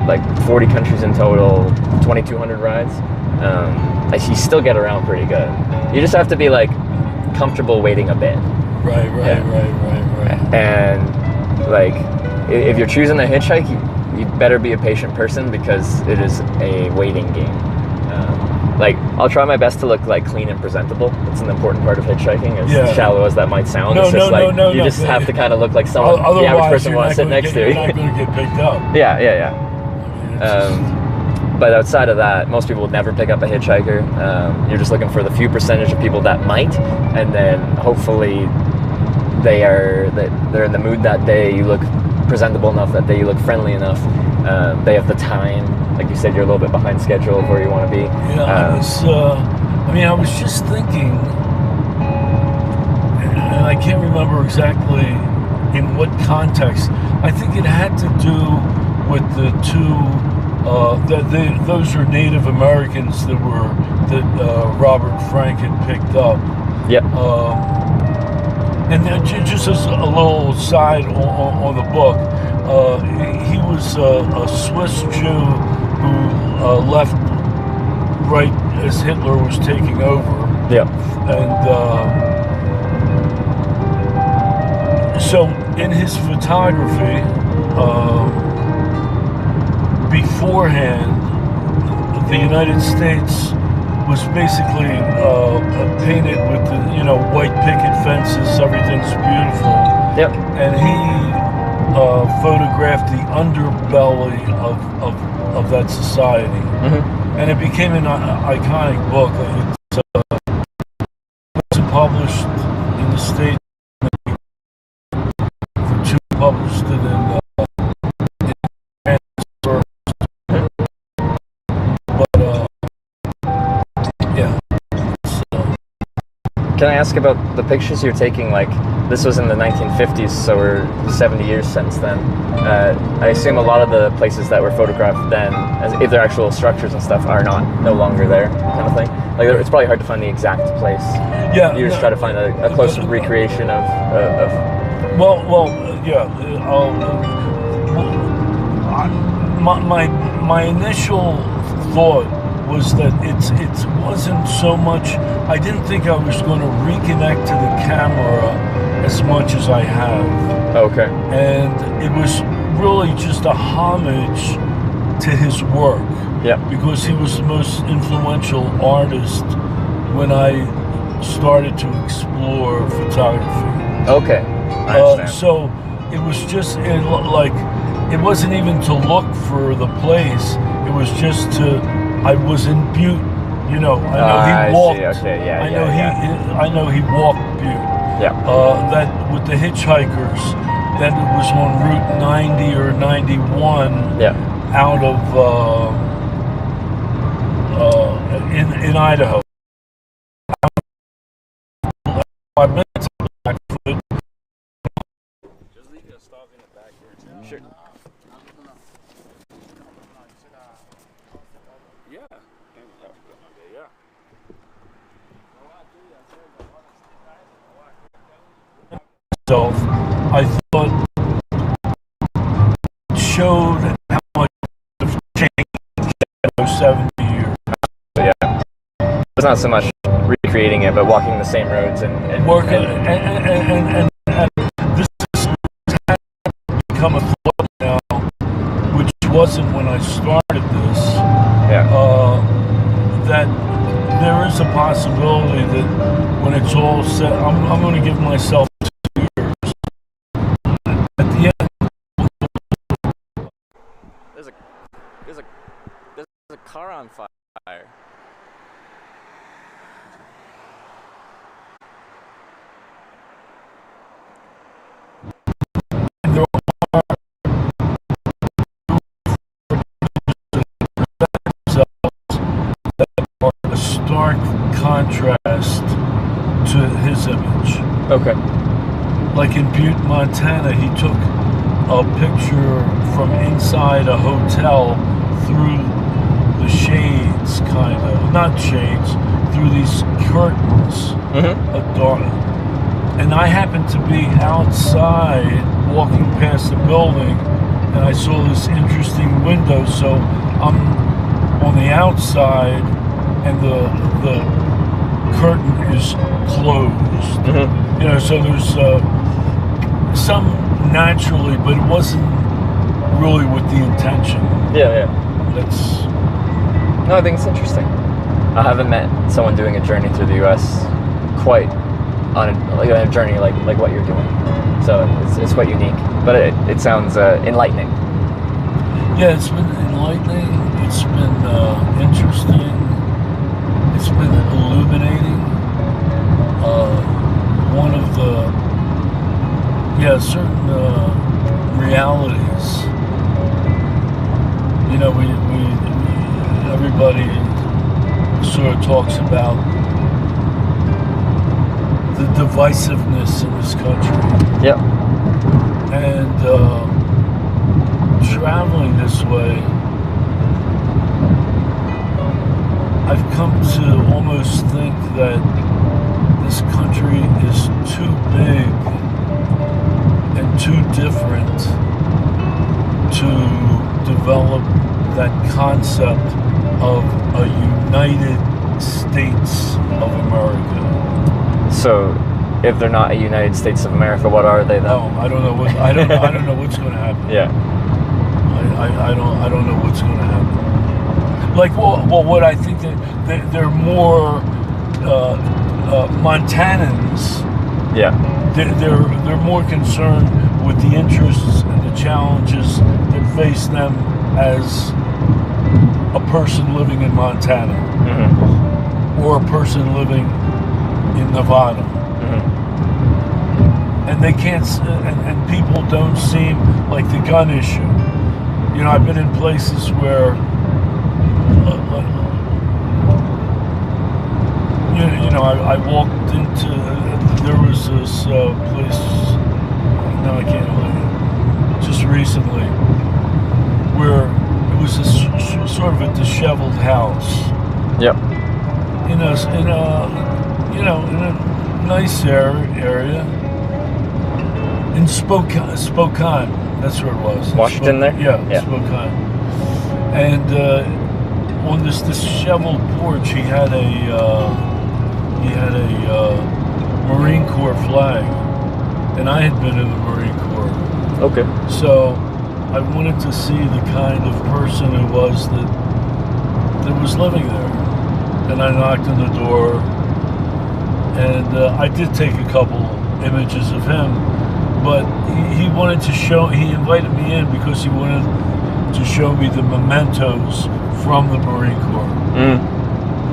like 40 countries in total, 2,200 rides. You still get around pretty good. You just have to be like comfortable waiting a bit. Right. And like, if you're choosing a hitchhike, you better be a patient person because it is a waiting game. Like, I'll try my best to look like clean and presentable. It's an important part of hitchhiking, as shallow as that might sound. You just have to kind of look like someone the average person wants to sit next to. You're not going to get picked up. Yeah. But outside of that, most people would never pick up a hitchhiker. You're just looking for the few percentage of people that might, and then hopefully they're in the mood that day. You look presentable enough that day. You look friendly enough. They have the time. Like you said, you're a little bit behind schedule of where you want to be. Yeah, I was just thinking, and I can't remember exactly in what context. I think it had to do with the two. Those are Native Americans that Robert Frank had picked up. Yep. And then just as a little side on the book, he was a Swiss Jew who left right as Hitler was taking over. Yeah. And so in his photography, beforehand, the United States was basically painted with the, white picket fences. Everything's beautiful. Yep. And he photographed the underbelly of that society, and it became an iconic book. It was published in the States. Published it in Can I ask about the pictures you're taking? Like, this was in the 1950s, so we're 70 years since then. I assume a lot of the places that were photographed then, if they're actual structures and stuff, are no longer there, kind of thing. Like, it's probably hard to find the exact place. Yeah. You just try to find a close recreation of. My initial thought was that it wasn't so much. I didn't think I was going to reconnect to the camera as much as I have. Okay. And it was really just a homage to his work. Yeah. Because he was the most influential artist when I started to explore photography. Okay. I understand. So it was just it wasn't even to look for the place. It was just to. I was in Butte, I know he walked. Okay, yeah, I know he walked Butte. Yeah. That with the hitchhikers, that it was on Route 90 or 91. Yeah. Out of in Idaho. 5 minutes back. Just leave your stuff in the back here. Sure. Yeah. So I thought it showed how much of change in those 70 years. Yeah. It's not so much recreating it, but walking the same roads and working and this has become a thought now, which wasn't when I started this. Yeah. That there is a possibility that when it's all set, I'm going to give myself 2 years. At the end, there's a car on fire. a stark contrast to his image. Okay. Like in Butte, Montana, he took a picture from inside a hotel through the shades, kind of. Not shades, through these curtains. And I happened to be outside walking past the building, and I saw this interesting window, so I'm on the outside and the curtain is closed. You know, so there's some naturally, but it wasn't really with the intention. Yeah. That's. No, I think it's interesting. I haven't met someone doing a journey through the U.S. quite on a journey like what you're doing. So it's quite unique, but it sounds enlightening. Yeah, it's been enlightening. It's been interesting. It's been illuminating. One of the certain realities. You know, we everybody sort of talks about the divisiveness in this country. Yep. And traveling this way, I've come to almost think that this country is too big and too different to develop that concept of a United States of America. So, if they're not a United States of America, what are they then? Oh, I don't know what I don't know what's going to happen. Yeah. I don't know what's going to happen. Like, well, what I think that they're more Montanans. Yeah. They're more concerned with the interests and the challenges that face them as a person living in Montana, or a person living in Nevada. And they can't, and people don't seem like the gun issue. You know, I've been in places where, you know, I walked into, there was this place, no, I can't, just recently, where it was a sort of a disheveled house. Yep. In a nice area. In Spokane, that's where it was. Washington there? Yeah, Spokane. And on this disheveled porch, he had a Marine Corps flag, and I had been in the Marine Corps. Okay. So I wanted to see the kind of person it was that was living there, and I knocked on the door, and I did take a couple images of him. But he wanted to show, he invited me in because he wanted to show me the mementos from the Marine Corps.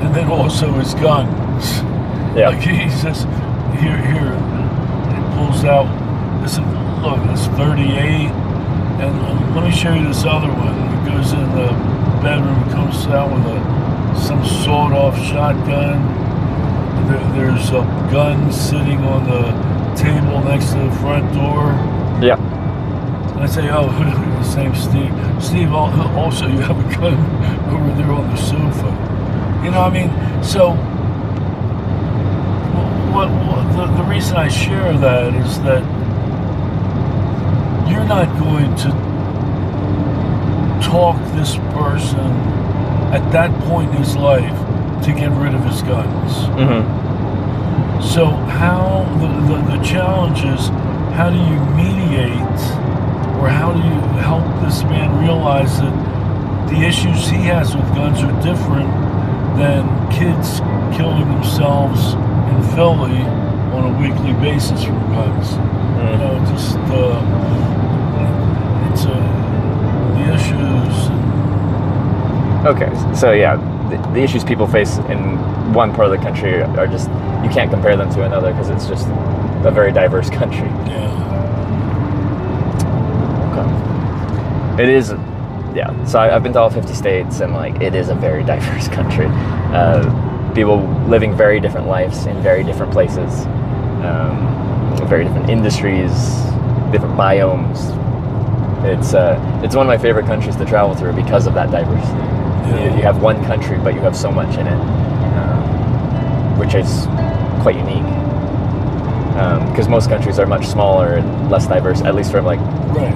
And then also his guns. Yeah. Like he says, here, he pulls out, this, look, it's 38, and let me show you this other one. He goes in the bedroom, comes out with some sawed-off shotgun. There's a gun sitting on the table next to the front door. Yeah. And I say, oh, his name's Steve. Steve, also you have a gun over there on the sofa. You know, I mean, so the reason I share that is that you're not going to talk this person at that point in his life to get rid of his guns. So how, the challenge is, how do you mediate, or how do you help this man realize that the issues he has with guns are different than kids killing themselves in Philly on a weekly basis from guns? You know, just, the issues. Okay, so yeah, the issues people face in one part of the country are just, you can't compare them to another because it's just a very diverse country. Yeah. Okay. It is, yeah. So I've been to all 50 states, and like, it is a very diverse country. People living very different lives in very different places, very different industries, different biomes. It's one of my favorite countries to travel through because of that diversity. You have one country, but you have so much in it, which is quite unique. because most countries are much smaller and less diverse, at least from like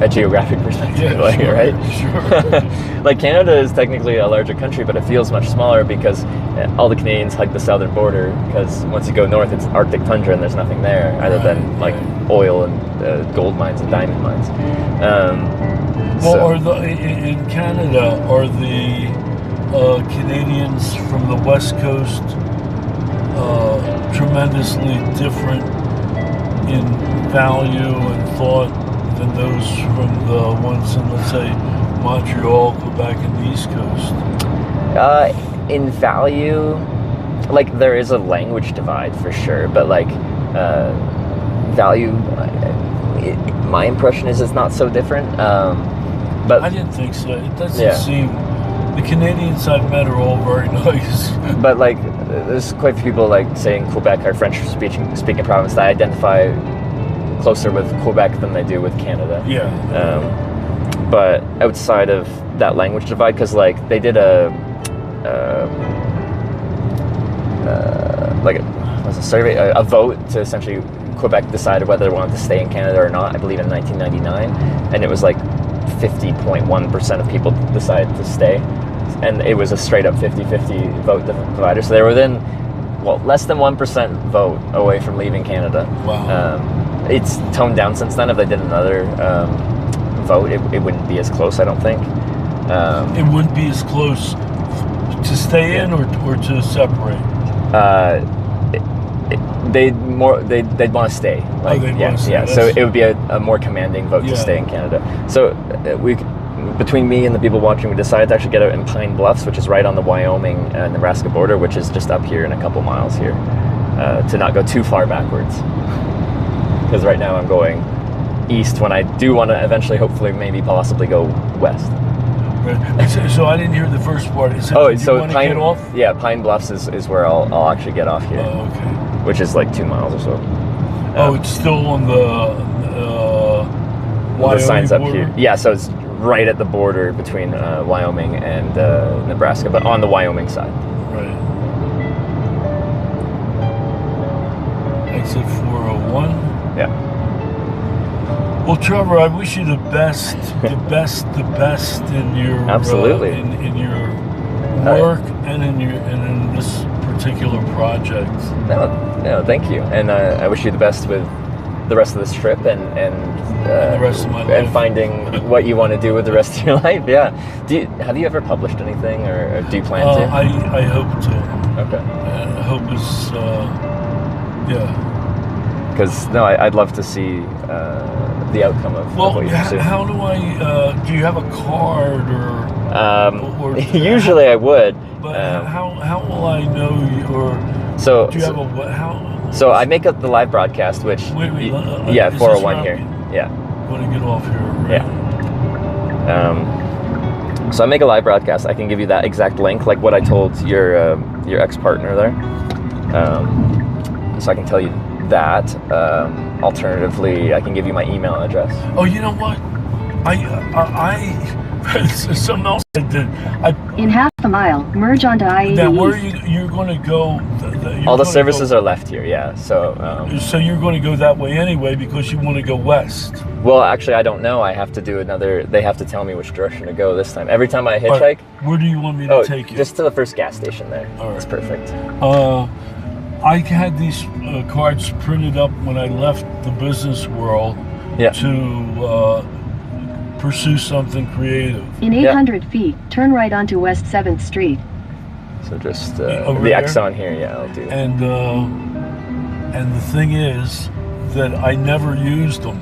a geographic perspective, right? Sure. Like Canada is technically a larger country, but it feels much smaller because all the Canadians hug the southern border, because once you go north, it's Arctic tundra and there's nothing there other than like oil and gold mines and diamond mines. In Canada, are the Canadians from the West Coast tremendously different in value and thought than those from the ones in, let's say, Montreal, Quebec, and the East Coast? In value, like there is a language divide for sure, but like value, my impression is it's not so different. But I didn't think so. It doesn't seem. The Canadians I've met are all very nice. But like, there's quite a few people like saying Quebec, our French-speaking province, that identify closer with Quebec than they do with Canada. Yeah. But outside of that language divide, because like they did a survey, a vote to essentially Quebec decided whether they wanted to stay in Canada or not. I believe in 1999, and it was like 50.1% of people decided to stay, and it was a straight up 50-50 vote divider. So they were within, less than 1% vote away from leaving Canada. Wow. It's toned down since then. If they did another vote, it wouldn't be as close, I don't think. It wouldn't be as close to stay in or to separate? They'd want to stay. Like, So it would be a more commanding vote to stay in Canada. So between me and the people watching, we decided to actually get out in Pine Bluffs, which is right on the Wyoming-Nebraska border, which is just up here in a couple miles here, to not go too far backwards. Because right now I'm going east when I do want to eventually, hopefully, maybe possibly go west. Right. So I didn't hear the first part. Pine, get off? Yeah, Pine Bluffs is where I'll actually get off here. Oh, okay. Which is like 2 miles or so. It's still on the Wyoming the signs up border? here. Yeah, so it's right at the border between Wyoming and Nebraska, but on the Wyoming side. Right. Exit 401. Yeah. Well, Trevor, I wish you the best, the best in your absolutely in your work and in this particular project. No, thank you, and I wish you the best with the rest of this trip and the rest of my life, and finding what you want to do with the rest of your life. Yeah. Have you ever published anything, or do you plan to? I hope to. Okay. I hope it's Because I'd love to see the outcome of what you pursue. How do I? Do you have a card or usually I would. But how will I know you? Do you have a So I make up the live broadcast, which 401 here. Yeah. I'm gonna get off here. Right? Yeah. So I make a live broadcast. I can give you that exact link, like what I told your ex-partner there. So I can tell you that. Alternatively, I can give you my email address. Oh, you know what? Something else I did. In half a mile, merge onto I-80 Now, where East. you're going to go? All the services are left here, yeah. So you're going to go that way anyway because you want to go west. Well, actually, I don't know. I have to do another. They have to tell me which direction to go this time. Every time I hitchhike. Where do you want me to take you? Just to the first gas station there. All right. That's perfect. I had these cards printed up when I left the business world to pursue something creative. In 800 feet, turn right onto West 7th Street. So just the X on here, I'll do. And the thing is that I never used them,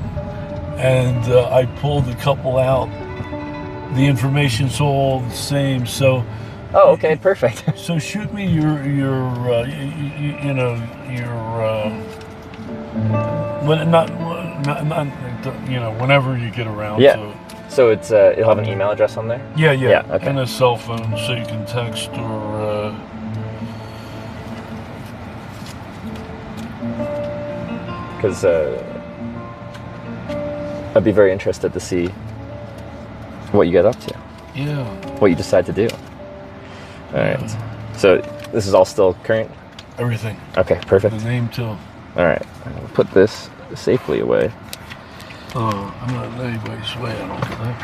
and I pulled a couple out. The information's all the same, so. Oh, okay, perfect. So shoot me your whenever you get around. Yeah. So it's it'll have an email address on there. Yeah. Okay. And a cell phone, so you can text or. Because I'd be very interested to see what you get up to. Yeah. What you decide to do. All right. So this is all still current? Everything. Okay, perfect. The name too. Alright, I'll put this safely away. Oh, I'm not in anybody's way, I don't think.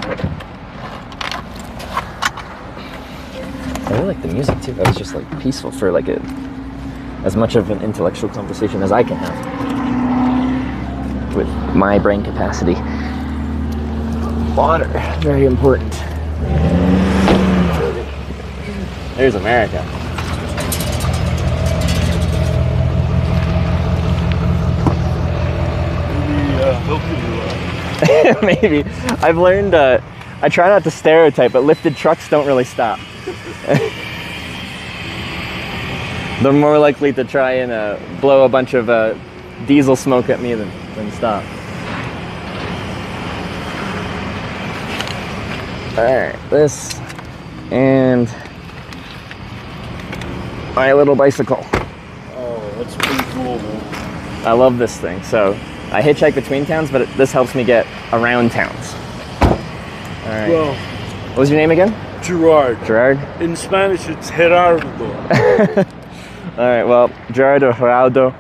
Okay. I really like the music too. That was just like peaceful for like as much of an intellectual conversation as I can have with my brain capacity. Water, very important. There's America. Maybe. I've learned, I try not to stereotype, but lifted trucks don't really stop. They're more likely to try and blow a bunch of diesel smoke at me than stop. Alright, this and my little bicycle. Oh, that's pretty cool, man. I love this thing. So I hitchhike between towns, but this helps me get around towns. Alright. Well, what was your name again? Gerard. Gerard? In Spanish, it's Gerardo. Alright, well, Gerardo, Geraldo,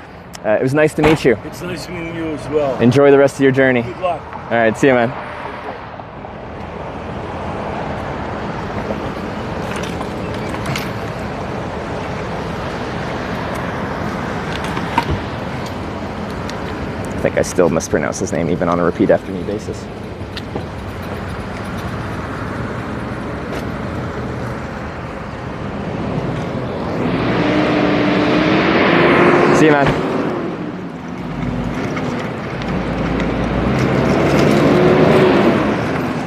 it was nice to meet you. It's nice meeting you as well. Enjoy the rest of your journey. Good luck. Alright, see you, man. I think I still mispronounce his name even on a repeat after me basis. See you, man.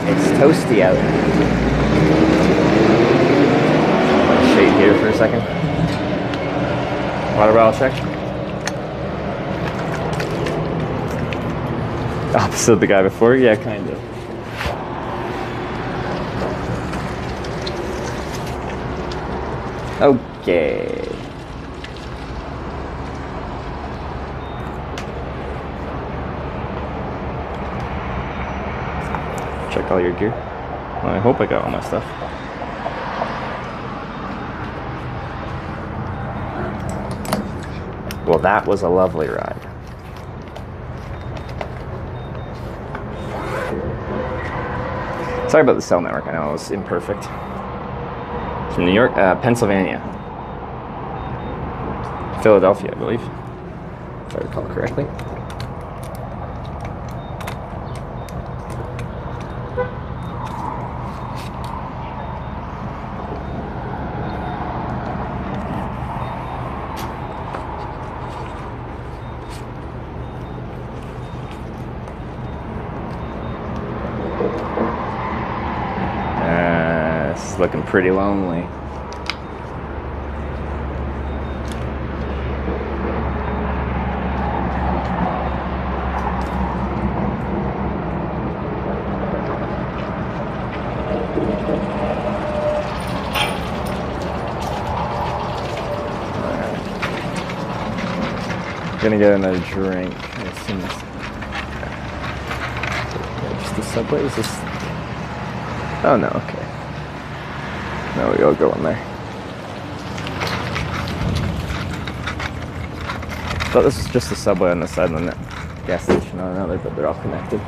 It's toasty out. Shade here for a second. Water bottle check. Opposite of the guy before? Yeah, kind of. Okay. Check all your gear. Well, I hope I got all my stuff. Well, that was a lovely ride. Sorry about the cell network, I know it was imperfect. It's from New York, Pennsylvania. Philadelphia, I believe, if I recall correctly. It's looking pretty lonely. Gonna get another drink as soon as. Just the subway? Is this? Oh no, okay. No, we all go in there. Thought this was just the subway on the side and the gas station on another, but they're all connected.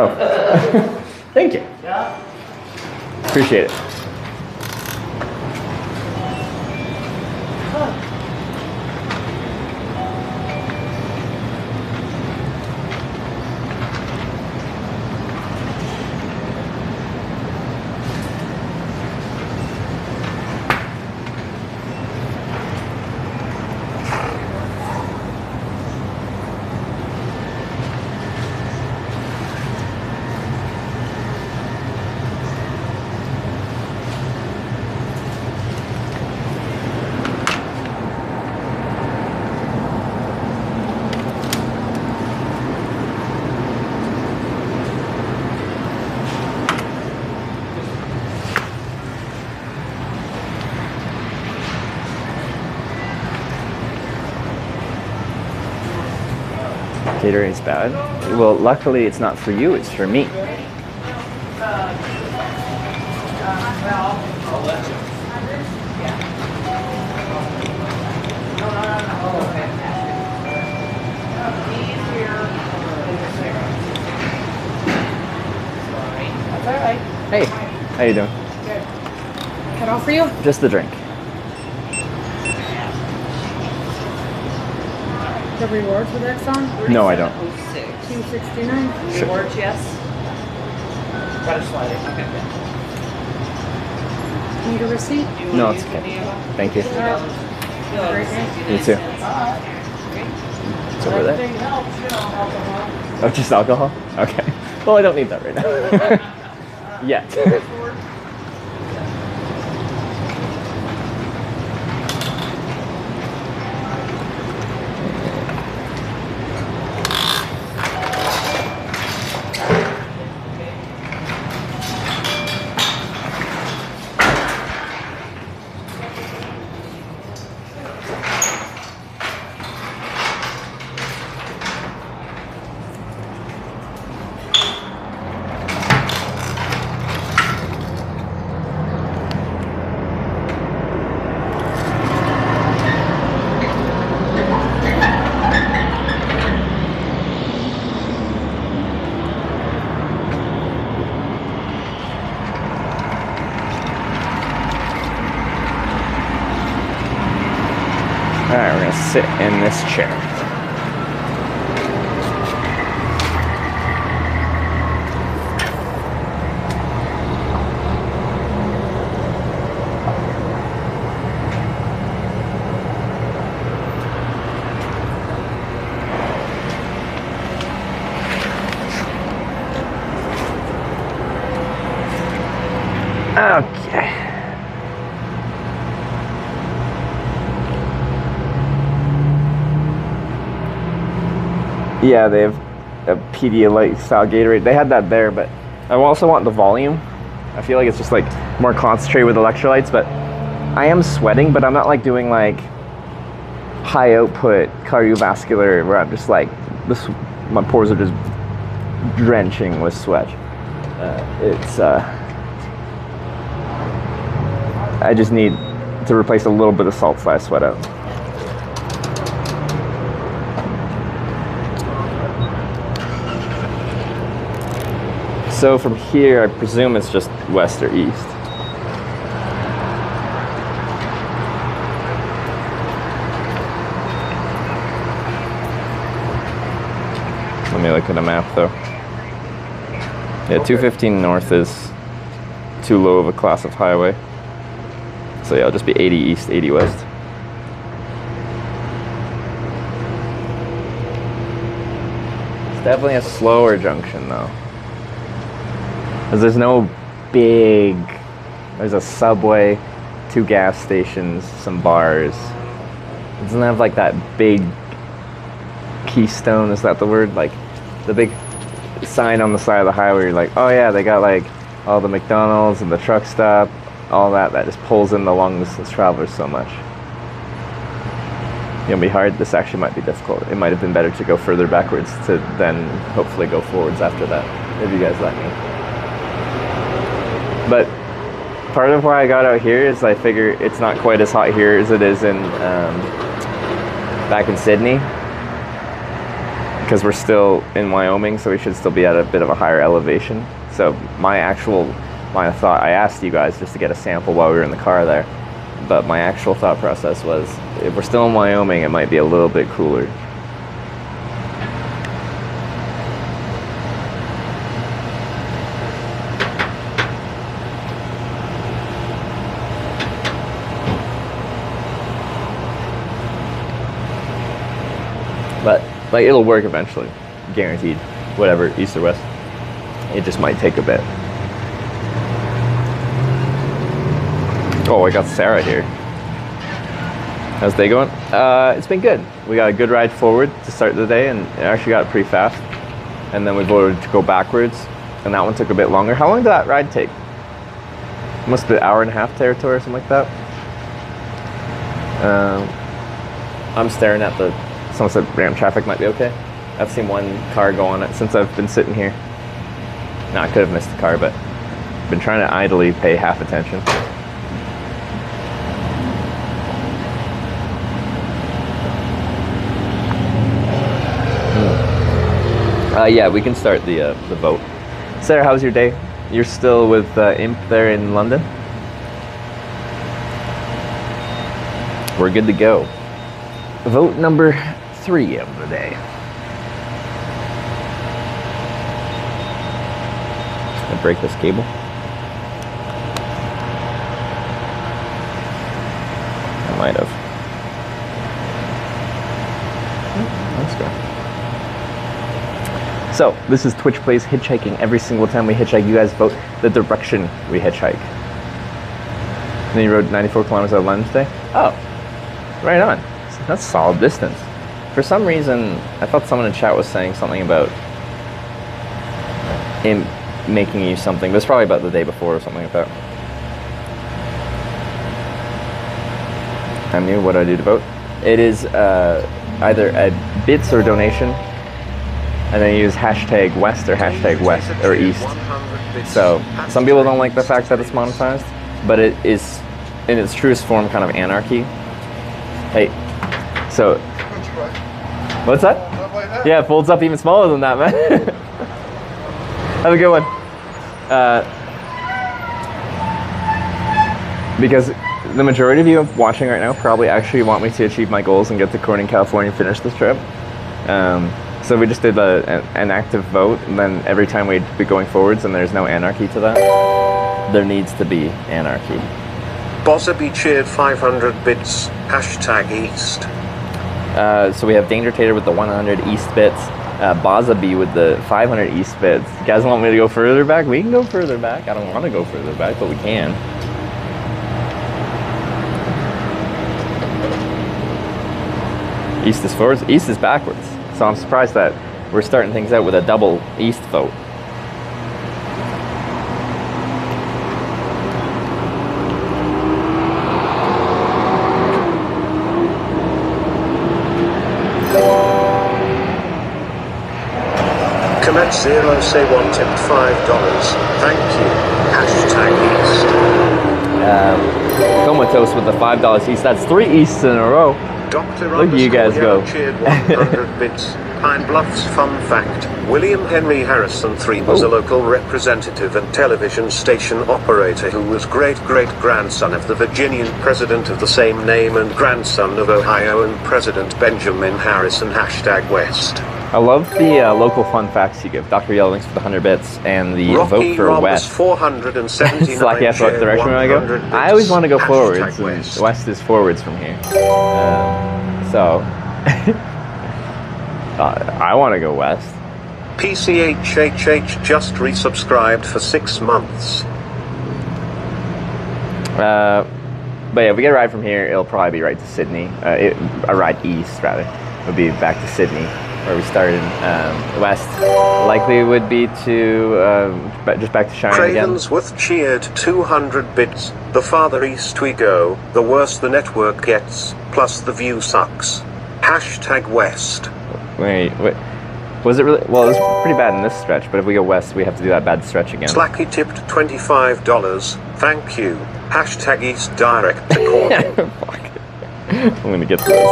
Oh. Thank you. Yeah. Appreciate it. Gatorade's bad? Well, luckily it's not for you, it's for me. That's all right. Hey, how you doing? Good. Cut off for you? Just the drink. The rewards with Exxon? No, I don't. 269. Sure. Rewards, yes. Got a slide. Okay. Need a receipt? No, it's okay. Thank you. All right. Have a great day. You too. It's over there. Oh, just alcohol? Okay. Well, I don't need that right now. Yet. Alright, we're gonna sit in this chair. Okay. Yeah, they have a Pedialyte style Gatorade. They had that there, but I also want the volume. I feel like it's just like more concentrated with electrolytes, but I am sweating, but I'm not like doing like high output cardiovascular where I'm just like, my pores are just drenching with sweat. I just need to replace a little bit of salt so I sweat out. So from here, I presume it's just west or east. Let me look at a map though. Yeah, 215 north is too low of a class of highway. So yeah, it'll just be 80 east, 80 west. It's definitely a slower junction though. Because there's no big, there's a subway, 2 gas stations, some bars. It doesn't have like that big keystone, is that the word? Like the big sign on the side of the highway, you're like, oh yeah, they got like all the McDonald's and the truck stop, all that just pulls in the long distance travelers so much. It'll be hard. This actually might be difficult. It might have been better to go further backwards to then hopefully go forwards after that, if you guys let me. But part of why I got out here is I figure it's not quite as hot here as it is in back in Sidney, because we're still in Wyoming, so we should still be at a bit of a higher elevation. So my thought, I asked you guys just to get a sample while we were in the car there, but my actual thought process was, if we're still in Wyoming, it might be a little bit cooler. But like it'll work eventually, guaranteed. Whatever, east or west. It just might take a bit. Oh, I got Sarah here. How's the day going? It's been good. We got a good ride forward to start the day, and it actually got pretty fast. And then we voted to go backwards, and that one took a bit longer. How long did that ride take? Must be an hour and a half territory or something like that. I'm staring at the Sunset Ramp traffic. Might be okay. I've seen one car go on it since I've been sitting here. No, I could have missed the car, but I've been trying to idly pay half attention. Yeah, we can start the vote. Sarah, how's your day? You're still with Imp there in London? We're good to go. Vote number 3 of the day. I break this cable. I might have. Let's go. So, this is Twitch Plays Hitchhiking. Every single time we hitchhike, you guys vote the direction we hitchhike. And then you rode 94 kilometers out of London today? Oh, right on. That's a solid distance. For some reason, I thought someone in chat was saying something about him making you something, but it's probably about the day before or something like that. I'm new. What do I do to vote? It is either a bits or donation, and then you use hashtag West or hashtag West or East. So some people don't like the fact that it's monetized, but it is in its truest form kind of anarchy. Hey, so what's that? Yeah, it folds up even smaller than that, man. Have a good one. Because the majority of you watching right now probably actually want me to achieve my goals and get to Corning, California and finish this trip. So we just did an active vote, and then every time we'd be going forwards and there's no anarchy to that, there needs to be anarchy. Bossaby cheered 500 bits, hashtag East. So we have Danger Tater with the 100 East bits, Bossaby with the 500 East bits. You guys want me to go further back? We can go further back. I don't want to go further back, but we can. East is forwards, East is backwards. So I'm surprised that we're starting things out with a double East vote. Comet 0 say 1 tipped $5. Thank you. Hashtag East. Comatose with the $5 East. That's 3 Easts in a row. Dr. Look at you guys go. Cheered 100 bits. Pine Bluff's fun fact. William Henry Harrison III was a local representative and television station operator who was great-great-grandson of the Virginian president of the same name and grandson of Ohio and President Benjamin Harrison. Hashtag West. I love the local fun facts you give. Dr. Yellow links for the 100 bits and the Rocky vote for Rob West. 479 Slacky asked what direction I go. I always want to go forwards. West is forwards from here. So I want to go west. PCHHH just resubscribed for 6 months. But yeah, if we get a ride from here, it'll probably be right to Sidney. A ride east, rather. It'll be back to Sidney, where we started. West likely would be to just back to Cheyenne again. Cravensworth cheered 200 bits. The farther east we go, the worse the network gets, plus the view sucks. Hashtag West. Wait. Was it really? Well, it was pretty bad in this stretch, but if we go west, we have to do that bad stretch again. Slacky tipped $25. Thank you. Hashtag East direct to Corning. Fuck. I'm gonna get to this.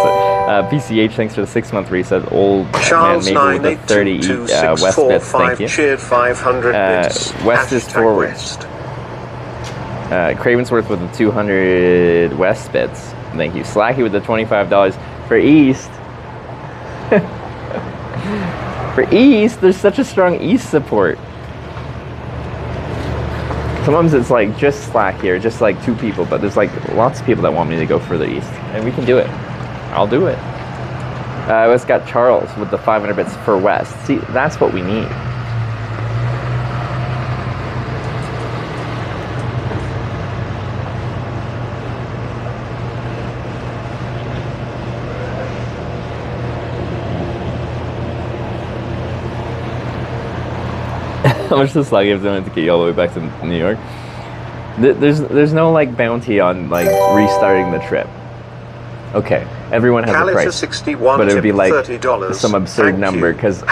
PCH, thanks for the 6-month reset. Old Charles man, maybe with the 30 West bits. Thank you. Cheered 500 bits. West is forward. Cravensworth with the 200 West bits. Thank you. Slacky with the $25 for East. For East, there's such a strong East support. Sometimes it's like just Slack here, just like 2 people, but there's like lots of people that want me to go further east, and we can do it. I'll do it. Let's got Charles with the 500 bits for West. See, that's what we need. How much does Slaggy have to get you all the way back to New York? There's no like bounty on like restarting the trip. Okay, Everyone has a Calita price, 61 but it would be like $30. some absurd Thank number you. because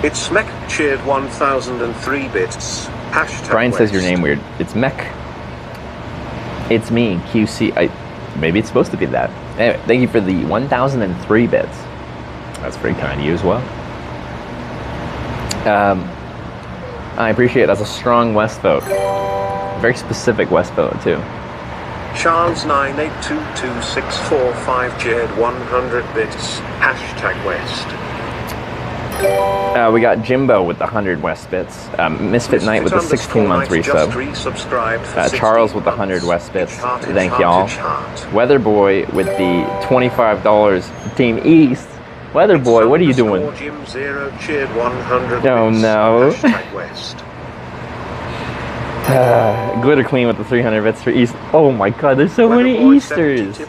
It's Mech cheered 1003 bits. Hashtag Brian says your West. name weird. It's Mech. It's me, QC. Maybe it's supposed to be that. Anyway, thank you for the 1003 bits. That's very kind of you as well. I appreciate it. That's a strong West vote. Very specific West vote, too. Charles 9822645 cheered 100 bits. Hashtag West. We got Jimbo with the 100 West bits. Misfit Knight with the 16-month resub. Charles with the 100 West bits. Thank y'all. Weatherboy with the $25 for Team East. Weatherboy, what are you doing? Jim Zero cheered 100 Oh no. Hashtag West. Glitter Queen with the 300 bits for East. Oh my god, there's so many Easters.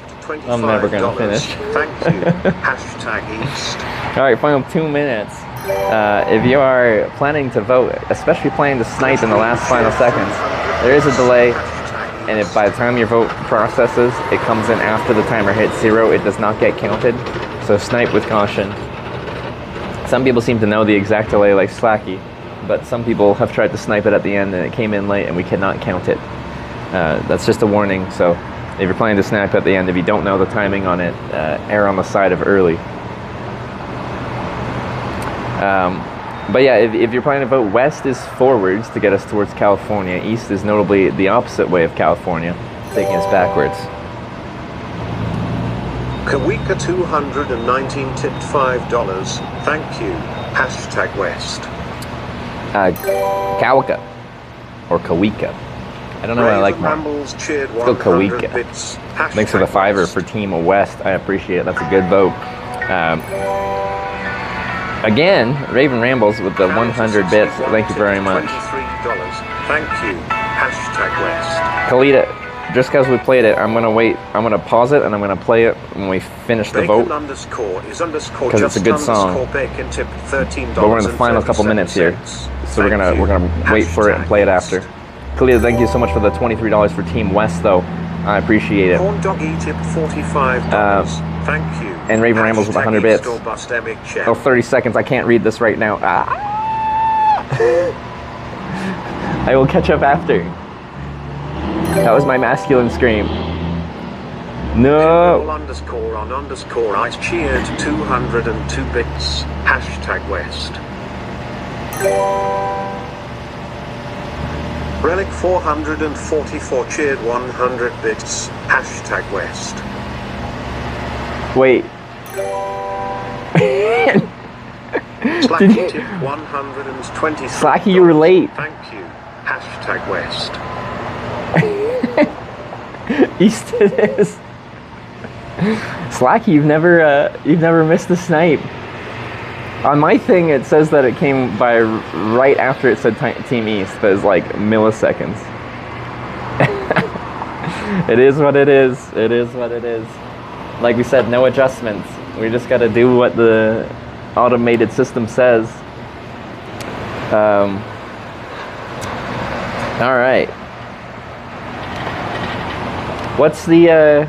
I'm never gonna finish. Thank you. Hashtag East. Alright, final 2 minutes. If you are planning to vote, especially planning to snipe in the last final seconds, there is a delay, and if by the time your vote processes, it comes in after the timer hits 0, it does not get counted. So snipe with caution. Some people seem to know the exact delay like Slacky, but some people have tried to snipe it at the end and it came in late and we cannot count it. That's just a warning, so if you're planning to snipe at the end, if you don't know the timing on it, err on the side of early. But yeah, if you're planning to vote, West is forwards to get us towards California. East is notably the opposite way of California, taking us backwards. Kawika 219 tipped $5. Thank you. Hashtag West. Kawika. Or Kawika. I don't know what I like more. Let's go Kawika. Thanks for the $5 for Team West. I appreciate it. That's a good vote. Again, Raven Rambles with the 100 bits. Thank you very much. Thank you. Hashtag West. Kalita, just because we played it, I'm going to wait. I'm going to pause it and I'm going to play it when we finish the vote. Because it's a good song. But we're in the final couple minutes here. So we're gonna wait for it and play it after. Kalita, thank you so much for the $23 for Team West, though. I appreciate it. Corn Doggy tipped $45. Thank you. And Raven Rambles with 100 bits. Oh, 30 seconds. I can't read this right now. I will catch up after. That was my masculine scream. No. _ ice cheered 202 bits. Hashtag West. Relic 444 cheered 100 bits. Hashtag West. Wait. Slacky tip 120. Slacky, you were late. Thank you. Hashtag West. East it is. Slacky, you've never missed a snipe. On my thing, it says that it came by right after it said Team East, but it's like milliseconds. It is what it is. It is what it is. Like we said, no adjustments. We just got to do what the automated system says. All right. What's the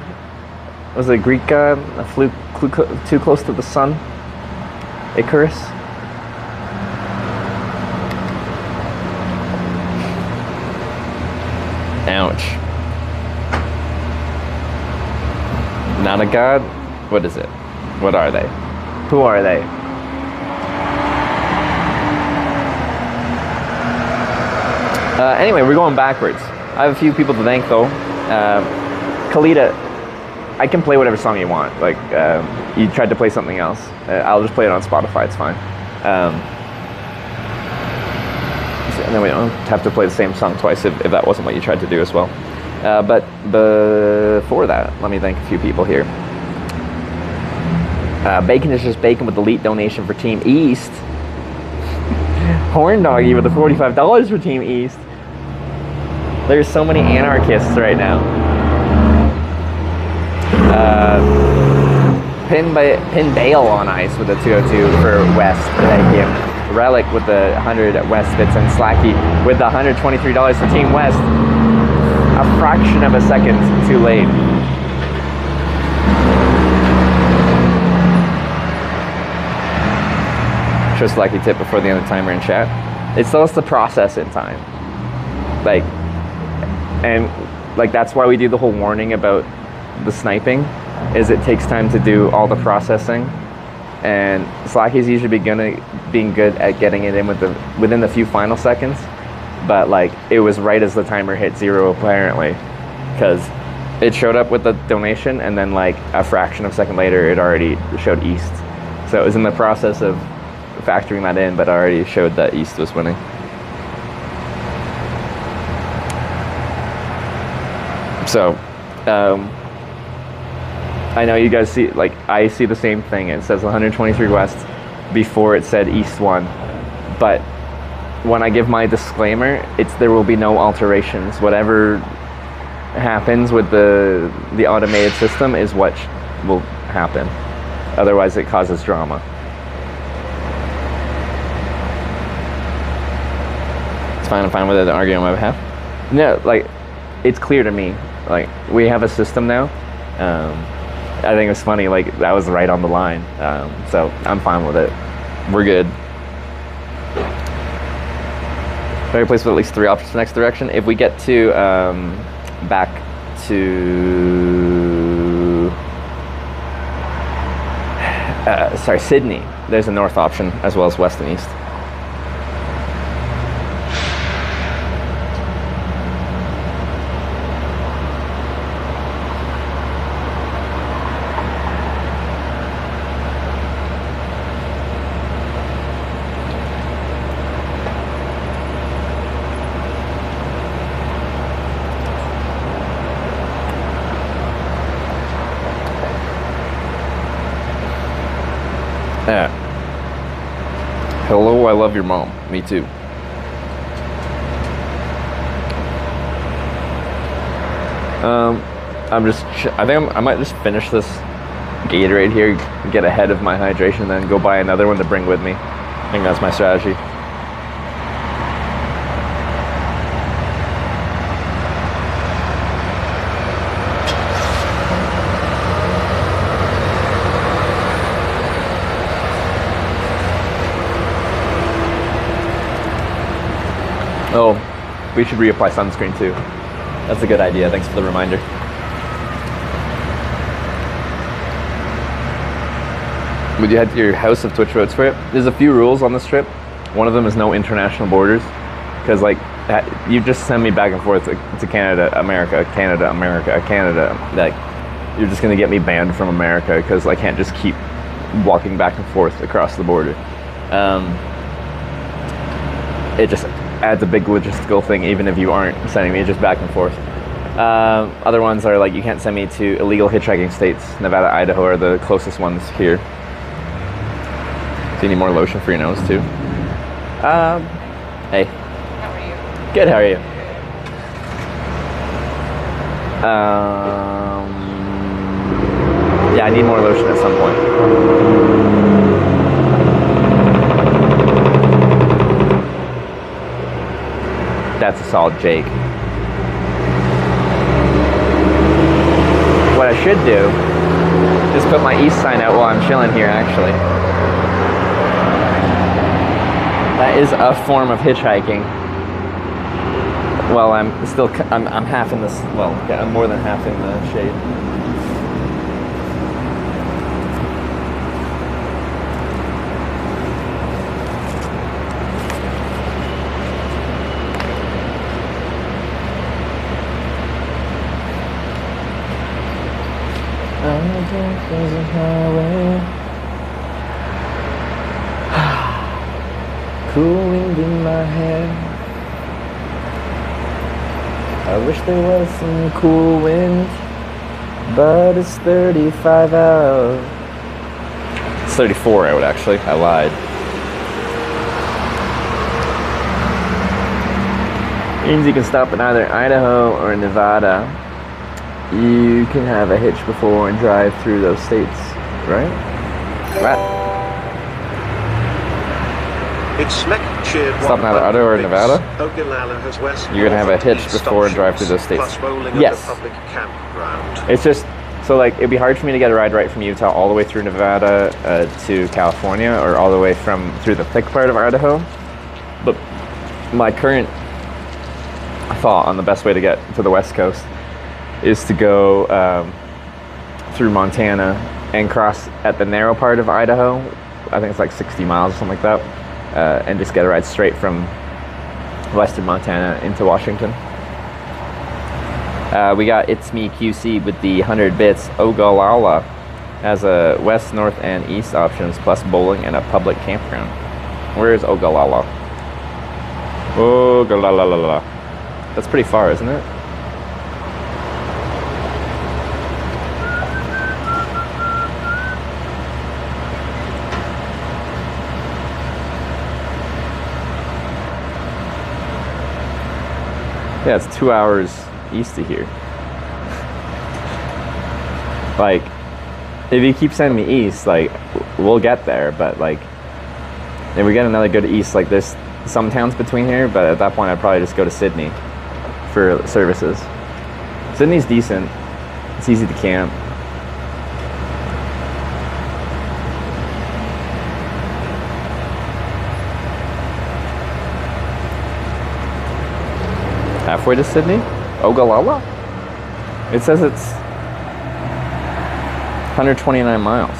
was it Greek god that flew too close to the sun? Icarus? Ouch. Not a god? What is it? What are they? Who are they? Anyway, we're going backwards. I have a few people to thank though. Kalita, I can play whatever song you want. Like, you tried to play something else. I'll just play it on Spotify, it's fine. And then we don't have to play the same song twice if that wasn't what you tried to do as well. But before that, let me thank a few people here. Bacon is just bacon with the elite donation for Team East. Horn Doggy with the $45 for Team East. There's so many anarchists right now. Pin Bale on ice with the 202 for West. Thank you. Relic with the 100 West bits and Slacky with the $123 for Team West. A fraction of a second too late. extra slacky tip before the end of the timer in chat. It slows the process in time. Like, and like that's why we do the whole warning about the sniping, is it takes time to do all the processing. And slacky's usually being good at getting it in within the few final seconds. But like, it was right as the timer hit 0 apparently, because it showed up with the donation and then like a fraction of a second later it already showed East. So it was in the process of factoring that in, but already showed that East was winning. So I know you guys see, like, I see the same thing. It says 123 West before it said East won, but when I give my disclaimer, there will be no alterations. Whatever happens with the automated system is what will happen. Otherwise, it causes drama. It's fine. I'm fine with it arguing on my behalf. No, like, it's clear to me. Like, we have a system now. I think it's funny. Like, that was right on the line. So I'm fine with it. We're good. Every place with at least 3 options for next direction. If we get to back to Sidney, there's a north option as well as west and east. Hello, I love your mom. Me too. I might just finish this Gatorade here, get ahead of my hydration, then go buy another one to bring with me. I think that's my strategy. Oh, we should reapply sunscreen too. That's a good idea. Thanks for the reminder. Would you head to your house if Twitch votes for it? There's a few rules on this trip. One of them is no international borders. Because, like, you just send me back and forth to Canada, America, Canada, America, Canada. Like, you're just going to get me banned from America because I can't just keep walking back and forth across the border. It just adds a big logistical thing, even if you aren't sending me just back and forth. Other ones are like, you can't send me to illegal hitchhiking states. Nevada, Idaho are the closest ones here. Do you need more lotion for your nose too? Hey. How are you? Good, how are you? Yeah, I need more lotion at some point. That's a solid Jake. What I should do is put my east sign out while I'm chilling here, actually. That is a form of hitchhiking. Well, I'm half in this, well, I'm more than half in the shade. Cool wind in my hair. I wish there was some cool wind, but it's 35 out. It's 34 out, actually. I lied. Means you can stop in either Idaho or Nevada. You can have a hitch before and drive through those states, right? Right. It's cheered. Stop in either Idaho or Nevada. You're gonna have a hitch before and drive through those states. Yes. It's just So like it'd be hard for me to get a ride right from Utah all the way through Nevada to California, or all the way through the thick part of Idaho. But my current thought on the best way to get to the West Coast is to go through Montana and cross at the narrow part of Idaho. I think it's like 60 miles or something like that, and just get a ride straight from western Montana into Washington. We got It's Me QC with the 100 bits. Ogallala has a west, north, and east options, plus bowling and a public campground. Where is Ogallala? Ogallala. That's pretty far, isn't it? Yeah, it's 2 hours east of here. Like, if you keep sending me east, like, we'll get there, but like, if we get another good east, like there's some towns between here, but at that point I'd probably just go to Sidney for services. Sydney's decent. It's easy to camp. Halfway to Sidney? Ogallala? It says it's 129 miles.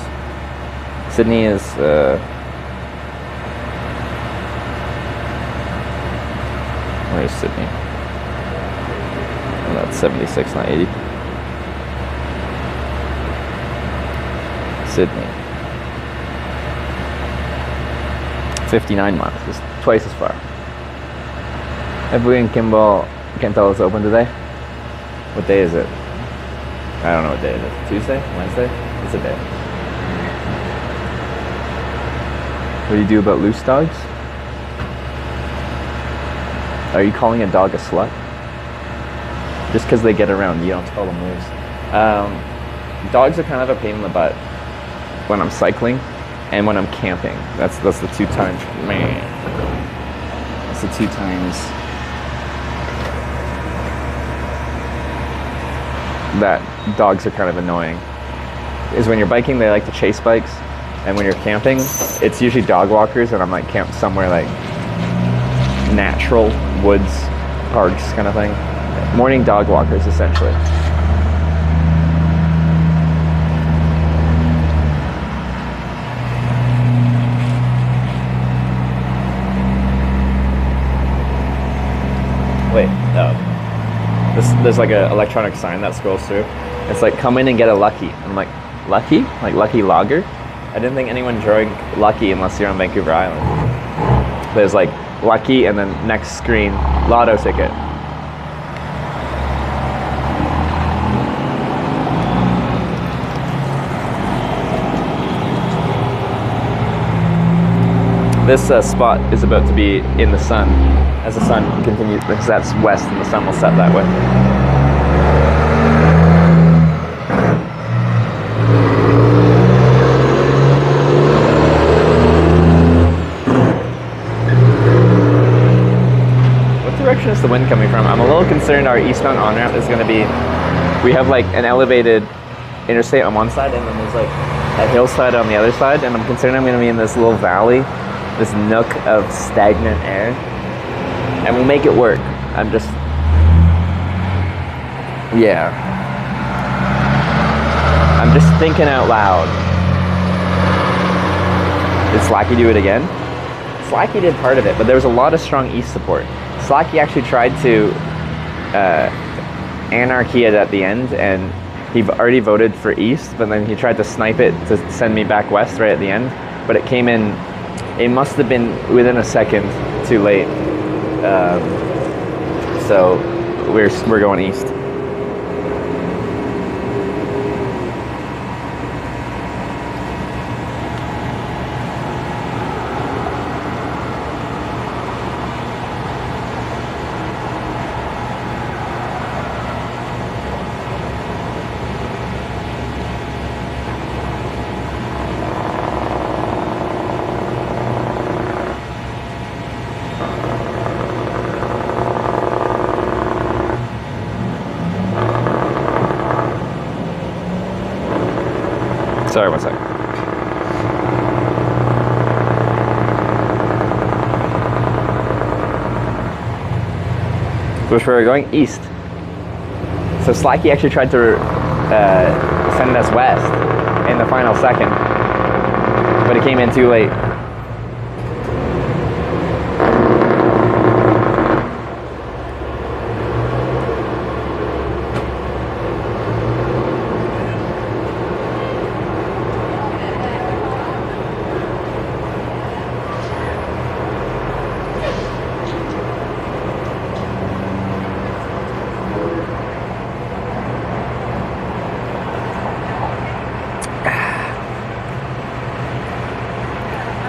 Sidney is where is Sidney? Oh, that's 76, not 80. Sidney. 59 miles. It's twice as far. Everybody in Kimball can't tell it's open today. What day is it? I don't know what day it is. Tuesday? Wednesday? It's a day. What do you do about loose dogs? Are you calling a dog a slut? Just because they get around, you don't tell them loose. Dogs are kind of a pain in the butt when I'm cycling and when I'm camping. That's the two times. Man, that's the two times that dogs are kind of annoying. Is when you're biking, they like to chase bikes, and when you're camping, it's usually dog walkers, and I'm like camped somewhere like natural woods, parks kind of thing. Morning dog walkers, essentially. Wait, there's like an electronic sign that scrolls through. It's like, come in and get a Lucky. I'm like, Lucky? Like Lucky Lager? I didn't think anyone drank Lucky unless you're on Vancouver Island. There's like Lucky, and then next screen, lotto ticket. This spot is about to be in the sun as the sun continues, because that's west and the sun will set that way. What direction is the wind coming from? I'm a little concerned our eastbound on-ramp is going to be, we have like an elevated interstate on one side, and then there's like a hillside on the other side, and I'm concerned I'm going to be in this little valley, this nook of stagnant air, and we'll make it work. I'm just, yeah. I'm just thinking out loud. Did Slacky do it again? Slacky did part of it, but there was a lot of strong east support. Slacky actually tried to anarchy it at the end, and he already voted for east, but then he tried to snipe it to send me back west right at the end, but it came in. It must have been within a second too late, so we're going east. Sorry, one second. Which way are we going? East. So Slacky actually tried to send us west in the final second, but it came in too late.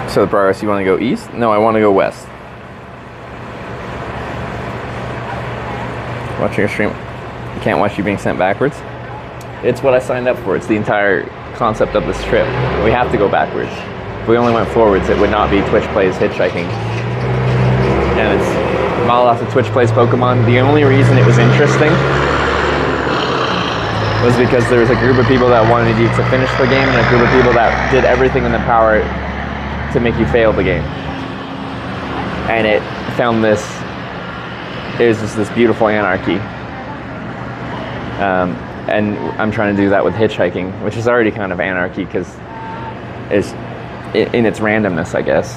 So the progress, you want to go east? No, I want to go west. Watching your stream. I can't watch you being sent backwards. It's what I signed up for. It's the entire concept of this trip. We have to go backwards. If we only went forwards, it would not be Twitch Plays Hitchhiking. And it's not lots of Twitch Plays Pokemon. The only reason it was interesting was because there was a group of people that wanted you to finish the game and a group of people that did everything in their power to make you fail the game. And it found this, it was just this beautiful anarchy. And I'm trying to do that with hitchhiking, which is already kind of anarchy because it's in its randomness, I guess.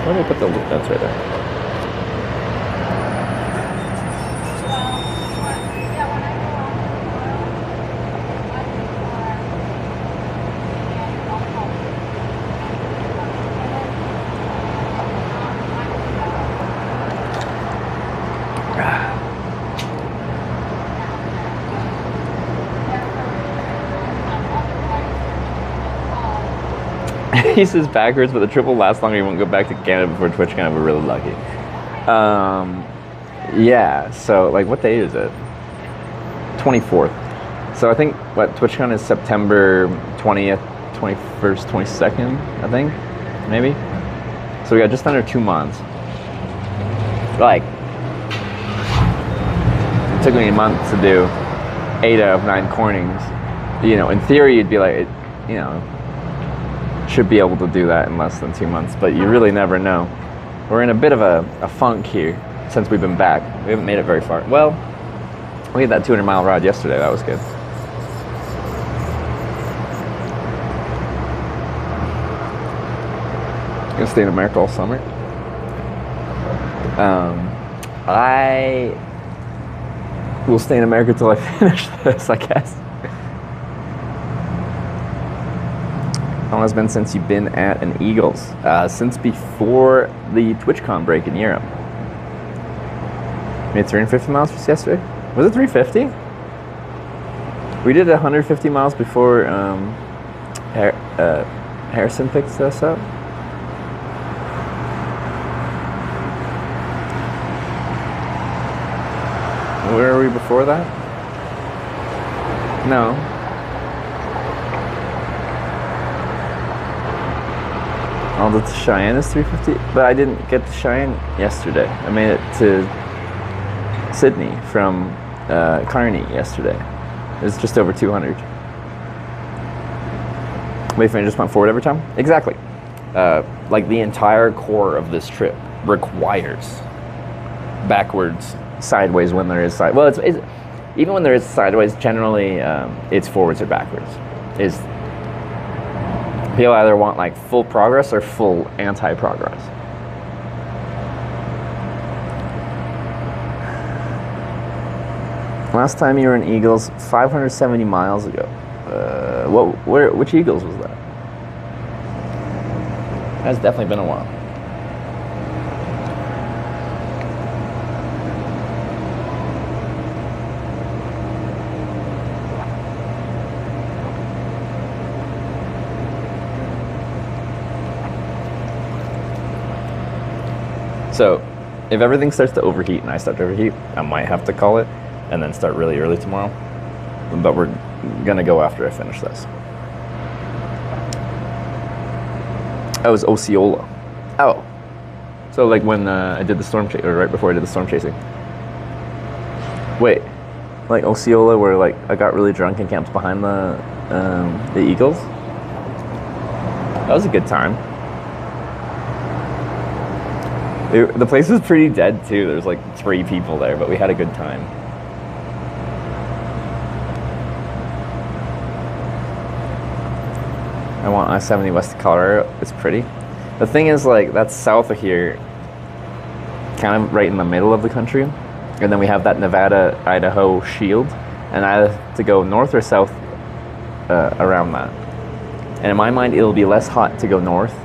Where did I put the loop notes? Right there. He says backwards, but the trip will last longer. You won't go back to Canada before TwitchCon. We're really lucky. Yeah, so like what day is it? 24th. So I think what TwitchCon is September 20th, 21st, 22nd, I think, maybe. So we got just under 2 months. Like, it took me a month to do 8 out of 9 cornings. You know, in theory, you'd be like, you know, should be able to do that in less than 2 months, but you really never know. We're in a bit of a funk here since we've been back. We haven't made it very far. Well, we had that 200-mile ride yesterday. That was good. Gonna stay in America all summer. I will stay in America till I finish this, I guess. How long has it been since you've been at an Eagles? Since before the TwitchCon break in Europe. Made 350 miles just yesterday? Was it 350? We did 150 miles before Harrison picked us up. Where were we before that? No. All the Cheyenne is 350, but I didn't get to Cheyenne yesterday. I made it to Sidney from Kearney yesterday. It was just over 200. Wait for me, I just went forward every time? Exactly. Like the entire core of this trip requires backwards, sideways when there is side. Well, it's even when there is sideways, generally it's forwards or backwards. People either want like full progress or full anti-progress. Last time you were in Eagles, 570 miles ago. Which Eagles was that? That's definitely been a while. So, if everything starts to overheat and I start to overheat, I might have to call it and then start really early tomorrow. But we're gonna go after I finish this. Oh, it was Osceola. Oh. So like when I did the storm chase, or right before I did the storm chasing. Wait. like Osceola, where like I got really drunk and camped behind the Eagles. That was a good time. The place was pretty dead too. There's like 3 people there, but we had a good time. I want I-70 west of Colorado. It's pretty. The thing is, like, that's south of here, kind of right in the middle of the country. And then we have that Nevada-Idaho shield. And I have to go north or south around that. And in my mind, it'll be less hot to go north,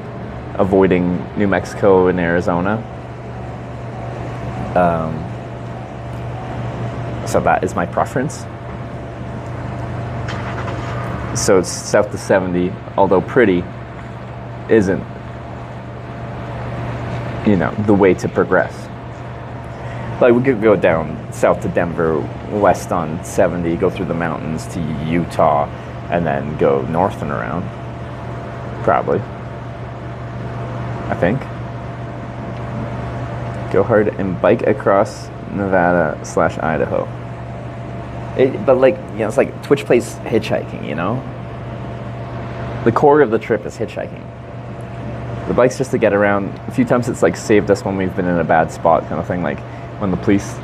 avoiding New Mexico and Arizona. So that is my preference. So it's south to 70, although pretty, isn't, you know, the way to progress. Like, we could go down south to Denver, west on 70, go through the mountains to Utah, and then go north and around. Probably. I think. Go hard and bike across Nevada/Idaho. But like, you know, it's like Twitch plays hitchhiking, you know? The core of the trip is hitchhiking. The bike's just to get around. A few times it's like saved us when we've been in a bad spot kind of thing, like when the police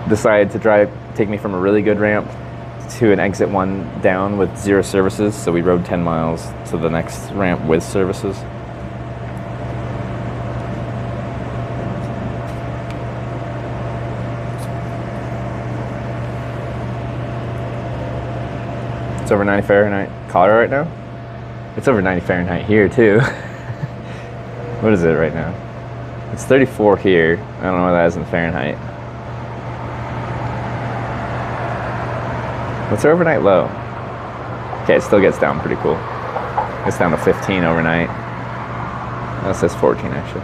decided to take me from a really good ramp to an exit 1 down with 0 services, so we rode 10 miles to the next ramp with services. It's over 90 Fahrenheit Colorado right now. It's over 90 Fahrenheit here too. What is it right now? It's 34 here. I don't know what that is in Fahrenheit. What's our overnight low? Okay, it still gets down pretty cool. It's down to 15 overnight. That says 14 actually.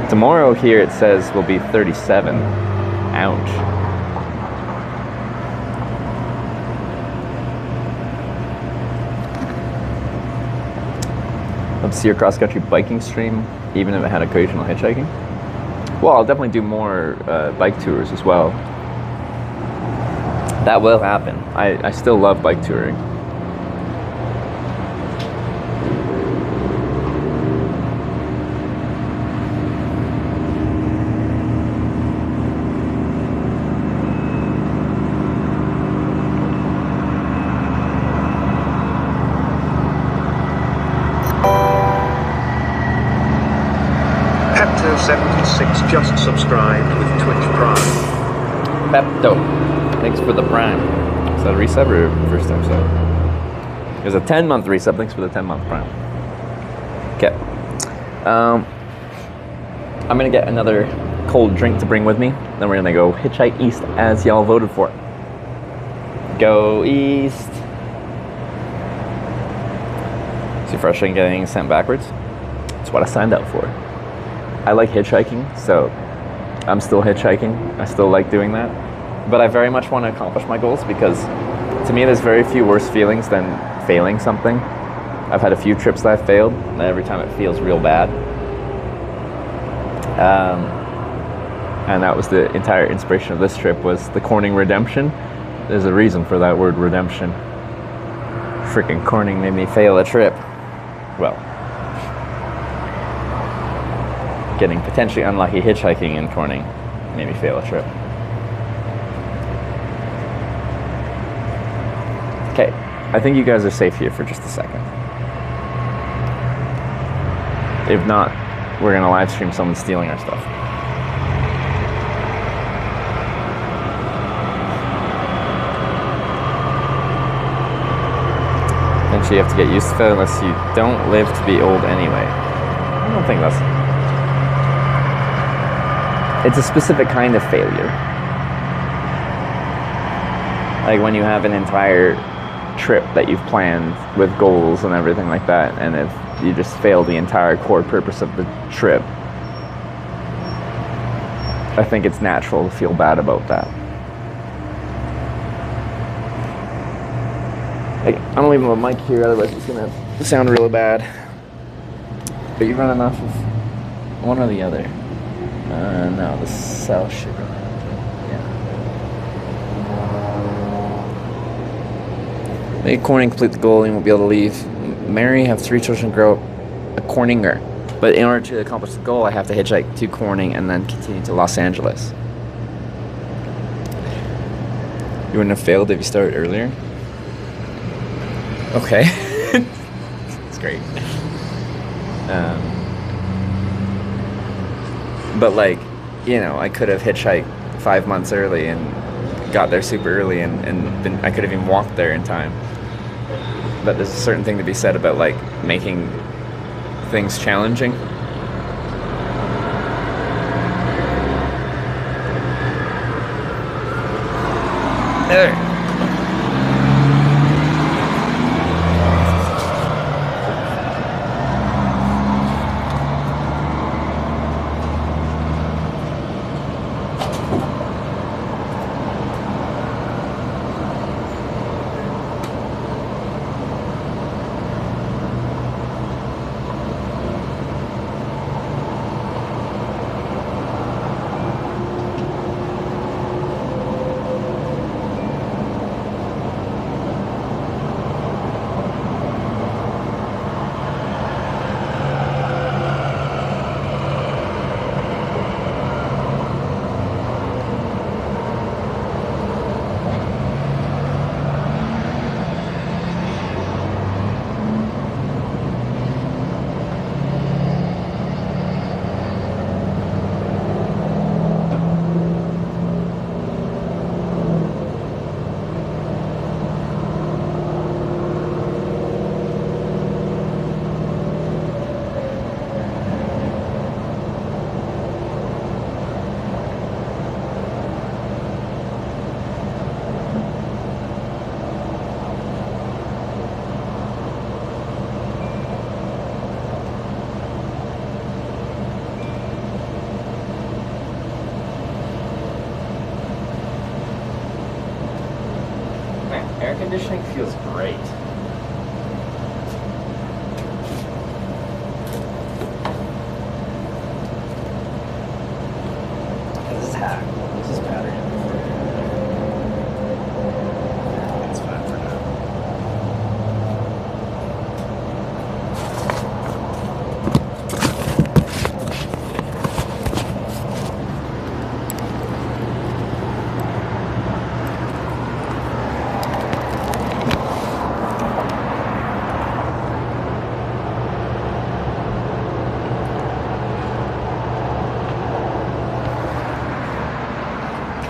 Tomorrow here it says will be 37. Ouch. Let's see your cross-country biking stream, even if it had occasional hitchhiking. Well, I'll definitely do more bike tours as well. That will happen. I still love bike touring. Pepto76 just subscribed with Twitch Prime. Pepto, thanks for the Prime. Is that a resub or first time sub? There's a 10-month resub. Thanks for the 10-month Prime. Okay. I'm gonna get another cold drink to bring with me. Then we're gonna go hitchhike east as y'all voted for. Go east. Is it frustrating getting sent backwards? It's what I signed up for. I like hitchhiking, so I'm still hitchhiking. I still like doing that. But I very much want to accomplish my goals because to me there's very few worse feelings than failing something. I've had a few trips that I've failed, and every time it feels real bad. And that was the entire inspiration of this trip, was the Corning redemption. There's a reason for that word, redemption. Freaking Corning made me fail a trip. Well, getting potentially unlucky hitchhiking in Corning made me fail a trip. Okay, I think you guys are safe here for just a second. If not, we're gonna live stream someone stealing our stuff. Eventually you have to get used to it unless you don't live to be old anyway. I don't think that's... It's a specific kind of failure. Like when you have an entire trip that you've planned with goals and everything like that, and if you just fail the entire core purpose of the trip, I think it's natural to feel bad about that. Like, I'm leaving the mic here, otherwise it's gonna sound really bad. Are you running off of one or the other? No, the south should run. Yeah. Make Corning complete the goal, and you won't be able to leave. Marry, have 3 children, grow up a Corninger. But in order to accomplish the goal, I have to hitchhike to Corning and then continue to Los Angeles. You wouldn't have failed if you started earlier? Okay. That's great. But like, you know, I could have hitchhiked 5 months early and got there super early, and then I could have even walked there in time. But there's a certain thing to be said about like making things challenging. There. Air conditioning feels great. This is hack. This is battery. It's fine for now.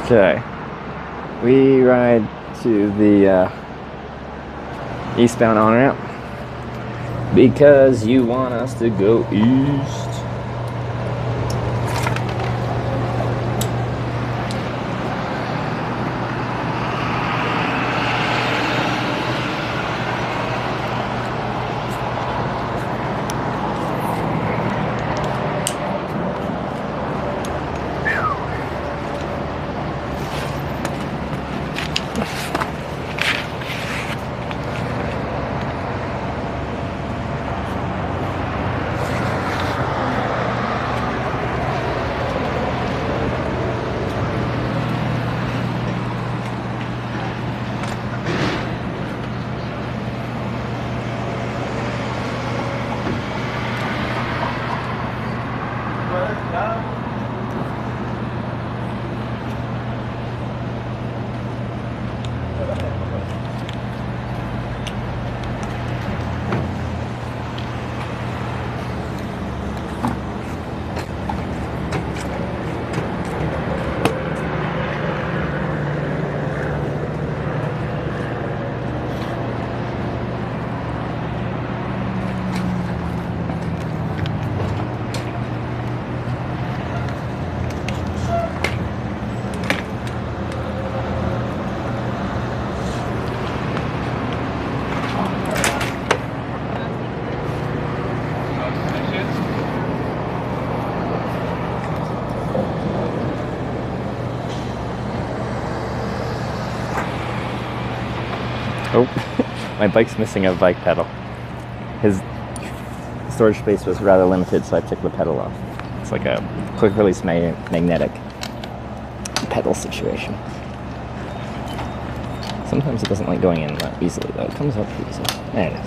Okay, we ride to the eastbound on-ramp because you want us to go east. Oh, my bike's missing a bike pedal. His storage space was rather limited, so I took the pedal off. It's like a quick release magnetic pedal situation. Sometimes it doesn't like going in that easily though. It comes out pretty easily. There it is.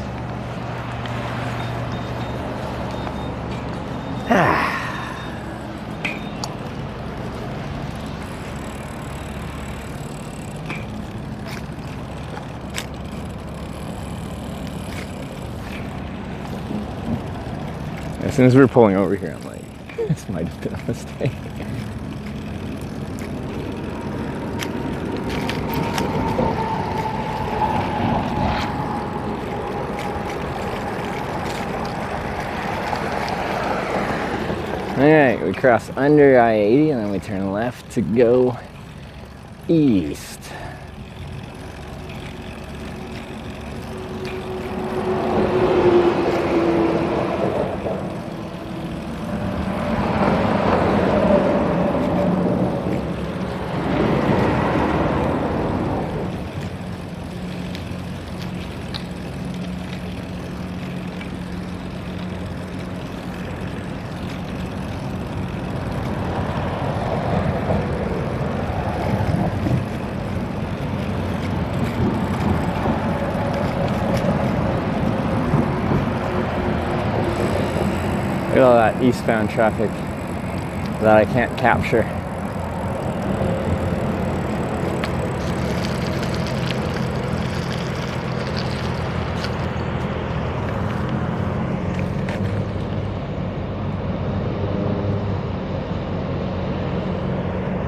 As soon as we were pulling over here, I'm like, this might have been a mistake. Alright, we cross under I-80 and then we turn left to go east. Look at all that eastbound traffic that I can't capture.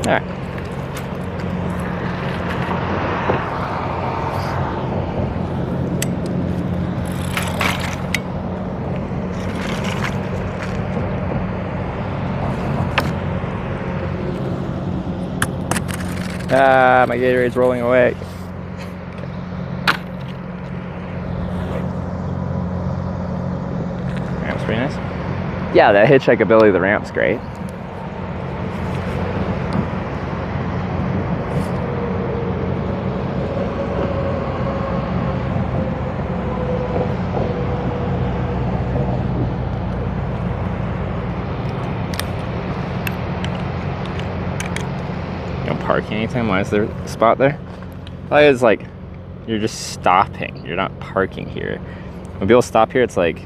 All right. My Gatorade's rolling away. Ramp's pretty nice. Yeah, that hitchhikeability of the ramp's great. Parking anytime. Why is there a spot there? Probably it's like you're just stopping. You're not parking here. When people stop here, it's like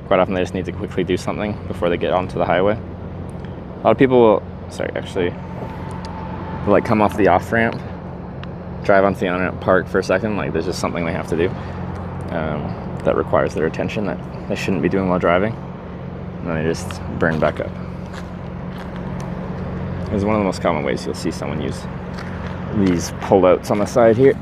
quite often they just need to quickly do something before they get onto the highway. A lot of people will, will like come off the off ramp, drive onto the on ramp, park for a second. Like there's just something they have to do that requires their attention that they shouldn't be doing while driving, and then they just burn back up. It's one of the most common ways you'll see someone use these pullouts on the side here.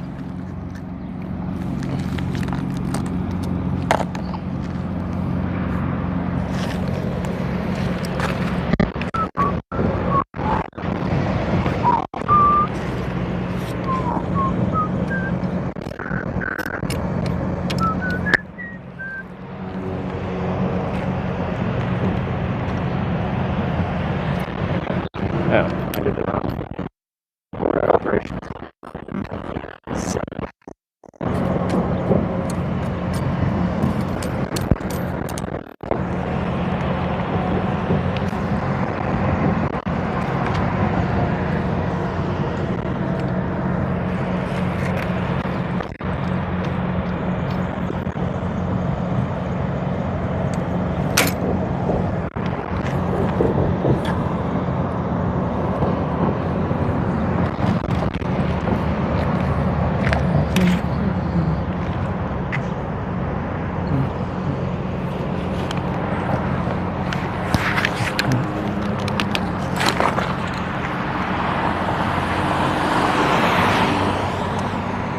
Oh, I did the wrong operation.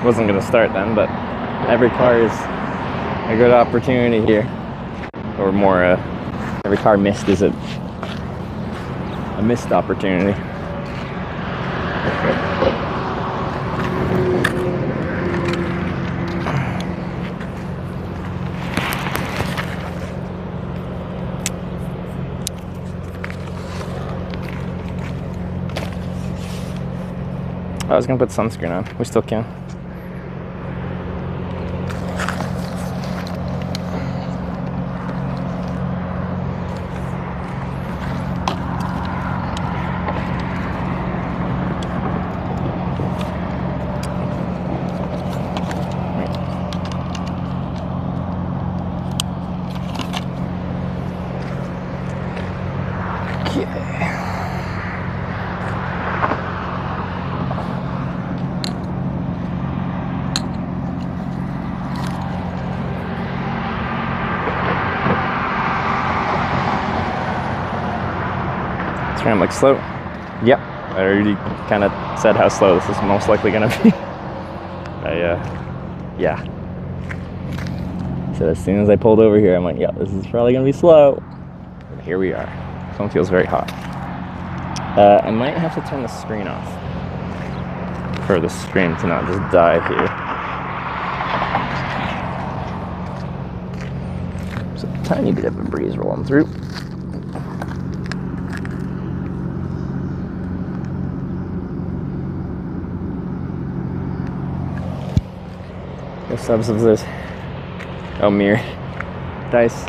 Wasn't going to start then, but every car is a good opportunity here, or more, every car missed is a missed opportunity. I was going to put sunscreen on. We still can. This ramp looks slow. Yep, I already kind of said how slow this is most likely going to be. Yeah. So as soon as I pulled over here, I'm like, yeah, this is probably going to be slow. And here we are. This one feels very hot. I might have to turn the screen off for the stream to not just die here. There's a tiny bit of a breeze rolling through. The subs of this. Oh, mirror. Dice.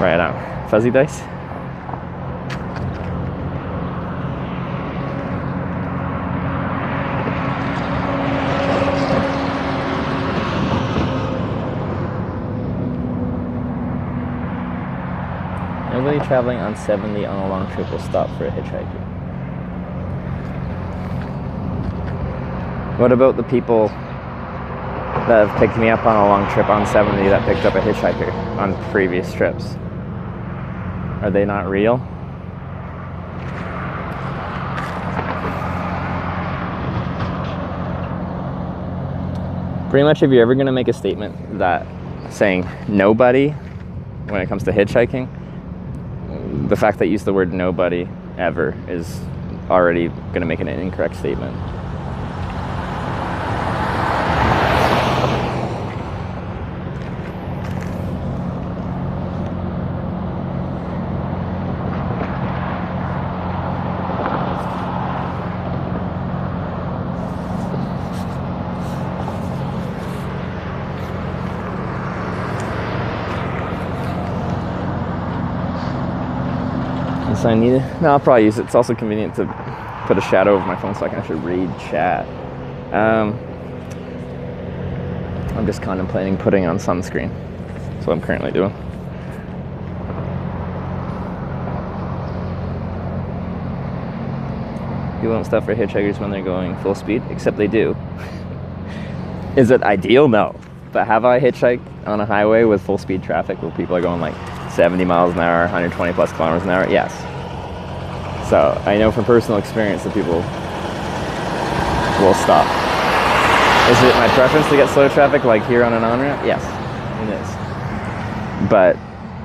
Right on. Fuzzy dice. Nobody traveling on 70 on a long trip will stop for a hitchhiker. What about the people that have picked me up on a long trip on 70 that picked up a hitchhiker on previous trips? Are they not real? Pretty much if you're ever going to make a statement that saying nobody when it comes to hitchhiking, the fact that you use the word nobody ever is already going to make it an incorrect statement. So I need it. No, I'll probably use it. It's also convenient to put a shadow over my phone so I can actually read chat. I'm just contemplating putting on sunscreen. That's what I'm currently doing. People don't stop for hitchhikers when they're going full speed, except they do. Is it ideal? No. But have I hitchhiked on a highway with full speed traffic where people are going like 70 miles an hour, 120 plus kilometers an hour? Yes. So I know from personal experience that people will stop. Is it my preference to get slow traffic like here on an on-ramp? Yes, it is. But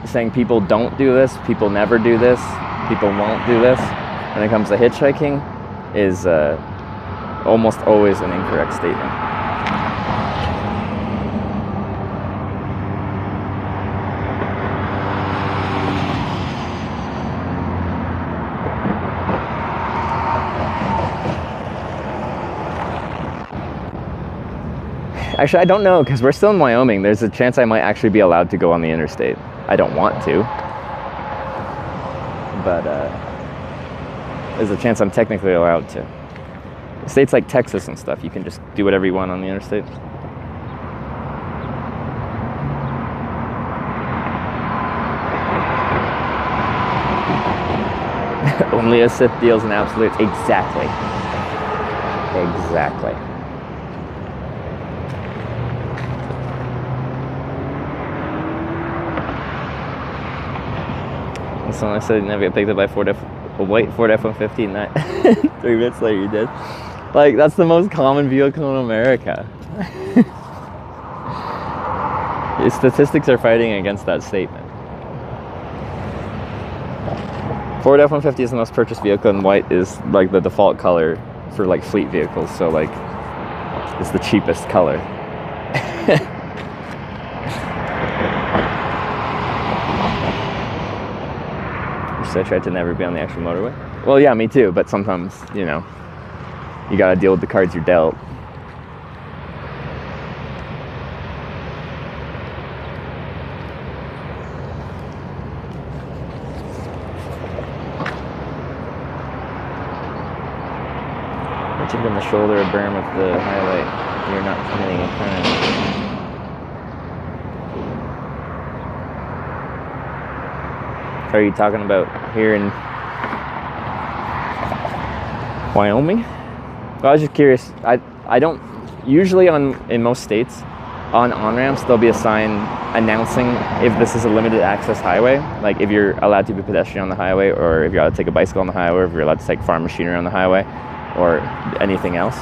saying people don't do this, people never do this, people won't do this when it comes to hitchhiking is almost always an incorrect statement. Actually, I don't know, because we're still in Wyoming. There's a chance I might actually be allowed to go on the interstate. I don't want to. But there's a chance I'm technically allowed to. States like Texas and stuff, you can just do whatever you want on the interstate. Only a Sith deals in absolutes. Exactly. Exactly. So I said never get picked up by a white Ford F-150 and that 3 minutes later you did. Like, that's the most common vehicle in America. Your statistics are fighting against that statement. Ford F-150 is the most purchased vehicle, and white is like the default color for like fleet vehicles, so like it's the cheapest color. So I tried to never be on the actual motorway. Well, yeah, me too, but sometimes, you know, you gotta deal with the cards you're dealt. Reaching from the shoulder or berm with the highlight, you're not committing a crime. Are you talking about here in Wyoming? Well, I was just curious. I don't usually in most states on ramps there'll be a sign announcing if this is a limited access highway, like if you're allowed to be pedestrian on the highway, or if you're allowed to take a bicycle on the highway, or if you're allowed to take farm machinery on the highway, or anything else.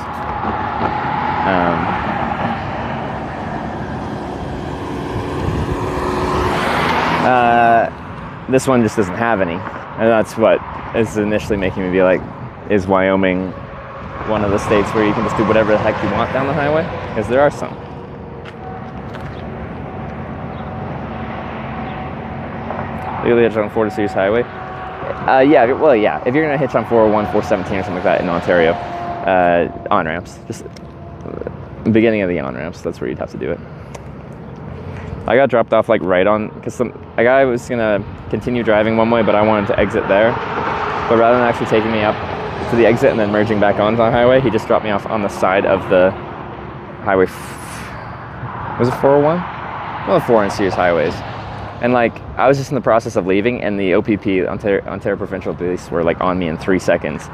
This one just doesn't have any, and that's what is initially making me be like, is Wyoming one of the states where you can just do whatever the heck you want down the highway? Because there are some. Legally hitch on 4 Series Highway. Yeah. If you're gonna hitch on 401, 417, or something like that in Ontario, on ramps, just the beginning of the on ramps. That's where you'd have to do it. I got dropped off like right on, because a guy was gonna continue driving one way, but I wanted to exit there. But rather than actually taking me up to the exit and then merging back onto the highway, he just dropped me off on the side of the highway. Was it 401? One of the 4 Series highways. And like, I was just in the process of leaving, and the OPP, Ontario Provincial Police, were like on me in 3 seconds,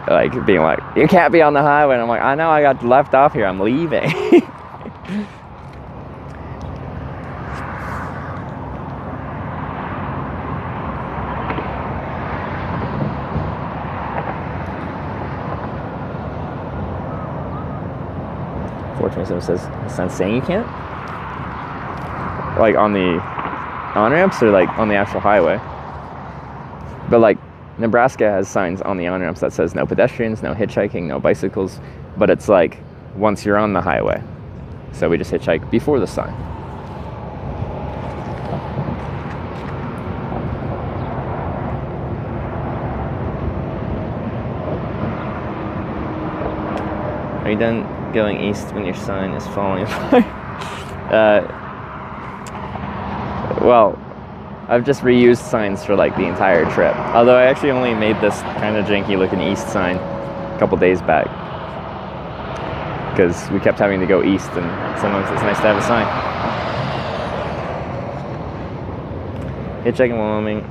like being like, "You can't be on the highway." And I'm like, "I know, I got left off here. I'm leaving." Says, it's not saying you can't? Like on the on-ramps, or like on the actual highway? But like, Nebraska has signs on the on-ramps that says no pedestrians, no hitchhiking, no bicycles, but it's like once you're on the highway. So we just hitchhike before the sign. Are you done going east when your sign is falling apart? Well, I've just reused signs for like the entire trip. Although I actually only made this kind of janky looking east sign a couple days back, because we kept having to go east, and sometimes it's nice to have a sign. Hitchhiking Wyoming,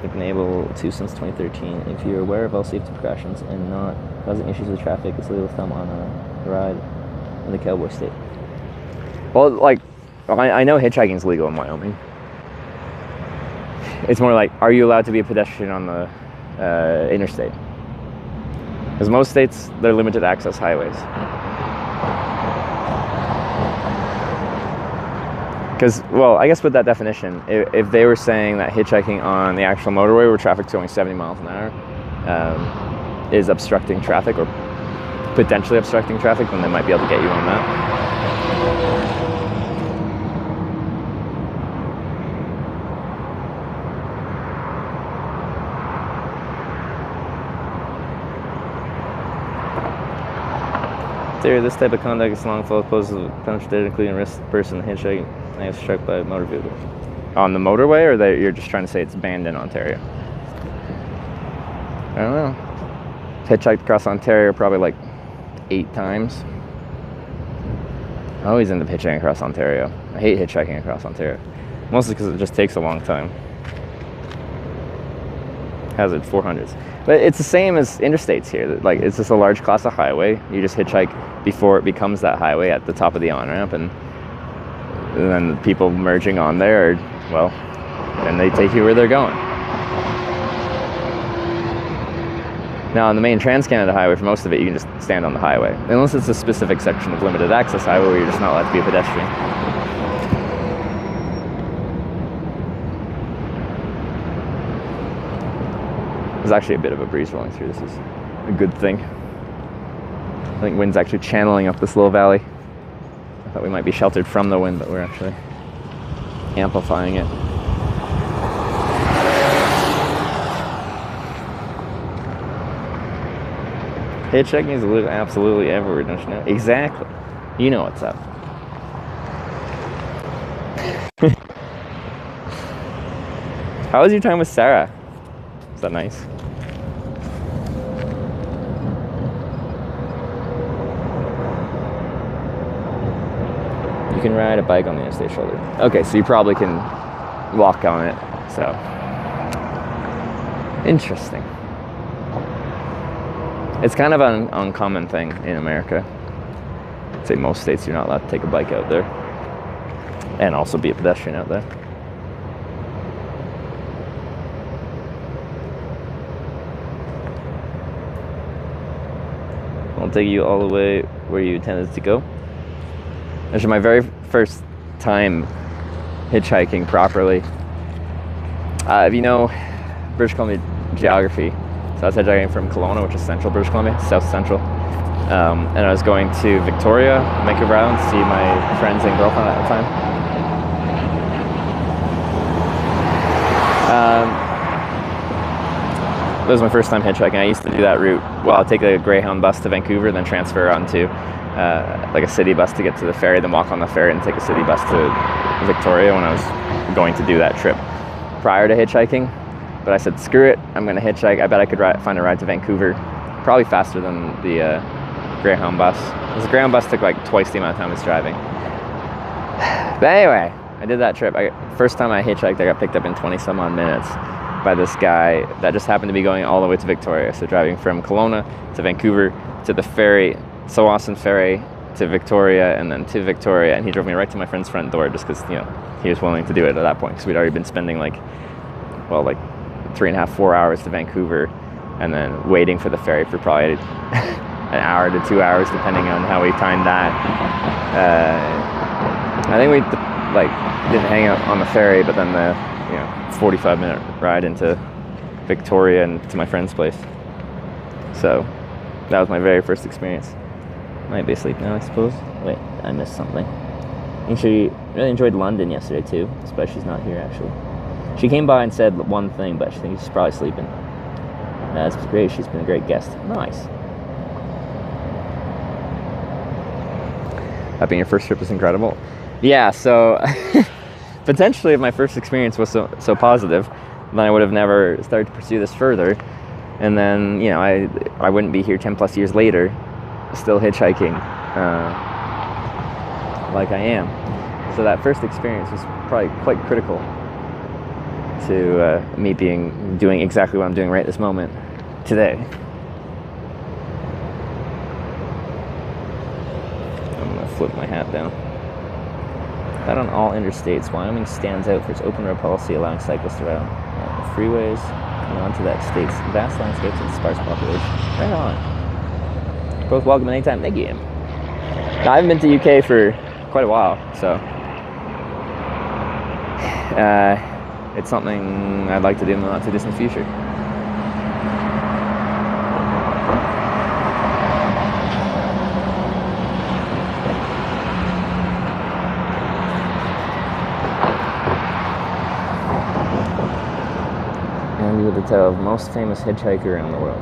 we've been able to since 2013. If you're aware of all safety precautions and not causing issues with traffic, it's legal thumb on a ride in the cowboy state. Well, like, I know hitchhiking is legal in Wyoming. It's more like, are you allowed to be a pedestrian on the interstate? Because most states, they're limited access highways. Because, well, I guess with that definition, if they were saying that hitchhiking on the actual motorway where traffic's going 70 miles an hour is obstructing traffic, or potentially obstructing traffic, then they might be able to get you on that. This type of conduct is lawful, poses a penalty, including risk person hitchhiking and struck by a motor vehicle. On the motorway, or that you're just trying to say it's banned in Ontario? I don't know. Hitchhiked across Ontario probably like 8 times. I always end up hitchhiking across Ontario. I hate hitchhiking across Ontario, mostly because it just takes a long time. Hazard 400s. But it's the same as interstates here. Like, it's just a large class of highway. You just hitchhike before it becomes that highway at the top of the on-ramp, and then the people merging on there, well, then they take you where they're going. Now, on the main Trans-Canada Highway, for most of it, you can just stand on the highway. Unless it's a specific section of limited access highway where you're just not allowed to be a pedestrian. There's actually a bit of a breeze rolling through. This is a good thing. I think wind's actually channeling up this little valley. I thought we might be sheltered from the wind, but we're actually amplifying it. Hitchhiking is absolutely everywhere, don't you know? Exactly. You know what's up. How was your time with Sarah? Is that nice? You can ride a bike on the interstate shoulder. Okay, so you probably can walk on it, so Interesting. It's kind of an uncommon thing in America. I'd say most states you're not allowed to take a bike out there. And also be a pedestrian out there. I'll take you all the way where you intended to go. This is my very first time hitchhiking properly. If you know British Columbia geography, so I was hitchhiking from Kelowna, which is central British Columbia, south central. And I was going to Victoria, Vancouver Island, to see my friends and girlfriend at the time. That was my first time hitchhiking. I used to do that route. Well, I'd take a Greyhound bus to Vancouver, then transfer onto like a city bus to get to the ferry, then walk on the ferry and take a city bus to Victoria when I was going to do that trip prior to hitchhiking. But I said, screw it, I'm going to hitchhike. I bet I could find a ride to Vancouver, probably faster than the Greyhound bus. The Greyhound bus took like twice the amount of time I was driving. But anyway, I did that trip. First time I hitchhiked, I got picked up in 20 some odd minutes by this guy that just happened to be going all the way to Victoria. So driving from Kelowna to Vancouver to the ferry, Tsawwassen ferry to Victoria, and then to Victoria, and he drove me right to my friend's front door just because, you know, he was willing to do it at that point, because we'd already been spending like 3.5, 4 hours to Vancouver, and then waiting for the ferry for probably an hour to 2 hours, depending on how we timed that. I think we didn't hang out on the ferry, but then the 45-minute ride into Victoria and to my friend's place. So that was my very first experience. Might be asleep now, I suppose. Wait, I missed something. And she really enjoyed London yesterday too, despite she's not here actually. She came by and said one thing, but she thinks she's probably sleeping. That's great. She's been a great guest. Nice. That being your first trip was incredible. Yeah, so potentially if my first experience was so positive, then I would have never started to pursue this further. And then, you know, I wouldn't be here 10 plus years later, still hitchhiking like I am. So that first experience was probably quite critical to me doing exactly what I'm doing right this moment today. I'm gonna flip my hat down. Out on all interstates, Wyoming stands out for its open road policy, allowing cyclists to ride on the freeways and onto that state's vast landscapes and sparse population. Right on. Both welcome anytime. Thank you. Now, I haven't been to UK for quite a while, so it's something I'd like to do in the not too distant future. And you would tell most famous hitchhiker around the world.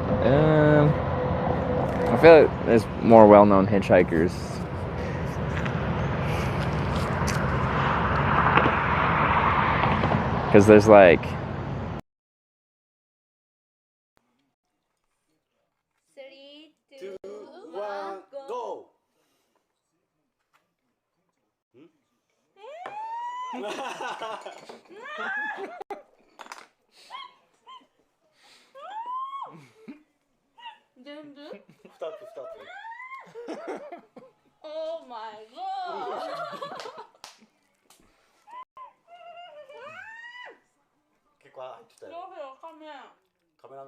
I feel like there's more well-known hitchhikers. Because there's like... Three, two, one, go! Stop. Oh my god! Che qua c'è. No, come here. Come on, I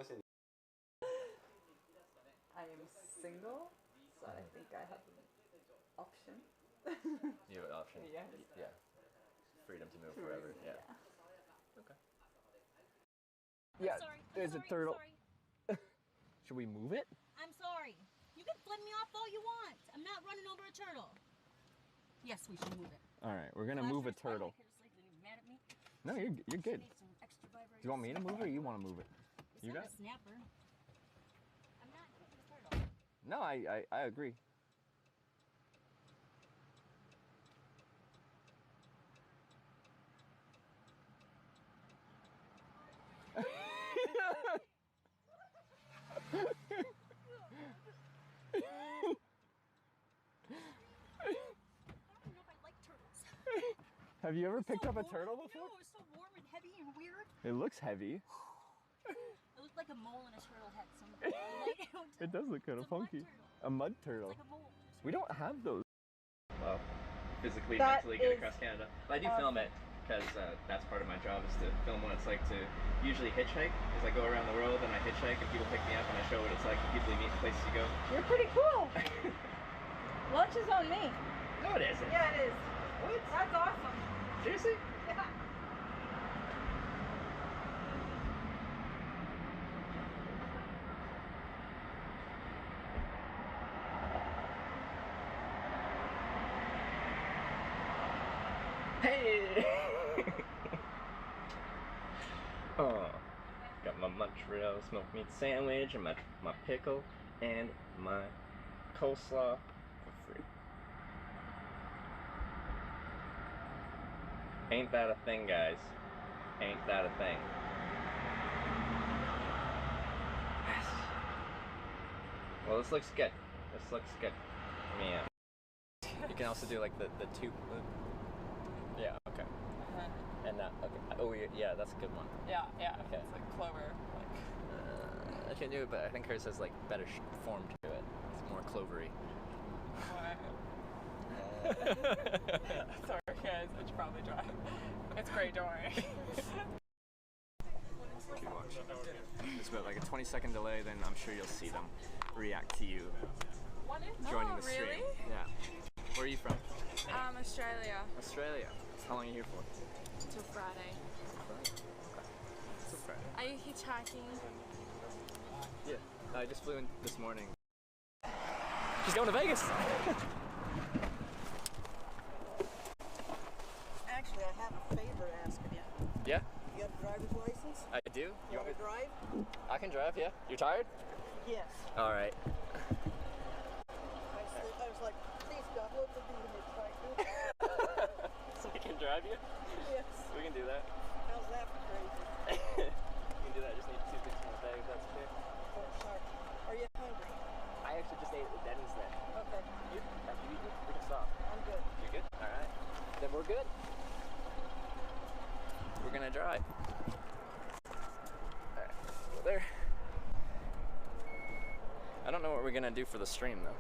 am single, so I think I have an option. You have an option? Yeah. Yeah. Freedom to move forever. Yeah. Okay. Yeah, there's a turtle. Should we move it? I'm sorry. You can flip me off all you want. I'm not running over a turtle. Yes, we should move it. All right, we're gonna move a turtle. Mad at me? No, you're good. Do you want me to move it or you want to move it? You got it? Snapper. I'm not moving the turtle. No, I agree. Have you ever picked up a turtle before? No, it's so warm and heavy and weird. It looks heavy. It like a mole and a turtle had some. It does look kind of funky. A mud turtle. Like a mole. We don't have those. Well, physically, That mentally get is across Canada. But I do film it because that's part of my job is to film what it's like to usually hitchhike. Because I go around the world and I hitchhike and people pick me up and I show what it's like and people you meet the places you go. You're pretty cool. Lunch is on me. No, it isn't. Yeah, it is. What? That's awesome. Seriously? Yeah. Hey! Oh, got my mozzarella smoked meat sandwich and my pickle and my coleslaw for free. Ain't that a thing, guys? Ain't that a thing? Well, this looks good. This looks good. Yeah. You can also do like the two. Yeah. Okay. And that. Okay. Oh yeah, that's a good one. Yeah. Okay. It's like clover. I can do it, but I think hers has like better form to it. It's more clovery. Sorry guys, I should probably drive. It's great, don't worry. Keep watching. There's about like a 20-second delay, then I'm sure you'll see them react to you joining the stream. Really? Yeah. Where are you from? Australia. Australia. How long are you here for? Till Friday. Friday. Okay. Till Friday. Are you hitchhiking? Yeah. I just flew in this morning. She's going to Vegas! Actually, I have a favor asking you. Yeah? You have a driver's license? I do. You want to drive? I can drive, yeah. You're tired? Yes. Alright. I was like, please God, let me be the hitchhiker. So we can drive you? Yes. We can do that. How's that for crazy? We can do that. I just need 2 things from the bag, if that's okay. Oh, sorry. Are you hungry? I actually just ate at the Denny's then. Okay. After you eat, we can stop. I'm good. You're good? Alright. Then we're good. We're gonna drive. Alright, go there. I don't know what we're gonna do for the stream though.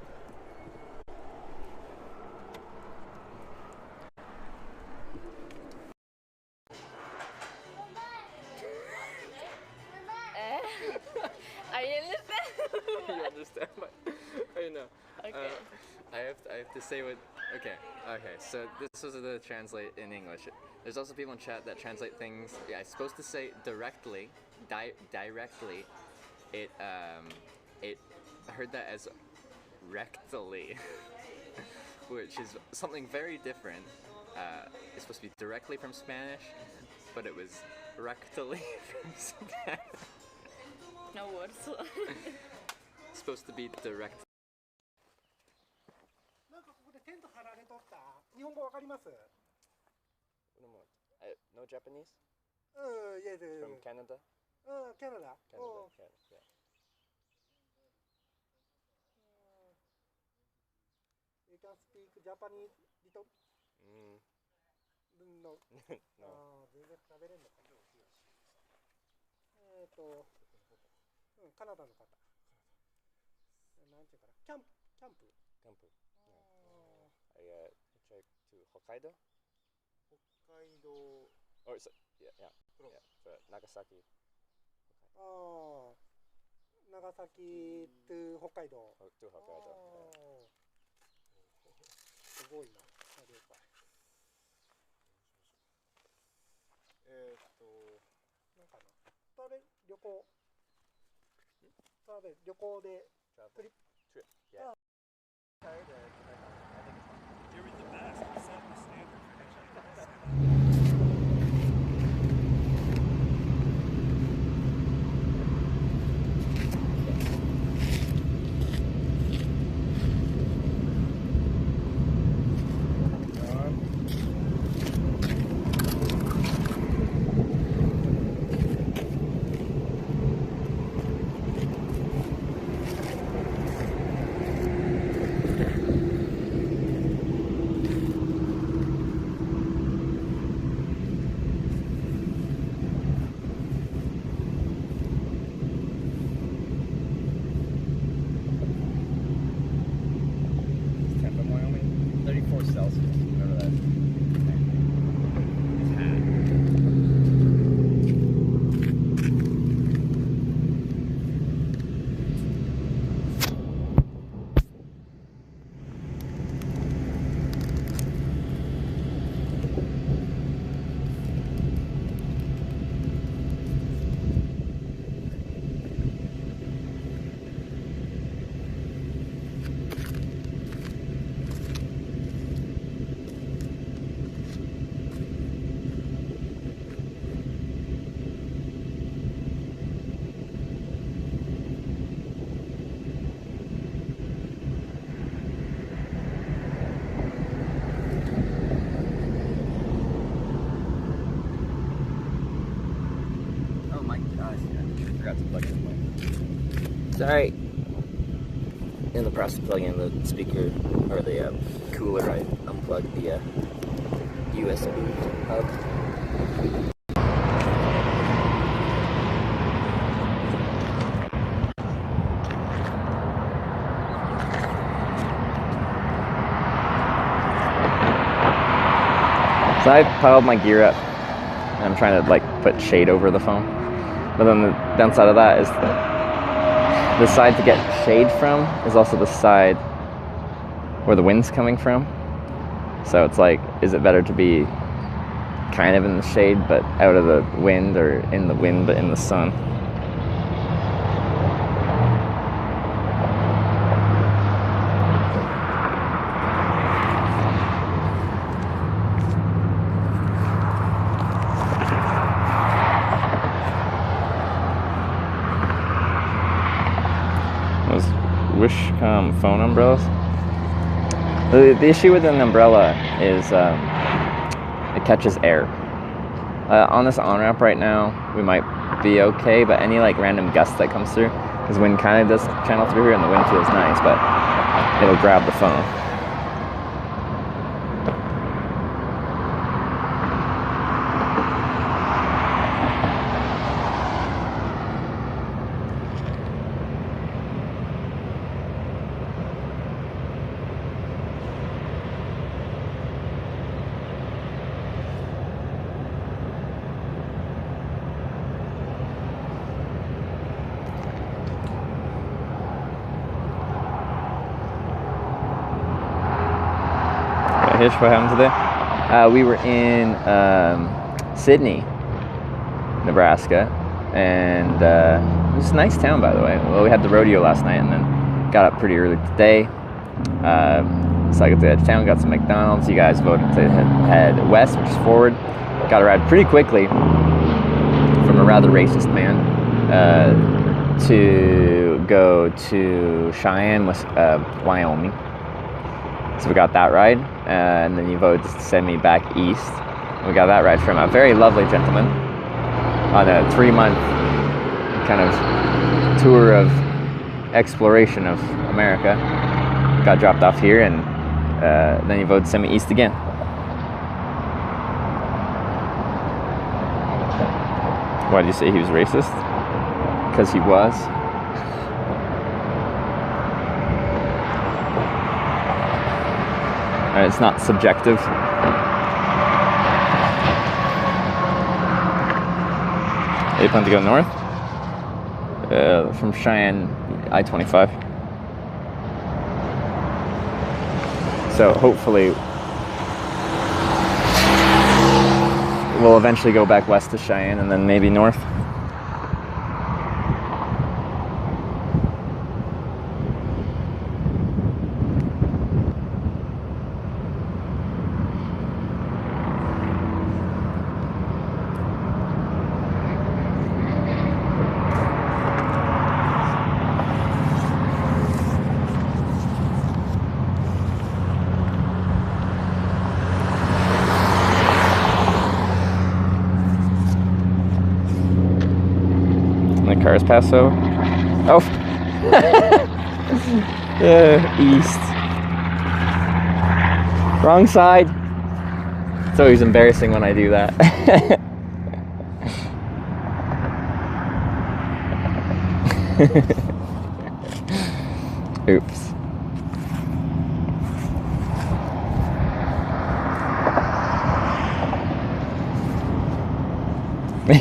I understand. You understand? I know. Okay. I have to say what. Okay. So this was the translate in English. There's also people in chat that translate things. Yeah, it's supposed to say directly. Directly. It I heard that as rectally, which is something very different. It's supposed to be directly from Spanish, but it was rectally from Spanish. No words. It's supposed to be direct. なんかここでテント張られとった。日本語わかります？ No Japanese? Yes. From Canada? Canada. Oh. Yeah. You can speak Japanese little? No. No. 全然喋れんのかな。カナダの方。なんていうかな。キャンプ。I hitchhiked to Hokkaido. Hokkaido. Or yeah. For Nagasaki. 長崎 to 北海道。To Hokkaido. すごいな。了解。なんかな。旅行でトリップ。Yeah. You're the best. You set the standard for hitchhiking. forgot to plug in the mic. Sorry. In the process of plugging in the speaker, or the cooler, I unplugged the USB hub. So I piled my gear up, and I'm trying to like put shade over the phone. But then the downside of that is the side to get shade from is also the side where the wind's coming from. So it's like, is it better to be kind of in the shade but out of the wind, or in the wind but in the sun? Wishcom phone umbrellas. The issue with an umbrella is it catches air. On this on-ramp right now, we might be okay, but any like random gust that comes through, because wind kind of does channel through here and the wind feels nice, but it'll grab the phone. Hitch, what happened today? We were in Sidney, Nebraska, and it was a nice town, by the way. Well, we had the rodeo last night and then got up pretty early today. So I got to the edge of town, got some McDonald's. You guys voted to head west, which is forward. Got a ride pretty quickly from a rather racist man to go to Cheyenne, Wyoming. So we got that ride, and then you voted to send me back east. We got that ride from a very lovely gentleman on a 3-month kind of tour of exploration of America. Got dropped off here, and then you voted to send me east again. Why did you say he was racist? Because he was. It's not subjective. You plan to go north? From Cheyenne, I-25. So hopefully we'll eventually go back west to Cheyenne and then maybe north. Cars pass over. Oh, east. Wrong side. It's always embarrassing when I do that. Oops.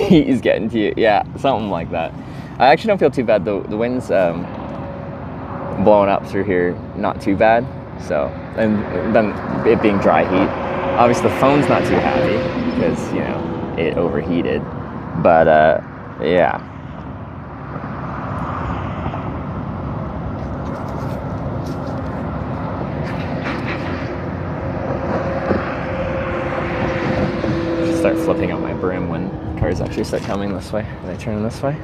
He's getting to you. Yeah, something like that. I actually don't feel too bad. The wind's blowing up through here, not too bad. So, and then it being dry heat. Obviously the phone's not too happy because, you know, it overheated. But yeah. Start flipping out my brim when cars actually start coming this way. Are they turning this way?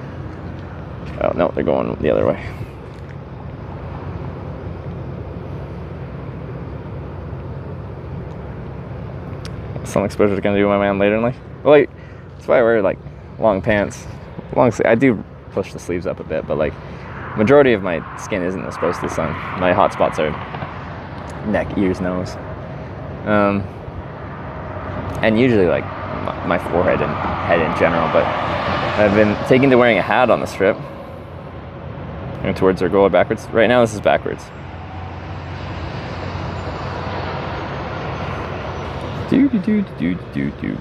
Oh no, they're going the other way. Sun exposure is gonna do my man later in life. Well, like, that's why I wear like long pants. I do push the sleeves up a bit, but like majority of my skin isn't exposed to the sun. My hot spots are neck, ears, nose, and usually like my forehead and head in general. But I've been taking to wearing a hat on this trip. Going towards our goal or backwards. Right now this is backwards. Do do do do do do.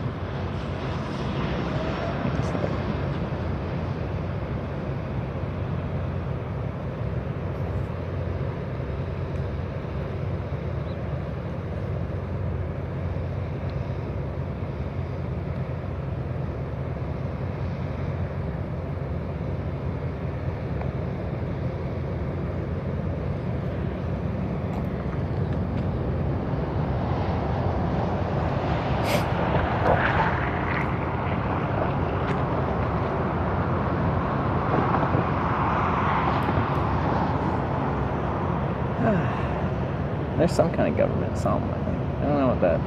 There's some kind of government something, I think. I don't know what that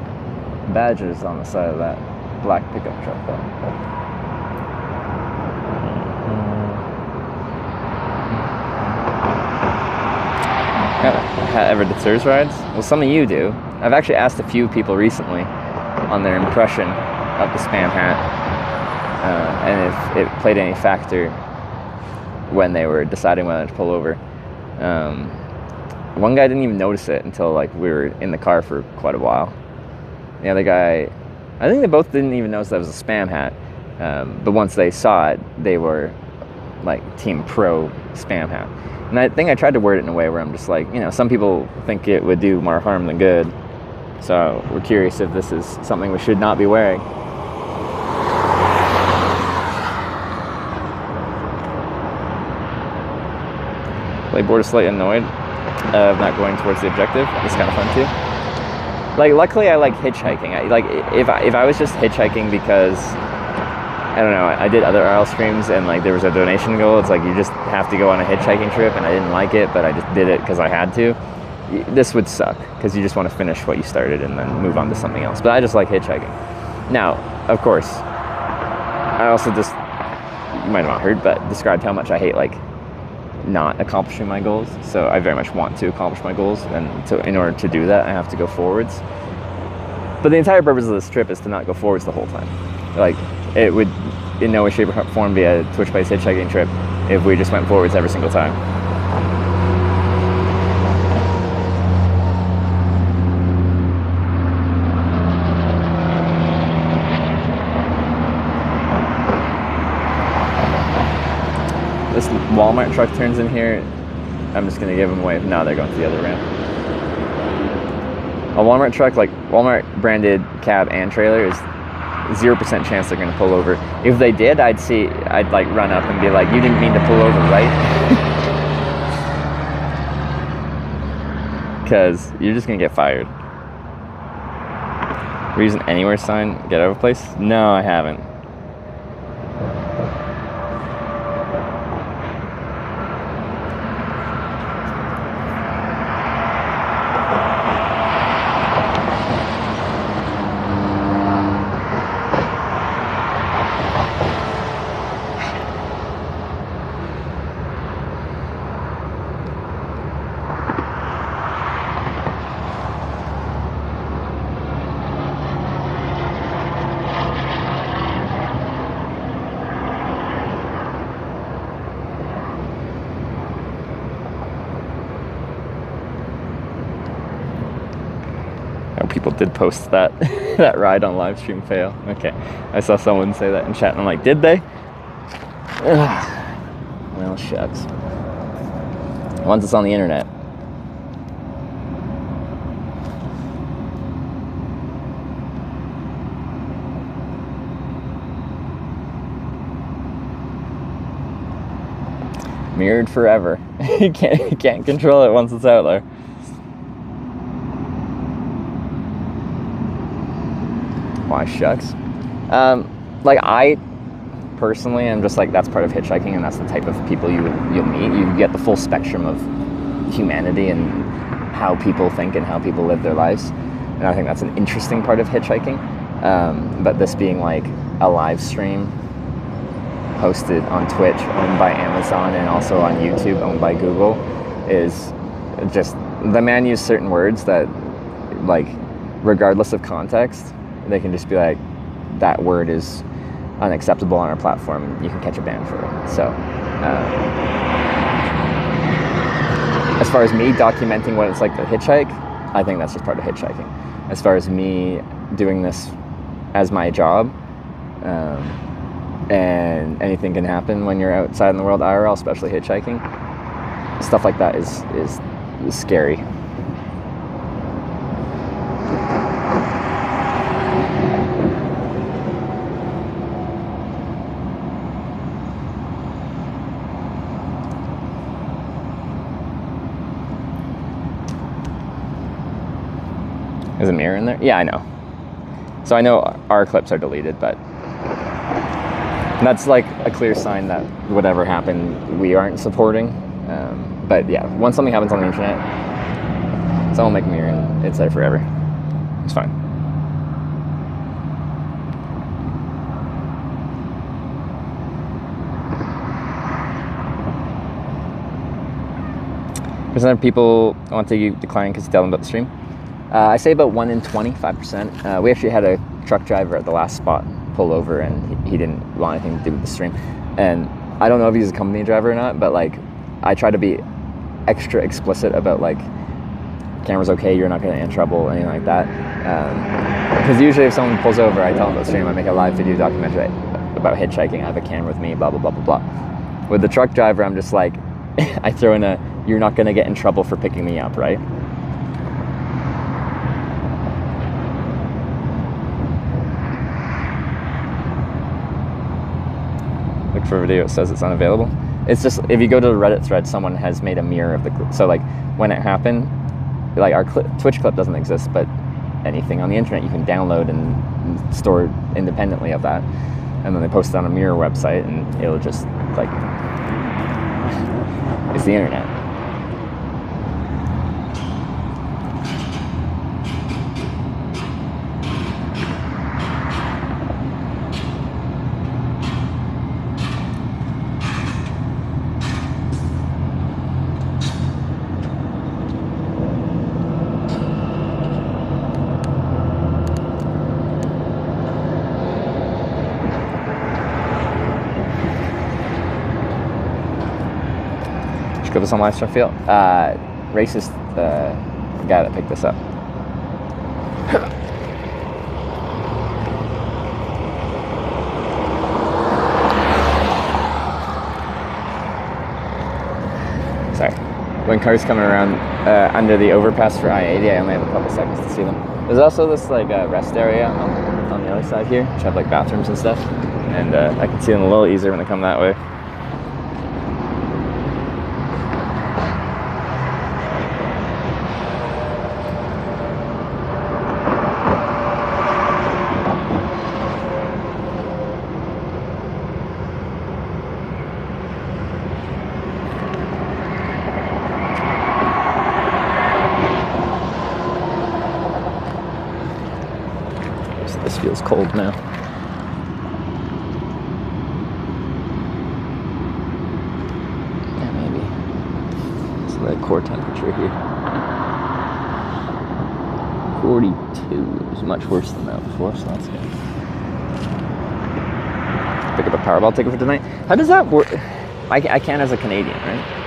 badge is on the side of that black pickup truck, though. Ever did CERS rides? Well, some of you do. I've actually asked a few people recently on their impression of the spam hat, and if it played any factor when they were deciding whether to pull over. One guy didn't even notice it until like we were in the car for quite a while. The other guy, I think they both didn't even notice that it was a spam hat. But once they saw it, they were like team pro spam hat. And I think I tried to word it in a way where I'm just like, you know, some people think it would do more harm than good. So we're curious if this is something we should not be wearing. Playboard is slightly annoyed of not going towards the objective. It's kind of fun too. Like, luckily I like hitchhiking. If I was just hitchhiking because, I don't know, I did other RL streams and like there was a donation goal, it's like you just have to go on a hitchhiking trip, and I didn't like it, but I just did it because I had to. This would suck because you just want to finish what you started and then move on to something else. But I just like hitchhiking. Now, of course, I also just, you might have not heard, but described how much I hate like not accomplishing my goals. So I very much want to accomplish my goals, and so in order to do that I have to go forwards. But the entire purpose of this trip is to not go forwards the whole time. Like, it would in no way, shape, or form be a Twitch-based hitchhiking trip if we just went forwards every single time. This Walmart truck turns in here, I'm just gonna give them a wave. No, they're going to the other ramp. A Walmart truck, like Walmart branded cab and trailer, is 0% chance they're gonna pull over. If they did, I'd like run up and be like, you didn't mean to pull over, right? Because you're just gonna get fired. Reason anywhere sign, get out of place? No, I haven't. People did post that that ride on live stream fail. Okay, I saw someone say that in chat, and I'm like, did they? Ugh. Well, shucks. Once it's on the internet. Mirrored forever. you can't control it once it's out there. Why, shucks. Like, I personally am just like, that's part of hitchhiking, and that's the type of people you'll meet. You get the full spectrum of humanity and how people think and how people live their lives, and I think that's an interesting part of hitchhiking. But this being like a live stream, hosted on Twitch, owned by Amazon, and also on YouTube, owned by Google, is just the man used certain words that, like, regardless of context, they can just be like, that word is unacceptable on our platform. You can catch a ban for it. So, as far as me documenting what it's like to hitchhike, I think that's just part of hitchhiking. As far as me doing this as my job, and anything can happen when you're outside in the world IRL, especially hitchhiking, stuff like that is scary. There's a mirror in there? Yeah, I know. So I know our clips are deleted, but that's like a clear sign that whatever happened, we aren't supporting. But yeah, once something happens on the internet, someone will make a mirror and it's there forever. It's fine. Percent of people want to decline because you tell them about the stream. I say about 1 in 20, 5%. We actually had a truck driver at the last spot pull over, and he didn't want anything to do with the stream. And I don't know if he's a company driver or not, but like, I try to be extra explicit about like, camera's okay, you're not gonna get in trouble, anything like that. Because usually if someone pulls over, I tell them about the stream, I make a live video documentary about hitchhiking, I have a camera with me, blah, blah, blah, blah, blah. With the truck driver, I'm just like, I throw in a, you're not gonna get in trouble for picking me up, right? Look for a video, it says it's unavailable. It's just, if you go to the Reddit thread, someone has made a mirror of the clip. So like, when it happened, like our Twitch clip doesn't exist, but anything on the internet you can download and store independently of that. And then they post it on a mirror website, and it'll just, like, it's the internet. Give us some live stream feel. Racist guy that picked this up. Sorry. When cars coming around under the overpass for I-80, I only have a couple seconds to see them. There's also this like rest area on the other side here, which have like bathrooms and stuff, and I can see them a little easier when they come that way. This feels cold now. Yeah, maybe. It's the core temperature here. 42. It was much worse than that before, so that's good. Pick up a Powerball ticket for tonight. How does that work? I can as a Canadian, right?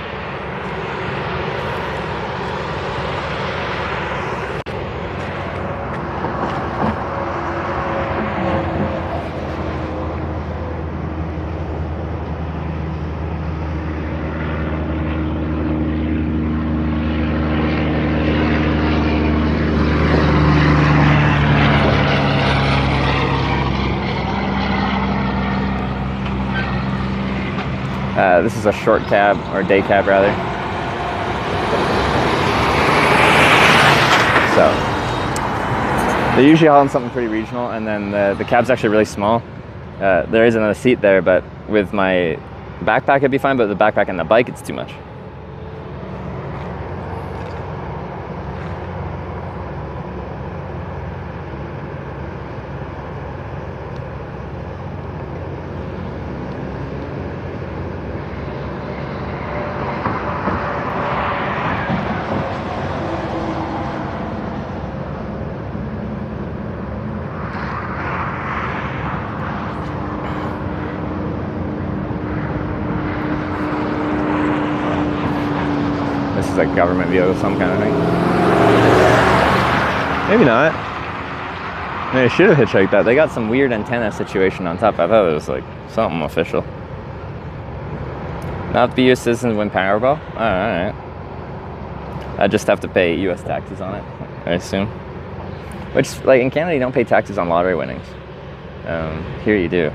This is a short cab, or day cab rather. So, they're usually hauling something pretty regional, and then the cab's actually really small. There is another seat there, but with my backpack it'd be fine, but the backpack and the bike, it's too much. this is a government vehicle, some kind of thing. Maybe not. I mean, I should have hitchhiked that. They got some weird antenna situation on top. I thought it was like something official. Not be U.S. citizens win Powerball? Alright. I just have to pay U.S. taxes on it, I assume. Which, like, in Canada, you don't pay taxes on lottery winnings. Here you do.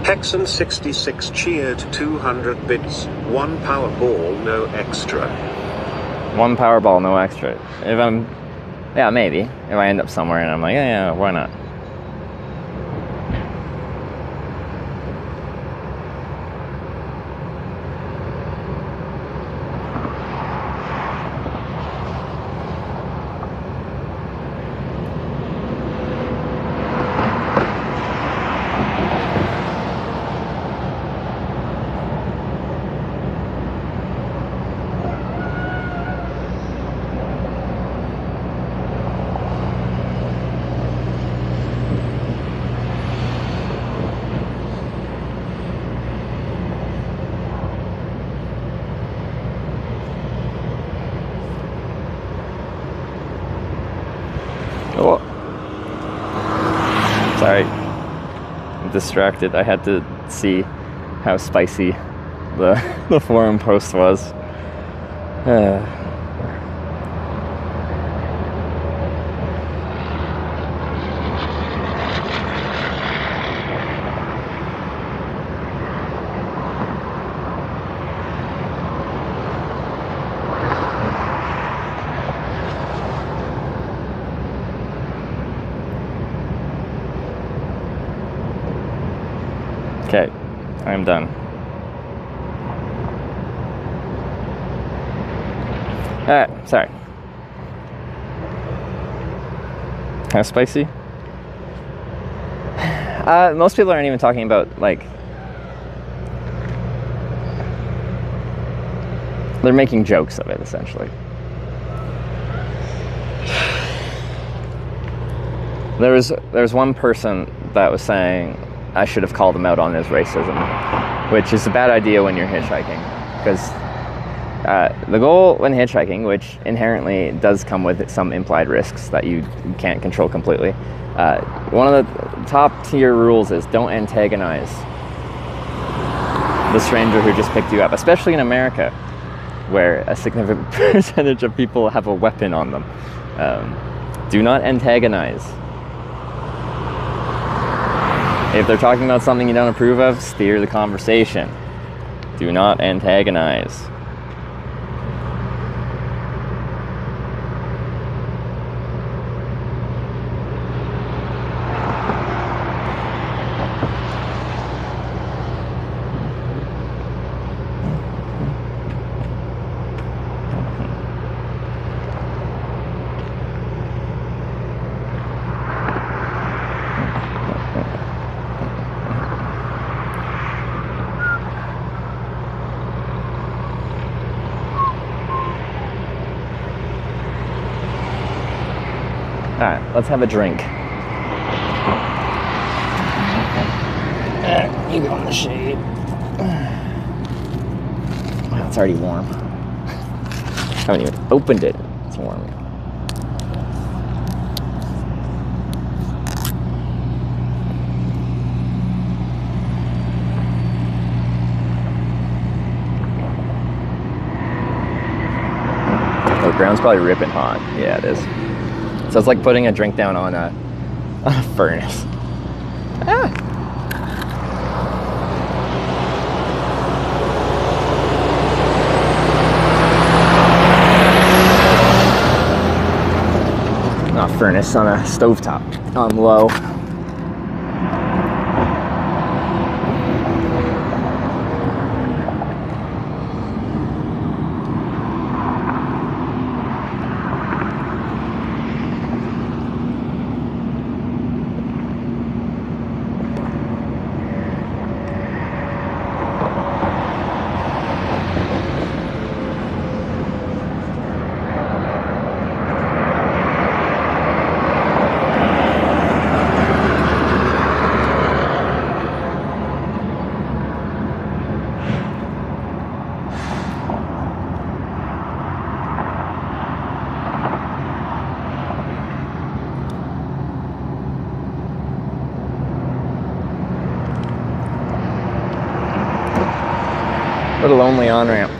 Hexen 66 cheered 200 bits, 1 Powerball, no extra. 1 Powerball, no extra. If I'm, yeah, maybe. If I end up somewhere and I'm like, yeah, why not? Oh. Sorry. I'm distracted. I had to see how spicy the forum post was. Okay, I'm done. Alright, sorry. How spicy? Most people aren't even talking about, like, they're making jokes of it, essentially. There was one person that was saying I should have called him out on his racism, which is a bad idea when you're hitchhiking, because the goal when hitchhiking, which inherently does come with some implied risks that you can't control completely, one of the top tier rules is don't antagonize the stranger who just picked you up, especially in America, where a significant percentage of people have a weapon on them. Do not antagonize. If they're talking about something you don't approve of, steer the conversation. Do not antagonize. Alright, let's have a drink. You go in the shade. Wow, it's already warm. I haven't even opened it. It's warm. The ground's probably ripping hot. Yeah, it is. So it's like putting a drink down on a furnace. Ah. Not furnace, on a stovetop on low. What a lonely on-ramp.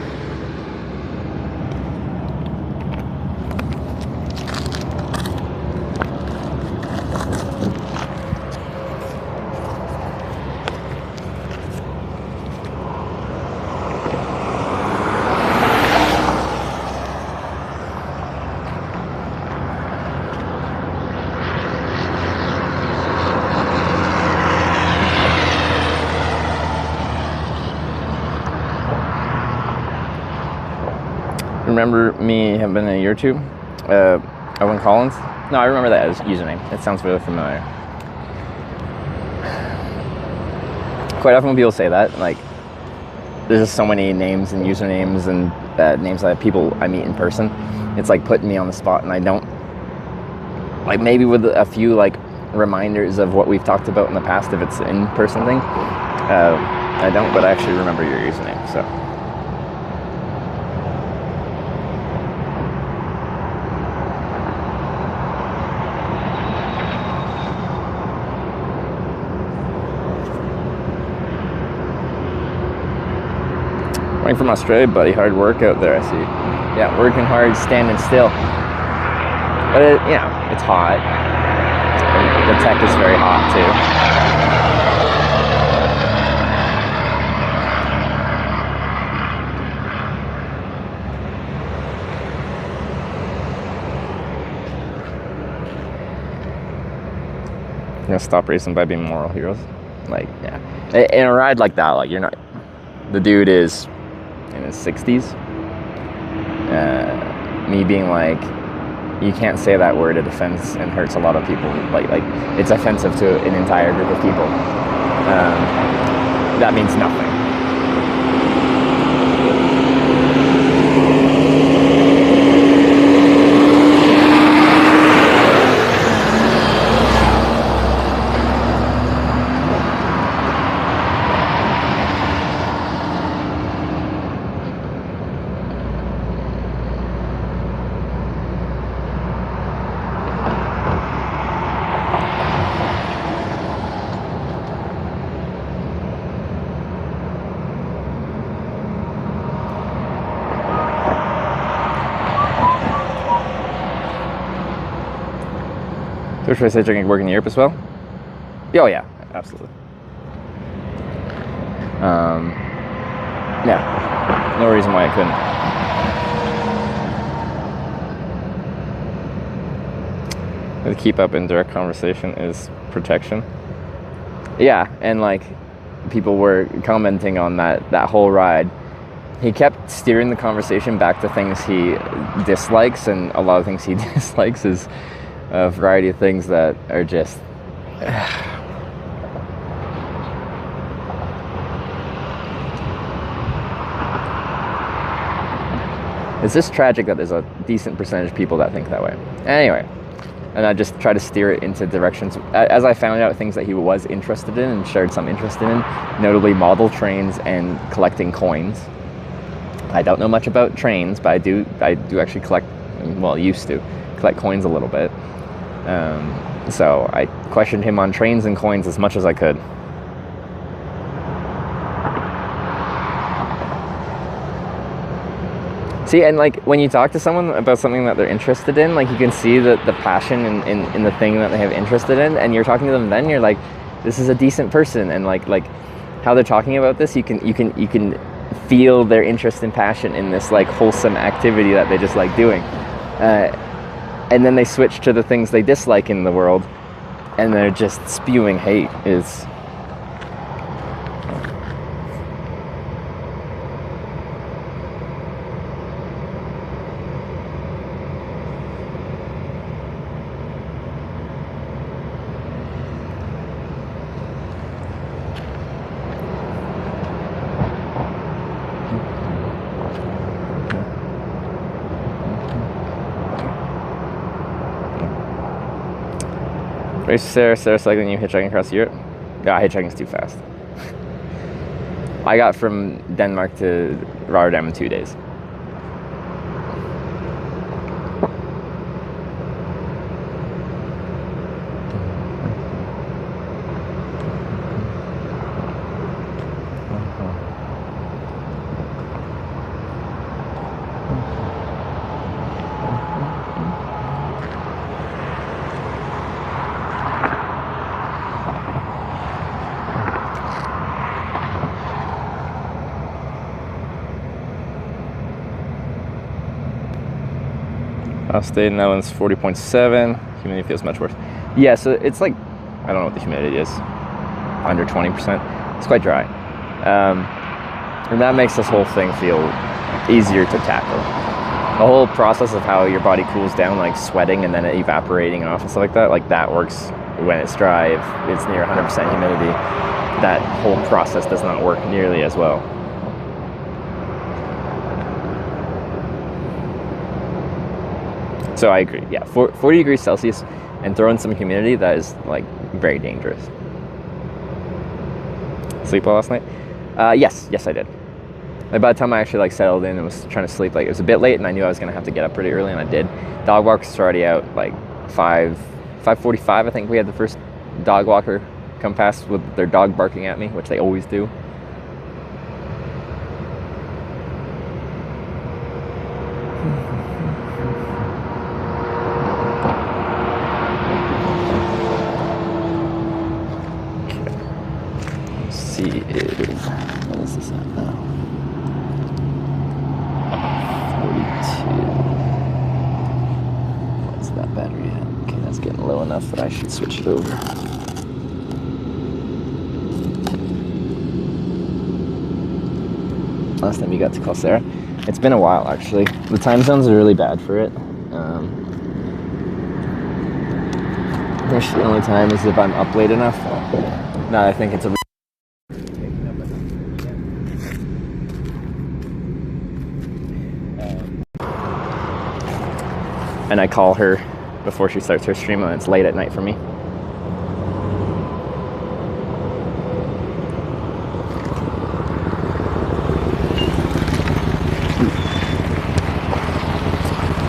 Remember me having been in a YouTube? Owen Collins? No, I remember that as username. It sounds really familiar. Quite often when people say that, like, there's just so many names and usernames and names that people I meet in person. It's like putting me on the spot, and I don't, like, maybe with a few like reminders of what we've talked about in the past, if it's an in-person thing, I don't, but I actually remember your username, so. From Australia, buddy. Hard work out there, I see. Yeah, working hard, standing still. But it, you know, it's hot. And the tech is very hot too. You're gonna stop racing by being moral heroes. Like, yeah. In a ride like that, like, you're not. The dude is in his 60s. Me being like, you can't say that word, it offends and hurts a lot of people. Like it's offensive to an entire group of people. That means nothing. So should I say drinking work in Europe as well? Oh yeah, absolutely. Yeah, no reason why I couldn't. The keep up in direct conversation is protection. Yeah, and like people were commenting on that whole ride. He kept steering the conversation back to things he dislikes, and a lot of things he dislikes is a variety of things that are just it's just tragic that there's a decent percentage of people that think that way. Anyway, and I just try to steer it into directions as I found out things that he was interested in and shared some interest in, notably model trains and collecting coins. I don't know much about trains, but I do actually collect, well, used to collect coins a little bit. So I questioned him on trains and coins as much as I could. See, and like when you talk to someone about something that they're interested in, like you can see the passion in the thing that they have interested in, and you're talking to them then, you're like, this is a decent person, and like how they're talking about this, you can feel their interest and passion in this like wholesome activity that they just like doing. And then they switch to the things they dislike in the world, and they're just spewing hate. Is Sarah cycling, you hitchhiking across Europe? Yeah, hitchhiking's too fast. I got from Denmark to Rotterdam in 2 days. State, Netherlands 40.7. Humidity feels much worse. Yeah, so it's like, I don't know what the humidity is. Under 20%. It's quite dry. And that makes this whole thing feel easier to tackle. The whole process of how your body cools down, like sweating and then it evaporating off and stuff like that works when it's dry. If it's near 100% humidity, that whole process does not work nearly as well. So I agree, yeah, 40 degrees Celsius and throw in some humidity, that is like very dangerous. Sleep well last night? Yes I did. Like, by the time I actually like settled in and was trying to sleep, like it was a bit late and I knew I was gonna have to get up pretty early, and I did. Dog walkers are already out like 5:45. I think we had the first dog walker come past with their dog barking at me, which they always do. What is this at now? 42. What's that battery at? Okay, that's getting low enough that I should switch it over. Last time you got to call Sarah? It's been a while, actually. The time zones are really bad for it. I think the only time is if I'm up late enough. No, I think it's a and I call her before she starts her stream, and it's late at night for me.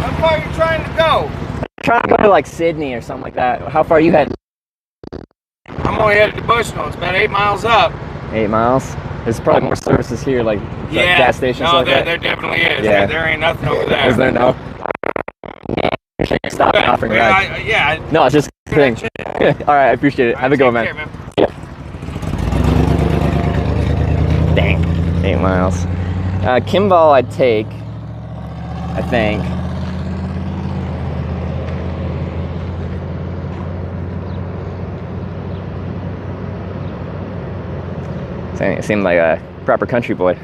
How far are you trying to go? I'm trying to go to like Sidney or something like that. How far are you heading? I'm only headed to Bushnell. It's about 8 miles up. 8 miles? There's probably more services here, like gas stations like that. There definitely is. Yeah. There ain't nothing over there. Is there no? Stop offering rides. Yeah. No, it's just a thing. All right, I appreciate it. Have a good one, man. Care, man. Yeah. Dang, 8 miles. Kimball I'd take, I think. It seemed like a proper country boy.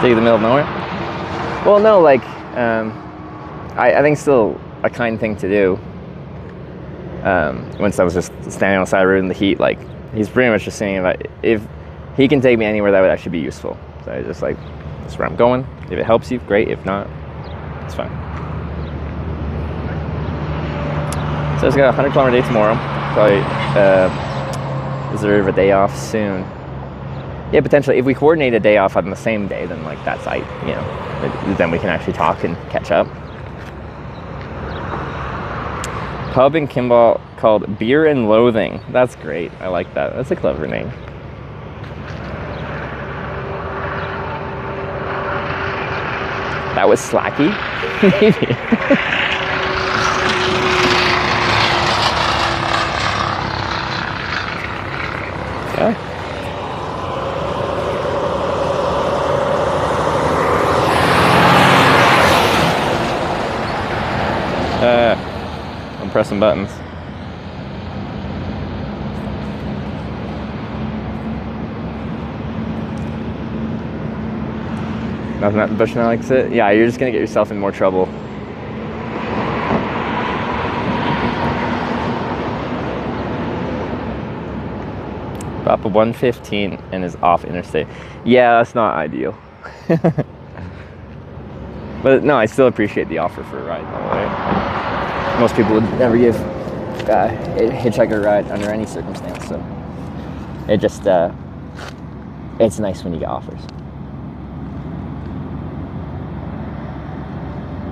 Take the middle of nowhere? Well, no, like, I think still a kind thing to do. Once I was just standing on the side of the road in the heat, like, he's pretty much just saying that if he can take me anywhere, that would actually be useful. So I just like, that's where I'm going. If it helps you, great. If not, it's fine. So I've got a 100-kilometer day tomorrow. Probably reserve a day off soon. Yeah, potentially. If we coordinate a day off on the same day, then like that's then we can actually talk and catch up. Pub in Kimball called Beer and Loathing. That's great. I like that. That's a clever name. That was Slacky. Okay. I'm pressing buttons. Nothing at the Bushnell exit? Yeah, you're just gonna get yourself in more trouble. Papa 115 and is off interstate. Yeah, that's not ideal. But no, I still appreciate the offer for a ride, though, right? Most people would never give a hitchhiker a ride under any circumstance, so it just, it's nice when you get offers.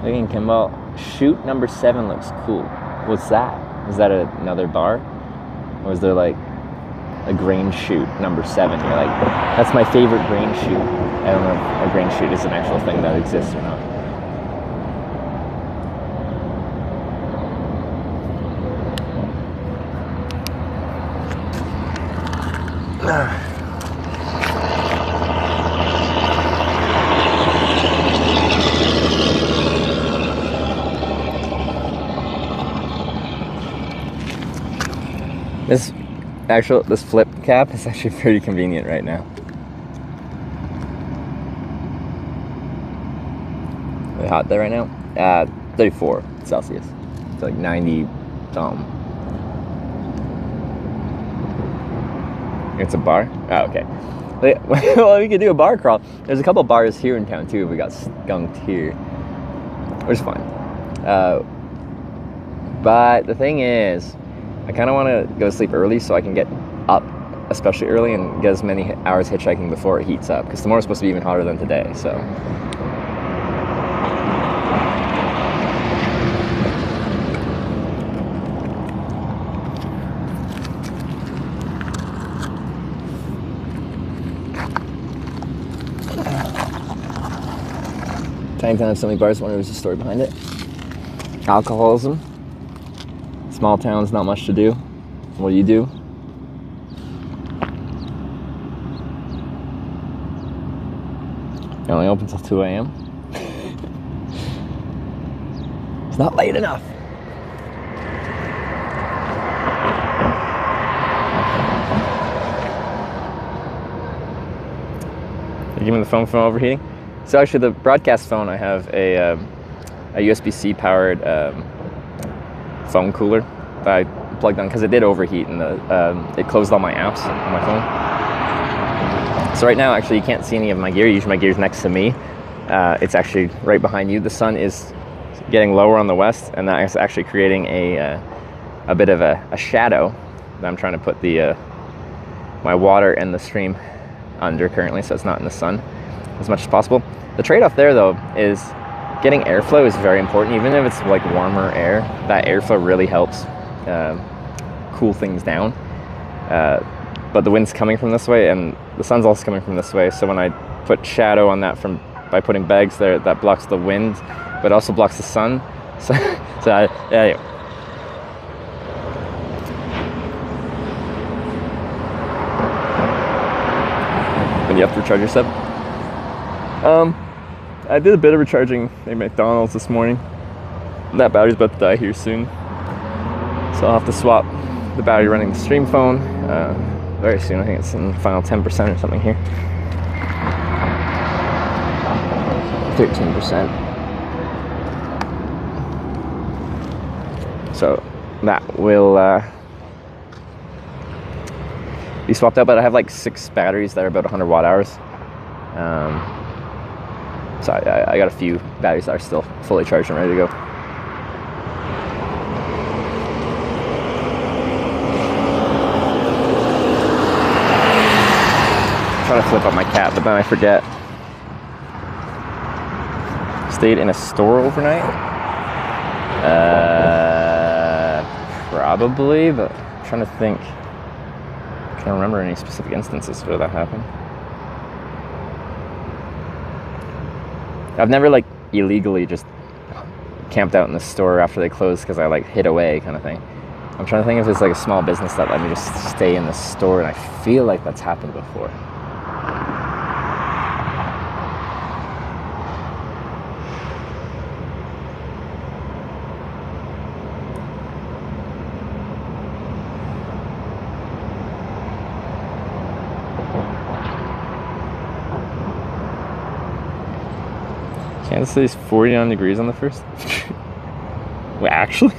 Looking Kimball, shoot number 7 looks cool. What's that? Is that another bar? Or is there like a grain chute number 7? You're like, that's my favorite grain chute. I don't know if a grain chute is an actual thing that exists or not. This flip cap is actually pretty convenient right now. Really hot there right now? 34 Celsius. It's like 90 something. It's a bar? Oh, okay. Well, we could do a bar crawl. There's a couple bars here in town too. We got skunked here, which is fine. But the thing is, I kind of want to go to sleep early so I can get up, especially early, and get as many hours hitchhiking before it heats up. Because tomorrow's supposed to be even hotter than today. So. Tiny Town so many bars, wonder there's a story behind it. Alcoholism. Small towns, not much to do. What do you do? It only open till 2 a.m. It's not late enough. You give me the phone from overheating? So actually the broadcast phone, I have a USB-C powered phone cooler that I plugged on because it did overheat and it closed all my apps on my phone. So right now, actually, you can't see any of my gear. Usually my gear's next to me. It's actually right behind you. The sun is getting lower on the west, and that is actually creating a bit of a shadow that I'm trying to put my water and the stream under currently, so it's not in the sun as much as possible. The trade-off there, though, is getting airflow is very important. Even if it's like warmer air, that airflow really helps cool things down. But the wind's coming from this way, and the sun's also coming from this way. So when I put shadow on that by putting bags there, that blocks the wind, but also blocks the sun. So yeah. When you have to recharge yourself. I did a bit of recharging at McDonald's this morning. That battery's about to die here soon, so I'll have to swap the battery running the stream phone very soon. I think it's in the final 10% or something here. 13%. So that will be swapped out, but I have like 6 batteries that are about 100 watt hours. So I got a few batteries that are still fully charged and ready to go. Trying to flip up my cat, but then I forget. Stayed in a store overnight? Probably, but I'm trying to think. I can't remember any specific instances where that happened. I've never like illegally just camped out in the store after they closed because I like hid away kind of thing. I'm trying to think if it's like a small business that let me just stay in the store, and I feel like that's happened before. Kansas City's 49 degrees on the first. Wait, actually?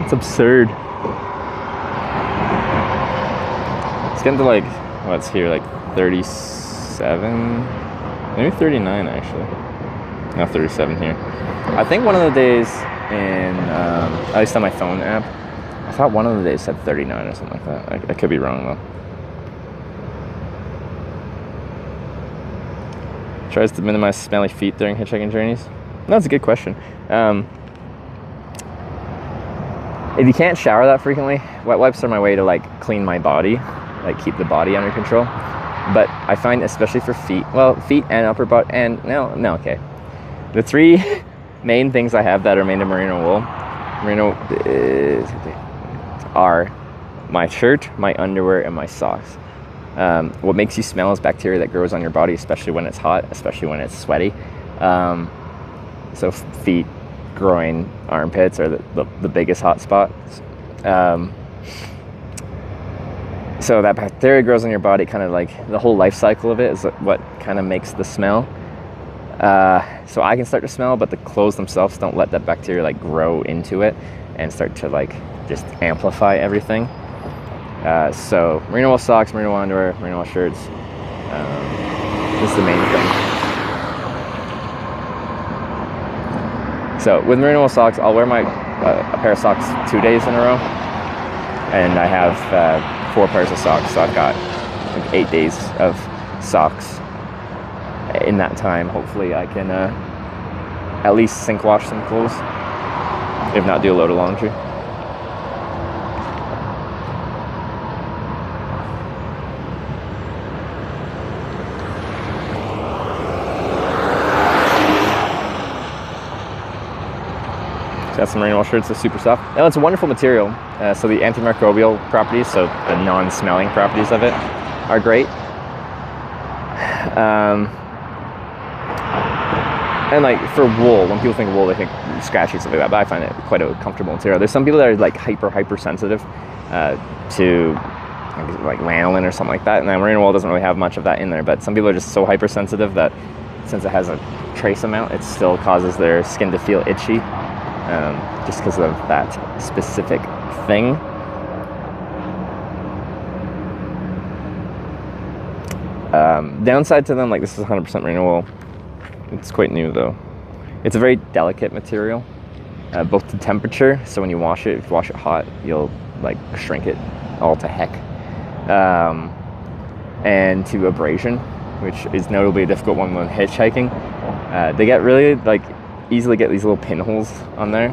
It's absurd. It's getting to like, what's here, like 37? Maybe 39 actually. No, 37 here. I think one of the days in, at least on my phone app, I thought one of the days said 39 or something like that. I could be wrong though. Tries to minimize smelly feet during hitchhiking journeys? That's a good question. If you can't shower that frequently, wet wipes are my way to like clean my body, like keep the body under control. But I find especially for feet, well, feet and upper butt, and no, okay. The 3 main things I have that are made of merino wool, are my shirt, my underwear, and my socks. What makes you smell is bacteria that grows on your body, especially when it's hot, especially when it's sweaty. So feet, groin, armpits are the biggest hot spots. So that bacteria grows in your body, kind of like the whole life cycle of it is what kind of makes the smell. So I can start to smell, but the clothes themselves don't let that bacteria like grow into it and start to like just amplify everything. So merino wool socks, merino wool underwear, merino wool shirts. This is the main thing. So with merino wool socks, I'll wear my a pair of socks 2 days in a row, and I have 4 pairs of socks, so I've got like 8 days of socks. In that time, hopefully I can at least sink wash some clothes, if not do a load of laundry. Got some merino wool shirts, they're super soft. Now it's a wonderful material, so the antimicrobial properties, so the non-smelling properties of it, are great. And like for wool, when people think of wool, they think scratchy and stuff like that, but I find it quite a comfortable material. There's some people that are like hyper sensitive to like lanolin or something like that, and then merino wool doesn't really have much of that in there, but some people are just so hypersensitive that since it has a trace amount, it still causes their skin to feel itchy. Just because of that specific thing. Downside to them, like this is 100% merino wool. It's quite new though. It's a very delicate material, both to temperature. So when you wash it, if you wash it hot, you'll like shrink it all to heck. And to abrasion, which is notably a difficult one when hitchhiking. They get really like easily get these little pinholes on there,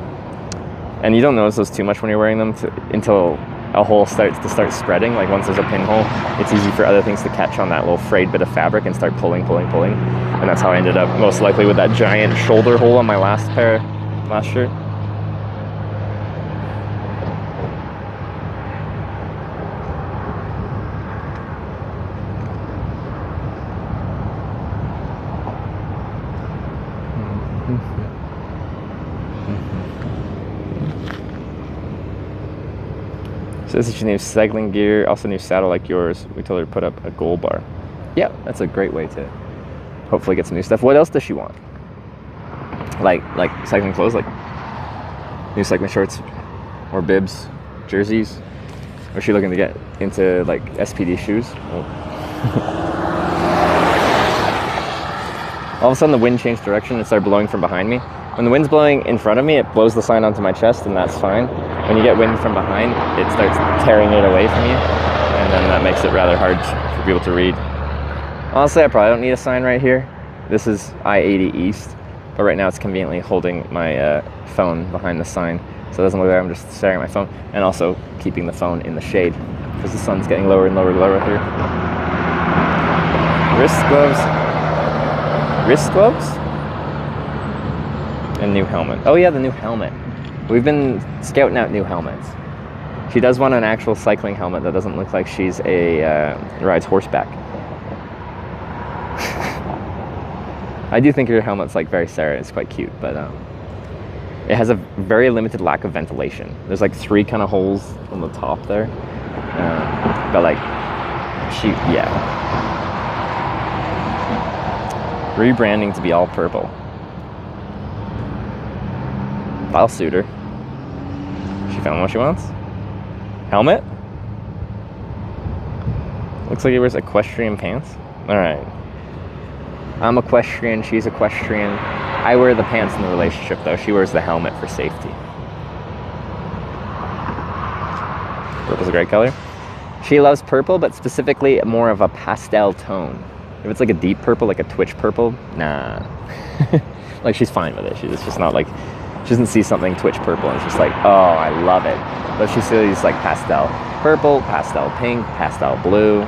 and you don't notice those too much when you're wearing them until a hole starts to start spreading. Like once there's a pinhole, it's easy for other things to catch on that little frayed bit of fabric and start pulling, and that's how I ended up most likely with that giant shoulder hole on my last shirt. So this is your new cycling gear, also new saddle like yours. We told her to put up a gold bar. Yeah, that's a great way to hopefully get some new stuff. What else does she want? Like cycling clothes, like new cycling shorts or bibs, jerseys? Or is she looking to get into like SPD shoes? Oh. All of a sudden the wind changed direction and started blowing from behind me. When the wind's blowing in front of me, it blows the sign onto my chest, and that's fine. When you get wind from behind, it starts tearing it away from you, and then that makes it rather hard for people to read. Honestly, I probably don't need a sign right here. This is I-80 East, but right now it's conveniently holding my phone behind the sign, so it doesn't look like I'm just staring at my phone, and also keeping the phone in the shade, because the sun's getting lower and lower and lower here. Wrist gloves? And new helmet. Oh yeah, the new helmet. We've been scouting out new helmets. She does want an actual cycling helmet that doesn't look like she's rides horseback. I do think her helmet's like very Sarah. It's quite cute, but it has a very limited lack of ventilation. There's like 3 kind of holes on the top there, but like yeah. Rebranding to be all purple. I'll suit her. She found what she wants. Helmet? Looks like he wears equestrian pants. Alright. I'm equestrian, she's equestrian. I wear the pants in the relationship though. She wears the helmet for safety. Purple's a great color. She loves purple, but specifically more of a pastel tone. If it's like a deep purple, like a twitch purple, nah. Like she's fine with it. It's just not like, she doesn't see something twitch purple and it's just like, oh, I love it. But she sees like pastel purple, pastel pink, pastel blue.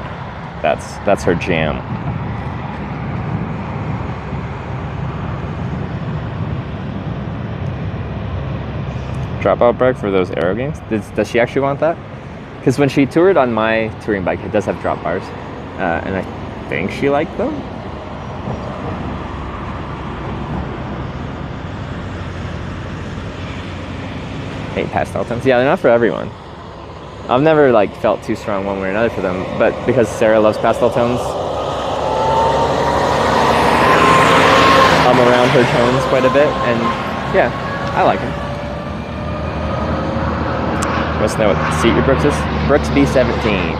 That's her jam. Drop-out bike for those aero games? Does she actually want that? Because when she toured on my touring bike, it does have drop bars. And I think she liked them. Hate pastel tones. Yeah, they're not for everyone. I've never like felt too strong one way or another for them, but because Sarah loves pastel tones, I'm around her tones quite a bit, and yeah, I like them. Wants to know what seat your Brooks is? Brooks B17.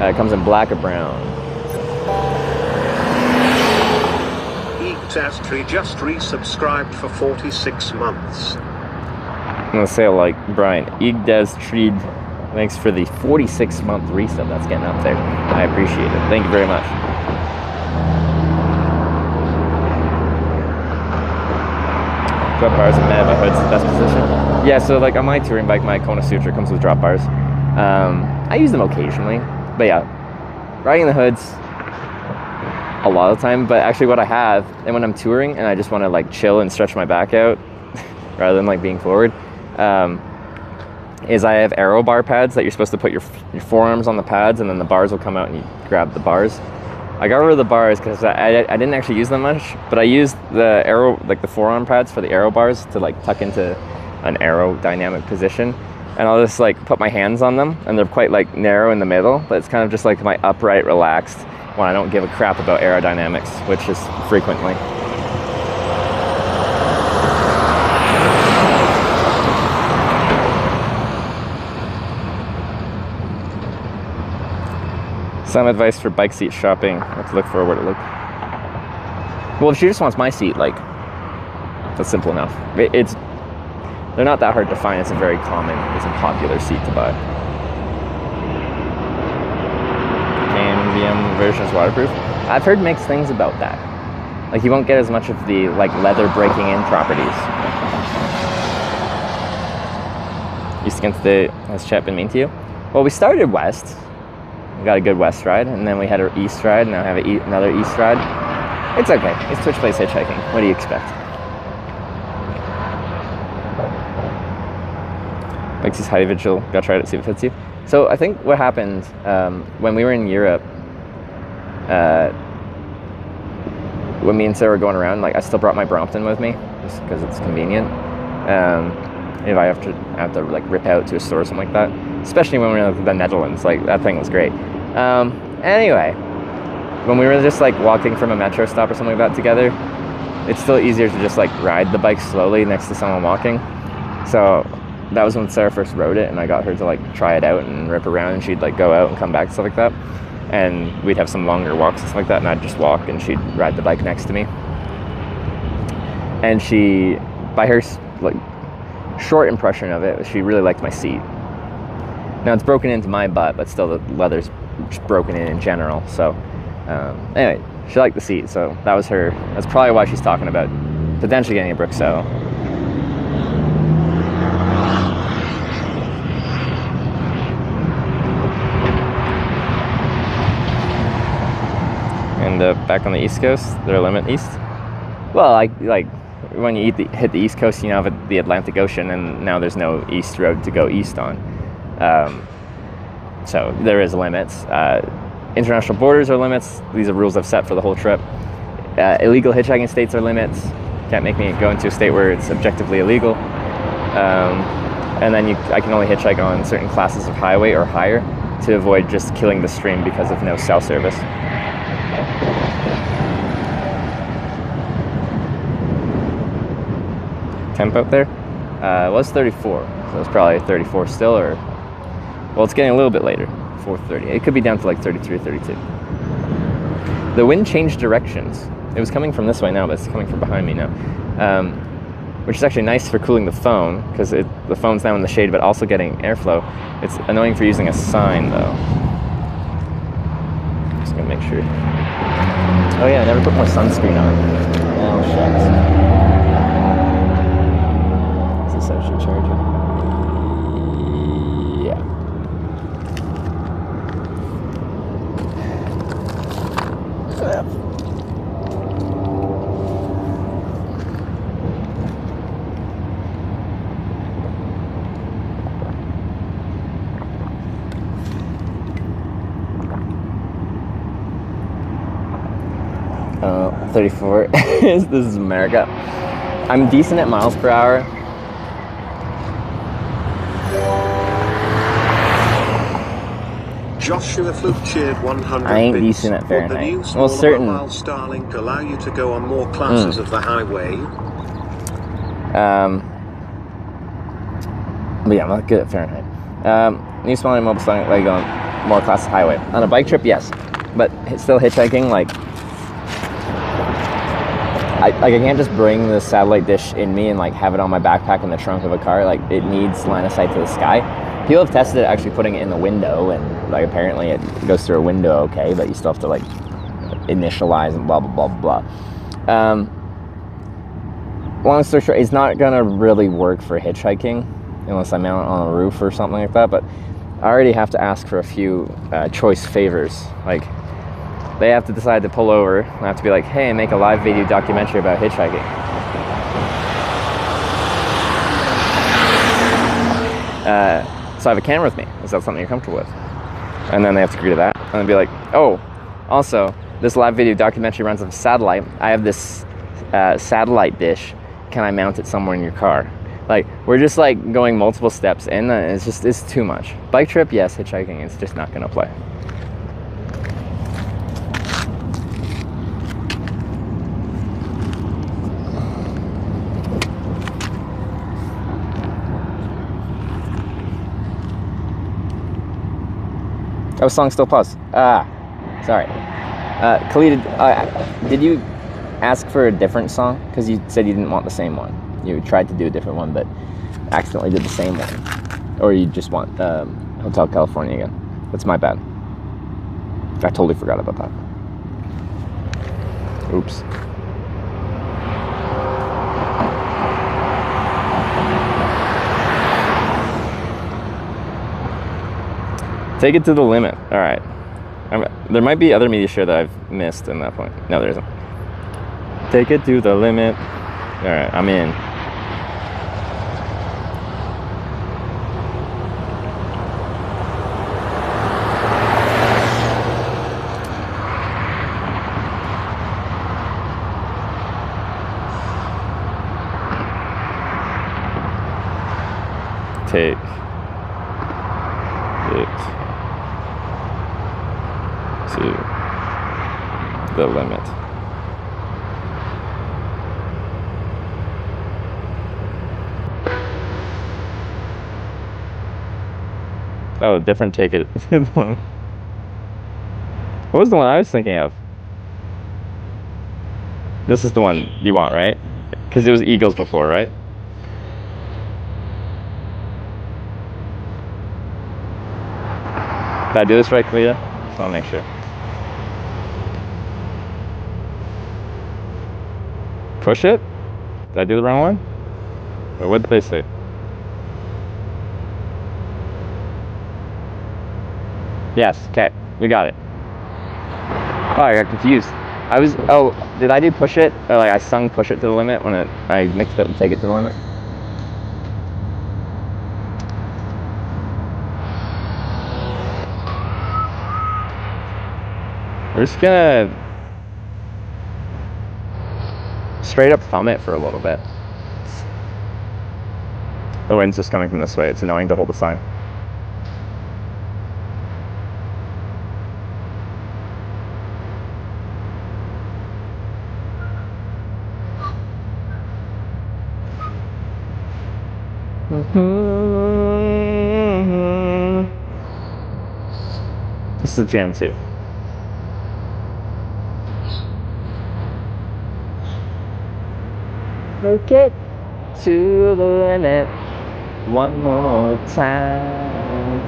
It comes in black or brown. Eagtastry just resubscribed for 46 months. I'm gonna say it like Brian. Eagdastreed, thanks for the 46-month resub. That's getting up there. I appreciate it. Thank you very much. Drop bars and Meta Hood's the best position. Yeah, so like on my touring bike, my Kona Sutra comes with drop bars. I use them occasionally, but yeah, riding the hoods a lot of the time. But actually what I have, and when I'm touring and I just want to like chill and stretch my back out rather than like being forward, is I have aero bar pads that you're supposed to put your forearms on the pads, and then the bars will come out and you grab the bars. I got rid of the bars because I didn't actually use them much, but I used the aero, like the forearm pads for the aero bars to like tuck into an aerodynamic position, and I'll just like put my hands on them, and they're quite like narrow in the middle, but it's kind of just like my upright, relaxed when I don't give a crap about aerodynamics, which is frequently. Some advice for bike seat shopping. What to look for, where to look. Well, if she just wants my seat, like, that's simple enough. They're not that hard to find. It's a very common, it's a popular seat to buy. KMBM version is waterproof. I've heard mixed things about that. Like, you won't get as much of the, like, leather breaking in properties. East against the, has Chet been mean to you? Well, we started west. We got a good west ride, and then we had our east ride, and now have another east ride. It's okay. It's Twitch Plays Hitchhiking. What do you expect? Lexie's High Vigil. Gotta try it to see if it fits you. So I think what happened when we were in Europe, when me and Sarah were going around, like I still brought my Brompton with me just because it's convenient. If I have to like rip out to a store or something like that, especially when we were in the Netherlands, like that thing was great. Anyway, when we were just like walking from a metro stop or something like that together, it's still easier to just like ride the bike slowly next to someone walking. So that was when Sarah first rode it, and I got her to like try it out and rip around, and she'd like go out and come back and stuff like that. And we'd have some longer walks and stuff like that, and I'd just walk and she'd ride the bike next to me. And she, by her like short impression of it, she really liked my seat. Now it's broken into my butt, but still the leather's just broken in general. So anyway, she liked the seat, so that's probably why she's talking about potentially getting a Brooks saddle. And back on the East Coast, there a limit east? Well, like when you hit the East Coast, you now have the Atlantic Ocean, and now there's no east road to go east on. So there is limits. International borders are limits. These are rules I've set for the whole trip. Illegal hitchhiking states are limits. Can't make me go into a state where it's objectively illegal. And then I can only hitchhike on certain classes of highway or higher to avoid just killing the stream because of no cell service. Temp out there? It was 34, so it's probably 34 still, or well, it's getting a little bit later, 4:30. It could be down to like 33 or 32. The wind changed directions. It was coming from this way now, but it's coming from behind me now, which is actually nice for cooling the phone, because the phone's now in the shade but also getting airflow. It's annoying for using a sign though. Just gonna make sure. Oh yeah, I never put more sunscreen on. Oh shucks. Is this actually charging? Yeah. Oh, 34. This is America. I'm decent at miles per hour. Joshua Fluke cheered 100 I ain't bits. decent at Would the Fahrenheit. new Well, smaller certain. mobile Starlink allow you to go on more classes of the highway? But yeah, I'm not good at Fahrenheit. New smaller mobile Starlink like on more classes highway. On a bike trip, yes, but still hitchhiking, like I can't just bring the satellite dish in me and like have it on my backpack in the trunk of a car. Like it needs line of sight to the sky. People have tested it actually putting it in the window, and like apparently it goes through a window okay, but you still have to like initialize and blah blah blah blah. Long story short, it's not gonna really work for hitchhiking unless I mount it on a roof or something like that. But I already have to ask for a few choice favors. Like they have to decide to pull over. I have to be like, hey, make a live video documentary about hitchhiking. So I have a camera with me. Is that something you're comfortable with? And then they have to agree to that. And then be like, oh, also, this live video documentary runs off satellite. I have this satellite dish. Can I mount it somewhere in your car? Like, we're just like going multiple steps in. It's too much. Bike trip, yes. Hitchhiking, it's just not gonna play. Oh, song still paused. Sorry. Khalid, did you ask for a different song? Because you said you didn't want the same one. You tried to do a different one, but accidentally did the same one. Or you just want Hotel California again. That's my bad. I totally forgot about that. Oops. Take it to the limit. All right. There might be other media share that I've missed in that point. No, there isn't. Take it to the limit. All right, I'm in. Take it to the limit. Oh, different take it. What was the one I was thinking of? This is the one you want, right? Because it was Eagles before, right? Did I do this right, Clea? Just want to make sure. Push it? Did I do the wrong one? Or what did they say? Yes, okay, we got it. Oh, I got confused. Did I do push it? Or like I sung push it to the limit when I mixed it with take it to the limit? We're just gonna straight up thumb it for a little bit. The wind's just coming from this way. It's annoying to hold the sign. This is jam too. Take it to the limit one more time.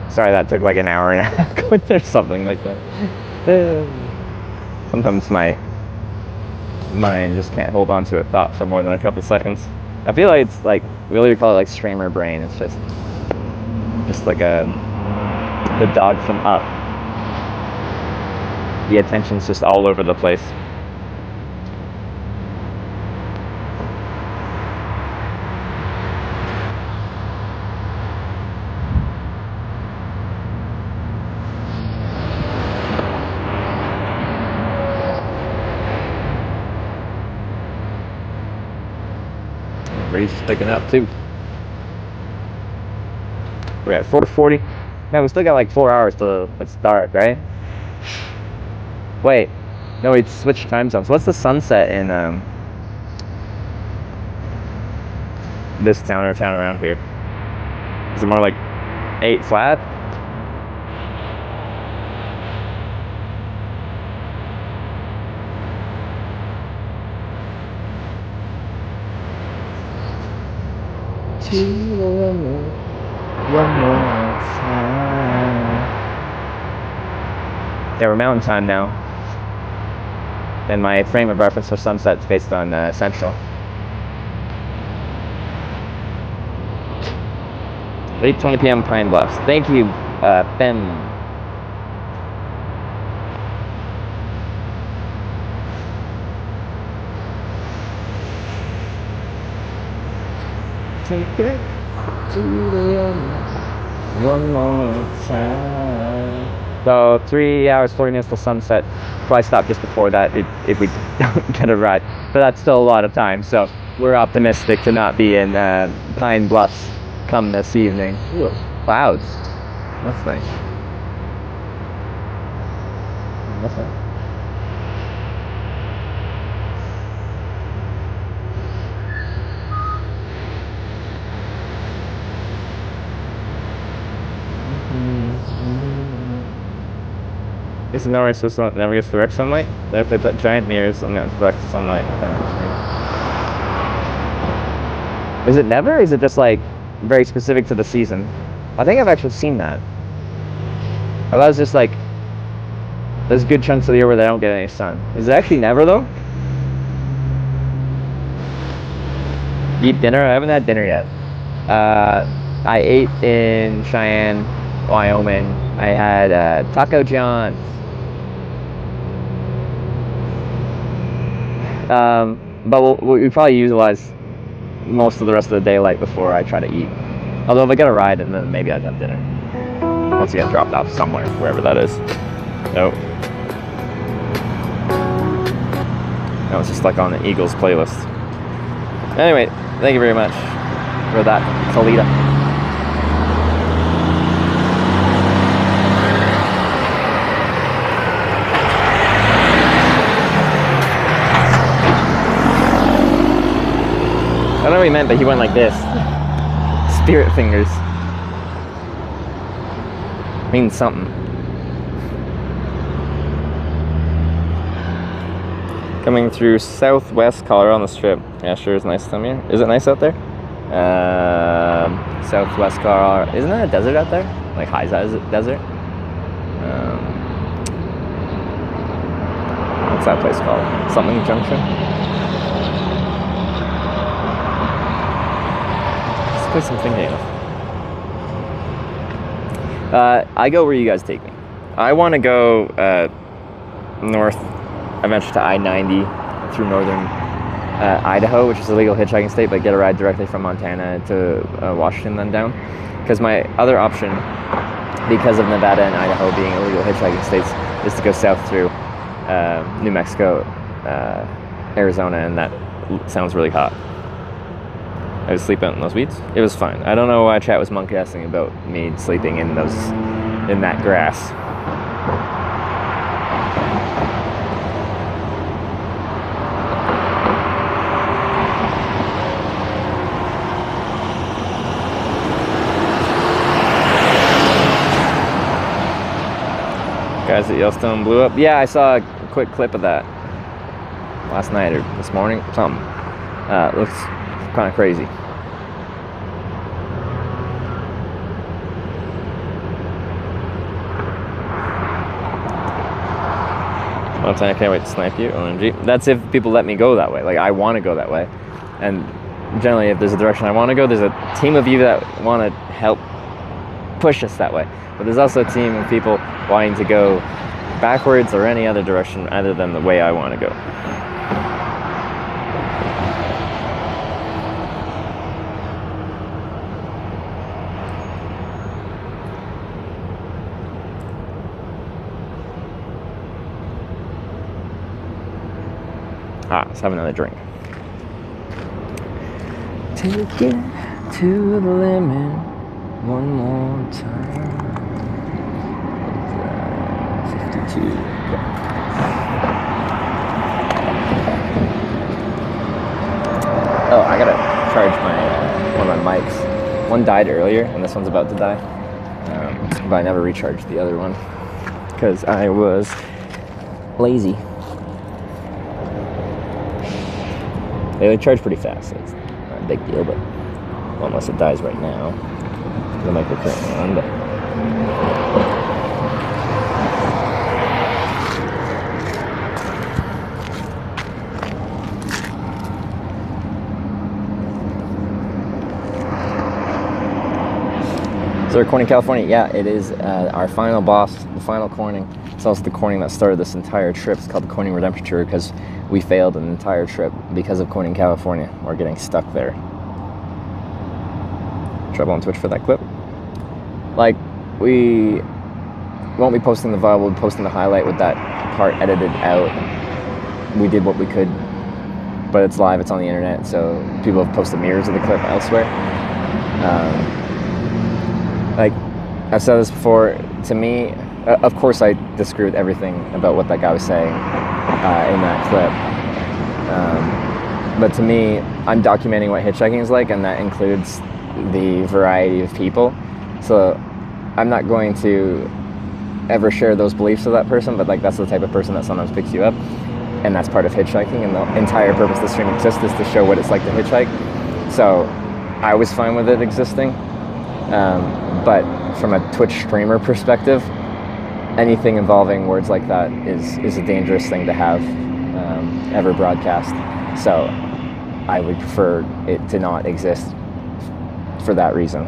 Sorry, that took like an hour and a half. There's something like that. Sometimes my mind just can't hold on to a thought for more than a couple seconds. I feel like it's like, we literally call it like streamer brain. It's just like the dog from Up. The attention's just all over the place. Breeze picking up too. We're at 4:40. Man, we still got like 4 hours till it's dark, right? Wait, no, we switched time zones. What's the sunset in this town or town around here? Is it more like 8 flat? One more time. Yeah, we're mountain time now. And my frame of reference for sunset's based on Central. 8:20 p.m. Pine Bluffs. Thank you, Ben. Take it to the end one more time. So 3 hours, 40 minutes till sunset. Probably stop just before that if we don't get a ride. But that's still a lot of time, so we're optimistic to not be in Pine Bluffs come this evening. Ooh, clouds. That's nice. That's nice. This is nowhere so sun never gets direct sunlight. They put giant mirrors on that direct sunlight. Is it never? Or is it just like very specific to the season? I think I've actually seen that. Or that was just like there's good chunks of the year where they don't get any sun. Is it actually never though? Eat dinner? I haven't had dinner yet. I ate in Cheyenne, Wyoming. I had Taco John's. But we probably utilize most of the rest of the daylight before I try to eat. Although if I get a ride, and then maybe I'd have dinner. Once you get dropped off somewhere, wherever that is. Nope. I was just like on the Eagles playlist. Anyway, thank you very much for that, Toledo. I don't know what he meant, but he went like this. Spirit fingers. Means something. Coming through southwest Colorado on the strip. Yeah, sure is nice time here. Is it nice out there? Southwest Colorado. Isn't there a desert out there? Like high desert? What's that place called? Something Junction? Place I'm thinking of. I go where you guys take me. I want to go north, eventually to I-90 through northern Idaho, which is a legal hitchhiking state, but get a ride directly from Montana to Washington, then down. Because my other option, because of Nevada and Idaho being illegal hitchhiking states, is to go south through New Mexico, Arizona, and that sounds really hot. I was sleeping out in those weeds. It was fine. I don't know why chat was monkey-assing about me sleeping in that grass. Guys at Yellowstone blew up. Yeah, I saw a quick clip of that last night or this morning, something. It looks kind of crazy. I can't wait to snipe you, OMG. That's if people let me go that way. Like, I want to go that way. And generally, if there's a direction I want to go, there's a team of you that want to help push us that way. But there's also a team of people wanting to go backwards or any other direction other than the way I want to go. Let's have another drink. Take it to the limit one more time. 52. Oh, I gotta charge my one of my mics. One died earlier, and this one's about to die. But I never recharged the other one because I was lazy. They charge pretty fast, so it's not a big deal, but well, unless it dies right now, the mic will currently on, but so Corning, California, yeah, it is our final boss, the final Corning. It's also the Corning that started this entire trip. It's called the Corning Redemption Tour because we failed an entire trip because of Corning, California. We're getting stuck there. Trouble on Twitch for that clip. Like, we won't be posting the VOD, we'll be posting the highlight with that part edited out. We did what we could, but it's live, it's on the internet, so people have posted mirrors of the clip elsewhere. Like, I've said this before, to me, of course I disagree with everything about what that guy was saying in that clip. But to me, I'm documenting what hitchhiking is like, and that includes the variety of people. So I'm not going to ever share those beliefs with that person, but like that's the type of person that sometimes picks you up. And that's part of hitchhiking, and the entire purpose of the stream exists is to show what it's like to hitchhike. So I was fine with it existing. But from a Twitch streamer perspective, anything involving words like that is a dangerous thing to have ever broadcast. So I would prefer it to not exist for that reason.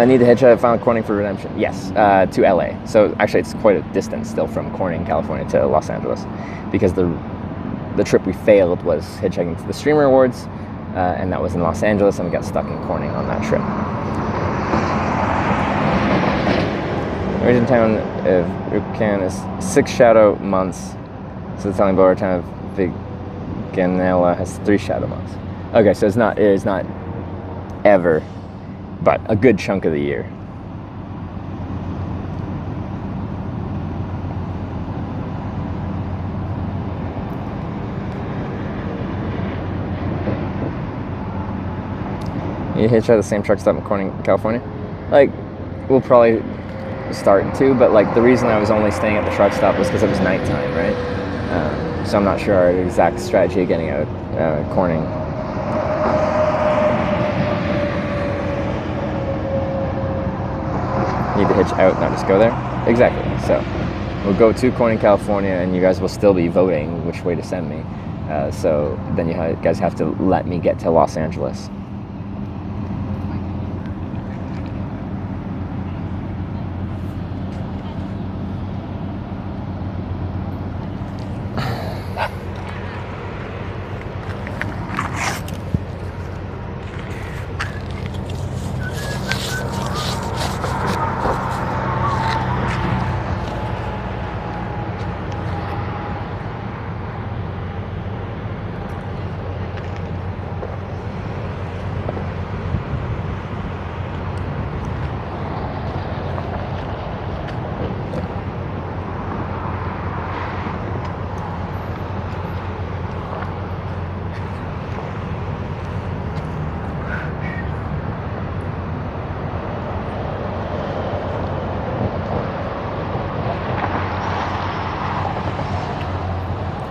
Need to hitchhike final Corning for Redemption? Yes, to LA. So actually it's quite a distance still from Corning, California to Los Angeles, because the trip we failed was hitchhiking to the Streamer Awards, and that was in Los Angeles, and we got stuck in Corning on that trip. Origin town of Ucan is 6 shadow months, so the Italian border town of Viganella has 3 shadow months. Okay, so it is not ever, but a good chunk of the year. You hitchhike the same truck stop in Corning, California? Like, we'll probably start to, but like the reason I was only staying at the truck stop was because it was nighttime, right? So I'm not sure our exact strategy of getting out of Corning. Need to hitch out, not just go there? Exactly. So we'll go to Corning, California, and you guys will still be voting which way to send me. So then you guys have to let me get to Los Angeles.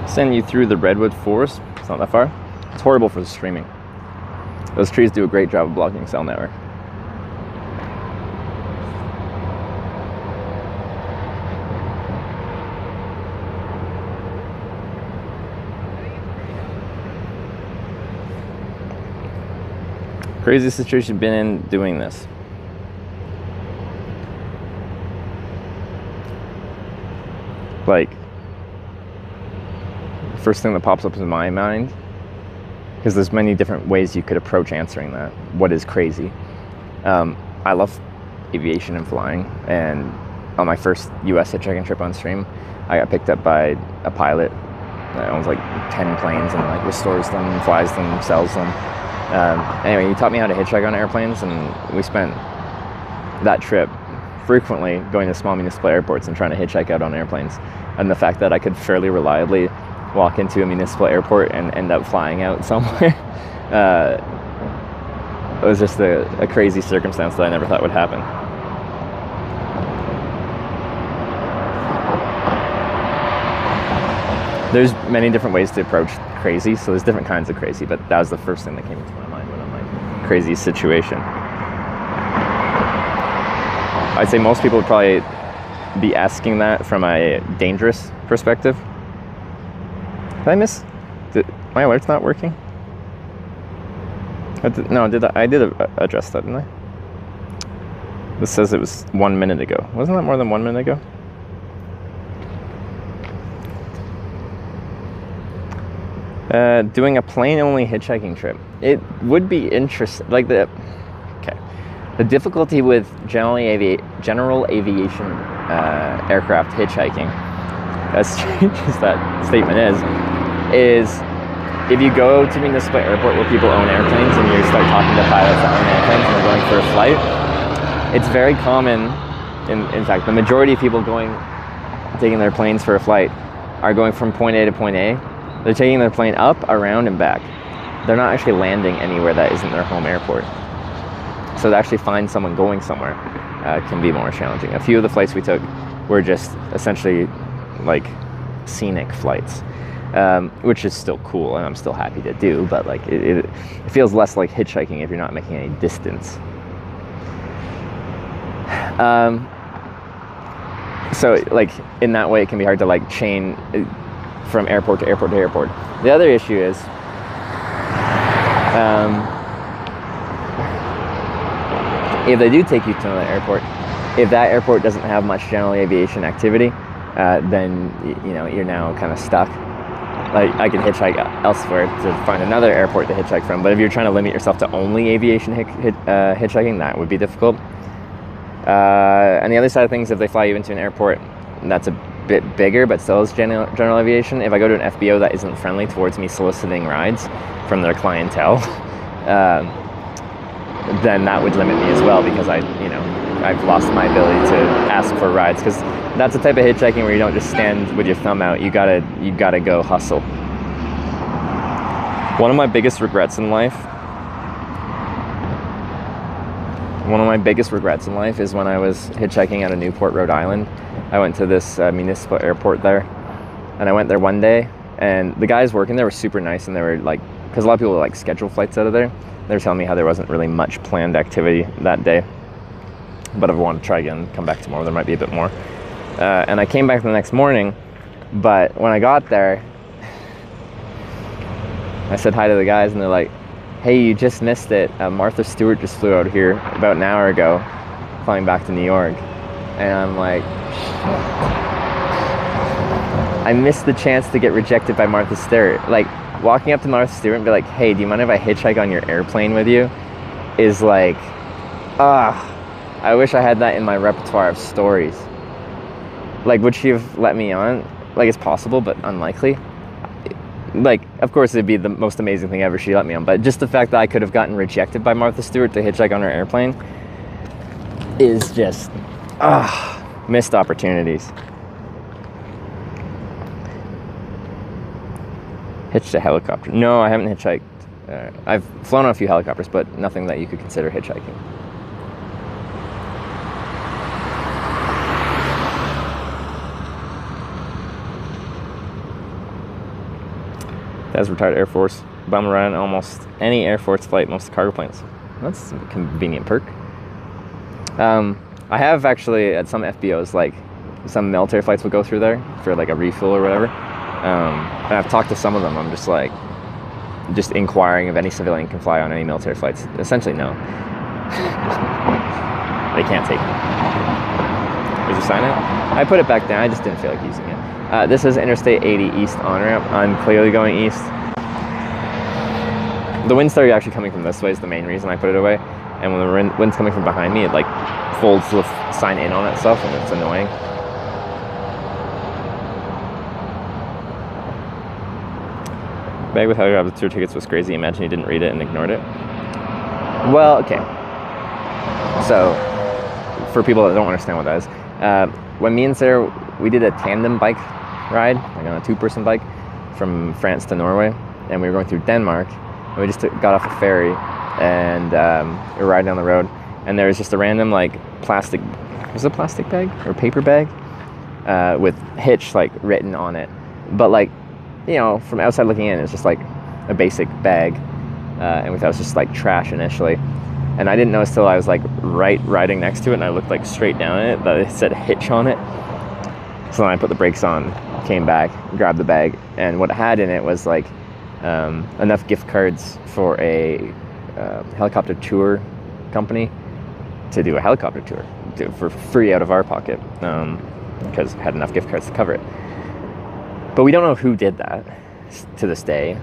Send you through the redwood forest. It's not that far. It's horrible for the streaming. Those trees do a great job of blocking cell network. Craziest situation you've been in doing this? Like, first thing that pops up in my mind, because there's many different ways you could approach answering that. What is crazy? I love aviation and flying, and on my first US hitchhiking trip on stream, I got picked up by a pilot owns like 10 planes and like restores them, flies them, sells them. Anyway, he taught me how to hitchhike on airplanes, and we spent that trip frequently going to small municipal airports and trying to hitchhike out on airplanes. And the fact that I could fairly reliably walk into a municipal airport and end up flying out somewhere it was just a crazy circumstance that I never thought would happen. There's many different ways to approach crazy, so there's different kinds of crazy, but that was the first thing that came into my mind when I'm like, crazy situation. I'd say most people would probably be asking that from a dangerous perspective. Did I miss? My alert's not working? I did address that, didn't I? This says it was 1 minute ago. Wasn't that more than 1 minute ago? Doing a plane-only hitchhiking trip. It would be interesting. Like the difficulty with general aviation aircraft hitchhiking, as strange as that statement is if you go to municipal airport where people own airplanes and you start talking to pilots that own airplanes and they're going for a flight, it's very common. In fact, the majority of people taking their planes for a flight are going from point A to point A. They're taking their plane up, around, and back. They're not actually landing anywhere that isn't their home airport. So to actually find someone going somewhere can be more challenging. A few of the flights we took were just essentially like scenic flights, which is still cool and I'm still happy to do, but like it feels less like hitchhiking if you're not making any distance. So like in that way it can be hard to like chain from airport to airport to airport. The other issue is if they do take you to another airport, if that airport doesn't have much general aviation activity, then you're now kind of stuck. Like I could hitchhike elsewhere to find another airport to hitchhike from, but if you're trying to limit yourself to only aviation hitchhiking, that would be difficult. And the other side of things, if they fly you into an airport that's a bit bigger but still is general aviation, if I go to an FBO that isn't friendly towards me soliciting rides from their clientele, then that would limit me as well, because I've lost my ability to ask for rides, because that's the type of hitchhiking where you don't just stand with your thumb out. You gotta go hustle. One of my biggest regrets in life is when I was hitchhiking out of Newport, Rhode Island. I went to this municipal airport there, and I went there one day, and the guys working there were super nice, and they were like, because a lot of people like schedule flights out of there, they were telling me how there wasn't really much planned activity that day, but if I want to try again, come back tomorrow, there might be a bit more. And I came back the next morning, but when I got there, I said hi to the guys, and they're like, hey, you just missed it. Martha Stewart just flew out here about an hour ago, flying back to New York. And I'm like, I missed the chance to get rejected by Martha Stewart. Like, walking up to Martha Stewart and be like, hey, do you mind if I hitchhike on your airplane with you? Is like, I wish I had that in my repertoire of stories. Like, would she have let me on? Like, it's possible, but unlikely. Like, of course, it'd be the most amazing thing ever she let me on, but just the fact that I could have gotten rejected by Martha Stewart to hitchhike on her airplane is just, missed opportunities. Hitched a helicopter. No, I haven't hitchhiked. I've flown on a few helicopters, but nothing that you could consider hitchhiking. As retired Air Force, bum around almost any Air Force flight, most cargo planes. That's a convenient perk. I have actually at some FBOs, like some military flights will go through there for like a refuel or whatever. And I've talked to some of them. I'm just inquiring if any civilian can fly on any military flights. Essentially, no. They can't take me. Did you sign it? I put it back down. I just didn't feel like using it. This is Interstate 80 East on-ramp. I'm clearly going east. The wind started actually coming from this way is the main reason I put it away. And when the wind's coming from behind me, it like folds the sign in on itself, and it's annoying. bag with helicopter tour tickets was crazy. Imagine you didn't read it and ignored it. Well, okay. So, for people that don't understand what that is, when me and Sarah, we did a tandem bike ride, like on a 2-person bike, from France to Norway, and we were going through Denmark, and we just got off a ferry, and we were riding down the road, and there was just a random, like, plastic, was it a plastic bag, or paper bag, with Hitch, like, written on it, but, like, you know, from outside looking in, it's just, like, a basic bag, and we thought it was just, like, trash initially, and I didn't notice till I was, like, riding next to it, and I looked, like, straight down at it, that it said Hitch on it. So then I put the brakes on, came back, grabbed the bag, and what it had in it was, like, enough gift cards for a helicopter tour company to do a helicopter tour for free out of our pocket, because it had enough gift cards to cover it. But we don't know who did that to this day.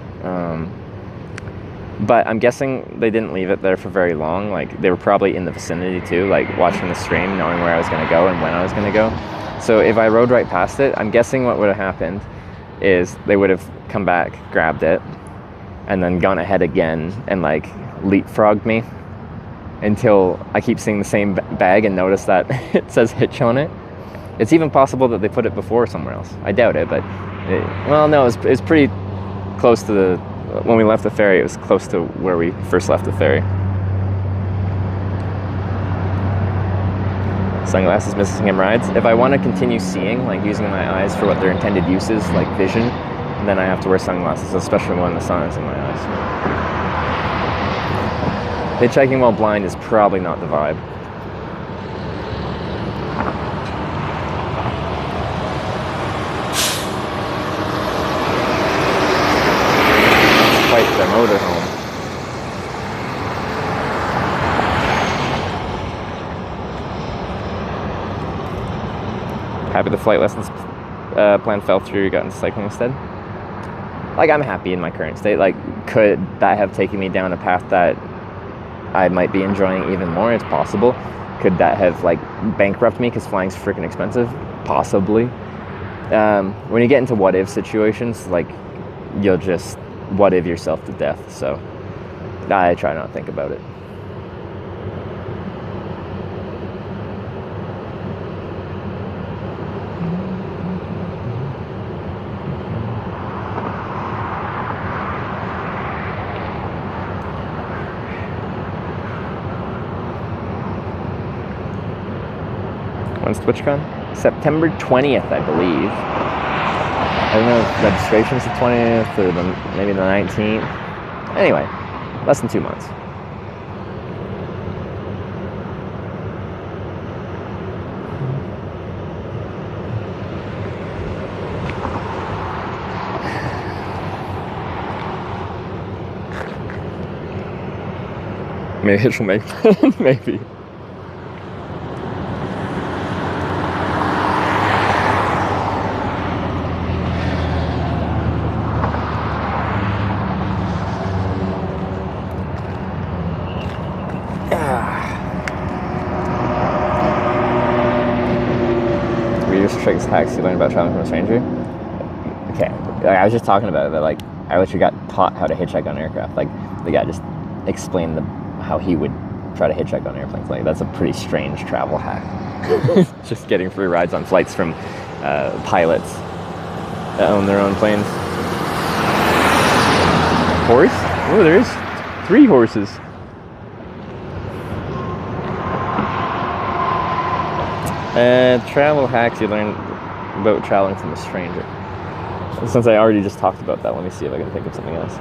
But I'm guessing they didn't leave it there for very long. Like, they were probably in the vicinity too, like watching the stream, knowing where I was going to go and when I was going to go. So if I rode right past it, I'm guessing what would have happened is they would have come back, grabbed it, and then gone ahead again and, like, leapfrogged me until I keep seeing the same bag and notice that it says Hitch on it. It's even possible that they put it before somewhere else. I doubt it, but well, no, it was pretty close to the, when we left the ferry, it was close to where we first left the ferry. Sunglasses missing him rides. If I want to continue seeing, like using my eyes for what their intended use is, like vision, then I have to wear sunglasses, especially when the sun is in my eyes. Hitchhiking while blind is probably not the vibe. Quite the motorhome. Happy the flight lessons plan fell through, you got into cycling instead? Like, I'm happy in my current state. Like, could that have taken me down a path that I might be enjoying even more? It's possible. Could that have, like, bankrupted me because flying's freaking expensive? Possibly. When you get into what-if situations, like, you'll just what-if yourself to death, so I try not to think about it. When's TwitchCon? September 20th, I believe. I don't know if registration's the 20th or maybe the 19th. Anyway, less than 2 months. Maybe Hitch will make maybe. Tricks, hacks you learn about traveling from a stranger. Okay, I was just talking about it, that, like, I literally got taught how to hitchhike on aircraft. Like, the guy just explained how he would try to hitchhike on airplanes. Like, that's a pretty strange travel hack. Just getting free rides on flights from pilots that own their own planes. Horse? Oh, there's 3 horses. Travel hacks you learn about traveling from a stranger. Since I already just talked about that, let me see if I can think of something else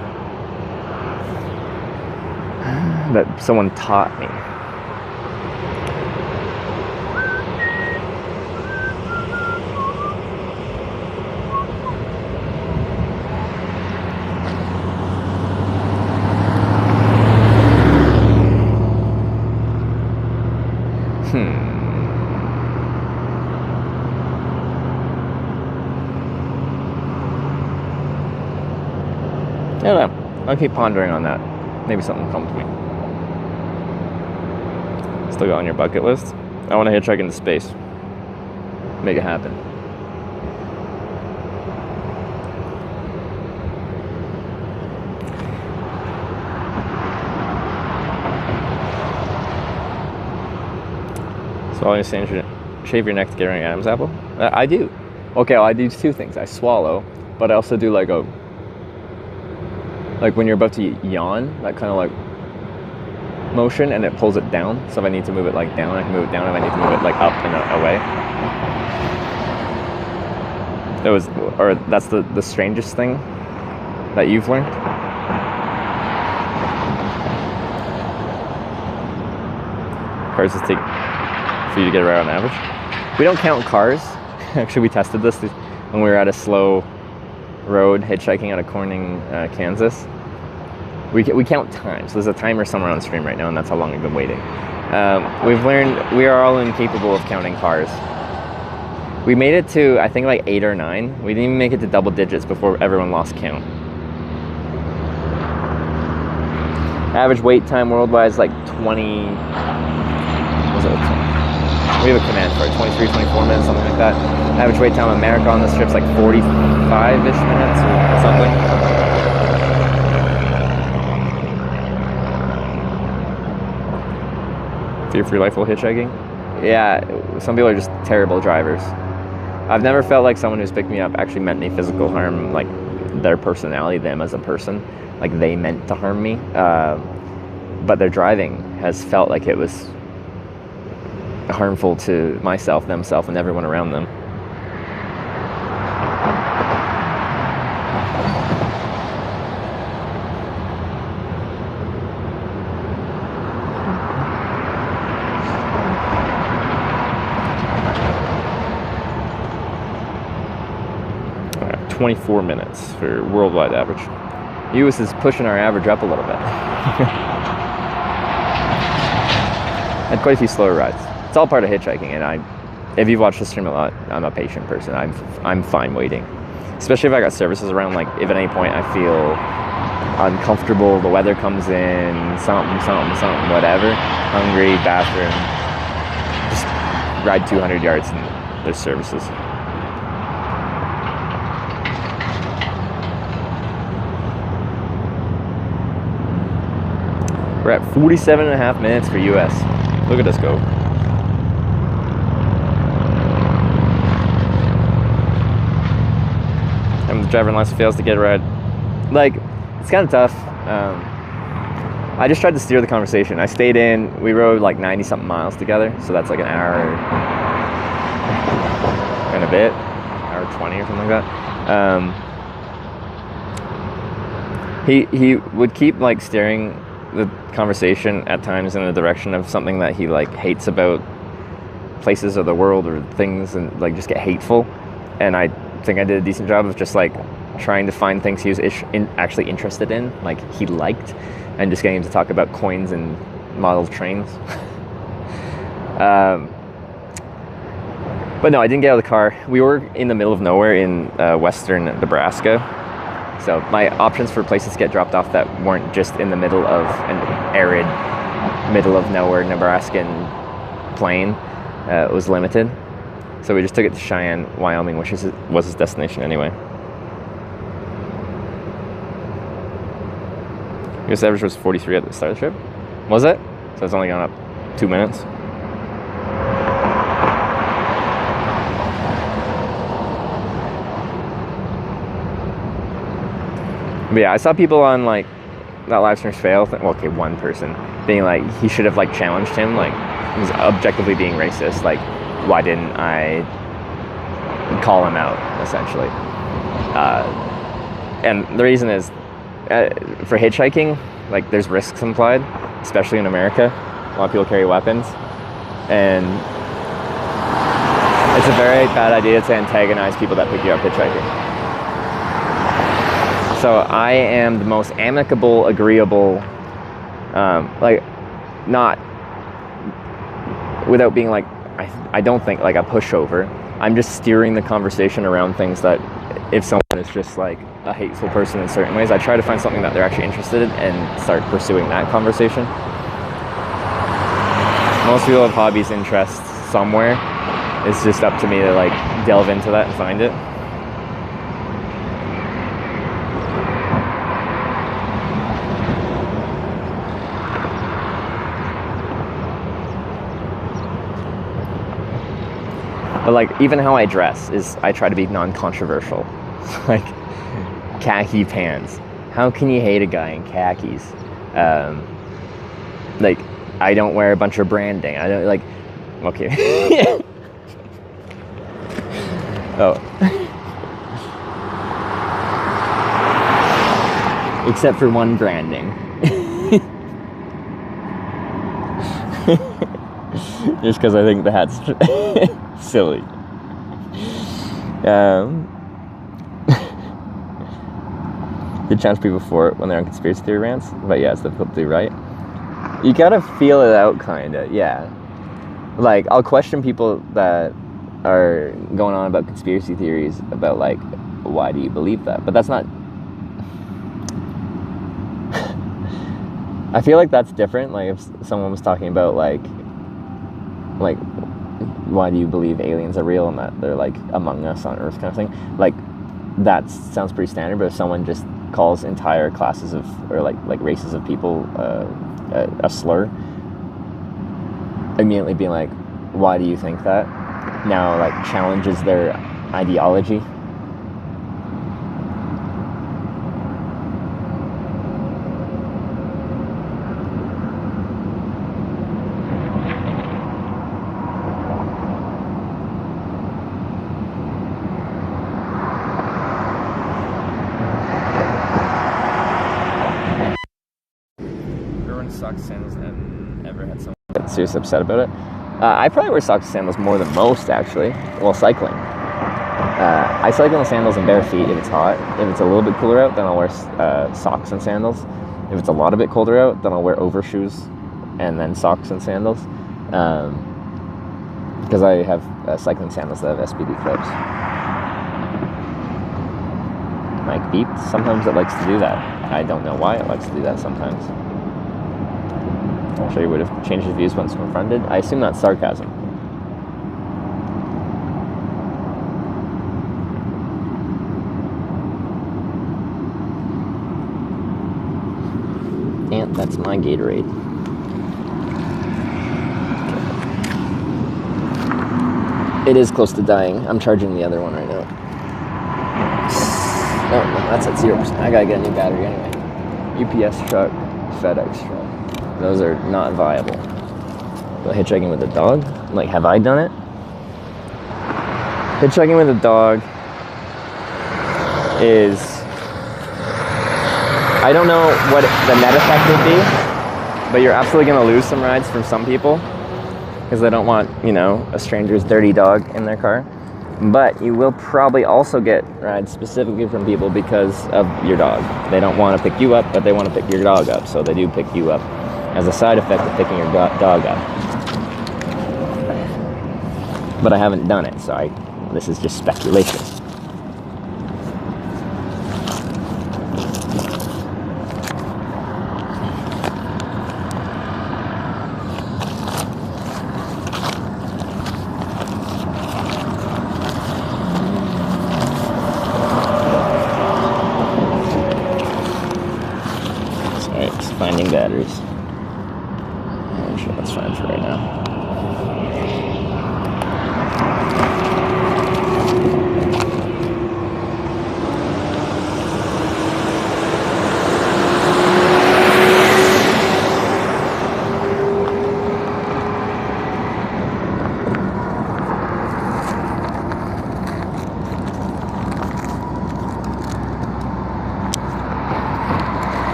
that someone taught me. I don't know. I'll keep pondering on that. Maybe something will come to me. Still got on your bucket list? I want to hitchhike into space. Make it happen. Swallow your shave your neck to get around your Adam's apple? I do. Okay, well, I do two things. I swallow, but I also do like when you're about to yawn, that kind of like motion, and it pulls it down. So if I need to move it like down, I can move it down. If I need to move it like up and away. That's the strangest thing that you've learned? Cars just take for you to get around on average. We don't count cars. Actually, we tested this when we were at a slow road hitchhiking out of Corning, Kansas. We count time. So there's a timer somewhere on stream right now, and that's how long we've been waiting. We've learned we are all incapable of counting cars. We made it to, I think, like 8 or 9. We didn't even make it to double digits before everyone lost count. Average wait time worldwide is like 20... What was it? We have a command for it, 23, 24 minutes, something like that. Average wait time in America on this trip's like 45-ish minutes or something. Fear for your life while hitchhiking? Yeah, some people are just terrible drivers. I've never felt like someone who's picked me up actually meant any physical harm, like their personality, them as a person, like they meant to harm me. But their driving has felt like it was harmful to myself, themselves, and everyone around them. All right, 24 minutes for worldwide average. US is pushing our average up a little bit. Had quite a few slower rides. It's all part of hitchhiking, and if you've watched the stream a lot, I'm a patient person. I'm fine waiting, especially if I got services around. Like if at any point I feel uncomfortable, the weather comes in, something, whatever, hungry, bathroom, just ride 200 yards and there's services. We're at 47.5 minutes for US. Look at us go. And the driver unless fails to get a ride. Like, it's kind of tough. I just tried to steer the conversation. I stayed in, we rode like 90-something miles together, so that's like an hour and a bit, hour 20 or something like that. He would keep like steering the conversation at times in the direction of something that he like hates about places of the world or things, and like just get hateful. And I think I did a decent job of just like trying to find things he was actually interested in, like he liked, and just getting him to talk about coins and model trains. But no, I didn't get out of the car. We were in the middle of nowhere in western Nebraska. So my options for places to get dropped off that weren't just in the middle of an arid, middle of nowhere Nebraskan plain was limited. So we just took it to Cheyenne, Wyoming, which was his destination anyway. US average was 43 at the start of the trip. Was it? So it's only gone up 2 minutes. But yeah, I saw people on like that live stream's fail. Well, okay, one person being like he should have like challenged him, like he was objectively being racist. Like, why didn't I call him out, essentially? And the reason is for hitchhiking, like there's risks implied, especially in America. A lot of people carry weapons, and it's a very bad idea to antagonize people that pick you up hitchhiking. So I am the most amicable, agreeable, like not without being like, I don't think like a pushover. I'm just steering the conversation around things that if someone is just like a hateful person in certain ways, I try to find something that they're actually interested in and start pursuing that conversation. Most people have hobbies, interests somewhere. It's just up to me to like delve into that and find it. But like even how I dress is I try to be non-controversial. Like khaki pants. How can you hate a guy in khakis? Like I don't wear a bunch of branding. I don't like. Okay. Oh. Except for one branding. Just because I think the hat's silly. Did challenge people for it when they're on conspiracy theory rants, but yeah, it's difficult to do, right? You gotta feel it out, kinda, yeah. Like, I'll question people that are going on about conspiracy theories about, like, why do you believe that? But that's not... I feel like that's different. Like, if someone was talking about, like, why do you believe aliens are real and that they're, like, among us on Earth kind of thing? Like, that sounds pretty standard, but if someone just calls entire classes of, or, like races of people a slur, immediately being like, why do you think that? Now, like, challenges their ideology. Everyone sucks sandals and ever had someone get seriously upset about it. I probably wear socks and sandals more than most, actually, while cycling. I cycle in sandals and bare feet if it's hot. If it's a little bit cooler out, then I'll wear socks and sandals. If it's a lot bit colder out, then I'll wear overshoes and then socks and sandals. Because I have cycling sandals that have SBD clips. Mic beeped. Sometimes it likes to do that. I don't know why it likes to do that sometimes. I'm sure he would have changed his views once confronted. I assume that's sarcasm. And that's my Gatorade. Okay. It is close to dying. I'm charging the other one right now. Oh, no, that's at 0%. I gotta get a new battery anyway. UPS truck, FedEx truck. Those are not viable. But hitchhiking with a dog? Like, have I done it? Hitchhiking with a dog is... I don't know what the net effect would be, but you're absolutely going to lose some rides from some people because they don't want, you know, a stranger's dirty dog in their car. But you will probably also get rides specifically from people because of your dog. They don't want to pick you up, but they want to pick your dog up, so they do pick you up as a side effect of picking your dog up. But I haven't done it, so this is just speculation. Sorry, just finding batteries. I'm sure that's fine for right now.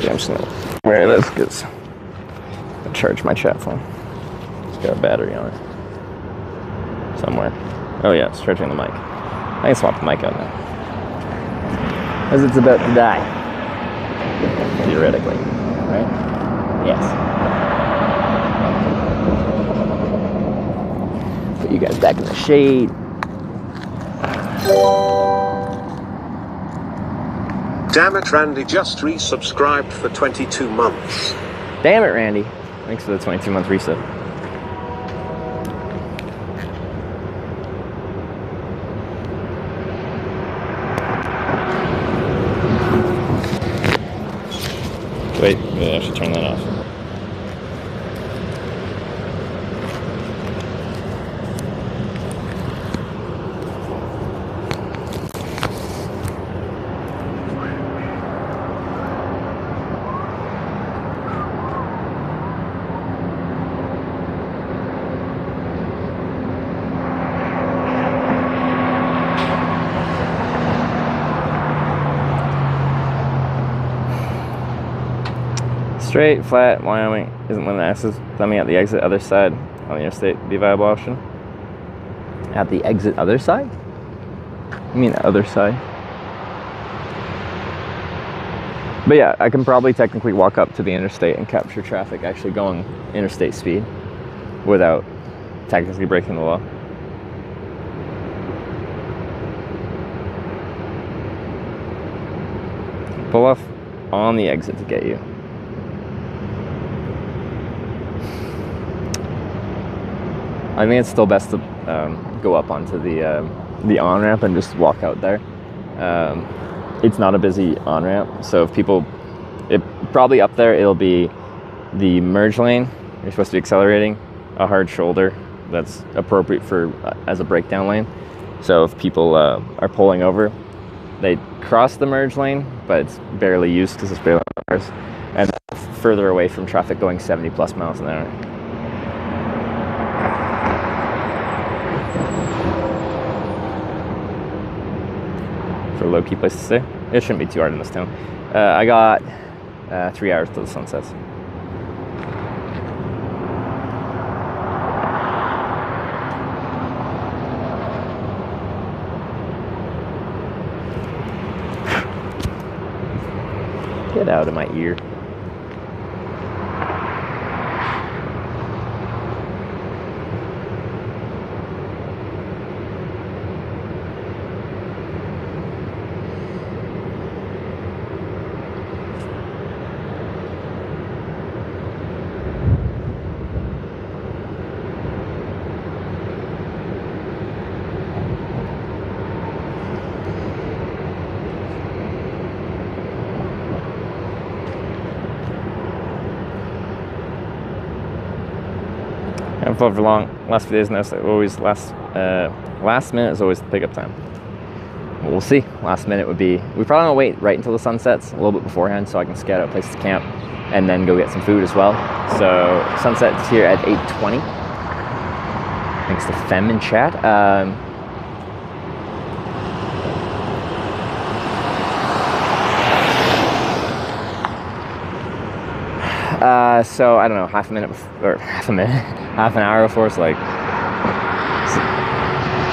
I'm just gonna wear this because I charge my chat phone. It's got a battery on it somewhere. Oh yeah, it's charging the mic. I can swap the mic out now, as it's about to die, theoretically, right? Yes. Put you guys back in the shade. Damn it, Randy just resubscribed for 22 months. Damn it, Randy. Thanks for the 22-month resub. Wait, maybe I should turn that off. Straight, flat, Wyoming isn't one of the X's. Let me at the exit other side on the interstate be a viable option. At the exit other side? You mean other side? But yeah, I can probably technically walk up to the interstate and capture traffic actually going interstate speed without technically breaking the law. Pull off on the exit to get you. I think it's still best to go up onto the on-ramp and just walk out there. It's not a busy on-ramp, so if people, probably up there it'll be the merge lane. You're supposed to be accelerating, a hard shoulder that's appropriate for as a breakdown lane. So if people are pulling over, they cross the merge lane, but it's barely used because it's barely on cars, and further away from traffic going 70 plus miles an hour. For a low-key place to stay. It shouldn't be too hard in this town. I got 3 hours till the sun sets. Get out of my ear. Haven't flown for long. Last few days, noticed that always last minute is always the pickup time. Well, we'll see. Last minute would be, we probably want to wait right until the sun sets, a little bit beforehand, so I can scout out places to camp and then go get some food as well. So sunset's here at 8:20. Thanks to Fem in chat. So I don't know, half an hour before, so like,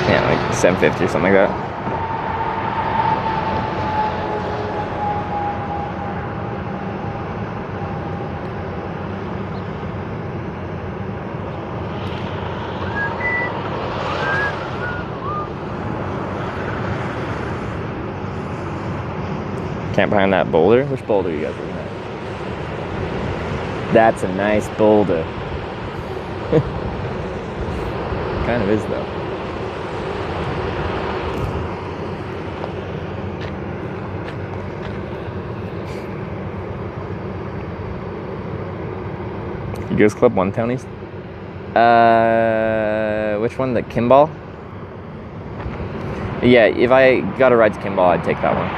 yeah, like 7:50 or something like that. Camp behind that boulder. Which boulder are you guys looking at? That's a nice boulder. Kind of is, though. You guys Club 1 Town East? Which one? The Kimball? Yeah, if I got a ride to Kimball, I'd take that one.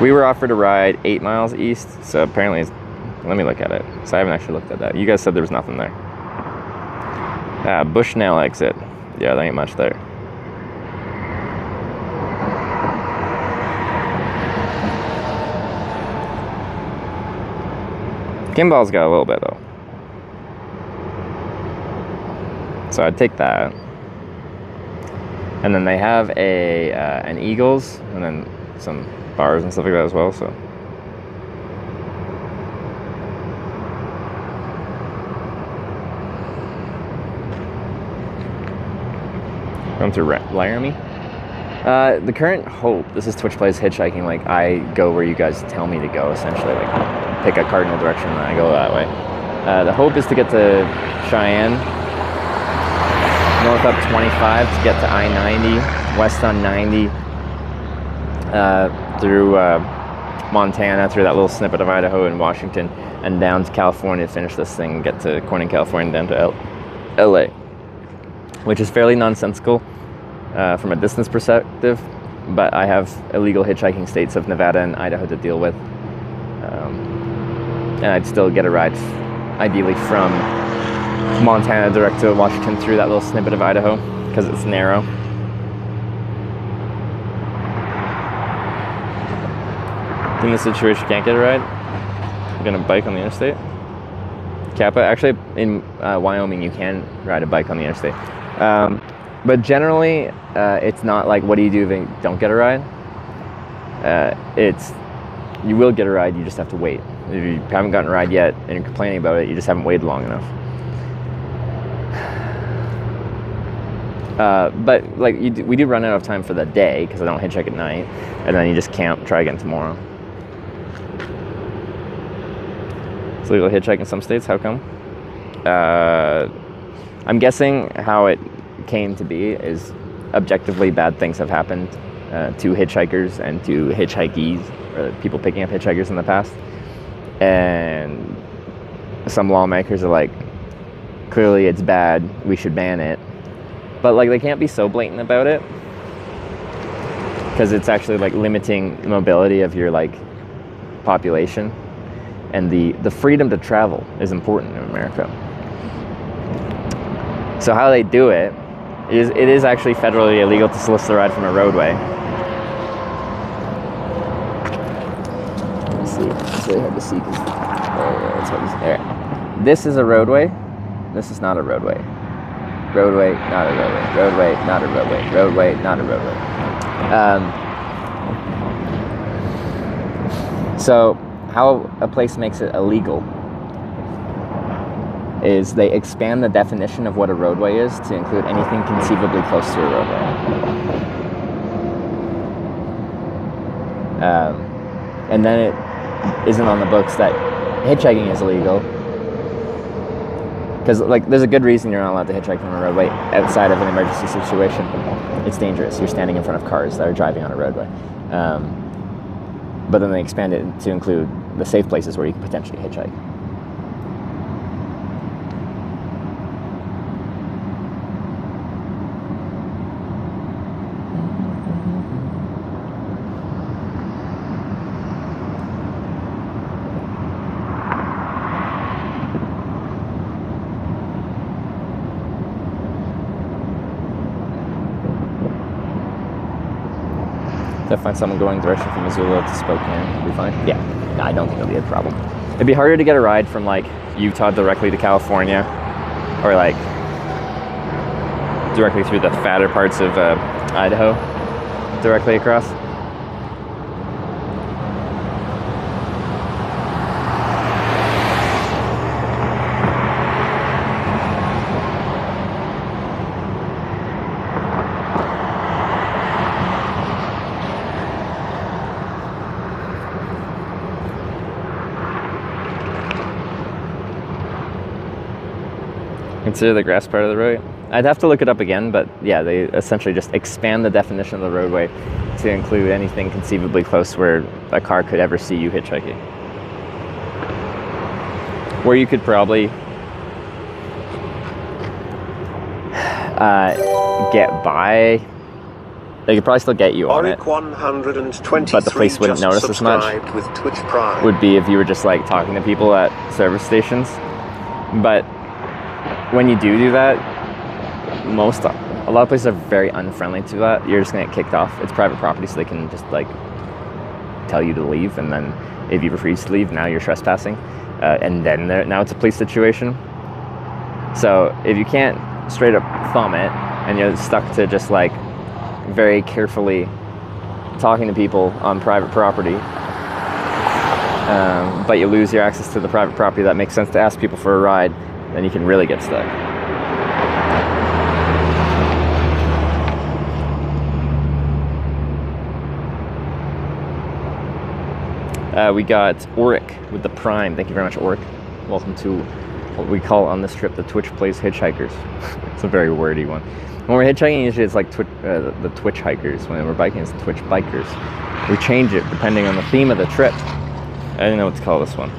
We were offered a ride 8 miles east, so apparently it's, let me look at it. So I haven't actually looked at that. You guys said there was nothing there. Bushnell exit. Yeah, there ain't much there. Kimball's got a little bit though. So I'd take that. And then they have an Eagles, and then some bars and stuff like that as well, so. Going through Laramie. The current hope, this is Twitch Plays Hitchhiking, like I go where you guys tell me to go, essentially, like pick a cardinal direction and I go that way. The hope is to get to Cheyenne, north up 25 to get to I-90, west on 90, through Montana, through that little snippet of Idaho and Washington, and down to California to finish this thing and get to Corning, California, down to LA, which is fairly nonsensical from a distance perspective, but I have illegal hitchhiking states of Nevada and Idaho to deal with, and I'd still get a ride, ideally from Montana direct to Washington through that little snippet of Idaho, because it's narrow. In this situation, can't get a ride. I'm gonna bike on the interstate. Kappa, actually, in Wyoming, you can ride a bike on the interstate. But generally, it's not like, what do you do if you don't get a ride? You will get a ride, you just have to wait. If you haven't gotten a ride yet and you're complaining about it, you just haven't waited long enough. But like we do run out of time for the day because I don't hitchhike at night, and then you just camp, try again tomorrow. It's legal to hitchhike in some states. How come? I'm guessing how it came to be is objectively bad things have happened to hitchhikers and to hitchhikees, or people picking up hitchhikers in the past, and some lawmakers are like, clearly it's bad, we should ban it. But like they can't be so blatant about it because it's actually like limiting the mobility of your like population, and the freedom to travel is important in America. So how they do it is actually federally illegal to solicit a ride from a roadway. Let me see. It's really hard to see because it's hard to see. There. This is a roadway. This is not a roadway. Roadway, not a roadway. Roadway, not a roadway. Roadway, not a roadway. So how a place makes it illegal is they expand the definition of what a roadway is to include anything conceivably close to a roadway. And then it isn't on the books that hitchhiking is illegal. Because like, there's a good reason you're not allowed to hitchhike from a roadway outside of an emergency situation. It's dangerous. You're standing in front of cars that are driving on a roadway. But then they expand it to include the safe places where you can potentially hitchhike. To find someone going direction from Missoula to Spokane, it'll be fine. Yeah, no, I don't think it'll be a problem. It'd be harder to get a ride from like Utah directly to California, or like directly through the fatter parts of Idaho, directly across. Consider the grass part of the road. I'd have to look it up again, but yeah, they essentially just expand the definition of the roadway to include anything conceivably close where a car could ever see you hitchhiking. Where you could probably get by. They could probably still get you on it, 123 but the police wouldn't notice as much. With Twitch Prime. Would be if you were just like talking to people at service stations. But when you do that, a lot of places are very unfriendly to that. You're just gonna get kicked off. It's private property, so they can just like tell you to leave, and then if you refuse to leave, now you're trespassing, and then now it's a police situation. So if you can't straight up thumb it, and you're stuck to just like very carefully talking to people on private property, but you lose your access to the private property that makes sense to ask people for a ride, then you can really get stuck. We got Oric with the Prime. Thank you very much, Oric. Welcome to what we call on this trip the Twitch Plays Hitchhikers. It's a very wordy one. When we're hitchhiking, usually it's like the Twitch Hikers. When we're biking, it's Twitch Bikers. We change it depending on the theme of the trip. I don't know what to call this one.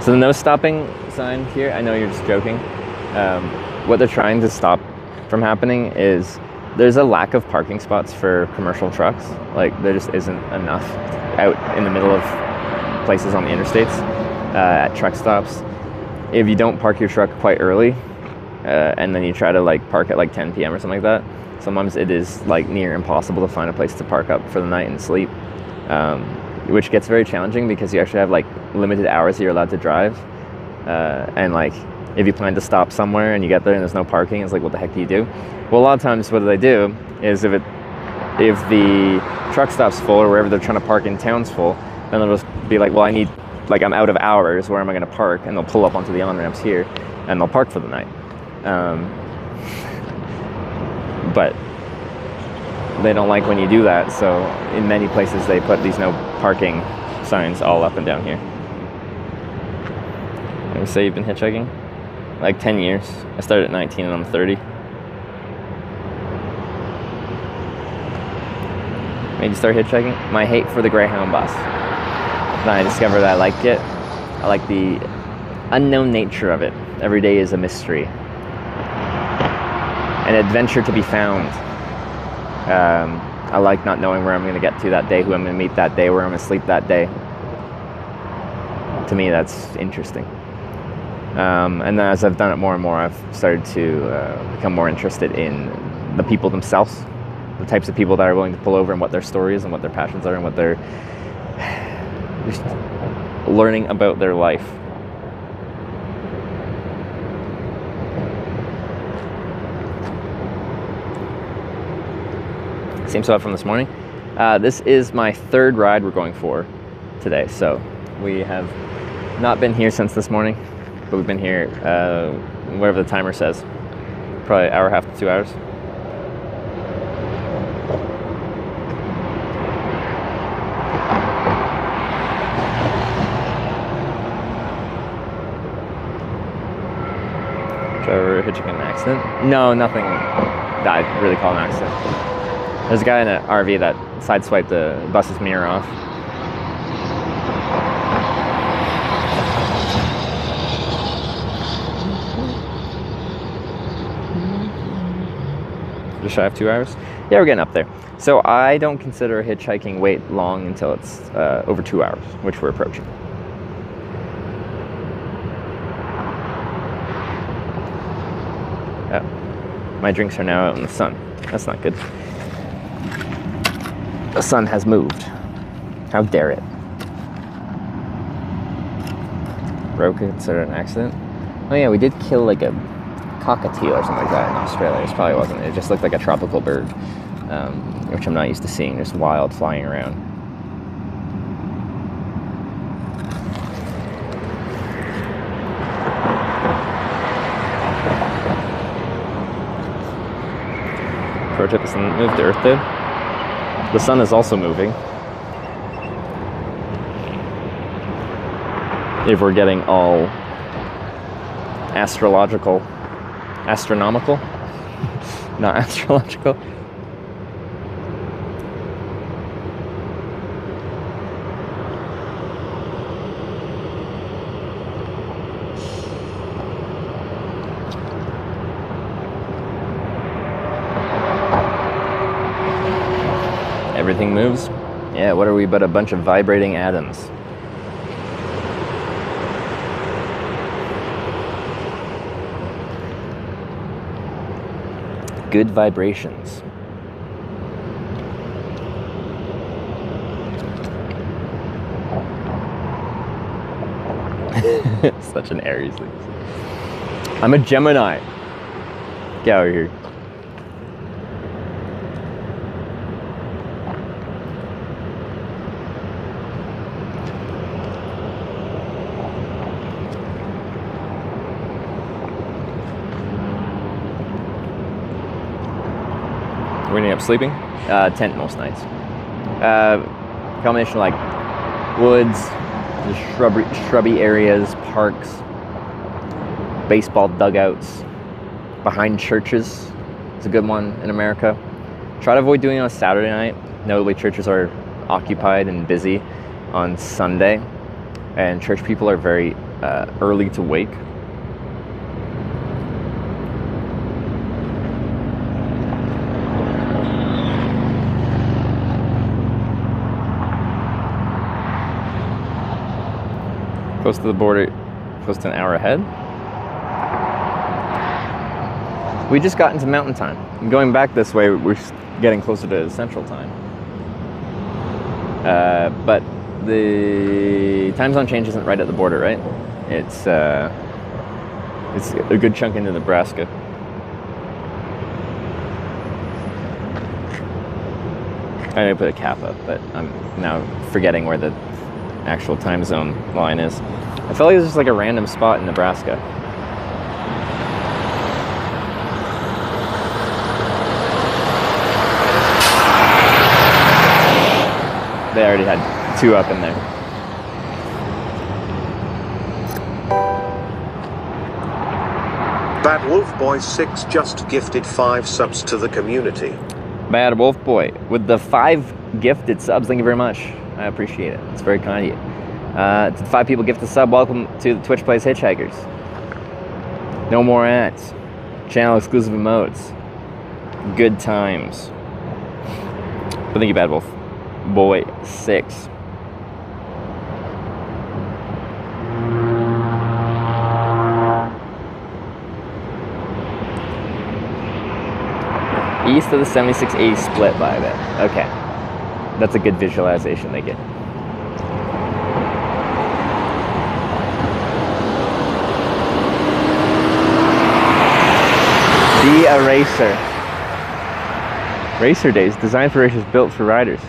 So the no stopping sign here, I know you're just joking. What they're trying to stop from happening is there's a lack of parking spots for commercial trucks. Like there just isn't enough out in the middle of places on the interstates. at truck stops. If you don't park your truck quite early, and then you try to like park at like 10 p.m. or something like that, sometimes it is like near impossible to find a place to park up for the night and sleep, which gets very challenging because you actually have like limited hours that you're allowed to drive, and like if you plan to stop somewhere and you get there and there's no parking, it's like, what the heck do you do? Well, a lot of times what they do is if the truck stop's full or wherever they're trying to park in town's full, then they'll just be like, well, I'm out of hours, where am I going to park? And they'll pull up onto the on-ramps here and they'll park for the night. But they don't like when you do that, so in many places they put these no parking signs all up and down here. You say you've been hitchhiking? Like 10 years. I started at 19 and I'm 30. Made you start hitchhiking? My hate for the Greyhound bus. Then I discovered I liked it. I like the unknown nature of it. Every day is a mystery. An adventure to be found. I like not knowing where I'm going to get to that day, who I'm going to meet that day, where I'm going to sleep that day. To me, that's interesting. And then as I've done it more and more, I've started to become more interested in the people themselves, the types of people that are willing to pull over and what their stories and what their passions are and what they're just learning about their life. Same spot from this morning. This is my third ride we're going for today. So we have not been here since this morning, but we've been here, whatever the timer says, probably an hour and a half to 2 hours. Driver hitchhiking an accident? No, nothing that I'd really call an accident. There's a guy in an RV that sideswiped the bus's mirror off. Just shy of 2 hours? Yeah, we're getting up there. So I don't consider a hitchhiking wait long until it's over 2 hours, which we're approaching. Oh, my drinks are now out in the sun. That's not good. The sun has moved. How dare it? Road considered an accident? Oh yeah, we did kill like a cockatiel or something like that in Australia. It probably wasn't. It just looked like a tropical bird, which I'm not used to seeing, just wild flying around. Pro tip, the sun moved, the Earth did. The sun is also moving. If we're getting all astronomical, not astrological. Everything moves. Yeah, what are we but a bunch of vibrating atoms? Good vibrations. Such an Aries thing. I'm a Gemini. Get out of here. We're ending up sleeping. Tent most nights. Combination of like woods, shrubby areas, parks, baseball dugouts, behind churches is a good one in America. Try to avoid doing it on a Saturday night. Notably, churches are occupied and busy on Sunday, and church people are very early to wake. close to the border, close to an hour ahead. We just got into mountain time. Going back this way, we're getting closer to central time. But the time zone change isn't right at the border, right? It's a good chunk into Nebraska. I need to put a cap up, but I'm now forgetting where the actual time zone line is. I felt like it was just like a random spot in Nebraska. They already had 2 up in there. Bad Wolf Boy 6 just gifted 5 subs to the community. Bad Wolf Boy with the 5 gifted subs. Thank you very much. I appreciate it. It's very kind of you. To the 5 people gifted sub, welcome to the Twitch Plays Hitchhikers. No more ads. Channel exclusive emotes. Good times. But thank you, Bad Wolf Boy 6. East of the 7680 split by a bit. Okay. That's a good visualization they get. The Eraser. Racer Days, designed for racers, built for riders.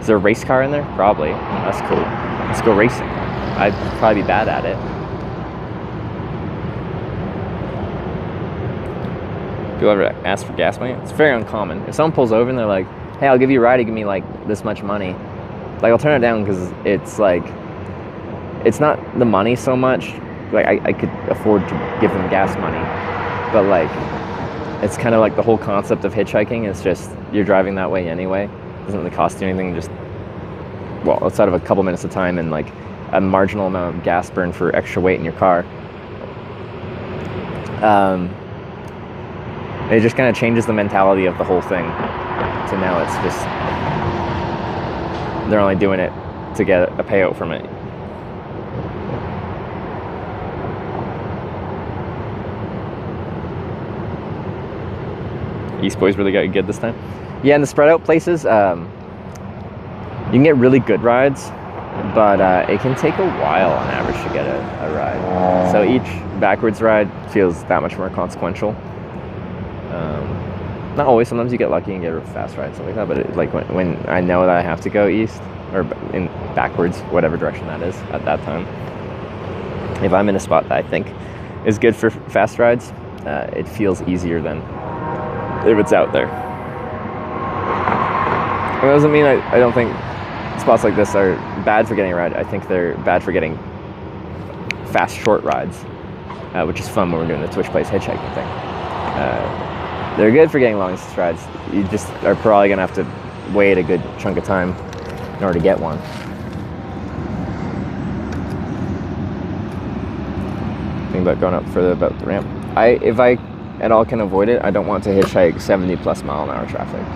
Is there a race car in there? Probably. That's cool. Let's go racing. I'd probably be bad at it. People ever ask for gas money? It's very uncommon. If someone pulls over and they're like, hey, I'll give you a ride, you give me like this much money. Like, I'll turn it down because it's like, it's not the money so much. Like, I could afford to give them gas money. But like, it's kind of like the whole concept of hitchhiking is just, you're driving that way anyway. It doesn't really cost you anything, just, well, outside of a couple minutes of time and like a marginal amount of gas burn for extra weight in your car. It just kind of changes the mentality of the whole thing to now it's just, they're only doing it to get a payout from it. East Boys really got good this time. Yeah, in the spread out places, you can get really good rides, but it can take a while on average to get a ride. So each backwards ride feels that much more consequential. Not always, sometimes you get lucky and get a fast ride, something like that, but like when I know that I have to go east, or in backwards, whatever direction that is at that time, if I'm in a spot that I think is good for fast rides, it feels easier than if it's out there. It doesn't mean I don't think spots like this are bad for getting a ride. I think they're bad for getting fast short rides, which is fun when we're doing the Twitch Plays Hitchhiking thing. They're good for getting long distance rides. You just are probably gonna have to wait a good chunk of time in order to get one. Think about going up further about the ramp. If I at all can avoid it, I don't want to hitchhike 70+ mile-an-hour traffic.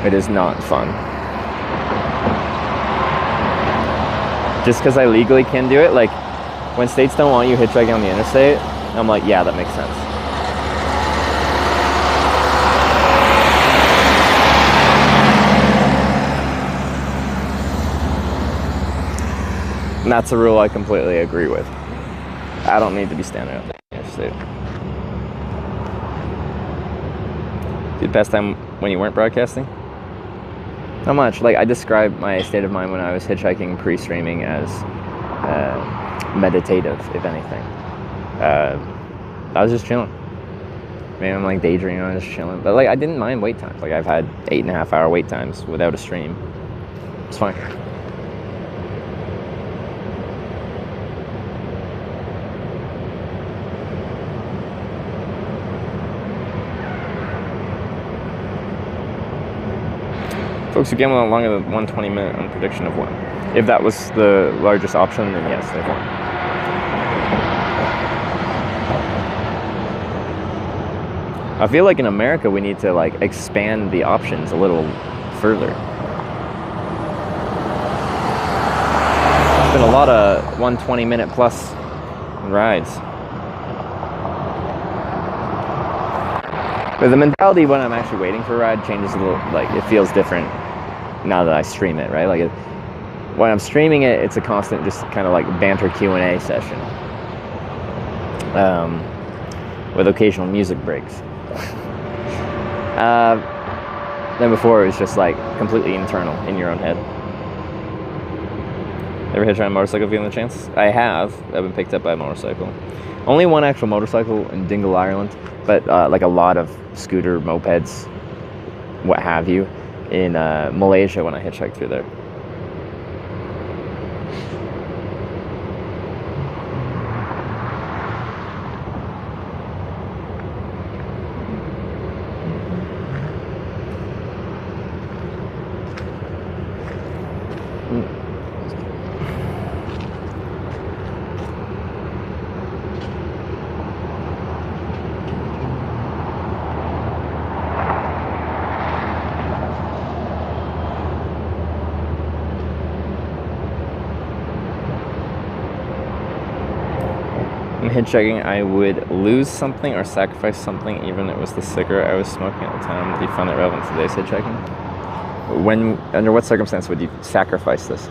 It is not fun. Just because I legally can do it, like when states don't want you hitchhiking on the interstate, I'm like, yeah, that makes sense. And that's a rule I completely agree with. I don't need to be standing up the interstate. The best time when you weren't broadcasting? Not much. Like, I described my state of mind when I was hitchhiking pre-streaming as meditative, if anything. I was just chilling. Maybe I'm like daydreaming, I was just chilling. But like, I didn't mind wait times. Like, I've had 8.5-hour wait times without a stream. It's fine. Folks who gamble longer than 120-minute on prediction of one. If that was the largest option, then yes, they've won. I feel like in America we need to like expand the options a little further. been a lot of 120-minute plus rides. But the mentality when I'm actually waiting for a ride changes a little. Like, it feels different now that I stream it, right? Like, when I'm streaming it, it's a constant, just kind of like banter Q&A session, with occasional music breaks. Then before, it was just like completely internal in your own head. Ever hitched on a motorcycle given the chance? I have. I've been picked up by a motorcycle. Only one actual motorcycle in Dingle, Ireland, but like a lot of scooter, mopeds, what have you, in Malaysia when I hitchhiked through there. Hitchhiking, I would lose something or sacrifice something, even if it was the cigarette I was smoking at the time. Do you find that relevant to today's hitchhiking? When, under what circumstance would you sacrifice this?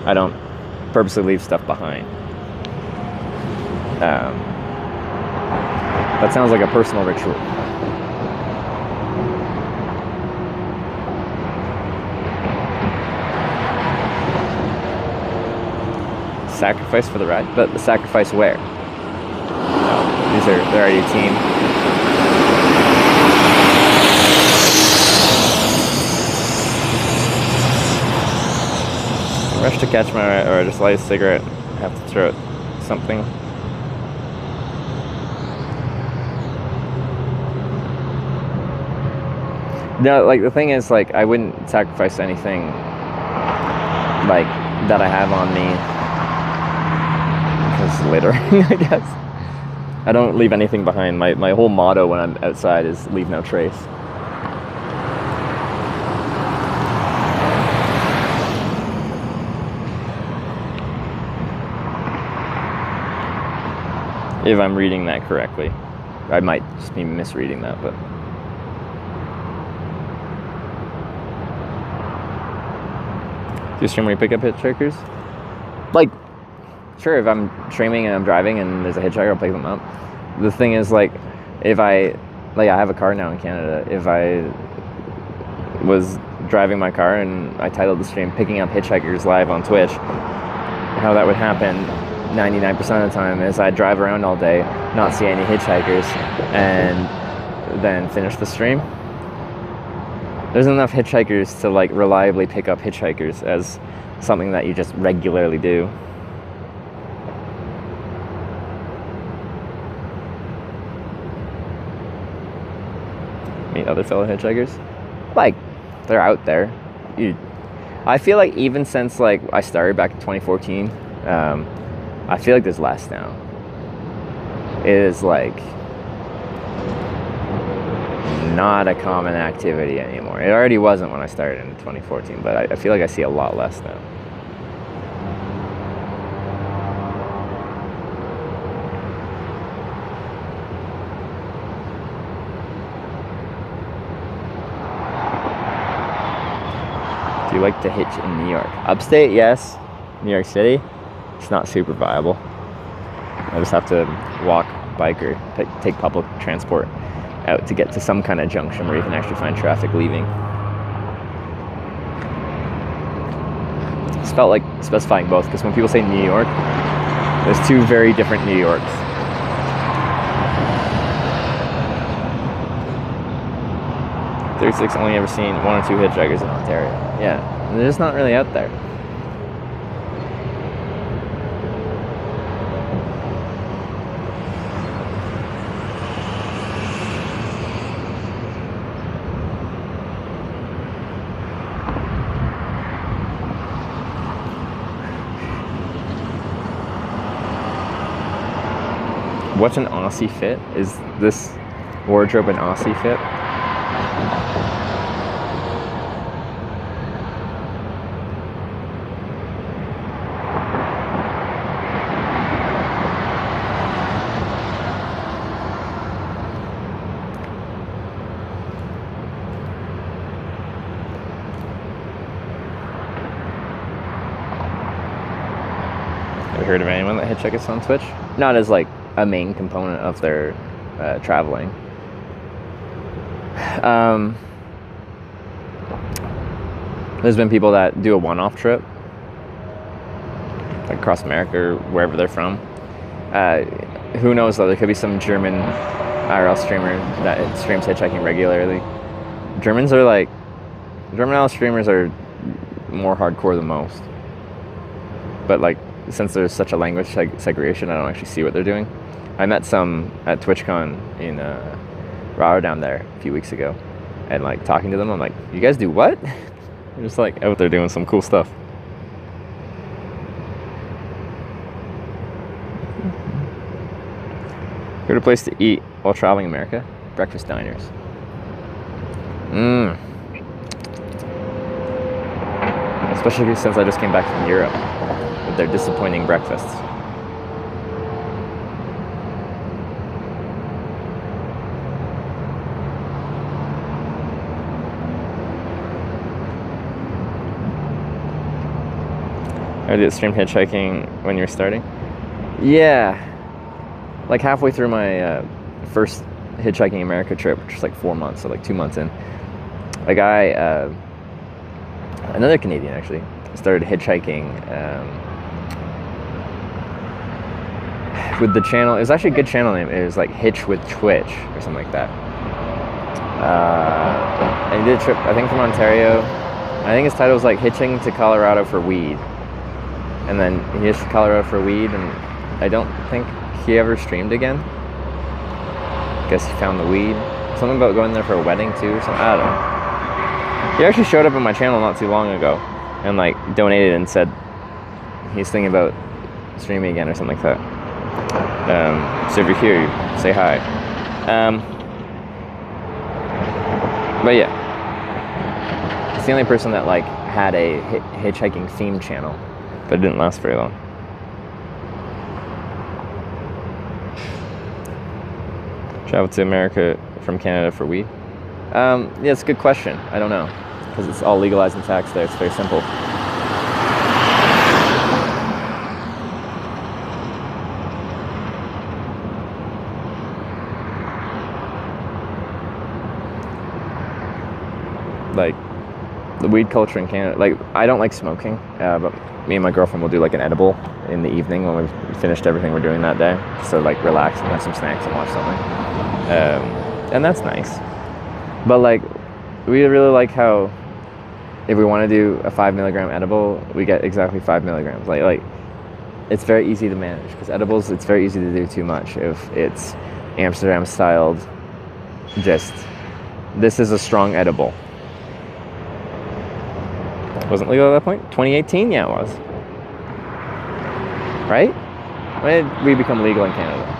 I don't purposely leave stuff behind. That sounds like a personal ritual. Sacrifice for the ride, but the sacrifice where? They're already a team. Rush to catch my, or just light a cigarette. I have to throw it something. No, like the thing is, like I wouldn't sacrifice anything like that I have on me because littering, I guess. I don't leave anything behind. My whole motto when I'm outside is leave no trace. If I'm reading that correctly. I might just be misreading that, but... Do you stream where you pick up hitchhikers? Like, sure, if I'm streaming and I'm driving and there's a hitchhiker, I'll pick them up. The thing is, like, if I have a car now in Canada. If I was driving my car and I titled the stream Picking Up Hitchhikers Live on Twitch, how that would happen 99% of the time is I'd drive around all day, not see any hitchhikers, and then finish the stream. There's enough hitchhikers to, like, reliably pick up hitchhikers as something that you just regularly do. Meet other fellow hitchhikers. Like, they're out there. I feel like even since, like, I started back in 2014, I feel like there's less now. It is, like, not a common activity anymore. It already wasn't when I started in 2014, but I feel like I see a lot less now. Do you like to hitch in New York? Upstate, yes. New York City, it's not super viable. I just have to walk, bike, or take public transport out to get to some kind of junction where you can actually find traffic leaving. It's felt like specifying both, because when people say New York, there's two very different New Yorks. .36 only ever seen one or two hitchhikers in Ontario. Yeah, they're just not really out there. What's an Aussie fit? Is this wardrobe an Aussie fit? heard of anyone that hitchhikes on Twitch. Not as like a main component of their traveling. There's been people that do a one-off trip, like across America or wherever they're from. Who knows though, there could be some German IRL streamer that streams hitchhiking regularly. German IRL streamers are more hardcore than most. But like, since there's such a language segregation, I don't actually see what they're doing. I met some at TwitchCon in Rotterdam there a few weeks ago, and like talking to them, I'm like, you guys do what? They're just like out there doing some cool stuff. Favorite place to eat while traveling America? Breakfast diners. Especially since I just came back from Europe with their disappointing breakfasts. I did stream hitchhiking when you're starting. Yeah, like halfway through my first Hitchhiking America trip, which was like 4 months, so like 2 months in, a guy, another Canadian actually, started hitchhiking with the channel. It was actually a good channel name. It was like Hitch with Twitch or something like that. And he did a trip, I think from Ontario. I think his title was like Hitching to Colorado for Weed. And then he hitched to Colorado for weed, and I don't think he ever streamed again. Guess he found the weed. Something about going there for a wedding too, or something. I don't know. He actually showed up on my channel not too long ago and like donated and said he's thinking about streaming again or something like that. So if you're here, say hi. But yeah, it's the only person that like had a hitchhiking themed channel, but it didn't last very long. Travel to America from Canada for weed? Yeah, it's a good question. I don't know, because it's all legalized and taxed there. It's very simple. Like, the weed culture in Canada, like, I don't like smoking, but me and my girlfriend will do like an edible in the evening when we've finished everything we're doing that day. So like relax and have some snacks and watch something. And that's nice. But like, we really like how if we want to do a 5 milligram edible, we get exactly 5 milligrams. Like it's very easy to manage, because edibles, it's very easy to do too much if it's Amsterdam styled. Just, this is a strong edible. Wasn't legal at that point? 2018? Yeah, it was. Right? When did we become legal in Canada?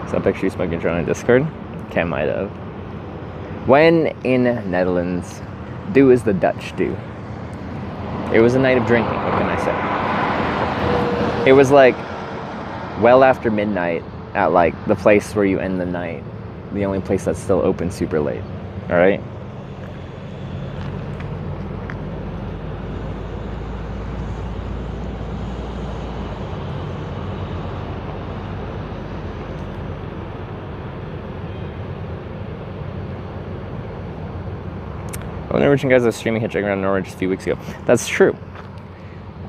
Some picture you smoking joint on Discord? Ken might have. When in Netherlands, do as the Dutch do. It was a night of drinking, what can I say? It was like well after midnight at like the place where you end the night. The only place that's still open super late. Alright? Oh, Norwegian guys are streaming hitchhiking around Norway just a few weeks ago. That's true.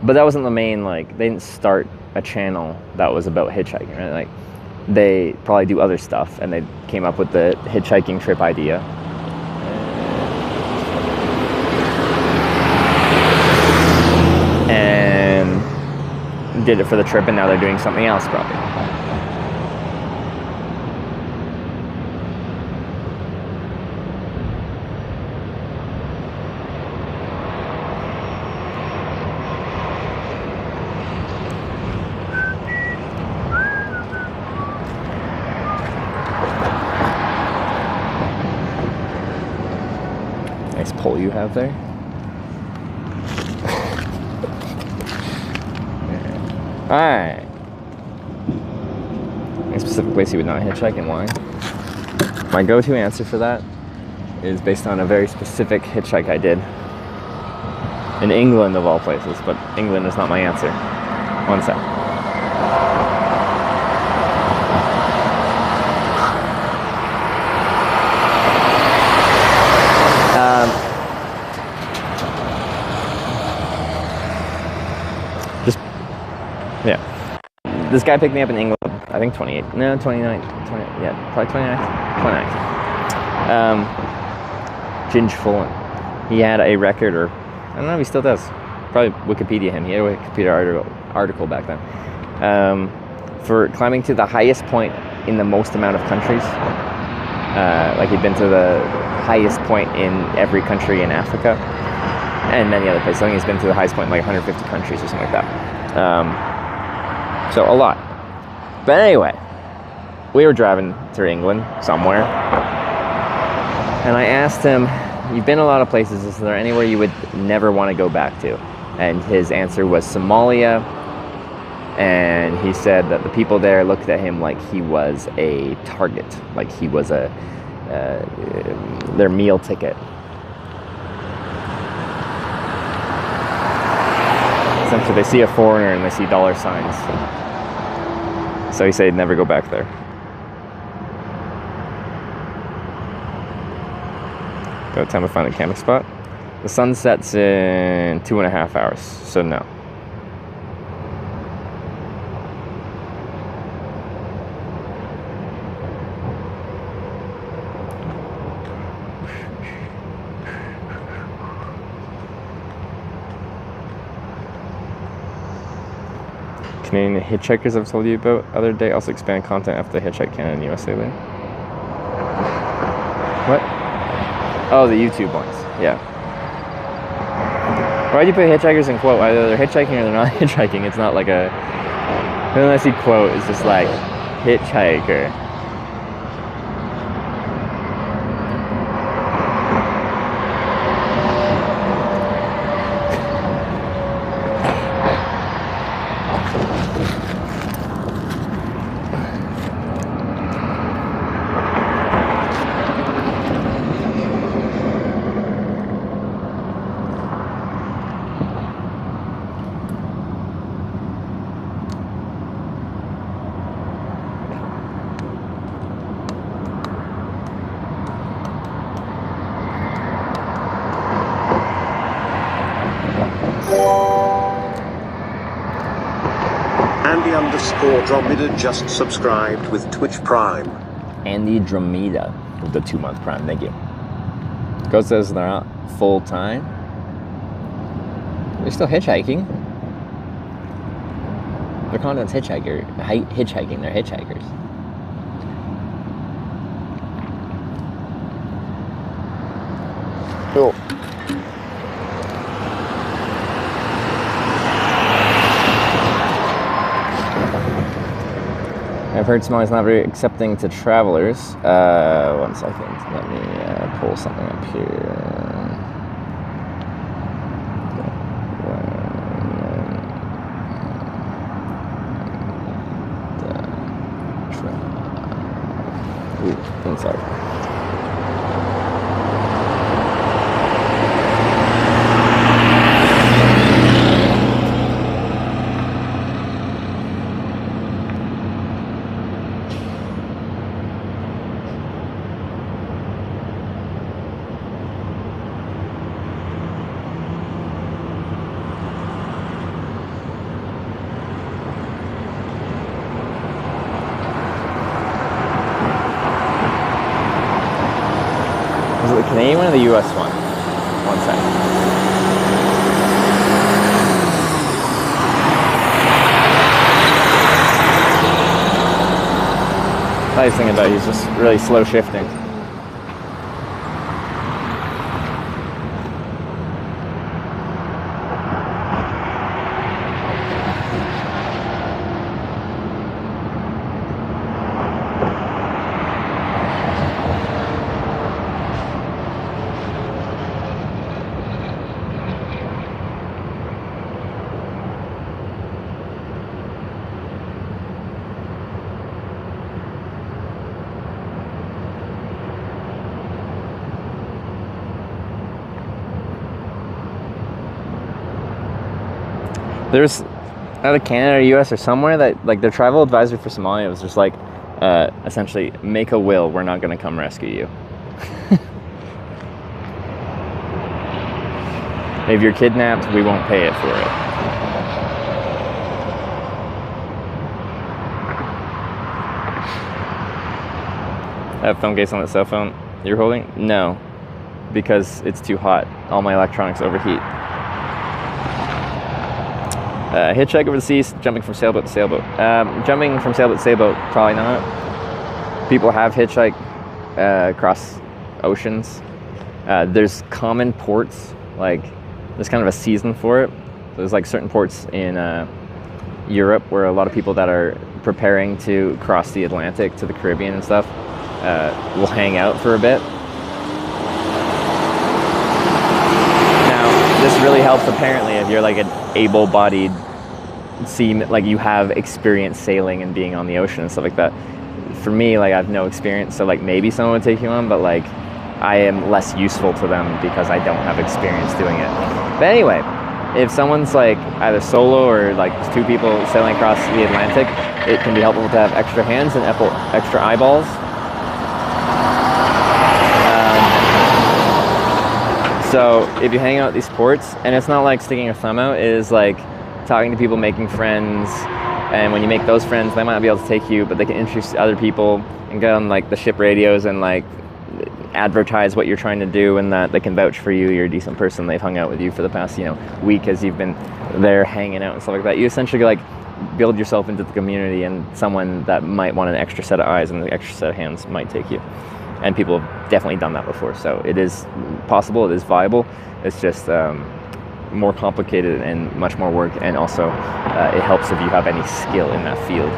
But that wasn't the main, like, they didn't start a channel that was about hitchhiking, right? Like, they probably do other stuff, and they came up with the hitchhiking trip idea. And did it for the trip, and now they're doing something else, probably. Nice pole you have there. Alright. A specific place you would not hitchhike and why? My go-to answer for that is based on a very specific hitchhike I did. In England of all places, but England is not my answer. One sec. Yeah. This guy picked me up in England, I think 28, no, 29, 20, yeah, probably 29th. Ginge Fullen. He had a record, or I don't know if he still does. Probably Wikipedia him. He had a Wikipedia article back then. For climbing to the highest point in the most amount of countries. Like he'd been to the highest point in every country in Africa. And many other places. I think he's been to the highest point in like 150 countries or something like that. So a lot. But anyway, we were driving through England somewhere, and I asked him, you've been a lot of places, is there anywhere you would never want to go back to? And his answer was Somalia, and he said that the people there looked at him like he was a target, like he was their meal ticket. Essentially, they see a foreigner and they see dollar signs. So he said never go back there. About time to find a camping spot. The sun sets in 2.5 hours, so no. Canadian hitchhikers I've told you about other day also expand content after the Hitchhike Canada and USA lane. What? Oh, the YouTube ones. Yeah. Why'd you put hitchhikers in quote? Either they're hitchhiking or they're not hitchhiking. It's not like a... Unless you quote, it's just like, hitchhiker. Andy_Dromeda just subscribed with Twitch Prime. Andy Dromeda with the 2-month Prime. Thank you. Code says they're not full time. They're still hitchhiking. Their content's hitchhiking. They're hitchhikers. Cool. I've heard Somalia's not very accepting to travelers. 1 second. Let me pull something up here. Ooh, one sec. The Canadian one or the US one? 1 second. Nice thing about it, he's just really slow shifting. There's out of Canada or US or somewhere that like their travel advisor for Somalia was just like essentially make a will, we're not going to come rescue you. If you're kidnapped, we won't pay it for it. I have phone case on the cell phone you're holding? No, because it's too hot. All my electronics overheat. Hitchhike over the seas, jumping from sailboat to sailboat. Jumping from sailboat to sailboat, probably not. People have hitchhiked across oceans. There's common ports, like there's kind of a season for it. There's like certain ports in Europe where a lot of people that are preparing to cross the Atlantic to the Caribbean and stuff will hang out for a bit. Now, this really helps apparently if you're like an able-bodied like you have experience sailing and being on the ocean and stuff like that. For me, like I have no experience, so like maybe someone would take you on, but like I am less useful to them because I don't have experience doing it. But anyway, if someone's like either solo or like two people sailing across the Atlantic, it can be helpful to have extra hands and extra eyeballs. So if you hang out at these ports, and it's not like sticking your thumb out, it is like talking to people, making friends, and when you make those friends, they might not be able to take you, but they can introduce other people and get on like the ship radios and like advertise what you're trying to do, and that they can vouch for you, you're a decent person, they've hung out with you for the past, week as you've been there hanging out and stuff like that. You essentially like build yourself into the community, and someone that might want an extra set of eyes and an extra set of hands might take you. And people have definitely done that before, so it is possible, it is viable. It's just more complicated and much more work, and also it helps if you have any skill in that field.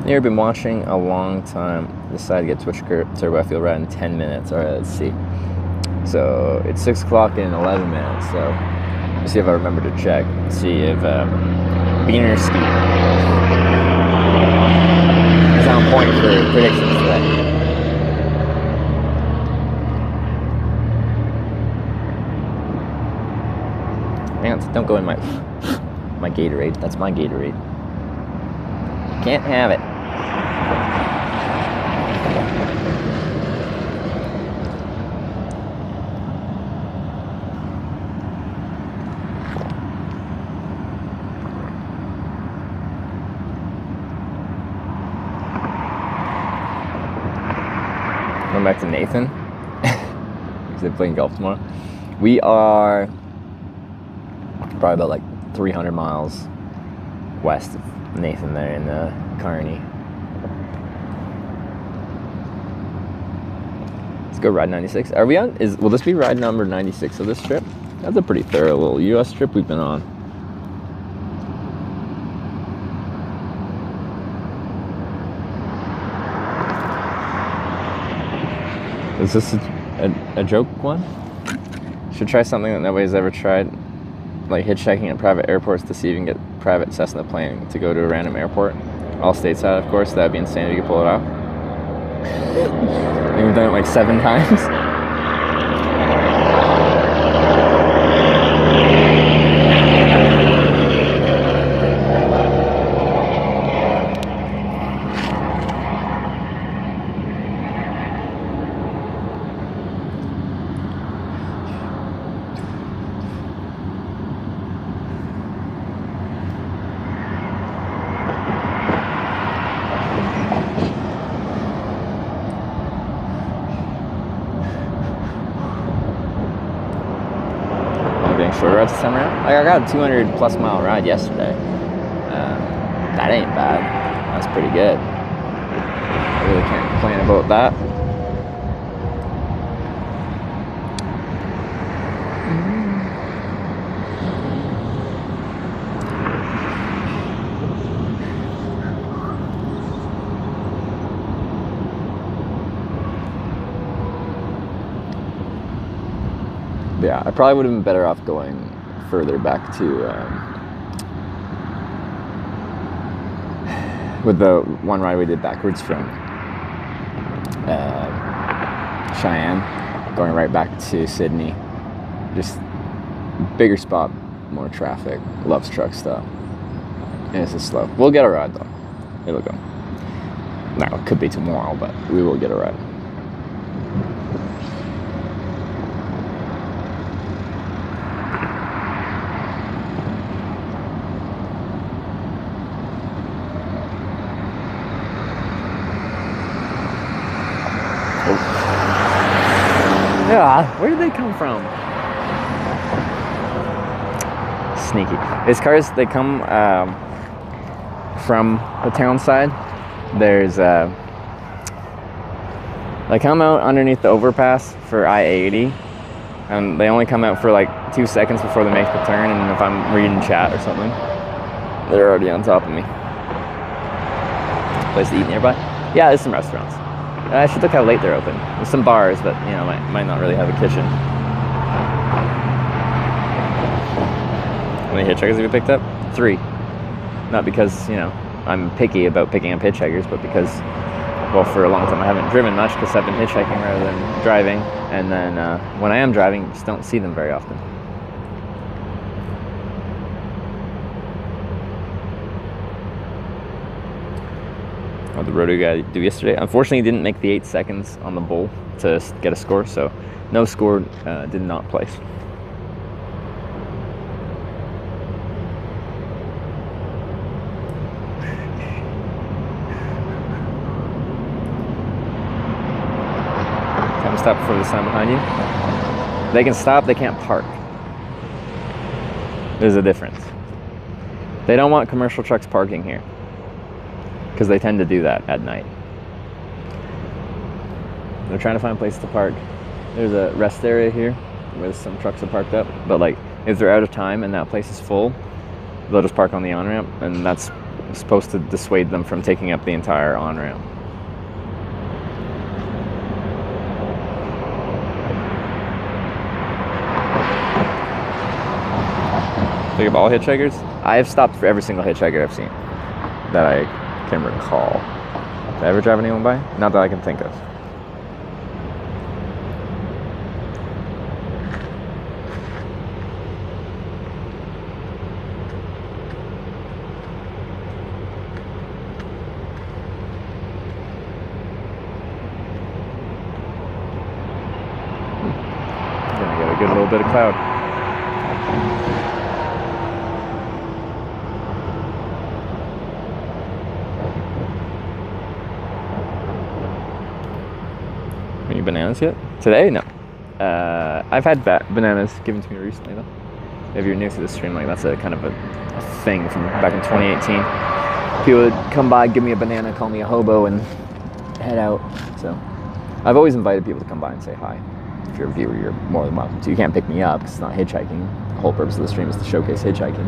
You've been watching a long time. Decided to get Twitch Turbo. I feel right in 10 minutes. Alright, let's see. So it's 6 o'clock in 11 minutes. So let's see if I remember to check. Let's see if Beaner Ski is on point for predictions today. Man, don't go in my Gatorade. That's my Gatorade. Can't have it. Going back to Nathan because they're playing golf tomorrow. We are probably about like 300 miles west of Nathan there in Kearney. Let's go ride 96. Are we on? Will this be ride number 96 of this trip? That's a pretty thorough little US trip we've been on. Is this a joke one? Should try something that nobody's ever tried, like hitchhiking at private airports to see if you can get private Cessna plane to go to a random airport. All stateside, of course. That'd be insane if you could pull it off. I think we've done it like 7 times. Short routes this time around. Like I got a 200+ mile ride yesterday. That ain't bad. That's pretty good. I really can't complain about that. Yeah, I probably would have been better off going further back to with the one ride we did backwards from Cheyenne, going right back to Sidney. Just bigger spot, more traffic, loves truck stop. And it's just slow. We'll get a ride though. It'll go. Now, it could be tomorrow, but we will get a ride. Yeah, where did they come from? Sneaky. These cars, they come from the town side. There's they come out underneath the overpass for I-80, and they only come out for like 2 seconds before they make the turn, and if I'm reading chat or something, they're already on top of me. Place to eat nearby? Yeah, there's some restaurants. I should look how late they're open. There's some bars, but you know, might not really have a kitchen. How many hitchhikers have you picked up? 3. Not because, you know, I'm picky about picking up hitchhikers, but because, well, for a long time I haven't driven much because I've been hitchhiking rather than driving. And then when I am driving, you just don't see them very often. What the Rodeo guy do yesterday. Unfortunately, he didn't make the 8 seconds on the bull to get a score, so no score, did not place. Time to stop before the sign behind you. They can stop, they can't park. There's a difference. They don't want commercial trucks parking here, because they tend to do that at night. They're trying to find a place to park. There's a rest area here where some trucks are parked up, but like if they're out of time and that place is full, they'll just park on the on-ramp, and that's supposed to dissuade them from taking up the entire on-ramp. Think of all hitchhikers? I have stopped for every single hitchhiker I've seen that I can recall. Did I ever drive anyone by? Not that I can think of. Gonna get a good little bit of cloud. Any bananas yet? Today? No. I've had bananas given to me recently though. If you're new to the stream, like that's a kind of a thing from back in 2018. People would come by, give me a banana, call me a hobo, and head out. So I've always invited people to come by and say hi. If you're a viewer, you're more than welcome to. You can't pick me up because it's not hitchhiking. The whole purpose of the stream is to showcase hitchhiking.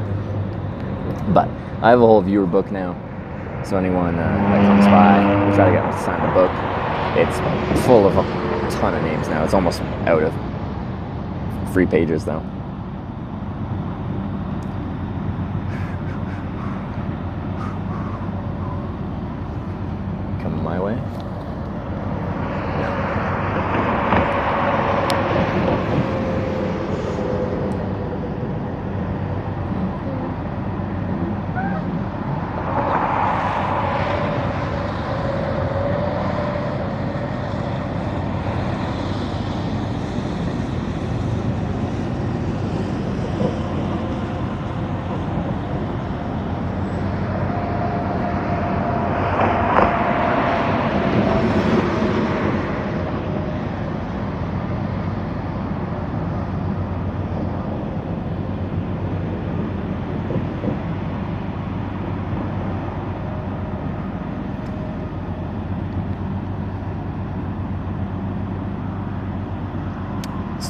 But I have a whole viewer book now. So anyone that comes by, we try to get them to sign the book. It's full of a ton of names now. It's almost out of free pages though. Coming my way.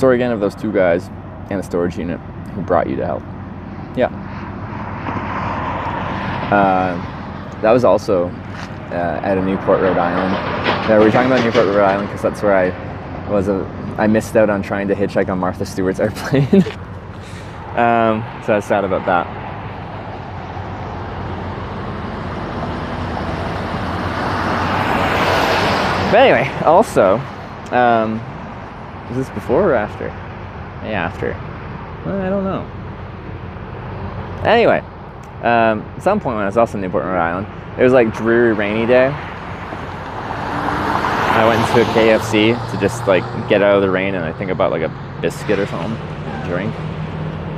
story again of those two guys and a storage unit who brought you to help. Yeah. That was also at a Newport, Rhode Island. We were talking about Newport, Rhode Island because that's where I missed out on trying to hitchhike on Martha Stewart's airplane. So I was sad about that. But anyway, also, was this before or after? Yeah, after. Well, I don't know. Anyway, at some point when I was also in Newport, Rhode Island, it was like dreary, rainy day. I went into a KFC to just like get out of the rain and I think about like a biscuit or something and drink.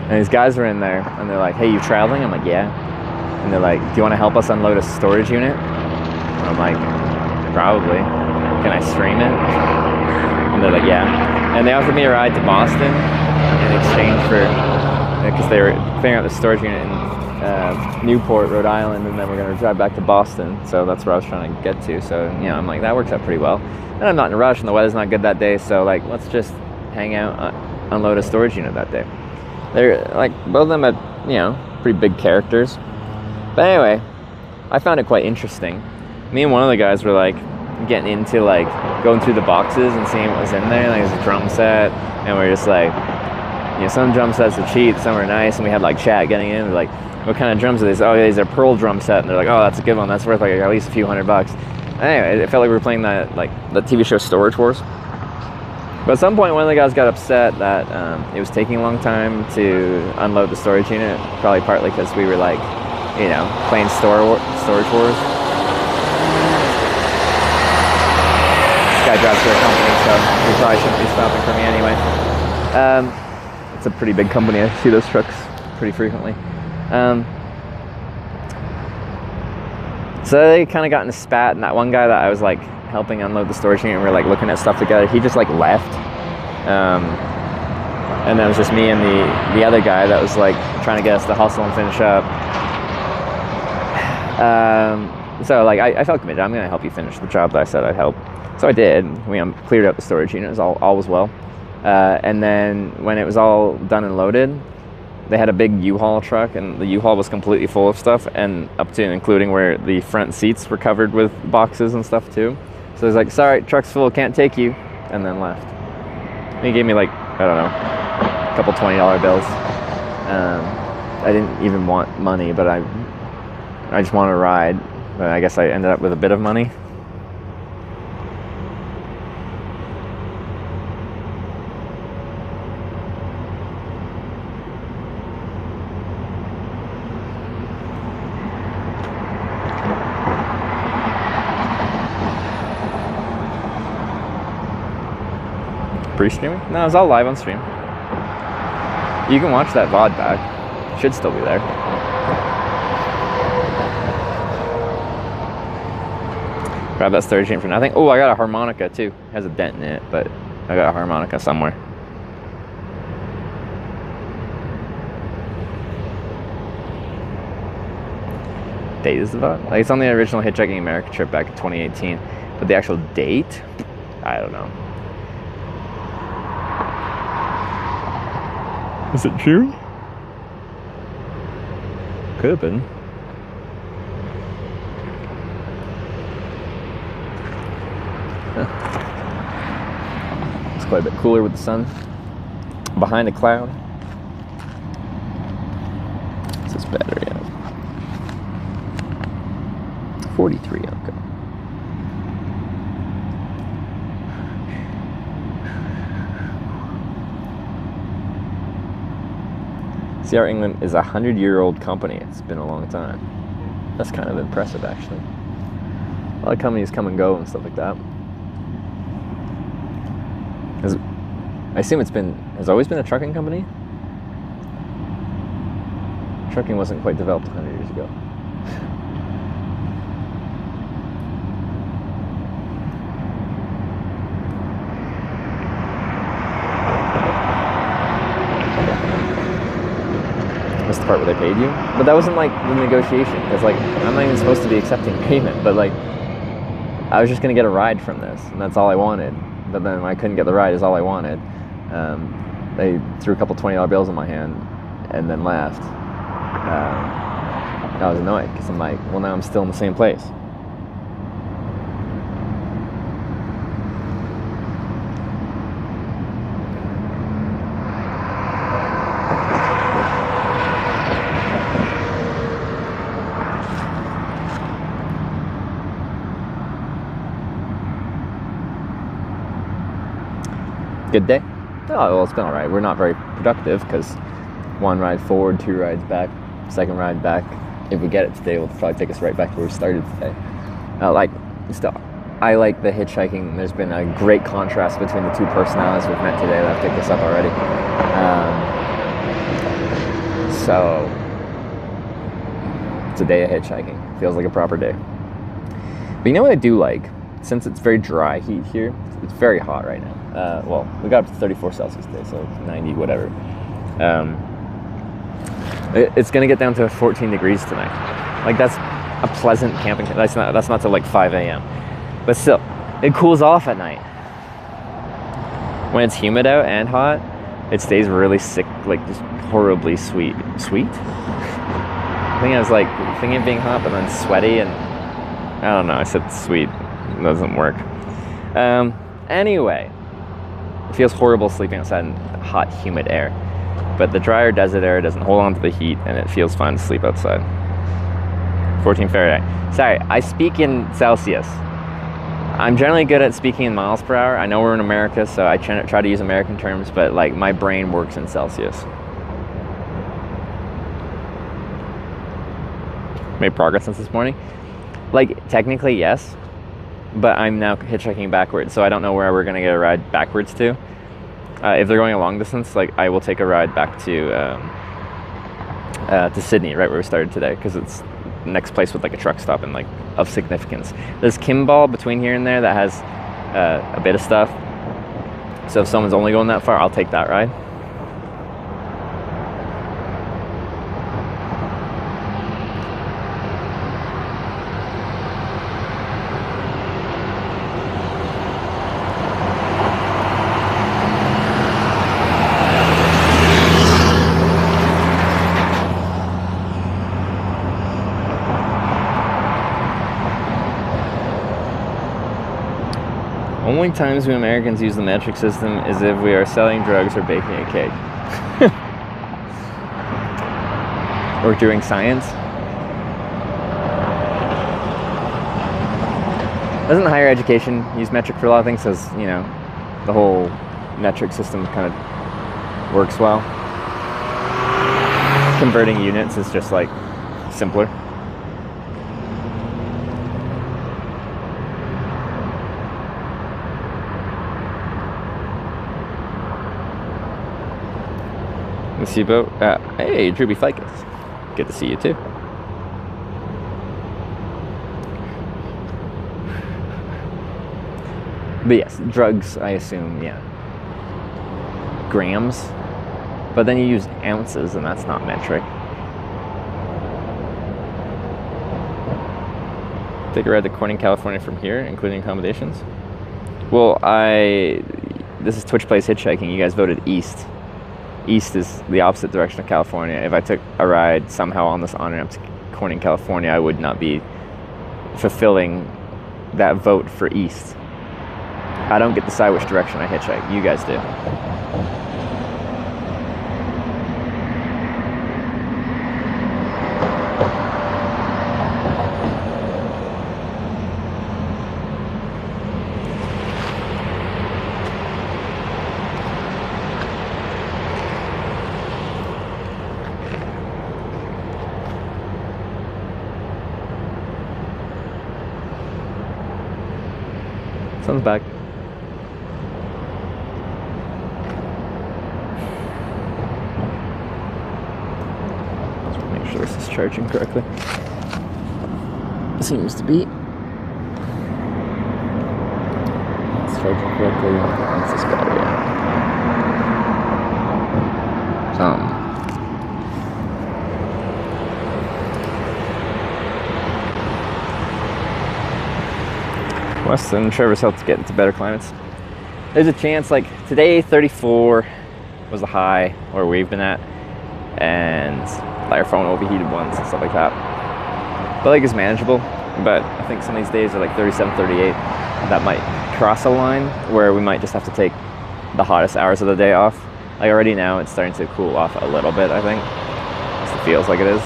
And these guys were in there and they're like, "Hey, you traveling?" I'm like, "Yeah." And they're like, "Do you want to help us unload a storage unit?" And I'm like, "Probably. Can I stream it?" And they're like, "Yeah." And they offered me a ride to Boston in exchange for, because they were clearing out the storage unit in Newport, Rhode Island, and then we're going to drive back to Boston. So that's where I was trying to get to. So, you know, I'm like, that works out pretty well. And I'm not in a rush and the weather's not good that day. So, like, let's just hang out, unload a storage unit that day. They're, like, both of them had, you know, pretty big characters. But anyway, I found it quite interesting. Me and one of the guys were, like, getting into, like, going through the boxes and seeing what was in there. Like, there's a drum set, and we're just, like, you know, some drum sets are cheap, some are nice, and we had, like, chat getting in. We're like, "What kind of drums are these?" "Oh, yeah, these are Pearl drum set." And they're like, "Oh, that's a good one. That's worth, like, at least a few $100. Anyway, it felt like we were playing that, like, the TV show Storage Wars. But at some point, one of the guys got upset that it was taking a long time to unload the storage unit, probably partly because we were, like, you know, playing Storage Wars. This guy drives for a company, so he probably shouldn't be stopping for me anyway. It's a pretty big company. I see those trucks pretty frequently. So they kind of got in a spat, and that one guy that I was, like, helping unload the storage unit and we were, like, looking at stuff together, he just, like, left. And then it was just me and the other guy that was, like, trying to get us to hustle and finish up. So, like, I felt committed. I'm going to help you finish the job that I said I'd help. So I did. We cleared out the storage unit. It was all was well. And then when it was all done and loaded, they had a big U-Haul truck, and the U-Haul was completely full of stuff, and up to and including where the front seats were covered with boxes and stuff too. So he's like, "Sorry, truck's full, can't take you," and then left. And he gave me, like, I don't know, a couple $20 bills. I didn't even want money, but I just wanted a ride. But I guess I ended up with a bit of money. Pre-streaming? No, it was all live on stream. You can watch that VOD back. It should still be there. Grab that storage unit for nothing. Oh, I got a harmonica too. It has a dent in it, but I got a harmonica somewhere. Date is the VOD? Like, it's on the original Hitchhiking America trip back in 2018, but the actual date? I don't know. Is it true? Could have been. Huh. It's quite a bit cooler with the sun behind a cloud. What's this battery at? 43, okay. CR England is a 100-year-old company. It's been a long time. That's kind of impressive, actually. A lot of companies come and go and stuff like that. I assume has always been a trucking company? Trucking wasn't quite developed 100 years ago. That's the part where they paid you, but that wasn't like the negotiation, because like I'm not even supposed to be accepting payment, but like I was just gonna get a ride from this, and that's all I wanted. But then I couldn't get the ride is all I wanted. They threw a couple $20 bills in my hand and then left. I was annoyed because I'm like, well, now I'm still in the same place. Good day? Oh, well, it's been all right. We're not very productive because one ride forward, 2 rides back, second ride back. If we get it today, it'll probably take us right back to where we started today. I like the hitchhiking. There's been a great contrast between the two personalities we've met today that have picked us up already. So it's a day of hitchhiking. Feels like a proper day. But you know what I do like? Since it's very dry heat here, it's very hot right now. Well, we got up to 34 Celsius today, so 90 whatever. It's gonna get down to 14 degrees tonight. Like that's a pleasant camping. That's not till like 5 a.m. But still, it cools off at night. When it's humid out and hot, it stays really sick, like just horribly sweet. Sweet? I think I was like thinking of being hot, but then sweaty, and I don't know. I said sweet. It doesn't work. Anyway, it feels horrible sleeping outside in hot, humid air. But the drier desert air doesn't hold on to the heat, and it feels fine to sleep outside. 14 Fahrenheit. Sorry, I speak in Celsius. I'm generally good at speaking in miles per hour. I know we're in America, so I try to use American terms, but like my brain works in Celsius. Made progress since this morning? Like, technically, yes. But I'm now hitchhiking backwards, so I don't know where we're going to get a ride backwards to. If they're going a long distance, like I will take a ride back to Sidney, right where we started today, because it's the next place with like a truck stop and like of significance. There's Kimball between here and there that has a bit of stuff. So if someone's only going that far, I'll take that ride. Only times we Americans use the metric system is if we are selling drugs or baking a cake. Or doing science. Doesn't higher education use metric for a lot of things? Because, you know, the whole metric system kind of works well. Converting units is just like simpler. See you, Bo. Hey, Druby Ficus. Good to see you too. But yes, drugs, I assume, yeah. Grams. But then you use ounces, and that's not metric. Take a ride to Corning, California from here, including accommodations. Well, this is Twitch Plays Hitchhiking. You guys voted east. East is the opposite direction of California. If I took a ride somehow on this on-ramp to Corning, California, I would not be fulfilling that vote for east. I don't get to decide which direction I hitchhike. You guys do. Sun's back. Just make sure this is charging correctly. It seems to be. It's charging correctly. That's this battery out. Weston and Trevor's helped to get into better climates. there's a chance, like today 34 was the high where we've been at, and like our phone overheated once and stuff like that. But like it's manageable. But I think some of these days are like 37, 38. That might cross a line where we might just have to take the hottest hours of the day off. Like already now it's starting to cool off a little bit, I think. At least it feels like it is.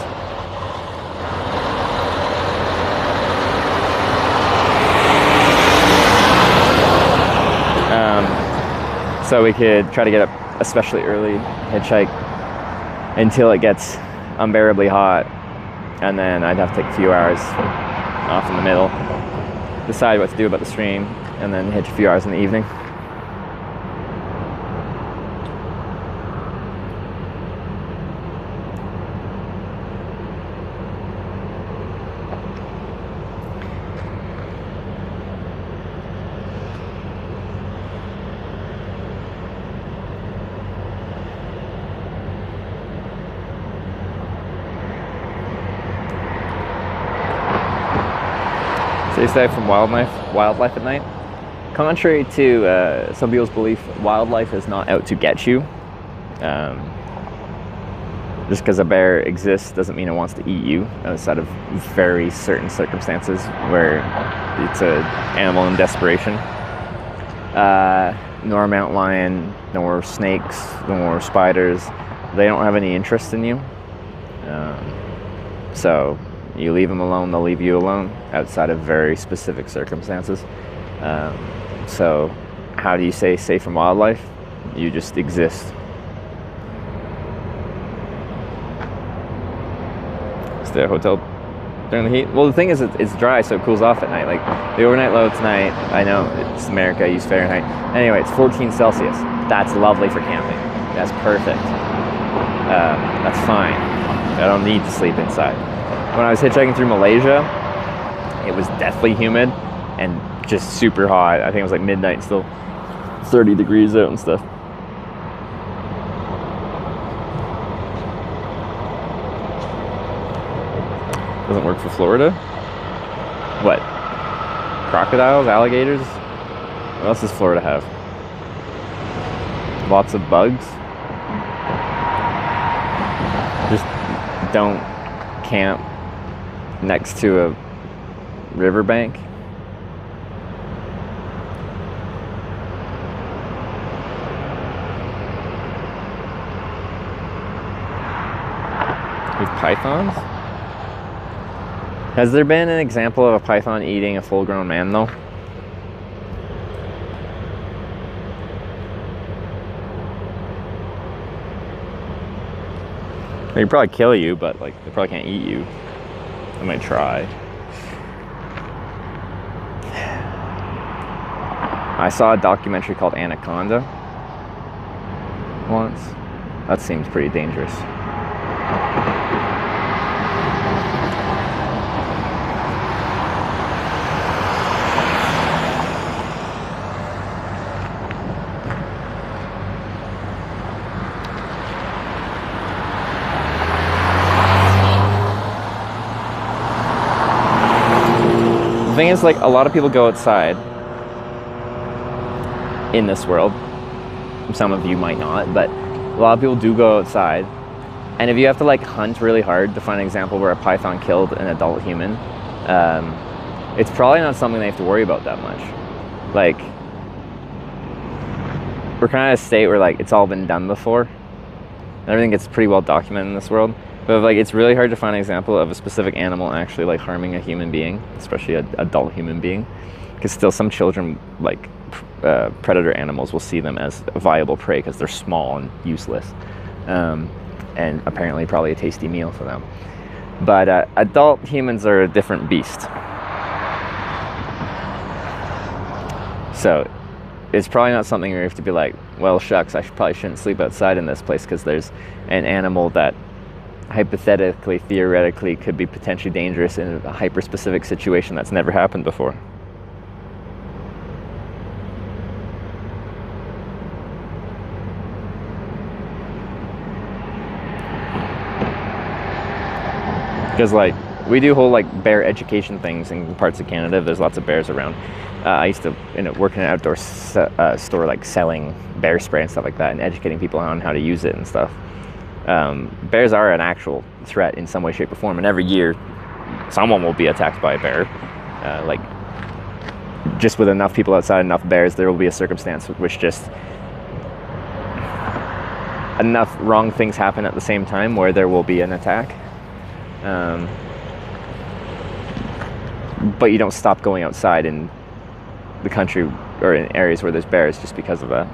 So we could try to get up especially early, hitchhike until it gets unbearably hot, and then I'd have to take a few hours off in the middle, decide what to do about the stream, and then hitch a few hours in the evening. Stay safe from wildlife at night. Contrary to some people's belief, wildlife is not out to get you. Just because a bear exists doesn't mean it wants to eat you, outside of very certain circumstances where it's an animal in desperation. Nor a mountain lion, nor snakes, nor spiders. They don't have any interest in you. So you leave them alone, they'll leave you alone, outside of very specific circumstances. So how do you stay safe from wildlife? You just exist. Stay at a hotel during the heat. Well, the thing is, it's dry, so it cools off at night. Like the overnight low tonight, I know it's America, I use Fahrenheit. Anyway, it's 14 Celsius. That's lovely for camping. That's perfect. That's fine. I don't need to sleep inside. When I was hitchhiking through Malaysia, it was deathly humid and just super hot. I think it was like midnight and still 30 degrees out and stuff. Doesn't work for Florida? What? Crocodiles, alligators? What else does Florida have? Lots of bugs? Just don't camp next to a riverbank. With pythons? Has there been an example of a python eating a full-grown man, though? They could probably kill you, but like they probably can't eat you. I might try. I saw a documentary called Anaconda once. That seems pretty dangerous. The thing is, like, a lot of people go outside in this world. Some of you might not, but a lot of people do go outside. And if you have to like hunt really hard to find an example where a python killed an adult human, it's probably not something they have to worry about that much. Like, we're kind of a state where like it's all been done before. And everything gets pretty well documented in this world. But like, it's really hard to find an example of a specific animal actually like harming a human being, especially an adult human being, because still some children, like predator animals, will see them as a viable prey because they're small and useless, and apparently probably a tasty meal for them. But adult humans are a different beast. So it's probably not something where you have to be like, well, shucks, I probably shouldn't sleep outside in this place because there's an animal that hypothetically, theoretically, could be potentially dangerous in a hyper-specific situation that's never happened before. Because like, We do whole like bear education things in parts of Canada. There's lots of bears around. I used to work in an outdoor store, like selling bear spray and stuff like that, and educating people on how to use it and stuff. Bears are an actual threat in some way, shape, or form, and every year someone will be attacked by a bear. Like, just with enough people outside, enough bears, there will be a circumstance with which just enough wrong things happen at the same time where there will be an attack. But you don't stop going outside in the country or in areas where there's bears just because of that.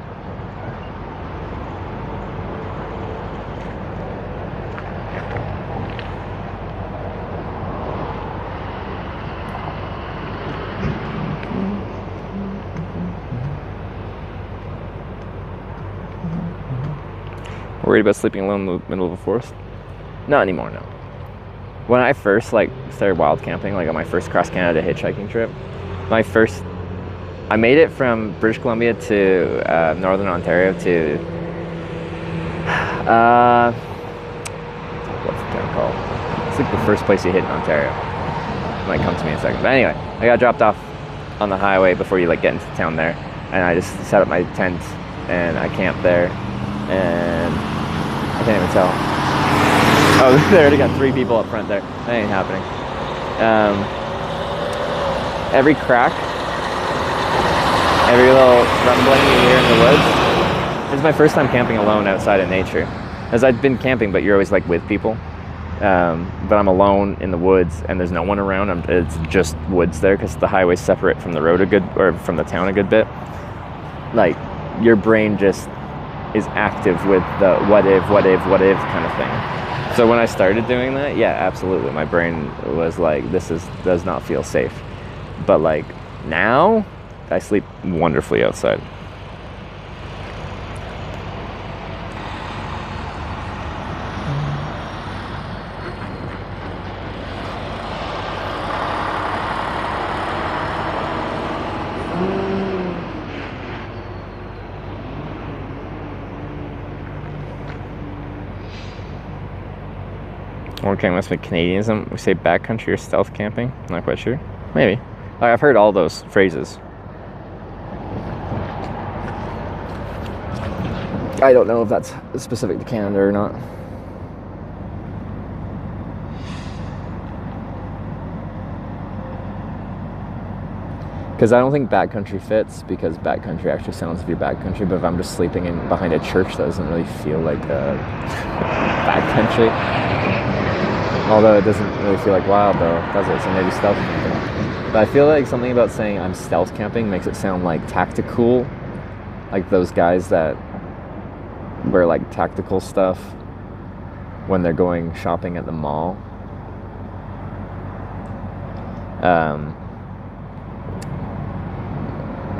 Worried about sleeping alone in the middle of a forest? Not anymore, no. When I first started wild camping, like on my first cross Canada hitchhiking trip, I made it from British Columbia to Northern Ontario to what's the town called? It's like the first place you hit in Ontario. It might come to me in a second. But anyway, I got dropped off on the highway before you get into town there, and I just set up my tent and I camped there, and I can't even tell. Oh, they already got 3 people up front there. That ain't happening. Every crack, every little rumbling you hear in the woods. This is my first time camping alone outside of nature. As I've been camping, but you're always with people. But I'm alone in the woods, and there's no one around. It's just woods there because the highway's separate from the road from the town a good bit. Like, your brain just is active with the what if kind of thing. So when I started doing that, yeah, absolutely, my brain was like, this does not feel safe. But now, I sleep wonderfully outside. Okay, must be Canadianism. We say backcountry or stealth camping. Not quite sure. Maybe. I've heard all those phrases. I don't know if that's specific to Canada or not. Because I don't think backcountry fits, because backcountry actually sounds like your backcountry, but if I'm just sleeping behind a church, that doesn't really feel like backcountry. Although it doesn't really feel like wild though, does it? So maybe stealth camping. But I feel like something about saying I'm stealth camping makes it sound like tactical. Like those guys that wear tactical stuff when they're going shopping at the mall.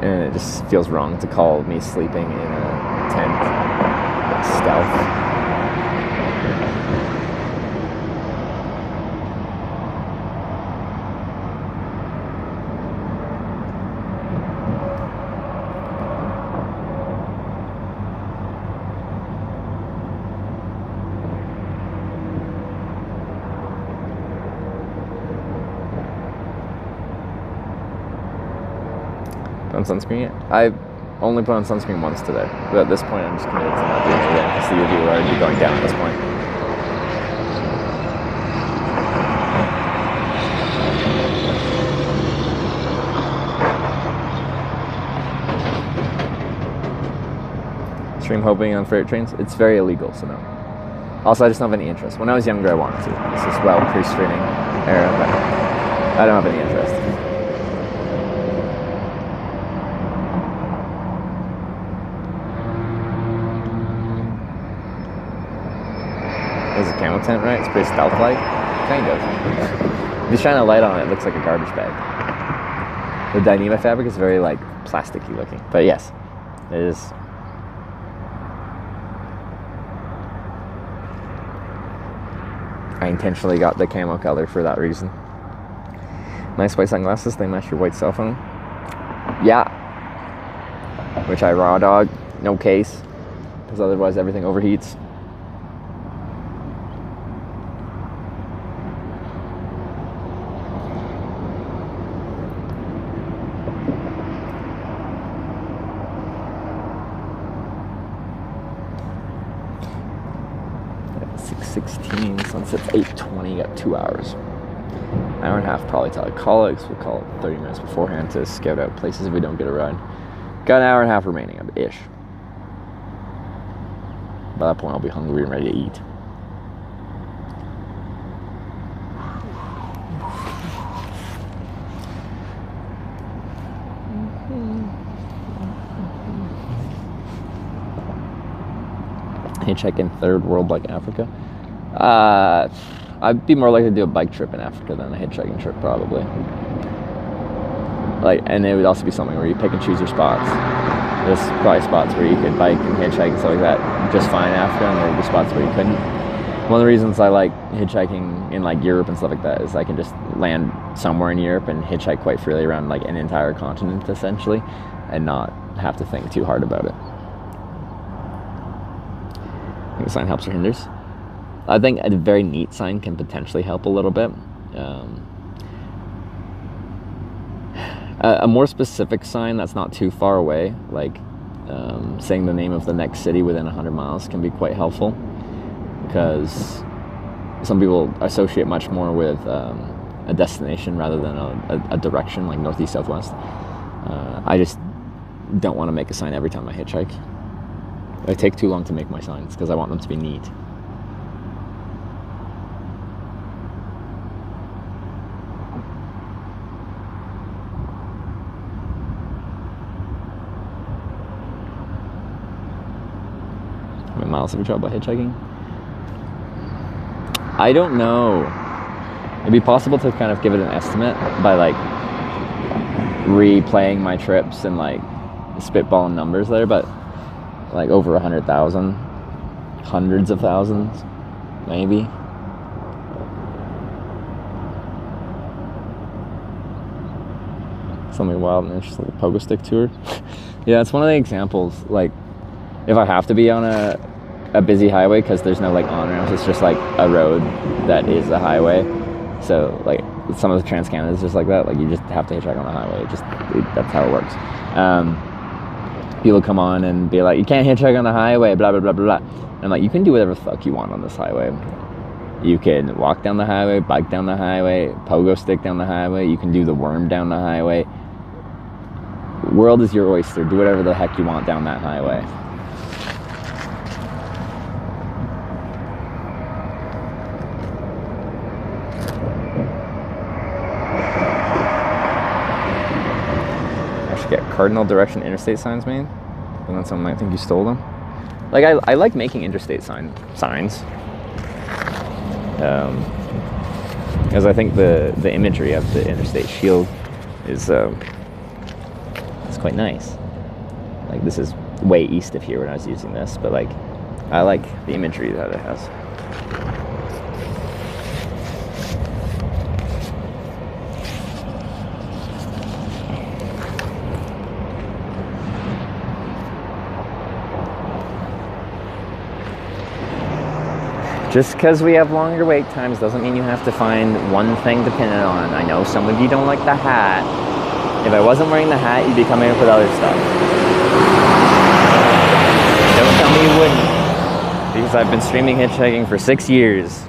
And it just feels wrong to call me sleeping in a tent stealth. Sunscreen yet? I've only put on sunscreen once today, but at this point I'm just committed to not doing it again because the UV will already be going down at this point. Stream hoping on freight trains? It's very illegal, so no. Also, I just don't have any interest. When I was younger, I wanted to. This is pre-streaming era, but I don't have any interest. Is a camo tent, right? It's pretty stealth-like. Kind of. If you shine a light on it, it looks like a garbage bag. The Dyneema fabric is very, plasticky looking. But yes, it is. I intentionally got the camo color for that reason. Nice white sunglasses, they match your white cell phone. Yeah. Which I raw dog, no case. Because otherwise everything overheats. 8:16, sunset's 8:20, got 2 hours. An hour and a half probably till I call it, because we'll call it 30 minutes beforehand to scout out places if we don't get a ride. Got an hour and a half remaining-ish. By that point, I'll be hungry and ready to eat. Hitchhiking third world like Africa. I'd be more likely to do a bike trip in Africa than a hitchhiking trip, probably. Like, and it would also be something where you pick and choose your spots. There's probably spots where you could bike and hitchhike and stuff like that just fine in Africa, and there would be spots where you couldn't. One of the reasons I like hitchhiking in like Europe and stuff like that is I can just land somewhere in Europe and hitchhike quite freely around like an entire continent essentially, and not have to think too hard about it. I think the sign helps or hinders. I think a very neat sign can potentially help a little bit. A more specific sign that's not too far away, like saying the name of the next city within 100 miles can be quite helpful, because some people associate much more with a destination rather than a direction, like northeast, southwest. I just don't want to make a sign every time I hitchhike. I take too long to make my signs because I want them to be neat. How many miles have you traveled by hitchhiking? I don't know. It'd be possible to kind of give it an estimate by like replaying my trips and like spitballing numbers there, but like over 100,000, hundreds of thousands, maybe. Something wild and interesting, like a pogo stick tour. Yeah, it's one of the examples, like, if I have to be on a busy highway, because there's no like on-ramps, it's just like a road that is a highway. So like some of the Trans-Canada is just like that, like you just have to hitchhike on the highway. That's how it works. People come on and be like, you can't hitchhike on the highway, blah, blah, blah, blah, blah. And I'm like, you can do whatever the fuck you want on this highway. You can walk down the highway, bike down the highway, pogo stick down the highway. You can do the worm down the highway. The world is your oyster. Do whatever the heck you want down that highway. Get cardinal direction interstate signs made, and then someone might think you stole them. Like I like making interstate signs, because I think the imagery of the interstate shield is it's quite nice. Like this is way east of here when I was using this, but like I like the imagery that it has. Just because we have longer wait times doesn't mean you have to find one thing to pin it on. I know some of you don't like the hat. If I wasn't wearing the hat, you'd be coming in for the other stuff. Don't tell me you wouldn't. Because I've been streaming hitchhiking for 6 years.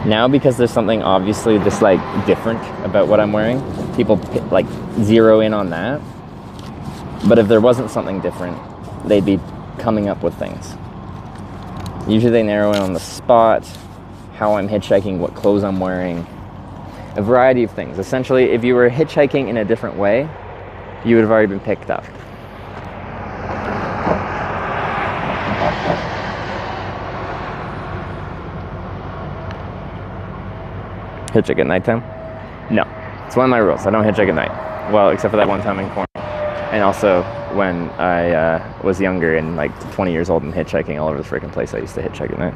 Now, because there's something obviously just like different about what I'm wearing, people like zero in on that. But if there wasn't something different, they'd be coming up with things. Usually they narrow in on the spot, how I'm hitchhiking, what clothes I'm wearing, a variety of things. Essentially, if you were hitchhiking in a different way, you would have already been picked up. Hitchhike at nighttime? No. It's one of my rules. I don't hitchhike at night. Well, except for that one time in Cornwall. And also, when I was younger and like 20 years old and hitchhiking all over the freaking place, I used to hitchhike at night.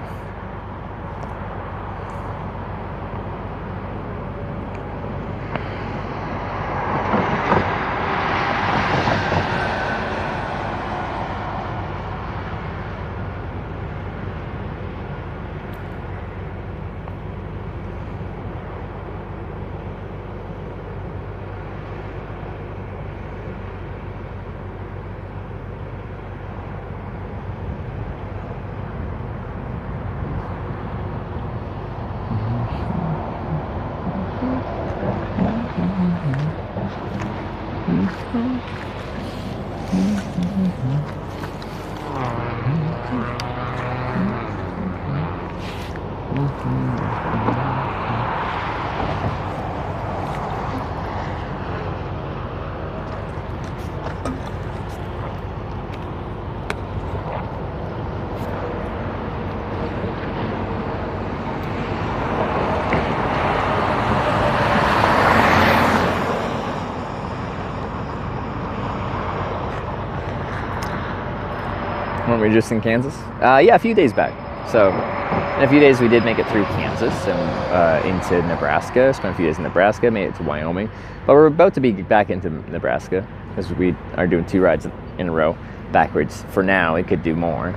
Weren't we just in Kansas? Yeah, a few days back. So, in a few days we did make it through Kansas and into Nebraska. Spent a few days in Nebraska, made it to Wyoming. But we're about to be back into Nebraska because we are doing 2 rides in a row backwards. For now, we could do more.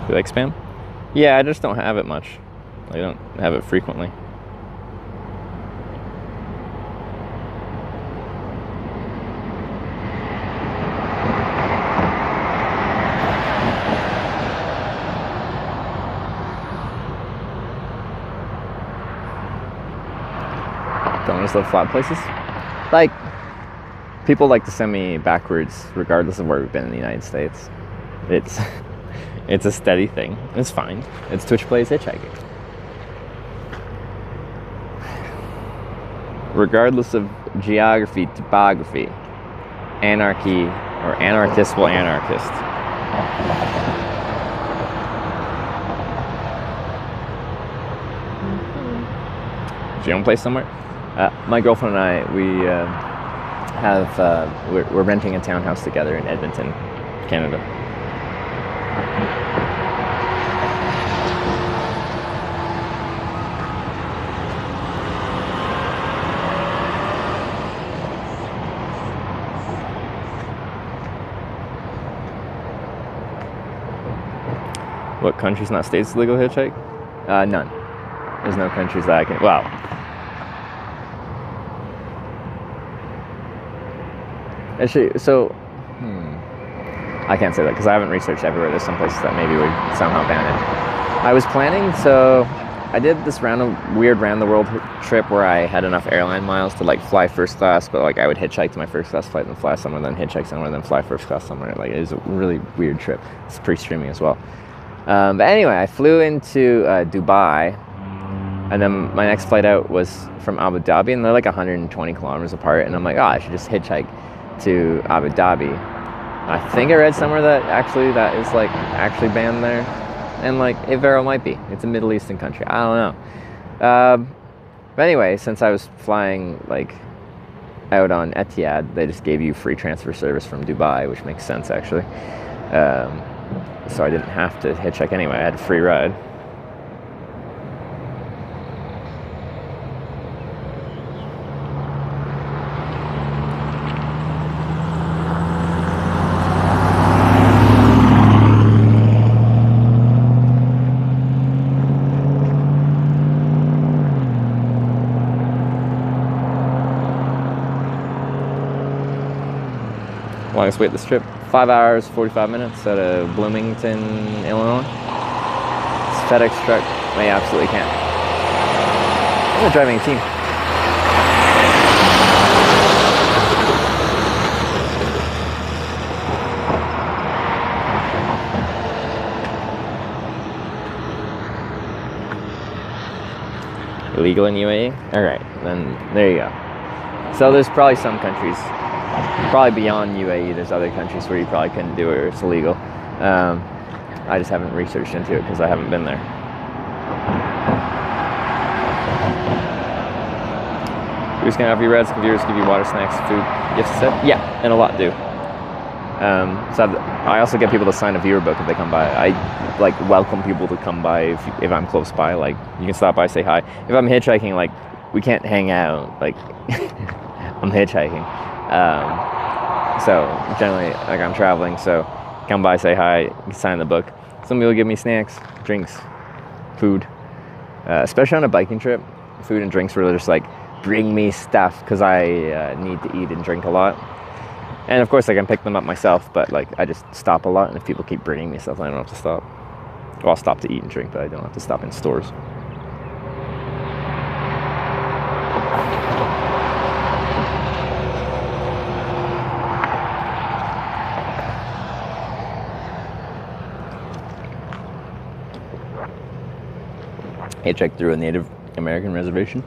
You like Spam? Yeah, I just don't have it much. I don't have it frequently. Don't just love flat places? Like, people like to send me backwards regardless of where we've been in the United States. It's a steady thing. It's fine. It's Twitch Plays Hitchhiking. Regardless of geography, topography, anarchy, or anarchistical anarchist. Do you want to play somewhere? My girlfriend and I, we're renting a townhouse together in Edmonton, Canada. What countries, not states, legal hitchhike? None. There's no countries that I can. Well, actually, so I can't say that because I haven't researched everywhere. There's some places that maybe would somehow ban it. I was planning, so I did this weird round the world trip where I had enough airline miles to like fly first class, but like I would hitchhike to my first class flight, then fly somewhere, then hitchhike somewhere, then fly first class somewhere. Like it was a really weird trip. It's pre-streaming as well. But anyway, I flew into Dubai, and then my next flight out was from Abu Dhabi, and they're like 120 kilometers apart, and I'm like, oh, I should just hitchhike to Abu Dhabi. I think I read somewhere that is like actually banned there, and like it very well might be. It's a Middle Eastern country. I don't know. But anyway, since I was flying like out on Etihad, they just gave you free transfer service from Dubai, which makes sense actually. So I didn't have to hitchhike anyway. I had a free ride. Longest wait this trip, 5 hours, 45 minutes out of Bloomington, Illinois. It's a FedEx truck. I absolutely can't. I'm not driving a team. Illegal in UAE? Alright, then there you go. So there's probably some countries, probably beyond UAE, there's other countries where you probably couldn't do it or it's illegal. I just haven't researched into it because I haven't been there. Who's gonna have you rides? Viewers give you water, snacks, food, gifts, etc. Yeah, and a lot do. So I also get people to sign a viewer book if they come by. I like welcome people to come by if I'm close by. Like you can stop by, say hi. If I'm hitchhiking, like we can't hang out. Like I'm hitchhiking. So generally, like I'm traveling, so come by, say hi, sign the book. Some people give me snacks, drinks, food, especially on a biking trip. Food and drinks were just like, bring me stuff, because I need to eat and drink a lot. And of course I can pick them up myself, but like I just stop a lot, and if people keep bringing me stuff, I don't have to stop. Well, I'll stop to eat and drink, but I don't have to stop in stores. Hitchhiked through a Native American reservation.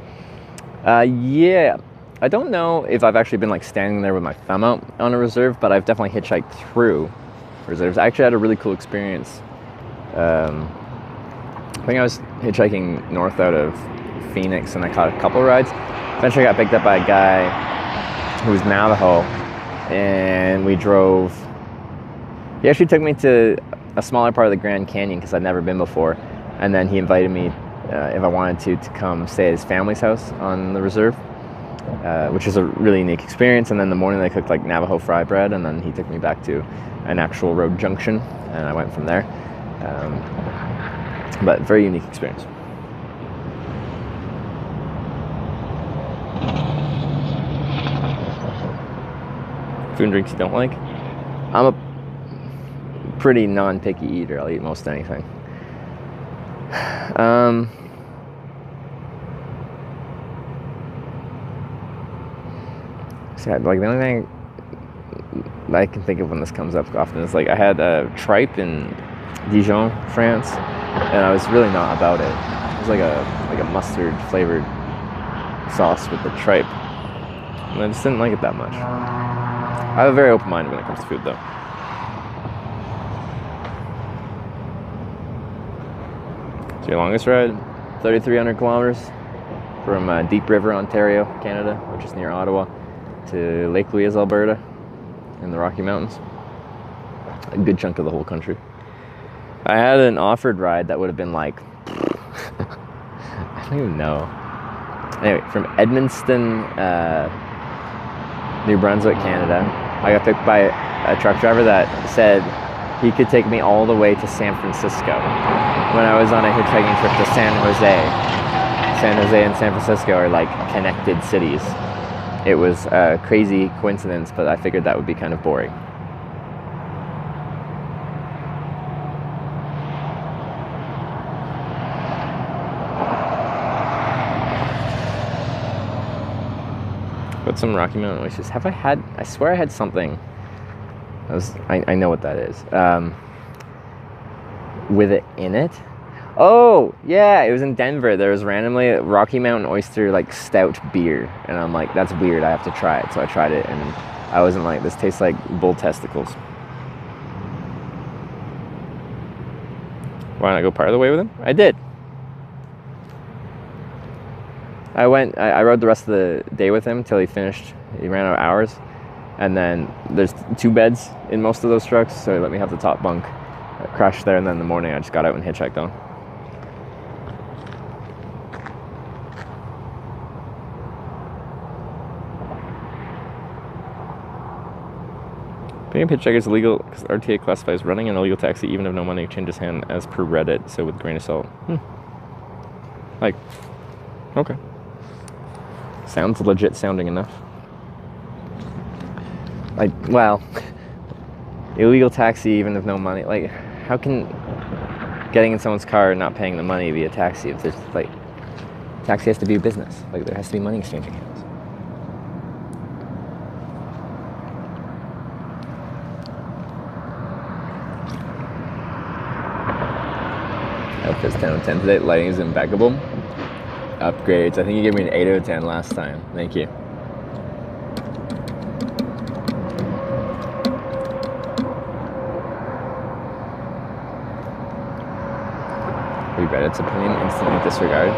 Yeah, I don't know if I've actually been like standing there with my thumb out on a reserve, but I've definitely hitchhiked through reserves. I actually had a really cool experience. I think I was hitchhiking north out of Phoenix, and I caught a couple rides. Eventually I got picked up by a guy who was Navajo, and we drove. He actually took me to a smaller part of the Grand Canyon because I'd never been before, and then he invited me if I wanted to come stay at his family's house on the reserve, which is a really unique experience. And then in the morning they cooked like Navajo fry bread, and then he took me back to an actual road junction, and I went from there. But very unique experience. Food and drinks you don't like? I'm a pretty non-picky eater. I'll eat most anything. So like the only thing I can think of when this comes up often is like I had a tripe in Dijon, France, and I was really not about it. It was like a mustard flavored sauce with the tripe, and I just didn't like it that much. I have a very open mind when it comes to food, though. So your longest ride, 3,300 kilometers from Deep River, Ontario, Canada, which is near Ottawa, to Lake Louise, Alberta, in the Rocky Mountains. A good chunk of the whole country. I had an offered ride that would have been like, I don't even know. Anyway, from Edmundston, New Brunswick, Canada, I got picked by a truck driver that said he could take me all the way to San Francisco when I was on a hitchhiking trip to San Jose. San Jose and San Francisco are like connected cities. It was a crazy coincidence, but I figured that would be kind of boring. But some Rocky Mountain oysters. Have I had? I swear I had something. I know what that is. With it in it. Oh yeah, it was in Denver. There was randomly a Rocky Mountain oyster like stout beer, and I'm like, that's weird. I have to try it. So I tried it, and I wasn't like, this tastes like bull testicles. Why not go part of the way with him? I did. I rode the rest of the day with him till he finished. He ran out of hours. And then there's 2 beds in most of those trucks, so he let me have the top bunk. I crashed there, and then in the morning I just got out and hitchhiked on. Being a hitchhiker is illegal because RTA classifies running an illegal taxi even if no money changes hand as per Reddit, so with a grain of salt. Like, okay. Sounds legit sounding enough. Like, well, illegal taxi even if no money. Like, how can getting in someone's car and not paying the money be a taxi if there's, like, taxi has to be a business. Like, there has to be money exchanging hands. Outfit's 10 out of 10 today. Lighting is impeccable. Upgrades. I think you gave me an 8 out of 10 last time. Thank you. Reddit's opinion, instantly disregard.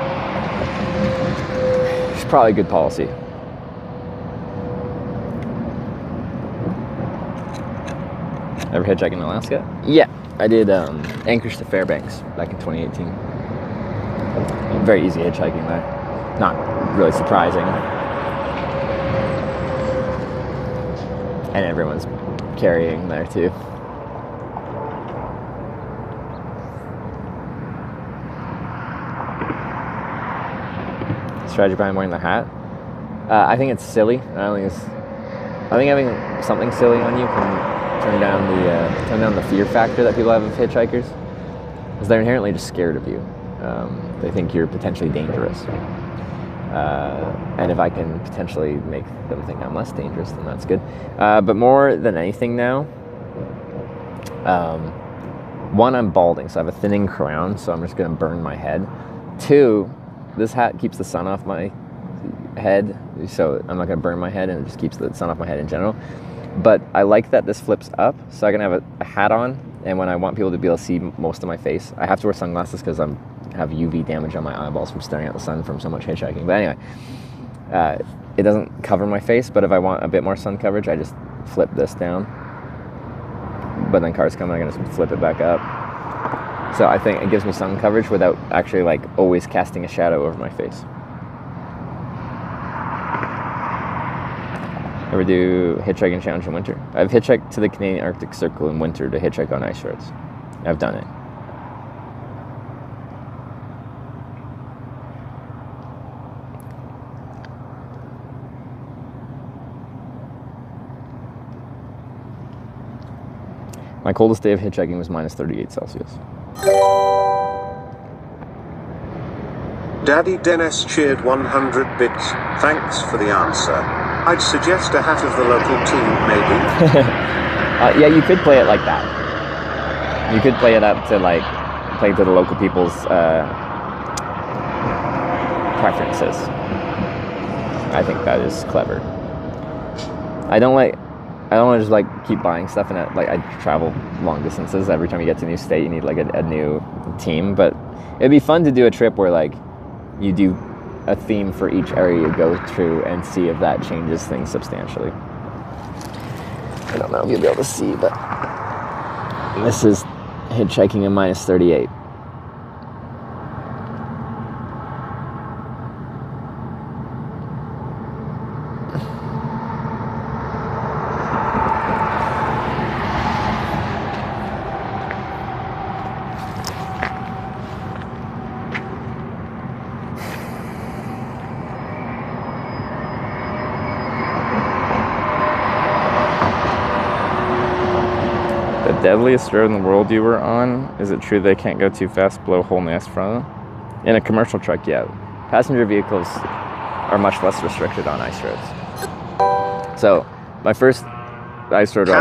It's probably good policy. Ever hitchhike in Alaska? Yeah, I did Anchorage to Fairbanks back in 2018. Very easy hitchhiking there. Not really surprising. And everyone's carrying there too. strategy behind wearing the hat. I think it's silly. I think having something silly on you can turn down the fear factor that people have of hitchhikers, because they're inherently just scared of you. They think you're potentially dangerous. And if I can potentially make them think I'm less dangerous, then that's good. But more than anything now, one, I'm balding, so I have a thinning crown, so I'm just going to burn my head. Two, this hat keeps the sun off my head, so I'm not going to burn my head, and it just keeps the sun off my head in general. But I like that this flips up, so I can have a hat on, and when I want people to be able to see most of my face, I have to wear sunglasses because I have UV damage on my eyeballs from staring at the sun from so much hitchhiking. But anyway, it doesn't cover my face, but if I want a bit more sun coverage, I just flip this down. But then cars come and I can just flip it back up. So I think it gives me sun coverage without actually like always casting a shadow over my face. Ever do hitchhiking challenge in winter? I've hitchhiked to the Canadian Arctic Circle in winter to hitchhike on ice roads. I've done it. My coldest day of hitchhiking was minus 38 Celsius. Daddy Dennis cheered 100 bits. Thanks for the answer. I'd suggest a hat of the local team, maybe. Yeah, you could play it like that. You could play it up to like, play to the local people's preferences. I think that is clever. I don't want to just like keep buying stuff, and like I travel long distances. Every time you get to a new state, you need like a new team. But it'd be fun to do a trip where like you do a theme for each area you go through and see if that changes things substantially. I don't know if you'll be able to see, but this is hitchhiking in minus 38. Deadliest road in the world you were on? Is it true they can't go too fast, blow a hole in the ice in front of them? In a commercial truck, yeah. Passenger vehicles are much less restricted on ice roads. So, my first ice road I